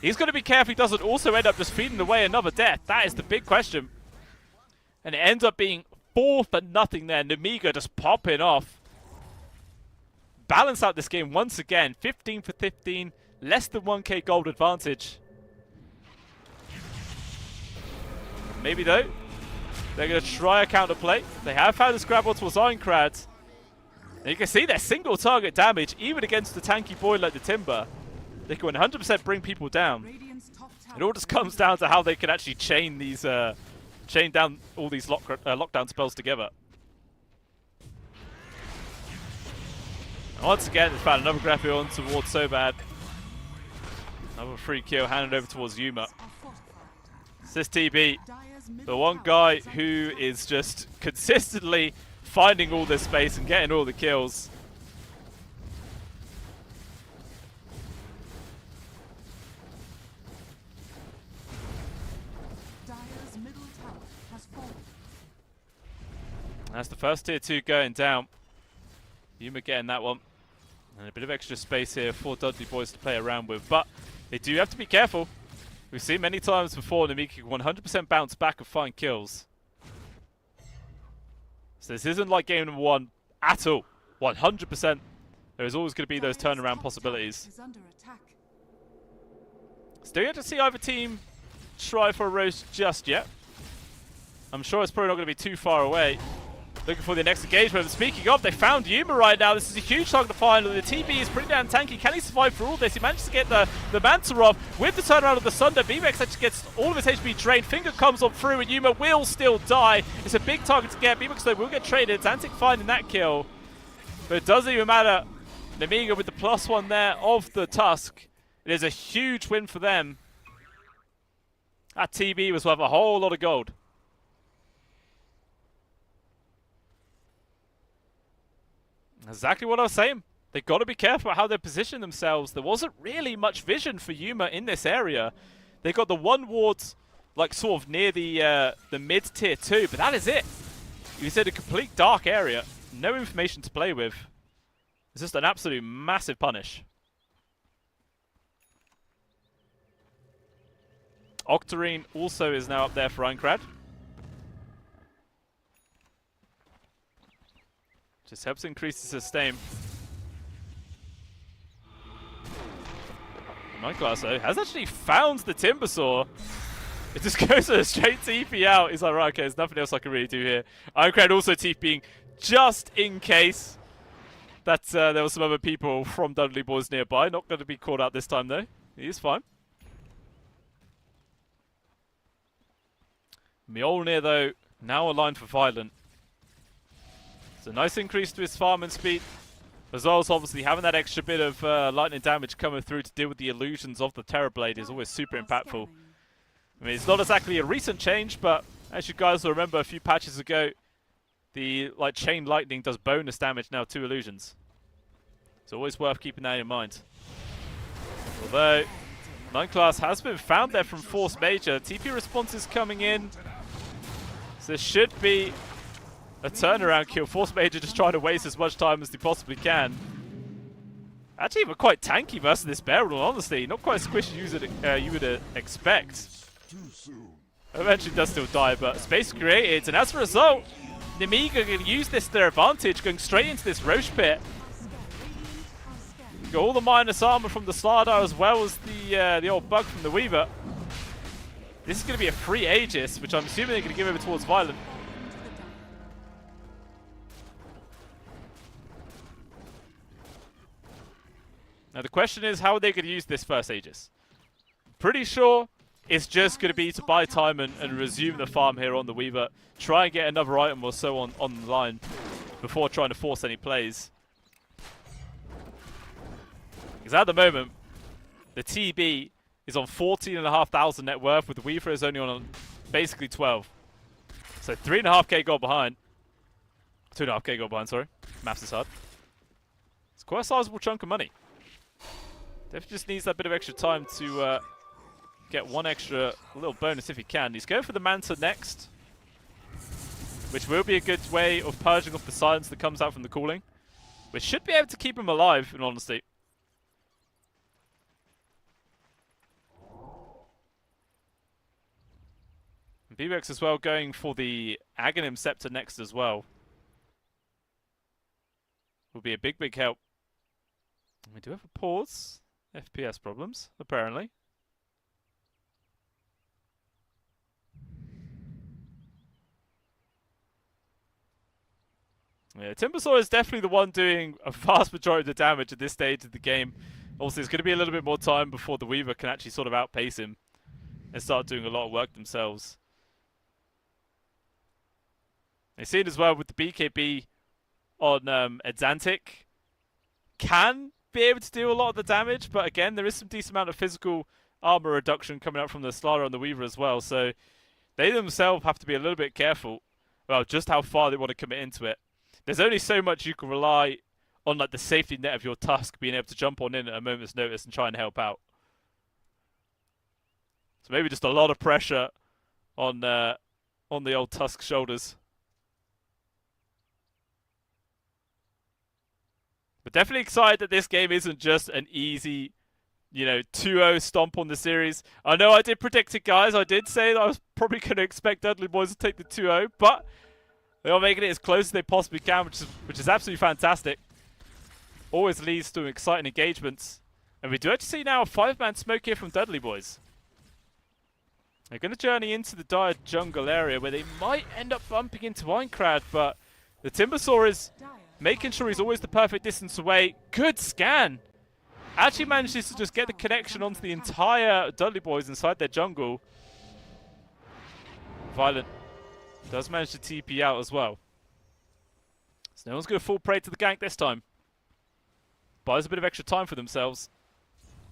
He's going to be careful he doesn't also end up just feeding away another death. That is the big question. And it ends up being 4-0 there. Nemiga just popping off. Balance out this game once again. 15 for 15. Less than 1k gold advantage. Maybe though. They're going to try a counterplay. They have found this grab towards Einkrad. And you can see their single target damage, even against the tanky boy like the Timber. They can 100% bring people down. It all just comes down to how they can actually chain these, chain down all these lockdown spells together. And once again, it's found another grapple on towards Sobad. Another free kill handed over towards Yuma. This TB, the one guy who is just consistently finding all this space and getting all the kills. That's the first tier 2 going down. Yuma getting that one. And a bit of extra space here for Dudley boys to play around with. But they do have to be careful. We've seen many times before Namiki 100% bounce back and find kills. So this isn't like game number 1 at all. 100%. There is always going to be those turnaround possibilities. Still yet to see either team try for a roast just yet. I'm sure it's probably not going to be too far away. Looking for the next engagement. Speaking of, they found Yuma right now. This is a huge target to find. The TB is pretty damn tanky. Can he survive through all this? He manages to get the Manta off with the turnaround of the Sunder. BMX actually gets all of his HP drained. Finger comes on through, and Yuma will still die. It's a big target to get. BMX though will get traded. Zantic finding that kill. But it doesn't even matter. Nemiga with the +1 there of the Tusk. It is a huge win for them. That TB was worth a whole lot of gold. Exactly what I was saying. They've got to be careful about how they position themselves. There wasn't really much vision for Yuma in this area. They got the one ward, like sort of near the mid tier 2, but that is it. You said a complete dark area, no information to play with. It's just an absolute massive punish. Octarine also is now up there for Einkrad. Just helps increase the sustain. Mineclass though has actually found the Timber Saw. It just goes a straight TP out. He's like, right, okay, there's nothing else I can really do here. Einkrad also TPing just in case that there were some other people from Dudley Boys nearby. Not going to be caught out this time though. He is fine. Mjolnir though, now aligned for Violent. It's a nice increase to his farm and speed, as well as obviously having that extra bit of lightning damage coming through to deal with the illusions of the Terrorblade is always super impactful. I mean, it's not exactly a recent change, but as you guys will remember a few patches ago, the chain lightning does bonus damage now to illusions. It's always worth keeping that in mind. Although, 9 class has been found there from Force Major. TP response is coming in. So there should be a turnaround kill. Force Major just trying to waste as much time as they possibly can. Actually, we're quite tanky versus this barrel, honestly. Not quite as squishy as you would expect. Eventually does still die, but space created. And as a result, Nemiga can use this to their advantage, going straight into this Roche pit. Got all the minus armor from the Slardar as well as the old bug from the Weaver. This is going to be a free Aegis, which I'm assuming they're going to give over towards Violent. Now the question is, how are they going to use this first Aegis? Pretty sure it's just going to be to buy time and resume the farm here on the Weaver. Try and get another item or so on the line before trying to force any plays. Because at the moment, the TB is on 14,500 net worth, with the Weaver is only on basically 12. So 3.5k gold behind. 2.5k gold behind, sorry. Maths is hard. It's quite a sizable chunk of money. Definitely just needs that bit of extra time to get one extra little bonus if he can. He's going for the Manta next, which will be a good way of purging off the silence that comes out from the calling, which should be able to keep him alive, in honesty. And BBX as well going for the Aghanim Scepter next as well. Will be a big, big help. We do have a pause. FPS problems, apparently. Yeah, Timbersaw is definitely the one doing a vast majority of the damage at this stage of the game. Also, there's going to be a little bit more time before the Weaver can actually sort of outpace him and start doing a lot of work themselves. They've seen as well with the BKB on Atlantic, can be able to do a lot of the damage, but again, there is some decent amount of physical armor reduction coming out from the Slara and the Weaver as well, so they themselves have to be a little bit careful about just how far they want to commit into it. There's only so much you can rely on, like the safety net of your Tusk being able to jump on in at a moment's notice and try and help out. So maybe just a lot of pressure on the old Tusk shoulders. But definitely excited that this game isn't just an easy, 2-0 stomp on the series. I know I did predict it, guys. I did say that I was probably going to expect Dudley Boys to take the 2-0, but they are making it as close as they possibly can, which is absolutely fantastic. Always leads to exciting engagements. And we do actually see now a 5-man smoke here from Dudley Boys. They're going to journey into the dire jungle area where they might end up bumping into Minecraft, but the Timbersaw is making sure he's always the perfect distance away. Good scan. Actually manages to just get the connection onto the entire Dudley Boys inside their jungle. Violent does manage to TP out as well. So no one's going to fall prey to the gank this time. Buys a bit of extra time for themselves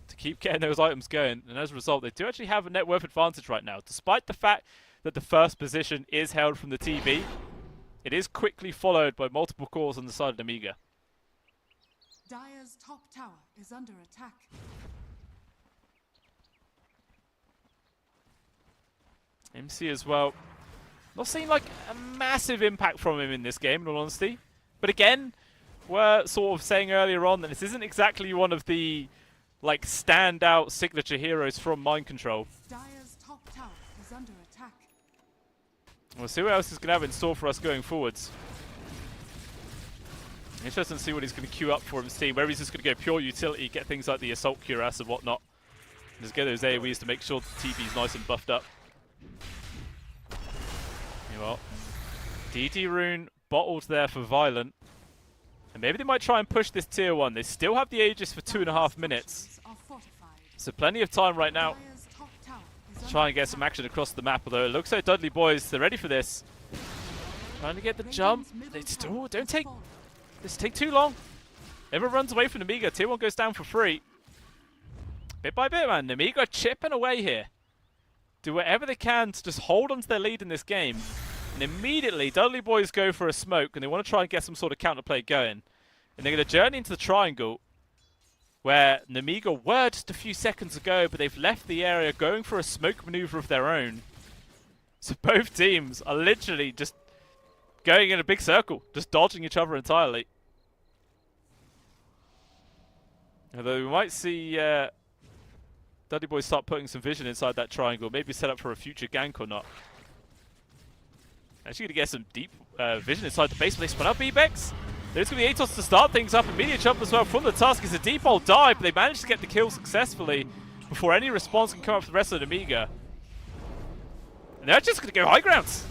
to keep getting those items going. And as a result, they do actually have a net worth advantage right now. Despite the fact that the first position is held from the TV, it is quickly followed by multiple calls on the side of Amiga. Dire's top tower is under attack. MC as well. Not seeing like a massive impact from him in this game, in all honesty. But again, we're sort of saying earlier on that this isn't exactly one of the like standout signature heroes from Mind Control. Dire's top tower is under attack. We'll see what else he's going to have in store for us going forwards. Interesting to see what he's going to queue up for his team. Whether he's just going to go pure utility, get things like the Assault Cuirass and whatnot. Just get those AoEs to make sure the TV's nice and buffed up. Well, DD Rune bottled there for Violent. And maybe they might try and push this tier 1. They still have the Aegis for 2.5 minutes. So plenty of time right now to try and get some action across the map. Although it looks like Dudley Boys, they're ready for this. Trying to get the jump. They still don't take too long. Everyone runs away from Namiga. Tier 1 goes down for free. Bit by bit, man. Namiga chipping away here. Do whatever they can to just hold on to their lead in this game. And immediately, Dudley Boys go for a smoke, and they want to try and get some sort of counterplay going. And they're going to journey into the triangle, where Namiga were just a few seconds ago, but they've left the area going for a smoke maneuver of their own. So both teams are literally just going in a big circle, just dodging each other entirely. Although we might see Dudley Boys start putting some vision inside that triangle, maybe set up for a future gank or not. Actually going to get some deep vision inside the base, but they spun up Bebex. There's going to be Atos to start things up. Immediate jump as well from the Tusk. It's a deep old dive, but they managed to get the kill successfully before any response can come up from the rest of the Amiga. And they're just going to go high grounds.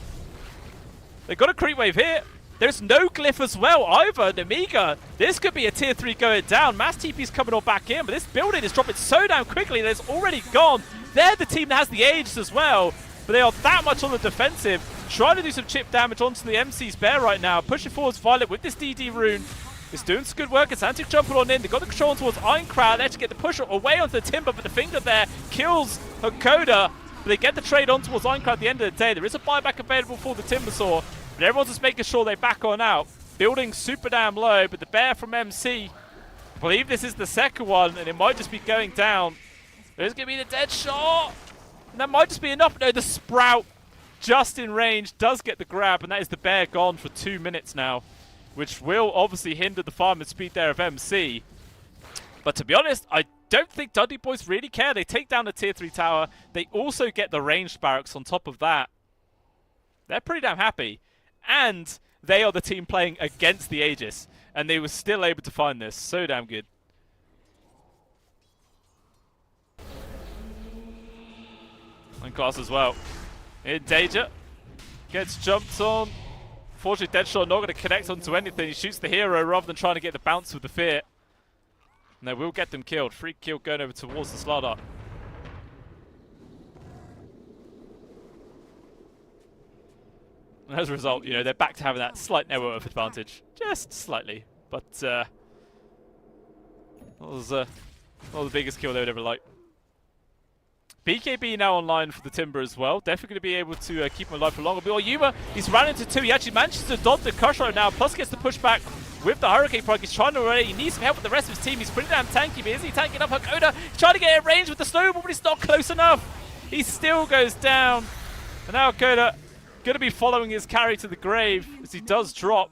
They've got a creep wave here. There's no glyph as well either. Namiga, this could be a tier 3 going down. Mass TP's coming all back in, but this building is dropping so damn quickly that it's already gone. They're the team that has the Aegis as well, but they are that much on the defensive. Trying to do some chip damage onto the MC's bear right now. Pushing forwards Violet with this DD rune. It's doing some good work. It's Antic jumping on in. They've got the control towards Ironcrowd. They actually get the push away onto the Timber, but the finger there kills Hakoda. But they get the trade on towards Ironcrowd at the end of the day. There is a buyback available for the Timbersaw, but everyone's just making sure they back on out. Building super damn low, but the bear from MC I believe this is the second one, and it might just be going down. There's going to be the dead shot. And that might just be enough. No, the Sprout, just in range, does get the grab, and that is the bear gone for 2 minutes now, which will obviously hinder the farm and speed there of MC. But to be honest, I don't think Dudley Boys really care. They take down the tier 3 tower. They also get the ranged barracks on top of that. They're pretty damn happy. And they are the team playing against the Aegis. And they were still able to find this. So damn good. And class as well. In danger. Gets jumped on. Fortunately, Deadshot not going to connect onto anything. He shoots the hero rather than trying to get the bounce with the fear. And they will get them killed. Free kill going over towards the Slardar. And as a result, you know, they're back to having that slight network advantage. Just slightly. But, that was not the biggest kill they would ever like. BKB now online for the Timber as well. Definitely going to be able to keep him alive for longer. But Yuma, he's ran into 2. He actually manages to dodge the crush right now. Plus gets the pushback with the Hurricane Proc. He's trying to already. He needs some help with the rest of his team. He's pretty damn tanky. But is he tanking up Hakoda? He's trying to get in range with the snowball, but he's not close enough. He still goes down. And now Hakoda going to be following his carry to the grave as he does drop.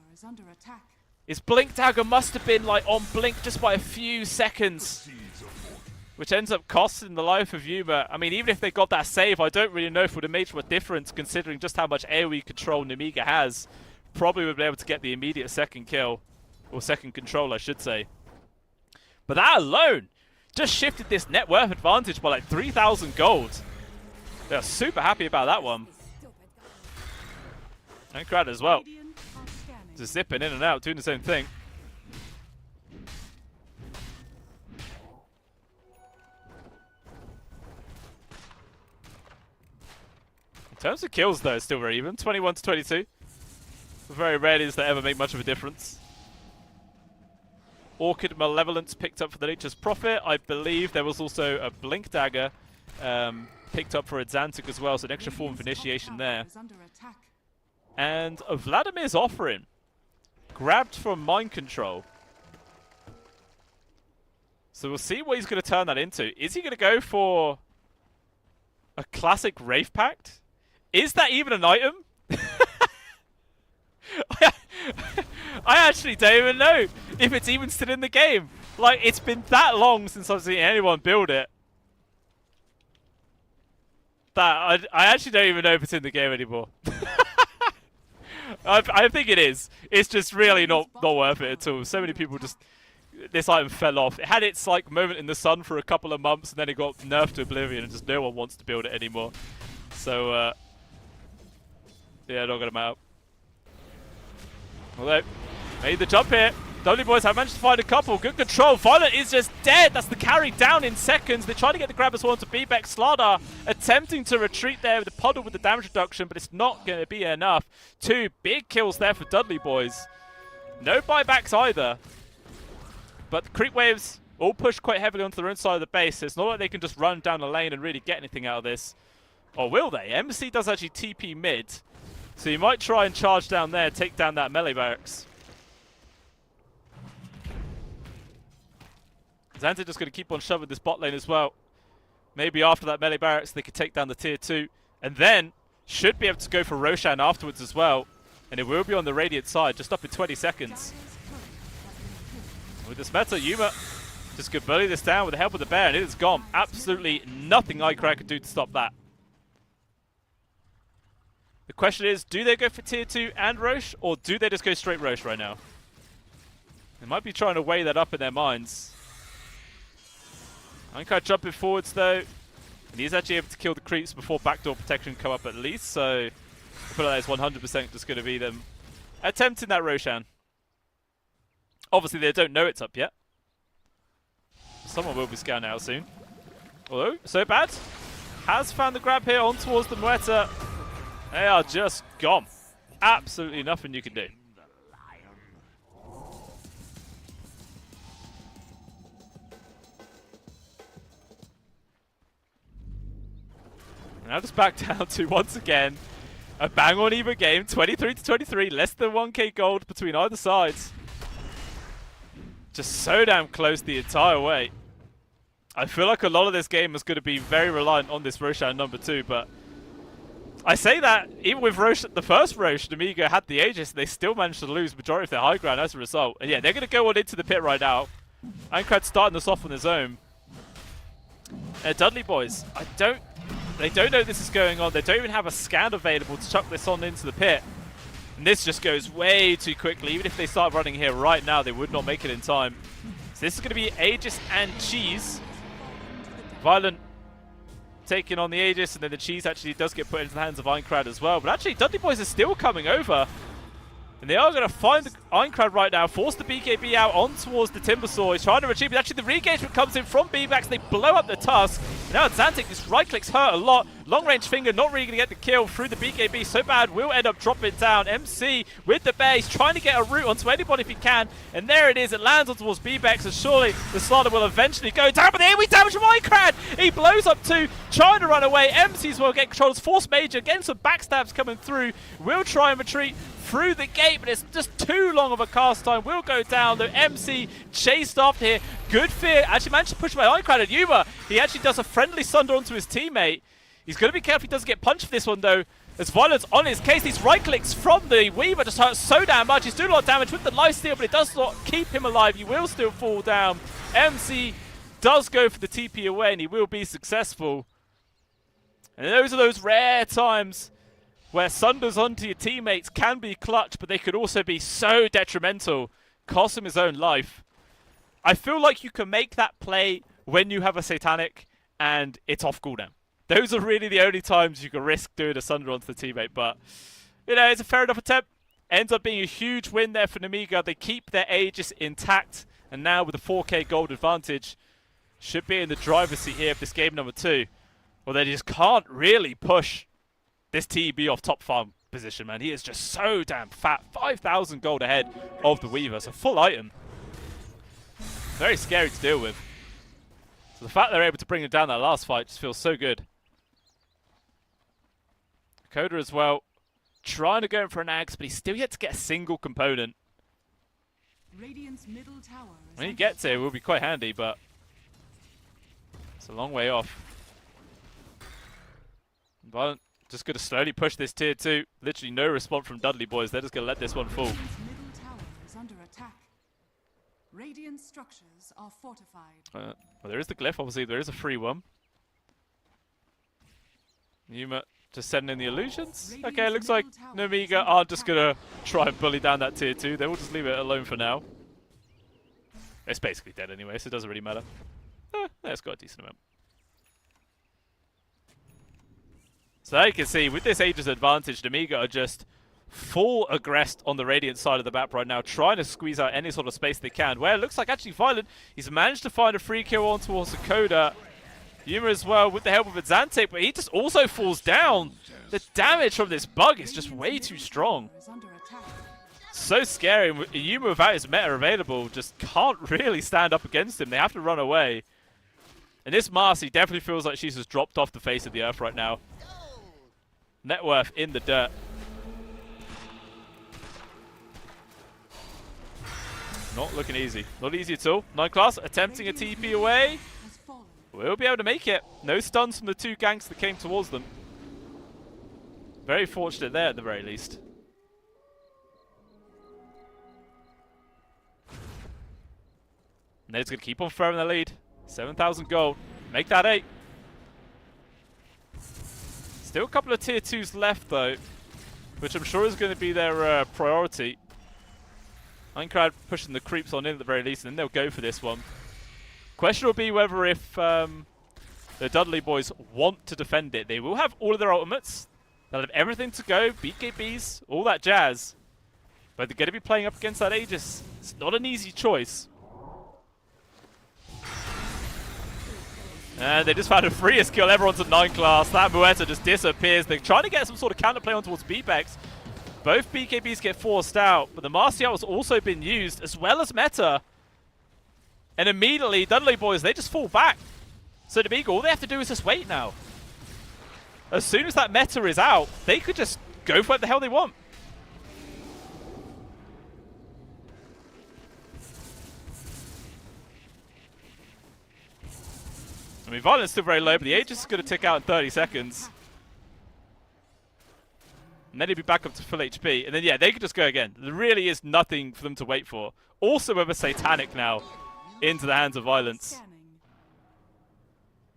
His Blink Dagger must have been like on blink just by a few seconds, which ends up costing the life of Yuma. I mean, even if they got that save, I don't really know if it would have made a difference considering just how much AoE control Nemiga has. Probably would be able to get the immediate second kill, or second control, I should say. But that alone just shifted this net worth advantage by like 3,000 gold. They're super happy about that one. And Crowd as well. Just zipping in and out, doing the same thing. In terms of kills, though, it's still very even. 21 to 22. Very rarely does that ever make much of a difference. Orchid Malevolence picked up for the Nature's Prophet. I believe there was also a Blink Dagger picked up for Adzantic as well, so an extra form of initiation there. And Vladimir's Offering. Grabbed from Mind Control. So we'll see what he's going to turn that into. Is he going to go for a classic Wraith Pact? Is that even an item? I actually don't even know if it's even still in the game. Like, it's been that long since I've seen anyone build it. That I actually don't even know if it's in the game anymore. I think it is. It's just really not worth it at all. So many people just... This item fell off. It had its like moment in the sun for a couple of months, and then it got nerfed to oblivion, and just no one wants to build it anymore. So, yeah, not gonna matter. Although, made the jump here. Dudley Boys have managed to find a couple. Good control. Violet is just dead. That's the carry down in seconds. They try to get the grab as well to Bebeck. Slardar attempting to retreat there with the puddle with the damage reduction, but it's not going to be enough. 2 big kills there for Dudley Boys. No buybacks either. But the creep waves all push quite heavily onto their own side of the base. So it's not like they can just run down the lane and really get anything out of this. Or will they? MC does actually TP mid. So you might try and charge down there, take down that melee barracks. Xanta just going to keep on shoving this bot lane as well. Maybe after that melee barracks they could take down the tier 2. And then should be able to go for Roshan afterwards as well. And it will be on the Radiant side, just up in 20 seconds. With this meta, Yuma just could bully this down with the help of the bear, and it is gone. Absolutely nothing iCrack could do to stop that. The question is, do they go for tier 2 and Roche, or do they just go straight Roche right now? They might be trying to weigh that up in their minds. iCrack jumping forwards though, and he's actually able to kill the creeps before backdoor protection come up at least, so I feel like that's 100% just going to be them attempting that Roshan. Obviously they don't know it's up yet. Someone will be scanning out soon. Although, so bad. Has found the grab here on towards the Muerta. They are just gone. Absolutely nothing you can do. Now just back down to, once again, a bang on even game. 23 to 23, less than 1k gold between either sides. Just so damn close the entire way. I feel like a lot of this game is going to be very reliant on this Roshan number 2, but I say that even with the first Rosh, Amiga had the Aegis, they still managed to lose majority of their high ground as a result. And yeah, they're going to go on into the pit right now. Aincrad starting this off on his own. Dudley boys, they don't know this is going on. They don't even have a scan available to chuck this on into the pit. And this just goes way too quickly. Even if they start running here right now, they would not make it in time. So this is going to be Aegis and Cheese. Violent taking on the Aegis, and then the Cheese actually does get put into the hands of Aincrad as well. But actually, Dudley boys are still coming over. And they are going to find the Aincrad right now, force the BKB out on towards the Timbersaw. He's trying to retreat, but actually the re-engagement comes in from B-Backs. They blow up the Tusk. And now Xantic, this right clicks hurt a lot. Long-range finger not really going to get the kill through the BKB. So bad, will end up dropping down. MC with the base, trying to get a root onto anybody if he can. And there it is, it lands on towards B-Backs. And surely the Slaughter will eventually go down. But the AoE damage from Aincrad! He blows up too, trying to run away. MC's will get controls. Force Major, getting some backstabs coming through. Will try and retreat through the gate, but it's just too long of a cast time. Will go down, though. MC chased after here. Good fear. Actually managed to push by Aincrad, and Yuma, he actually does a friendly sunder onto his teammate. He's going to be careful he doesn't get punched for this one, though. As Violence on his case, these right clicks from the Weaver just hurt so damn much. He's doing a lot of damage with the lifesteal, but it does not keep him alive. He will still fall down. MC does go for the TP away, and he will be successful. And those are those rare times where sunders onto your teammates can be clutch, but they could also be so detrimental, cost him his own life. I feel like you can make that play when you have a Satanic and it's off cooldown. Those are really the only times you can risk doing a sunder onto the teammate, but you know, it's a fair enough attempt. Ends up being a huge win there for Namiga. They keep their Aegis intact, and now with a 4k gold advantage, should be in the driver's seat here of this game number 2. Well, they just can't really push this TB off top farm position, man. He is just so damn fat. 5,000 gold ahead of the Weaver. So full item. Very scary to deal with. So the fact they're able to bring him down that last fight just feels so good. Coda as well. Trying to go in for an axe, but he's still yet to get a single component. Radiant's middle tower is When he gets here, it will be quite handy, but it's a long way off. Violent just going to slowly push this tier 2. Literally no response from Dudley boys. They're just going to let this one fall. Radiant's middle tower is under attack. Radiant structures are fortified. Well, there is the glyph. Obviously, there is a free one. Yuma just sending in the illusions. Okay, it looks like Namiga are just going to try and bully down that tier 2. They will just leave it alone for now. It's basically dead anyway, so it doesn't really matter. It's got a decent amount. So you can see, with this Aegis advantage, Namiga are just full aggressed on the Radiant side of the map right now, trying to squeeze out any sort of space they can. Where it looks like actually Violent, he's managed to find a free kill on towards Dakota. Yuma as well with the help of a Xantic, but he just also falls down. The damage from this bug is just way too strong. So scary. Yuma without his meta available just can't really stand up against him. They have to run away. And this Marcy definitely feels like she's just dropped off the face of the earth right now. Net worth in the dirt. Not looking easy. Not easy at all. 9 class attempting a TP away. We'll be able to make it. No stuns from the 2 ganks that came towards them. Very fortunate there at the very least. And they're just going to keep on throwing the lead. 7,000 gold. Make that 8. Still a couple of tier 2s left though, which I'm sure is going to be their priority. Aincrad pushing the creeps on in at the very least, and then they'll go for this one. Question will be whether if the Dudley boys want to defend it. They will have all of their ultimates. They'll have everything to go, BKBs, all that jazz. But they're going to be playing up against that Aegis. It's not an easy choice. And they just found a freest kill ever onto 9 class. That Muerta just disappears. They're trying to get some sort of counterplay on towards B-Bex. Both BKBs get forced out, but the Martial has also been used, as well as Meta. And immediately, Dudley boys, they just fall back. So to Beagle, all they have to do is just wait now. As soon as that Meta is out, they could just go for what the hell they want. mean, Violent's still very low, but the Aegis is going to tick out in 30 seconds. And then he'd be back up to full HP. And then, yeah, they could just go again. There really is nothing for them to wait for. Also, with a Satanic now into the hands of Violence.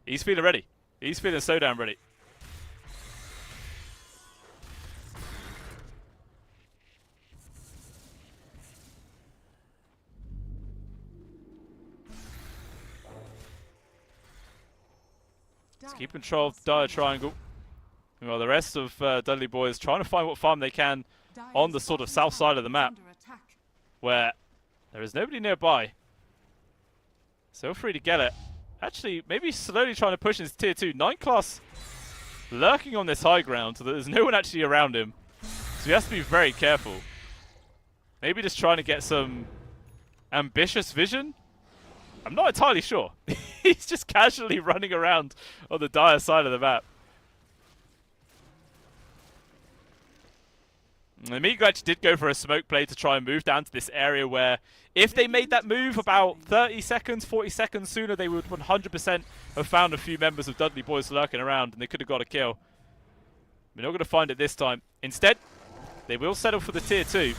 He's feeling ready. He's feeling so damn ready. Let's keep control of the Dire Triangle. Well, the rest of Dudley Boys trying to find what farm they can on the sort of south side of the map, where there is nobody nearby. So feel free to get it. Actually, maybe slowly trying to push into tier 2. 9 class lurking on this high ground so that there's no one actually around him. So he has to be very careful. Maybe just trying to get some ambitious vision. I'm not entirely sure. He's just casually running around on the Dire side of the map. And Amigo actually did go for a smoke play to try and move down to this area where if they made that move about 30 seconds, 40 seconds sooner, they would 100% have found a few members of Dudley Boys lurking around and they could have got a kill. We're not going to find it this time. Instead, they will settle for the tier 2.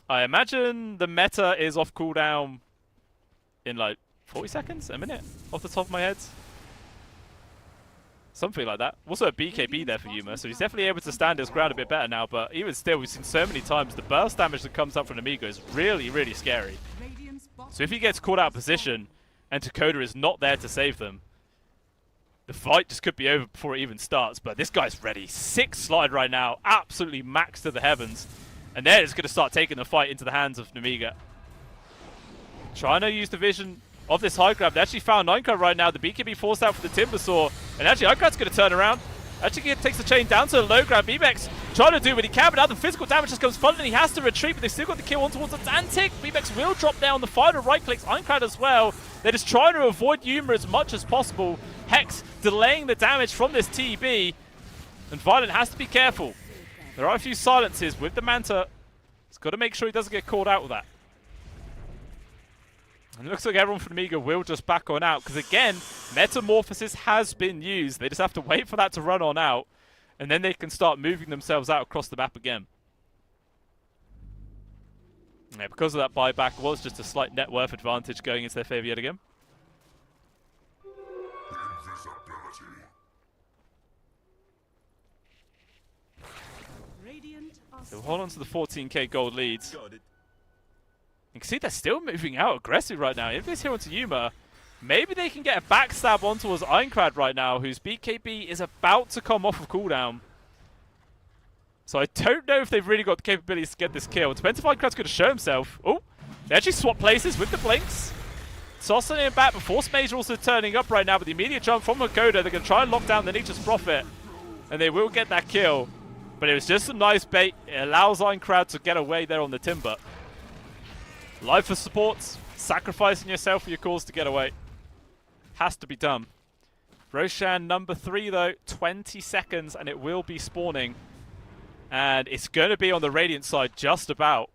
I imagine the meta is off cooldown in like 40 seconds, a minute, off the top of my head. Something like that. Also a BKB there for Yuma, so he's definitely able to stand his ground a bit better now, but even still, we've seen so many times the burst damage that comes up from Amigo is really, really scary. So if he gets caught out of position and Takoda is not there to save them, the fight just could be over before it even starts, but this guy's ready. 6 slide right now, absolutely maxed to the heavens. And they're just going to start taking the fight into the hands of Namiga. Trying to use the vision of this high grab. They actually found 9card right now. The BKB forced out for the Timber Saw. And actually, High-Card's going to turn around. Actually, takes the chain down to a low grab. Bebex trying to do what he can, but now the physical damage just comes flooding. He has to retreat, but they've still got the kill on towards Atlantic. Bebex will drop down the final right clicks. Ironclad as well. They're just trying to avoid Yuma as much as possible. Hex delaying the damage from this TB. And Violent has to be careful. There are a few silences with the Manta. He's got to make sure he doesn't get called out with that. And it looks like everyone from Amiga will just back on out. Because again, Metamorphosis has been used. They just have to wait for that to run on out. And then they can start moving themselves out across the map again. Yeah, because of that buyback, was just a slight net worth advantage going into their favor yet again. So hold on to the 14k gold leads. You can see they're still moving out aggressive right now. If this here onto Yuma, maybe they can get a backstab on towards Ironclad right now, whose BKB is about to come off of cooldown. So I don't know if they've really got the capabilities to get this kill. It depends if Ironclad's going to show himself. Oh, they actually swap places with the blinks. Tossing him back, but Force Mage also turning up right now. But the immediate jump from Hakoda, they're going to try and lock down the Nature's Prophet. And they will get that kill. But it was just some nice bait. It allows Ironclad to get away there on the Timber. Life for supports. Sacrificing yourself for your cause to get away. Has to be done. Roshan number 3 though. 20 seconds and it will be spawning. And it's going to be on the Radiant side just about.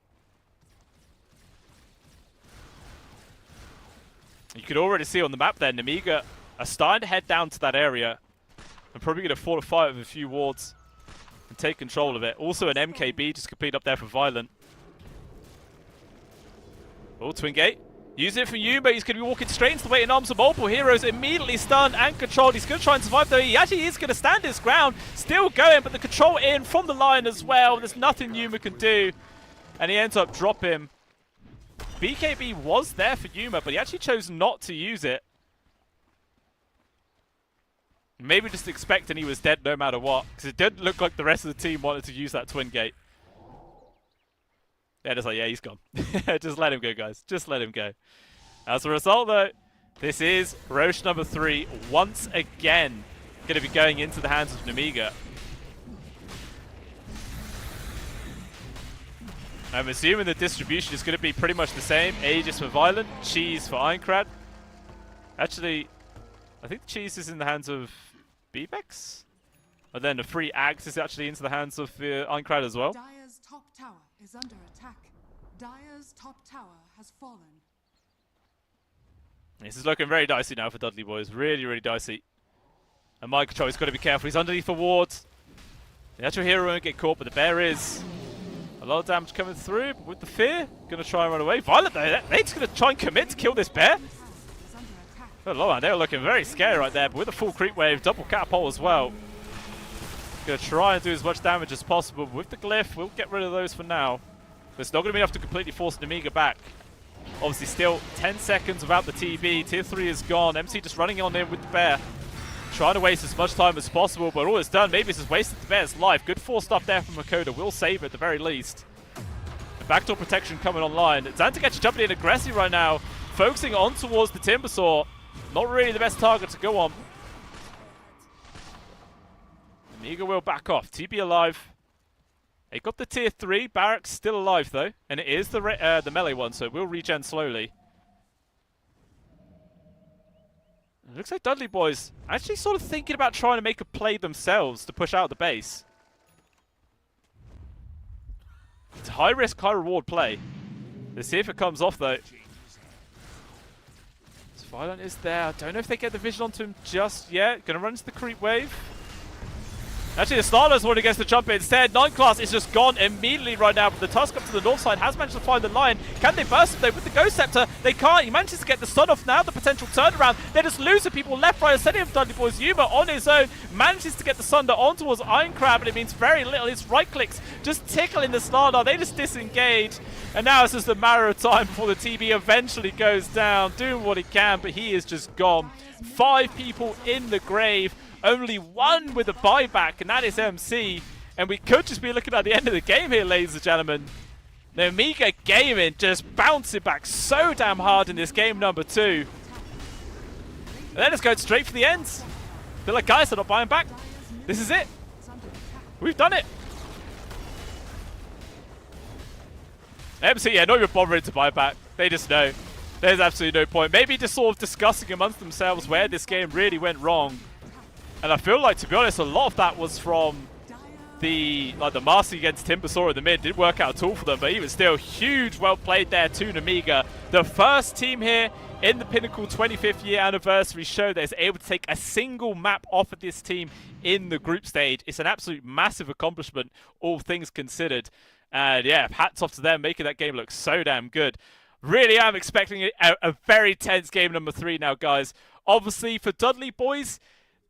You could already see on the map there, Namiga are starting to head down to that area. And probably going to fortify it with a few wards. And take control of it. Also an MKB just complete up there for Violent. Oh, Twin Gate. Use it for Yuma. He's going to be walking straight into the waiting arms of multiple heroes. Immediately stunned and controlled. He's going to try and survive though. He actually is going to stand his ground. Still going, but the control in from the line as well. There's nothing Yuma can do. And he ends up dropping. BKB was there for Yuma, but he actually chose not to use it. Maybe just expecting he was dead no matter what, because it didn't look like the rest of the team wanted to use that Twin Gate. Yeah, just like, yeah, he's gone. Just let him go, guys. Just let him go. As a result, though, this is Roche number 3 once again going to be going into the hands of Namiga. I'm assuming the distribution is going to be pretty much the same. Aegis for Violent, Cheese for Ironclad. Actually, I think the Cheese is in the hands of Bebex. And then the free Axe is actually into the hands of Ironclad as well. Dire's top tower is under attack. Dire's top tower has fallen. This is looking very dicey now for Dudley boys. Really, really dicey. And my controller's got to be careful. He's underneath the wards. The actual hero won't get caught, but the bear is. A lot of damage coming through, but with the fear, going to try and run away. Violet, though, they're just going to try and commit to kill this bear. Good lord, man, they were looking very scary right there, but with a full creep wave, double catapult as well. Going to try and do as much damage as possible, but with the glyph, we'll get rid of those for now. But it's not going to be enough to completely force the Amiga back. Obviously, still 10 seconds without the TB. Tier 3 is gone. MC just running on in with the bear. Trying to waste as much time as possible, but all it's done, maybe it's just wasted the bear's life. Good 4 stuff there from Makoda. Will save it at the very least. The backdoor protection coming online. Xantic actually jumping in aggressive right now. Focusing on towards the Timbersaw. Not really the best target to go on. Amiga will back off. TB alive. They got the tier 3. Barracks still alive though. And it is the melee one, so it will regen slowly. It looks like Dudley boys actually sort of thinking about trying to make a play themselves to push out the base. It's a high risk, high reward play. Let's see if it comes off though. Violent is there. I don't know if they get the vision onto him just yet. Gonna run into the creep wave. Actually, the Starlers one against the jump instead. 9 class is just gone immediately right now, but the Tusk up to the north side has managed to find the line. Can they burst him though with the Ghost Scepter? They can't. He manages to get the stun off now, the potential turnaround. They're just losing people left, right, and setting up Dudley Boys. Yuma on his own manages to get the Sunder on towards Iron Crab, and it means very little. His right clicks just tickling the Slardar. They just disengage. And now it's just a matter of time before the TB eventually goes down, doing what he can, but he is just gone. 5 people in the grave. Only 1 with a buyback, and that is MC. And we could just be looking at the end of the game here, ladies and gentlemen. The Amiga Gaming just bouncing back so damn hard in this game number 2. And then it's going straight for the ends. They're like, guys, they're not buying back. This is it. We've done it. MC, yeah, not even bothering to buy back. They just know. There's absolutely no point. Maybe just sort of discussing amongst themselves where this game really went wrong. And I feel like, to be honest, a lot of that was from the Master against Timbersaw in the mid. Didn't work out at all for them, but even still, huge, well played there to Amiga. The first team here in the Pinnacle 25th year anniversary show that is able to take a single map off of this team in the group stage. It's an absolute massive accomplishment, all things considered. And yeah, hats off to them, making that game look so damn good. Really am expecting a very tense game number 3 now, guys. Obviously, for Dudley boys,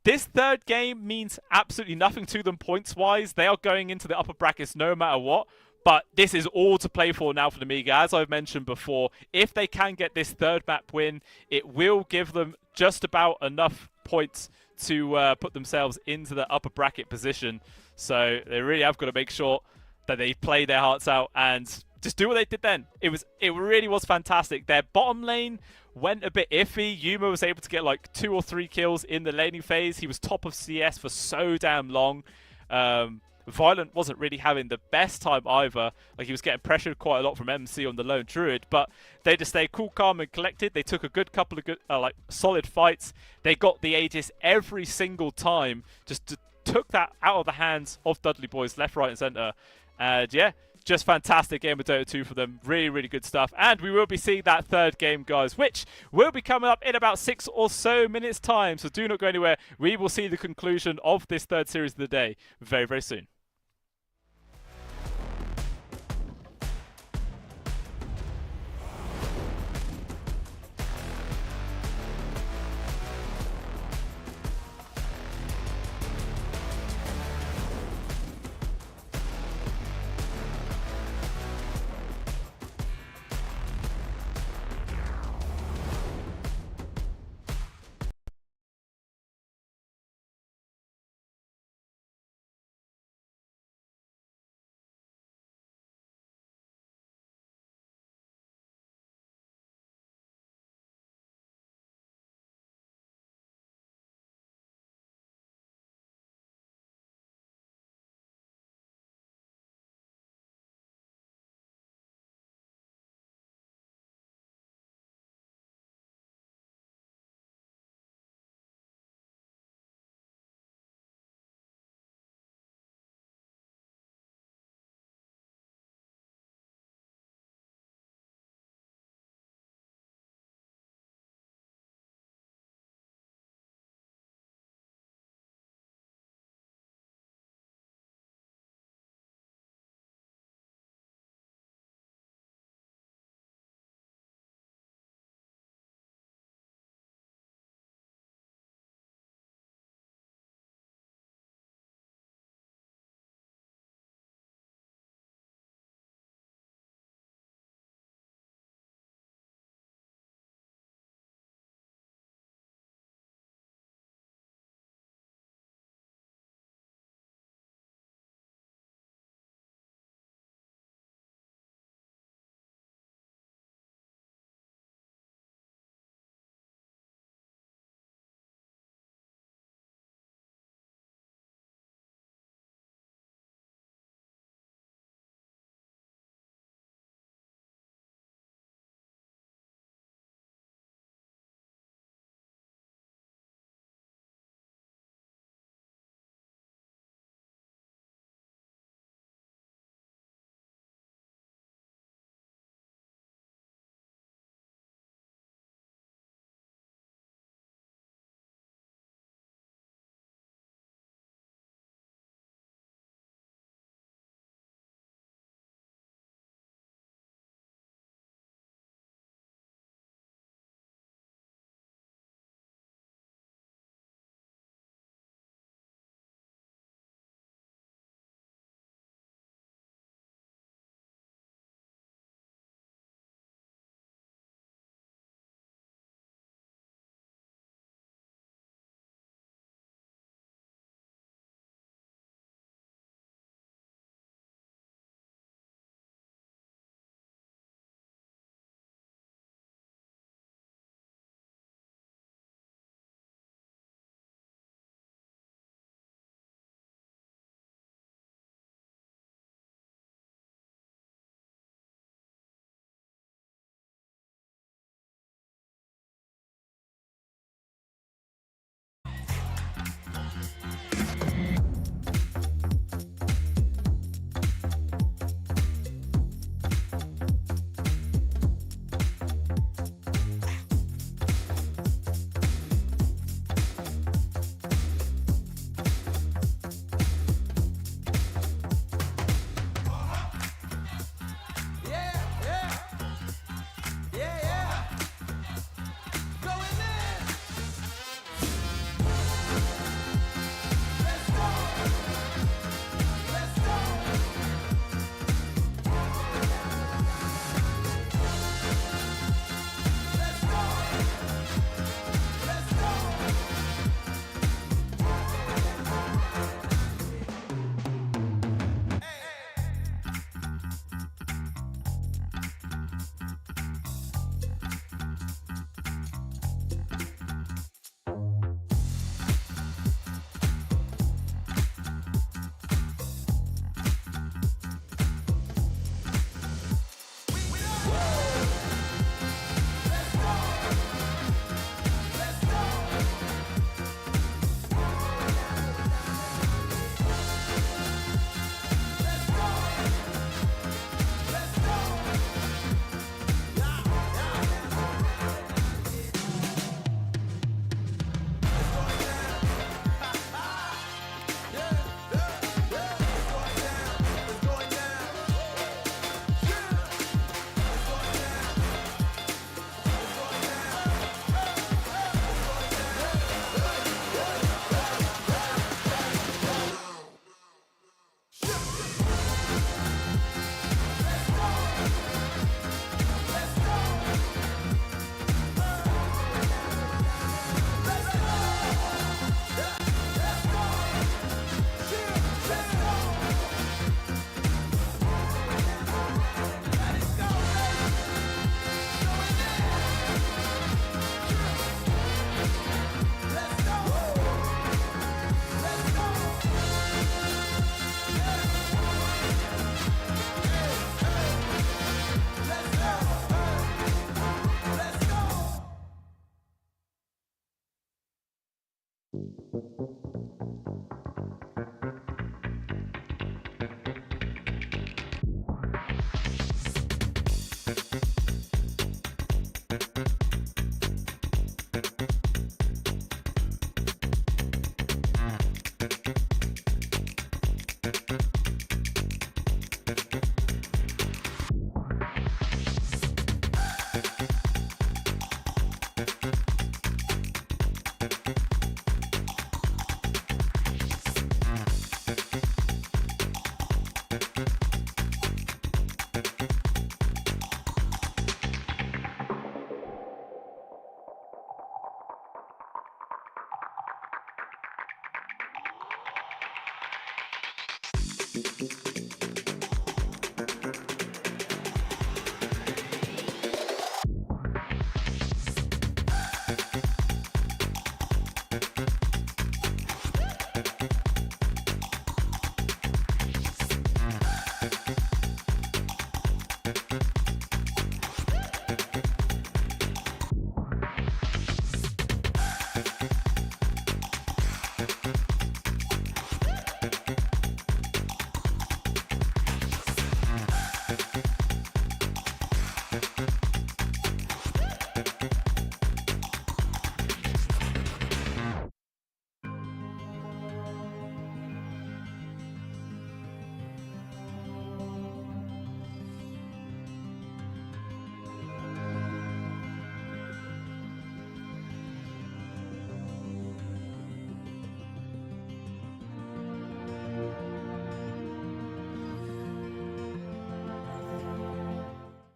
this third game means absolutely nothing to them points-wise. They are going into the upper brackets no matter what. But this is all to play for now for the Amiga. As I've mentioned before, if they can get this third map win, it will give them just about enough points to put themselves into the upper bracket position. So they really have got to make sure that they play their hearts out and just do what they did then. It really was fantastic. Their bottom lane went a bit iffy. Yuma was able to get like 2 or 3 kills in the laning phase. He was top of CS for so damn long. Violent wasn't really having the best time either. Like, he was getting pressured quite a lot from MC on the lone druid, but they just stayed cool, calm, and collected. They took a good couple of like solid fights. They got the Aegis every single time. Just took that out of the hands of Dudley boys, left, right, and center. And yeah, just fantastic game of Dota 2 for them. Really, really good stuff. And we will be seeing that third game, guys, which will be coming up in about 6 or so minutes time. So do not go anywhere. We will see the conclusion of this third series of the day very, very soon.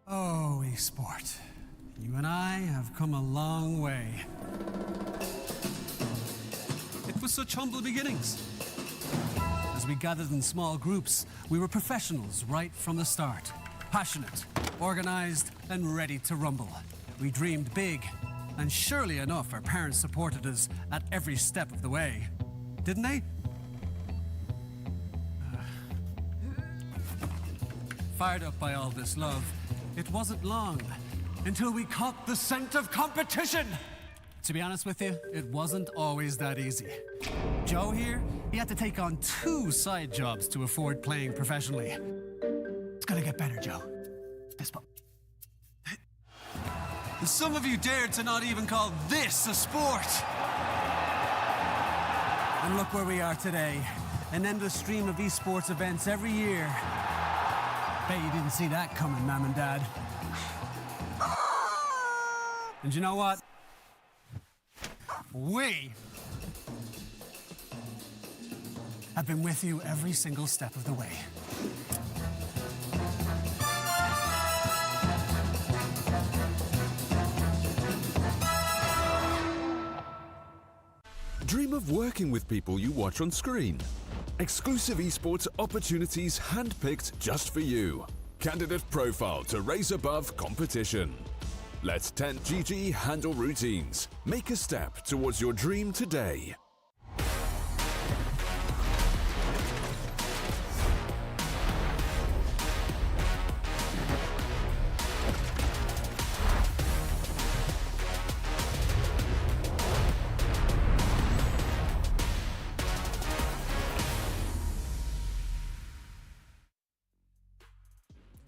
Oh, esport. You and I have come a long way. It was such humble beginnings. As we gathered in small groups, we were professionals right from the start. Passionate, organized, and ready to rumble. We dreamed big, and surely enough, our parents supported us at every step of the way. Didn't they? Fired up by all this love, it wasn't long until we caught the scent of competition. To be honest with you, it wasn't always that easy. Joe here, he had to take on 2 side jobs to afford playing professionally. It's gonna get better, Joe. Some of you dared to not even call this a sport. And look where we are today. An endless stream of esports events every year. Bet you didn't see that coming, Mom and Dad. And you know what? We have been with you every single step of the way. Dream of working with people you watch on screen. Exclusive esports opportunities handpicked just for you. Candidate profile to raise above competition. Let 10GG handle routines. Make a step towards your dream today.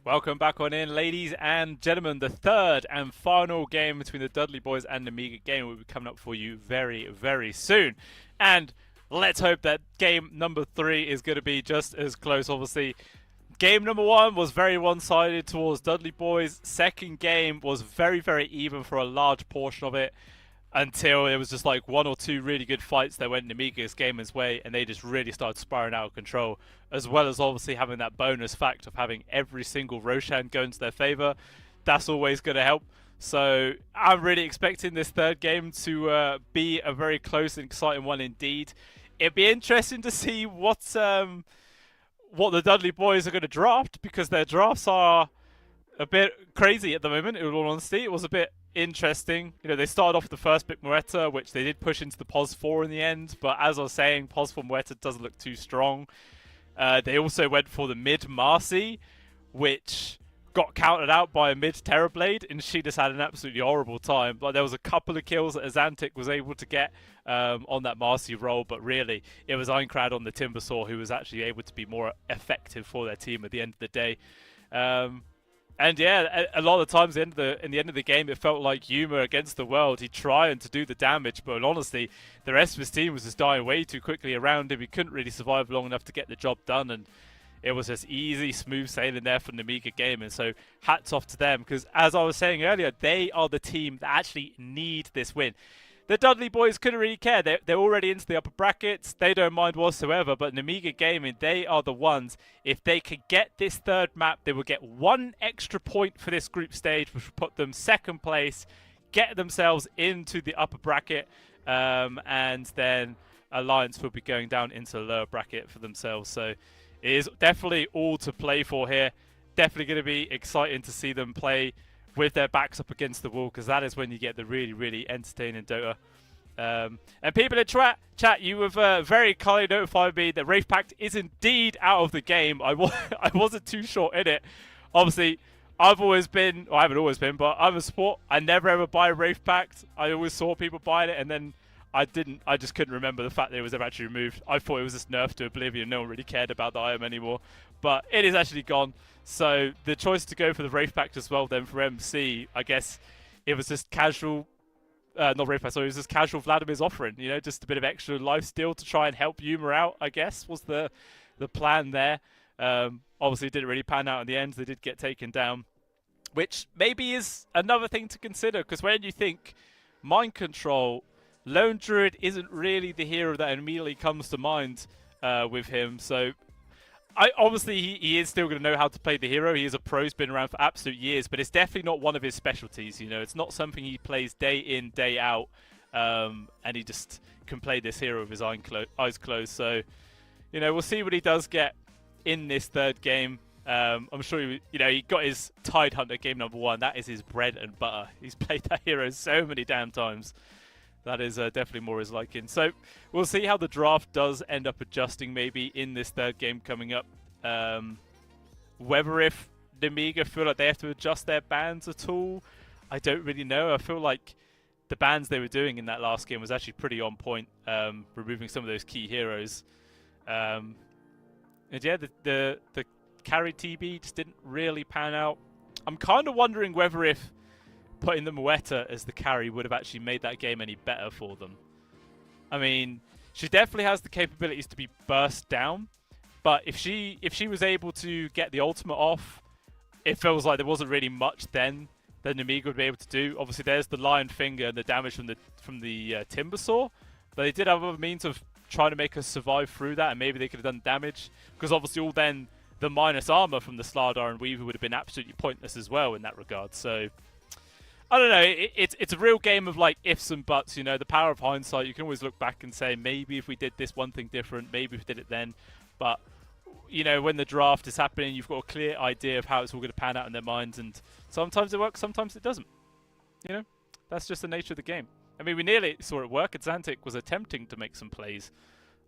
Welcome back on in, ladies and gentlemen. The third and final game between the Dudley boys and the Amiga game will be coming up for you very, very soon. And let's hope that game number 3 is going to be just as close. Obviously, game number 1 was very one-sided towards Dudley boys. Second game was very, very even for a large portion of it, until it was just like 1 or 2 really good fights that went in Amiga's gamer's way, and they just really started spiraling out of control, as well as obviously having that bonus fact of having every single Roshan go into their favor. That's always going to help. So I'm really expecting this third game to be a very close and exciting one indeed. It'd be interesting to see what the Dudley boys are going to draft, because their drafts are a bit crazy at the moment, in all honesty. It was a bit interesting. You know, they started off with the first pick Moretta, which they did push into the POS 4 in the end, but as I was saying, POS 4 Moretta doesn't look too strong. They also went for the mid Marcy, which got counted out by a mid Terrorblade, and she just had an absolutely horrible time. Like, there was a couple of kills that Azantic was able to get on that Marcy role, but really it was Eincrad on the Timbersaw who was actually able to be more effective for their team at the end of the day. And yeah, a lot of the times in the end of the game, it felt like Yuma against the world. He'd trying to do the damage, but honestly, the rest of his team was just dying way too quickly around him. He couldn't really survive long enough to get the job done, and it was just easy, smooth sailing there from the Amiga game. And so hats off to them, because as I was saying earlier, they are the team that actually need this win. The Dudley boys couldn't really care. They're already into the upper brackets. They don't mind whatsoever. But in Amiga Gaming, they are the ones. If they could get this third map, they will get 1 extra point for this group stage, which will put them second place, get themselves into the upper bracket, and then Alliance will be going down into the lower bracket for themselves. So it is definitely all to play for here. Definitely going to be exciting to see them play with their backs up against the wall, because that is when you get the really, really entertaining Dota. And people in chat, you have very kindly notified me that Wraith Pact is indeed out of the game. I wasn't too sure in it. Obviously, I've always been, or I haven't always been, but I'm a support. I never ever buy Wraith Pact. I always saw people buying it, and then I just couldn't remember the fact that it was ever actually removed. I thought it was just nerfed to oblivion. No one really cared about the item anymore. But it is actually gone. So the choice to go for the Wraith Pact as well then for MC, I guess it was just casual, not Wraith Pact, sorry, it was just casual Vladimir's offering, you know, just a bit of extra lifesteal to try and help Yuma out, I guess, was the plan there. Obviously it didn't really pan out in the end. They did get taken down, which maybe is another thing to consider, because when you think Mind Control, Lone Druid isn't really the hero that immediately comes to mind with him. So obviously he is still going to know how to play the hero. He is a pro, he's been around for absolute years, but it's definitely not one of his specialties. You know, it's not something he plays day in, day out, and he just can play this hero with his eyes closed. So, you know, we'll see what he does get in this third game. I'm sure he got his Tide Hunter game number 1. That is his bread and butter. He's played that hero so many damn times. That is definitely more his liking. So we'll see how the draft does end up adjusting maybe in this third game coming up. Whether if the Amiga feel like they have to adjust their bans at all, I don't really know. I feel like the bans they were doing in that last game was actually pretty on point, removing some of those key heroes. And yeah, the carry TB just didn't really pan out. I'm kind of wondering whether if putting the Muetta as the carry would have actually made that game any better for them. I mean, she definitely has the capabilities to be burst down, but if she was able to get the ultimate off, it feels like there wasn't really much then that Namiga would be able to do. Obviously, there's the Lion Finger and the damage from the Timbersaw, but they did have other means of trying to make us survive through that, and maybe they could have done damage, because obviously all then the minus armor from the Slardar and Weaver would have been absolutely pointless as well in that regard. So I don't know, it's a real game of like ifs and buts, you know, the power of hindsight. You can always look back and say, maybe if we did this one thing different, maybe if we did it then. But, you know, when the draft is happening, you've got a clear idea of how it's all going to pan out in their minds, and sometimes it works, sometimes it doesn't. You know, that's just the nature of the game. I mean, we nearly saw it work. Xantic was attempting to make some plays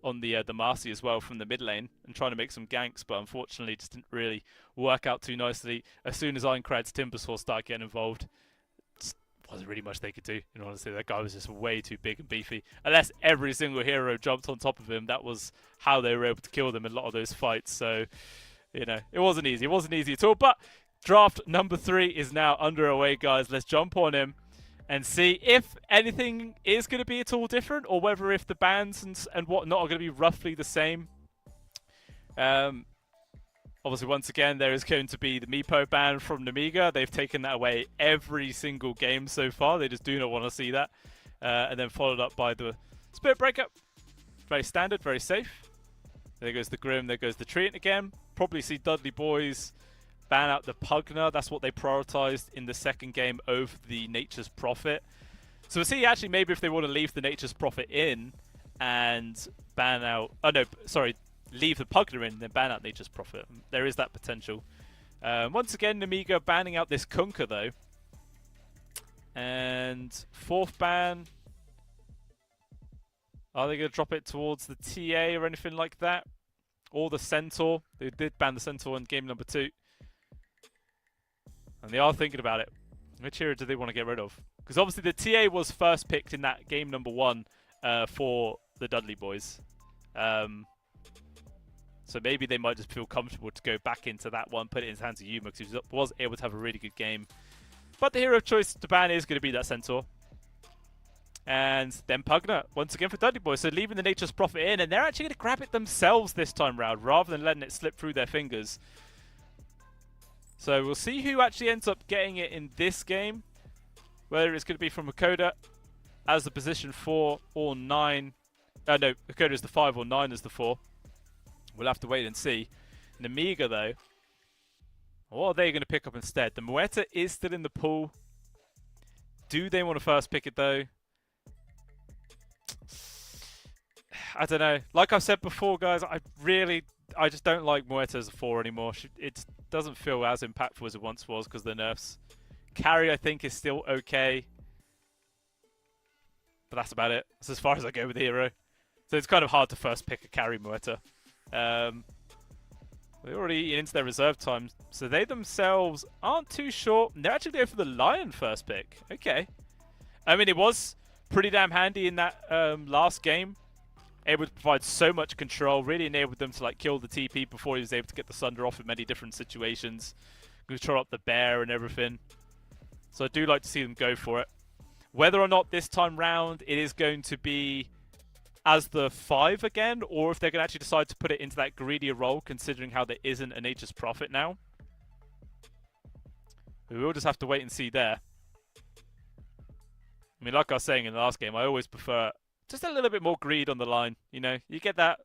on the Marcy as well from the mid lane and trying to make some ganks, but unfortunately just didn't really work out too nicely. As soon as Eincrad's Timbersaw started getting involved, wasn't really much they could do. You know, honestly, that guy was just way too big and beefy. Unless every single hero jumped on top of him, that was how they were able to kill them in a lot of those fights. So, you know, it wasn't easy. It wasn't easy at all. But draft number 3 is now underway, guys. Let's jump on him and see if anything is going to be at all different, or whether if the bans and whatnot are going to be roughly the same. Obviously, once again, there is going to be the Meepo ban from Namiga. They've taken that away every single game so far. They just do not want to see that. And then followed up by the Spirit Breaker. Very standard, very safe. There goes the Grim, there goes the Treant again. Probably see Dudley Boys ban out the Pugner. That's what they prioritized in the second game over the Nature's Prophet. So we'll see actually maybe if they want to leave the Nature's Prophet in and ban out... Oh, no, sorry. Leave the Pugner in and then ban out Nature's Prophet. There is that potential. Once again, Namiga banning out this Kunkka, though. And 4th ban. Are they going to drop it towards the TA or anything like that? Or the Centaur? They did ban the Centaur in game number 2. And they are thinking about it. Which hero do they want to get rid of? Because obviously the TA was first picked in that game number 1 for the Dudley boys. So maybe they might just feel comfortable to go back into that one, put it in the hands of Yuma, because he was able to have a really good game. But the hero of choice to ban is going to be that Centaur. And then Pugner, once again for Dudley boys. So leaving the Nature's Prophet in, and they're actually going to grab it themselves this time round, rather than letting it slip through their fingers. So we'll see who actually ends up getting it in this game. Whether it's going to be from Hakoda as the position 4 or 9. No, Hakoda is the 5 or 9 is the 4. We'll have to wait and see. And Amiga, though, what are they going to pick up instead? The Muerta is still in the pool. Do they want to first pick it, though? I don't know. Like I've said before, guys, I just don't like Muerta as a 4 anymore. It doesn't feel as impactful as it once was because of the nerfs. Carry, I think, is still okay. But that's about it. That's as far as I go with the hero. So it's kind of hard to first pick a carry Muerta. They already eaten into their reserve time, so they themselves aren't too sure. They're actually going for the Lion first pick. Okay. I mean, it was pretty damn handy in that last game. Able to provide so much control, really enabled them to like kill the TP before he was able to get the Sunder off in many different situations. Control up the bear and everything. So I do like to see them go for it. Whether or not this time round it is going to be as the 5 again, or if they're going to actually decide to put it into that greedier role, considering how there isn't a Nature's Prophet now. We will just have to wait and see there. I mean, like I was saying in the last game, I always prefer just a little bit more greed on the line. You know, you get that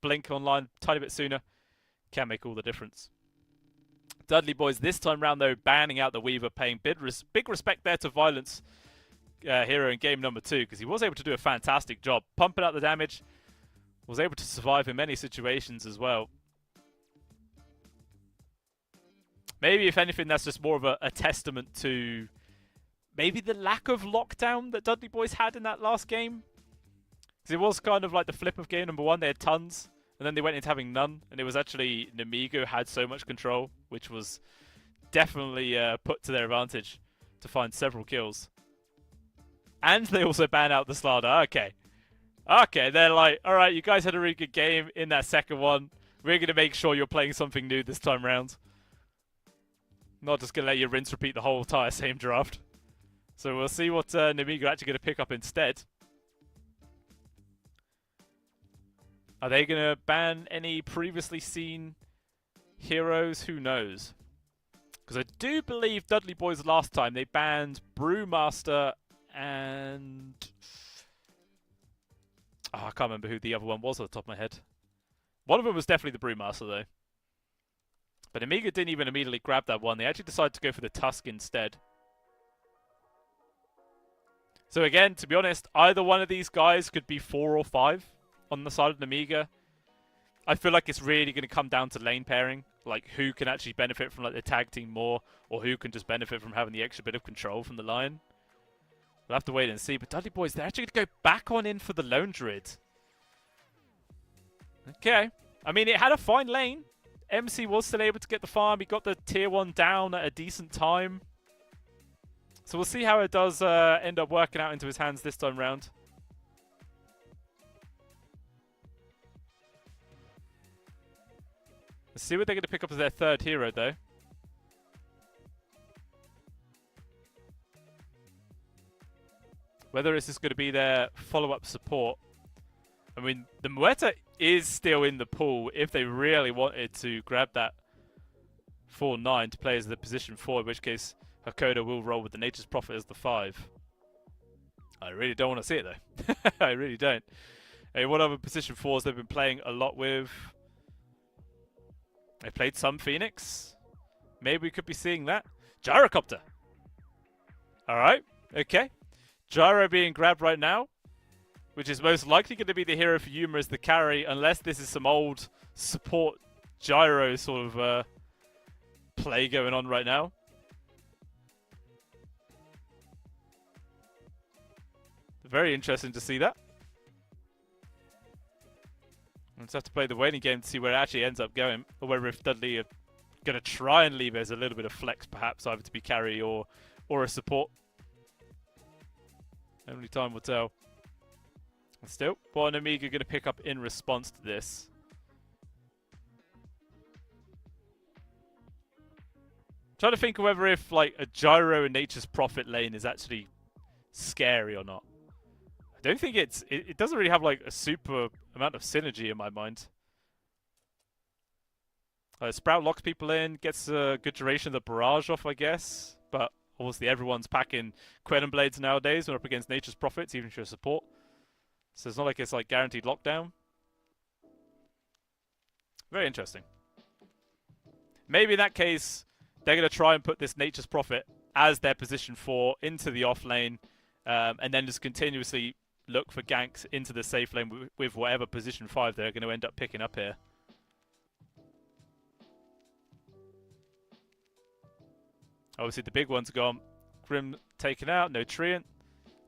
blink online a tiny bit sooner, can make all the difference. Dudley boys this time round, though, banning out the Weaver, paying big respect there to Violence hero in game number 2, because he was able to do a fantastic job pumping out the damage, was able to survive in many situations as well. Maybe if anything that's just more of a testament to maybe the lack of lockdown that Dudley boys had in that last game, because it was kind of like the flip of game number 1. They had tons and then they went into having none, and it was actually Namigo who had so much control, which was definitely put to their advantage to find several kills. And they also ban out the Slardar. Okay, they're like, alright, you guys had a really good game in that second one. We're going to make sure you're playing something new this time round. Not just going to let you rinse repeat the whole entire same draft. So we'll see what Namigo are actually going to pick up instead. Are they going to ban any previously seen heroes? Who knows? Because I do believe Dudley boys last time, they banned Brewmaster and I can't remember who the other one was off the top of my head. One of them was definitely the Brewmaster, though. But Amiga didn't even immediately grab that one. They actually decided to go for the Tusk instead. So again, to be honest, either one of these guys could be 4 or 5 on the side of Amiga. I feel like it's really going to come down to lane pairing. Like, who can actually benefit from like the tag team more, or who can just benefit from having the extra bit of control from the Lion. We'll have to wait and see. But Dudley boys, they're actually going to go back on in for the Lone Druid. Okay. I mean, it had a fine lane. MC was still able to get the farm. He got the tier 1 down at a decent time. So we'll see how it does end up working out into his hands this time round. Let's see what they're going to pick up as their third hero, though. Whether this is going to be their follow-up support. I mean, the Muerta is still in the pool if they really wanted to grab that 4-9 to play as the position 4, in which case Hakoda will roll with the Nature's Prophet as the 5. I really don't want to see it, though. I really don't. Hey, what other position 4s they've been playing a lot with? They played some Phoenix. Maybe we could be seeing that. Gyrocopter. Alright, okay. Gyro being grabbed right now, which is most likely going to be the hero for Yuma as the carry, unless this is some old support Gyro sort of play going on right now. Very interesting to see that. We'll just have to play the waiting game to see where it actually ends up going, or whether if Dudley are going to try and leave it as a little bit of flex, perhaps, either to be carry or a support. Only time will tell. And still, what an Amiga going to pick up in response to this? Trying to think of whether if like a gyro in Nature's Prophet lane is actually scary or not. I don't think it doesn't really have like a super amount of synergy in my mind. Sprout locks people in, gets a good duration of the barrage off, I guess. But obviously everyone's packing Quellen Blades nowadays when up against Nature's Prophets, even if you're a support. So it's not like it's like guaranteed lockdown. Very interesting. Maybe in that case, they're going to try and put this Nature's Prophet as their position 4 into the off lane, and then just continuously look for ganks into the safe lane with whatever position 5 they're going to end up picking up here. Obviously the big ones are gone. Grim taken out, no Treant.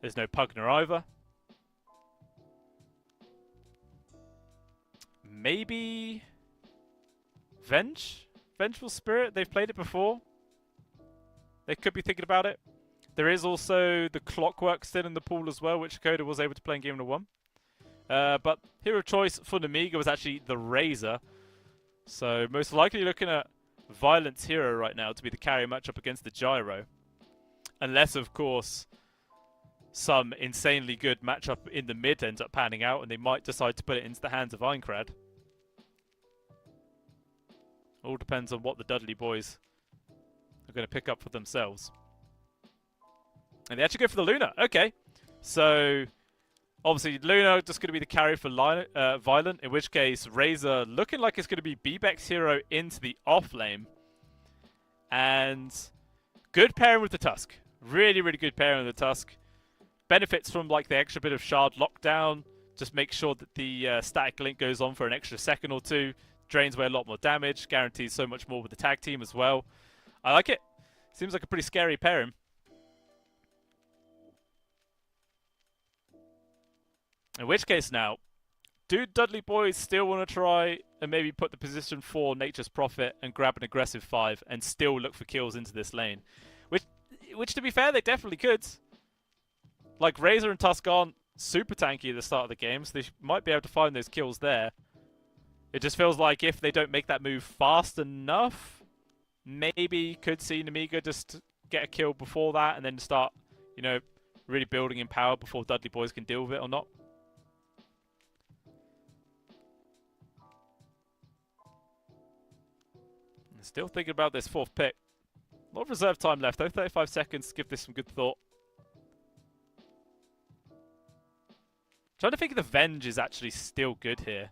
There's no Pugner either. Maybe Venge? Vengeful Spirit? They've played it before. They could be thinking about it. There is also the Clockwork still in the pool as well, which Koda was able to play in Game 1. But hero choice for Namiga was actually the Razor. So most likely looking at Violence Hero right now to be the carry matchup against the Gyro. Unless, of course, some insanely good matchup in the mid ends up panning out and they might decide to put it into the hands of Einkrad. All depends on what the Dudley boys are going to pick up for themselves. And they actually go for the Luna. Okay. So, obviously, Luna just going to be the carry for Violent, in which case, Razor looking like it's going to be Bebex Hero into the off lane. And good pairing with the Tusk. Really, really good pairing with the Tusk. Benefits from like the extra bit of Shard lockdown. Just make sure that the static link goes on for an extra second or two. Drains away a lot more damage. Guarantees so much more with the tag team as well. I like it. Seems like a pretty scary pairing. In which case now, do Dudley boys still want to try and maybe put the position 4 Nature's Prophet and grab an aggressive 5 and still look for kills into this lane? Which to be fair, they definitely could. Like, Razor and Tusk aren't super tanky at the start of the game, so they might be able to find those kills there. It just feels like if they don't make that move fast enough, maybe could see Namiga just get a kill before that and then start, you know, really building in power before Dudley boys can deal with it or not. Still thinking about this 4th pick. A lot of reserve time left though, 35 seconds to give this some good thought. Trying to think if the Venge is actually still good here.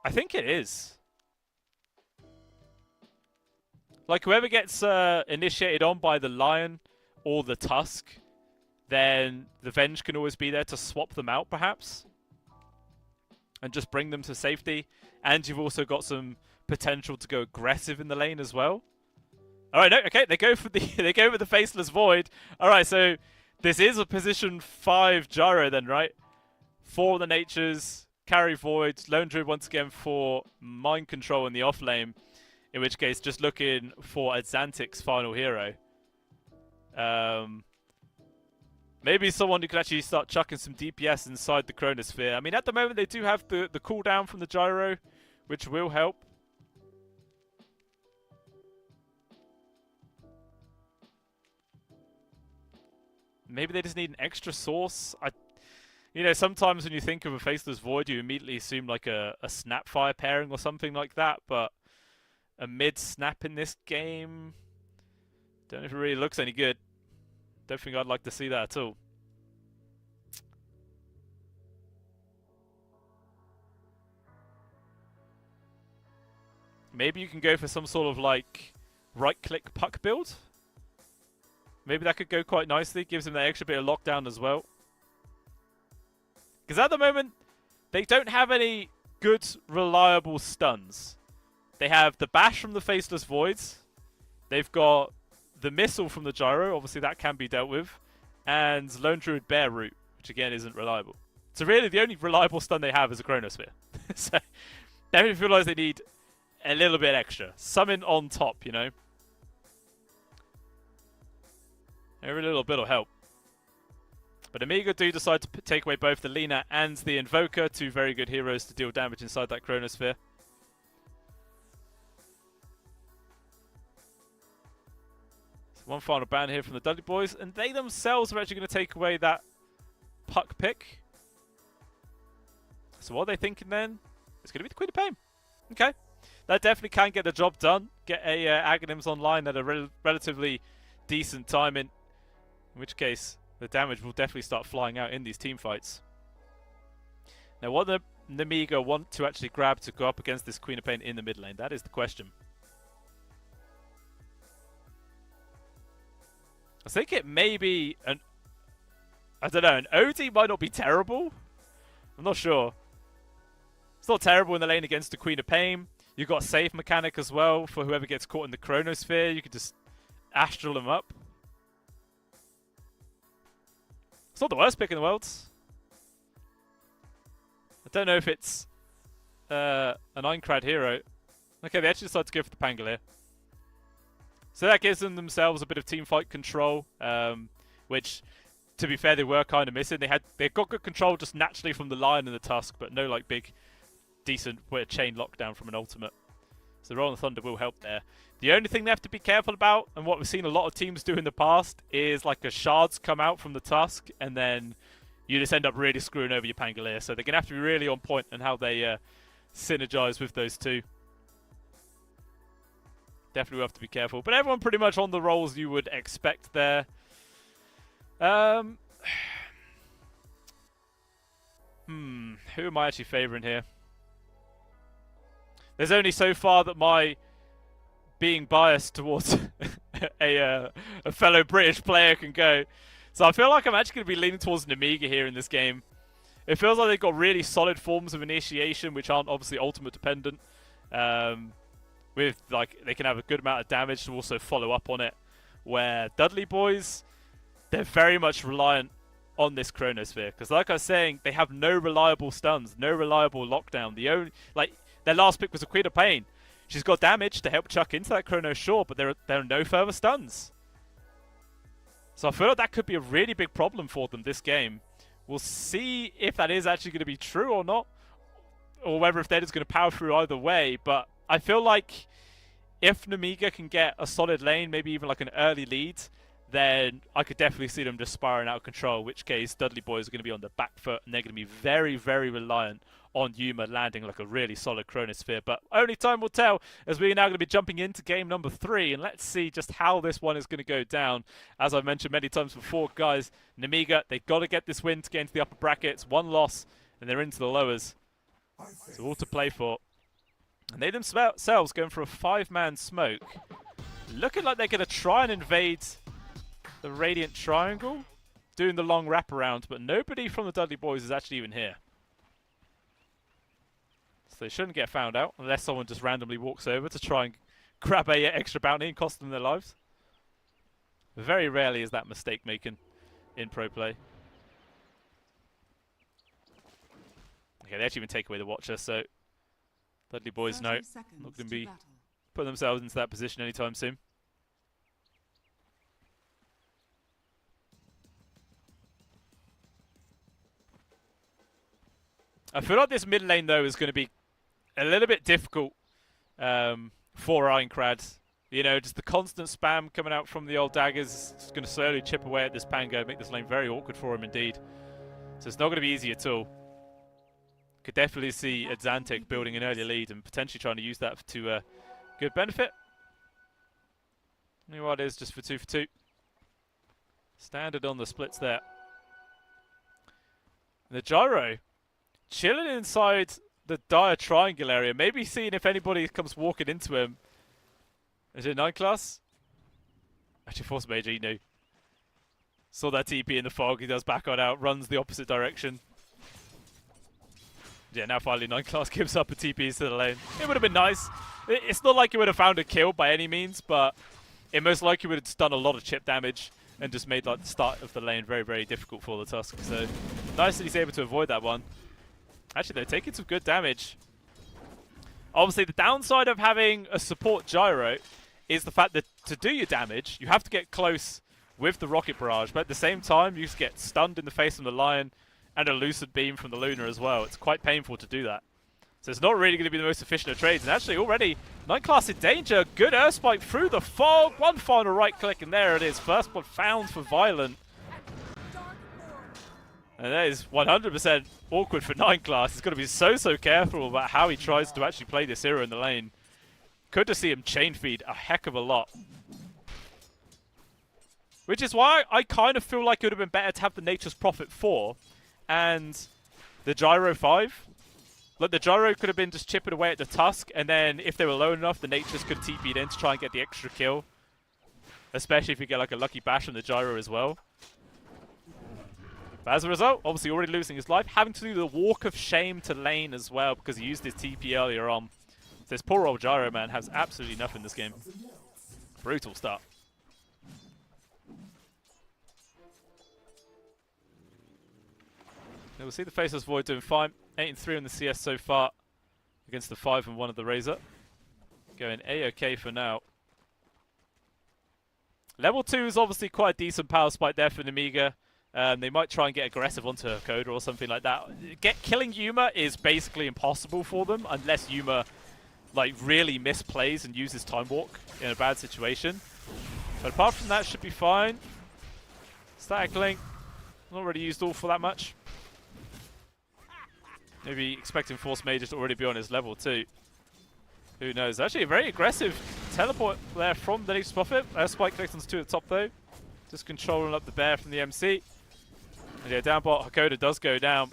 I think it is. Like whoever gets initiated on by the Lion or the Tusk, then the Venge can always be there to swap them out perhaps. And just bring them to safety. And you've also got some potential to go aggressive in the lane as well. All right, no, okay, they go for the Faceless Void. All right, so this is a position 5 Gyro then, right? 4 of the Natures, carry Void, Lone Druid once again for mind control in the off lane. In which case, just looking for a Xantix final hero. Maybe someone who could actually start chucking some DPS inside the Chronosphere. I mean, at the moment they do have the cooldown from the Gyro, which will help. Maybe they just need an extra source. You know, sometimes when you think of a Faceless Void, you immediately assume like a Snapfire pairing or something like that, but a mid-snap in this game, don't know if it really looks any good. Don't think I'd like to see that at all. Maybe you can go for some sort of like right-click puck build. Maybe that could go quite nicely. Gives them that extra bit of lockdown as well. Because at the moment, they don't have any good, reliable stuns. They have the bash from the Faceless Voids. They've got the missile from the Gyro. Obviously, that can be dealt with. And Lone Druid Bear Root, which again isn't reliable. So really, the only reliable stun they have is a Chronosphere. So they feel like they need a little bit extra. Something on top, you know. Every little bit will help. But Amiga do decide to take away both the Lina and the Invoker, two very good heroes to deal damage inside that Chronosphere. So one final ban here from the Dudley boys, and they themselves are actually going to take away that puck pick. So what are they thinking then? It's going to be the Queen of Pain. Okay. That definitely can get the job done. Get a Aghanims online at a relatively decent timing. In which case, the damage will definitely start flying out in these team fights. Now, what the Nemiga want to actually grab to go up against this Queen of Pain in the mid lane? That is the question. I think it may be an... I don't know, an OD might not be terrible. I'm not sure. It's not terrible in the lane against the Queen of Pain. You've got a save mechanic as well for whoever gets caught in the Chronosphere. You could just astral them up. It's not the worst pick in the world. I don't know if it's an Einkrad hero. Okay, they actually decided to go for the Pangolier. So that gives them themselves a bit of team fight control, which, to be fair, they were kind of missing. They got good control just naturally from the Lion and the Tusk, but no like big, decent chain lockdown from an ultimate. So the Roll and Thunder will help there. The only thing they have to be careful about, and what we've seen a lot of teams do in the past, is like a Shards come out from the Tusk, and then you just end up really screwing over your Pangolier. So they're going to have to be really on point in how they synergize with those two. Definitely will have to be careful. But everyone pretty much on the rolls you would expect there. Who am I actually favouring here? There's only so far that my being biased towards a fellow British player can go. So I feel like I'm actually going to be leaning towards Nemiga here in this game. It feels like they've got really solid forms of initiation, which aren't obviously ultimate dependent. With like they can have a good amount of damage to also follow up on it. Where Dudley boys, they're very much reliant on this Chronosphere, because like I was saying, they have no reliable stuns, no reliable lockdown. The only their last pick was a Queen of Pain. She's got damage to help chuck into that Chrono, sure, but there are no further stuns. So I feel like that could be a really big problem for them this game. We'll see if that is actually going to be true or not, or whether if they're just going to power through either way. But I feel like if Nemiga can get a solid lane, maybe even like an early lead, then I could definitely see them just spiraling out of control, in which case Dudley boys are going to be on the back foot, and they're going to be very, very reliant on Yuma landing like a really solid Chronosphere. But only time will tell, as we're now going to be jumping into game number 3, and let's see just how this one is going to go down. As I've mentioned many times before, guys, Nemiga, they've got to get this win to get into the upper brackets. One loss, and they're into the lowers. So all to play for. And they themselves going for a 5-man smoke. Looking like they're going to try and invade the Radiant Triangle, doing the long wraparound, but nobody from the Dudley boys is actually even here. So they shouldn't get found out, unless someone just randomly walks over to try and grab a extra bounty and cost them their lives. Very rarely is that mistake making in pro play. Okay, they actually even take away the Watcher, so Dudley boys know not going to be putting themselves into that position anytime soon. I feel like this mid lane, though, is going to be a little bit difficult for Einkrad. You know, just the constant spam coming out from the old daggers is going to slowly chip away at this Pango, make this lane very awkward for him indeed. So it's not going to be easy at all. Could definitely see Adzantic building an early lead and potentially trying to use that to good benefit. Meanwhile, it is just for 2 for 2. Standard on the splits there. And the Gyro chilling inside the dire triangle area, maybe seeing if anybody comes walking into him. Is it 9 class? Actually, Force Major, you know. Saw that TP in the fog, he does back on out, runs the opposite direction. Yeah, now finally 9 class gives up a TP to the lane. It would have been nice. It's not like he would have found a kill by any means, but it most likely would have done a lot of chip damage and just made like the start of the lane very, very difficult for the Tusk. So nice that he's able to avoid that one. Actually, they're taking some good damage. Obviously, the downside of having a support gyro is the fact that to do your damage, you have to get close with the rocket barrage, but at the same time, you just get stunned in the face from the Lion and a lucid beam from the Luna as well. It's quite painful to do that. So it's not really going to be the most efficient of trades. And actually, already, 9 class in danger. Good Earth Spike through the fog. One final right click, and there it is. First blood found for Violent. And that is 100% awkward for 9 class. He's got to be so careful about how he tries to actually play this hero in the lane. Good to see him chain feed a heck of a lot. Which is why I kind of feel like it would have been better to have the Nature's Prophet 4 and the Gyro 5. Like, the Gyro could have been just chipping away at the Tusk, and then if they were low enough, the Natures could TP'd in to try and get the extra kill. Especially if you get like a lucky bash from the Gyro as well. But as a result, obviously already losing his life, having to do the walk of shame to lane as well because he used his TP earlier on. So this poor old Gyro man has absolutely nothing in this game. Brutal start. We'll see the Faceless Void doing fine. 8-3 on the CS so far against the 5-1 of the Razor. Going A-OK for now. Level 2 is obviously quite a decent power spike there for Nemiga. They might try and get aggressive onto Hakoda or something like that. Killing Yuma is basically impossible for them unless Yuma like really misplays and uses Time Walk in a bad situation. But apart from that, should be fine. Static Link, not really used all for that much. Maybe expecting Force Majors to already be on his level too. Who knows? Actually, a very aggressive teleport there from the Nature's Prophet. Spike collections 2 at the top though. Just controlling up the bear from the MC. And yeah, down bot, Hakoda does go down.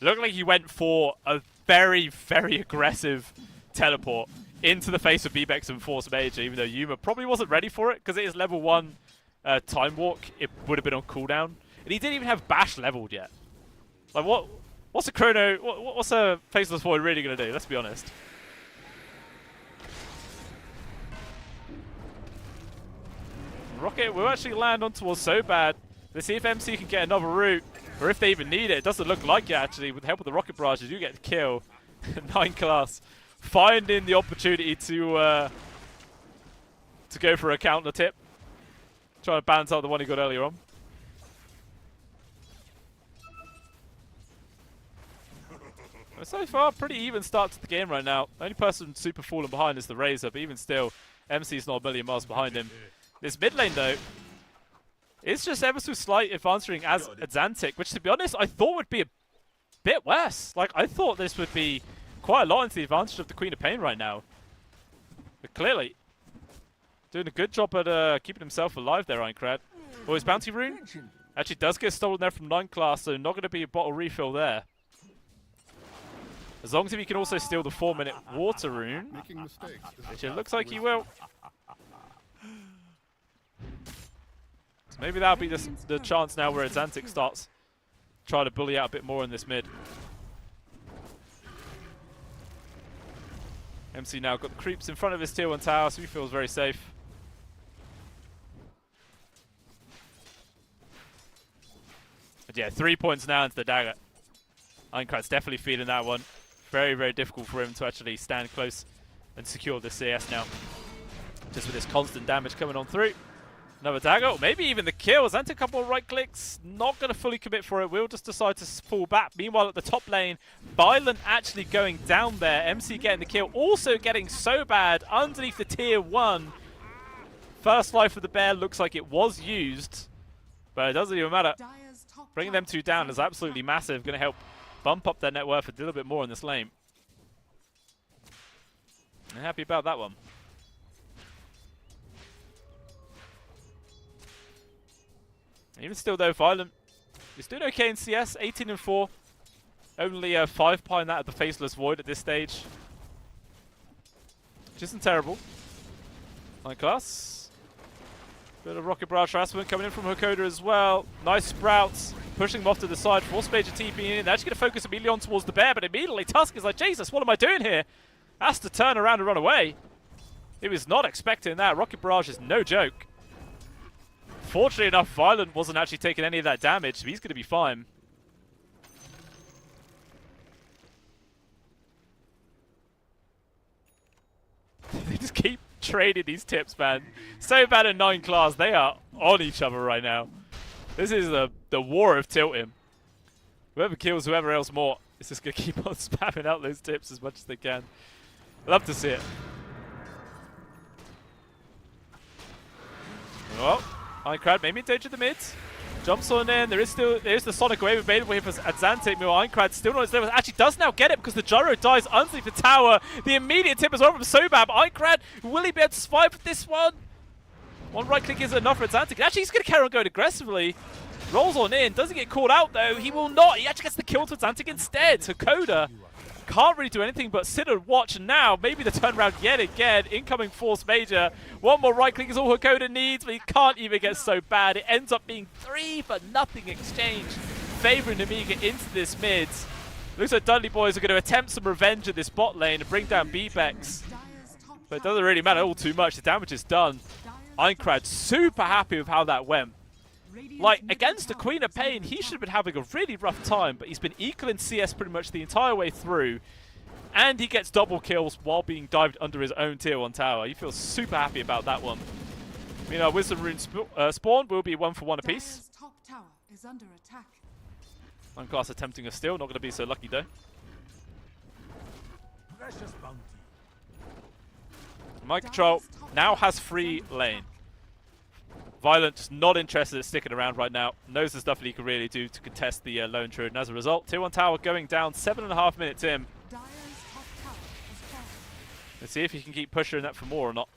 Looked like he went for a very aggressive teleport into the face of Bebex and Force Major, even though Yuma probably wasn't ready for it because it is level 1 Time Walk. It would have been on cooldown. And he didn't even have Bash leveled yet. Like, what's a Chrono, what's a Faceless Void really going to do? Let's be honest. Rocket will actually land on towards so bad. Let's see if MC can get another route, or if they even need it. It doesn't look like it actually. With the help of the rocket barrage, you do get the kill. 9 class finding the opportunity to go for a counter tip. Trying to balance out the one he got earlier on. So far, pretty even start to the game right now. The only person super falling behind is the Razor, but even still, MC's not a million miles behind him. This mid lane, though, it's just ever so slight advancing as Xantic, which, to be honest, I thought would be a bit worse. Like, I thought this would be quite a lot into the advantage of the Queen of Pain right now. But clearly, doing a good job at keeping himself alive there, Ironcrad. Oh, his Bounty Rune actually does get stolen there from 9 class, so not going to be a bottle refill there. As long as he can also steal the 4-minute Water Rune, which it looks like he will. So maybe that'll be the chance now where Xantic starts trying to bully out a bit more in this mid. MC now got the creeps in front of his tier 1 tower, so he feels very safe. But yeah, 3 points now into the dagger. Ironcrad's definitely feeling that one. Very difficult for him to actually stand close and secure the CS now. Just with this constant damage coming on through. Another dagger, or maybe even the kill. Xantic a couple of right clicks, not going to fully commit for it. Will just decide to fall back. Meanwhile, at the top lane, Violent actually going down there. MC getting the kill, also getting so bad underneath the tier 1. First life of the bear looks like it was used, but it doesn't even matter. Bringing them 2 down is absolutely massive. Going to help bump up their net worth a little bit more in this lane. I'm happy about that one. Even still though, Violent is doing okay in CS, 18-4. Only 5 behind that at the Faceless Void at this stage. Which isn't terrible. 9 class. Bit of Rocket Barrage harassment coming in from Hakoda as well. Nice sprouts. Pushing him off to the side. Force Major TP in. They're actually going to focus immediately on towards the bear, but immediately Tusk is like, Jesus, what am I doing here? Has to turn around and run away. He was not expecting that. Rocket Barrage is no joke. Fortunately enough, Violent wasn't actually taking any of that damage, so he's going to be fine. trading these tips, man. So bad at 9 class. They are on each other right now. This is the war of tilting. Whoever kills whoever else more is just going to keep on spamming out those tips as much as they can. Love to see it. Well, Einkrad maybe in danger of the mids. Jumps on in. There is the Sonic Wave available here for Adzantic. Meanwhile, Einkrad still not his level. Actually does now get it because the gyro dies underneath the tower. The immediate tip as well from Sobab. Einkrad, will he be able to survive with this one? One right click isn't enough for Adzantic. Actually, he's going to carry on going aggressively. Rolls on in. Doesn't get called out though. He will not. He actually gets the kill to Adzantic instead. So Coda can't really do anything but sit and watch. And now, maybe the turnaround yet again. Incoming Force Major. One more right click is all Hakoda needs, but he can't even get so bad. It ends up being 3-for-0 exchange, favouring Amiga into this mid. Looks like Dudley boys are going to attempt some revenge at this bot lane and bring down B-Bex. But it doesn't really matter all too much. The damage is done. Einkrad super happy with how that went. Like, against the Queen of Pain, he should have been having a really rough time, but he's been equal in CS pretty much the entire way through. And he gets double kills while being dived under his own tier 1 tower. He feels super happy about that one. You know, Wisdom Rune spawn will be 1-for-1 apiece. Top tower is under attack. One class attempting a steal, not going to be so lucky though. Mind Control now has free lane. Violent just not interested in sticking around right now. Knows there's nothing he can really do to contest the lone Druid. And as a result, tier 1 tower going down 7.5 minutes in. Let's see if he can keep pushing that for more or not.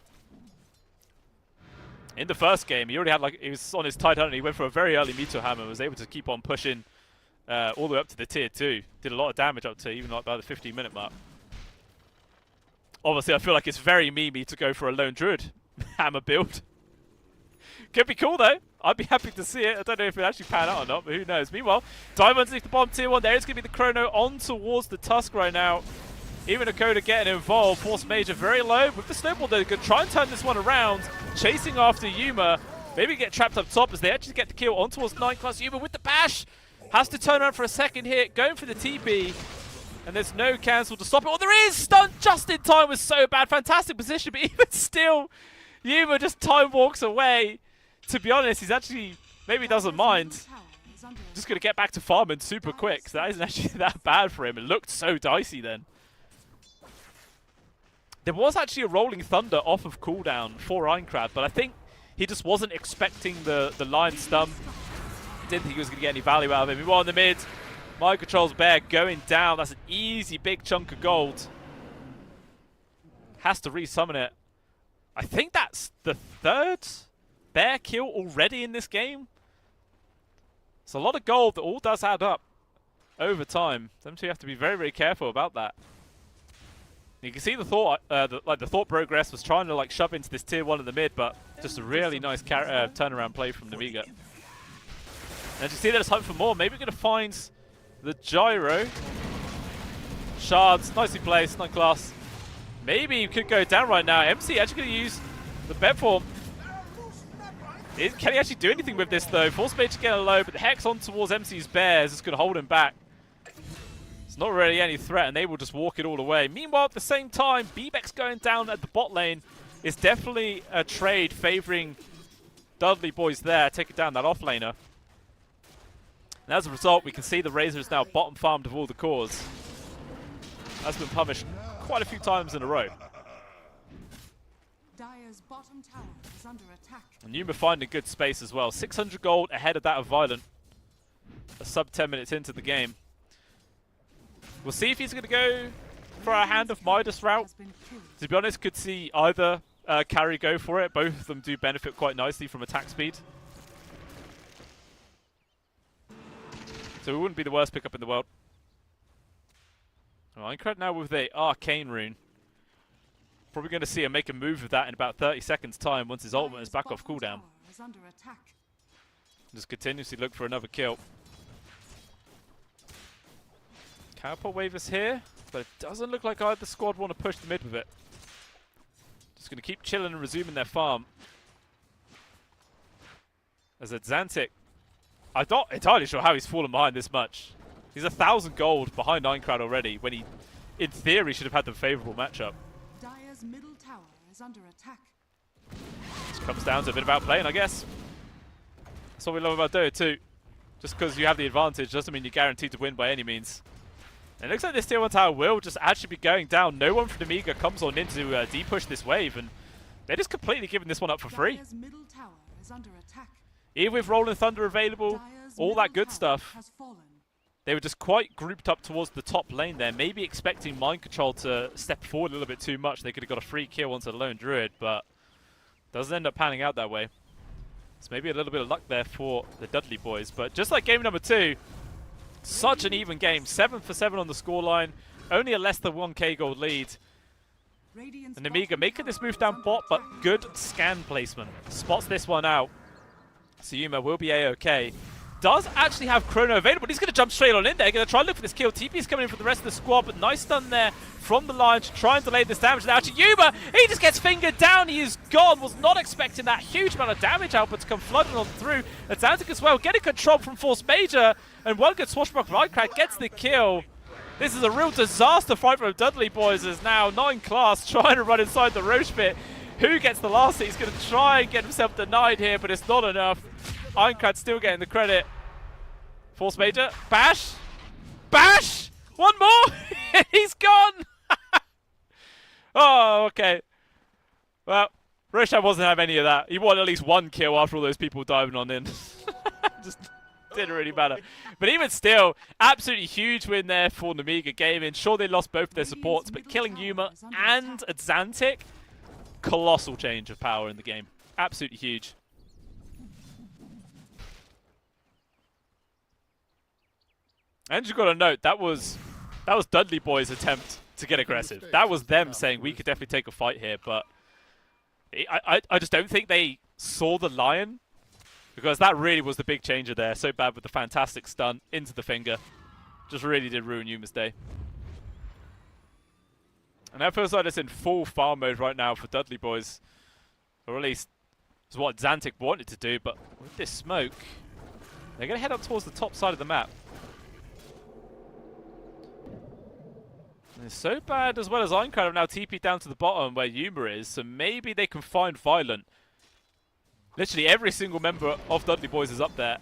In the first game, he already had he was on his Tide Hunter. He went for a very early Meteor Hammer and was able to keep on pushing all the way up to the tier 2. Did a lot of damage up to even like by the 15-minute mark. Obviously, I feel like it's very memey to go for a lone Druid hammer build. Could be cool though. I'd be happy to see it. I don't know if it actually pan out or not, but who knows. Meanwhile, dive underneath the bottom tier 1. There is going to be the Chrono on towards the Tusk right now. Even Hakoda getting involved. Force Major very low. With the Snowball, they're going to try and turn this one around. Chasing after Yuma. Maybe get trapped up top as they actually get the kill on towards 9 class. Yuma with the bash. Has to turn around for a second hit. Going for the TP. And there's no cancel to stop it. Oh, there is! Stunned just in time was so bad. Fantastic position, but even still, Yuma just time walks away. To be honest, he's actually maybe doesn't mind. Just going to get back to farming super quick. So that isn't actually that bad for him. It looked so dicey then. There was actually a Rolling Thunder off of cooldown for Einkrad, but I think he just wasn't expecting the Lion Stump. Didn't think he was going to get any value out of him. He was in the mid. Mind Control's bear going down. That's an easy big chunk of gold. Has to resummon it. I think that's the 3rd bear kill already in this game. It's a lot of gold that all does add up over time. Them two have to be very, very careful about that. You can see the thought, the thought progress was trying to like shove into this tier 1 in the mid, but just a really nice turnaround play from Namiga. And you see that it's hunt for more. Maybe we're going to find the gyro. Shards, nicely placed, 9 class. Maybe you could go down right now. MC actually going to use the bed form. Can he actually do anything with this though? Force Major getting low, but the Hex on towards MC's bear is just going to hold him back. It's not really any threat, and they will just walk it all away. Meanwhile, at the same time, B-Bex going down at the bot lane is definitely a trade favouring Dudley boys there, taking down that offlaner. And as a result, we can see the Razor is now bottom farmed of all the cores. That's been punished quite a few times in a row. Dire's bottom tower is under attack. And Yuma finding good space as well. 600 gold ahead of that of Violent. A sub 10 minutes into the game. We'll see if he's going to go for a Hand of Midas route. To be honest, could see either carry go for it. Both of them do benefit quite nicely from attack speed. So it wouldn't be the worst pickup in the world. Einkrad now with the Arcane Rune. Probably going to see him make a move of that in about 30 seconds time once his ultimate is back off cooldown. Just continuously look for another kill. Counterpart wave is here, but it doesn't look like either squad want to push the mid with it. Just going to keep chilling and resuming their farm. As Adzantic, I'm not entirely sure how he's fallen behind this much. He's 1,000 gold behind Einkrad already, when he, in theory, should have had the favourable matchup. Dire's middle tower is under attack. This comes down to a bit about playing, I guess. That's what we love about Dota 2. Just because you have the advantage doesn't mean you're guaranteed to win by any means. And it looks like this tier 1 tower will just actually be going down. No one from Amiga comes on in to de-push this wave, and they're just completely giving this one up for free. Dire's middle tower is under attack. Even with Rolling Thunder available, Dire's all middle that good tower stuff, has fallen. they were just quite grouped up towards the top lane there, maybe expecting Mind Control to step forward a little bit too much. They could have got a free kill onto the lone druid, but doesn't end up panning out that way. So maybe a little bit of luck there for the Dudley boys. But just like game number 2, such an even game. 7 for 7 on the scoreline. Only a less than 1k gold lead. Radiant's And Amiga bottom making this tower move is down under bot, but attack. good scan placement. Spots this one out. So Yuma will be A-OK. Does actually have Chrono available. He's going to jump straight on in there. Going to try and look for this kill. TP's coming in for the rest of the squad, but nice stun there from the line to try and delay this damage. Now to Yuma. He just gets fingered down. He is gone. Was not expecting that huge amount of damage output to come flooding on through. Atlantic as well. Getting control from Force Major. And one good swashbuckler from Icecrack gets the kill. This is a real disaster fight from Dudley boys as now 9 class trying to run inside the Roche pit. Who gets the last hit? He's going to try and get himself denied here, but it's not enough. Ironclad still getting the credit. Force Major. Bash. Bash! One more! He's gone! Oh, okay. Well, Roshan wasn't having any of that. He won at least 1 kill after all those people diving on in. Just didn't really matter. But even still, absolutely huge win there for Namiga Gaming. Sure, they lost both their supports, but killing Yuma and Atlantic, colossal change of power in the game. Absolutely huge. And you've got to note, that was Dudley boys' attempt to get aggressive. That was them saying we could definitely take a fight here, but I just don't think they saw the lion, because that really was the big changer there. So bad with the fantastic stun into the finger. Just really did ruin Yuma's day. And that feels like it's in full farm mode right now for Dudley boys. Or at least it's what Xantic wanted to do, but with this smoke, they're going to head up towards the top side of the map. And So Bad as well as Ironcrad have now TP'd down to the bottom where Yuma is, so maybe they can find Violent. Literally every single member of Dudley Boys is up there.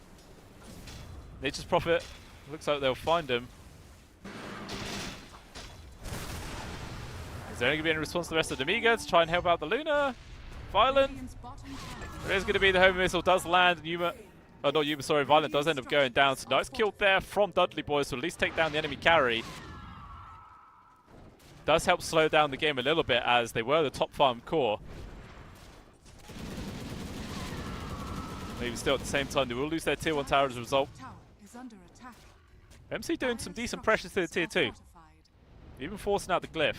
Nature's Prophet, looks like they'll find him. Is there only going to be any response to the rest of Amiga to try and help out the Luna? Violent. There's going to be the home missile, does land, and Yuma... Oh, not Yuma, sorry, Violent does end up going down. So nice kill there from Dudley Boys to at least take down the enemy carry. Does help slow down the game a little bit as they were the top farm core. Maybe still at the same time, they will lose their tier 1 tower as a result. MC doing some decent pressure to the tier 2. Even forcing out the glyph.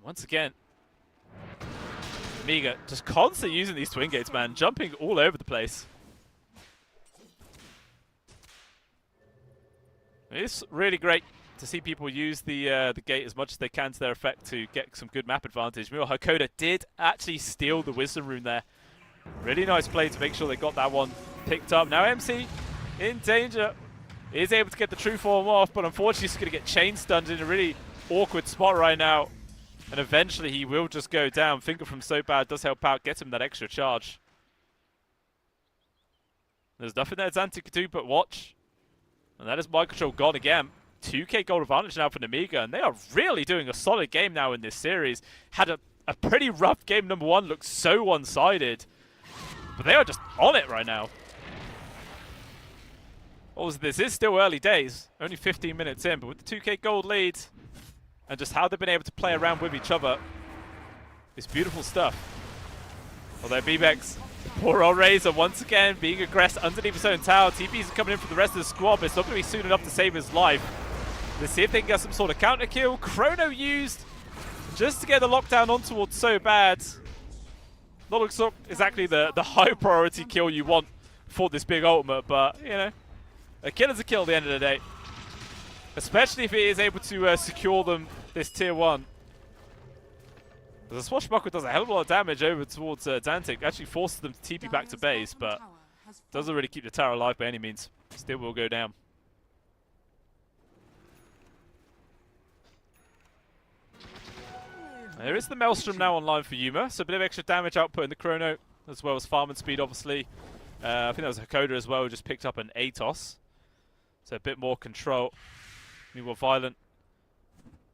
Once again, Amiga just constantly using these twin gates, man. Jumping all over the place. It's really great to see people use the gate as much as they can to their effect to get some good map advantage. Meanwhile, Hakoda did actually steal the Wisdom Rune there. Really nice play to make sure they got that one picked up. Now MC in danger. Is able to get the true form off, but unfortunately he's going to get chain stunned in a really awkward spot right now. And eventually he will just go down. Finger from So Bad does help out, gets him that extra charge. There's nothing that Xantic could do but watch. And that is Mind Control gone again. 2k gold advantage now for Namiga, and they are really doing a solid game now in this series. Had a pretty rough game number 1, looked so one-sided. But they are just on it right now. Also, this is still early days, only 15 minutes in, but with the 2k gold lead, and just how they've been able to play around with each other, it's beautiful stuff. Although BBEX, poor old Razor once again being aggressive underneath his own tower. TP's coming in for the rest of the squad, but it's not going to be soon enough to save his life. Let's see if they can get some sort of counter kill. Chrono used just to get the lockdown on towards So Bad. Not exactly the high priority kill you want for this big ultimate, but you know, a kill is a kill at the end of the day. Especially if it is able to secure them this tier 1. The Swashbuckler does a hell of a lot of damage over towards Xantic. Actually forces them to TP back to base, but doesn't really keep the tower alive by any means. Still will go down. There is the Maelstrom now online for Yuma, so a bit of extra damage output in the Chrono, as well as farm and speed, obviously. I think that was Hakoda as well, who just picked up an Atos. So a bit more control. More violent.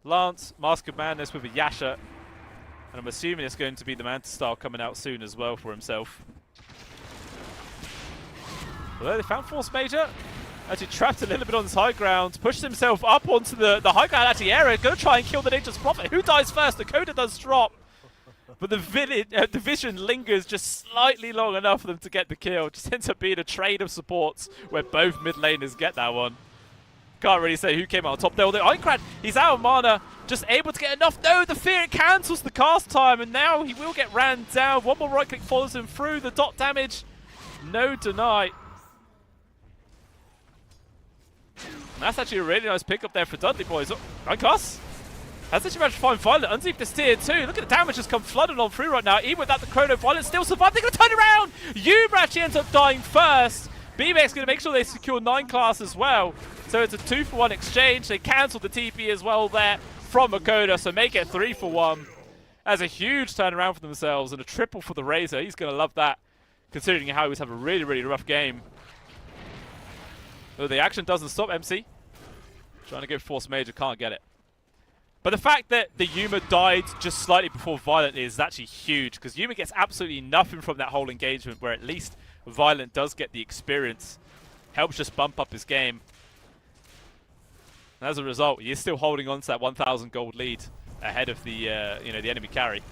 Lance, Mask of Madness with a Yasha. And I'm assuming it's going to be the Manta style coming out soon as well for himself. Although they found Force Major. Actually trapped a little bit on this high ground, pushed himself up onto the high ground actually area, going to try and kill the Nature's Prophet. Who dies first? Dakota does drop, but the vision lingers just slightly long enough for them to get the kill. Just ends up being a trade of supports where both mid laners get that one. Can't really say who came out on top there. Although Eincrad, he's out of mana, just able to get enough. No, the fear cancels the cast time, and now he will get ran down. One more right click follows him through. The dot damage, no deny. That's actually a really nice pickup there for Dudley boys. Oh, Unclass has actually managed to find Violet underneath this tier 2. Look at the damage just come flooding on through right now. Even without the Chrono, Violet still survived. They're going to turn around. Yuma actually ends up dying first. BBX going to make sure they secure 9 class as well. So it's a 2-for-1 exchange. They cancelled the TP as well there from Makoda, so make it 3-for-1. That's a huge turnaround for themselves and a triple for the Razor. He's going to love that, considering how he was having a really, really rough game. But the action doesn't stop MC. Trying to go Force Major, can't get it. But the fact that the Yuma died just slightly before Violent is actually huge, because Yuma gets absolutely nothing from that whole engagement, where at least Violent does get the experience. Helps just bump up his game. And as a result, he is still holding on to that 1,000 gold lead ahead of the the enemy carry.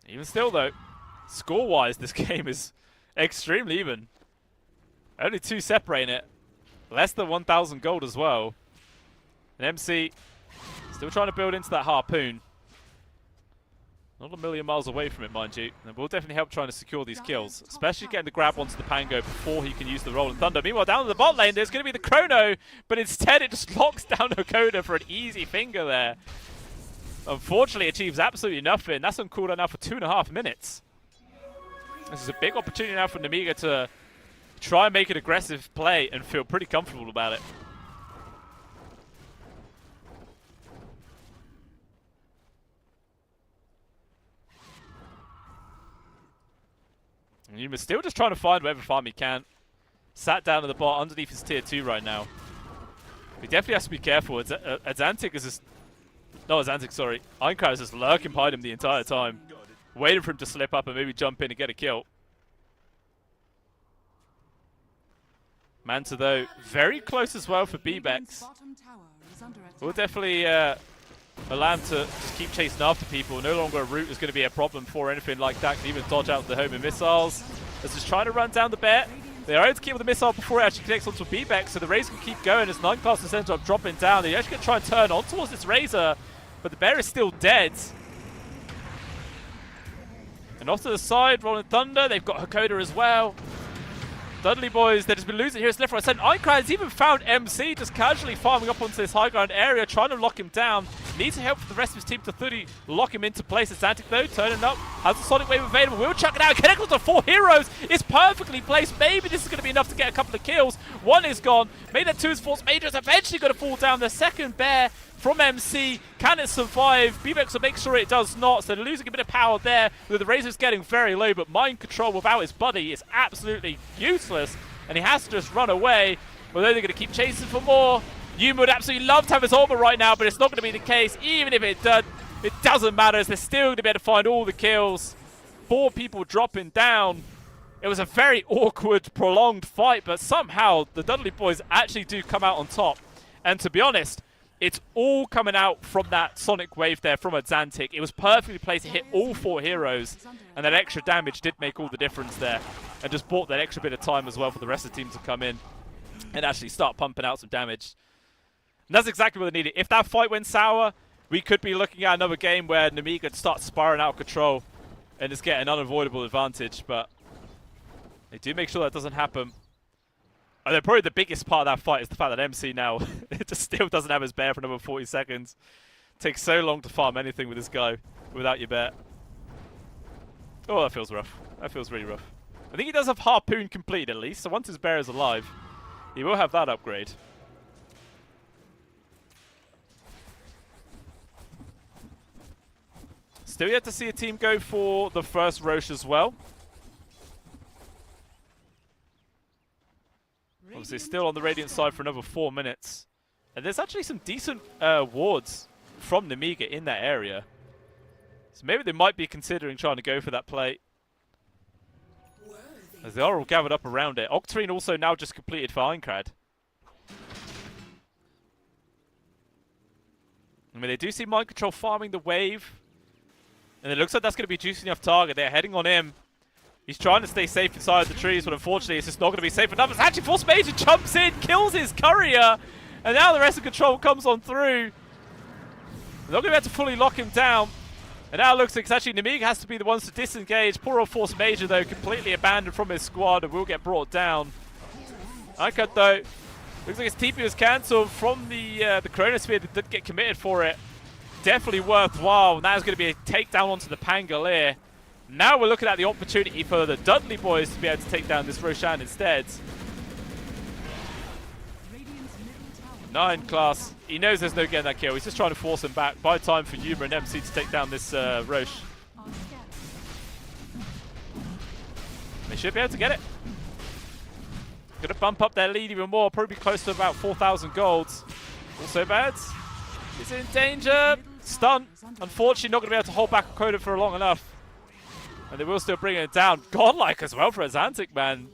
Even still though, score-wise, this game is extremely even. Only 2 separating it. Less than 1,000 gold as well. And MC still trying to build into that Harpoon. Not a million miles away from it, mind you. And will definitely help trying to secure these kills. Especially getting the grab onto the Pango before he can use the Rolling Thunder. Meanwhile, down in the bot lane, there's going to be the Chrono. But instead, it just locks down Hakoda for an easy finger there. Unfortunately, achieves absolutely nothing. That's on cooldown now for 2.5 minutes. This is a big opportunity now for Nemiga to try and make an aggressive play and feel pretty comfortable about it. And Yuma's still just trying to find whatever farm he can. Sat down in the bot underneath his tier 2 right now. He definitely has to be careful. Azantic is just... No, Azantic, sorry. Eincrad is just lurking behind him the entire time. Waiting for him to slip up and maybe jump in and get a kill. Manta, though, very close as well for B-Bex. We'll definitely allow him to just keep chasing after people. No longer a route is going to be a problem for anything like that. Can even dodge out the homing missiles. As just trying to run down the bear. They are able to keep the missile before it actually connects onto B-Bex, so the Razor can keep going as 9 classes ends up dropping down. They're actually going to try and turn on towards this Razor, but the bear is still dead. And off to the side, Rolling Thunder. They've got Hakoda as well. Dudley boys, they've just been losing here. It's left, right, center. Eincrad has even found MC just casually farming up onto this high ground area, trying to lock him down. Needs help for the rest of his team to fully lock him into place. Atlantic, though, turning up. Has the Sonic Wave available. Will chuck it out. Connected to 4 heroes. It's perfectly placed. Maybe this is going to be enough to get a couple of kills. 1 is gone. Made that 2 is Force Major. Is eventually going to fall down. The second bear from MC. Can it survive? B-Bex will make sure it does not. So they're losing a bit of power there. The Razor's getting very low, but mind control without his buddy is absolutely useless. And he has to just run away. Although they're going to keep chasing for more. Yuma would absolutely love to have his armor right now, but it's not going to be the case. Even if it does, it doesn't matter, as they're still going to be able to find all the kills. 4 people dropping down. It was a very awkward, prolonged fight, but somehow the Dudley boys actually do come out on top. And to be honest, it's all coming out from that Sonic Wave there from Azantic. It was perfectly placed to hit all 4 heroes, and that extra damage did make all the difference there. And just bought that extra bit of time as well for the rest of the team to come in and actually start pumping out some damage. And that's exactly what they needed. If that fight went sour, we could be looking at another game where Nemiga starts spiraling out of control and just get an unavoidable advantage. But they do make sure that doesn't happen. And probably the biggest part of that fight is the fact that MC now it just still doesn't have his bear for another 40 seconds. Takes so long to farm anything with this guy without your bear. Oh, that feels rough. That feels really rough. I think he does have Harpoon complete at least, so once his bear is alive, he will have that upgrade. Still yet to see a team go for the first Roche as well. Obviously still on the Radiant side for another 4 minutes. And there's actually some decent wards from Nemiga in that area. So maybe they might be considering trying to go for that play. As they are all gathered up around it. Octarine also now just completed for Einkrad. I mean, they do see Mind Control farming the wave. And it looks like that's going to be a juicy enough target. They're heading on him. He's trying to stay safe inside the trees, but unfortunately it's just not going to be safe enough. It's actually Force Major jumps in, kills his courier. And now the rest of Control comes on through. They're not going to be able to fully lock him down. And now it looks like actually Nemiga has to be the ones to disengage. Poor old Force Major, though, completely abandoned from his squad and will get brought down. Einkrad, though, looks like his TP was cancelled from the Chronosphere that did get committed for it. Definitely worthwhile. Now it's going to be a takedown onto the Pangolier. Now we're looking at the opportunity for the Dudley boys to be able to take down this Roshan instead. 9 class. He knows there's no getting that kill. He's just trying to force him back. Buy time for Yuma and MC to take down this Roche. They should be able to get it. Gonna bump up their lead even more. Probably close to about 4,000 golds. Also bad. He's in danger. Stun. Unfortunately, not going to be able to hold back a Coda for long enough. And they will still bring it down. Godlike as well for Azantic, man.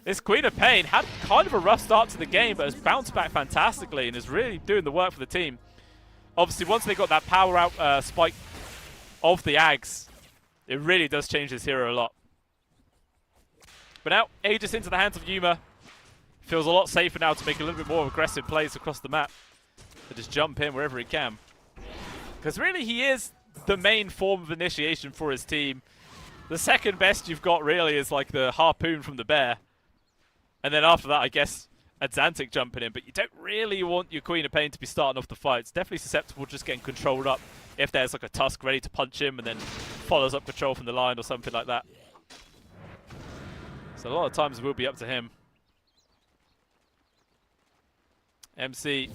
This Queen of Pain had kind of a rough start to the game, but has bounced back fantastically and is really doing the work for the team. Obviously, once they got that power out spike of the Ags, it really does change this hero a lot. But now, Aegis into the hands of Yuma. Feels a lot safer now to make a little bit more aggressive plays across the map. To just jump in wherever he can. Because really, he is the main form of initiation for his team. The second best you've got really is like the harpoon from the bear. And then after that, I guess, Azantic jumping in. But you don't really want your Queen of Pain to be starting off the fight. It's definitely susceptible to just getting controlled up if there's like a Tusk ready to punch him and then follows up control from the line or something like that. So a lot of times it will be up to him. MC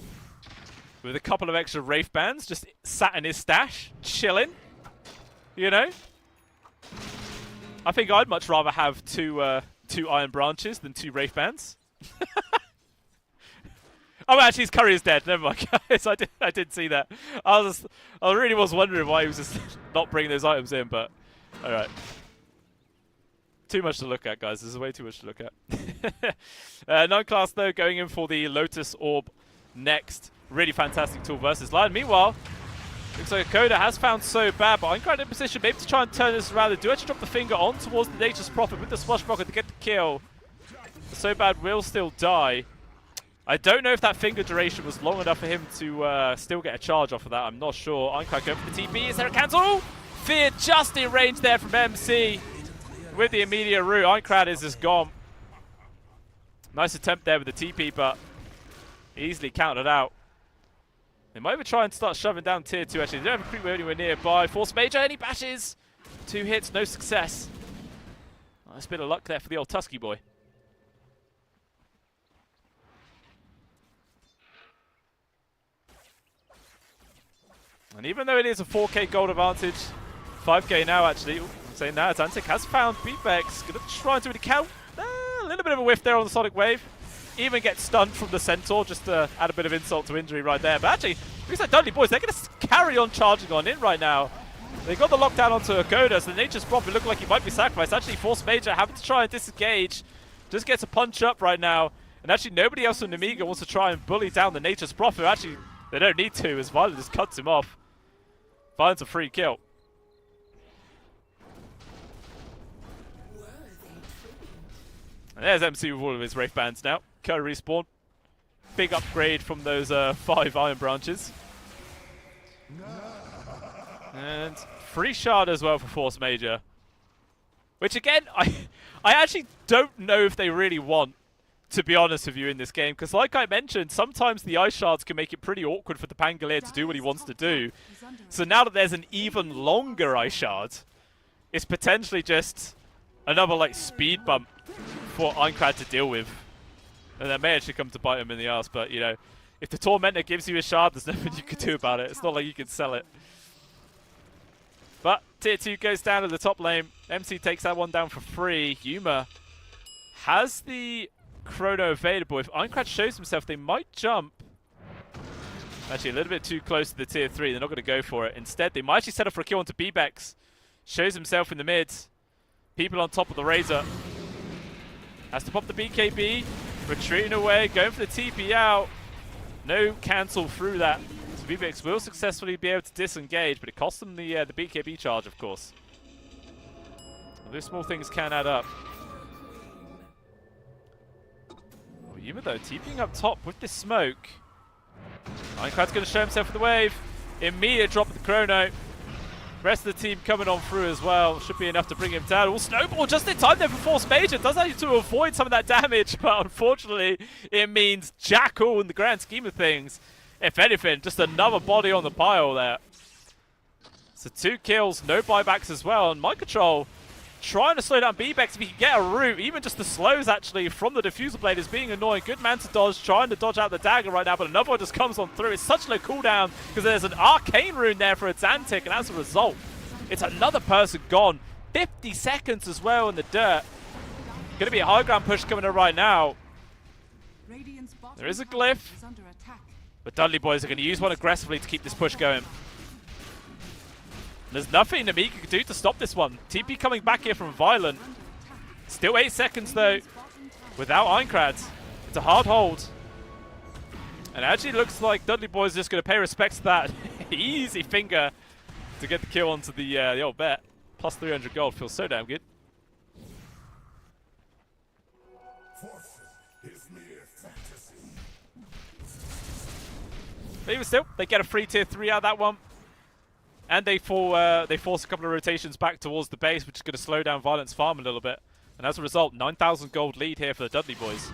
with a couple of extra Wraith Bands just sat in his stash, chilling. You know? I think I'd much rather have two Iron Branches than 2 Wraith Bands. Oh, actually, his courier's dead. Never mind, guys. I did see that. I really was wondering why he was just not bringing those items in, but all right. Too much to look at, guys. This is way too much to look at. 9 class, though, going in for the Lotus Orb next. Really fantastic tool versus Lion. Meanwhile, looks like Coda has found So Bad, but Einkrad in position maybe to try and turn this around. They do actually drop the finger on towards the Nature's Prophet with the Swashbuckler to get the kill. So Bad will still die. I don't know if that finger duration was long enough for him to still get a charge off of that. I'm not sure. Einkrad going for the TP. Is there a cancel? Fear just in range there from MC. With the immediate route, Einkrad is just gone. Nice attempt there with the TP, but easily countered out. They might even try and start shoving down tier 2, actually. They don't have a creep anywhere nearby. Force Major, any bashes? 2 hits, no success. Nice bit of luck there for the old Tusky boy. And even though it is a 4k gold advantage, 5k now actually. Ooh, I'm saying that, Azantic has found Beatbex. Gonna try and do an account. A little bit of a whiff there on the Sonic Wave. Even get stunned from the Centaur, just to add a bit of insult to injury right there. But actually, looks like Dudley boys, they're going to carry on charging on in right now. They got the lockdown onto Akoda, so the Nature's Prophet looked like he might be sacrificed. Actually, Force Major having to try and disengage. Just gets a punch up right now. And actually, nobody else from Nemiga wants to try and bully down the Nature's Prophet. Actually, they don't need to, as Violet just cuts him off. Finds a free kill. And there's MC with all of his Wraith Bands now. Curry respawn. Big upgrade from those 5 Iron Branches. And free shard as well for Force Major. Which again, I actually don't know if they really want, to be honest with you, in this game. Because like I mentioned, sometimes the Ice Shards can make it pretty awkward for the Pangolier to do what he wants to do. So now that there's an even longer Ice Shard, it's potentially just another like speed bump for Einkrad to deal with. And that may actually come to bite him in the ass, but you know, if the Tormentor gives you a shard, there's nothing you can do about it. It's not like you can sell it. But tier 2 goes down to the top lane. MC takes that one down for free. Yuma has the chrono available. If Einkrad shows himself, they might jump. Actually, a little bit too close to the tier 3. They're not going to go for it. Instead, they might actually set up for a kill onto Bebex. Shows himself in the mid. People on top of the Razor. Has to pop the BKB. Retreating away. Going for the TP out. No cancel through that. So Bebex will successfully be able to disengage, but it costs them the BKB charge, of course. Those small things can add up. Oh, Yuma, though, TPing up top with this smoke. Minecraft's going to show himself with the wave. Immediate drop of the chrono. Rest of the team coming on through as well. Should be enough to bring him down. Snowball just in time there for Force Major. Does actually to avoid some of that damage, but unfortunately it means jack all in the grand scheme of things. If anything, just another body on the pile there. So 2 kills, no buybacks as well. And MindControl trying to slow down Bebex if he can get a route. Even just the slows actually from the diffusal blade is being annoying. Good man to dodge, trying to dodge out the dagger right now, but another one just comes on through. It's such low cooldown because there's an arcane rune there for a Xantic, and as a result, it's another person gone. 50 seconds as well in the dirt. Going to be a high ground push coming in right now. There is a glyph, but Dudley boys are going to use one aggressively to keep this push going. There's nothing Namiga can do to stop this one. TP coming back here from Violent. Still 8 seconds though, without Einkrad. It's a hard hold. And it actually looks like Dudley Boy's just going to pay respects to that easy finger to get the kill onto the old bet. Plus 300 gold feels so damn good. But even still, they get a free tier 3 out of that one. And they force a couple of rotations back towards the base, which is going to slow down Violent's farm a little bit. And as a result, 9,000 gold lead here for the Dudley boys.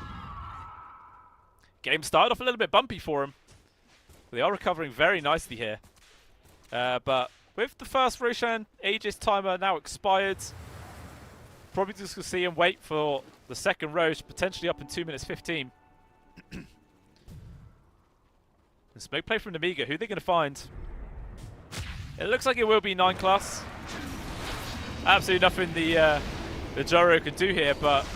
Game started off a little bit bumpy for them. They are recovering very nicely here. But with the first Roshan Aegis timer now expired, probably just going to see him wait for the second Rosh, potentially up in 2 minutes 15. The smoke play from Namiga. Who are they going to find? It looks like it will be 9 class. Absolutely nothing the Joro can do here, but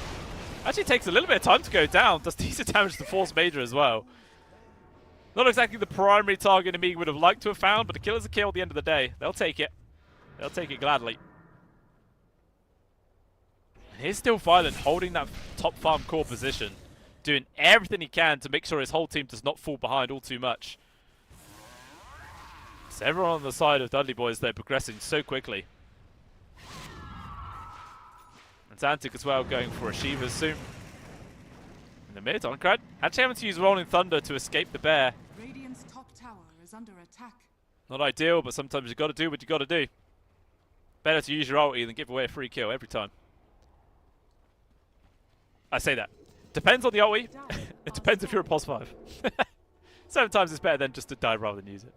actually takes a little bit of time to go down. Does decent damage to Force Major as well. Not exactly the primary target Namiga would have liked to have found, but a kill is a kill at the end of the day. They'll take it. They'll take it gladly. Here's still Violent holding that top farm core position, doing everything he can to make sure his whole team does not fall behind all too much. So everyone on the side of Dudley Boys, they're progressing so quickly. And Xantic as well, going for a Shiva soon. In the mid, Einkrad actually having to use Rolling Thunder to escape the bear. Radiant's top tower is under attack. Not ideal, but sometimes you got to do what you got to do. Better to use your ulti than give away a free kill every time. I say that. Depends on the ulti. It depends if you're a pos 5. Sometimes it's better than just to die rather than use it.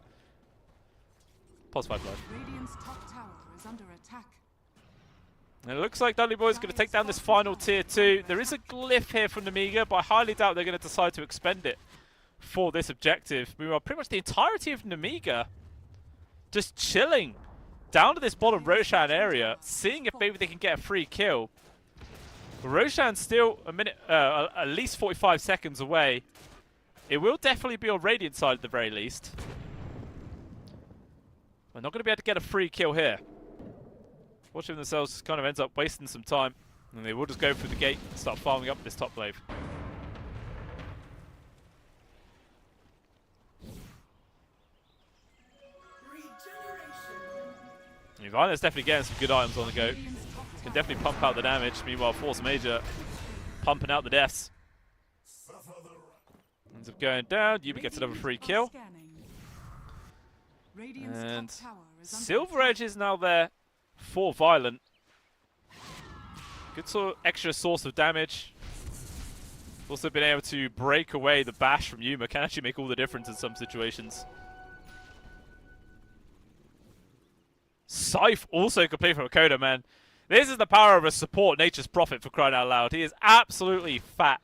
Pos 5 life. Radiant's top tower is under attack. And it looks like Dudley Boys going to take down this final tier 2. There is a glyph here from Namiga, but I highly doubt they're going to decide to expend it for this objective. Meanwhile, pretty much the entirety of Namiga just chilling down to this bottom Roshan area, seeing if maybe they can get a free kill. But Roshan's still a minute, at least 45 seconds away. It will definitely be on Radiant side at the very least. We're not going to be able to get a free kill here. Watching themselves kind of ends up wasting some time. And they will just go through the gate and start farming up this top wave. Violent's definitely getting some good items on the go. Can definitely pump out the damage. Meanwhile, Force Major pumping out the deaths. Ends up going down. Yubi gets another free kill. And Silver Edge is now there for Violent. Good sort of extra source of damage. Also been able to break away the bash from Yuma. Can actually make all the difference in some situations. Scythe also complete from Akoda, man. This is the power of a support Nature's Prophet, for crying out loud. He is absolutely fat.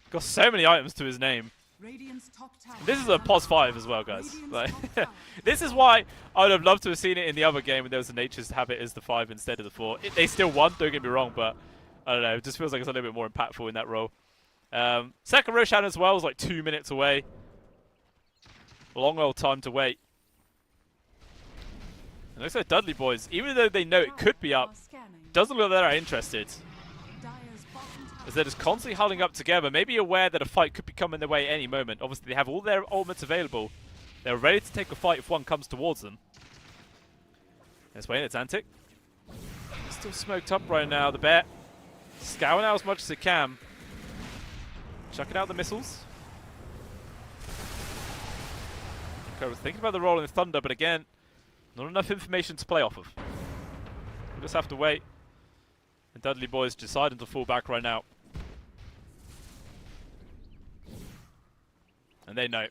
Got so many items to his name. Radiant's top tower This is a under pos 5 attack. as well, guys. Radiant's Like, top tower this is why I would have loved to have seen it in the other game when there was a natures to have it as the 5 instead of the 4. They still won, don't get me wrong, but I don't know. It just feels like it's a little bit more impactful in that role. Second Roshan as well was like 2 minutes away. Long old time to wait. It looks like Dudley boys, even though they know it could be up, are scanning. doesn't look like they're interested. Dire's bottom tower As they're just constantly huddling up together, maybe aware that a fight could be coming their way at any moment. Obviously, they have all their ultimates available. They're ready to take a fight if one comes towards them. Let's wait, it's Antic. Still smoked up right now, the bear. Scouring out as much as it can. Chucking out the missiles. Okay, I was thinking about the role in Thunder, but again, not enough information to play off of. We'll just have to wait. And Dudley boys deciding to fall back right now. And they know.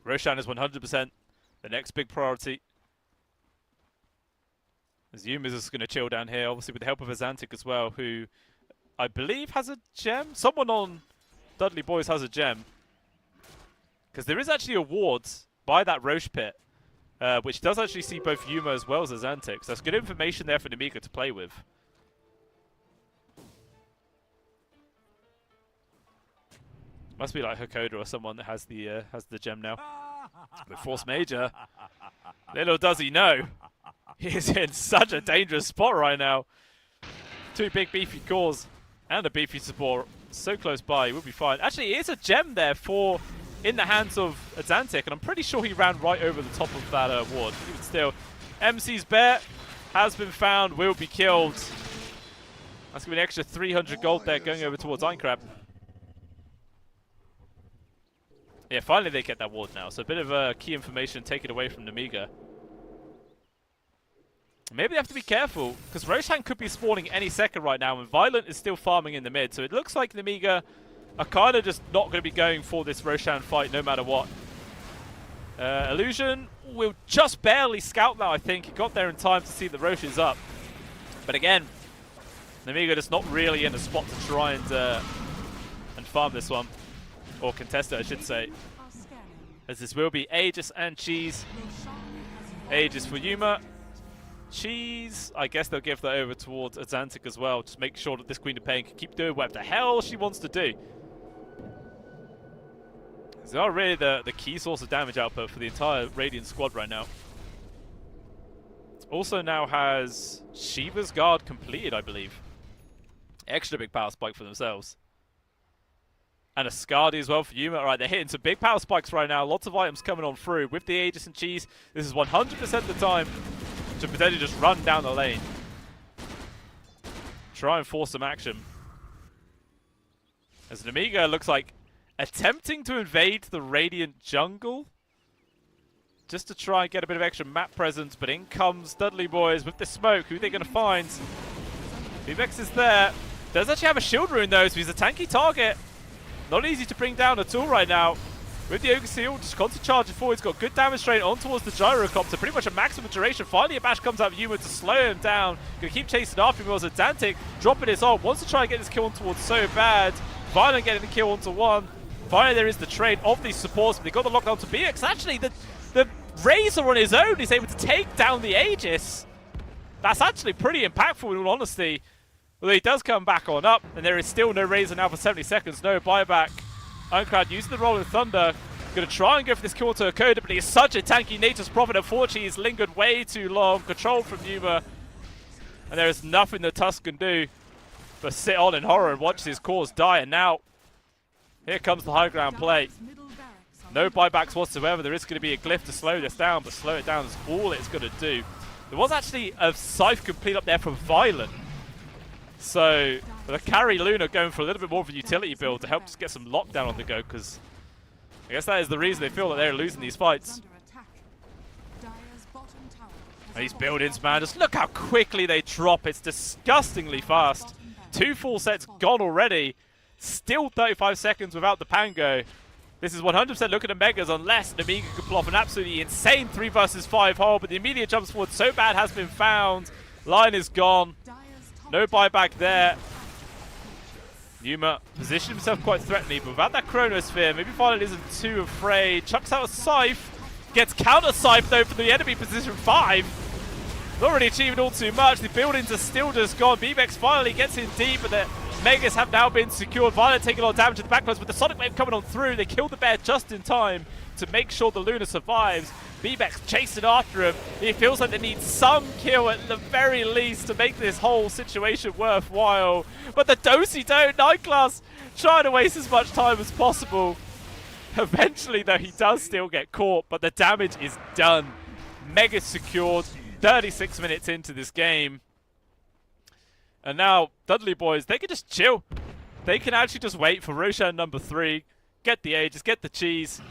Roshan is 100% the next big priority. As Yuma's is going to chill down here, obviously with the help of Azantic as well, who I believe has a gem. Someone on Dudley boys has a gem. Because there is actually awards by that Roche pit, which does actually see both Yuma as well as Azantic. So that's good information there for Namika to play with. Must be like Hakoda or someone that has the gem now. With Force Major, little does he know, he is in such a dangerous spot right now. Two big beefy cores and a beefy support so close by, he would be fine. Actually, it is a gem there for in the hands of Azantic, and I'm pretty sure he ran right over the top of that ward. Even still, MC's bear has been found, will be killed. That's going to be an extra 300 gold there going over towards Einkrab. Yeah, finally they get that ward now, so a bit of key information taken away from Namiga. Maybe they have to be careful, because Roshan could be spawning any second right now, and Violent is still farming in the mid, so it looks like Namiga are kind of just not going to be going for this Roshan fight no matter what. Illusion will just barely scout that, I think. He got there in time to see the Rosh is up. But again, Namiga just not really in a spot to try and farm this one. Or contest it, I should say. are scanning. As this will be Aegis and Cheese. Aegis for Yuma. Cheese, I guess they'll give that over towards Azantic as well. Just make sure that this Queen of Pain can keep doing whatever the hell she wants to do. They are really the key source of damage output for the entire Radiant squad right now. Also now has Shiva's Guard completed, I believe. Extra big power spike for themselves. And a Skadi as well for Yuma. Alright, they're hitting some big power spikes right now. Lots of items coming on through. With the Aegis and Cheese, this is 100% the time to potentially just run down the lane. Try and force some action. As Namiga looks like attempting to invade the Radiant jungle. Just to try and get a bit of extra map presence. But in comes Dudley boys with the smoke. Who are they going to find? Vivex is there. Does actually have a shield rune though, so he's a tanky target. Not easy to bring down at all right now. With the Ogre Seal, just constant charging forward. He's got good damage straight on towards the Gyrocopter. Pretty much a maximum duration. Finally, a bash comes out of Yuma to slow him down. Gonna keep chasing after him. Azantic dropping his ult. Wants to try and get this kill on towards so bad. Violent getting the kill onto one. Finally, there is the trade of these supports. But they got the lockdown to BX. Actually, the Razor on his own is able to take down the Aegis. That's actually pretty impactful in all honesty. Although he does come back on up, and there is still no Razor now for 70 seconds. No buyback. Uncrowd using the Rolling Thunder. Going to try and go for this kill to Hakoda, but he is such a tanky Nature's Prophet. Unfortunately, he's lingered way too long. Controlled from Yuma. And there is nothing that Tusk can do but sit on in horror and watch his cause die. And now, here comes the high ground play. No buybacks whatsoever. There is going to be a glyph to slow this down, but slow it down is all it's going to do. There was actually a Scythe complete up there for Violent. So, the carry Luna going for a little bit more of a utility build to help just get some lockdown on the go, because I guess that is the reason they feel that they're losing these fights. And these build-ins, man, just look how quickly they drop. It's disgustingly fast. 2 full sets gone already. Still 35 seconds without the Pango. This is 100% looking at Megas unless Namiga could pull off an absolutely insane 3 versus 5 hole, but the immediate jumps forward so bad has been found. Line is gone. No buyback there. Yuma positioned himself quite threatening, but without that Chronosphere, maybe Violet isn't too afraid. Chucks out a Scythe, gets counter-Scythe though from the enemy position 5. Not really achieving all too much. The buildings are still just gone. BBEX finally gets in deep, but the Megas have now been secured. Violet taking a lot of damage to the backwards, but the Sonic Wave coming on through. They kill the bear just in time to make sure the Luna survives. BBEX chasing after him. It feels like they need some kill at the very least to make this whole situation worthwhile. But the Do Night Class trying to waste as much time as possible. Eventually, though, he does still get caught, but the damage is done. Mega secured. 36 minutes into this game. And now, Dudley boys, they can just chill. They can actually just wait for Roshan number 3, get the Aegis, get the cheese,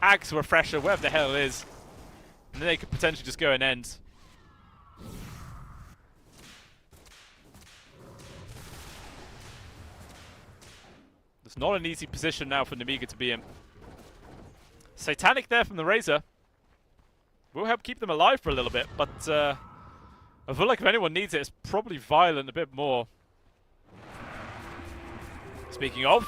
Axe Refresher, wherever the hell it is, and then they could potentially just go and end. It's not an easy position now for Nemiga to be in. Satanic there from the Razor. Will help keep them alive for a little bit, but I feel like if anyone needs it, it's probably Violent a bit more. Speaking of,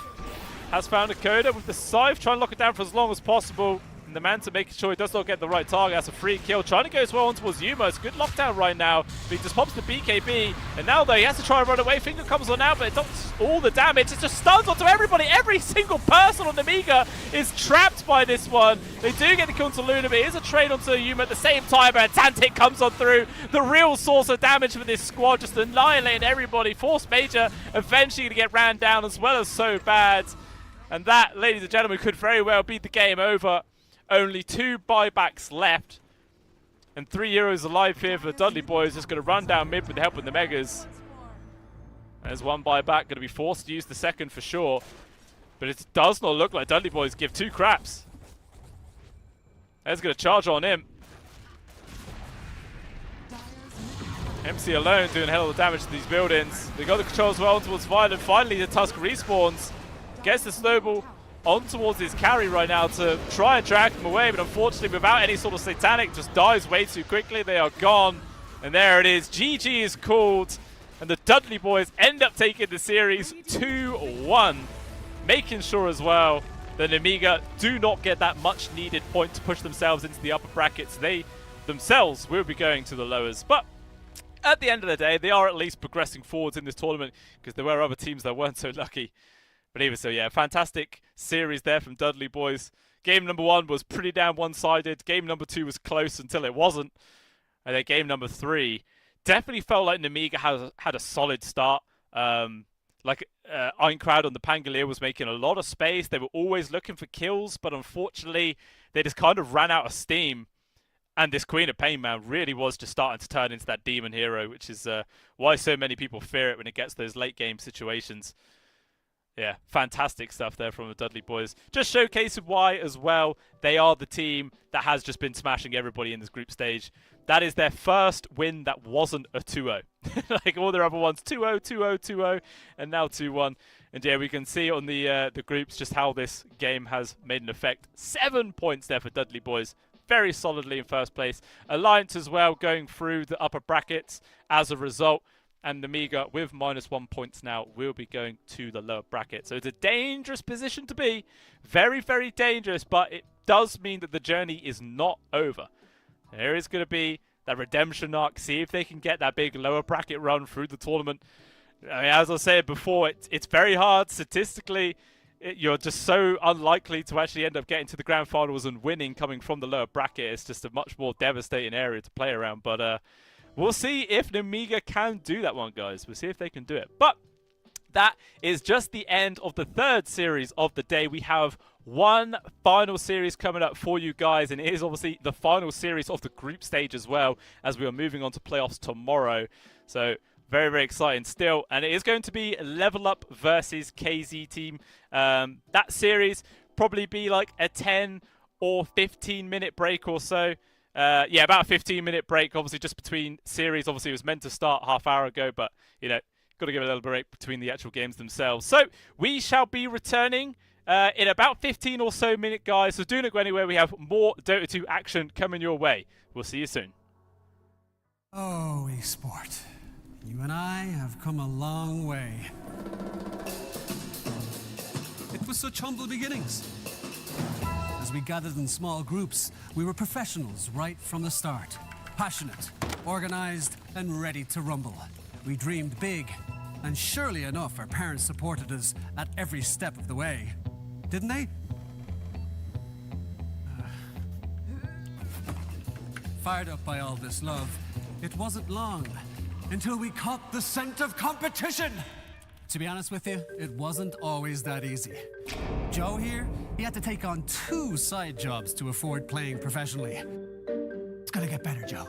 has found a Coda with the Scythe, trying to lock it down for as long as possible. And the Manta making sure he does not get the right target. That's a free kill. Trying to go as well on towards Yuma. It's a good lockdown right now. But he just pops the BKB. And now, though, he has to try and run away. Finger comes on out, but it does all the damage. It just stuns onto everybody. Every single person on the Amiga is trapped by this one. They do get the kill onto Luna, but it is a trade onto Yuma at the same time. And Tantic comes on through. The real source of damage for this squad, just annihilating everybody. Force Major eventually going to get ran down as well as So Bad. And that, ladies and gentlemen, could very well be the game over. Only 2 buybacks left. And 3 heroes alive here for the Dudley boys. Just going to run down mid with the help of the Megas. There's 1 buyback. Going to be forced to use the second for sure. But it does not look like Dudley boys give 2 craps. There's going to charge on him. MC alone doing a hell of a damage to these buildings. They got the controls well towards Violet. Finally the Tusk respawns. Gets the snowball on towards his carry right now to try and drag him away, but unfortunately without any sort of Satanic, just dies way too quickly. They are gone, and there it is. GG is called, and the Dudley boys end up taking the series 2-1, making sure as well that Amiga do not get that much needed point to push themselves into the upper brackets. They themselves will be going to the lowers, but at the end of the day, they are at least progressing forwards in this tournament because there were other teams that weren't so lucky. But even so, yeah, fantastic series there from Dudley boys. Game number 1 was pretty damn one-sided. Game number 2 was close until it wasn't. And then game number 3 definitely felt like Nemiga had a solid start. Eincrowd on the Pangolier was making a lot of space. They were always looking for kills, but unfortunately, they just kind of ran out of steam. And this Queen of Pain, man, really was just starting to turn into that demon hero, which is why so many people fear it when it gets those late-game situations. Yeah, fantastic stuff there from the Dudley boys. Just showcasing why, as well, they are the team that has just been smashing everybody in this group stage. That is their first win that wasn't a 2-0. Like all their other ones, 2-0, 2-0, 2-0, and now 2-1. And yeah, we can see on the groups just how this game has made an effect. 7 points there for Dudley boys. Very solidly in first place. Alliance as well going through the upper brackets as a result. And Amiga with -1 points now will be going to the lower bracket. So it's a dangerous position to be. Very, very dangerous, but it does mean that the journey is not over. There is going to be that redemption arc. See if they can get that big lower bracket run through the tournament. I mean, as I said before, it's very hard statistically. You're just so unlikely to actually end up getting to the grand finals and winning coming from the lower bracket. It's just a much more devastating area to play around. But we'll see if Nemiga can do that one, guys. We'll see if they can do it. But that is just the end of the 3rd series of the day. We have one final series coming up for you guys, and it is obviously the final series of the group stage as well, as we are moving on to playoffs tomorrow. So very, very exciting still. And it is going to be Level Up versus KZ team. That series probably be like a 10 or 15 minute break or so. Yeah, about a 15-minute break, obviously, just between series. Obviously, it was meant to start half hour ago, but, you know, got to give it a little break between the actual games themselves. So, we shall be returning in about 15 or so minutes, guys. So, do not go anywhere. We have more Dota 2 action coming your way. We'll see you soon. Oh, esport. You and I have come a long way. with such humble beginnings. As we gathered in small groups, we were professionals right from the start. Passionate, organized, and ready to rumble. We dreamed big, and surely enough, our parents supported us at every step of the way. Didn't they? Fired up by all this love, it wasn't long until we caught the scent of competition. To be honest with you, it wasn't always that easy. Joe here, he had to take on 2 side jobs to afford playing professionally. It's gonna get better, Joe.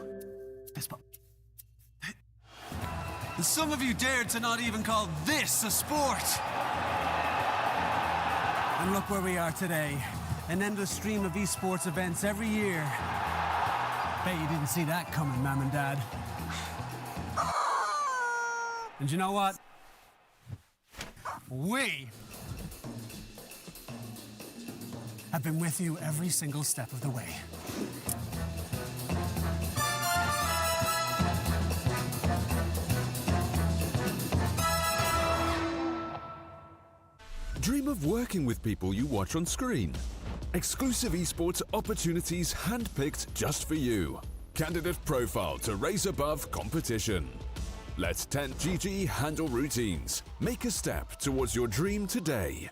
And some of you dared to not even call this a sport. And look where we are today. An endless stream of esports events every year. Bet you didn't see that coming, Mom and Dad. And you know what? We have been with you every single step of the way. Dream of working with people you watch on screen. Exclusive esports opportunities handpicked just for you. Candidate profile to raise above competition. Let 10GG handle routines. Make a step towards your dream today.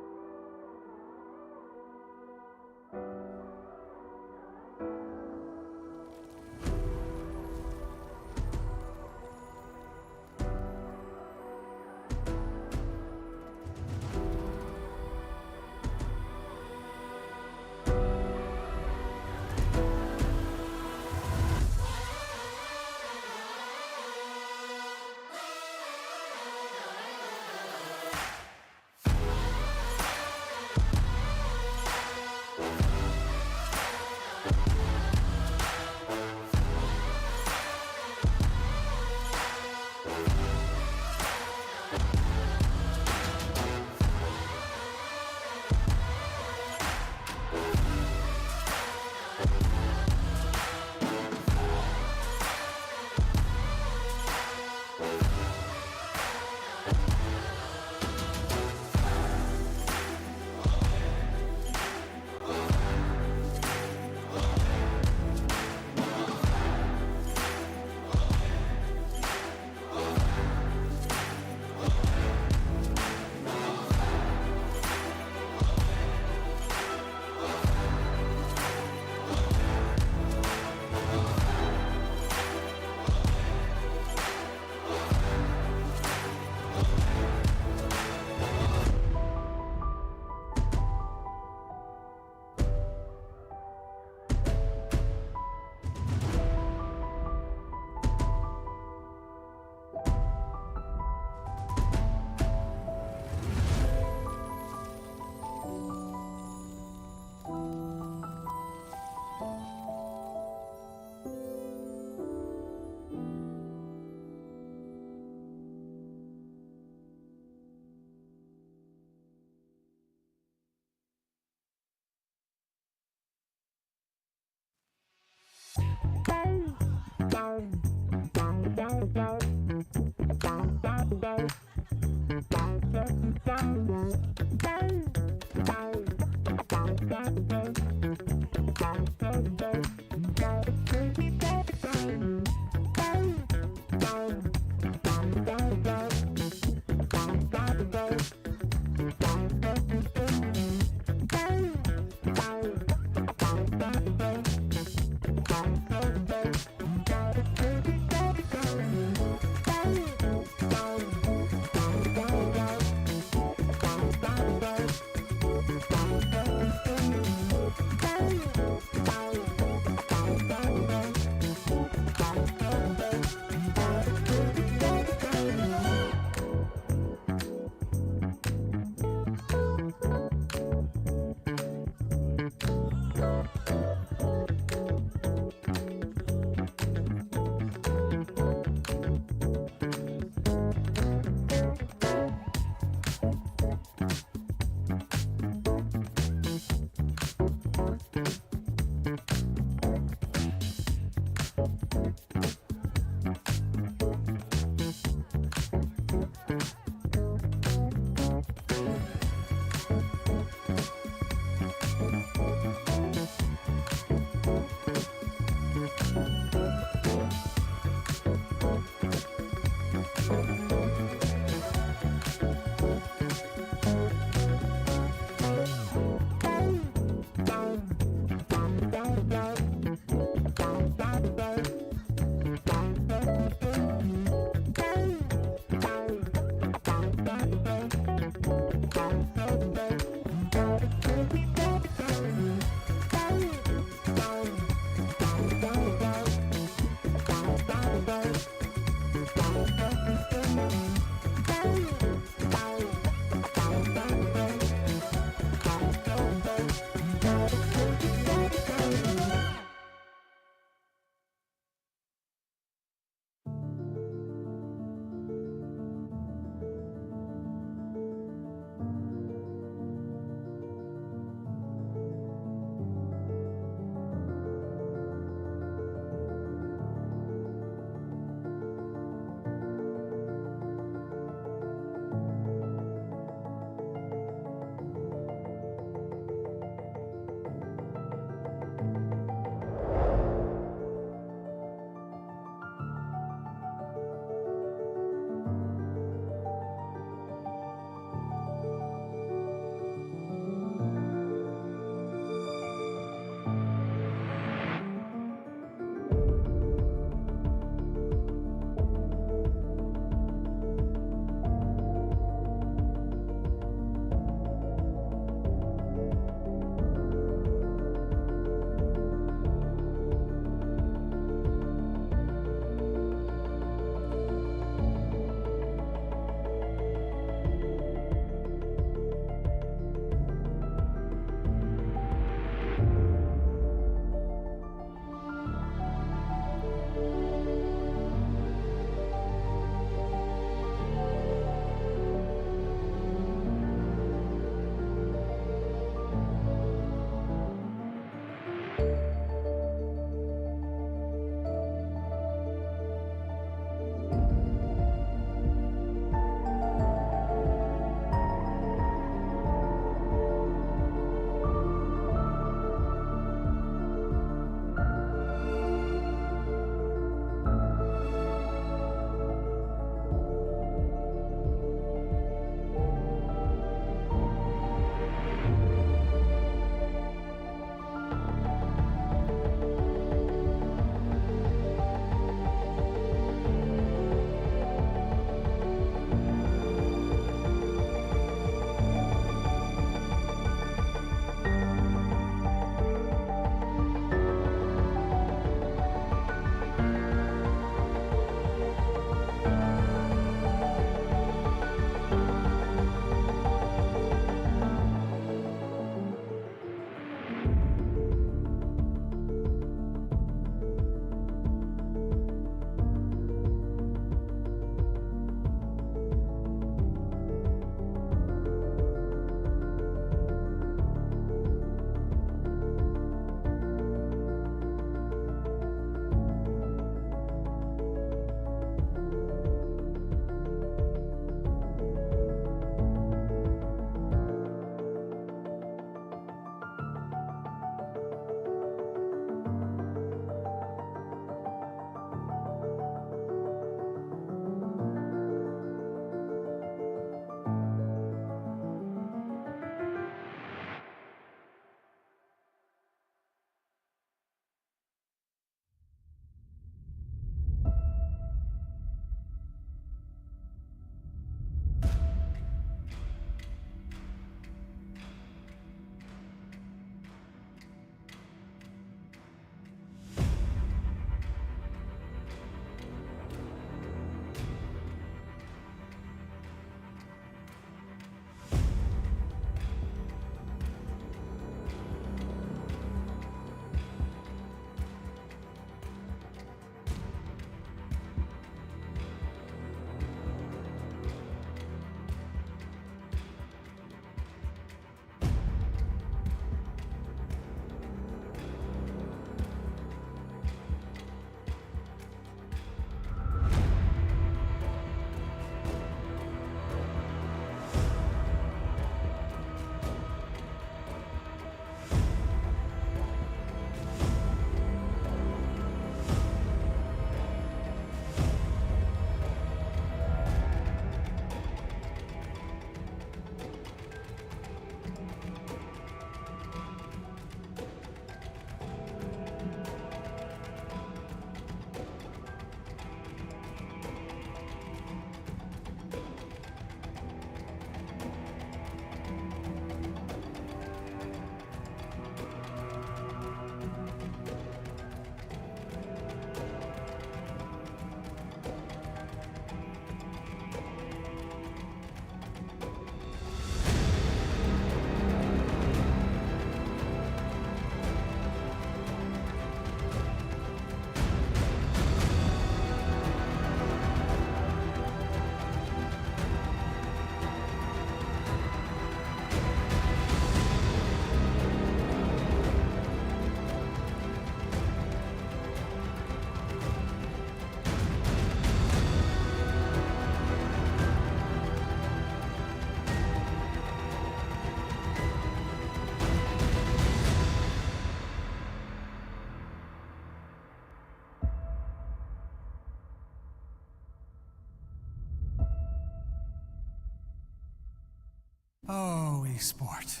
esport.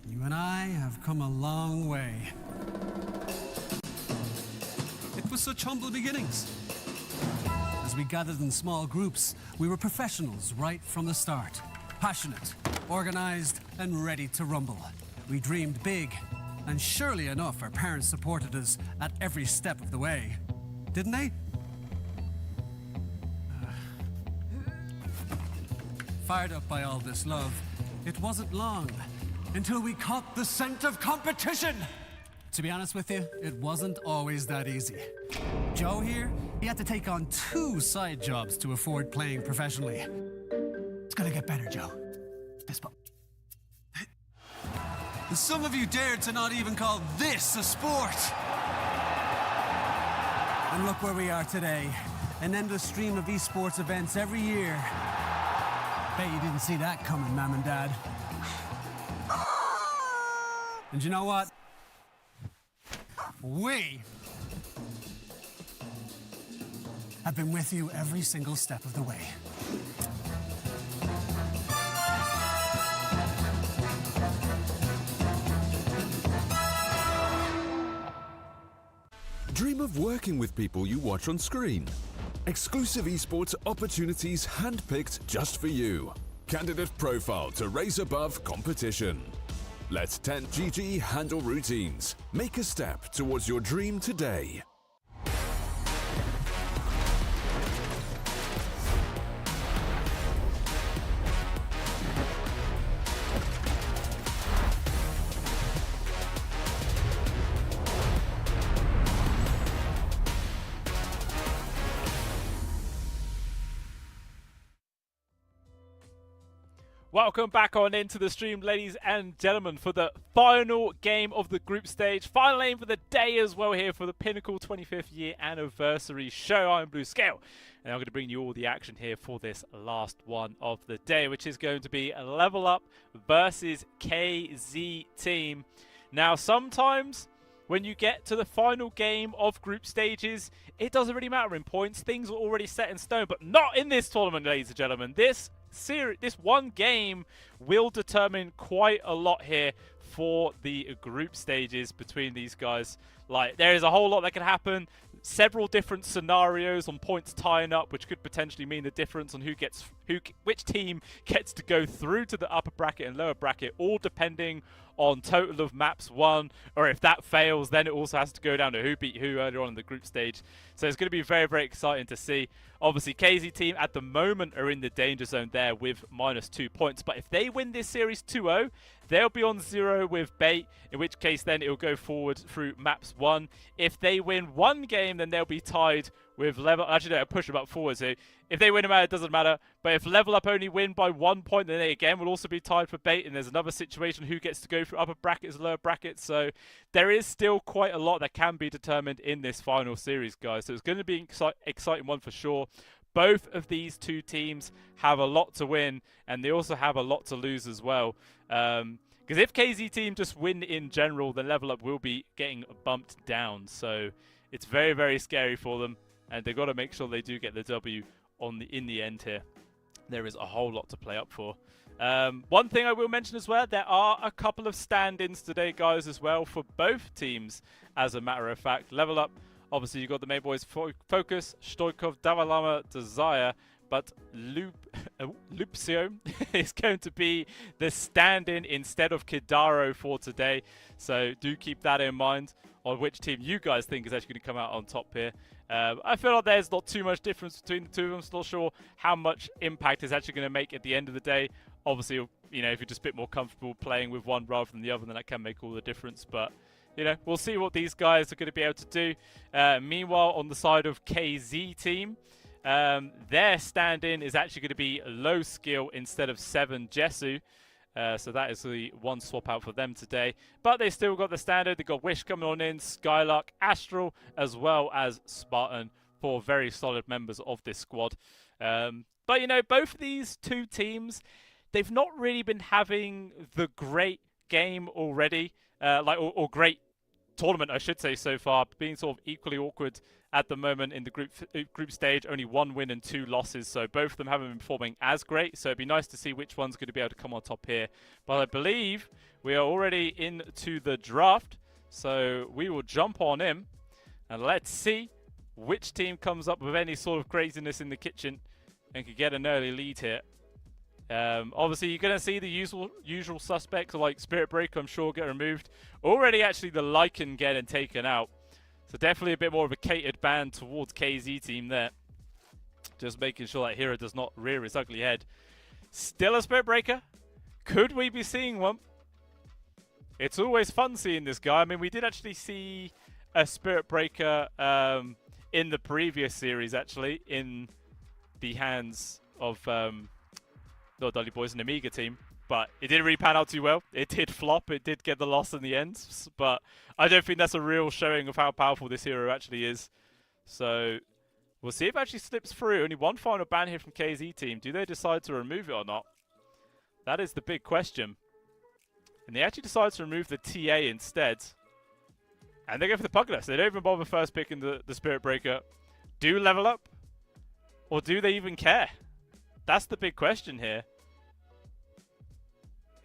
You and I have come a long way. It was such humble beginnings. As we gathered in small groups, we were professionals right from the start. Passionate, organized, and ready to rumble. We dreamed big, and surely enough, our parents supported us at every step of the way. Didn't they? Fired up by all this love, it wasn't long until we caught the scent of competition. To be honest with you, it wasn't always that easy. Joe here, he had to take on 2 side jobs to afford playing professionally. It's gonna get better, Joe. Fist bump. Some of you dared to not even call this a sport. And look where we are today. An endless stream of esports events every year. Bet you didn't see that coming, Mom and Dad. And you know what? We have been with you every single step of the way. Dream of working with people you watch on screen. Exclusive esports opportunities handpicked just for you. Candidate profile to raise above competition. Let 10GG handle routines. Make a step towards your dream today. Welcome back on into the stream, ladies and gentlemen, for the final game of the group stage. Final aim for the day as well here for the Pinnacle 25th year anniversary show. I'm Blue Scale, and I'm going to bring you all the action here for this last one of the day, which is going to be a Level Up versus KZ team. Now, sometimes when you get to the final game of group stages, it doesn't really matter in points. Things are already set in stone, but not in this tournament, ladies and gentlemen. This one game will determine quite a lot here for the group stages between these guys. Like, there is a whole lot that can happen. Several different scenarios on points tying up, which could potentially mean the difference on which team gets to go through to the upper bracket and lower bracket, all depending on total of maps won, or if that fails, then it also has to go down to who beat who earlier on in the group stage. So it's going to be very, very exciting to see. Obviously, KZ team at the moment are in the danger zone there with -2 points, but if they win this series 2-0, they'll be on 0 with bait, in which case then it'll go forward through maps 1. If they win one game, then they'll be tied with Level... Actually, no, push them up forward. So if they win a match, it doesn't matter. But if Level Up only win by 1 point, then they again will also be tied for bait. And there's another situation who gets to go through upper brackets, lower brackets. So there is still quite a lot that can be determined in this final series, guys. So it's going to be an exciting one for sure. Both of these two teams have a lot to win, and they also have a lot to lose as well. Because if KZ team just win in general, then Level Up will be getting bumped down. So it's very, very scary for them. And they've got to make sure they do get the W in the end here. There is a whole lot to play up for. One thing I will mention as well, there are a couple of stand-ins today, guys, as well, for both teams, as a matter of fact. Level Up, obviously, you've got the main boys, Focus, Stoikov, Davalama, Desire, but Lupcio is going to be the stand-in instead of Kidaro for today. So do keep that in mind on which team you guys think is actually going to come out on top here. I feel like there's not too much difference between the two of them. Still not sure how much impact it's actually going to make at the end of the day. Obviously, you know, if you're just a bit more comfortable playing with one rather than the other, then that can make all the difference. But, you know, we'll see what these guys are going to be able to do. Meanwhile, on the side of KZ team, their stand-in is actually going to be low skill instead of 7 Jesu. So that is the one swap out for them today. But they still got the standard. They've got Wish coming on in, Skylark, Astral, as well as Spartan, for very solid members of this squad. But, you know, both of these two teams, they've not really been having the great game already. Or great tournament, I should say, so far. Being sort of equally awkward at the moment in the group stage. Only 1 win and 2 losses, so both of them haven't been performing as great. So it'd be nice to see which one's going to be able to come on top here. But I believe we are already into the draft, so we will jump on in and let's see which team comes up with any sort of craziness in the kitchen and can get an early lead here. Obviously, you're going to see the usual suspects like Spirit Breaker, I'm sure, get removed. Already, actually, the Lycan getting taken out. So definitely a bit more of a catered ban towards KZ team there. Just making sure that hero does not rear his ugly head. Still a Spirit Breaker. Could we be seeing one? It's always fun seeing this guy. I mean, we did actually see a Spirit Breaker in the previous series, actually, in the hands of not Dudley Boys, an Amiga team. But it didn't really pan out too well. It did flop. It did get the loss in the end. But I don't think that's a real showing of how powerful this hero actually is. So we'll see if it actually slips through. Only one final ban here from KZ team. Do they decide to remove it or not? That is the big question. And they actually decide to remove the TA instead. And they go for the Pugler. So they don't even bother first picking the Spirit Breaker. Do level up? Or do they even care? That's the big question here.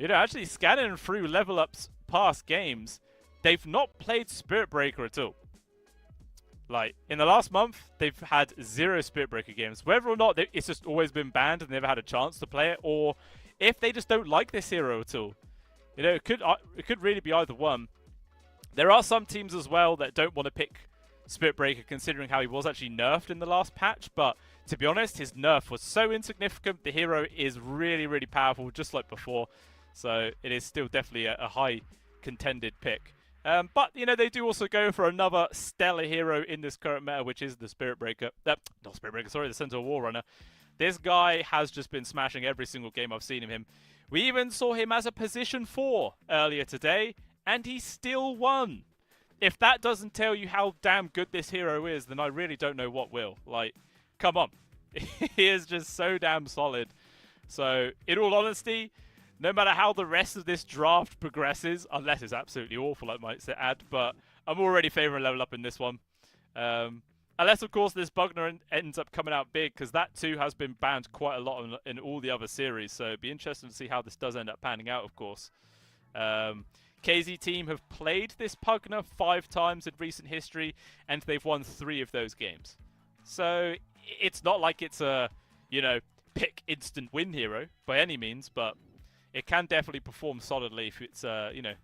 You know, actually scanning through level up's past games, they've not played Spirit Breaker at all. Like, in the last month, they've had 0 Spirit Breaker games. Whether or not it's just always been banned and never had a chance to play it, or if they just don't like this hero at all. You know, it could really be either one. There are some teams as well that don't want to pick Spirit Breaker considering how he was actually nerfed in the last patch, but to be honest, his nerf was so insignificant. The hero is really, really powerful, just like before. So it is still definitely a high contended pick. But, you know, they do also go for another stellar hero in this current meta, which is the Spirit Breaker. Not Spirit Breaker, sorry, the Centaur War Runner. This guy has just been smashing every single game I've seen of him. We even saw him as a position 4 earlier today, and he still won. If that doesn't tell you how damn good this hero is, then I really don't know what will. Like, come on. He is just so damn solid. So, in all honesty, no matter how the rest of this draft progresses, unless it's absolutely awful, I might add, but I'm already favouring level up in this one. Unless, of course, this Bugner ends up coming out big, because that too has been banned quite a lot in all the other series. So it'd be interesting to see how this does end up panning out, of course. KZ team have played this Pugner 5 times in recent history, and they've won 3 of those games. So it's not like it's a, you know, pick instant win hero by any means, but it can definitely perform solidly if it's, you know,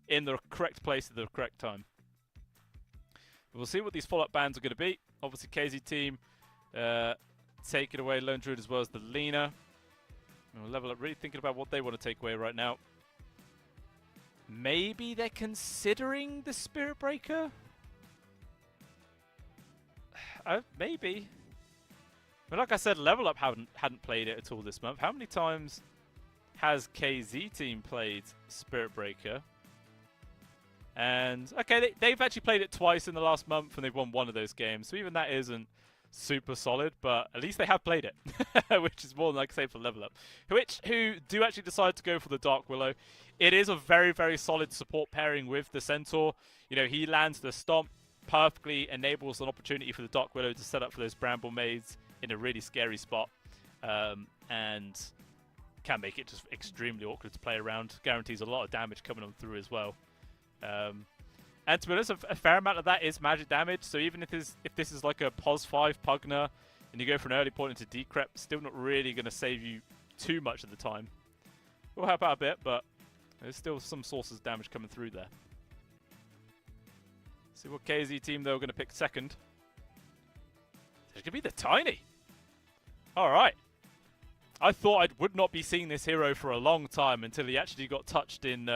in the correct place at the correct time. We'll see what these follow-up bans are going to be. Obviously, KZ team taking away Lone Druid as well as the Lina. We'll level up, really thinking about what they want to take away right now. Maybe they're considering the Spirit Breaker? Maybe. But like I said, Level Up hadn't played it at all this month. How many times has KZ team played Spirit Breaker? And, okay, they've actually played it twice in the last month, and they've won 1 of those games. So even that isn't super solid, but at least they have played it, which is more than I can say for Level Up. Who do actually decide to go for the Dark Willow. It is a very, very solid support pairing with the Centaur. You know, he lands the Stomp, perfectly enables an opportunity for the Dark Willow to set up for those Bramble Maids in a really scary spot, and can make it just extremely awkward to play around. Guarantees a lot of damage coming on through as well. And to be honest, a fair amount of that is magic damage, so even if this is like a POS 5 Pugner, and you go for an early point into Decrep, still not really going to save you too much of the time. Will help out a bit, but there's still some sources of damage coming through there. See what KZ team though are going to pick second. It's going to be the Tiny. Alright. I thought I would not be seeing this hero for a long time until he actually got touched in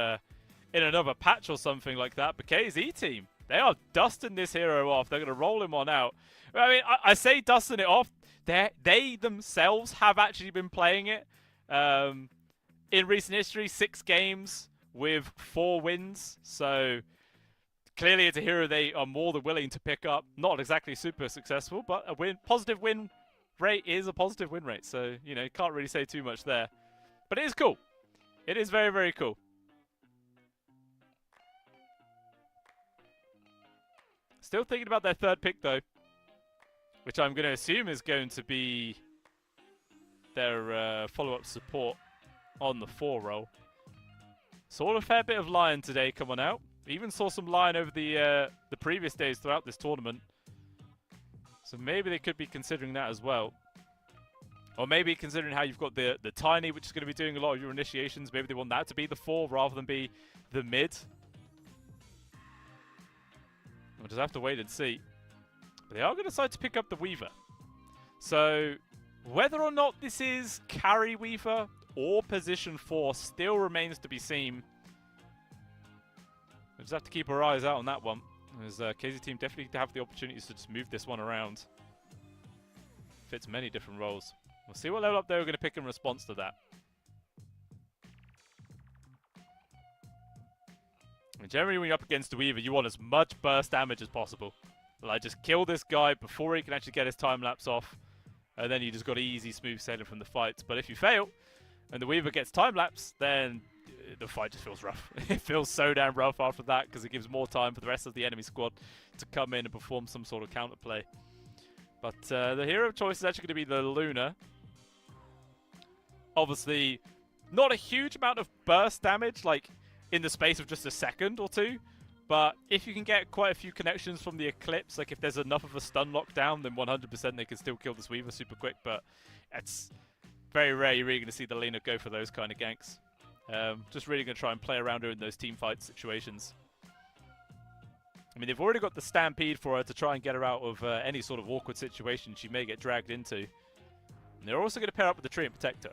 another patch or something like that. But KZ team, they are dusting this hero off. They're going to roll him on out. I mean, I say dusting it off. They themselves have actually been playing it. In recent history, 6 games with 4 wins. So clearly it's a hero they are more than willing to pick up. Not exactly super successful, but a positive win rate is a positive win rate. So, you know, you can't really say too much there. But it is cool. It is very, very cool. Still thinking about their third pick, though. which I'm going to assume is going to be their follow-up support on the 4 role. Saw a fair bit of Lion today coming out. Even saw some Lion over the previous days throughout this tournament. So maybe they could be considering that as well. Or maybe considering how you've got the Tiny, which is going to be doing a lot of your initiations. Maybe they want that to be the 4 rather than be the mid. We'll just have to wait and see. But they are going to decide to pick up the Weaver. So whether or not this is carry Weaver or position 4 still remains to be seen. We'll just have to keep our eyes out on that one. As KZ team definitely have the opportunities to just move this one around. Fits many different roles. We'll see what level up they're going to pick in response to that. And generally when you're up against the Weaver, you want as much burst damage as possible. Like, just kill this guy before he can actually get his time lapse off. And then you just got easy, smooth sailing from the fights. But if you fail, and the Weaver gets time lapse, then the fight just feels rough. It feels so damn rough after that, because it gives more time for the rest of the enemy squad to come in and perform some sort of counterplay. But the hero of choice is actually going to be the Luna. Obviously, not a huge amount of burst damage, like in the space of just a second or two. But if you can get quite a few connections from the Eclipse, like if there's enough of a stun lockdown, then 100% they can still kill this Weaver super quick. But it's very rare you're really going to see the Luna go for those kind of ganks. Just really going to try and play around her in those team fight situations. I mean, they've already got the Stampede for her to try and get her out of any sort of awkward situation she may get dragged into. And they're also going to pair up with the Treant Protector.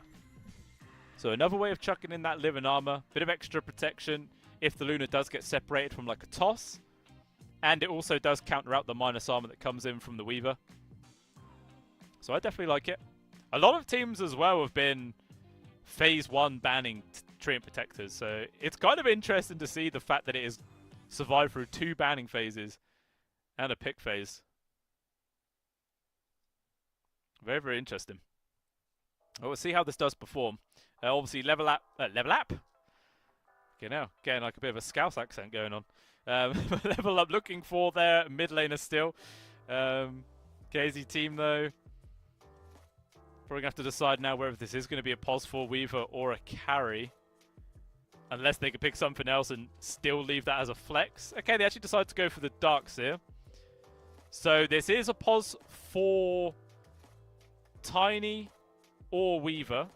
So another way of chucking in that living armor, bit of extra protection if the Luna does get separated from like a toss. And it also does counter out the minus armor that comes in from the Weaver. So I definitely like it. A lot of teams as well have been phase 1 banning Treant Protectors. So it's kind of interesting to see the fact that it has survived through 2 banning phases and a pick phase. Very, very interesting. Well, we'll see how this does perform. Obviously, level up. Okay, now getting like a bit of a Scouse accent going on. Level up, looking for their mid laner still. KZ team though, probably gonna have to decide now whether this is going to be a pos 4 Weaver or a carry, unless they could pick something else and still leave that as a flex. Okay, they actually decided to go for the Darkseer. So this is a pos 4 Tiny or Weaver.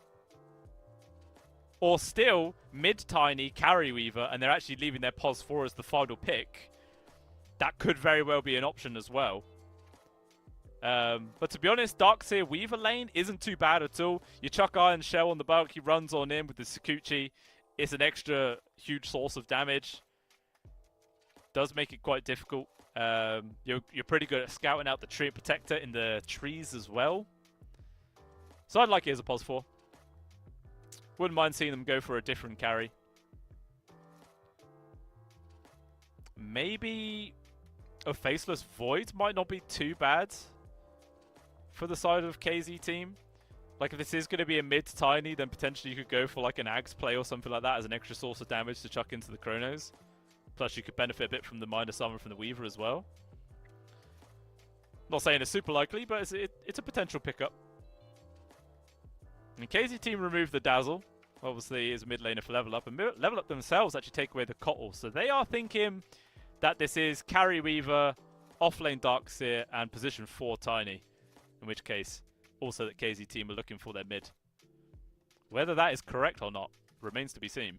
Or still, mid-Tiny, carry Weaver, and they're actually leaving their pos 4 as the final pick. That could very well be an option as well. But to be honest, Darkseer Weaver lane isn't too bad at all. You chuck Iron Shell on the bulk, he runs on in with the Sakuchi. It's an extra huge source of damage. Does make it quite difficult. You're pretty good at scouting out the Treant Protector in the trees as well. So I'd like it as a pos 4. Wouldn't mind seeing them go for a different carry. Maybe a Faceless Void might not be too bad for the side of KZ team. Like if this is going to be a mid-Tiny, then potentially you could go for like an Axe play or something like that as an extra source of damage to chuck into the Chronos. Plus you could benefit a bit from the minus armor from the Weaver as well. Not saying it's super likely, but it's a potential pickup. And KZ team removed the Dazzle. Obviously, is a mid laner for level up. And level up themselves actually take away the Kotl. So they are thinking that this is carry Weaver, offlane Darkseer, and position 4 Tiny. In which case, also that KZ team are looking for their mid. Whether that is correct or not remains to be seen.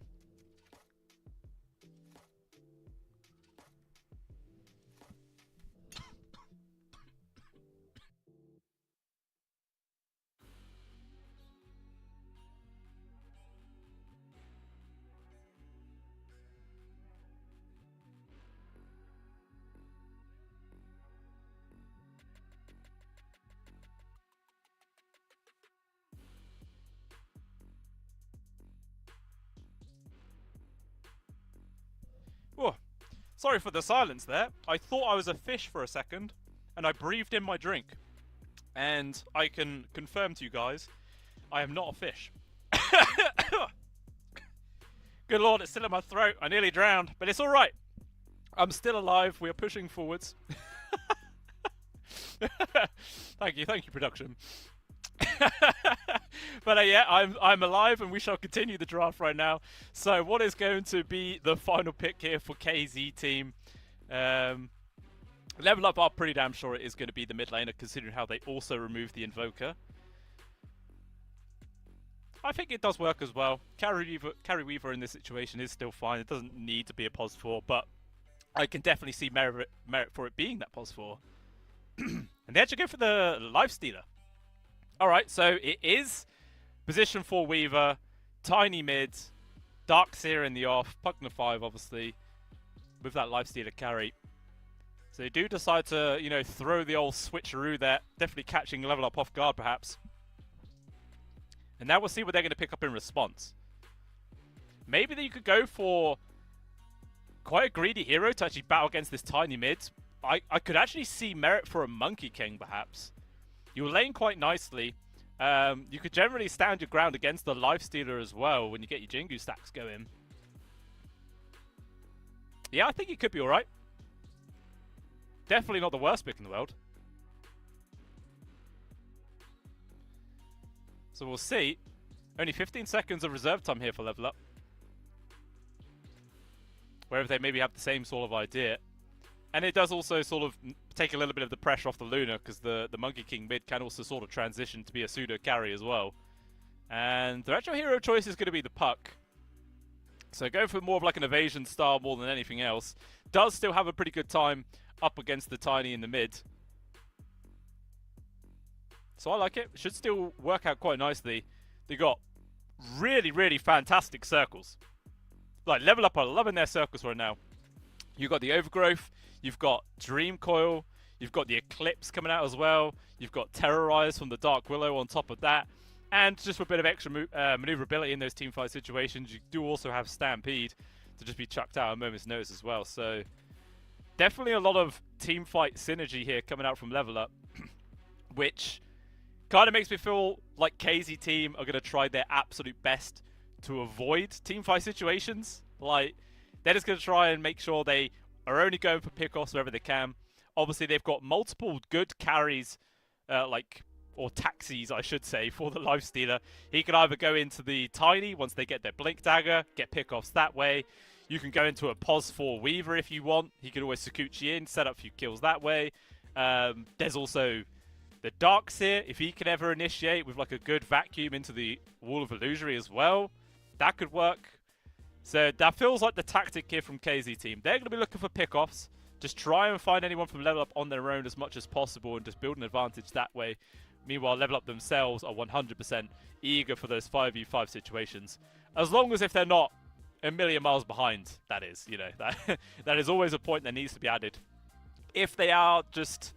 Whoa. Sorry for the silence there. I thought I was a fish for a second, and I breathed in my drink. And I can confirm to you guys, I am not a fish. Good lord, it's still in my throat. I nearly drowned, but it's alright. I'm still alive. We are pushing forwards. Thank you, production. But yeah, I'm alive, and we shall continue the draft right now. So, what is going to be the final pick here for KZ team? Level Up are pretty damn sure it is going to be the mid laner, considering how they also removed the Invoker. I think it does work as well. Carry Weaver in this situation is still fine. It doesn't need to be a pos 4, but I can definitely see merit for it being that pos 4. And they actually go for the Lifestealer. Alright, so it is position 4 Weaver, tiny mid, Dark Seer in the off, Pugna 5 obviously, with that Lifestealer carry. So they do decide to, you know, throw the old switcheroo there, definitely catching Level Up off guard perhaps. And now we'll see what they're going to pick up in response. Maybe that you could go for quite a greedy hero to actually battle against this tiny mid. I could actually see merit for a Monkey King, perhaps. You're laying quite nicely. You could generally stand your ground against the Lifestealer as well when you get your Jingu stacks going. Yeah, I think it could be alright. Definitely not the worst pick in the world. So we'll see. Only 15 seconds of reserve time here for Level Up. Wherever they maybe have the same sort of idea. And it does also sort of take a little bit of the pressure off the Luna, because the Monkey King mid can also sort of transition to be a pseudo carry as well. And their actual hero choice is going to be the Puck. So going for more of like an evasion style more than anything else. Does still have a pretty good time up against the Tiny in the mid. So I like it. Should still work out quite nicely. They got really, really fantastic circles. Like, Level Up are loving their circles right now. You've got the Overgrowth. You've got Dream Coil. You've got the Eclipse coming out as well. You've got Terrorize from the Dark Willow on top of that. And just for a bit of extra maneuverability in those teamfight situations, you do also have Stampede to just be chucked out at a moment's notice as well. So definitely a lot of teamfight synergy here coming out from Level Up, which kind of makes me feel like KZ team are going to try their absolute best to avoid teamfight situations. Like, they're just going to try and make sure they are only going for pickoffs wherever they can. Obviously, they've got multiple good carries, or taxis, I should say, for the Lifestealer. He can either go into the Tiny once they get their Blink Dagger, get pickoffs that way. You can go into a pos 4 Weaver if you want. He can always Sakuchi in, set up a few kills that way. There's also the Dark Seer, if he can ever initiate with like a good vacuum into the Wall of Illusory as well. That could work. So that feels like the tactic here from KZ team. They're going to be looking for pickoffs. Just try and find anyone from Level Up on their own as much as possible and just build an advantage that way. Meanwhile, Level Up themselves are 100% eager for those 5v5 situations. As long as if they're not a million miles behind, that is. You know, that is always a point that needs to be added. If they are just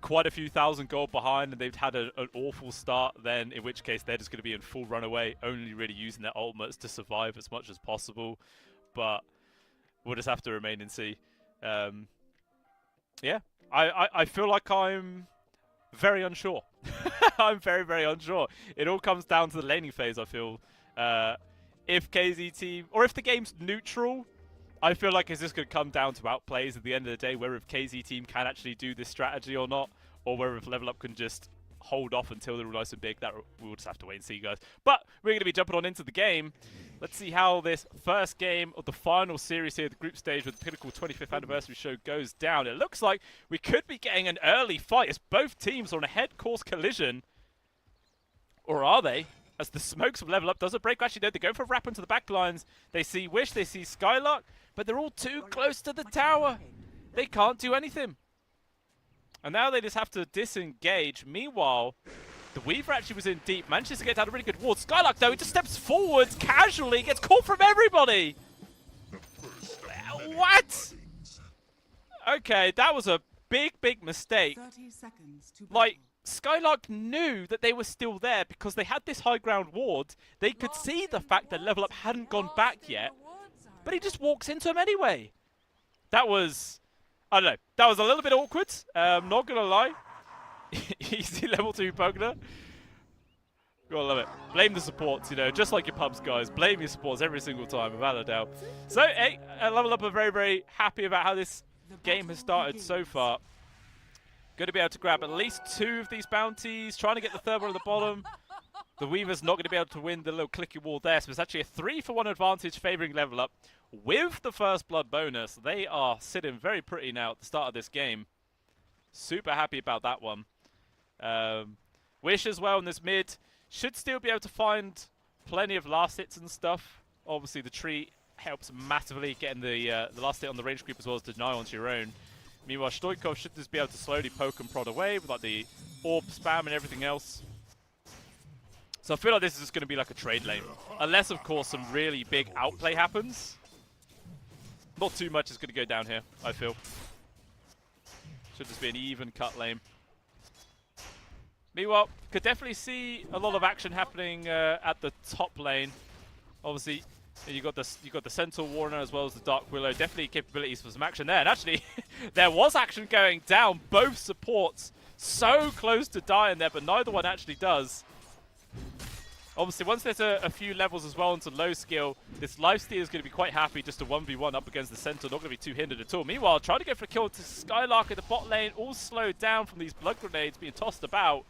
quite a few thousand gold behind and they've had an awful start, then in which case they're just going to be in full runaway, only really using their ultimates to survive as much as possible. But we'll just have to remain and see. Yeah, I feel like I'm very unsure. I'm very, very unsure. It all comes down to the laning phase, I feel. If KZ team, or if the game's neutral, I feel like it's just going to come down to outplays at the end of the day, whether if KZ team can actually do this strategy or not, or whether if Level Up can just hold off until they're nice and big. That we'll just have to wait and see, guys. But we're going to be jumping on into the game. Let's see how this first game of the final series here, the group stage with the Pinnacle 25th anniversary show goes down. It looks like we could be getting an early fight as both teams are on a head course collision. Or are they? As the smokes of Level Up doesn't break. Actually, no, they go for a wrap into the back lines. They see Wish, they see Skylark, but they're all too close to the tower. They can't do anything. And now they just have to disengage. Meanwhile, the Weaver actually was in deep. Manages to get down a really good ward. Skylark, though, he just steps forwards casually. Gets caught from everybody. What? Okay, that was a big, big mistake. 30 seconds to Like, Skylark knew that they were still there because they had this high ground ward. They could see the fact that Level Up hadn't gone back yet. But he just walks into him anyway. That was, I don't know, that was a little bit awkward. Not gonna lie. Easy level 2 Pugna. Gotta love it. Blame the supports, you know, just like your pubs, guys. Blame your supports every single time, without a doubt. So, Level Up are very, very happy about how this game has started so far. Going to be able to grab at least 2 of these bounties. Trying to get the third one at the bottom. The Weaver's not going to be able to win the little clicky wall there. So it's actually a 3-for-1 advantage favoring level up. With the first blood bonus, they are sitting very pretty now at the start of this game. Super happy about that one. Wish as well in this mid. Should still be able to find plenty of last hits and stuff. Obviously the tree helps massively getting the last hit on the range creep as well as deny onto your own. Meanwhile, Stoikov should just be able to slowly poke and prod away with like the orb spam and everything else. So I feel like this is just going to be like a trade lane. Unless, of course, some really big outplay happens. Not too much is going to go down here, I feel. Should just be an even cut lane. Meanwhile, could definitely see a lot of action happening at the top lane. Obviously, you got the Centaur Warner as well as the Dark Willow. Definitely capabilities for some action there. And actually, there was action going down. Both supports so close to dying there, but neither one actually does. Obviously, once there's a few levels as well into low skill, this Lifesteal is going to be quite happy just to 1v1 up against the Centaur. Not going to be too hindered at all. Meanwhile, trying to go for a kill to Skylark at the bot lane, all slowed down from these blood grenades being tossed about.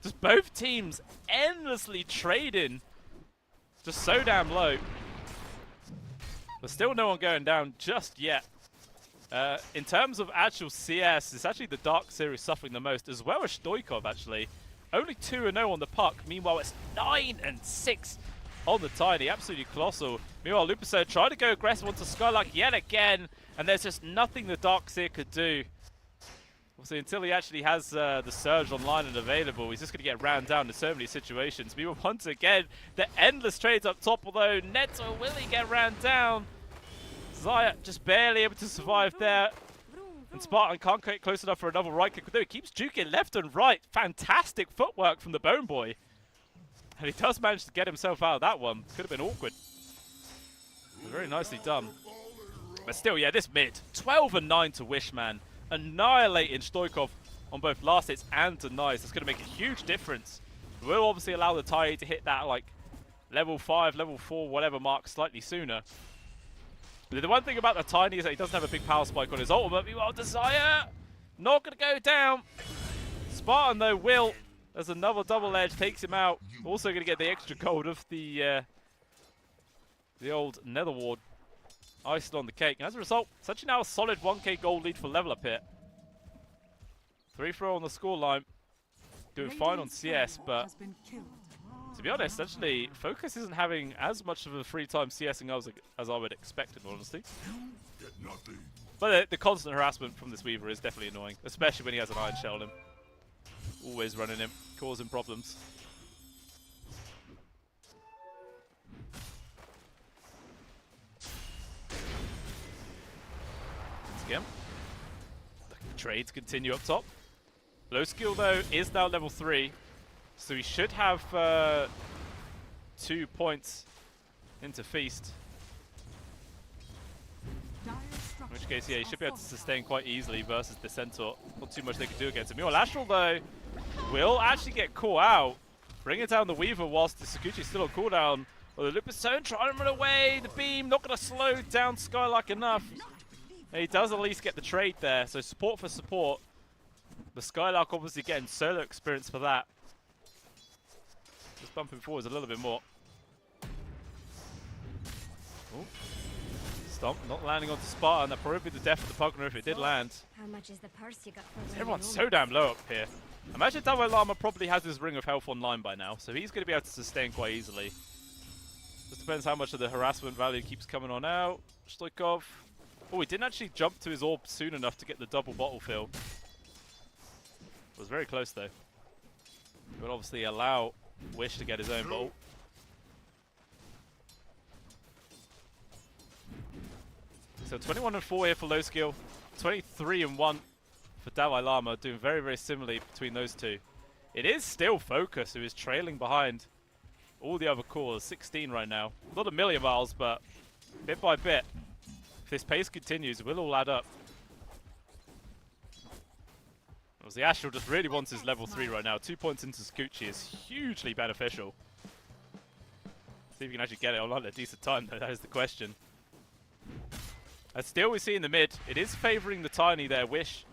Just both teams endlessly trading. Just so damn low. But still no one going down just yet. In terms of actual CS, it's actually the Dark Series suffering the most, as well as Stoikov actually. Only 2-0 on the puck. Meanwhile, it's 9-6 on the Tiny. Absolutely colossal. Meanwhile, Lupiso trying to go aggressive onto Skylark yet again. And there's just nothing the Dark Seer could do. Obviously, until he actually has the Surge online and available, he's just going to get ran down in so many situations. Meanwhile, once again, the endless trades up top, although Neto will he get ran down. Zaya just barely able to survive there. And Spartan can't get close enough for another right kick. Though he keeps juking left and right. Fantastic footwork from the Bone Boy. And he does manage to get himself out of that one. Could have been awkward. Very nicely done. But still, yeah, this mid. 12-9 to Wishman. Annihilating Stoikov on both last hits and denies. That's going to make a huge difference. We'll obviously allow the Tide to hit that like level 5, level 4, whatever mark slightly sooner. But the one thing about the Tiny is that he doesn't have a big power spike on his ultimate. Meanwhile, Desire not going to go down. Spartan, though, will. There's another double edge, takes him out. Also going to get the extra gold of the old Nether Ward. Iced on the cake. And as a result, it's actually now a solid 1k gold lead for level up here. 3-4 on the scoreline. Doing fine on CS, but to be honest, actually, Focus isn't having as much of a free time CSing as I would expect, in honesty. But the constant harassment from this Weaver is definitely annoying, especially when he has an Iron Shell on him. Always running him, causing problems. Again, the trades continue up top. Low skill though is now level 3, so he should have 2 points into Feast. In which case, yeah, he should be able to sustain quite easily versus the Centaur. Not too much they can do against him. Meanwhile, Astral though will actually get caught out. Bringing down the Weaver whilst the Sakuchi's still on cooldown. Well, the Lupus Zone trying to run away. The beam not going to slow down Skylark enough. And he does at least get the trade there, so support for support. The Skylark obviously getting solo experience for that. Just bumping forwards a little bit more. Ooh. Stomp, not landing onto Spartan. That probably be the death of the Pugner if it did land. How much is the purse you got for Everyone's so damn low up here. Imagine Dalai Lama probably has his Ring of Health online by now, so he's going to be able to sustain quite easily. Just depends how much of the harassment value keeps coming on out. Stoikov. Oh, he didn't actually jump to his orb soon enough to get the double bottle fill. Was very close though. But obviously allow Wish to get his own bottle. So 21-4 here for low skill. 23-1 for Dalai Lama, doing very, very similarly between those two. It is still Focus who is trailing behind all the other cores. 16 right now. Not a million miles, but bit by bit. If this pace continues, it will all add up. The Astral just really wants his level 3 right now. 2 points into Sakuchi is hugely beneficial. See if we can actually get it online at a decent time, though. That is the question. And still we see in the mid, it is favouring the Tiny there. Wish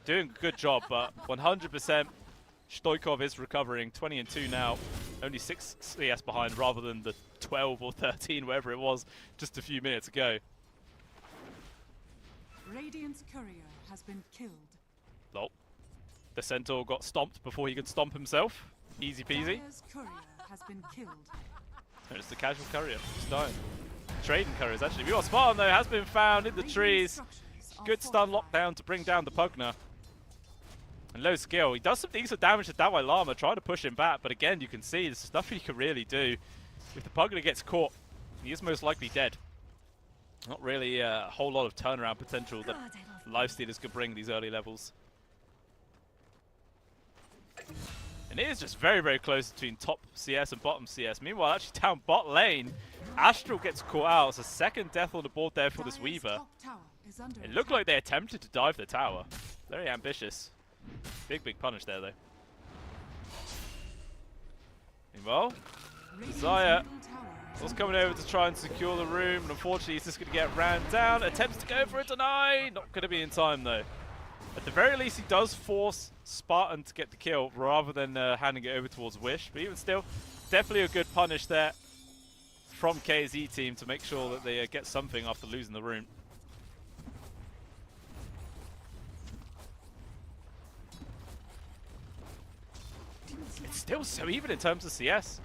doing a good job, but 100% Stoikov is recovering. 20-2 now, only 6 CS behind rather than the 12 or 13, wherever it was, just a few minutes ago. Radiant's courier has been killed. Lol. The Centaur got stomped before he could stomp himself. Easy peasy. Dire's courier has been killed. It's the casual courier, just dying. Trading couriers, actually. Meanwhile, Spartan, though, has been found in the trees. Good stun lockdown to bring down the Pugner. And low skill. He does some decent damage to Dawai Lama, trying to push him back, but again, you can see there's nothing he can really do. If the Pugner gets caught, he is most likely dead. Not really a whole lot of turnaround potential that Lifestealers could bring these early levels. And it is just very, very close between top CS and bottom CS. Meanwhile, actually down bot lane, Astral gets caught out. It's a second death on the board there for this Weaver. It looked like they attempted to dive the tower. Very ambitious. Big, big punish there, though. Meanwhile, Zaya was coming over to try and secure the room, and unfortunately he's just going to get ran down. Attempts to go for a deny. Not going to be in time, though. At the very least, he does force Spartan to get the kill rather than handing it over towards Wish. But even still, definitely a good punish there from KZ team to make sure that they get something after losing the room. It's still so even in terms of CS.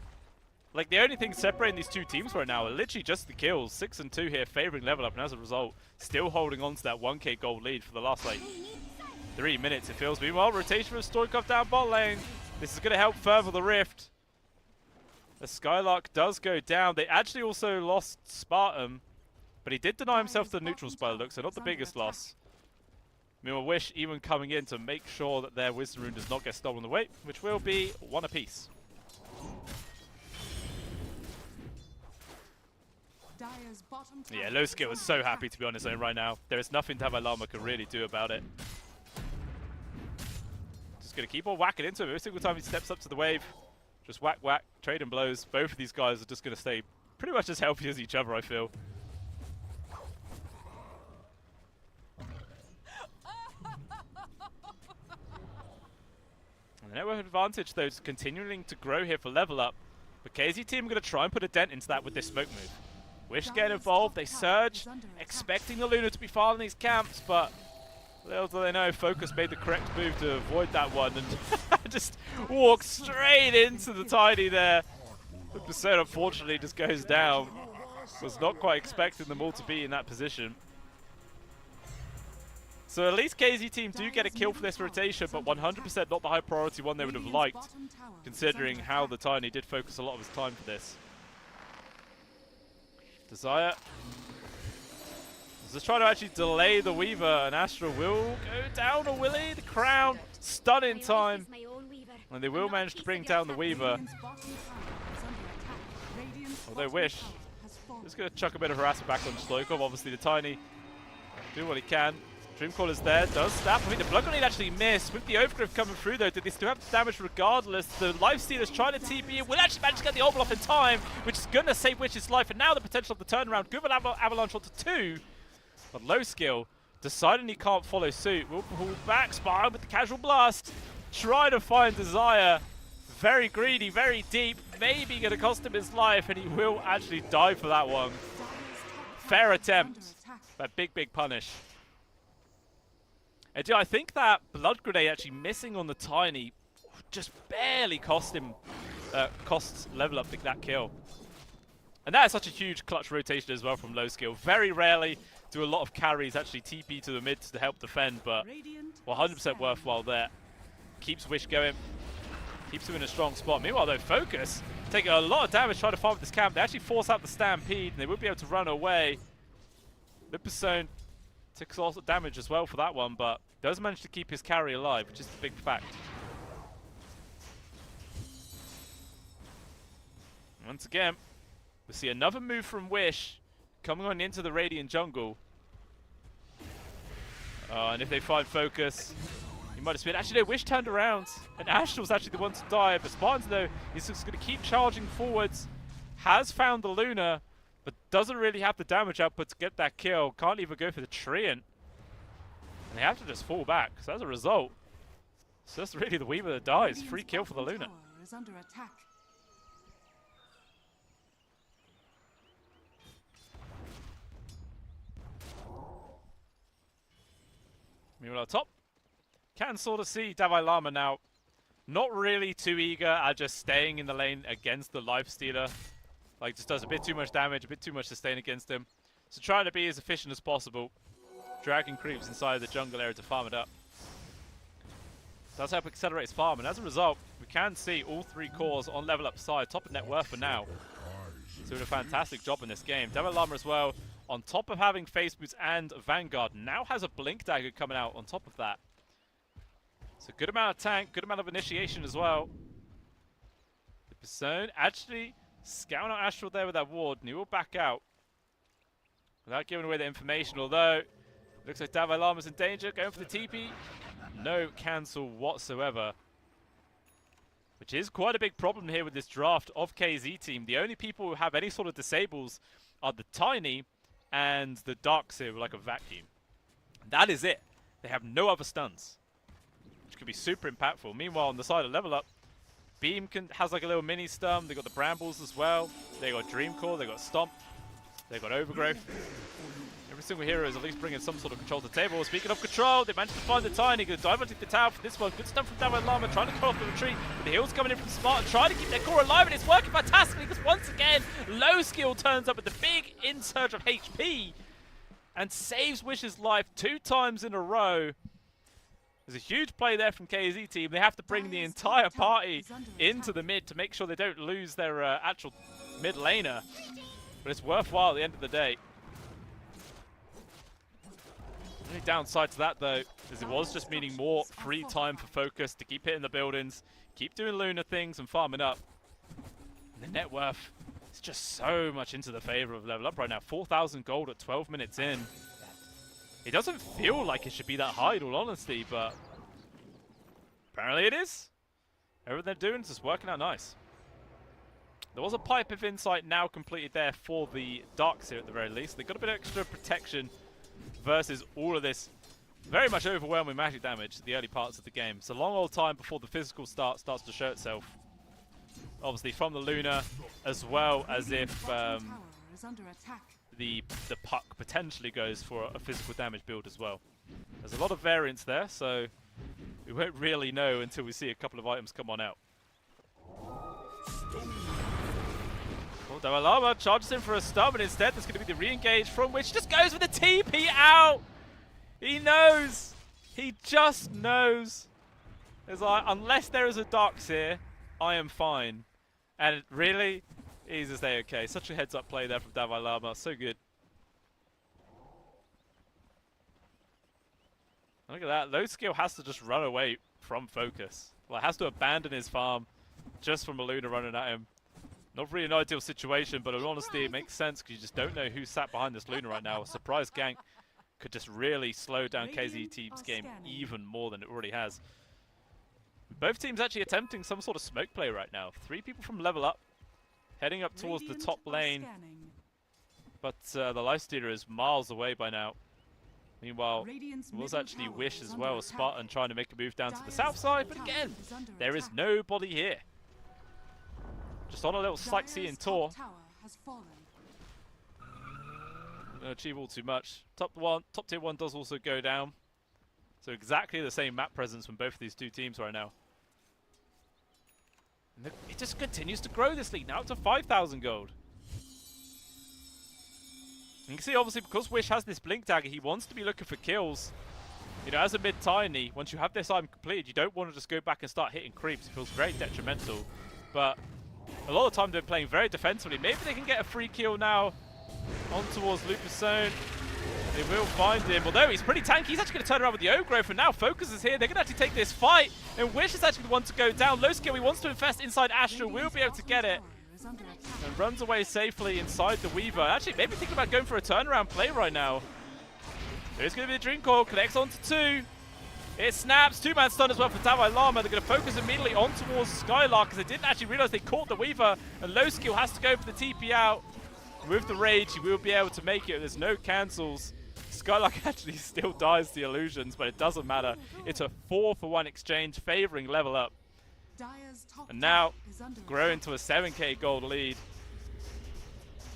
Like, the only thing separating these two teams right now are literally just the kills. 6 and 2 here, favoring level up, and as a result, still holding on to that 1k gold lead for the last, like, 3 minutes, it feels. Meanwhile, rotation of Stoikov down bot lane. This is going to help further the rift. The Skylark does go down. They actually also lost Spartan, but he did deny himself the neutrals by the look, so not the biggest loss. Meanwhile, Wish even coming in to make sure that their Wisdom Rune does not get stolen away, which will be 1 apiece. Yeah, low skill is so happy to be on his own right now. There is nothing Dawai Lama can really do about it. Just going to keep on whacking into him every single time he steps up to the wave. Just whack, whack, trading blows. Both of these guys are just going to stay pretty much as healthy as each other, I feel. And the network advantage, though, is continuing to grow here for level up. But KZ team are going to try and put a dent into that with this smoke move. Wish get involved, they surge, expecting the Luna to be found in these camps, but little do they know, Focus made the correct move to avoid that one and just walk straight into the Tiny there. The Persona unfortunately just goes down. Was not quite expecting them all to be in that position. So at least KZ team do get a kill for this rotation, but 100% not the high priority one they would have liked, considering how the Tiny did focus a lot of his time for this. Desire just trying to actually delay the Weaver, and Astra will go down, or will he? The Crown stun in time, and they will manage to bring down the Weaver. Although Wish is going to chuck a bit of harassment back on Stoikov. Obviously the Tiny do what he can. Dreamcaller's there, does snap. I mean, the Blood Grenade actually missed. With the Overgrowth coming through, though, did they still have the damage regardless? The Lifestealers trying to TP it will actually manage to get the Obel off in time, which is going to save Wish's life. And now the potential of the turnaround. Good avalanche onto 2. But low skill, deciding he can't follow suit. Will pull back, Spartan with the casual blast. Try to find Desire. Very greedy, very deep. Maybe going to cost him his life, and he will actually die for that one. Fair attempt, but big, big punish. And I think that Blood Grenade actually missing on the Tiny just barely cost him, costs level up that kill. And that is such a huge clutch rotation as well from low skill. Very rarely do a lot of carries actually TP to the mid to help defend, but 100% worthwhile there. Keeps Wish going, keeps him in a strong spot. Meanwhile though, Focus taking a lot of damage trying to farm this camp. They actually force out the Stampede and they will be able to run away. Lipperson takes lots of damage as well for that one, but does manage to keep his carry alive, which is a big fact. Once again, we see another move from Wish coming on into the Radiant jungle. And if they find Focus, he might have spin. Actually, no, Wish turned around, and Astral's actually the one to die. But Spartans, though, he's just going to keep charging forwards. Has found the Luna, but doesn't really have the damage output to get that kill. Can't even go for the Treant. And they have to just fall back. So as a result, it's just really the Weaver that dies. Radiant's Free kill for the bottom Luna. tower is under attack. Meanwhile, top. Can sort of see Davai Lama now. Not really too eager at just staying in the lane against the Lifestealer. Like, just does a bit too much damage, a bit too much sustain against him. So trying to be as efficient as possible. Dragging creeps inside the jungle area to farm it up. Does help accelerate his farm, and as a result, we can see all 3 cores on level up side, top of net worth for now. Doing a fantastic job in this game. Davai Lama as well, on top of having Face Boots and Vanguard, now has a Blink Dagger coming out on top of that. So good amount of tank, good amount of initiation as well. The Persone actually scouting out Astral there with that ward, and he will back out without giving away the information, although looks like Davai Lama's in danger, going for the TP. No cancel whatsoever, which is quite a big problem here with this draft of KZ team. The only people who have any sort of disables are the Tiny and the Darkseer, like a vacuum. That is it. They have no other stuns, which could be super impactful. Meanwhile, on the side of level up, Beam has like a little mini stun. They got the Brambles as well. They got Dreamcore. They got Stomp. They got Overgrowth. Every single hero is at least bringing some sort of control to the table. Speaking of control, they managed to find the Tiny. Going to dive into the tower for this one. Good stuff from Davai Lama, trying to cut off the retreat. But the heals coming in from Spartan, trying to keep their core alive, and it's working fantastically because once again, Low Skill turns up with the big insurge of HP and saves Wish's life 2 times in a row. There's a huge play there from KZ team. They have to bring the entire party into the mid to make sure they don't lose their actual mid laner. But it's worthwhile at the end of the day. The only downside to that, though, is it was just meaning more free time for Focus to keep hitting the buildings, keep doing Luna things and farming up. And the net worth is just so much into the favor of level up right now. 4,000 gold at 12 minutes in. It doesn't feel like it should be that high, in all honesty, but apparently it is. Everything they're doing is just working out nice. There was a Pipe of Insight now completed there for the Darkseer at the very least. They got a bit of extra protection versus all of this very much overwhelming magic damage at the early parts of the game. It's a long old time before the physical starts to show itself. Obviously from the Luna, as well as if the puck potentially goes for a physical damage build as well. There's a lot of variance there, so we won't really know until we see a couple of items come on out. Davai Lama charges in for a stun, but instead there's going to be the re-engage from which just goes with the TP out. He knows. He just knows. It's like, unless there is a Darkseer, I am fine. And it really, he's just okay. Such a heads-up play there from Davai Lama. So good. Look at that. Low Skill has to just run away from Focus. Well, has to abandon his farm just from a Luna running at him. Not really an ideal situation, but in honesty, it makes sense because you just don't know who sat behind this Luna right now. A surprise gank could just really slow down KZ team's game even more than it already has. Both teams actually attempting some sort of smoke play right now. 3 people from level up, heading up towards the top lane. But the Lifestealer is miles away by now. Meanwhile, it was actually Wish as well as Spartan trying to make a move down to the south side. But again, there is nobody here. Just on a little sightseeing tour. Don't achieve all too much. Top tier 1 does also go down. So exactly the same map presence from both of these 2 teams right now. And it just continues to grow this league now up to 5,000 gold. You can see obviously because Wish has this Blink Dagger, he wants to be looking for kills. You know, as a mid-tiny, once you have this item completed, you don't want to just go back and start hitting creeps. It feels very detrimental. But a lot of the time they're playing very defensively. Maybe they can get a free kill now on towards Lupus Zone. They will find him, although he's pretty tanky. He's actually going to turn around with the Overgrowth, and now Focus is here. They're going to actually take this fight, and Wish is actually the one to go down. Low Skill, he wants to infest inside Astral, will be able to get it, and runs away safely inside the Weaver. Actually, maybe thinking about going for a turnaround play right now. There's going to be a Dream Call, connects onto 2. It snaps, 2-man stun as well for Davai Lama. They're going to focus immediately on towards Skylark because they didn't actually realize they caught the Weaver, and Low Skill has to go for the TP out. With the Rage, he will be able to make it. There's no cancels. Skylark actually still dies to the illusions, but it doesn't matter. It's a 4-for-1 exchange favoring level up. Dire's top And now, tower is under growing attack. to a 7k gold lead.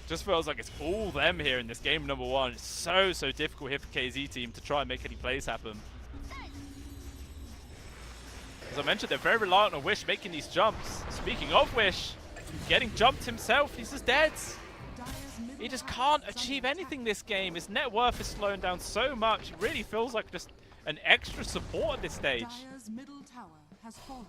Just feels like it's all them here in this game number 1. It's so difficult here for KZ team to try and make any plays happen. As I mentioned, they're very reliant on Wish making these jumps. Speaking of Wish, getting jumped himself, he's just dead. Dire's middle He just tower can't is under achieve attack. anything this game. His net worth is slowing down so much. He really feels like just an extra support at this stage. Dire's middle tower has fallen.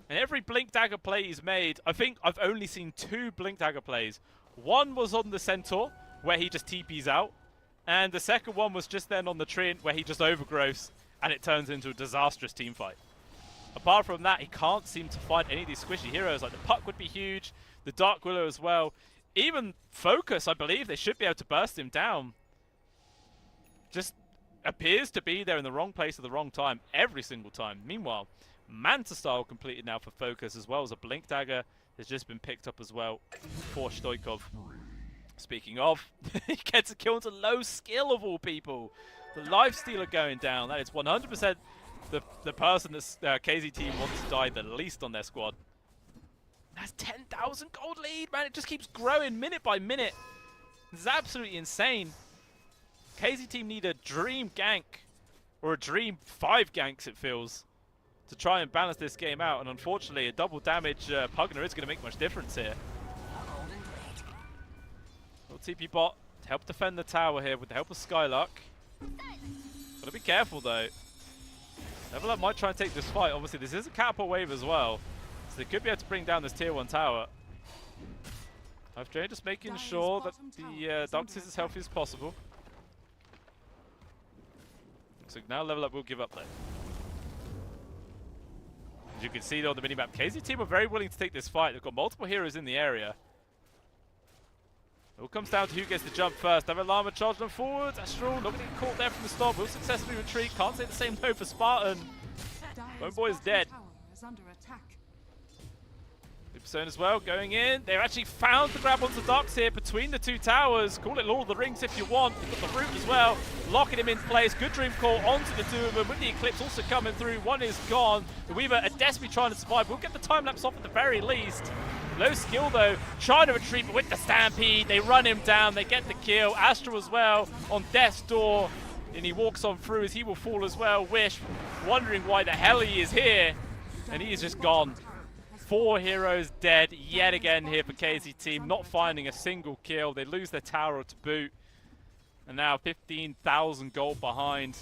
And every Blink Dagger play he's made, I think I've only seen 2 Blink Dagger plays. One was on the Centaur, where he just TPs out. And the second one was just then on the Treant, where he just overgrowths, and it turns into a disastrous team fight. Apart from that, he can't seem to find any of these squishy heroes. Like the Puck would be huge, the Dark Willow as well. Even Focus, I believe, they should be able to burst him down. Just appears to be there in the wrong place at the wrong time every single time. Meanwhile, Manta Style completed now for Focus, as well as a Blink Dagger has just been picked up as well for Stoikov. Speaking of, he gets a kill into low skill of all people. The Lifestealer going down. That is 100% the person that KZ team wants to die the least on their squad. That's 10,000 gold lead, man. It just keeps growing minute by minute. This is absolutely insane. KZ team need a dream gank, or a dream 5 ganks it feels, to try and balance this game out. And unfortunately, a double damage Pugner is going to make much difference here. Little TP bot to help defend the tower here with the help of Skylark. Gotta be careful though. Level Up might try and take this fight. Obviously, this is a catapult wave as well, so they could be able to bring down this tier 1 tower. FJ just making sure that the Dogs is as healthy as possible. So now Level Up will give up there. As you can see though on the minimap, KZ team are very willing to take this fight. They've got multiple heroes in the area. It all comes down to who gets the jump first. David Llama charged them forwards. Astral not going to get caught there from the start. Will successfully retreat. Can't say the same though for Spartan. Dire's Boy is bottom dead. tower is under attack. Zone as well going in. They've actually found the grab onto Ducks here between the 2 towers. Call it Lord of the Rings if you want. They've got the root as well. Locking him in place. Good dream call onto the 2 of them with the Eclipse also coming through. One is gone. The Weaver are desperately trying to survive. We'll get the time lapse off at the very least. Low skill though, trying to retreat, but with the Stampede, they run him down, they get the kill. Astro as well on Death's Door, and he walks on through as he will fall as well. Wish, wondering why the hell he is here, and he is just gone. 4 heroes dead yet again here for KZ team, not finding a single kill. They lose their tower to boot, and now 15,000 gold behind.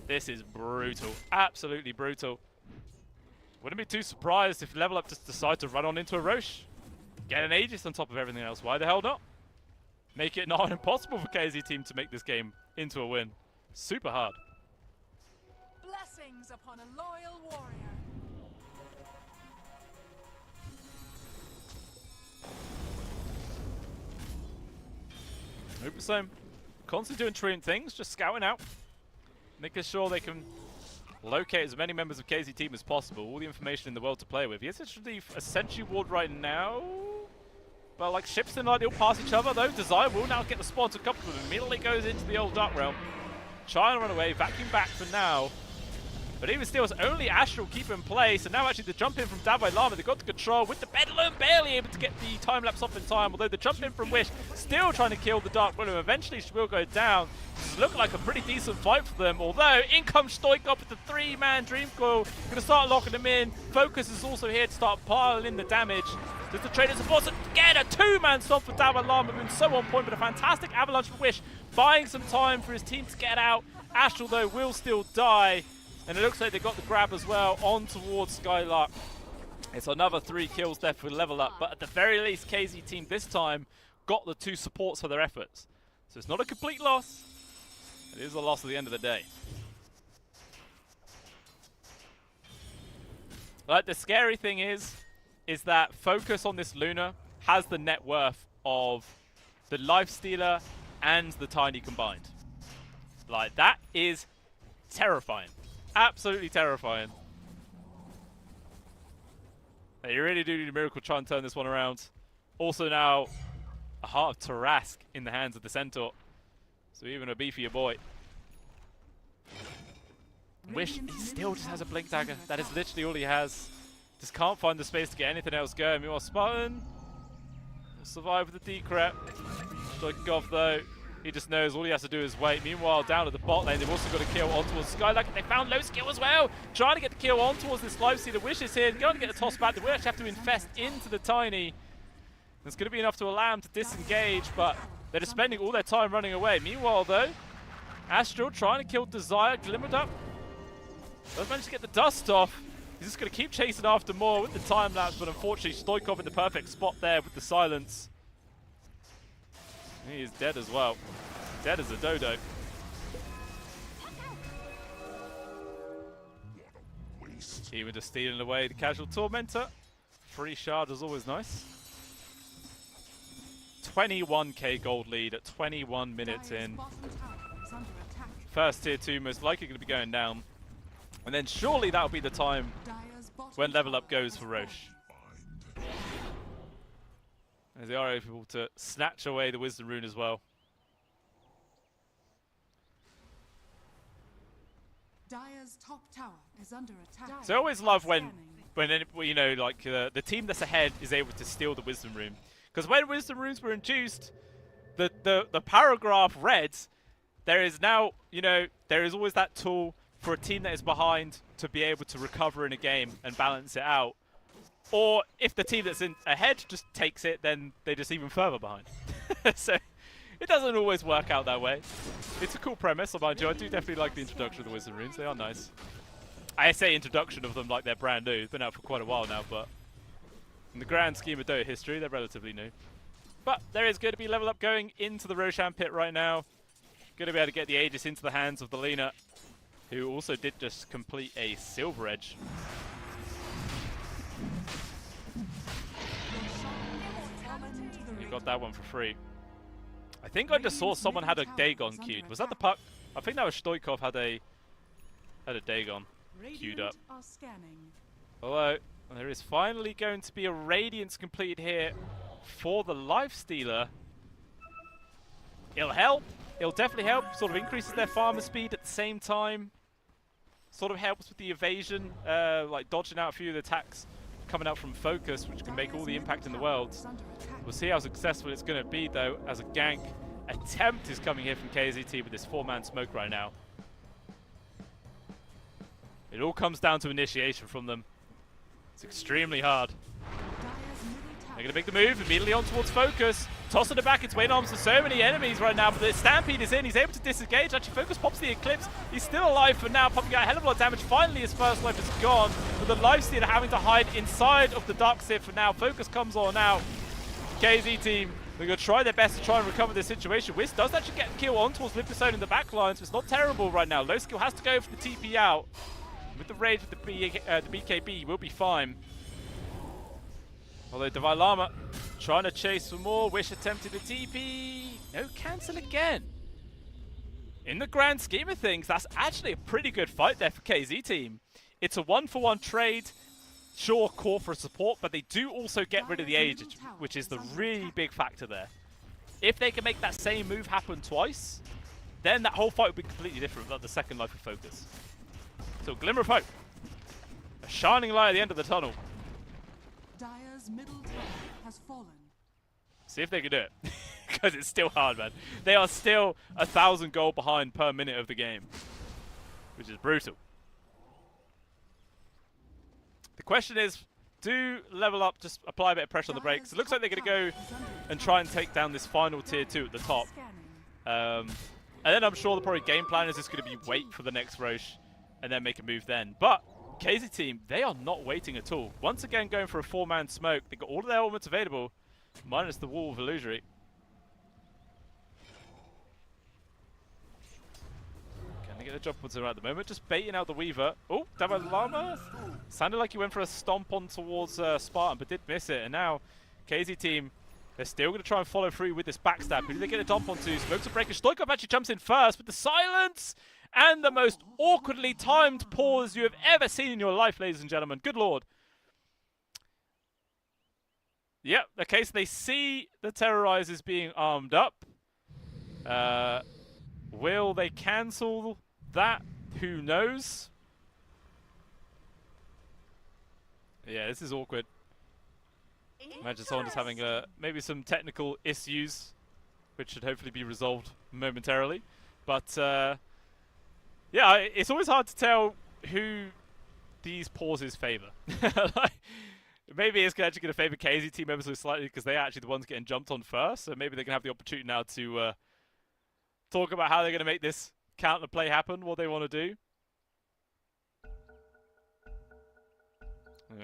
This is brutal, absolutely brutal. Wouldn't be too surprised if Level Up just decide to run on into a Roche. Get an Aegis on top of everything else. Why the hell not? Make it not impossible for KZ team to make this game into a win. Super hard. Blessings upon a loyal warrior. So, constantly doing Treant things, just scouting out. Making sure they can locate as many members of KZ team as possible. All the information in the world to play with. He has actually a Sentry Ward right now. But like ships and Ideal pass each other though. Desire will now get the spawn to couple of them. Immediately goes into the old Dark Realm. Trying to run away, vacuum back for now. But even still, it's only Astral keep in place. And now actually the jump in from Davai Lama, they got the control with the Bedlam, barely able to get the time lapse off in time. Although the jump in from Wish, still trying to kill the Dark Willow. Eventually she will go down. This looks like a pretty decent fight for them. Although, in comes Stoikov with the 3-man Dream Coil. Gonna start locking them in. Focus is also here to start piling in the damage. Does the trader support to get a 2-man stomp for Davai Lama, been so on point, but a fantastic avalanche for Wish. Buying some time for his team to get out. Astral though will still die. And it looks like they got the grab as well on towards Skylark. It's another 3 kills left with Level Up, but at the very least, KZ team this time got the 2 supports for their efforts. So it's not a complete loss. It is a loss at the end of the day. But the scary thing is that Focus on this Luna has the net worth of the Lifestealer and the Tiny combined. Like, that is terrifying. Absolutely terrifying. Now, you really do need a miracle to try and turn this one around. Also now, a Heart of Tarask in the hands of the Centaur. So even a B for your boy. Wish he still just has a blink dagger. That is literally all he has. Just can't find the space to get anything else going. Meanwhile, Spartan will survive with the decrep. Stoikov though, he just knows all he has to do is wait. Meanwhile, down at the bot lane, they've also got a kill on towards Skylark. They found low skill as well. Trying to get the kill on towards this live seeder. Wish is here. Going to get the toss back. They will actually have to infest into the Tiny. It's going to be enough to allow him to disengage, but they're just spending all their time running away. Meanwhile, though, Astral trying to kill Desire. Glimmered up. Does manage to get the dust off. He's just going to keep chasing after more with the time lapse, but unfortunately, Stoikov in the perfect spot there with the silence. He is dead as well. Dead as a dodo. Even just stealing away the casual tormentor. Free shard is always nice. 21k gold lead at 21 minutes in. First tier 2 most likely going to be going down. And then surely that'll be the time when level up goes for Roche. As they are able to snatch away the Wisdom Rune as well. Dire's top tower is under attack. So I always love when you know, like the team that's ahead is able to steal the Wisdom Rune. Because when Wisdom Runes were induced, the paragraph read, there is now, you know, there is always that tool for a team that is behind to be able to recover in a game and balance it out. Or if the team that's ahead just takes it, then they're just even further behind. So it doesn't always work out that way. It's a cool premise, mind you. I do definitely like the introduction of the Wisdom Runes. They are nice. I say introduction of them like they're brand new. It's been out for quite a while now, but in the grand scheme of Dota history, they're relatively new. But there is going to be level up going into the Roshan pit right now. Going to be able to get the Aegis into the hands of the Lina, who also did just complete a Silver Edge. You got that one for free. I think I just saw someone had a Dagon queued. Was that the puck? I think that was Stoikov had a Dagon queued up. Although there is finally going to be a Radiance completed here for the Lifestealer. It'll help. It'll definitely help. Sort of increases their farmer speed at the same time. Sort of helps with the evasion, like dodging out a few of the attacks coming out from focus, which can make all the impact in the world. We'll see how successful it's going to be, though, as a gank attempt is coming here from KZT with this 4-man smoke right now. It all comes down to initiation from them. It's extremely hard. They're going to make the move immediately on towards focus. Tossing it back, it's weighing arms for so many enemies right now, but the Stampede is in. He's able to disengage. Actually, Focus pops the Eclipse. He's still alive for now, popping out a hell of a lot of damage. Finally, his first life is gone, with the Lifestealer having to hide inside of the Dark Sieve for now. Focus comes on now. KZ team, they're going to try their best to try and recover this situation. Wiz does actually get a kill on towards Limpusone in the back lines, but it's not terrible right now. Low skill has to go for the TP out. With the rage with the BKB, he will be fine. Although Divine Llama trying to chase for more. Wish attempted a TP. No cancel again. In the grand scheme of things, that's actually a pretty good fight there for KZ team. It's a 1-for-1 trade. Sure, core for support, but they do also get rid of the age, which is the really big factor there. If they can make that same move happen twice, then that whole fight would be completely different without the second life of focus. So, Glimmer of Hope. A shining light at the end of the tunnel. Dire's middle tower has fallen. See if they can do it. Because it's still hard, man. They are still 1,000 gold behind per minute of the game. Which is brutal. The question is, do level up just apply a bit of pressure on the brakes? It looks like they're going to go and try and take down this final tier 2 at the top. And then I'm sure the probably game plan is just going to be wait for the next Roche and then make a move then. But KZ team, they are not waiting at all. Once again, going for a 4-man smoke. They've got all of their elements available, minus the Wall of Illusory. Can they get the job puts at the moment? Just baiting out the Weaver. Oh, Divine Llama. Sounded like he went for a stomp on towards Spartan, but did miss it. And now, KZ team, they're still going to try and follow through with this backstab. Who do they get a dump onto? Smoke to break. Stoikov actually jumps in first with the silence. And the most awkwardly timed pause you have ever seen in your life, ladies and gentlemen. Good lord. Yep, okay, so they see the Terrorizers being armed up. Will they cancel that? Who knows? Yeah, this is awkward. Imagine someone just having maybe some technical issues, which should hopefully be resolved momentarily. But yeah, it's always hard to tell who these pauses favour. Like, maybe it's actually going to favour KZ team ever so slightly because they're actually the ones getting jumped on first. So maybe they can have the opportunity now to talk about how they're going to make this counter play happen, what they want to do.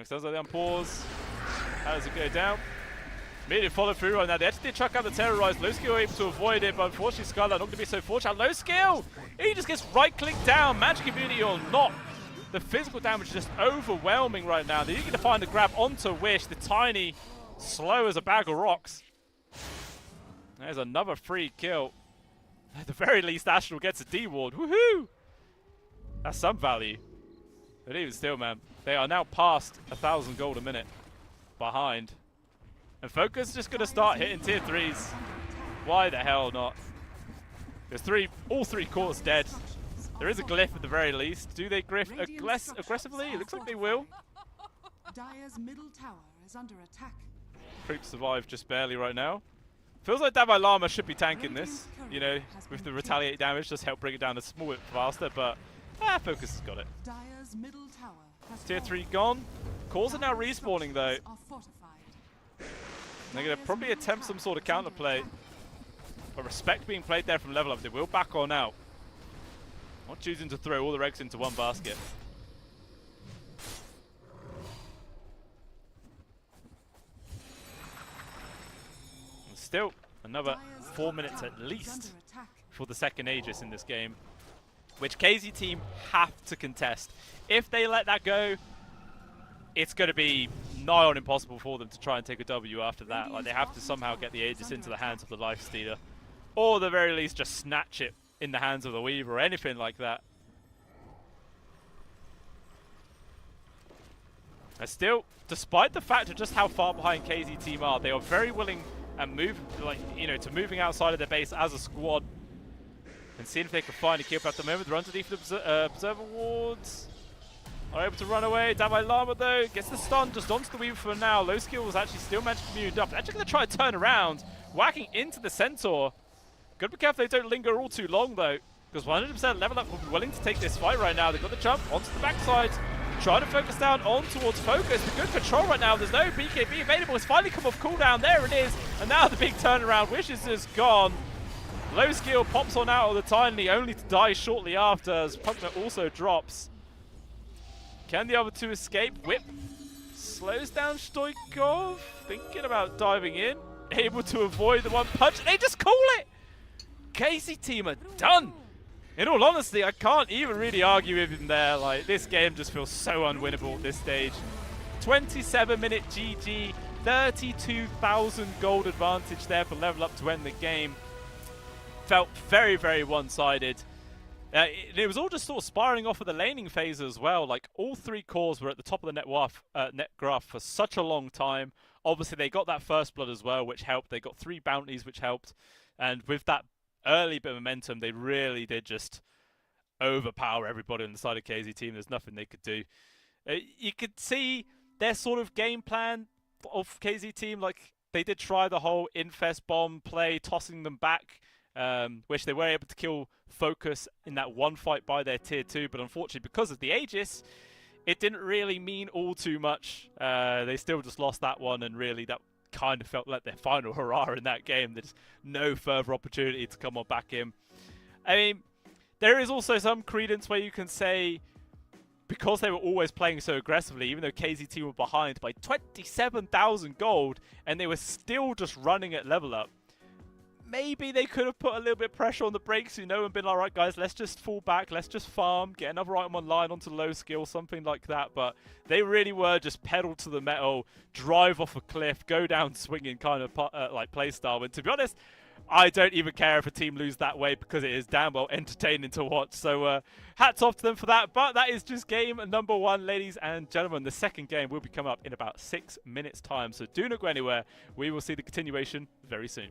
Sounds like they're on pause. How does it go down? Immediate follow through right now. They actually did chuck out the terrorize. Low skill able to avoid it, but unfortunately Skylar not going to be so fortunate. Low skill! He just gets right clicked down. Magic immunity or not. The physical damage is just overwhelming right now. They're going to find a grab onto Wish. The tiny, slow as a bag of rocks. There's another free kill. At the very least, Astral gets a D-ward. Woohoo! That's some value. But even still, man, they are now past 1,000 gold a minute behind. And Focus is just going to start hitting tier 3s. Why the hell not? There's all three cores dead. There is a glyph at the very least. Do they griff aggressively? It looks like they will. Dire's middle tower is under attack. Creep survived just barely right now. Feels like Davai Lama should be tanking this, you know, with the retaliate damage, just help bring it down a small bit faster, but Focus has got it. Dire's middle tower has Tier 3 gone. Cores are now respawning though. They're going to probably attempt some sort of counterplay. But respect being played there from level up. They will back on out. Not choosing to throw all their eggs into one basket. And still, another 4 minutes at least for the second Aegis in this game, which KZ team have to contest. If they let that go, it's going to be nigh on impossible for them to try and take a W after that. Like, they have to somehow get the Aegis into the hands of the Lifestealer, or at the very least just snatch it in the hands of the Weaver or anything like that. And still, despite the fact of just how far behind KZ team are, they are very willing and moving outside of their base as a squad and seeing if they can find a kill. But at the moment, they're underneath the observer wards. Are able to run away. Davai Lama though gets the stun just onto the Weaver for now. Low skill was actually still managed to mute up. They're actually going to try to turn around, whacking into the Centaur. Got to be careful they don't linger all too long though, because 100% level up will be willing to take this fight right now. They've got the jump onto the backside, trying to focus down on towards Focus. The good control right now. There's no BKB available. It's finally come off cooldown. There it is. And now the big turnaround. Wishes is gone. Low skill pops on out of the Tiny, only to die shortly after as Punkner also drops. Can the other two escape? Whip slows down Stoikov, thinking about diving in, able to avoid the one punch, and they just call it! KZ team are done! In all honesty, I can't even really argue with him there. Like, this game just feels so unwinnable at this stage. 27-minute GG, 32,000 gold advantage there for level up to end the game. Felt very, very one-sided. It was all just sort of spiraling off of the laning phase as well. Like, all three cores were at the top of the net graph for such a long time. Obviously, they got that first blood as well, which helped. They got 3 bounties, which helped. And with that early bit of momentum, they really did just overpower everybody on the side of KZ team. There's nothing they could do. You could see their sort of game plan of KZ team. Like, they did try the whole infest bomb play, tossing them back, which they were able to kill Focus in that one fight by their tier 2, but unfortunately because of the Aegis, it didn't really mean all too much. They still just lost that one, and really that kind of felt like their final hurrah in that game. There's no further opportunity to come on back in. I mean, there is also some credence where you can say, because they were always playing so aggressively, even though KZ team were behind by 27,000 gold, and they were still just running at level up, maybe they could have put a little bit of pressure on the brakes, you know, and been like, alright guys, let's just fall back, let's just farm, get another item online onto low skill, something like that. But they really were just pedal to the metal, drive off a cliff, go down swinging kind of like play style. And to be honest, I don't even care if a team lose that way, because it is damn well entertaining to watch. So hats off to them for that. But that is just game number 1, ladies and gentlemen. The second game will be coming up in about 6 minutes time, so do not go anywhere. We will see the continuation very soon.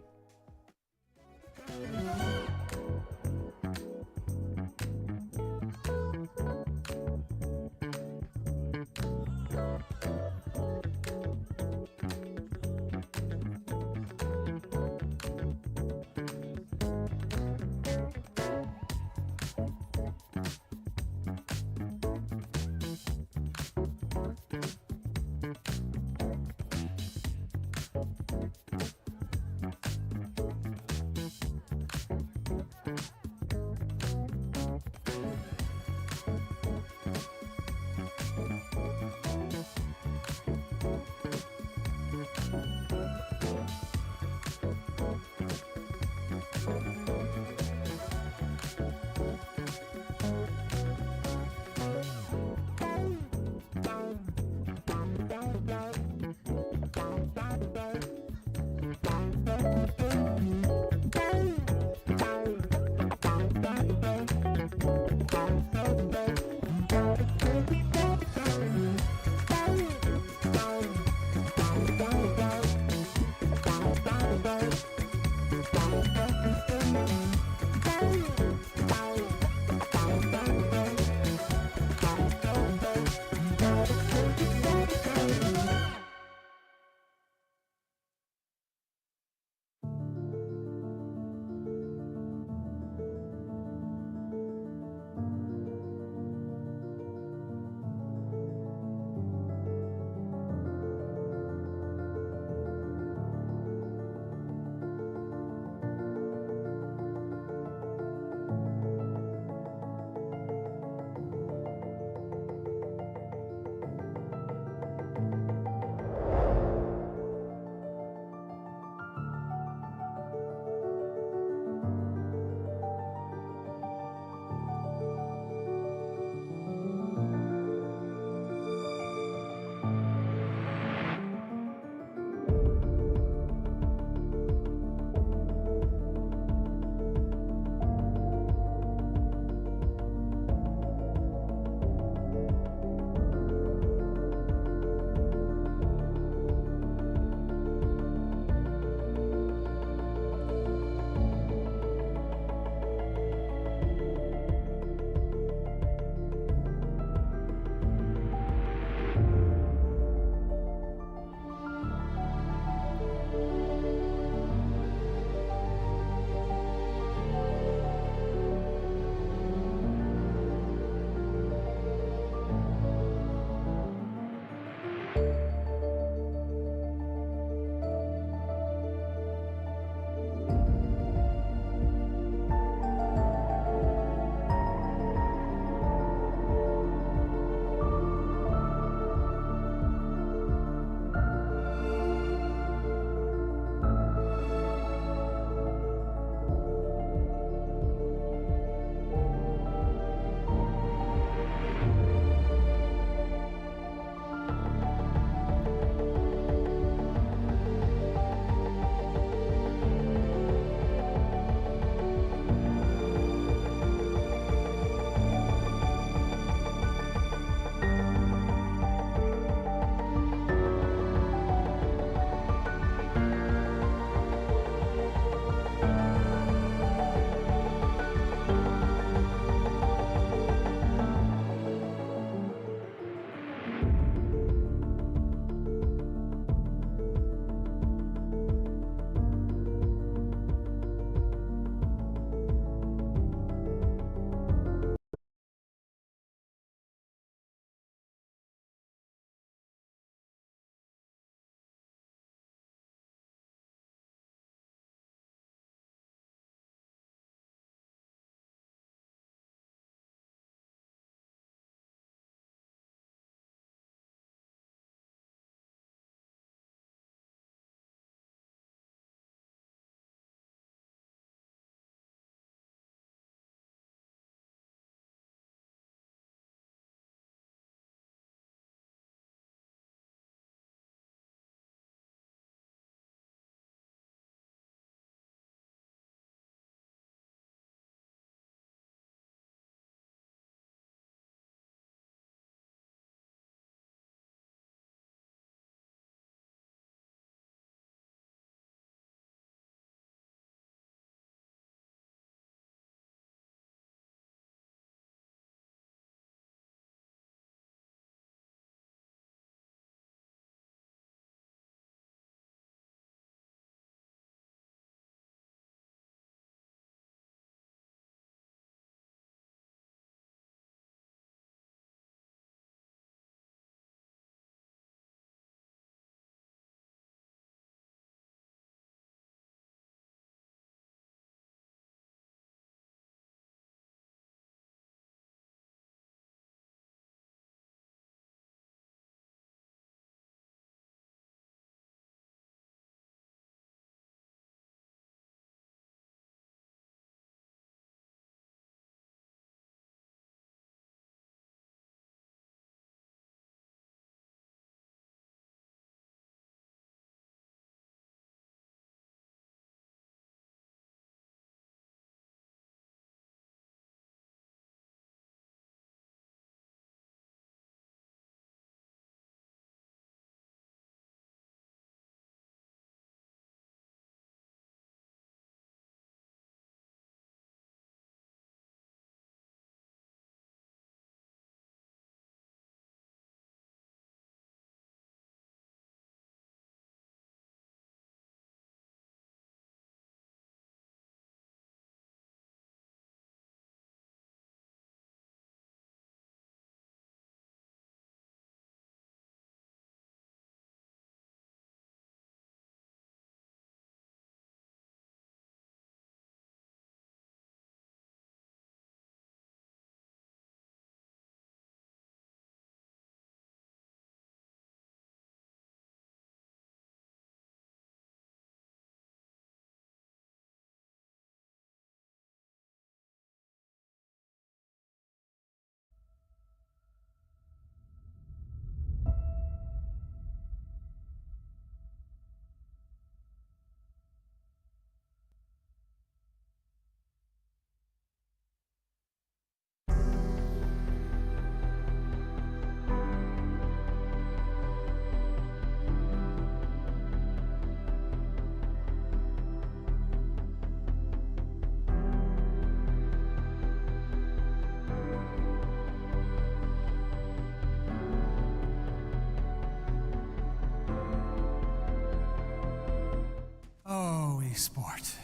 esport.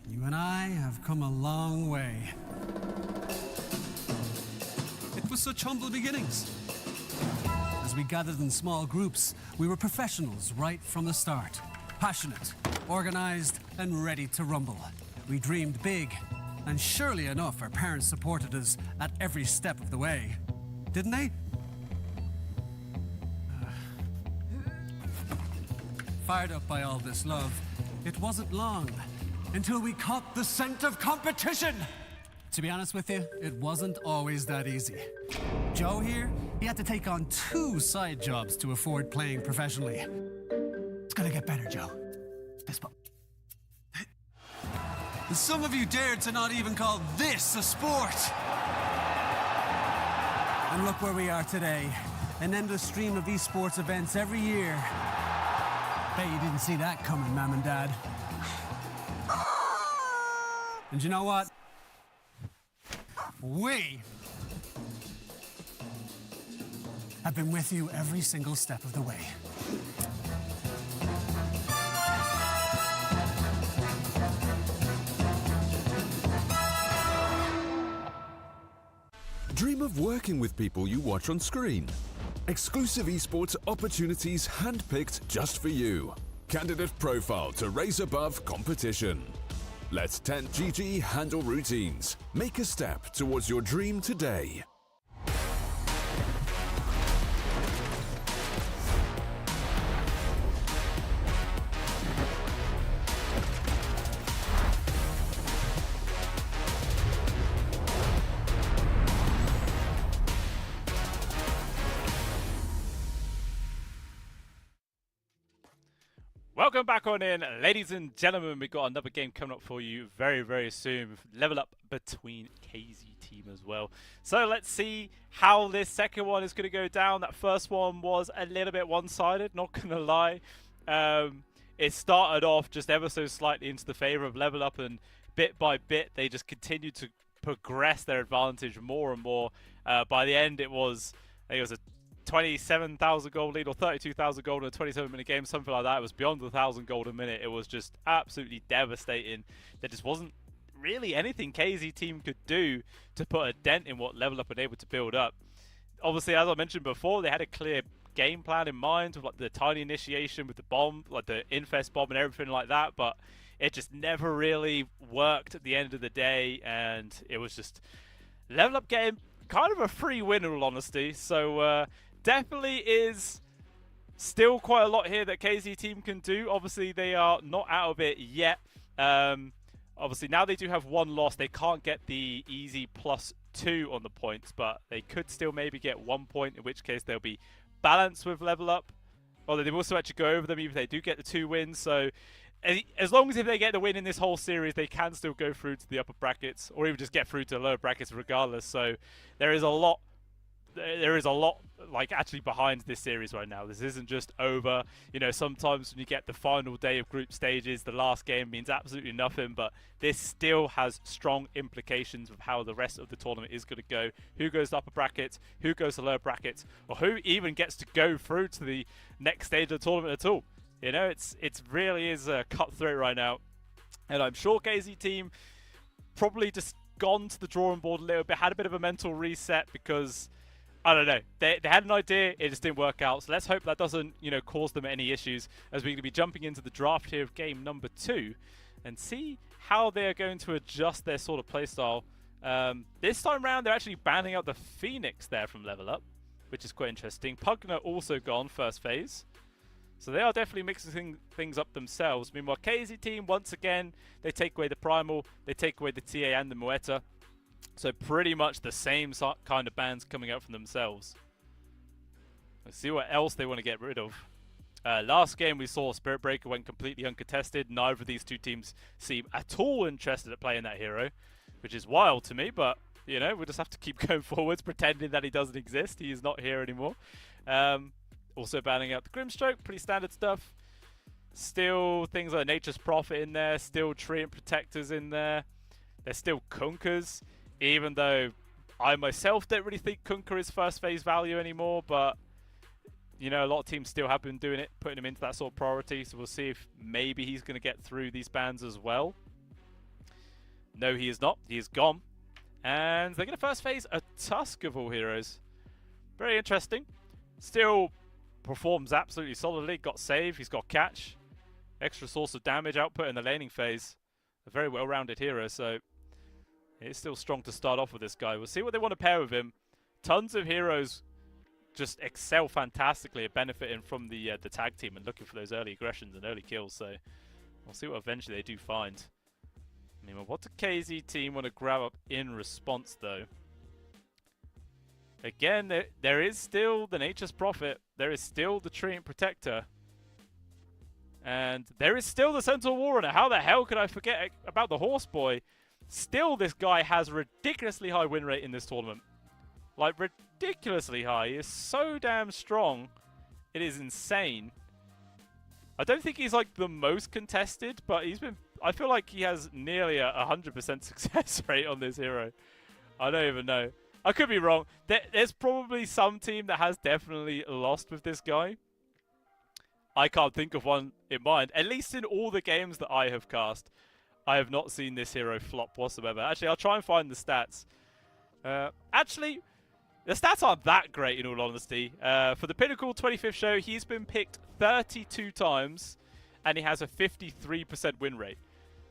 You and I have come a long way. It was such humble beginnings. As we gathered in small groups, we were professionals right from the start. Passionate, organized, and ready to rumble. We dreamed big, and surely enough, our parents supported us at every step of the way. Didn't they? Fired up by all this love, it wasn't long until we caught the scent of competition. To be honest with you, it wasn't always that easy. Joe here, he had to take on 2 side jobs to afford playing professionally. It's gonna get better, Joe. Fist bump. And some of you dared to not even call this a sport. And look where we are today. An endless stream of esports events every year. Bet you didn't see that coming, Mom and Dad. And you know what? We have been with you every single step of the way. Dream of working with people you watch on screen. Exclusive esports opportunities handpicked just for you. Candidate profile to raise above competition. Let 10GG handle routines. Make a step towards your dream today. Welcome back on in, ladies and gentlemen. We've got another game coming up for you very, very soon. Level up between KZ team as well. So let's see how this second one is going to go down. That first one was a little bit one-sided, not going to lie. It started off just ever so slightly into the favor of Level Up, and bit by bit they just continued to progress their advantage more and more. By the end, I think it was a 27,000 gold lead or 32,000 gold in a 27-minute game, something like that. It was beyond the 1,000 gold a minute. It was just absolutely devastating. There just wasn't really anything KZ team could do to put a dent in what Level Up were able to build up. Obviously, as I mentioned before, they had a clear game plan in mind with like the tiny initiation with the bomb, like the infest bomb and everything like that, but it just never really worked at the end of the day, and it was just Level Up game kind of a free win in all honesty. So definitely is still quite a lot here that KZ team can do. Obviously, they are not out of it yet. Obviously, now they do have 1 loss. They can't get the easy +2 on the points, but they could still maybe get 1 point, in which case they'll be balanced with Level Up. Although they will also actually go over them even if they do get the 2 wins. So as long as if they get the win in this whole series, they can still go through to the upper brackets, or even just get through to the lower brackets regardless. So there is a lot like actually behind this series right now. This isn't just over. You know, sometimes when you get the final day of group stages, the last game means absolutely nothing, but this still has strong implications of how the rest of the tournament is going to go. Who goes to upper brackets, who goes to lower brackets, or who even gets to go through to the next stage of the tournament at all. You know, it's really is cutthroat right now, and I'm sure KZ team probably just gone to the drawing board a little bit, had a bit of a mental reset because I don't know. They had an idea, it just didn't work out. So let's hope that doesn't, you know, cause them any issues as we're going to be jumping into the draft here of game number 2 and see how they're going to adjust their sort of playstyle. This time around, they're actually banning out the Phoenix there from Level Up, which is quite interesting. Pugner also gone first phase. So they are definitely mixing things up themselves. Meanwhile, KZ team, once again, they take away the Primal, they take away the TA and the Mueta. So pretty much the same kind of bans coming out from themselves. Let's see what else they want to get rid of. Last game we saw Spirit Breaker went completely uncontested. Neither of these two teams seem at all interested at playing that hero, which is wild to me, but you know, we'll just have to keep going forwards, pretending that he doesn't exist. He is not here anymore. Also banning out the Grimstroke, pretty standard stuff. Still things like Nature's Prophet in there, still Treant Protectors in there. There's still Kunkers, even though I myself don't really think Kunker is first phase value anymore, but you know, a lot of teams still have been doing it, putting him into that sort of priority. So we'll see if maybe he's going to get through these bans as well. No, he is not. He is gone. And they're going to first phase a Tusk of all heroes. Very interesting. Still performs absolutely solidly. Got save. He's got catch. Extra source of damage output in the laning phase. A very well-rounded hero, so it's still strong to start off with this guy. We'll see what they want to pair with him. Tons of heroes just excel fantastically at benefiting from the tag team and looking for those early aggressions and early kills. So we'll see what eventually they do find. I mean, what do KZ team want to grab up in response, though? Again, there is still the Nature's Prophet. There is still the Treant Protector. And there is still the Centaur Warrunner. How the hell could I forget about the Horse Boy? Still, this guy has a ridiculously high win rate in this tournament. Like, ridiculously high. He is so damn strong. It is insane. I don't think he's, like, the most contested, but he's been... I feel like he has nearly a 100% success rate on this hero. I don't even know. I could be wrong. There's probably some team that has definitely lost with this guy. I can't think of one in mind. At least in all the games that I have cast, I have not seen this hero flop whatsoever. Actually, I'll try and find the stats. Actually, the stats aren't that great in all honesty. For the Pinnacle 25th show, he's been picked 32 times, and he has a 53% win rate.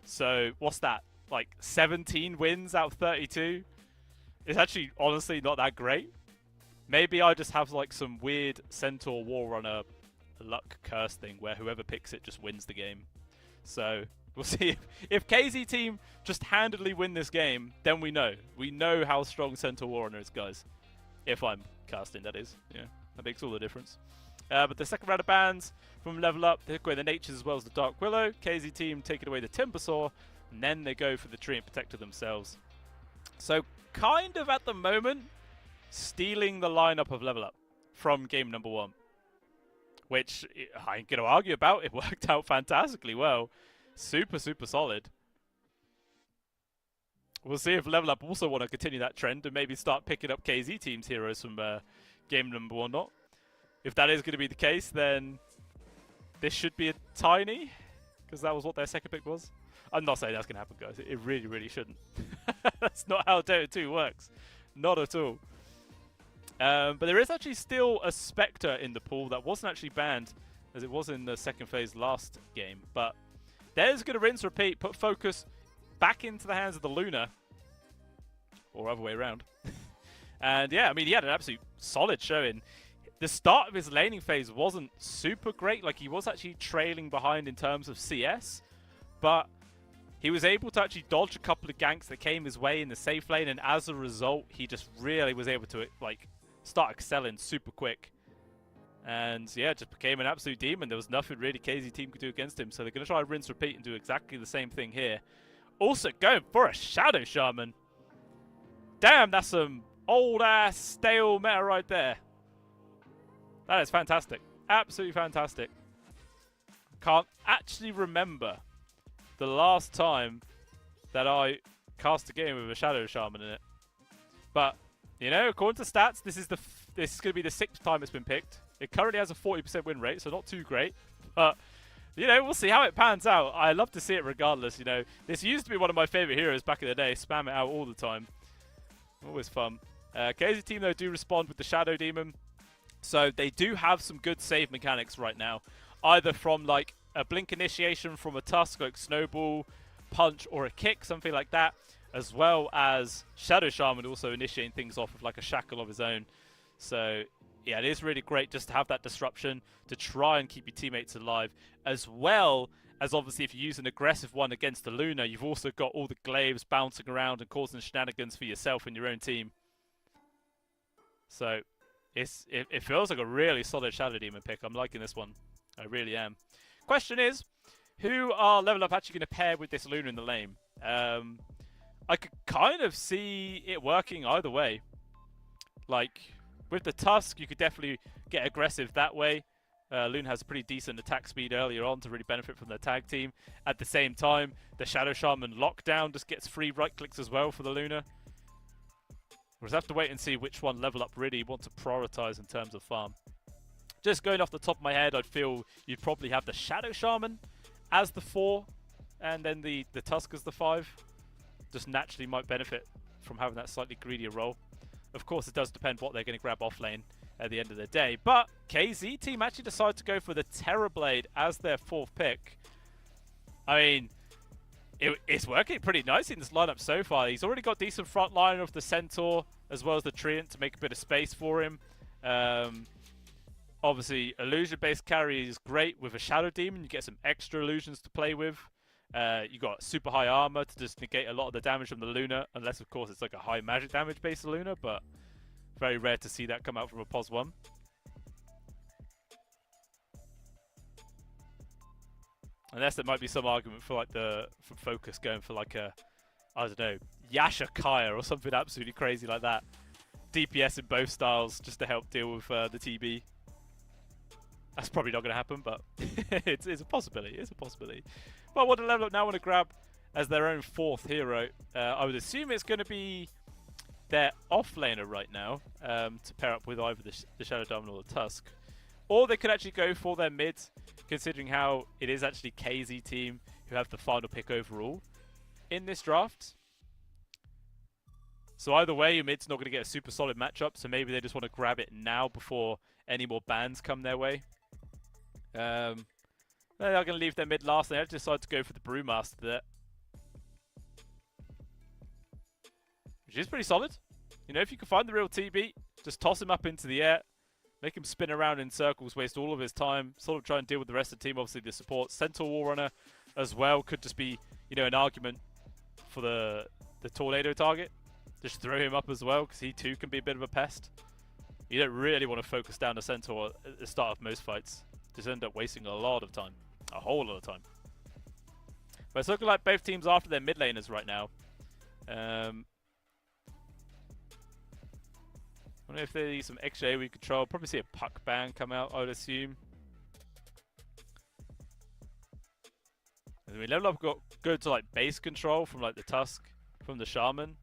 So, what's that? Like, 17 wins out of 32? It's actually, honestly, not that great. Maybe I just have, like, some weird Centaur Warrunner luck curse thing where whoever picks it just wins the game. So we'll see if KZ team just handedly win this game, then we know how strong Centaur Warrunner is, guys. If I'm casting, that is. Yeah, that makes all the difference. But the second round of bans from Level Up, they go away the Natures as well as the Dark Willow. KZ team taking away the Timbersaw, and then they go for the Treant Protector themselves. So kind of at the moment stealing the lineup of Level Up from game number 1. Which I ain't going to argue about. It worked out fantastically well. Super, super solid. We'll see if Level Up also want to continue that trend and maybe start picking up KZ team's heroes from game number 1 or not. If that is going to be the case, then this should be a tiny, because that was what their second pick was. I'm not saying that's going to happen, guys. It really, really shouldn't. That's not how Dota 2 works. Not at all. But there is actually still a Spectre in the pool that wasn't actually banned, as it was in the second phase last game. But there's going to rinse, repeat, put focus back into the hands of the Luna. Or other way around. And yeah, I mean, he had an absolute solid showing. The start of his laning phase wasn't super great. Like, he was actually trailing behind in terms of CS. But he was able to actually dodge a couple of ganks that came his way in the safe lane. And as a result, he just really was able to, like, start excelling super quick. And yeah, just became an absolute demon. There was nothing really KZ team could do against him. So they're going to try and rinse, repeat, and do exactly the same thing here. Also going for a Shadow Shaman. Damn, that's some old-ass, stale meta right there. That is fantastic. Absolutely fantastic. Can't actually remember the last time that I cast a game with a Shadow Shaman in it. But, you know, according to stats, this is going to be the 6th time it's been picked. It currently has a 40% win rate, so not too great. But, you know, we'll see how it pans out. I love to see it regardless, you know. This used to be one of my favorite heroes back in the day. Spam it out all the time. Always fun. KZ team, though, do respond with the Shadow Demon. So they do have some good save mechanics right now. Either from, like, a blink initiation from a Tusk, like Snowball, Punch, or a Kick, something like that. As well as Shadow Shaman also initiating things off with, like, a Shackle of his own. So, yeah, it is really great just to have that disruption to try and keep your teammates alive. As well as, obviously, if you use an aggressive one against the Luna, you've also got all the glaives bouncing around and causing shenanigans for yourself and your own team. So, it feels like a really solid Shadow Demon pick. I'm liking this one. I really am. Question is, who are Level Up actually going to pair with this Luna in the lane? I could kind of see it working either way. Like, with the Tusk, you could definitely get aggressive that way. Luna has a pretty decent attack speed earlier on to really benefit from their tag team. At the same time, the Shadow Shaman lockdown just gets free right clicks as well for the Luna. We'll just have to wait and see which one Level Up really want to prioritize in terms of farm. Just going off the top of my head, I'd feel you'd probably have the Shadow Shaman as the 4, and then the Tusk as the 5. Just naturally might benefit from having that slightly greedier role. Of course, it does depend what they're going to grab off lane at the end of the day. But KZ team actually decided to go for the Terrorblade as their 4th pick. I mean, it's working pretty nicely in this lineup so far. He's already got decent front line of the Centaur as well as the Treant to make a bit of space for him. Obviously, illusion-based carry is great with a Shadow Demon. You get some extra illusions to play with. You got super high armor to just negate a lot of the damage from the Luna, unless of course it's like a high magic damage based Luna, but very rare to see that come out from a POS 1. Unless there might be some argument for like for Focus going for like a, I don't know, Yasha Kaya or something absolutely crazy like that. DPS in both styles just to help deal with the TB. That's probably not going to happen, but it's a possibility. It's a possibility. But what a level up now want to grab as their own 4th hero. I would assume it's going to be their offlaner right now to pair up with either the Shadow Diamond or the Tusk. Or they could actually go for their mid, considering how it is actually KZ team who have the final pick overall in this draft. So either way, your mid's not going to get a super solid matchup, so maybe they just want to grab it now before any more bans come their way. They're going to leave their mid last. They have to decide to go for the Brewmaster there, which is pretty solid. You know, if you can find the real TB, just toss him up into the air, make him spin around in circles, waste all of his time, sort of try and deal with the rest of the team. Obviously, the support Centaur Warrunner as well could just be, you know, an argument for the Tornado target. Just throw him up as well, because he too can be a bit of a pest. You don't really want to focus down the Centaur at the start of most fights. Just end up wasting a lot of time. A whole lot of time. But it's looking like both teams are after their mid laners right now. I wonder if they need some extra AoE control. Probably see a puck ban come out, I would assume. I mean, level up got good to like base control from like the Tusk, from the Shaman,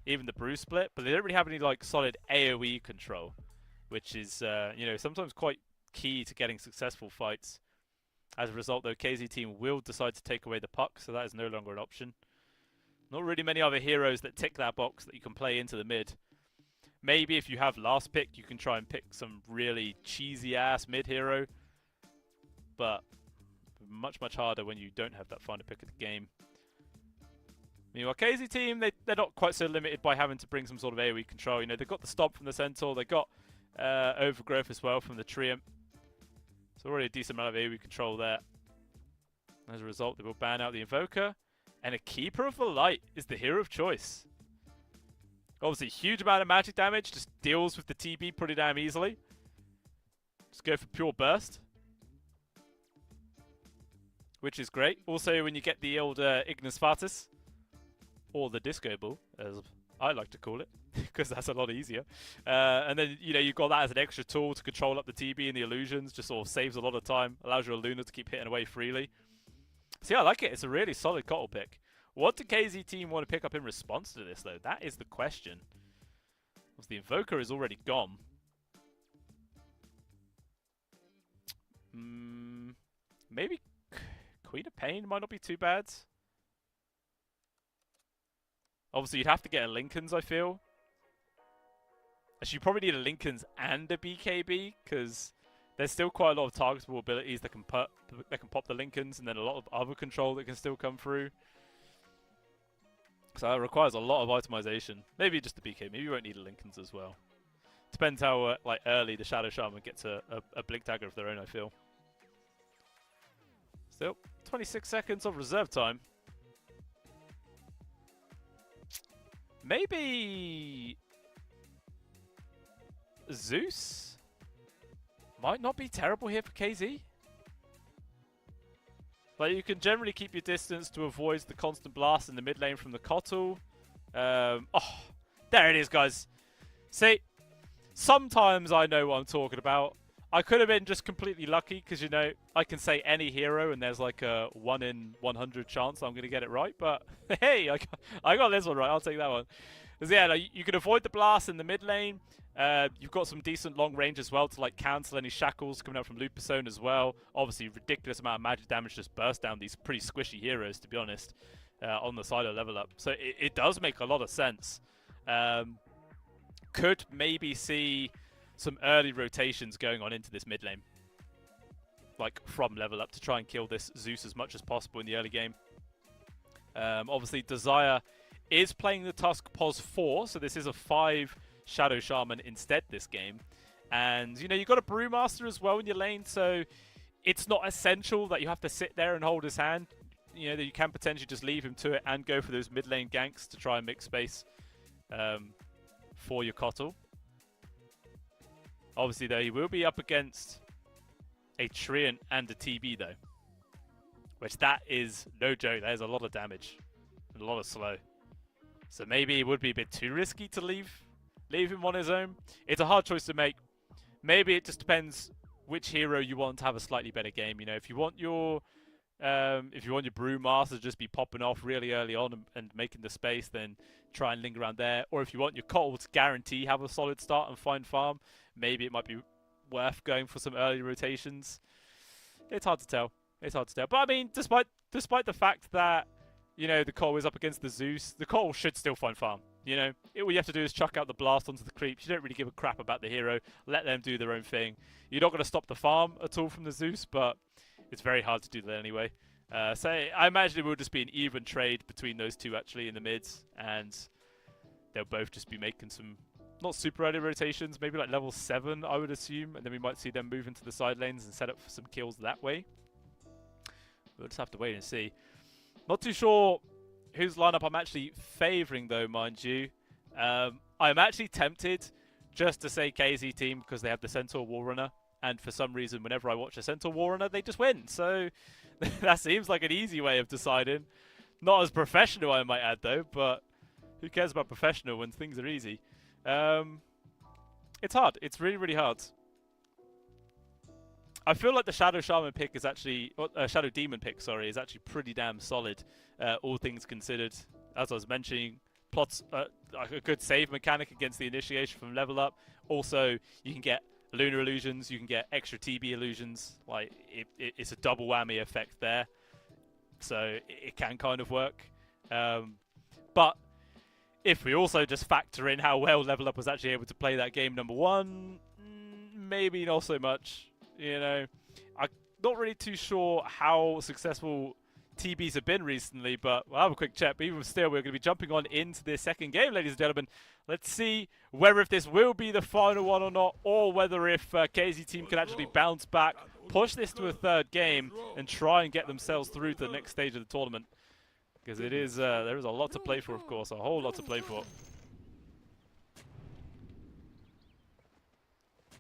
even the Brew split, but they don't really have any like solid AoE control, which is you know, sometimes quite key to getting successful fights. As a result, though, KZ team will decide to take away the puck, so that is no longer an option. Not really many other heroes that tick that box that you can play into the mid. Maybe if you have last pick, you can try and pick some really cheesy ass mid hero, but much harder when you don't have that final pick of the game. Meanwhile, KZ team, they're not quite so limited by having to bring some sort of AoE control. You know, they've got the Stomp from the Centaur, they've got Overgrowth as well from the Treant. So already a decent amount of AoE control there. As a result, they will ban out the Invoker, and a Keeper of the Light is the hero of choice. Obviously, huge amount of magic damage, just deals with the TB pretty damn easily. Just go for pure burst, which is great. Also, when you get the old Ignis Fatus, or the Disco Ball, as I like to call it, because that's a lot easier. And then, you know, you've got that as an extra tool to control up the TB and the illusions, just sort of saves a lot of time, allows your Luna to keep hitting away freely. So yeah, I like it. It's a really solid Kotl pick. What do KZ team want to pick up in response to this, though? That is the question. Because the Invoker is already gone. Maybe Queen of Pain might not be too bad. Obviously, you'd have to get a Lincoln's, I feel. Actually, you probably need a Lincoln's and a BKB, because there's still quite a lot of targetable abilities that can pop the Lincoln's, and then a lot of other control that can still come through. So that requires a lot of itemization. Maybe just the BK. Maybe you won't need a Lincoln's as well. Depends how like early the Shadow Shaman gets a Blink Dagger of their own, I feel. Still, 26 seconds of reserve time. Maybe Zeus might not be terrible here for KZ. Like, you can generally keep your distance to avoid the constant blast in the mid lane from the Kotl. Oh, there it is, guys. See, sometimes I know what I'm talking about. I could have been just completely lucky because, you know, I can say any hero and there's like a 1 in 100 chance I'm going to get it right. But hey, I got this one right. I'll take that one. Because yeah, like, you can avoid the blast in the mid lane. You've got some decent long range as well to like cancel any shackles coming out from Lupusone as well. Obviously, ridiculous amount of magic damage just burst down these pretty squishy heroes, to be honest, on the side of level up. So it does make a lot of sense. Could maybe see some early rotations going on into this mid lane, like from level up, to try and kill this Zeus as much as possible in the early game. Obviously, Desire is playing the Tusk Pos 4, so this is a 5 Shadow Shaman instead this game. And, you know, you've got a Brewmaster as well in your lane, so it's not essential that you have to sit there and hold his hand. You know, that you can potentially just leave him to it and go for those mid lane ganks to try and make space for your Kotl. Obviously, though, he will be up against a Treant and a TB, though. Which that is no joke. That is a lot of damage and a lot of slow. So maybe it would be a bit too risky to leave him on his own. It's a hard choice to make. Maybe it just depends which hero you want to have a slightly better game. You know, if you want your Brewmaster to just be popping off really early on and making the space, then try and linger around there. Or if you want your Kotl to guarantee have a solid start and find farm, maybe it might be worth going for some early rotations. It's hard to tell. It's hard to tell. But I mean, despite the fact that, you know, the Kotl is up against the Zeus, the Kotl should still find farm. You know, all you have to do is chuck out the blast onto the creeps. You don't really give a crap about the hero. Let them do their own thing. You're not going to stop the farm at all from the Zeus, but it's very hard to do that anyway. So I imagine it will just be an even trade between those two actually in the mids, and they'll both just be making some not super early rotations, maybe like level 7 I would assume, and then we might see them move into the side lanes and set up for some kills that way. We'll just have to wait and see. Not too sure whose lineup I'm actually favouring though, mind you. I'm actually tempted just to say KZ team because they have the Centaur Warrunner, and for some reason whenever I watch a Centaur Warrunner they just win, so that seems like an easy way of deciding. Not as professional, I might add, though, but who cares about professional when things are easy? It's hard. It's really, really hard. I feel like the Shadow Shaman pick is actually... Shadow Demon pick, sorry, is actually pretty damn solid, all things considered. As I was mentioning, plots like a good save mechanic against the initiation from level up. Also, you can get lunar illusions, you can get extra TB illusions. Like it's a double whammy effect there, so it can kind of work. But if we also just factor in how well level up was actually able to play that game number 1, maybe not so much. You know, I'm not really too sure how successful TBs have been recently, but we'll have a quick check. But even still, we're going to be jumping on into this second game, ladies and gentlemen. Let's see whether if this will be the final one or not, or whether if KZ team can actually bounce back, push this to a third game, and try and get themselves through to the next stage of the tournament. Because it is there is a lot to play for, of course, a whole lot to play for.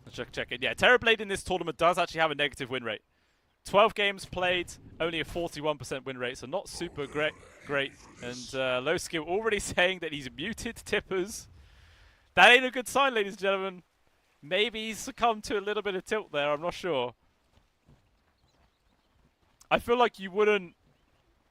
Let's check it. Yeah, Terrorblade in this tournament does actually have a negative win rate. 12 games played, only a 41% win rate, so not super great. And Low Skill already saying that he's muted tippers. That ain't a good sign, ladies and gentlemen. Maybe he's succumbed to a little bit of tilt there, I'm not sure. I feel like you wouldn't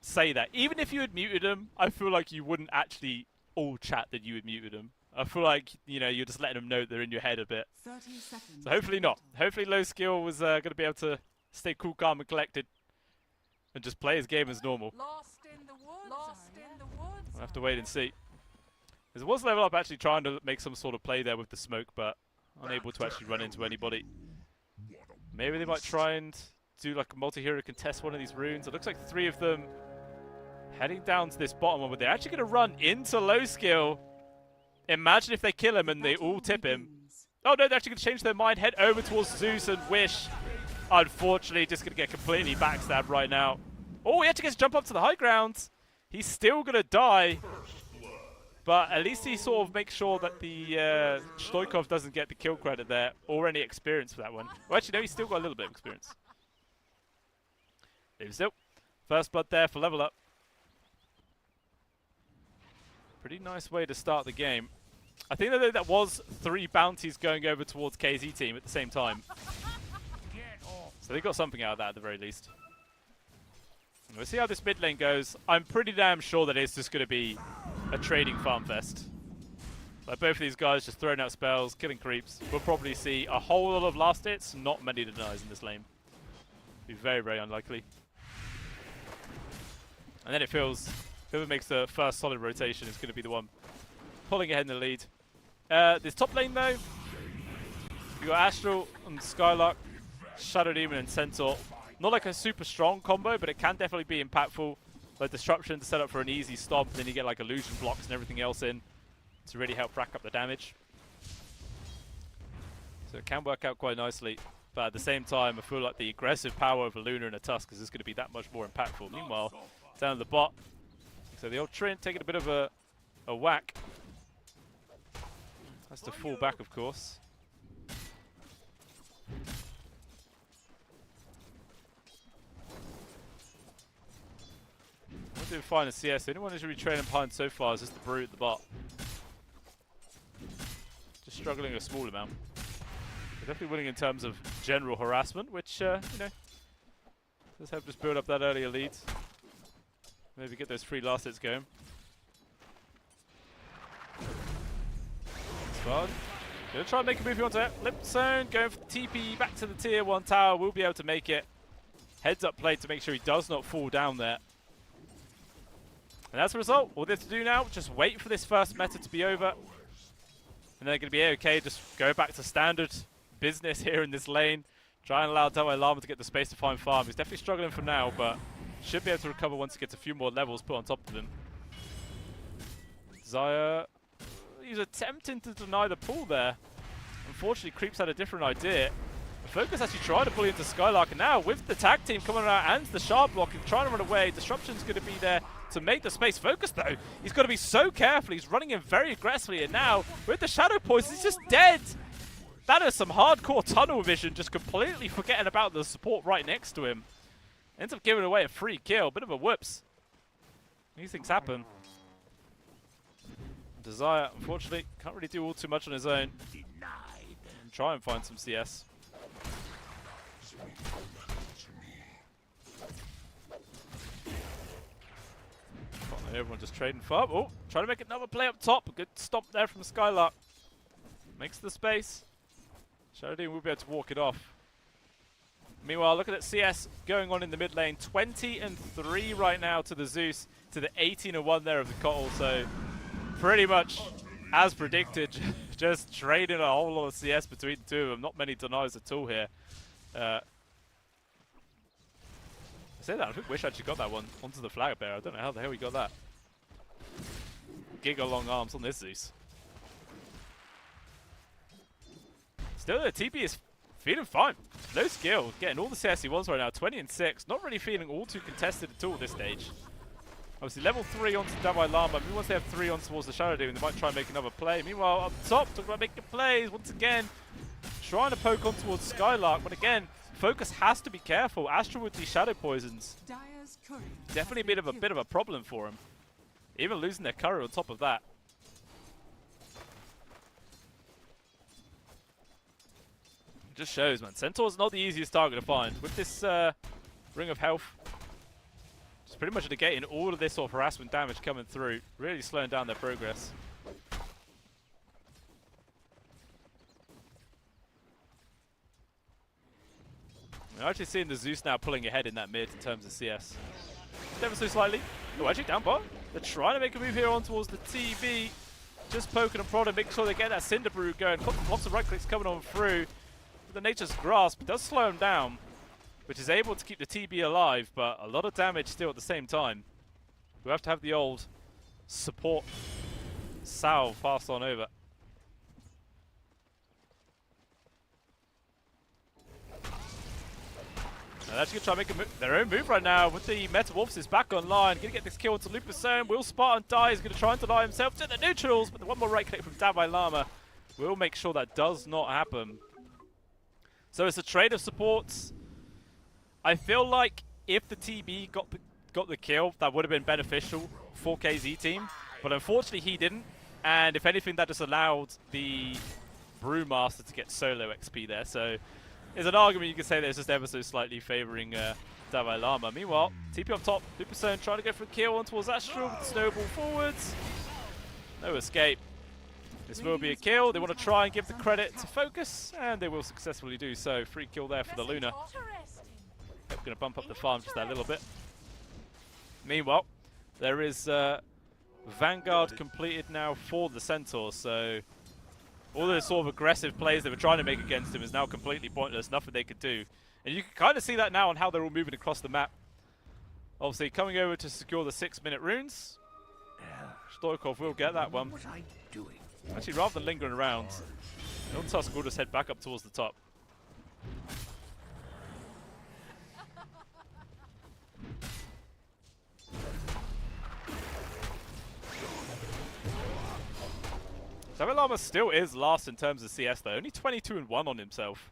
say that. Even if you had muted him, I feel like you wouldn't actually all chat that you had muted him. I feel like, you know, you're just letting them know they're in your head a bit. 30 seconds. So hopefully not. Hopefully Low Skill was going to be able to stay cool, calm, and collected, and just play his game as normal. Lost in the woods. Lost in the woods. We'll have to wait and see. There was level up actually trying to make some sort of play there with the smoke, but unable to actually run into anybody. Maybe they might try and do like a multi-hero contest one of these runes. It looks like 3 of them heading down to this bottom one, but they're actually going to run into Low Skill. Imagine if they kill him and they all tip him. Oh no, they're actually going to change their mind, head over towards Zeus and Wish. Unfortunately, just going to get completely backstabbed right now. Oh, he actually gets to jump up to the high ground. He's still going to die. But at least he sort of makes sure that the Stoikov doesn't get the kill credit there, or any experience for that one. Well, actually, no, he's still got a little bit of experience. Even still, first blood there for level up. Pretty nice way to start the game. I think that was 3 bounties going over towards KZ team at the same time. So they got something out of that at the very least. We'll see how this mid lane goes. I'm pretty damn sure that it's just going to be a trading farm fest. Like both of these guys just throwing out spells, killing creeps. We'll probably see a whole lot of last hits, not many denies in this lane. Be very, very unlikely. And then it feels, whoever makes the first solid rotation is going to be the one pulling ahead in the lead. This top lane though, you got Astral and Skylark, Shadow Demon and Centaur. Not like a super strong combo, but it can definitely be impactful. Like Disruption to set up for an easy stomp, then you get like illusion blocks and everything else in to really help rack up the damage. So it can work out quite nicely. But at the same time, I feel like the aggressive power of a Luna and a Tusk is just going to be that much more impactful. Meanwhile, down at the bot, so the old Trent taking a bit of a whack. Has to fall back, of course. We're doing fine in CS. The only one who's really trailing behind so far is just the Brute at the bot. Just struggling a small amount. They're definitely winning in terms of general harassment, which, you know, does help us build up that earlier lead. Maybe get those 3 last hits going. Spud. Gonna try and make a move onto it. Lip zone, going for the TP back to the tier 1 tower. Will be able to make it. Heads up play to make sure he does not fall down there. And as a result, all they have to do now, just wait for this first meta to be over. And they're going to be okay, just go back to standard business here in this lane. Try and allow Dalai Lama to get the space to find farm. He's definitely struggling for now, but should be able to recover once he gets a few more levels put on top of him. Zaya, he's attempting to deny the pull there. Unfortunately, Creeps had a different idea. Focus actually tried to pull into Skylark, and now with the tag team coming out and the Shard block and trying to run away, Disruption's going to be there to make the space. Focus though, he's got to be so careful. He's running in very aggressively, and now with the Shadow Poison, he's just dead. That is some hardcore tunnel vision, just completely forgetting about the support right next to him. Ends up giving away a free kill, bit of a whoops. These things happen. Desire, unfortunately, can't really do all too much on his own. And try and find some CS. Everyone just trading farm. Oh, trying to make another play up top. A good stomp there from Skylark. Makes the space. Shadow Demon will be able to walk it off. Meanwhile, look at that CS going on in the mid lane. 20-3 right now to the Zeus, to the 18-1 there of the Cottle. So pretty much as predicted, just trading a whole lot of CS between the two of them. Not many denies at all here. I say that, I think Wish actually got that one onto the flag bearer. I don't know how the hell he got that. Giga long arms on this Zeus. Still, the TP is feeling fine. No skill, getting all the CS he wants right now. 20-6, not really feeling all too contested at all at this stage. Obviously, level 3 onto Davai Lama. Maybe once they have 3 on towards the Shadow Demon, they might try and make another play. Meanwhile, up top, talking about making plays once again. Trying to poke on towards Skylark, but again, Focus has to be careful. Astral with these Shadow Poisons. Definitely a bit of a problem for him. Even losing their courier on top of that. It just shows, man. Centaur's not the easiest target to find. With this Ring of Health, it's pretty much negating all of this sort of harassment damage coming through. Really slowing down their progress. We're actually seeing the Zeus now pulling ahead in that mid in terms of CS. Ever so slightly. Oh, actually down bot. They're trying to make a move here on towards the TB. Just poking and prodding, making sure they get that Cinder Brew going. Lots of right clicks coming on through. The Nature's Grasp does slow him down, which is able to keep the TB alive, but a lot of damage still at the same time. We have to have the old support salve passed on over. They're actually going to try and make their own move right now with the Metamorphosis back online. Going to get this kill into Lupus Zone. Will Spartan die? He's going to try and deny himself to the neutrals, but the one more right click from Davai Lama will make sure that does not happen. So it's a trade of supports. I feel like if the TB got the kill, that would have been beneficial for KZ team, but unfortunately he didn't. And if anything, that just allowed the Brewmaster to get solo XP there. So there's an argument you could say that it's just ever so slightly favouring Davai Lama. Meanwhile, TP up top, Lupusone trying to go for a kill on towards Astral with the snowball forwards. No escape. This will be a kill. They want to try and give the credit to Focus, and they will successfully do so. Free kill there for the Luna. Going to bump up the farm just that little bit. Meanwhile, there is Vanguard completed now for the Centaur, so all the sort of aggressive plays they were trying to make against him is now completely pointless. Nothing they could do. And you can kind of see that now on how they're all moving across the map. Obviously, coming over to secure the 6-minute runes. Stoikov will get that one. Actually, rather than lingering around, Tusk will just head back up towards the top. Savalama still is last in terms of CS though, only 22-1 on himself.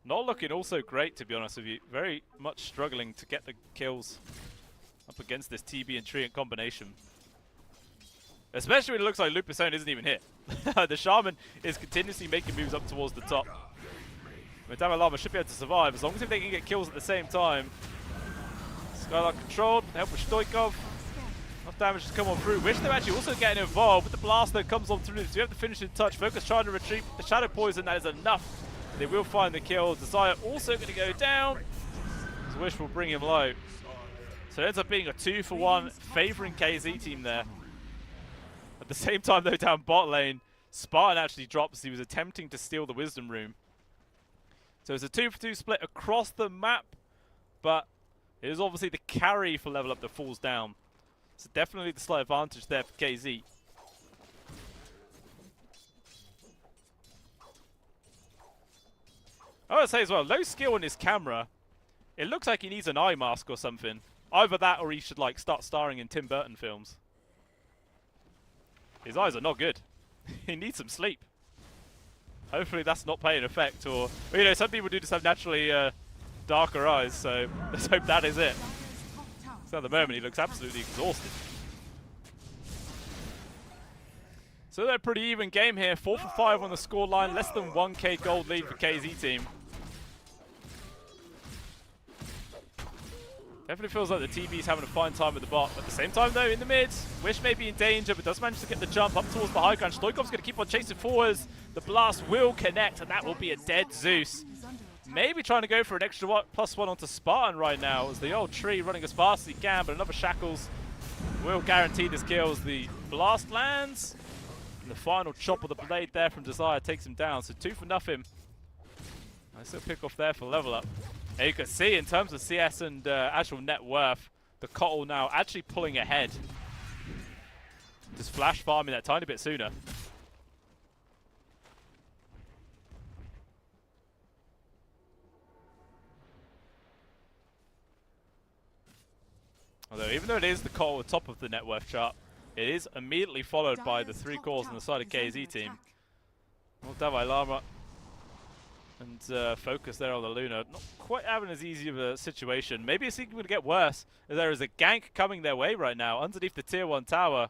Not looking also great, to be honest with you. Very much struggling to get the kills up against this TB and Treant combination. Especially when it looks like Lupusone isn't even hit. The Shaman is continuously making moves up towards the top. Damalama should be able to survive as long as if they can get kills at the same time. Skylark controlled, help with Stoikov. Enough damage to come on through. Wish they're actually also getting involved with the blast that comes on through. So you have the finishing touch. Focus trying to retreat. The Shadow Poison, that is enough. They will find the kill. Desire also going to go down. So Wish will bring him low. So it ends up being a 2-for-1 favouring KZ team there. At the same time though, down bot lane, Spartan actually drops. He was attempting to steal the Wisdom Room. So it's a 2-for-2 split across the map, but it is obviously the carry for level up that falls down. So definitely the slight advantage there for KZ. I want to say as well, low skill on his camera. It looks like he needs an eye mask or something. Either that or he should like start starring in Tim Burton films. His eyes are not good. He needs some sleep. Hopefully that's not playing effect, or you know, some people do just have naturally darker eyes, so let's hope that is it. So at the moment he looks absolutely exhausted. So they're a pretty even game here, 4-for-5 on the scoreline, less than 1k gold lead for KZ team. Definitely feels like the TB's having a fine time at the bot. At the same time though, in the mid, Wish may be in danger, but does manage to get the jump up towards the high ground. Stoikov's going to keep on chasing forwards. The blast will connect, and that will be a dead Zeus. Maybe trying to go for an extra +1 onto Spartan right now, as the old tree running as fast as he can, but another Shackles will guarantee this kill as the blast lands. And the final chop of the blade there from Desire takes him down, so 2-for-0. I still pick off there for level up. And you can see in terms of CS and actual net worth, the Kotl now actually pulling ahead. Just flash farming that tiny bit sooner. Although even though it is the Kotl at the top of the net worth chart, it is immediately followed by the 3 cores on the side of KZ team. Well, Davai Lama and Focus there on the Luna. Not quite having as easy of a situation. Maybe it's even going to get worse, as there is a gank coming their way right now underneath the tier 1 tower.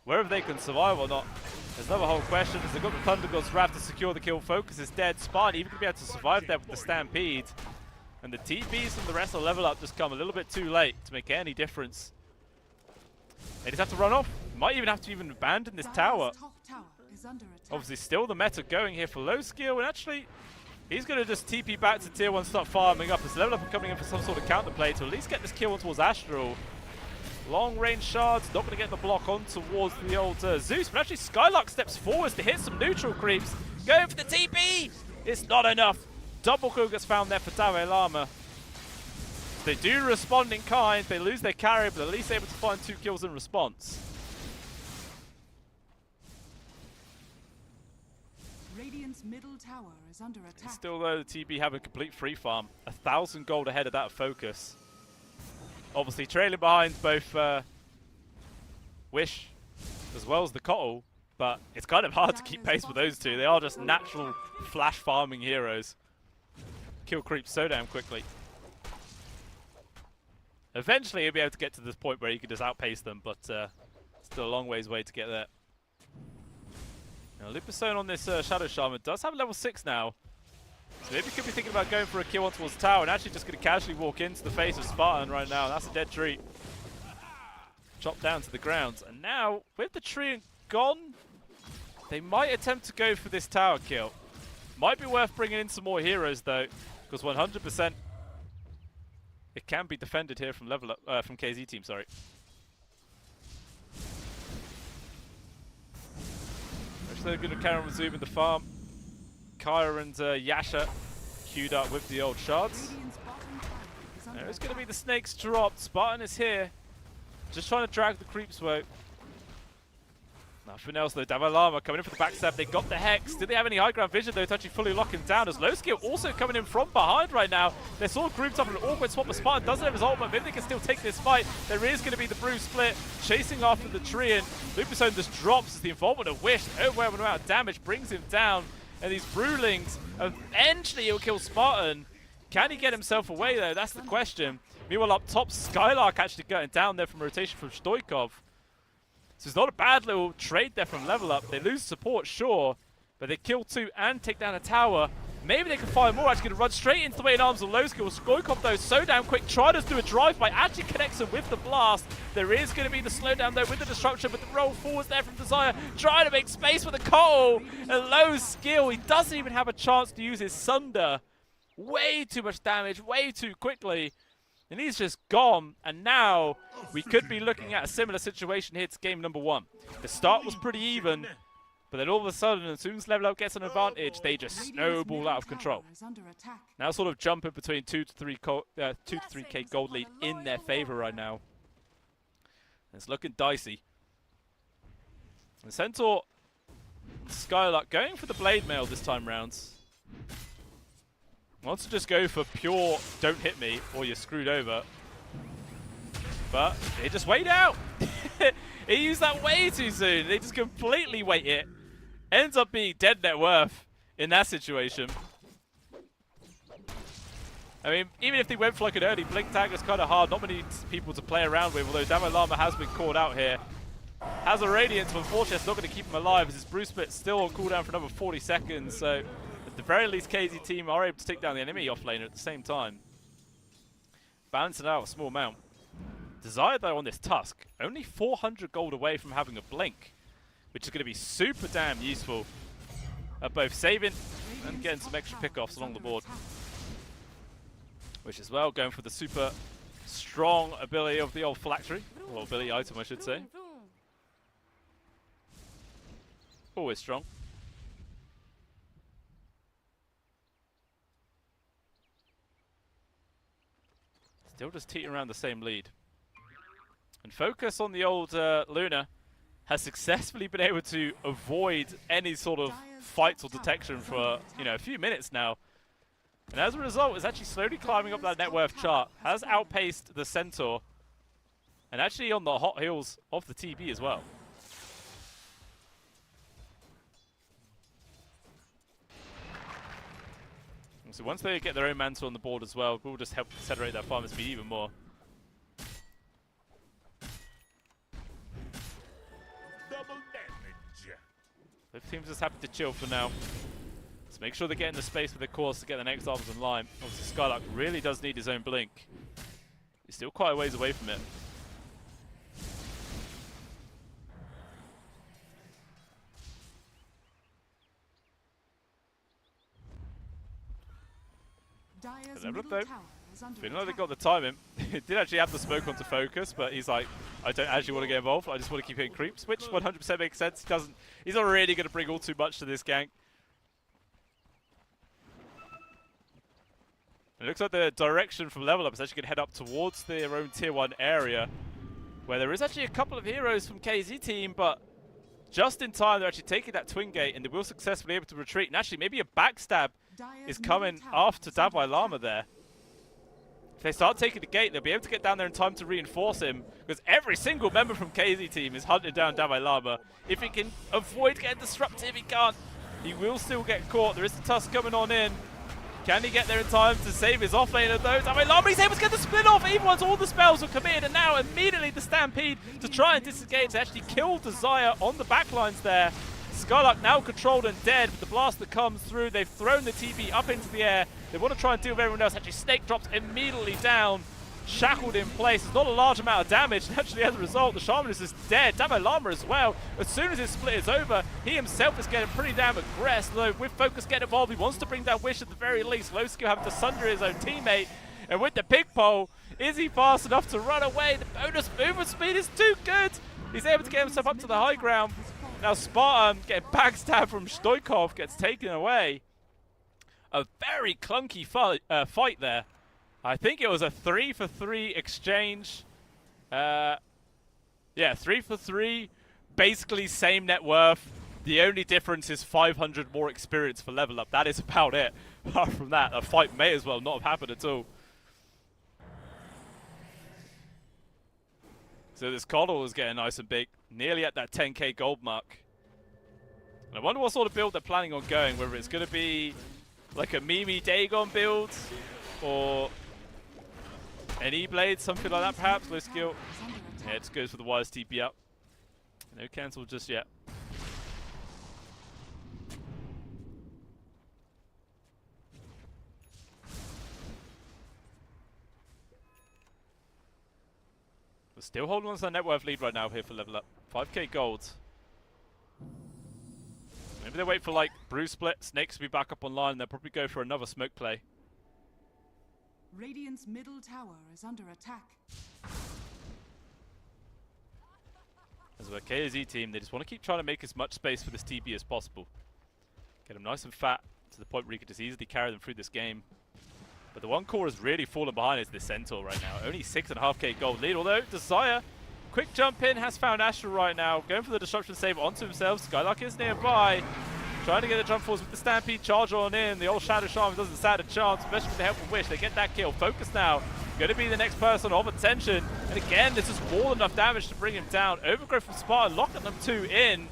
Wherever they can survive or not, there's another whole question. As they've got the Thunder God's Wrath to secure the kill. Focus is dead. Spartan even going to be able to survive there with the Stampede. And the TPs and the rest of the level up just come a little bit too late to make any difference. They just have to run off. Might even have to even abandon this tower. Obviously still the meta going here for low skill, and actually he's going to just TP back to tier 1, start farming up. This level up and coming in for some sort of counterplay to at least get this kill on towards Astral. Long range shards, not going to get the block on towards the old Zeus, but actually Skylark steps forwards to hit some neutral creeps. Going for the TP! It's not enough. Double kill gets found there for Dave Lama. They do respond in kind. They lose their carry, but at least able to find 2 kills in response. Radiant's middle tower is under attack. Still though, the TB have a complete free farm. 1,000 gold ahead of that Focus. Obviously trailing behind both Wish as well as the Kotl, but it's kind of hard to keep pace with those two. They are just natural flash farming heroes. Kill creeps so damn quickly. Eventually he'll be able to get to this point where he can just outpace them, but still a long ways away to get there. Now Lupusone on this Shadow Shaman does have level 6 now. So maybe he could be thinking about going for a kill on towards the tower and actually just going to casually walk into the face of Spartan right now. That's a dead tree. Chopped down to the ground. And now, with the tree gone, They might attempt to go for this tower kill. Might be worth bringing in some more heroes though, because 100% it can be defended here from level up, from KZ team. Sorry. They're going to carry on resuming the farm. Kaya and Yasha queued up with the old shards. There's going to be the snakes dropped. Spartan is here. Just trying to drag the creeps away. Nothing else though. Davalama coming in for the backstab. They got the Hex. Did they have any high ground vision though to actually fully lock him down? As low skill also coming in from behind right now. They're sort of grouped up in an awkward spot, but Spartan doesn't have his ult, but maybe they can still take this fight. There is going to be the Bruise split chasing after the tree, and Lupusone just drops as the involvement of Wish. Overwhelming amount of damage brings him down, and these Brewlings eventually he'll kill Spartan. Can he get himself away though? That's the question. Meanwhile up top, Skylark actually getting down there from rotation from Stoikov. So it's not a bad little trade there from Level Up. They lose support, sure, but they kill 2 and take down a tower. Maybe they can find more. Actually going to run straight into the way in arms of low skill. Stoikov though, so damn quick. Try to do a drive-by, actually connects him with the blast. There is going to be the slowdown though with the destruction, but the roll forwards there from Desire. Trying to make space for the Cole. A low skill. He doesn't even have a chance to use his Sunder. Way too much damage, way too quickly. And he's just gone, and now we could be looking at a similar situation here to game number 1. The start was pretty even, but then all of a sudden, as soon as Level Up gets an advantage, they just snowball out of control. Now sort of jumping between 2 to 3k gold lead in their favor right now. It's looking dicey. The Centaur, Skylark going for the Blade Mail this time round. Wants to just go for pure don't hit me or you're screwed over. But they just wait out. He used that way too soon. They just completely wait it. Ends up being dead net worth in that situation. I mean, even if they went for like an early blink tag, it's kind of hard. Not many people to play around with, although Damalama has been called out here. Has a Radiance, but unfortunately it's not going to keep him alive as his Bruce Split still on cooldown for another 40 seconds. So at the very least, KZ team are able to take down the enemy offlaner at the same time. Balancing out a small amount. Desire, though, on this Tusk, only 400 gold away from having a blink, which is going to be super damn useful at both saving and getting some extra pickoffs along the board. Which as well, going for the super strong ability of the old phylactery, or ability item, I should say. Always strong. Still just teetering around the same lead. And Focus on the old Luna has successfully been able to avoid any sort of fights or detection for, you know, a few minutes now. And as a result, is actually slowly climbing up that net worth chart. Has outpaced the Centaur. And actually on the hot heels of the TB as well. So once they get their own mantle on the board as well, we'll just help accelerate that farmer speed even more. Double damage. Both teams just happy to chill for now. Let's make sure they get in the space with their cores to get the next arms in line. Obviously Skylark really does need his own blink. He's still quite a ways away from it. Level up though. Feeling like they got the timing. It did actually have the smoke onto Focus, but he's like, I don't actually want to get involved. I just want to keep hitting creeps, which 100% makes sense. He's not really going to bring all too much to this gank. It looks like the direction from Level Up is actually going to head up towards their own tier 1 area, where there is actually a couple of heroes from KZ team, but just in time they're actually taking that twin gate and they will successfully able to retreat. And actually maybe a backstab is coming after Davai Lama there. If they start taking the gate, they'll be able to get down there in time to reinforce him, because every single member from KZ team is hunting down Davai Lama. If he can avoid getting disruptive, he can't. He will still get caught. There is the Tusk coming on in. Can he get there in time to save his offlaner though? Davai Lama, he's able to get the split off even once all the spells are committed, and now immediately the Stampede to try and disengage to actually kill Desire on the backlines there. Skylark now controlled and dead with the blast that comes through. They've thrown the TB up into the air. They want to try and deal with everyone else. Actually, Snake drops immediately down, shackled in place. There's not a large amount of damage. And actually, as a result, the Shaman is just dead. Davai Lama as well. As soon as his split is over, He himself is getting pretty damn aggressive, though with Focus getting involved, he wants to bring down Wish at the very least. Low skill having to sunder his own teammate, and with the pick pole, is he fast enough to run away? The bonus movement speed is too good. He's able to get himself up to the high ground. Now Spartan getting backstabbed from Stoikov gets taken away. A very clunky fight there. I think it was a 3-for-3 exchange. Yeah, 3-for-3. Basically same net worth. The only difference is 500 more experience for level up. That is about it. Apart from that, a fight may as well not have happened at all. So this Coddle is getting nice and big. Nearly at that 10k gold mark. And I wonder what sort of build they're planning on going. Whether it's going to be like a Mimi Dagon build or an E-Blade, something like that perhaps. Low skill. Yeah, it just goes for the wires TP up. No cancel just yet. We're still holding on to the net worth lead right now here for level up. 5k gold. Maybe they wait for like Bruce Split, Snakes to be back up online, and they'll probably go for another smoke play. Radiant's middle tower is under attack. As a KZ team, they just want to keep trying to make as much space for this TB as possible. Get them nice and fat to the point where you can just easily carry them through this game. But the one core has really fallen behind is this Centaur right now. Only 6.5k gold lead, although Desire, quick jump in, has found Astra right now. Going for the disruption save onto himself. Skylark is nearby. Trying to get the jump force with the Stampede charge on in. The old Shadow Shaman doesn't stand a chance, especially with the help of Wish. They get that kill. Focus now. Going to be the next person of attention. And again, this is more than enough damage to bring him down. Overgrowth from Spartan locking them two in.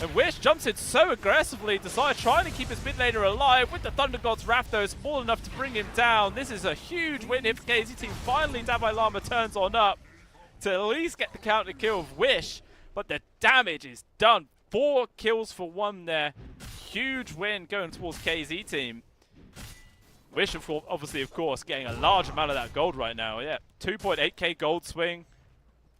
And Wish jumps in so aggressively. Desire trying to keep his mid laner alive. With the Thunder God's Wrath, though, it's more than enough to bring him down. This is a huge win if KZ team. Finally, Davai Lama turns on up to at least get the counter kill of Wish. But the damage is done. 4 kills for 1 there. Huge win going towards KZ team. Wish, obviously, of course, getting a large amount of that gold right now. Yeah, 2.8k gold swing.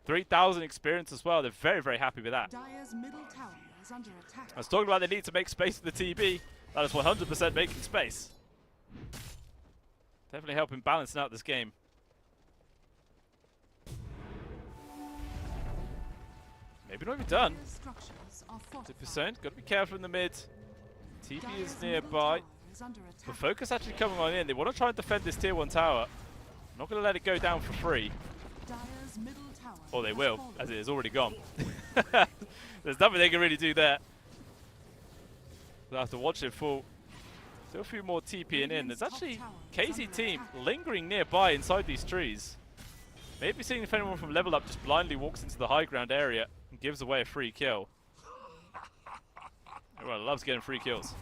3,000 experience as well. They're very, very happy with that. Dire's middle tower is under attack. I was talking about they need to make space for the TB. That is 100% making space. Definitely helping balancing out this game. Maybe not even done. 2%. Got to be careful in the mid. TB is nearby. The focus actually coming on in. They want to try and defend this tier 1 tower. Not going to let it go down for free. Or they will, as it is already gone. There's nothing they can really do there. They'll have to watch it fall. Still a few more TPing in. There's actually KZ team lingering nearby inside these trees. Maybe seeing if anyone from level up just blindly walks into the high ground area and gives away a free kill. Everyone loves getting free kills.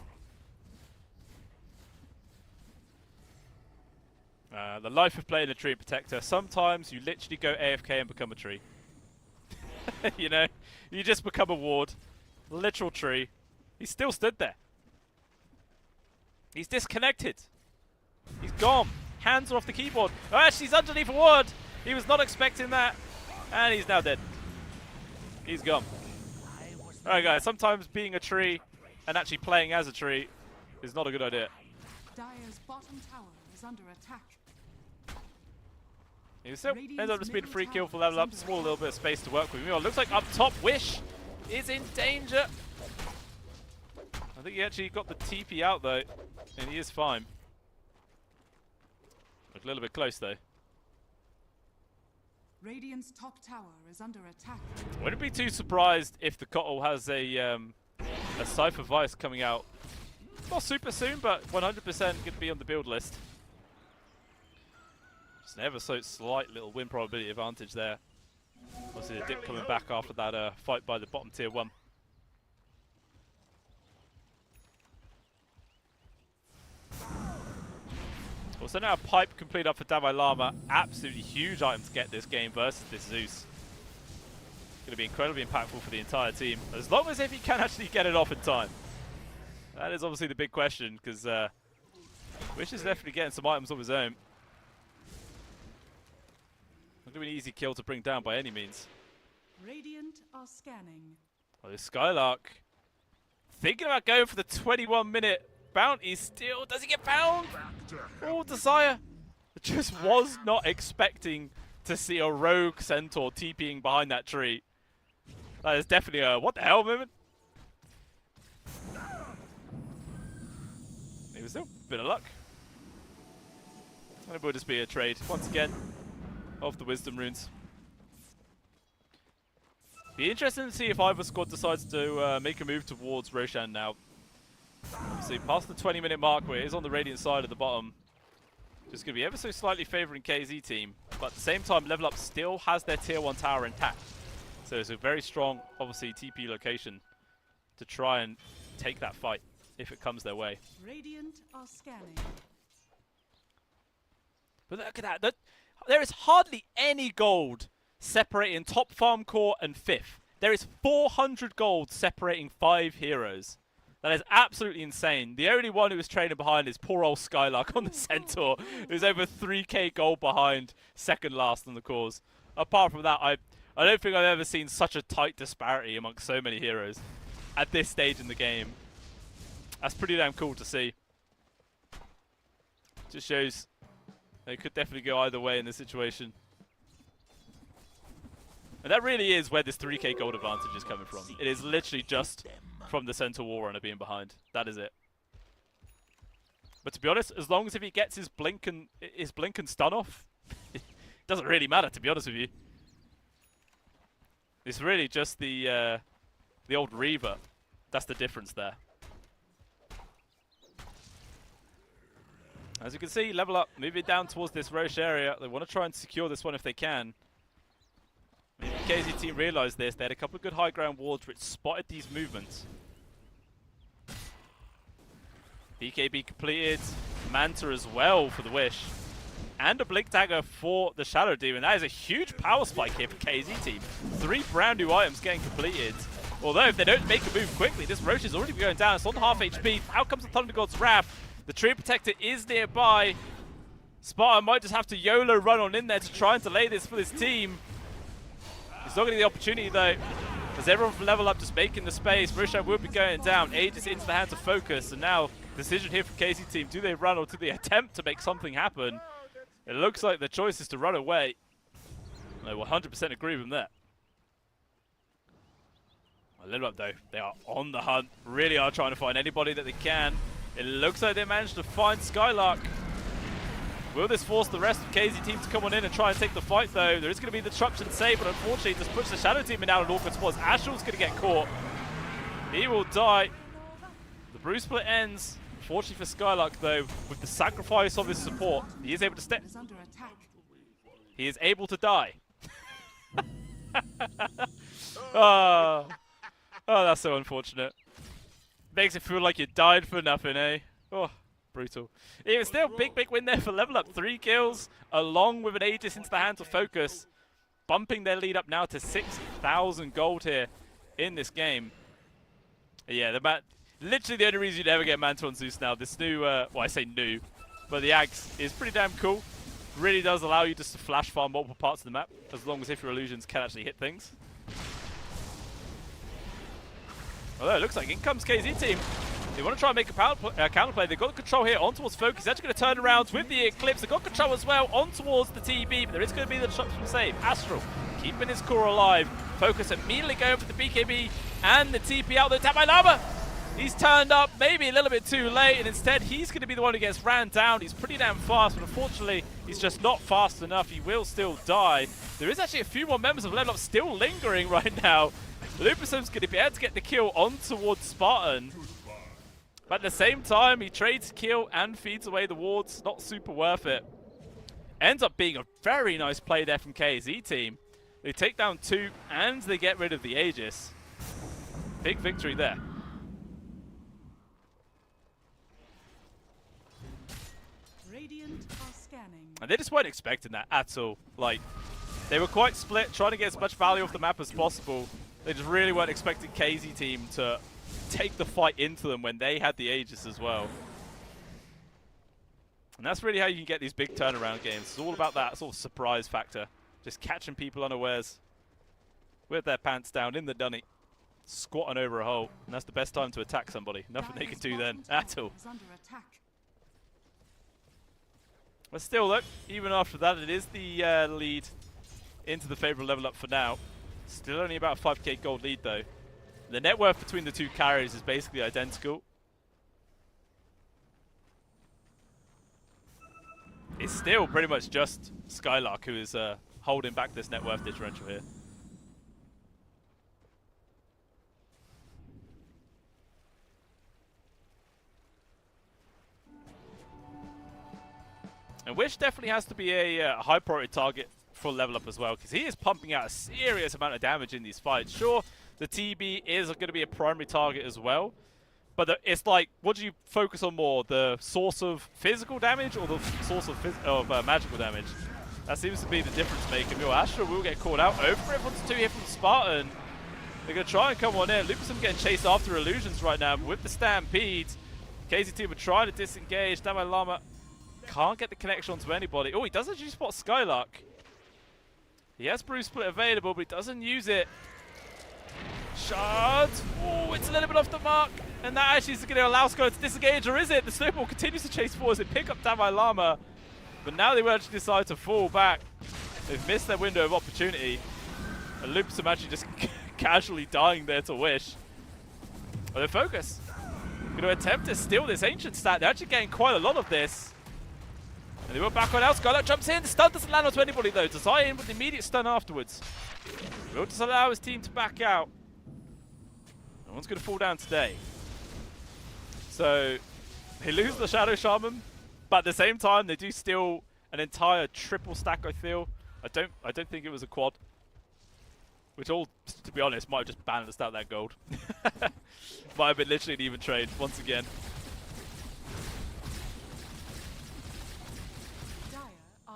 The life of playing a tree protector. Sometimes you literally go AFK and become a tree. You know, you just become a ward. Literal tree. He still stood there. He's disconnected. He's gone. Hands are off the keyboard. Oh, actually, he's underneath a ward. He was not expecting that. And he's now dead. He's gone. Alright, guys. Sometimes being a tree and actually playing as a tree is not a good idea. Dire's bottom tower is under attack. He still ends up just being a free kill for level up. Small little bit of space to work with. Meanwhile, looks like up top, Wish is in danger. I think he actually got the TP out though, and he is fine. Look a little bit close though. Radiant's top tower is under attack. Wouldn't be too surprised if the Kotl has a Cypher Vice coming out. Not super soon, but 100% going to be on the build list. Just an ever so slight little win probability advantage there. Obviously the dip coming back after that fight by the bottom tier 1. Also now a pipe complete up for Davai Lama. Absolutely huge item to get this game versus this Zeus. Going to be incredibly impactful for the entire team. As long as if he can actually get it off in time. That is obviously the big question, because Wish is definitely getting some items of his own. Not going to be an easy kill to bring down by any means. Radiant are scanning. Well, this Skylark Thinking about going for the 21-minute bounty still. Does he get found? Oh, Desire. Just was not expecting to see a rogue centaur TPing behind that tree. That is definitely a what the hell moment. Maybe still a bit of luck. And it will just be a trade once again of the wisdom runes. Be interesting to see if either squad decides to make a move towards Roshan now. Obviously, past the 20-minute mark where it is on the Radiant side at the bottom. Just going to be ever so slightly favouring KZ team. But at the same time, Level Up still has their tier 1 tower intact. So it's a very strong, obviously, TP location to try and take that fight if it comes their way. Radiant are scanning. But look at that. There is hardly any gold separating top farm core and 5th. There is 400 gold separating 5 heroes. That is absolutely insane. The only one who was trailing behind is poor old Skylark on the Centaur, who's over 3k gold behind, second last on the cause. Apart from that, I don't think I've ever seen such a tight disparity amongst so many heroes at this stage in the game. That's pretty damn cool to see. Just shows they could definitely go either way in this situation. And that really is where this 3k gold advantage is coming from. It is literally just from the Centaur Warrunner being behind. That is it. But to be honest, as long as if he gets his blink and stun off, it doesn't really matter, to be honest with you. It's really just the old Reaver. That's the difference there. As you can see, Level Up moving down towards this Roche area. They want to try and secure this one if they can. Maybe the KZ team realised this. They had a couple of good high ground wards which spotted these movements. BKB completed. Manta as well for the Wish. And a Blink Dagger for the Shadow Demon. That is a huge power spike here for KZ team. 3 brand new items getting completed. Although if they don't make a move quickly, this Roche is already going down. It's on half HP. Out comes the Thunder God's Wrath. The Tree Protector is nearby. Spartan might just have to YOLO run on in there to try and delay this for this team. He's not getting the opportunity though, as everyone from Level Up just making the space. Roshan will be going down. Aegis into the hands of Focus, and now decision here from KZ team. Do they run or do they attempt to make something happen? It looks like the choice is to run away. I 100% agree with them there. Level Up though, they are on the hunt. Really are trying to find anybody that they can. It looks like they managed to find Skylark. Will this force the rest of KZ team to come on in and try and take the fight though? There is going to be the disruption save, but unfortunately it just puts the Shadow Demon out in awkward spots. Astral's going to get caught. He will die. The Bruise Split ends. Unfortunately for Skylark though, with the sacrifice of his support, he is able to step. Is under attack. He is able to die. Oh, that's so unfortunate. Makes it feel like you died for nothing, eh? Oh, brutal. Even still, big win there for Level Up. 3 kills, along with an Aegis into the hands of Focus. Bumping their lead up now to 6,000 gold here in this game. Yeah, literally the only reason you'd ever get Manta on Zeus now. This new, well, I say new, but the Axe is pretty damn cool. Really does allow you just to flash farm multiple parts of the map, as long as if your illusions can actually hit things. Although it looks like in comes KZ team. They want to try and make a counterplay. They've got the control here on towards Focus. He's actually going to turn around with the Eclipse. They've got control as well on towards the TB, but there is going to be the disruption save. Astral keeping his core alive. Focus immediately going for the BKB and the TP out there. Tap by Lava. He's turned up maybe a little bit too late, and instead he's going to be the one who gets ran down. He's pretty damn fast, but unfortunately he's just not fast enough. He will still die. There is actually a few more members of Level Up still lingering right now. Lupusum's going to be able to get the kill on towards Spartan. But at the same time, he trades kill and feeds away the wards. Not super worth it. Ends up being a very nice play there from KZ team. They take down 2 and they get rid of the Aegis. Big victory there. Radiant are scanning. And they just weren't expecting that at all. Like, they were quite split, trying to get as much value off the map as possible. They just really weren't expecting KZ team to take the fight into them when they had the Aegis as well. And that's really how you can get these big turnaround games. It's all about that sort of surprise factor. Just catching people unawares with their pants down in the dunny. squatting over a hole, and that's the best time to attack somebody. Nothing they can do then at all. Is under attack. But still, though, even after that, it is the lead into the favourable level up for now. Still only about a 5k gold lead, though. The net worth between the two carriers is basically identical. It's still pretty much just Skylark who is holding back this net worth differential here. And Wish definitely has to be a high priority target for level up as well, because he is pumping out a serious amount of damage in these fights. Sure, the TB is going to be a primary target as well, but it's like, what do you focus on more? The source of physical damage or the source of magical damage? That seems to be the difference maker. Yo, Astra will get called out. Over everyone's 2 here from Spartan. They're going to try and come on in. Lucasum getting chased after illusions right now, but with the Stampede, KZT were trying to disengage. Damai Lama can't get the connection onto anybody. Oh, he does actually spot Skylark. He has Bruce Split available, but he doesn't use it. Shard. Oh, it's a little bit off the mark. And that actually is going to allow Skylark to disengage, or is it? The snowball continues to chase forward as they pick up Damai Lama. But now they will actually decide to fall back. They've missed their window of opportunity. And Lucasum actually just casually dying there to Wish. But they focus. Going to attempt to steal this ancient stat. They're actually getting quite a lot of this. And they were back on out. Skylark jumps in. The stun doesn't land onto anybody though. Desire in with the immediate stun afterwards. Will just allow his team to back out. No one's going to fall down today. So they lose the Shadow Shaman, but at the same time they do steal an entire triple stack. I feel. I don't think it was a quad. Which all, to be honest, might have just balanced out that gold. Might have been literally an even trade once again.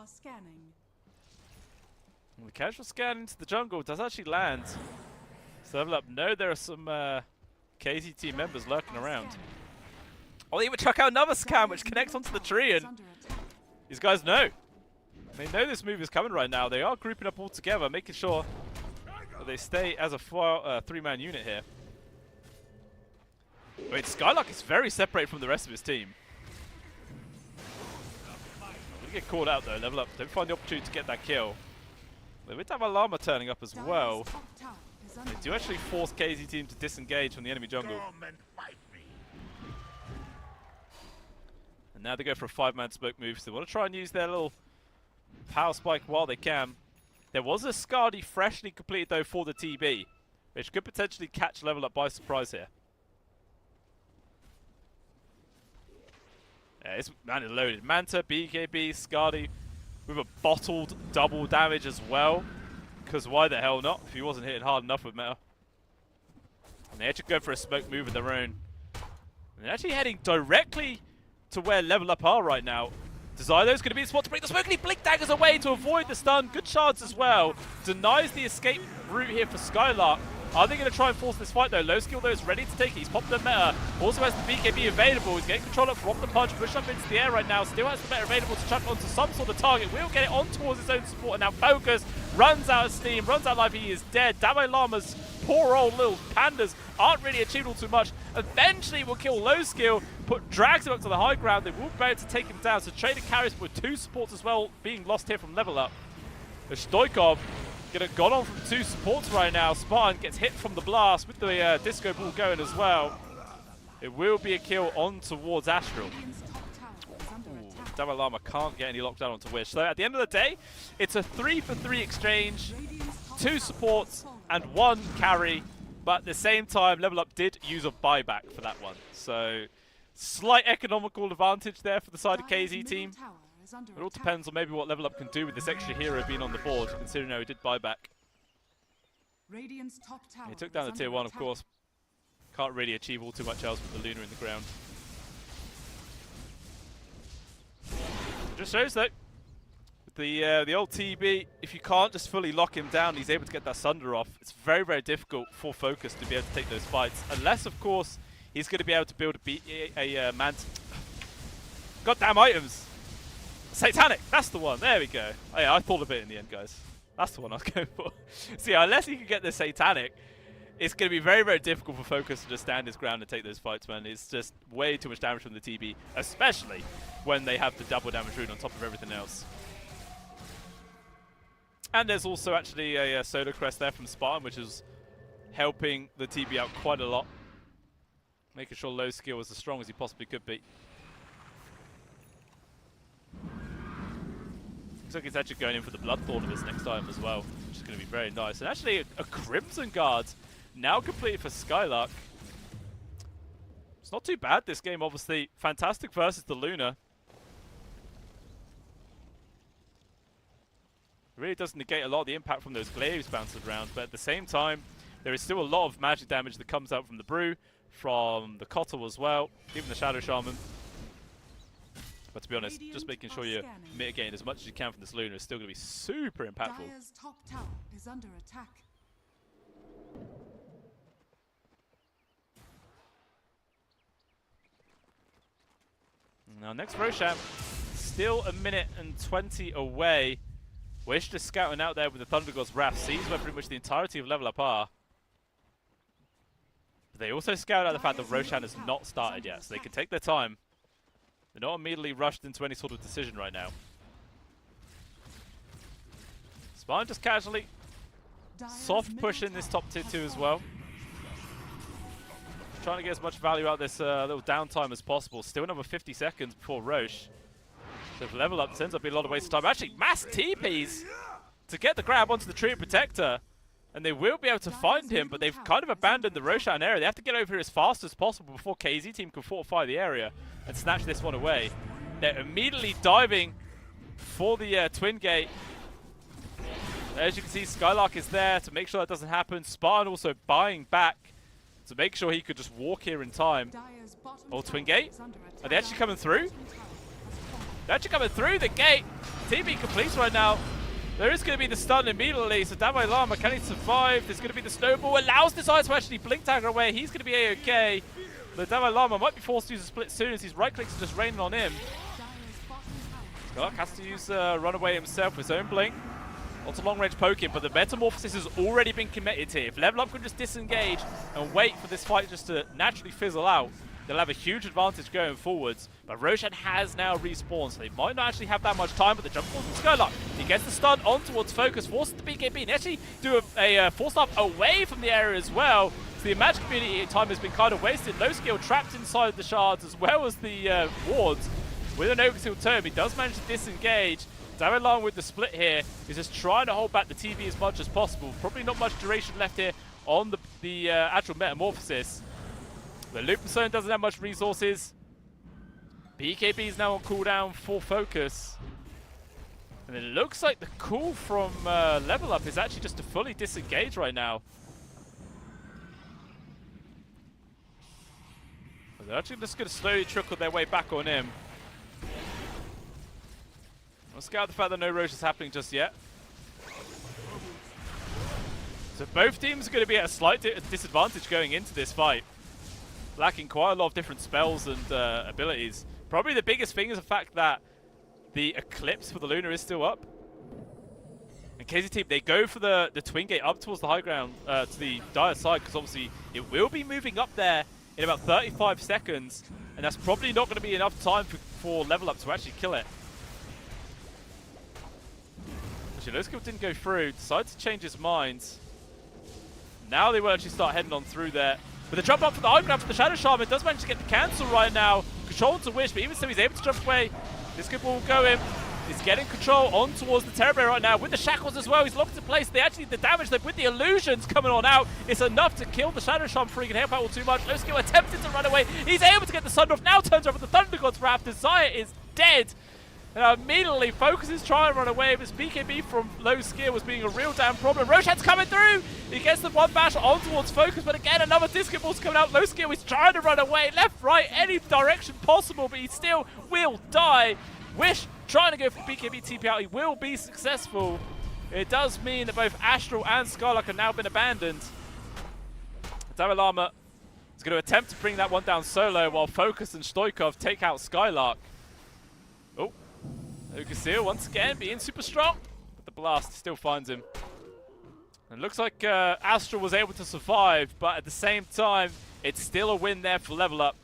Scanning. The casual scan into the jungle does actually land. So level up. No, there are some KZT members lurking around. Oh, they even chuck out another scan which connects onto the tree, and these guys know. They know this move is coming right now. They are grouping up all together, making sure that they stay as a 3-man unit here. I mean, Skylark is very separated from the rest of his team. Get called out though, level up. Don't find the opportunity to get that kill. They would have a llama turning up as well. They do actually force KZ team to disengage from the enemy jungle. And now they go for a 5-man smoke move, so they want to try and use their little power spike while they can. There was a Skadi freshly completed though for the TB, which could potentially catch level up by surprise here. This man is loaded. Manta, BKB, Skadi with a bottled double damage as well. Because why the hell not if he wasn't hitting hard enough with Meta. And they actually go for a smoke move of their own. And they're actually heading directly to where level up are right now. Desirlo's going to be the spot to bring the smoke, and he blink daggers away to avoid the stun. Good shards as well. Denies the escape route here for Skylark. Are they going to try and force this fight though? Low skill though is ready to take it. He's popped the meta. Also has the BKB available. He's getting control up from the punch. Push up into the air right now. Still has the meta available to chuck onto some sort of target. Will get it on towards his own support. And now Focus runs out of steam. Runs out of life. He is dead. Damai Lama's poor old little pandas aren't really achieving all too much. Eventually will kill low skill. Drags him up to the high ground. They will be able to take him down. So trading carries with 2 supports as well being lost here from level up. Stoikov gone on from 2 supports right now. Spartan gets hit from the blast with the disco ball going as well. It will be a kill on towards Astral. Damai Lama can't get any lockdown onto Wish. So at the end of the day, it's a 3-for-3 exchange. 2 supports and 1 carry. But at the same time, level up did use a buyback for that one. So slight economical advantage there for the side of KZ team. It all depends on maybe what level up can do with this extra hero being on the board, considering how he did buy back. He took down the tier 1, of course. Can't really achieve all too much else with the Luna in the ground. It just shows though, with the old TB, if you can't just fully lock him down, he's able to get that Sunder off. It's very, very difficult for Focus to be able to take those fights, unless of course he's going to be able to build a goddamn items. Satanic, that's the one. There we go. Oh, yeah, I thought of it in the end, guys. That's the one I was going for. So yeah, unless he can get the Satanic, it's going to be very, very difficult for Focus to just stand his ground and take those fights, man. It's just way too much damage from the TB, especially when they have the double damage rune on top of everything else. And there's also actually a solo crest there from Spartan, which is helping the TB out quite a lot. Making sure low skill is as strong as he possibly could be. Looks like he's actually going in for the Bloodthorn of this next time as well, which is going to be very nice. And actually a Crimson Guard now completed for Skylark. It's not too bad this game, obviously. Fantastic versus the Luna. It really does negate a lot of the impact from those glaives bouncing around, but at the same time, there is still a lot of magic damage that comes out from the Brew, from the Kotl as well, even the Shadow Shaman. But to be honest, just making sure you're mitigating as much as you can from this Luna is still going to be super impactful. Dire's top tower is under attack. Now next Roshan, still a minute and 20 away. Wish just scouting out there with the Thunder God's Wrath, sees where pretty much the entirety of Level Up are. But they also scout out the fact that Roshan has not started yet, so they can take their time. They're not immediately rushed into any sort of decision right now. Spartan just casually soft pushing this top tier 2 as well. Trying to get as much value out of this little downtime as possible. Still another 50 seconds before Roche. So if Level Up ends up being a lot of waste of time. Actually, mass TPs to get the grab onto the Tree Protector. And they will be able to find him, but they've kind of abandoned the Roshan area. They have to get over here as fast as possible before KZ team can fortify the area and snatch this one away. They're immediately diving for the Twin Gate. As you can see, Skylark is there to make sure that doesn't happen. Spartan also buying back to make sure he could just walk here in time. Oh, Twin Gate? Are they actually coming through? They're actually coming through the gate. TB completes right now. There is going to be the stun immediately, so Dalai Lama, can he survive? There's going to be the snowball. Allows Desire to actually blink dagger away. He's going to be A-OK. But Dalai Lama might be forced to use a split soon as his right clicks are just raining on him. Skylark has to use Runaway himself with his own blink. Lots of long-range poking, but the Metamorphosis has already been committed here. If Level Up can just disengage and wait for this fight just to naturally fizzle out, they'll have a huge advantage going forwards. But Roshan has now respawned, so they might not actually have that much time, but the jump falls from Skylark. He gets the stun on towards Focus, forces the BKB, and actually do a force up away from the area as well. So the Magic community time has been kind of wasted. Low skill trapped inside the shards as well as the wards. With an overkill term, he does manage to disengage. Darren Long with the split here is just trying to hold back the TV as much as possible. Probably not much duration left here on the actual Metamorphosis. The Lupin Zone doesn't have much resources. BKB is now on cooldown for Focus. And it looks like the call from Level Up is actually just to fully disengage right now. But they're actually just going to slowly trickle their way back on him. I'll scout the fact that no Roche is happening just yet. So both teams are going to be at a slight disadvantage going into this fight. Lacking quite a lot of different spells and abilities. Probably the biggest thing is the fact that the Eclipse for the Luna is still up. And KZ team, they go for the Twin Gate up towards the high ground, to the Dire side, because obviously it will be moving up there in about 35 seconds. And that's probably not going to be enough time for Level Up to actually kill it. Actually, low skill didn't go through, decided to change his mind. Now they will actually start heading on through there. But the jump up for the high ground for the Shadow Shaman does manage to get the cancel right now. Control to Wish, but even so he's able to jump away. This good ball go in. He's getting control on towards the Terrorblade right now with the shackles as well. He's locked in place. They actually, the damage with the illusions coming on out, it's enough to kill the Shadow Shaman before he can help out all too much. No skill attempted to run away. He's able to get the Sun off. Now turns over the Thunder God's Wrath. Desire is dead. And immediately Focus is trying to run away, but his BKB from low skill was being a real damn problem. Roshan's coming through! He gets the one bash on towards Focus, but again, another disco ball's coming out. Low skill is trying to run away, left, right, any direction possible, but he still will die. Wish trying to go for BKB TP out. He will be successful. It does mean that both Astral and Skylark have now been abandoned. Daralama is going to attempt to bring that one down solo while Focus and Stoikov take out Skylark. Oh. Lucasile once again being super strong, but the blast still finds him. It looks like Astral was able to survive, but at the same time, it's still a win there for Level Up.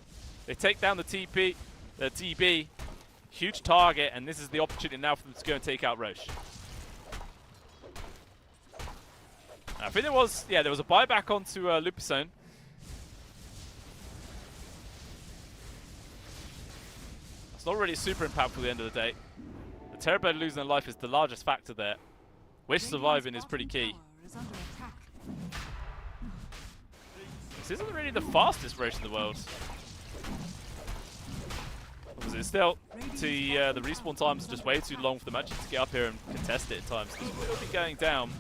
They take down the TB, huge target, and this is the opportunity now for them to go and take out Roche. I think there was a buyback onto Lupusone. It's not really super impactful at the end of the day. The Terrorblade losing their life is the largest factor there. Wish surviving is pretty key. This isn't really the fastest Roche in the world. Obviously, still, the respawn times are just way too long for them actually to get up here and contest it at times. This will be going down.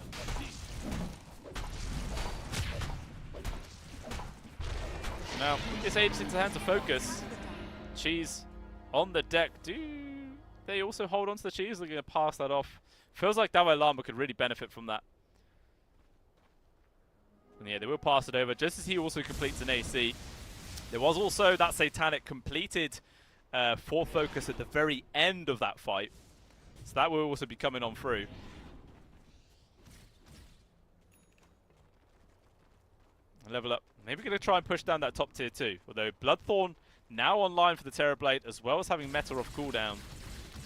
Now, this Aegis into hands of focus. Cheese on the deck. Do they also hold on to the cheese? They're going to pass that off. Feels like Dalai Lama could really benefit from that. And yeah, they will pass it over just as he also completes an AC. There was also that Satanic completed for focus at the very end of that fight. So that will also be coming on through. Level Up. Maybe going to try and push down that top tier 2. Although Bloodthorn now online for the Terrorblade, as well as having Meta off cooldown.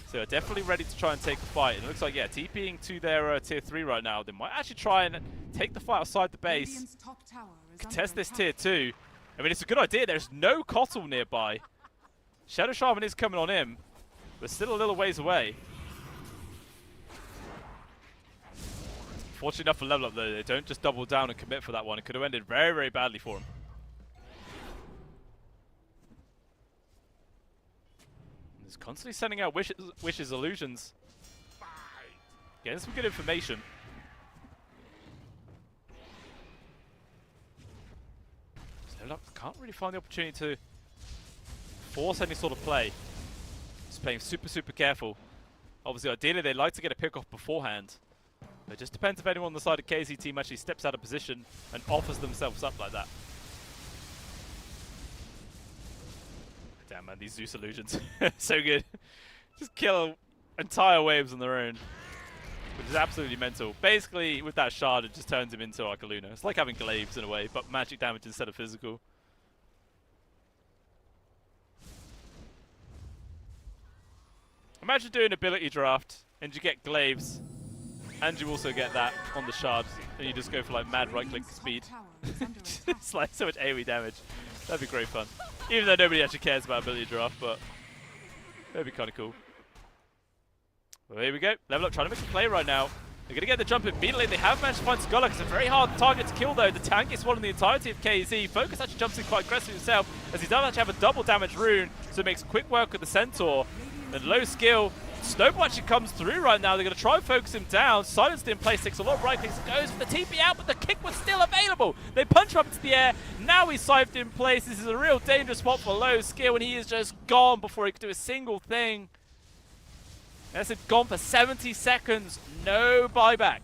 So they're definitely ready to try and take the fight. And it looks like, yeah, TPing to their tier 3 right now. They might actually try and take the fight outside the base. Contest this tier 2. I mean, it's a good idea. There's no Kotl nearby. Shadow Shaman is coming on him, but still a little ways away. Fortunate enough for Level Up, though. They don't just double down and commit for that one. It could have ended very, very badly for him. He's constantly sending out wishes, illusions. Getting some good information. So Level Up can't really find the opportunity to force any sort of play. Just playing super, super careful. Obviously, ideally, they'd like to get a pick off beforehand. It just depends if anyone on the side of KZ team actually steps out of position and offers themselves up like that. Damn, man, these Zeus illusions. So good. Just kill entire waves on their own, which is absolutely mental. Basically, with that shard, it just turns him into like a Luna. It's like having glaives in a way, but magic damage instead of physical. Imagine doing ability draft and you get glaives. And you also get that on the shard, and you just go for like mad right-click speed. It's like so much AoE damage. That'd be great fun. Even though nobody actually cares about ability draft, but that'd be kind of cool. Well, here we go. Level Up trying to make a play right now. They're going to get the jump immediately. They have managed to find Scholar. It's a very hard target to kill, though. The tank is swallowing the entirety of KZ. Focus actually jumps in quite aggressively himself, as he does actually have a double damage rune, so it makes quick work with the Centaur. And low skill. Snowball actually comes through right now. They're going to try and focus him down. Silence in place, takes a lot of right clicks, goes for the TP out, but the kick was still available. They punch him up into the air. Now he's scythed in place. This is a real dangerous spot for low skill, and he is just gone before he could do a single thing. That's it, gone for 70 seconds. No buyback.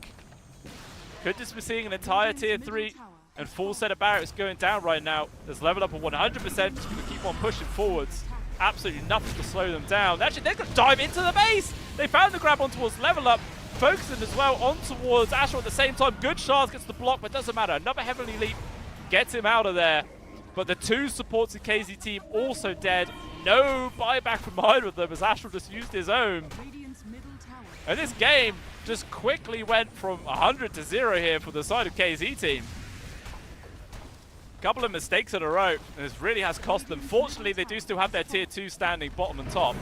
Could just be seeing an entire tier 3 and full set of barracks going down right now. There's Level Up at 100%. Just going to keep on pushing forwards. Absolutely nothing to slow them down. Actually, they're going to dive into the base. They found the grab on towards Level Up. Focusing as well on towards Astral at the same time. Good shards gets the block, but doesn't matter. Another Heavenly Leap gets him out of there. But the two supports the KZ team also dead. No buyback from either of them as Astral just used his own. And this game just quickly went from 100 to 0 here for the side of KZ team. Couple of mistakes in a row, and this really has cost them. Fortunately, they do still have their tier 2 standing bottom and top.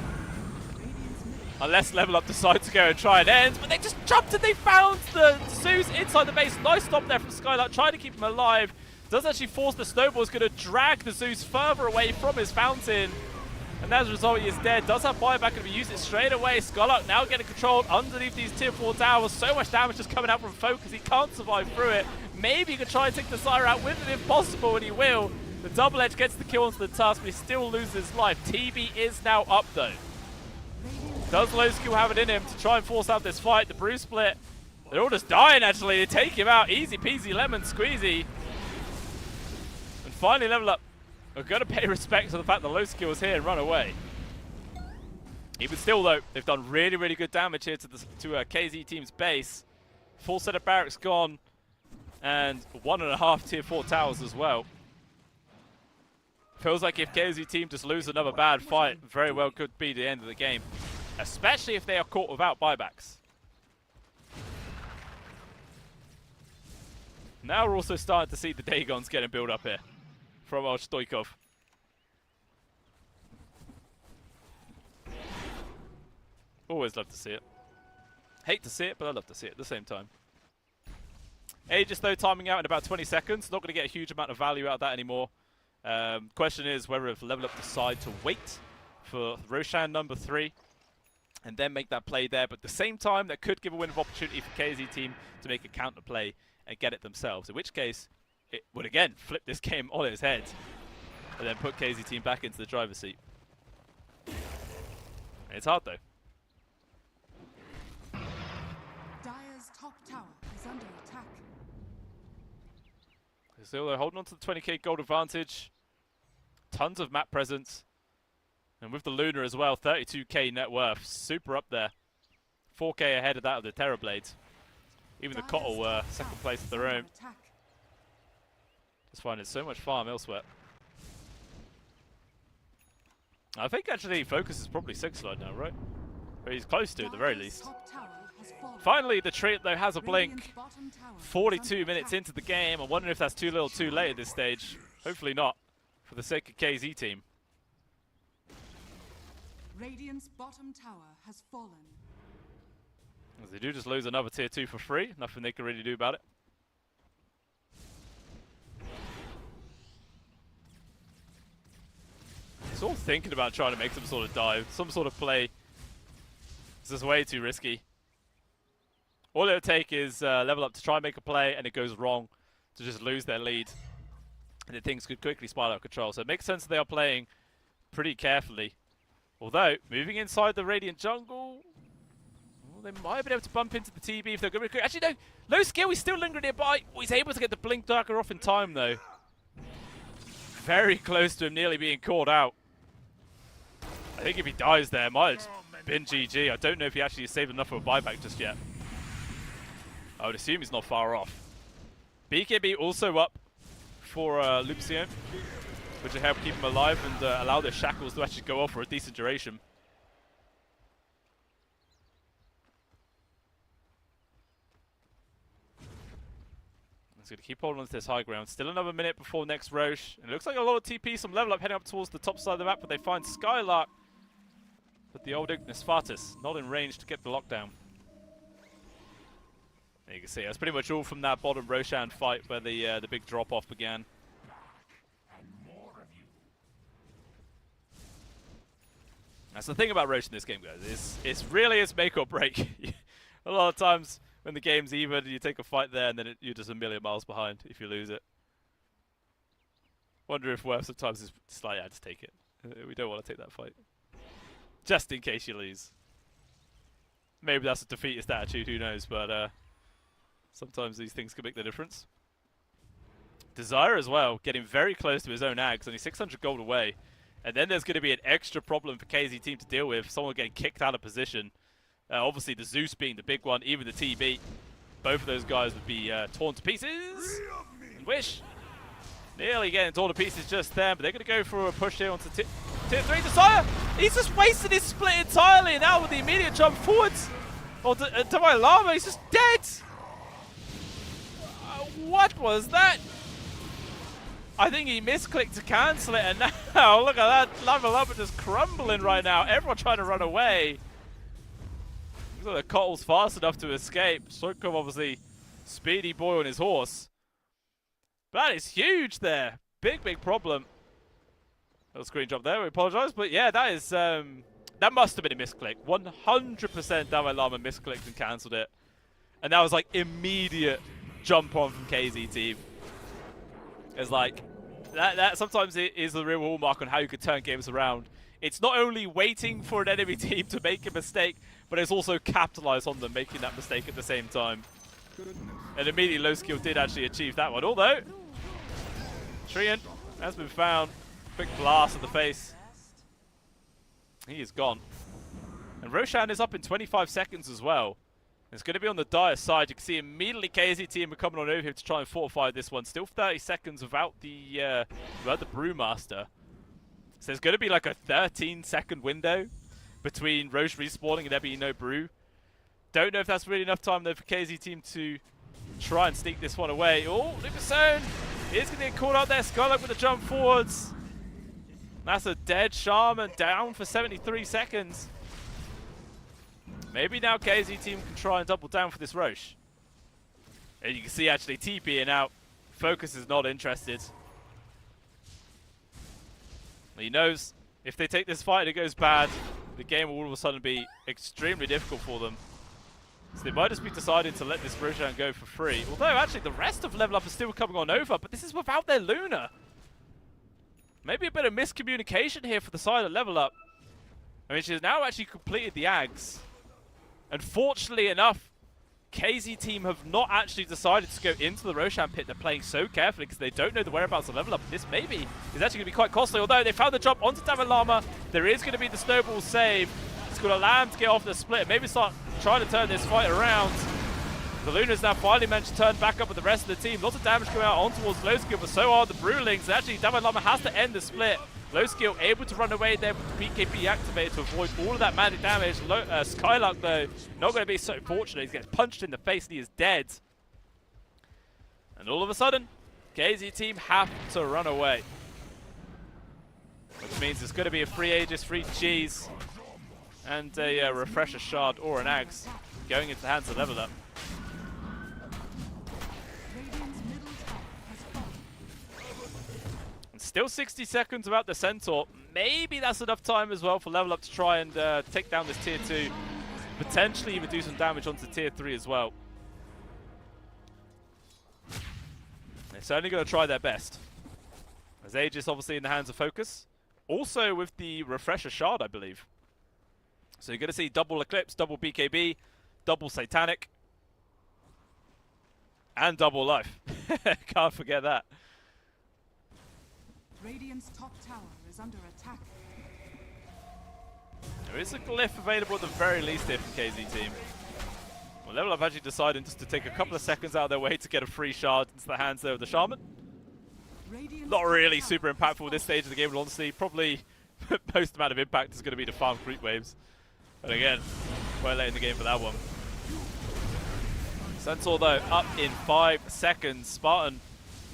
Unless Level Up decide to go and try and end, but they just jumped and they found the Zeus inside the base. Nice stop there from Skylark, trying to keep him alive. Does actually force the Snowball, is going to drag the Zeus further away from his fountain. And as a result, he is dead. Does have buyback, and we use it straight away. Skylark now getting controlled underneath these tier 4 towers. So much damage just coming out from Focus, he can't survive through it. Maybe he could try and take the Sire out with it if possible, and he will. The double edge gets the kill onto the tusk, but he still loses his life. TB is now up, though. Does low skill have it in him to try and force out this fight? The Bruce split. They're all just dying, actually. They take him out. Easy peasy, lemon squeezy. And finally, Level Up. We're going to pay respect to the fact that low skill is here and run away. Even still, though, they've done really, really good damage here to KZ team's base. Full set of barracks gone. and 1.5 tier 4 towers as well. Feels like if KZ team just lose another bad fight, very well could be the end of the game. Especially if they are caught without buybacks. Now we're also starting to see the Dagons getting built up here from our Stoikov. Always love to see it. Hate to see it, but I love to see it at the same time. Aegis though timing out in about 20 seconds. Not going to get a huge amount of value out of that anymore. Question is whether if Level Up decide to wait for Roshan number 3 and then make that play there. But at the same time, that could give a winning opportunity for KZ team to make a counter play and get it themselves. In which case, it would again flip this game on its head and then put KZ team back into the driver's seat. It's hard though. Dire's top tower is under attack. Still they're holding on to the 20k gold advantage. Tons of map presence. And with the Lunar as well, 32k net worth. Super up there. 4k ahead of that of the Terrorblades. Even the Kotl second place of their own. Just finding so much farm elsewhere. I think actually Focus is probably 6 slide now, right? Or he's close to at the very least. Finally, the treat though has a blink. 42 minutes into the game. I'm wondering if that's too little too late at this stage. Hopefully not, for the sake of KZ team. Radiant's bottom tower has fallen. As they do just lose another tier 2 for free. Nothing they can really do about it. It's all thinking about trying to make some sort of dive, some sort of play. This is way too risky. All it would take is Level Up to try and make a play, and it goes wrong to just lose their lead. And then things could quickly spiral out of control. So it makes sense that they are playing pretty carefully. Although, moving inside the Radiant jungle, well, they might be able to bump into the TB if they're going to recruit. Actually, no, low skill, he's still lingering nearby. Oh, he's able to get the Blink Darker off in time, though. Very close to him nearly being caught out. I think if he dies there, it might have been GG. I don't know if he actually saved enough for a buyback just yet. I would assume he's not far off. BKB also up for Lucian, which will help keep him alive and allow their shackles to actually go off for a decent duration. He's going to keep holding on to this high ground. Still another minute before next Roche. And it looks like a lot of TP, some Level Up heading up towards the top side of the map, but they find Skylark. But the old Ignis Fatis not in range to get the lockdown. You can see that's pretty much all from that bottom Roshan fight where the big drop-off began. That's the thing about Roche in this game, guys. It's really its make or break. A lot of times when the game's even, you take a fight there and then you're just a million miles behind if you lose it. Wonder if Worth sometimes is just like, yeah, just take it. We don't want to take that fight. Just in case you lose. Maybe that's a defeatist attitude, who knows, but sometimes these things can make the difference. Desire as well, getting very close to his own ags, only 600 gold away. And then there's going to be an extra problem for KZ team to deal with, someone getting kicked out of position. Obviously the Zeus being the big one, even the TB. Both of those guys would be torn to pieces. And Wish nearly getting torn to pieces just then, but they're going to go for a push here onto tier 3. Desire, he's just wasted his split entirely, and now with the immediate jump forwards. Or to my Lava, he's just dead. What was that? I think he misclicked to cancel it, and now look at that. Level Up just crumbling right now. Everyone trying to run away. Looks like the Kotl's fast enough to escape. Stoikov obviously speedy boy on his horse. But that is huge there. Big, big problem. Little screen drop there, we apologize. But yeah, that is that must have been a misclick. 100% Dalai Lama misclicked and cancelled it. And that was like immediate jump on from KZ team. It's like that sometimes it is the real hallmark on how you could turn games around. It's not only waiting for an enemy team to make a mistake, but it's also capitalize on them making that mistake at the same time. And immediately low skill did actually achieve that one. Although Trian has been found. Quick blast in the face. He is gone. And Roshan is up in 25 seconds as well. It's going to be on the dire side. You can see immediately KZ team are coming on over here to try and fortify this one. Still 30 seconds without the Brewmaster. So there's going to be like a 13-second window between Roche respawning and there being no Brew. Don't know if that's really enough time though for KZ team to try and sneak this one away. Oh, Lucasone is going to get caught out there. Skylark with the jump forwards. That's a dead Shaman down for 73 seconds. Maybe now KZ team can try and double down for this Roche. And you can see actually TPing out. Focus is not interested. He knows if they take this fight and it goes bad, the game will all of a sudden be extremely difficult for them. So they might just be deciding to let this Roshan go for free. Although actually the rest of Level Up is still coming on over, but this is without their Luna. Maybe a bit of miscommunication here for the side of Level Up. I mean, she's now actually completed the Ags. Unfortunately enough, KZ team have not actually decided to go into the Roshan pit. They're playing so carefully because they don't know the whereabouts of Level Up. This maybe is actually going to be quite costly, although they found the jump onto David Llama. There is going to be the snowball save. It's going to allow him to get off the split. Maybe start trying to turn this fight around. The Luna's now finally managed to turn back up with the rest of the team. Lots of damage coming out on towards Low Skill, but so are the Brewlings. Actually, David Llama has to end the split. Low Skill able to run away there with the BKB activated to avoid all of that magic damage. Skylark, though, not going to be so fortunate. He gets punched in the face and he is dead. And all of a sudden, KZ team have to run away. Which means it's going to be a free Aegis, free G's, and a Refresher Shard or an Ags going into the hands of Level Up. Still 60 seconds without the Centaur. Maybe that's enough time as well for Level Up to try and take down this Tier 2. Potentially even do some damage onto Tier 3 as well. They're certainly going to try their best. As Aegis obviously in the hands of Focus. Also with the Refresher Shard, I believe. So you're going to see double Eclipse, double BKB, double Satanic. And double Life. Can't forget that. Radiant's top tower is under attack. There is a glyph available at the very least here for KZ team. Well, Level Up actually decided just to take a couple of seconds out of their way to get a free shard into the hands there of the Shaman. Not really super impactful at this stage of the game, honestly. Probably most amount of impact is going to be to farm creep waves. But again, quite late in the game for that one. Centaur though, up in 5 seconds. Spartan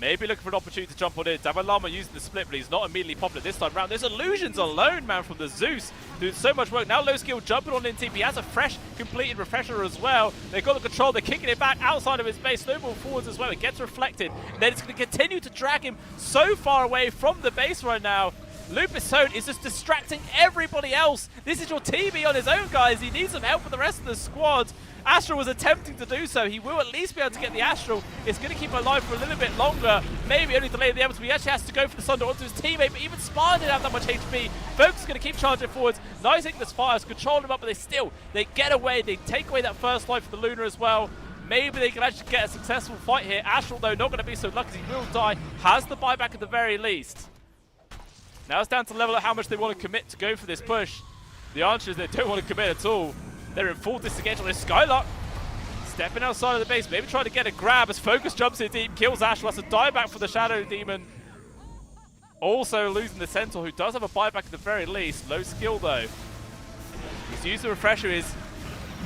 maybe looking for an opportunity to jump on in. David Llama using the split, but he's not immediately popular this time round. There's Illusions alone, man, from the Zeus. Doing so much work. Now Low Skill jumping on in TP. He has a fresh, completed Refresher as well. They've got the control. They're kicking it back outside of his base. Snowball forwards as well. It gets reflected. And then it's going to continue to drag him so far away from the base right now. Lucasone is just distracting everybody else. This is your TB on his own, guys. He needs some help with the rest of the squad. Astral was attempting to do so. He will at least be able to get the Astral. It's going to keep him alive for a little bit longer. Maybe only delay the Evans, but he actually has to go for the Sunder onto his teammate. But even Spartan didn't have that much HP. Focus is going to keep charging forwards. Nice Ignis Fires, controlling him up, but they get away. They take away that first life for the Luna as well. Maybe they can actually get a successful fight here. Astral, though, not going to be so lucky. He will die. Has the buyback at the very least. Now it's down to Level Up how much they want to commit to go for this push. The answer is they don't want to commit at all. They're in full disengage on this Skylark. Stepping outside of the base, maybe trying to get a grab as Focus jumps in deep, kills Astral. That's a dieback for the Shadow Demon. Also losing the Centaur, who does have a buyback at the very least. Low skill though. He's used the Refresher. His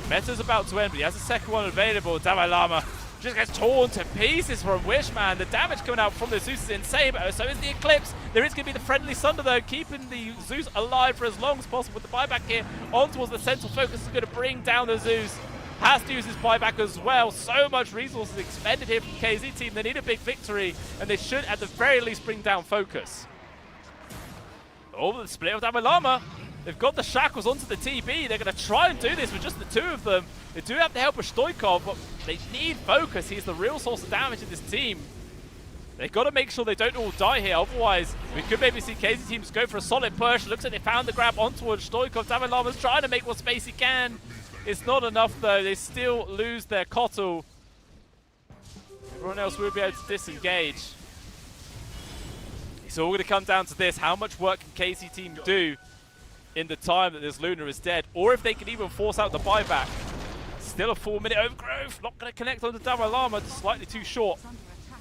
meta's about to end, but he has a second one available. David Llama just gets torn to pieces from Wishman. The damage coming out from the Zeus is insane, but so is the Eclipse. There is going to be the friendly Sunder though, keeping the Zeus alive for as long as possible with the buyback here. On towards the Central. Focus is going to bring down the Zeus. Has to use his buyback as well. So much resources expended here from the KZ team. They need a big victory, and they should at the very least bring down Focus. Oh, the split of David Llama. They've got the shackles onto the TB. They're going to try and do this with just the two of them. They do have the help of Stoikov, but they need Focus. He's the real source of damage in this team. They've got to make sure they don't all die here. Otherwise, we could maybe see KZ teams go for a solid push. Looks like they found the grab on towards Stoikov. David Llama's trying to make what space he can. It's not enough, though. They still lose their Kotl. Everyone else will be able to disengage. It's all going to come down to this. How much work can KZ team do in the time that this Luna is dead? Or if they can even force out the buyback. Still a 4-minute overgrowth. Not going to connect onto Damo Llama. Just slightly too short. Is under attack.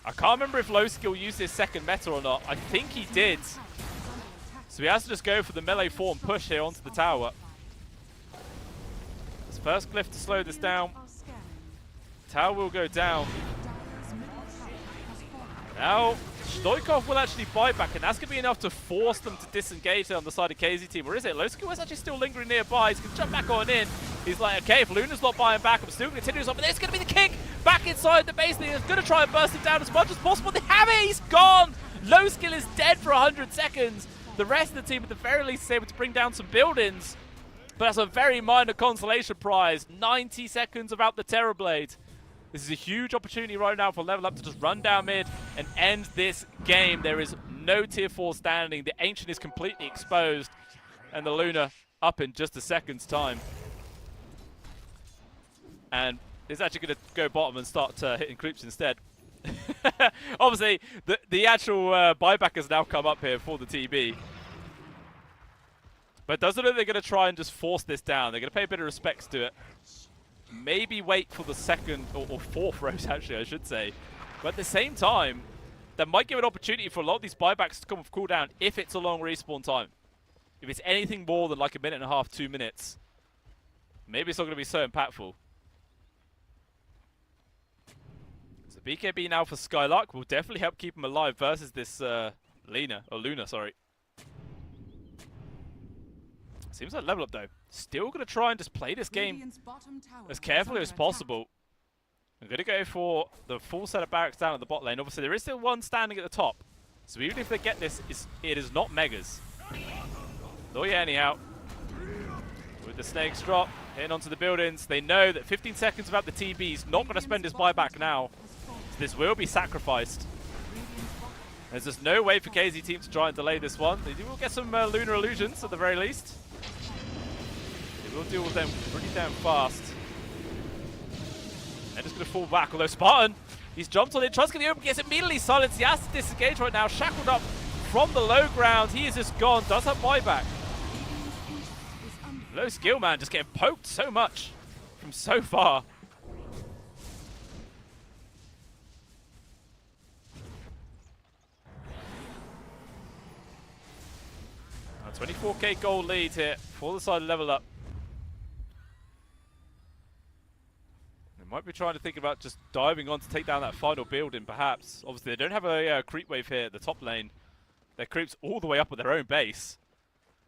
I can't remember if Low Skill used his second meta or not. I think he did. So he has to just go for the melee form push here onto the tower. His first glyph to slow this down. Are scanning. Tower will go down. Dire's middle tower has fallen. Now, Stoikov will actually buy back, and that's going to be enough to force them to disengage on the side of KZ team. Or is it? Low Skill is actually still lingering nearby. He's going to jump back on in. He's like, okay, if Luna's not buying back, I'm still going to continue this on. But there's going to be the kick back inside the base. He's going to try and burst it down as much as possible. They have it. He's gone. Low Skill is dead for 100 seconds. The rest of the team, at the very least, is able to bring down some buildings. But that's a very minor consolation prize. 90 seconds without the Terrorblade. This is a huge opportunity right now for Level Up to just run down mid and end this game. There is no tier 4 standing. The Ancient is completely exposed. And the Luna up in just a second's time. And it's actually going to go bottom and start hitting creeps instead. Obviously, the actual buyback has now come up here for the TB. But doesn't look like they're going to try and just force this down. They're going to pay a bit of respects to it. Maybe wait for the second or fourth rose, actually, I should say. But at the same time, that might give an opportunity for a lot of these buybacks to come off cooldown if it's a long respawn time. If it's anything more than like a minute and a half, 2 minutes, maybe it's not going to be so impactful. So BKB now for Skylark will definitely help keep him alive versus this Luna, sorry. Seems like Level Up though. Still going to try and just play this game Radiant's bottom tower as is carefully under as attack. possible. I'm going to go for the full set of barracks down at the bot lane. Obviously, there is still one standing at the top. So even if they get this, it is not Megas. Oh yeah, anyhow. With the Snake's drop, hitting onto the buildings. They know that 15 seconds without the TB, he's not going to spend his buyback now. So this will be sacrificed. There's just no way for KZ team to try and delay this one. They will get some lunar illusions at the very least. They will deal with them pretty damn fast. They're just going to fall back, although Spartan, he's jumped on it, tries to get the open, gets immediately silenced. He has to disengage right now, shackled up from the low ground. He is just gone, does have buyback. Low Skill, man, just getting poked so much from so far. 24k gold lead here for the side Level Up. They might be trying to think about just diving on to take down that final building, perhaps. Obviously, they don't have a creep wave here at the top lane. Their creeps all the way up at their own base.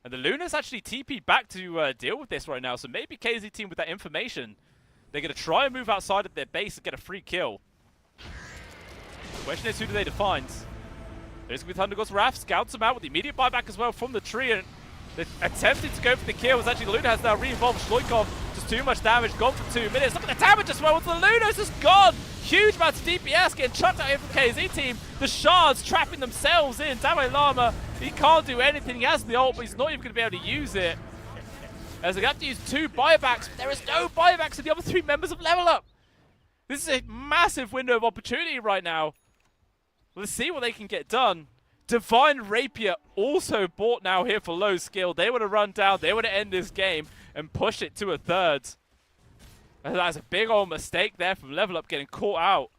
And the Luna's actually TP'd back to deal with this right now, so maybe KZ team with that information, they're going to try and move outside of their base and get a free kill. The question is, who do they define? There's going to be Thunder God's Wrath, scouts them out with the immediate buyback as well from the tree, and they're attempting to go for the kill. As actually the Luna has now re-involved Shloikov. Just too much damage, gone for 2 minutes. Look at the damage as well onto the Luna, it's just gone! Huge amounts of DPS getting chucked out here from KZ team. The shards trapping themselves in. Dame Llama, he can't do anything. He has the ult, but he's not even going to be able to use it. As they have to use 2 buybacks, but there is no buybacks to the other 3 members of Level Up. This is a massive window of opportunity right now. Let's see what they can get done. Divine Rapier also bought now here for Low Skill. They want to run down, they want to end this game and push it to a third. And that's a big old mistake there from Level Up getting caught out.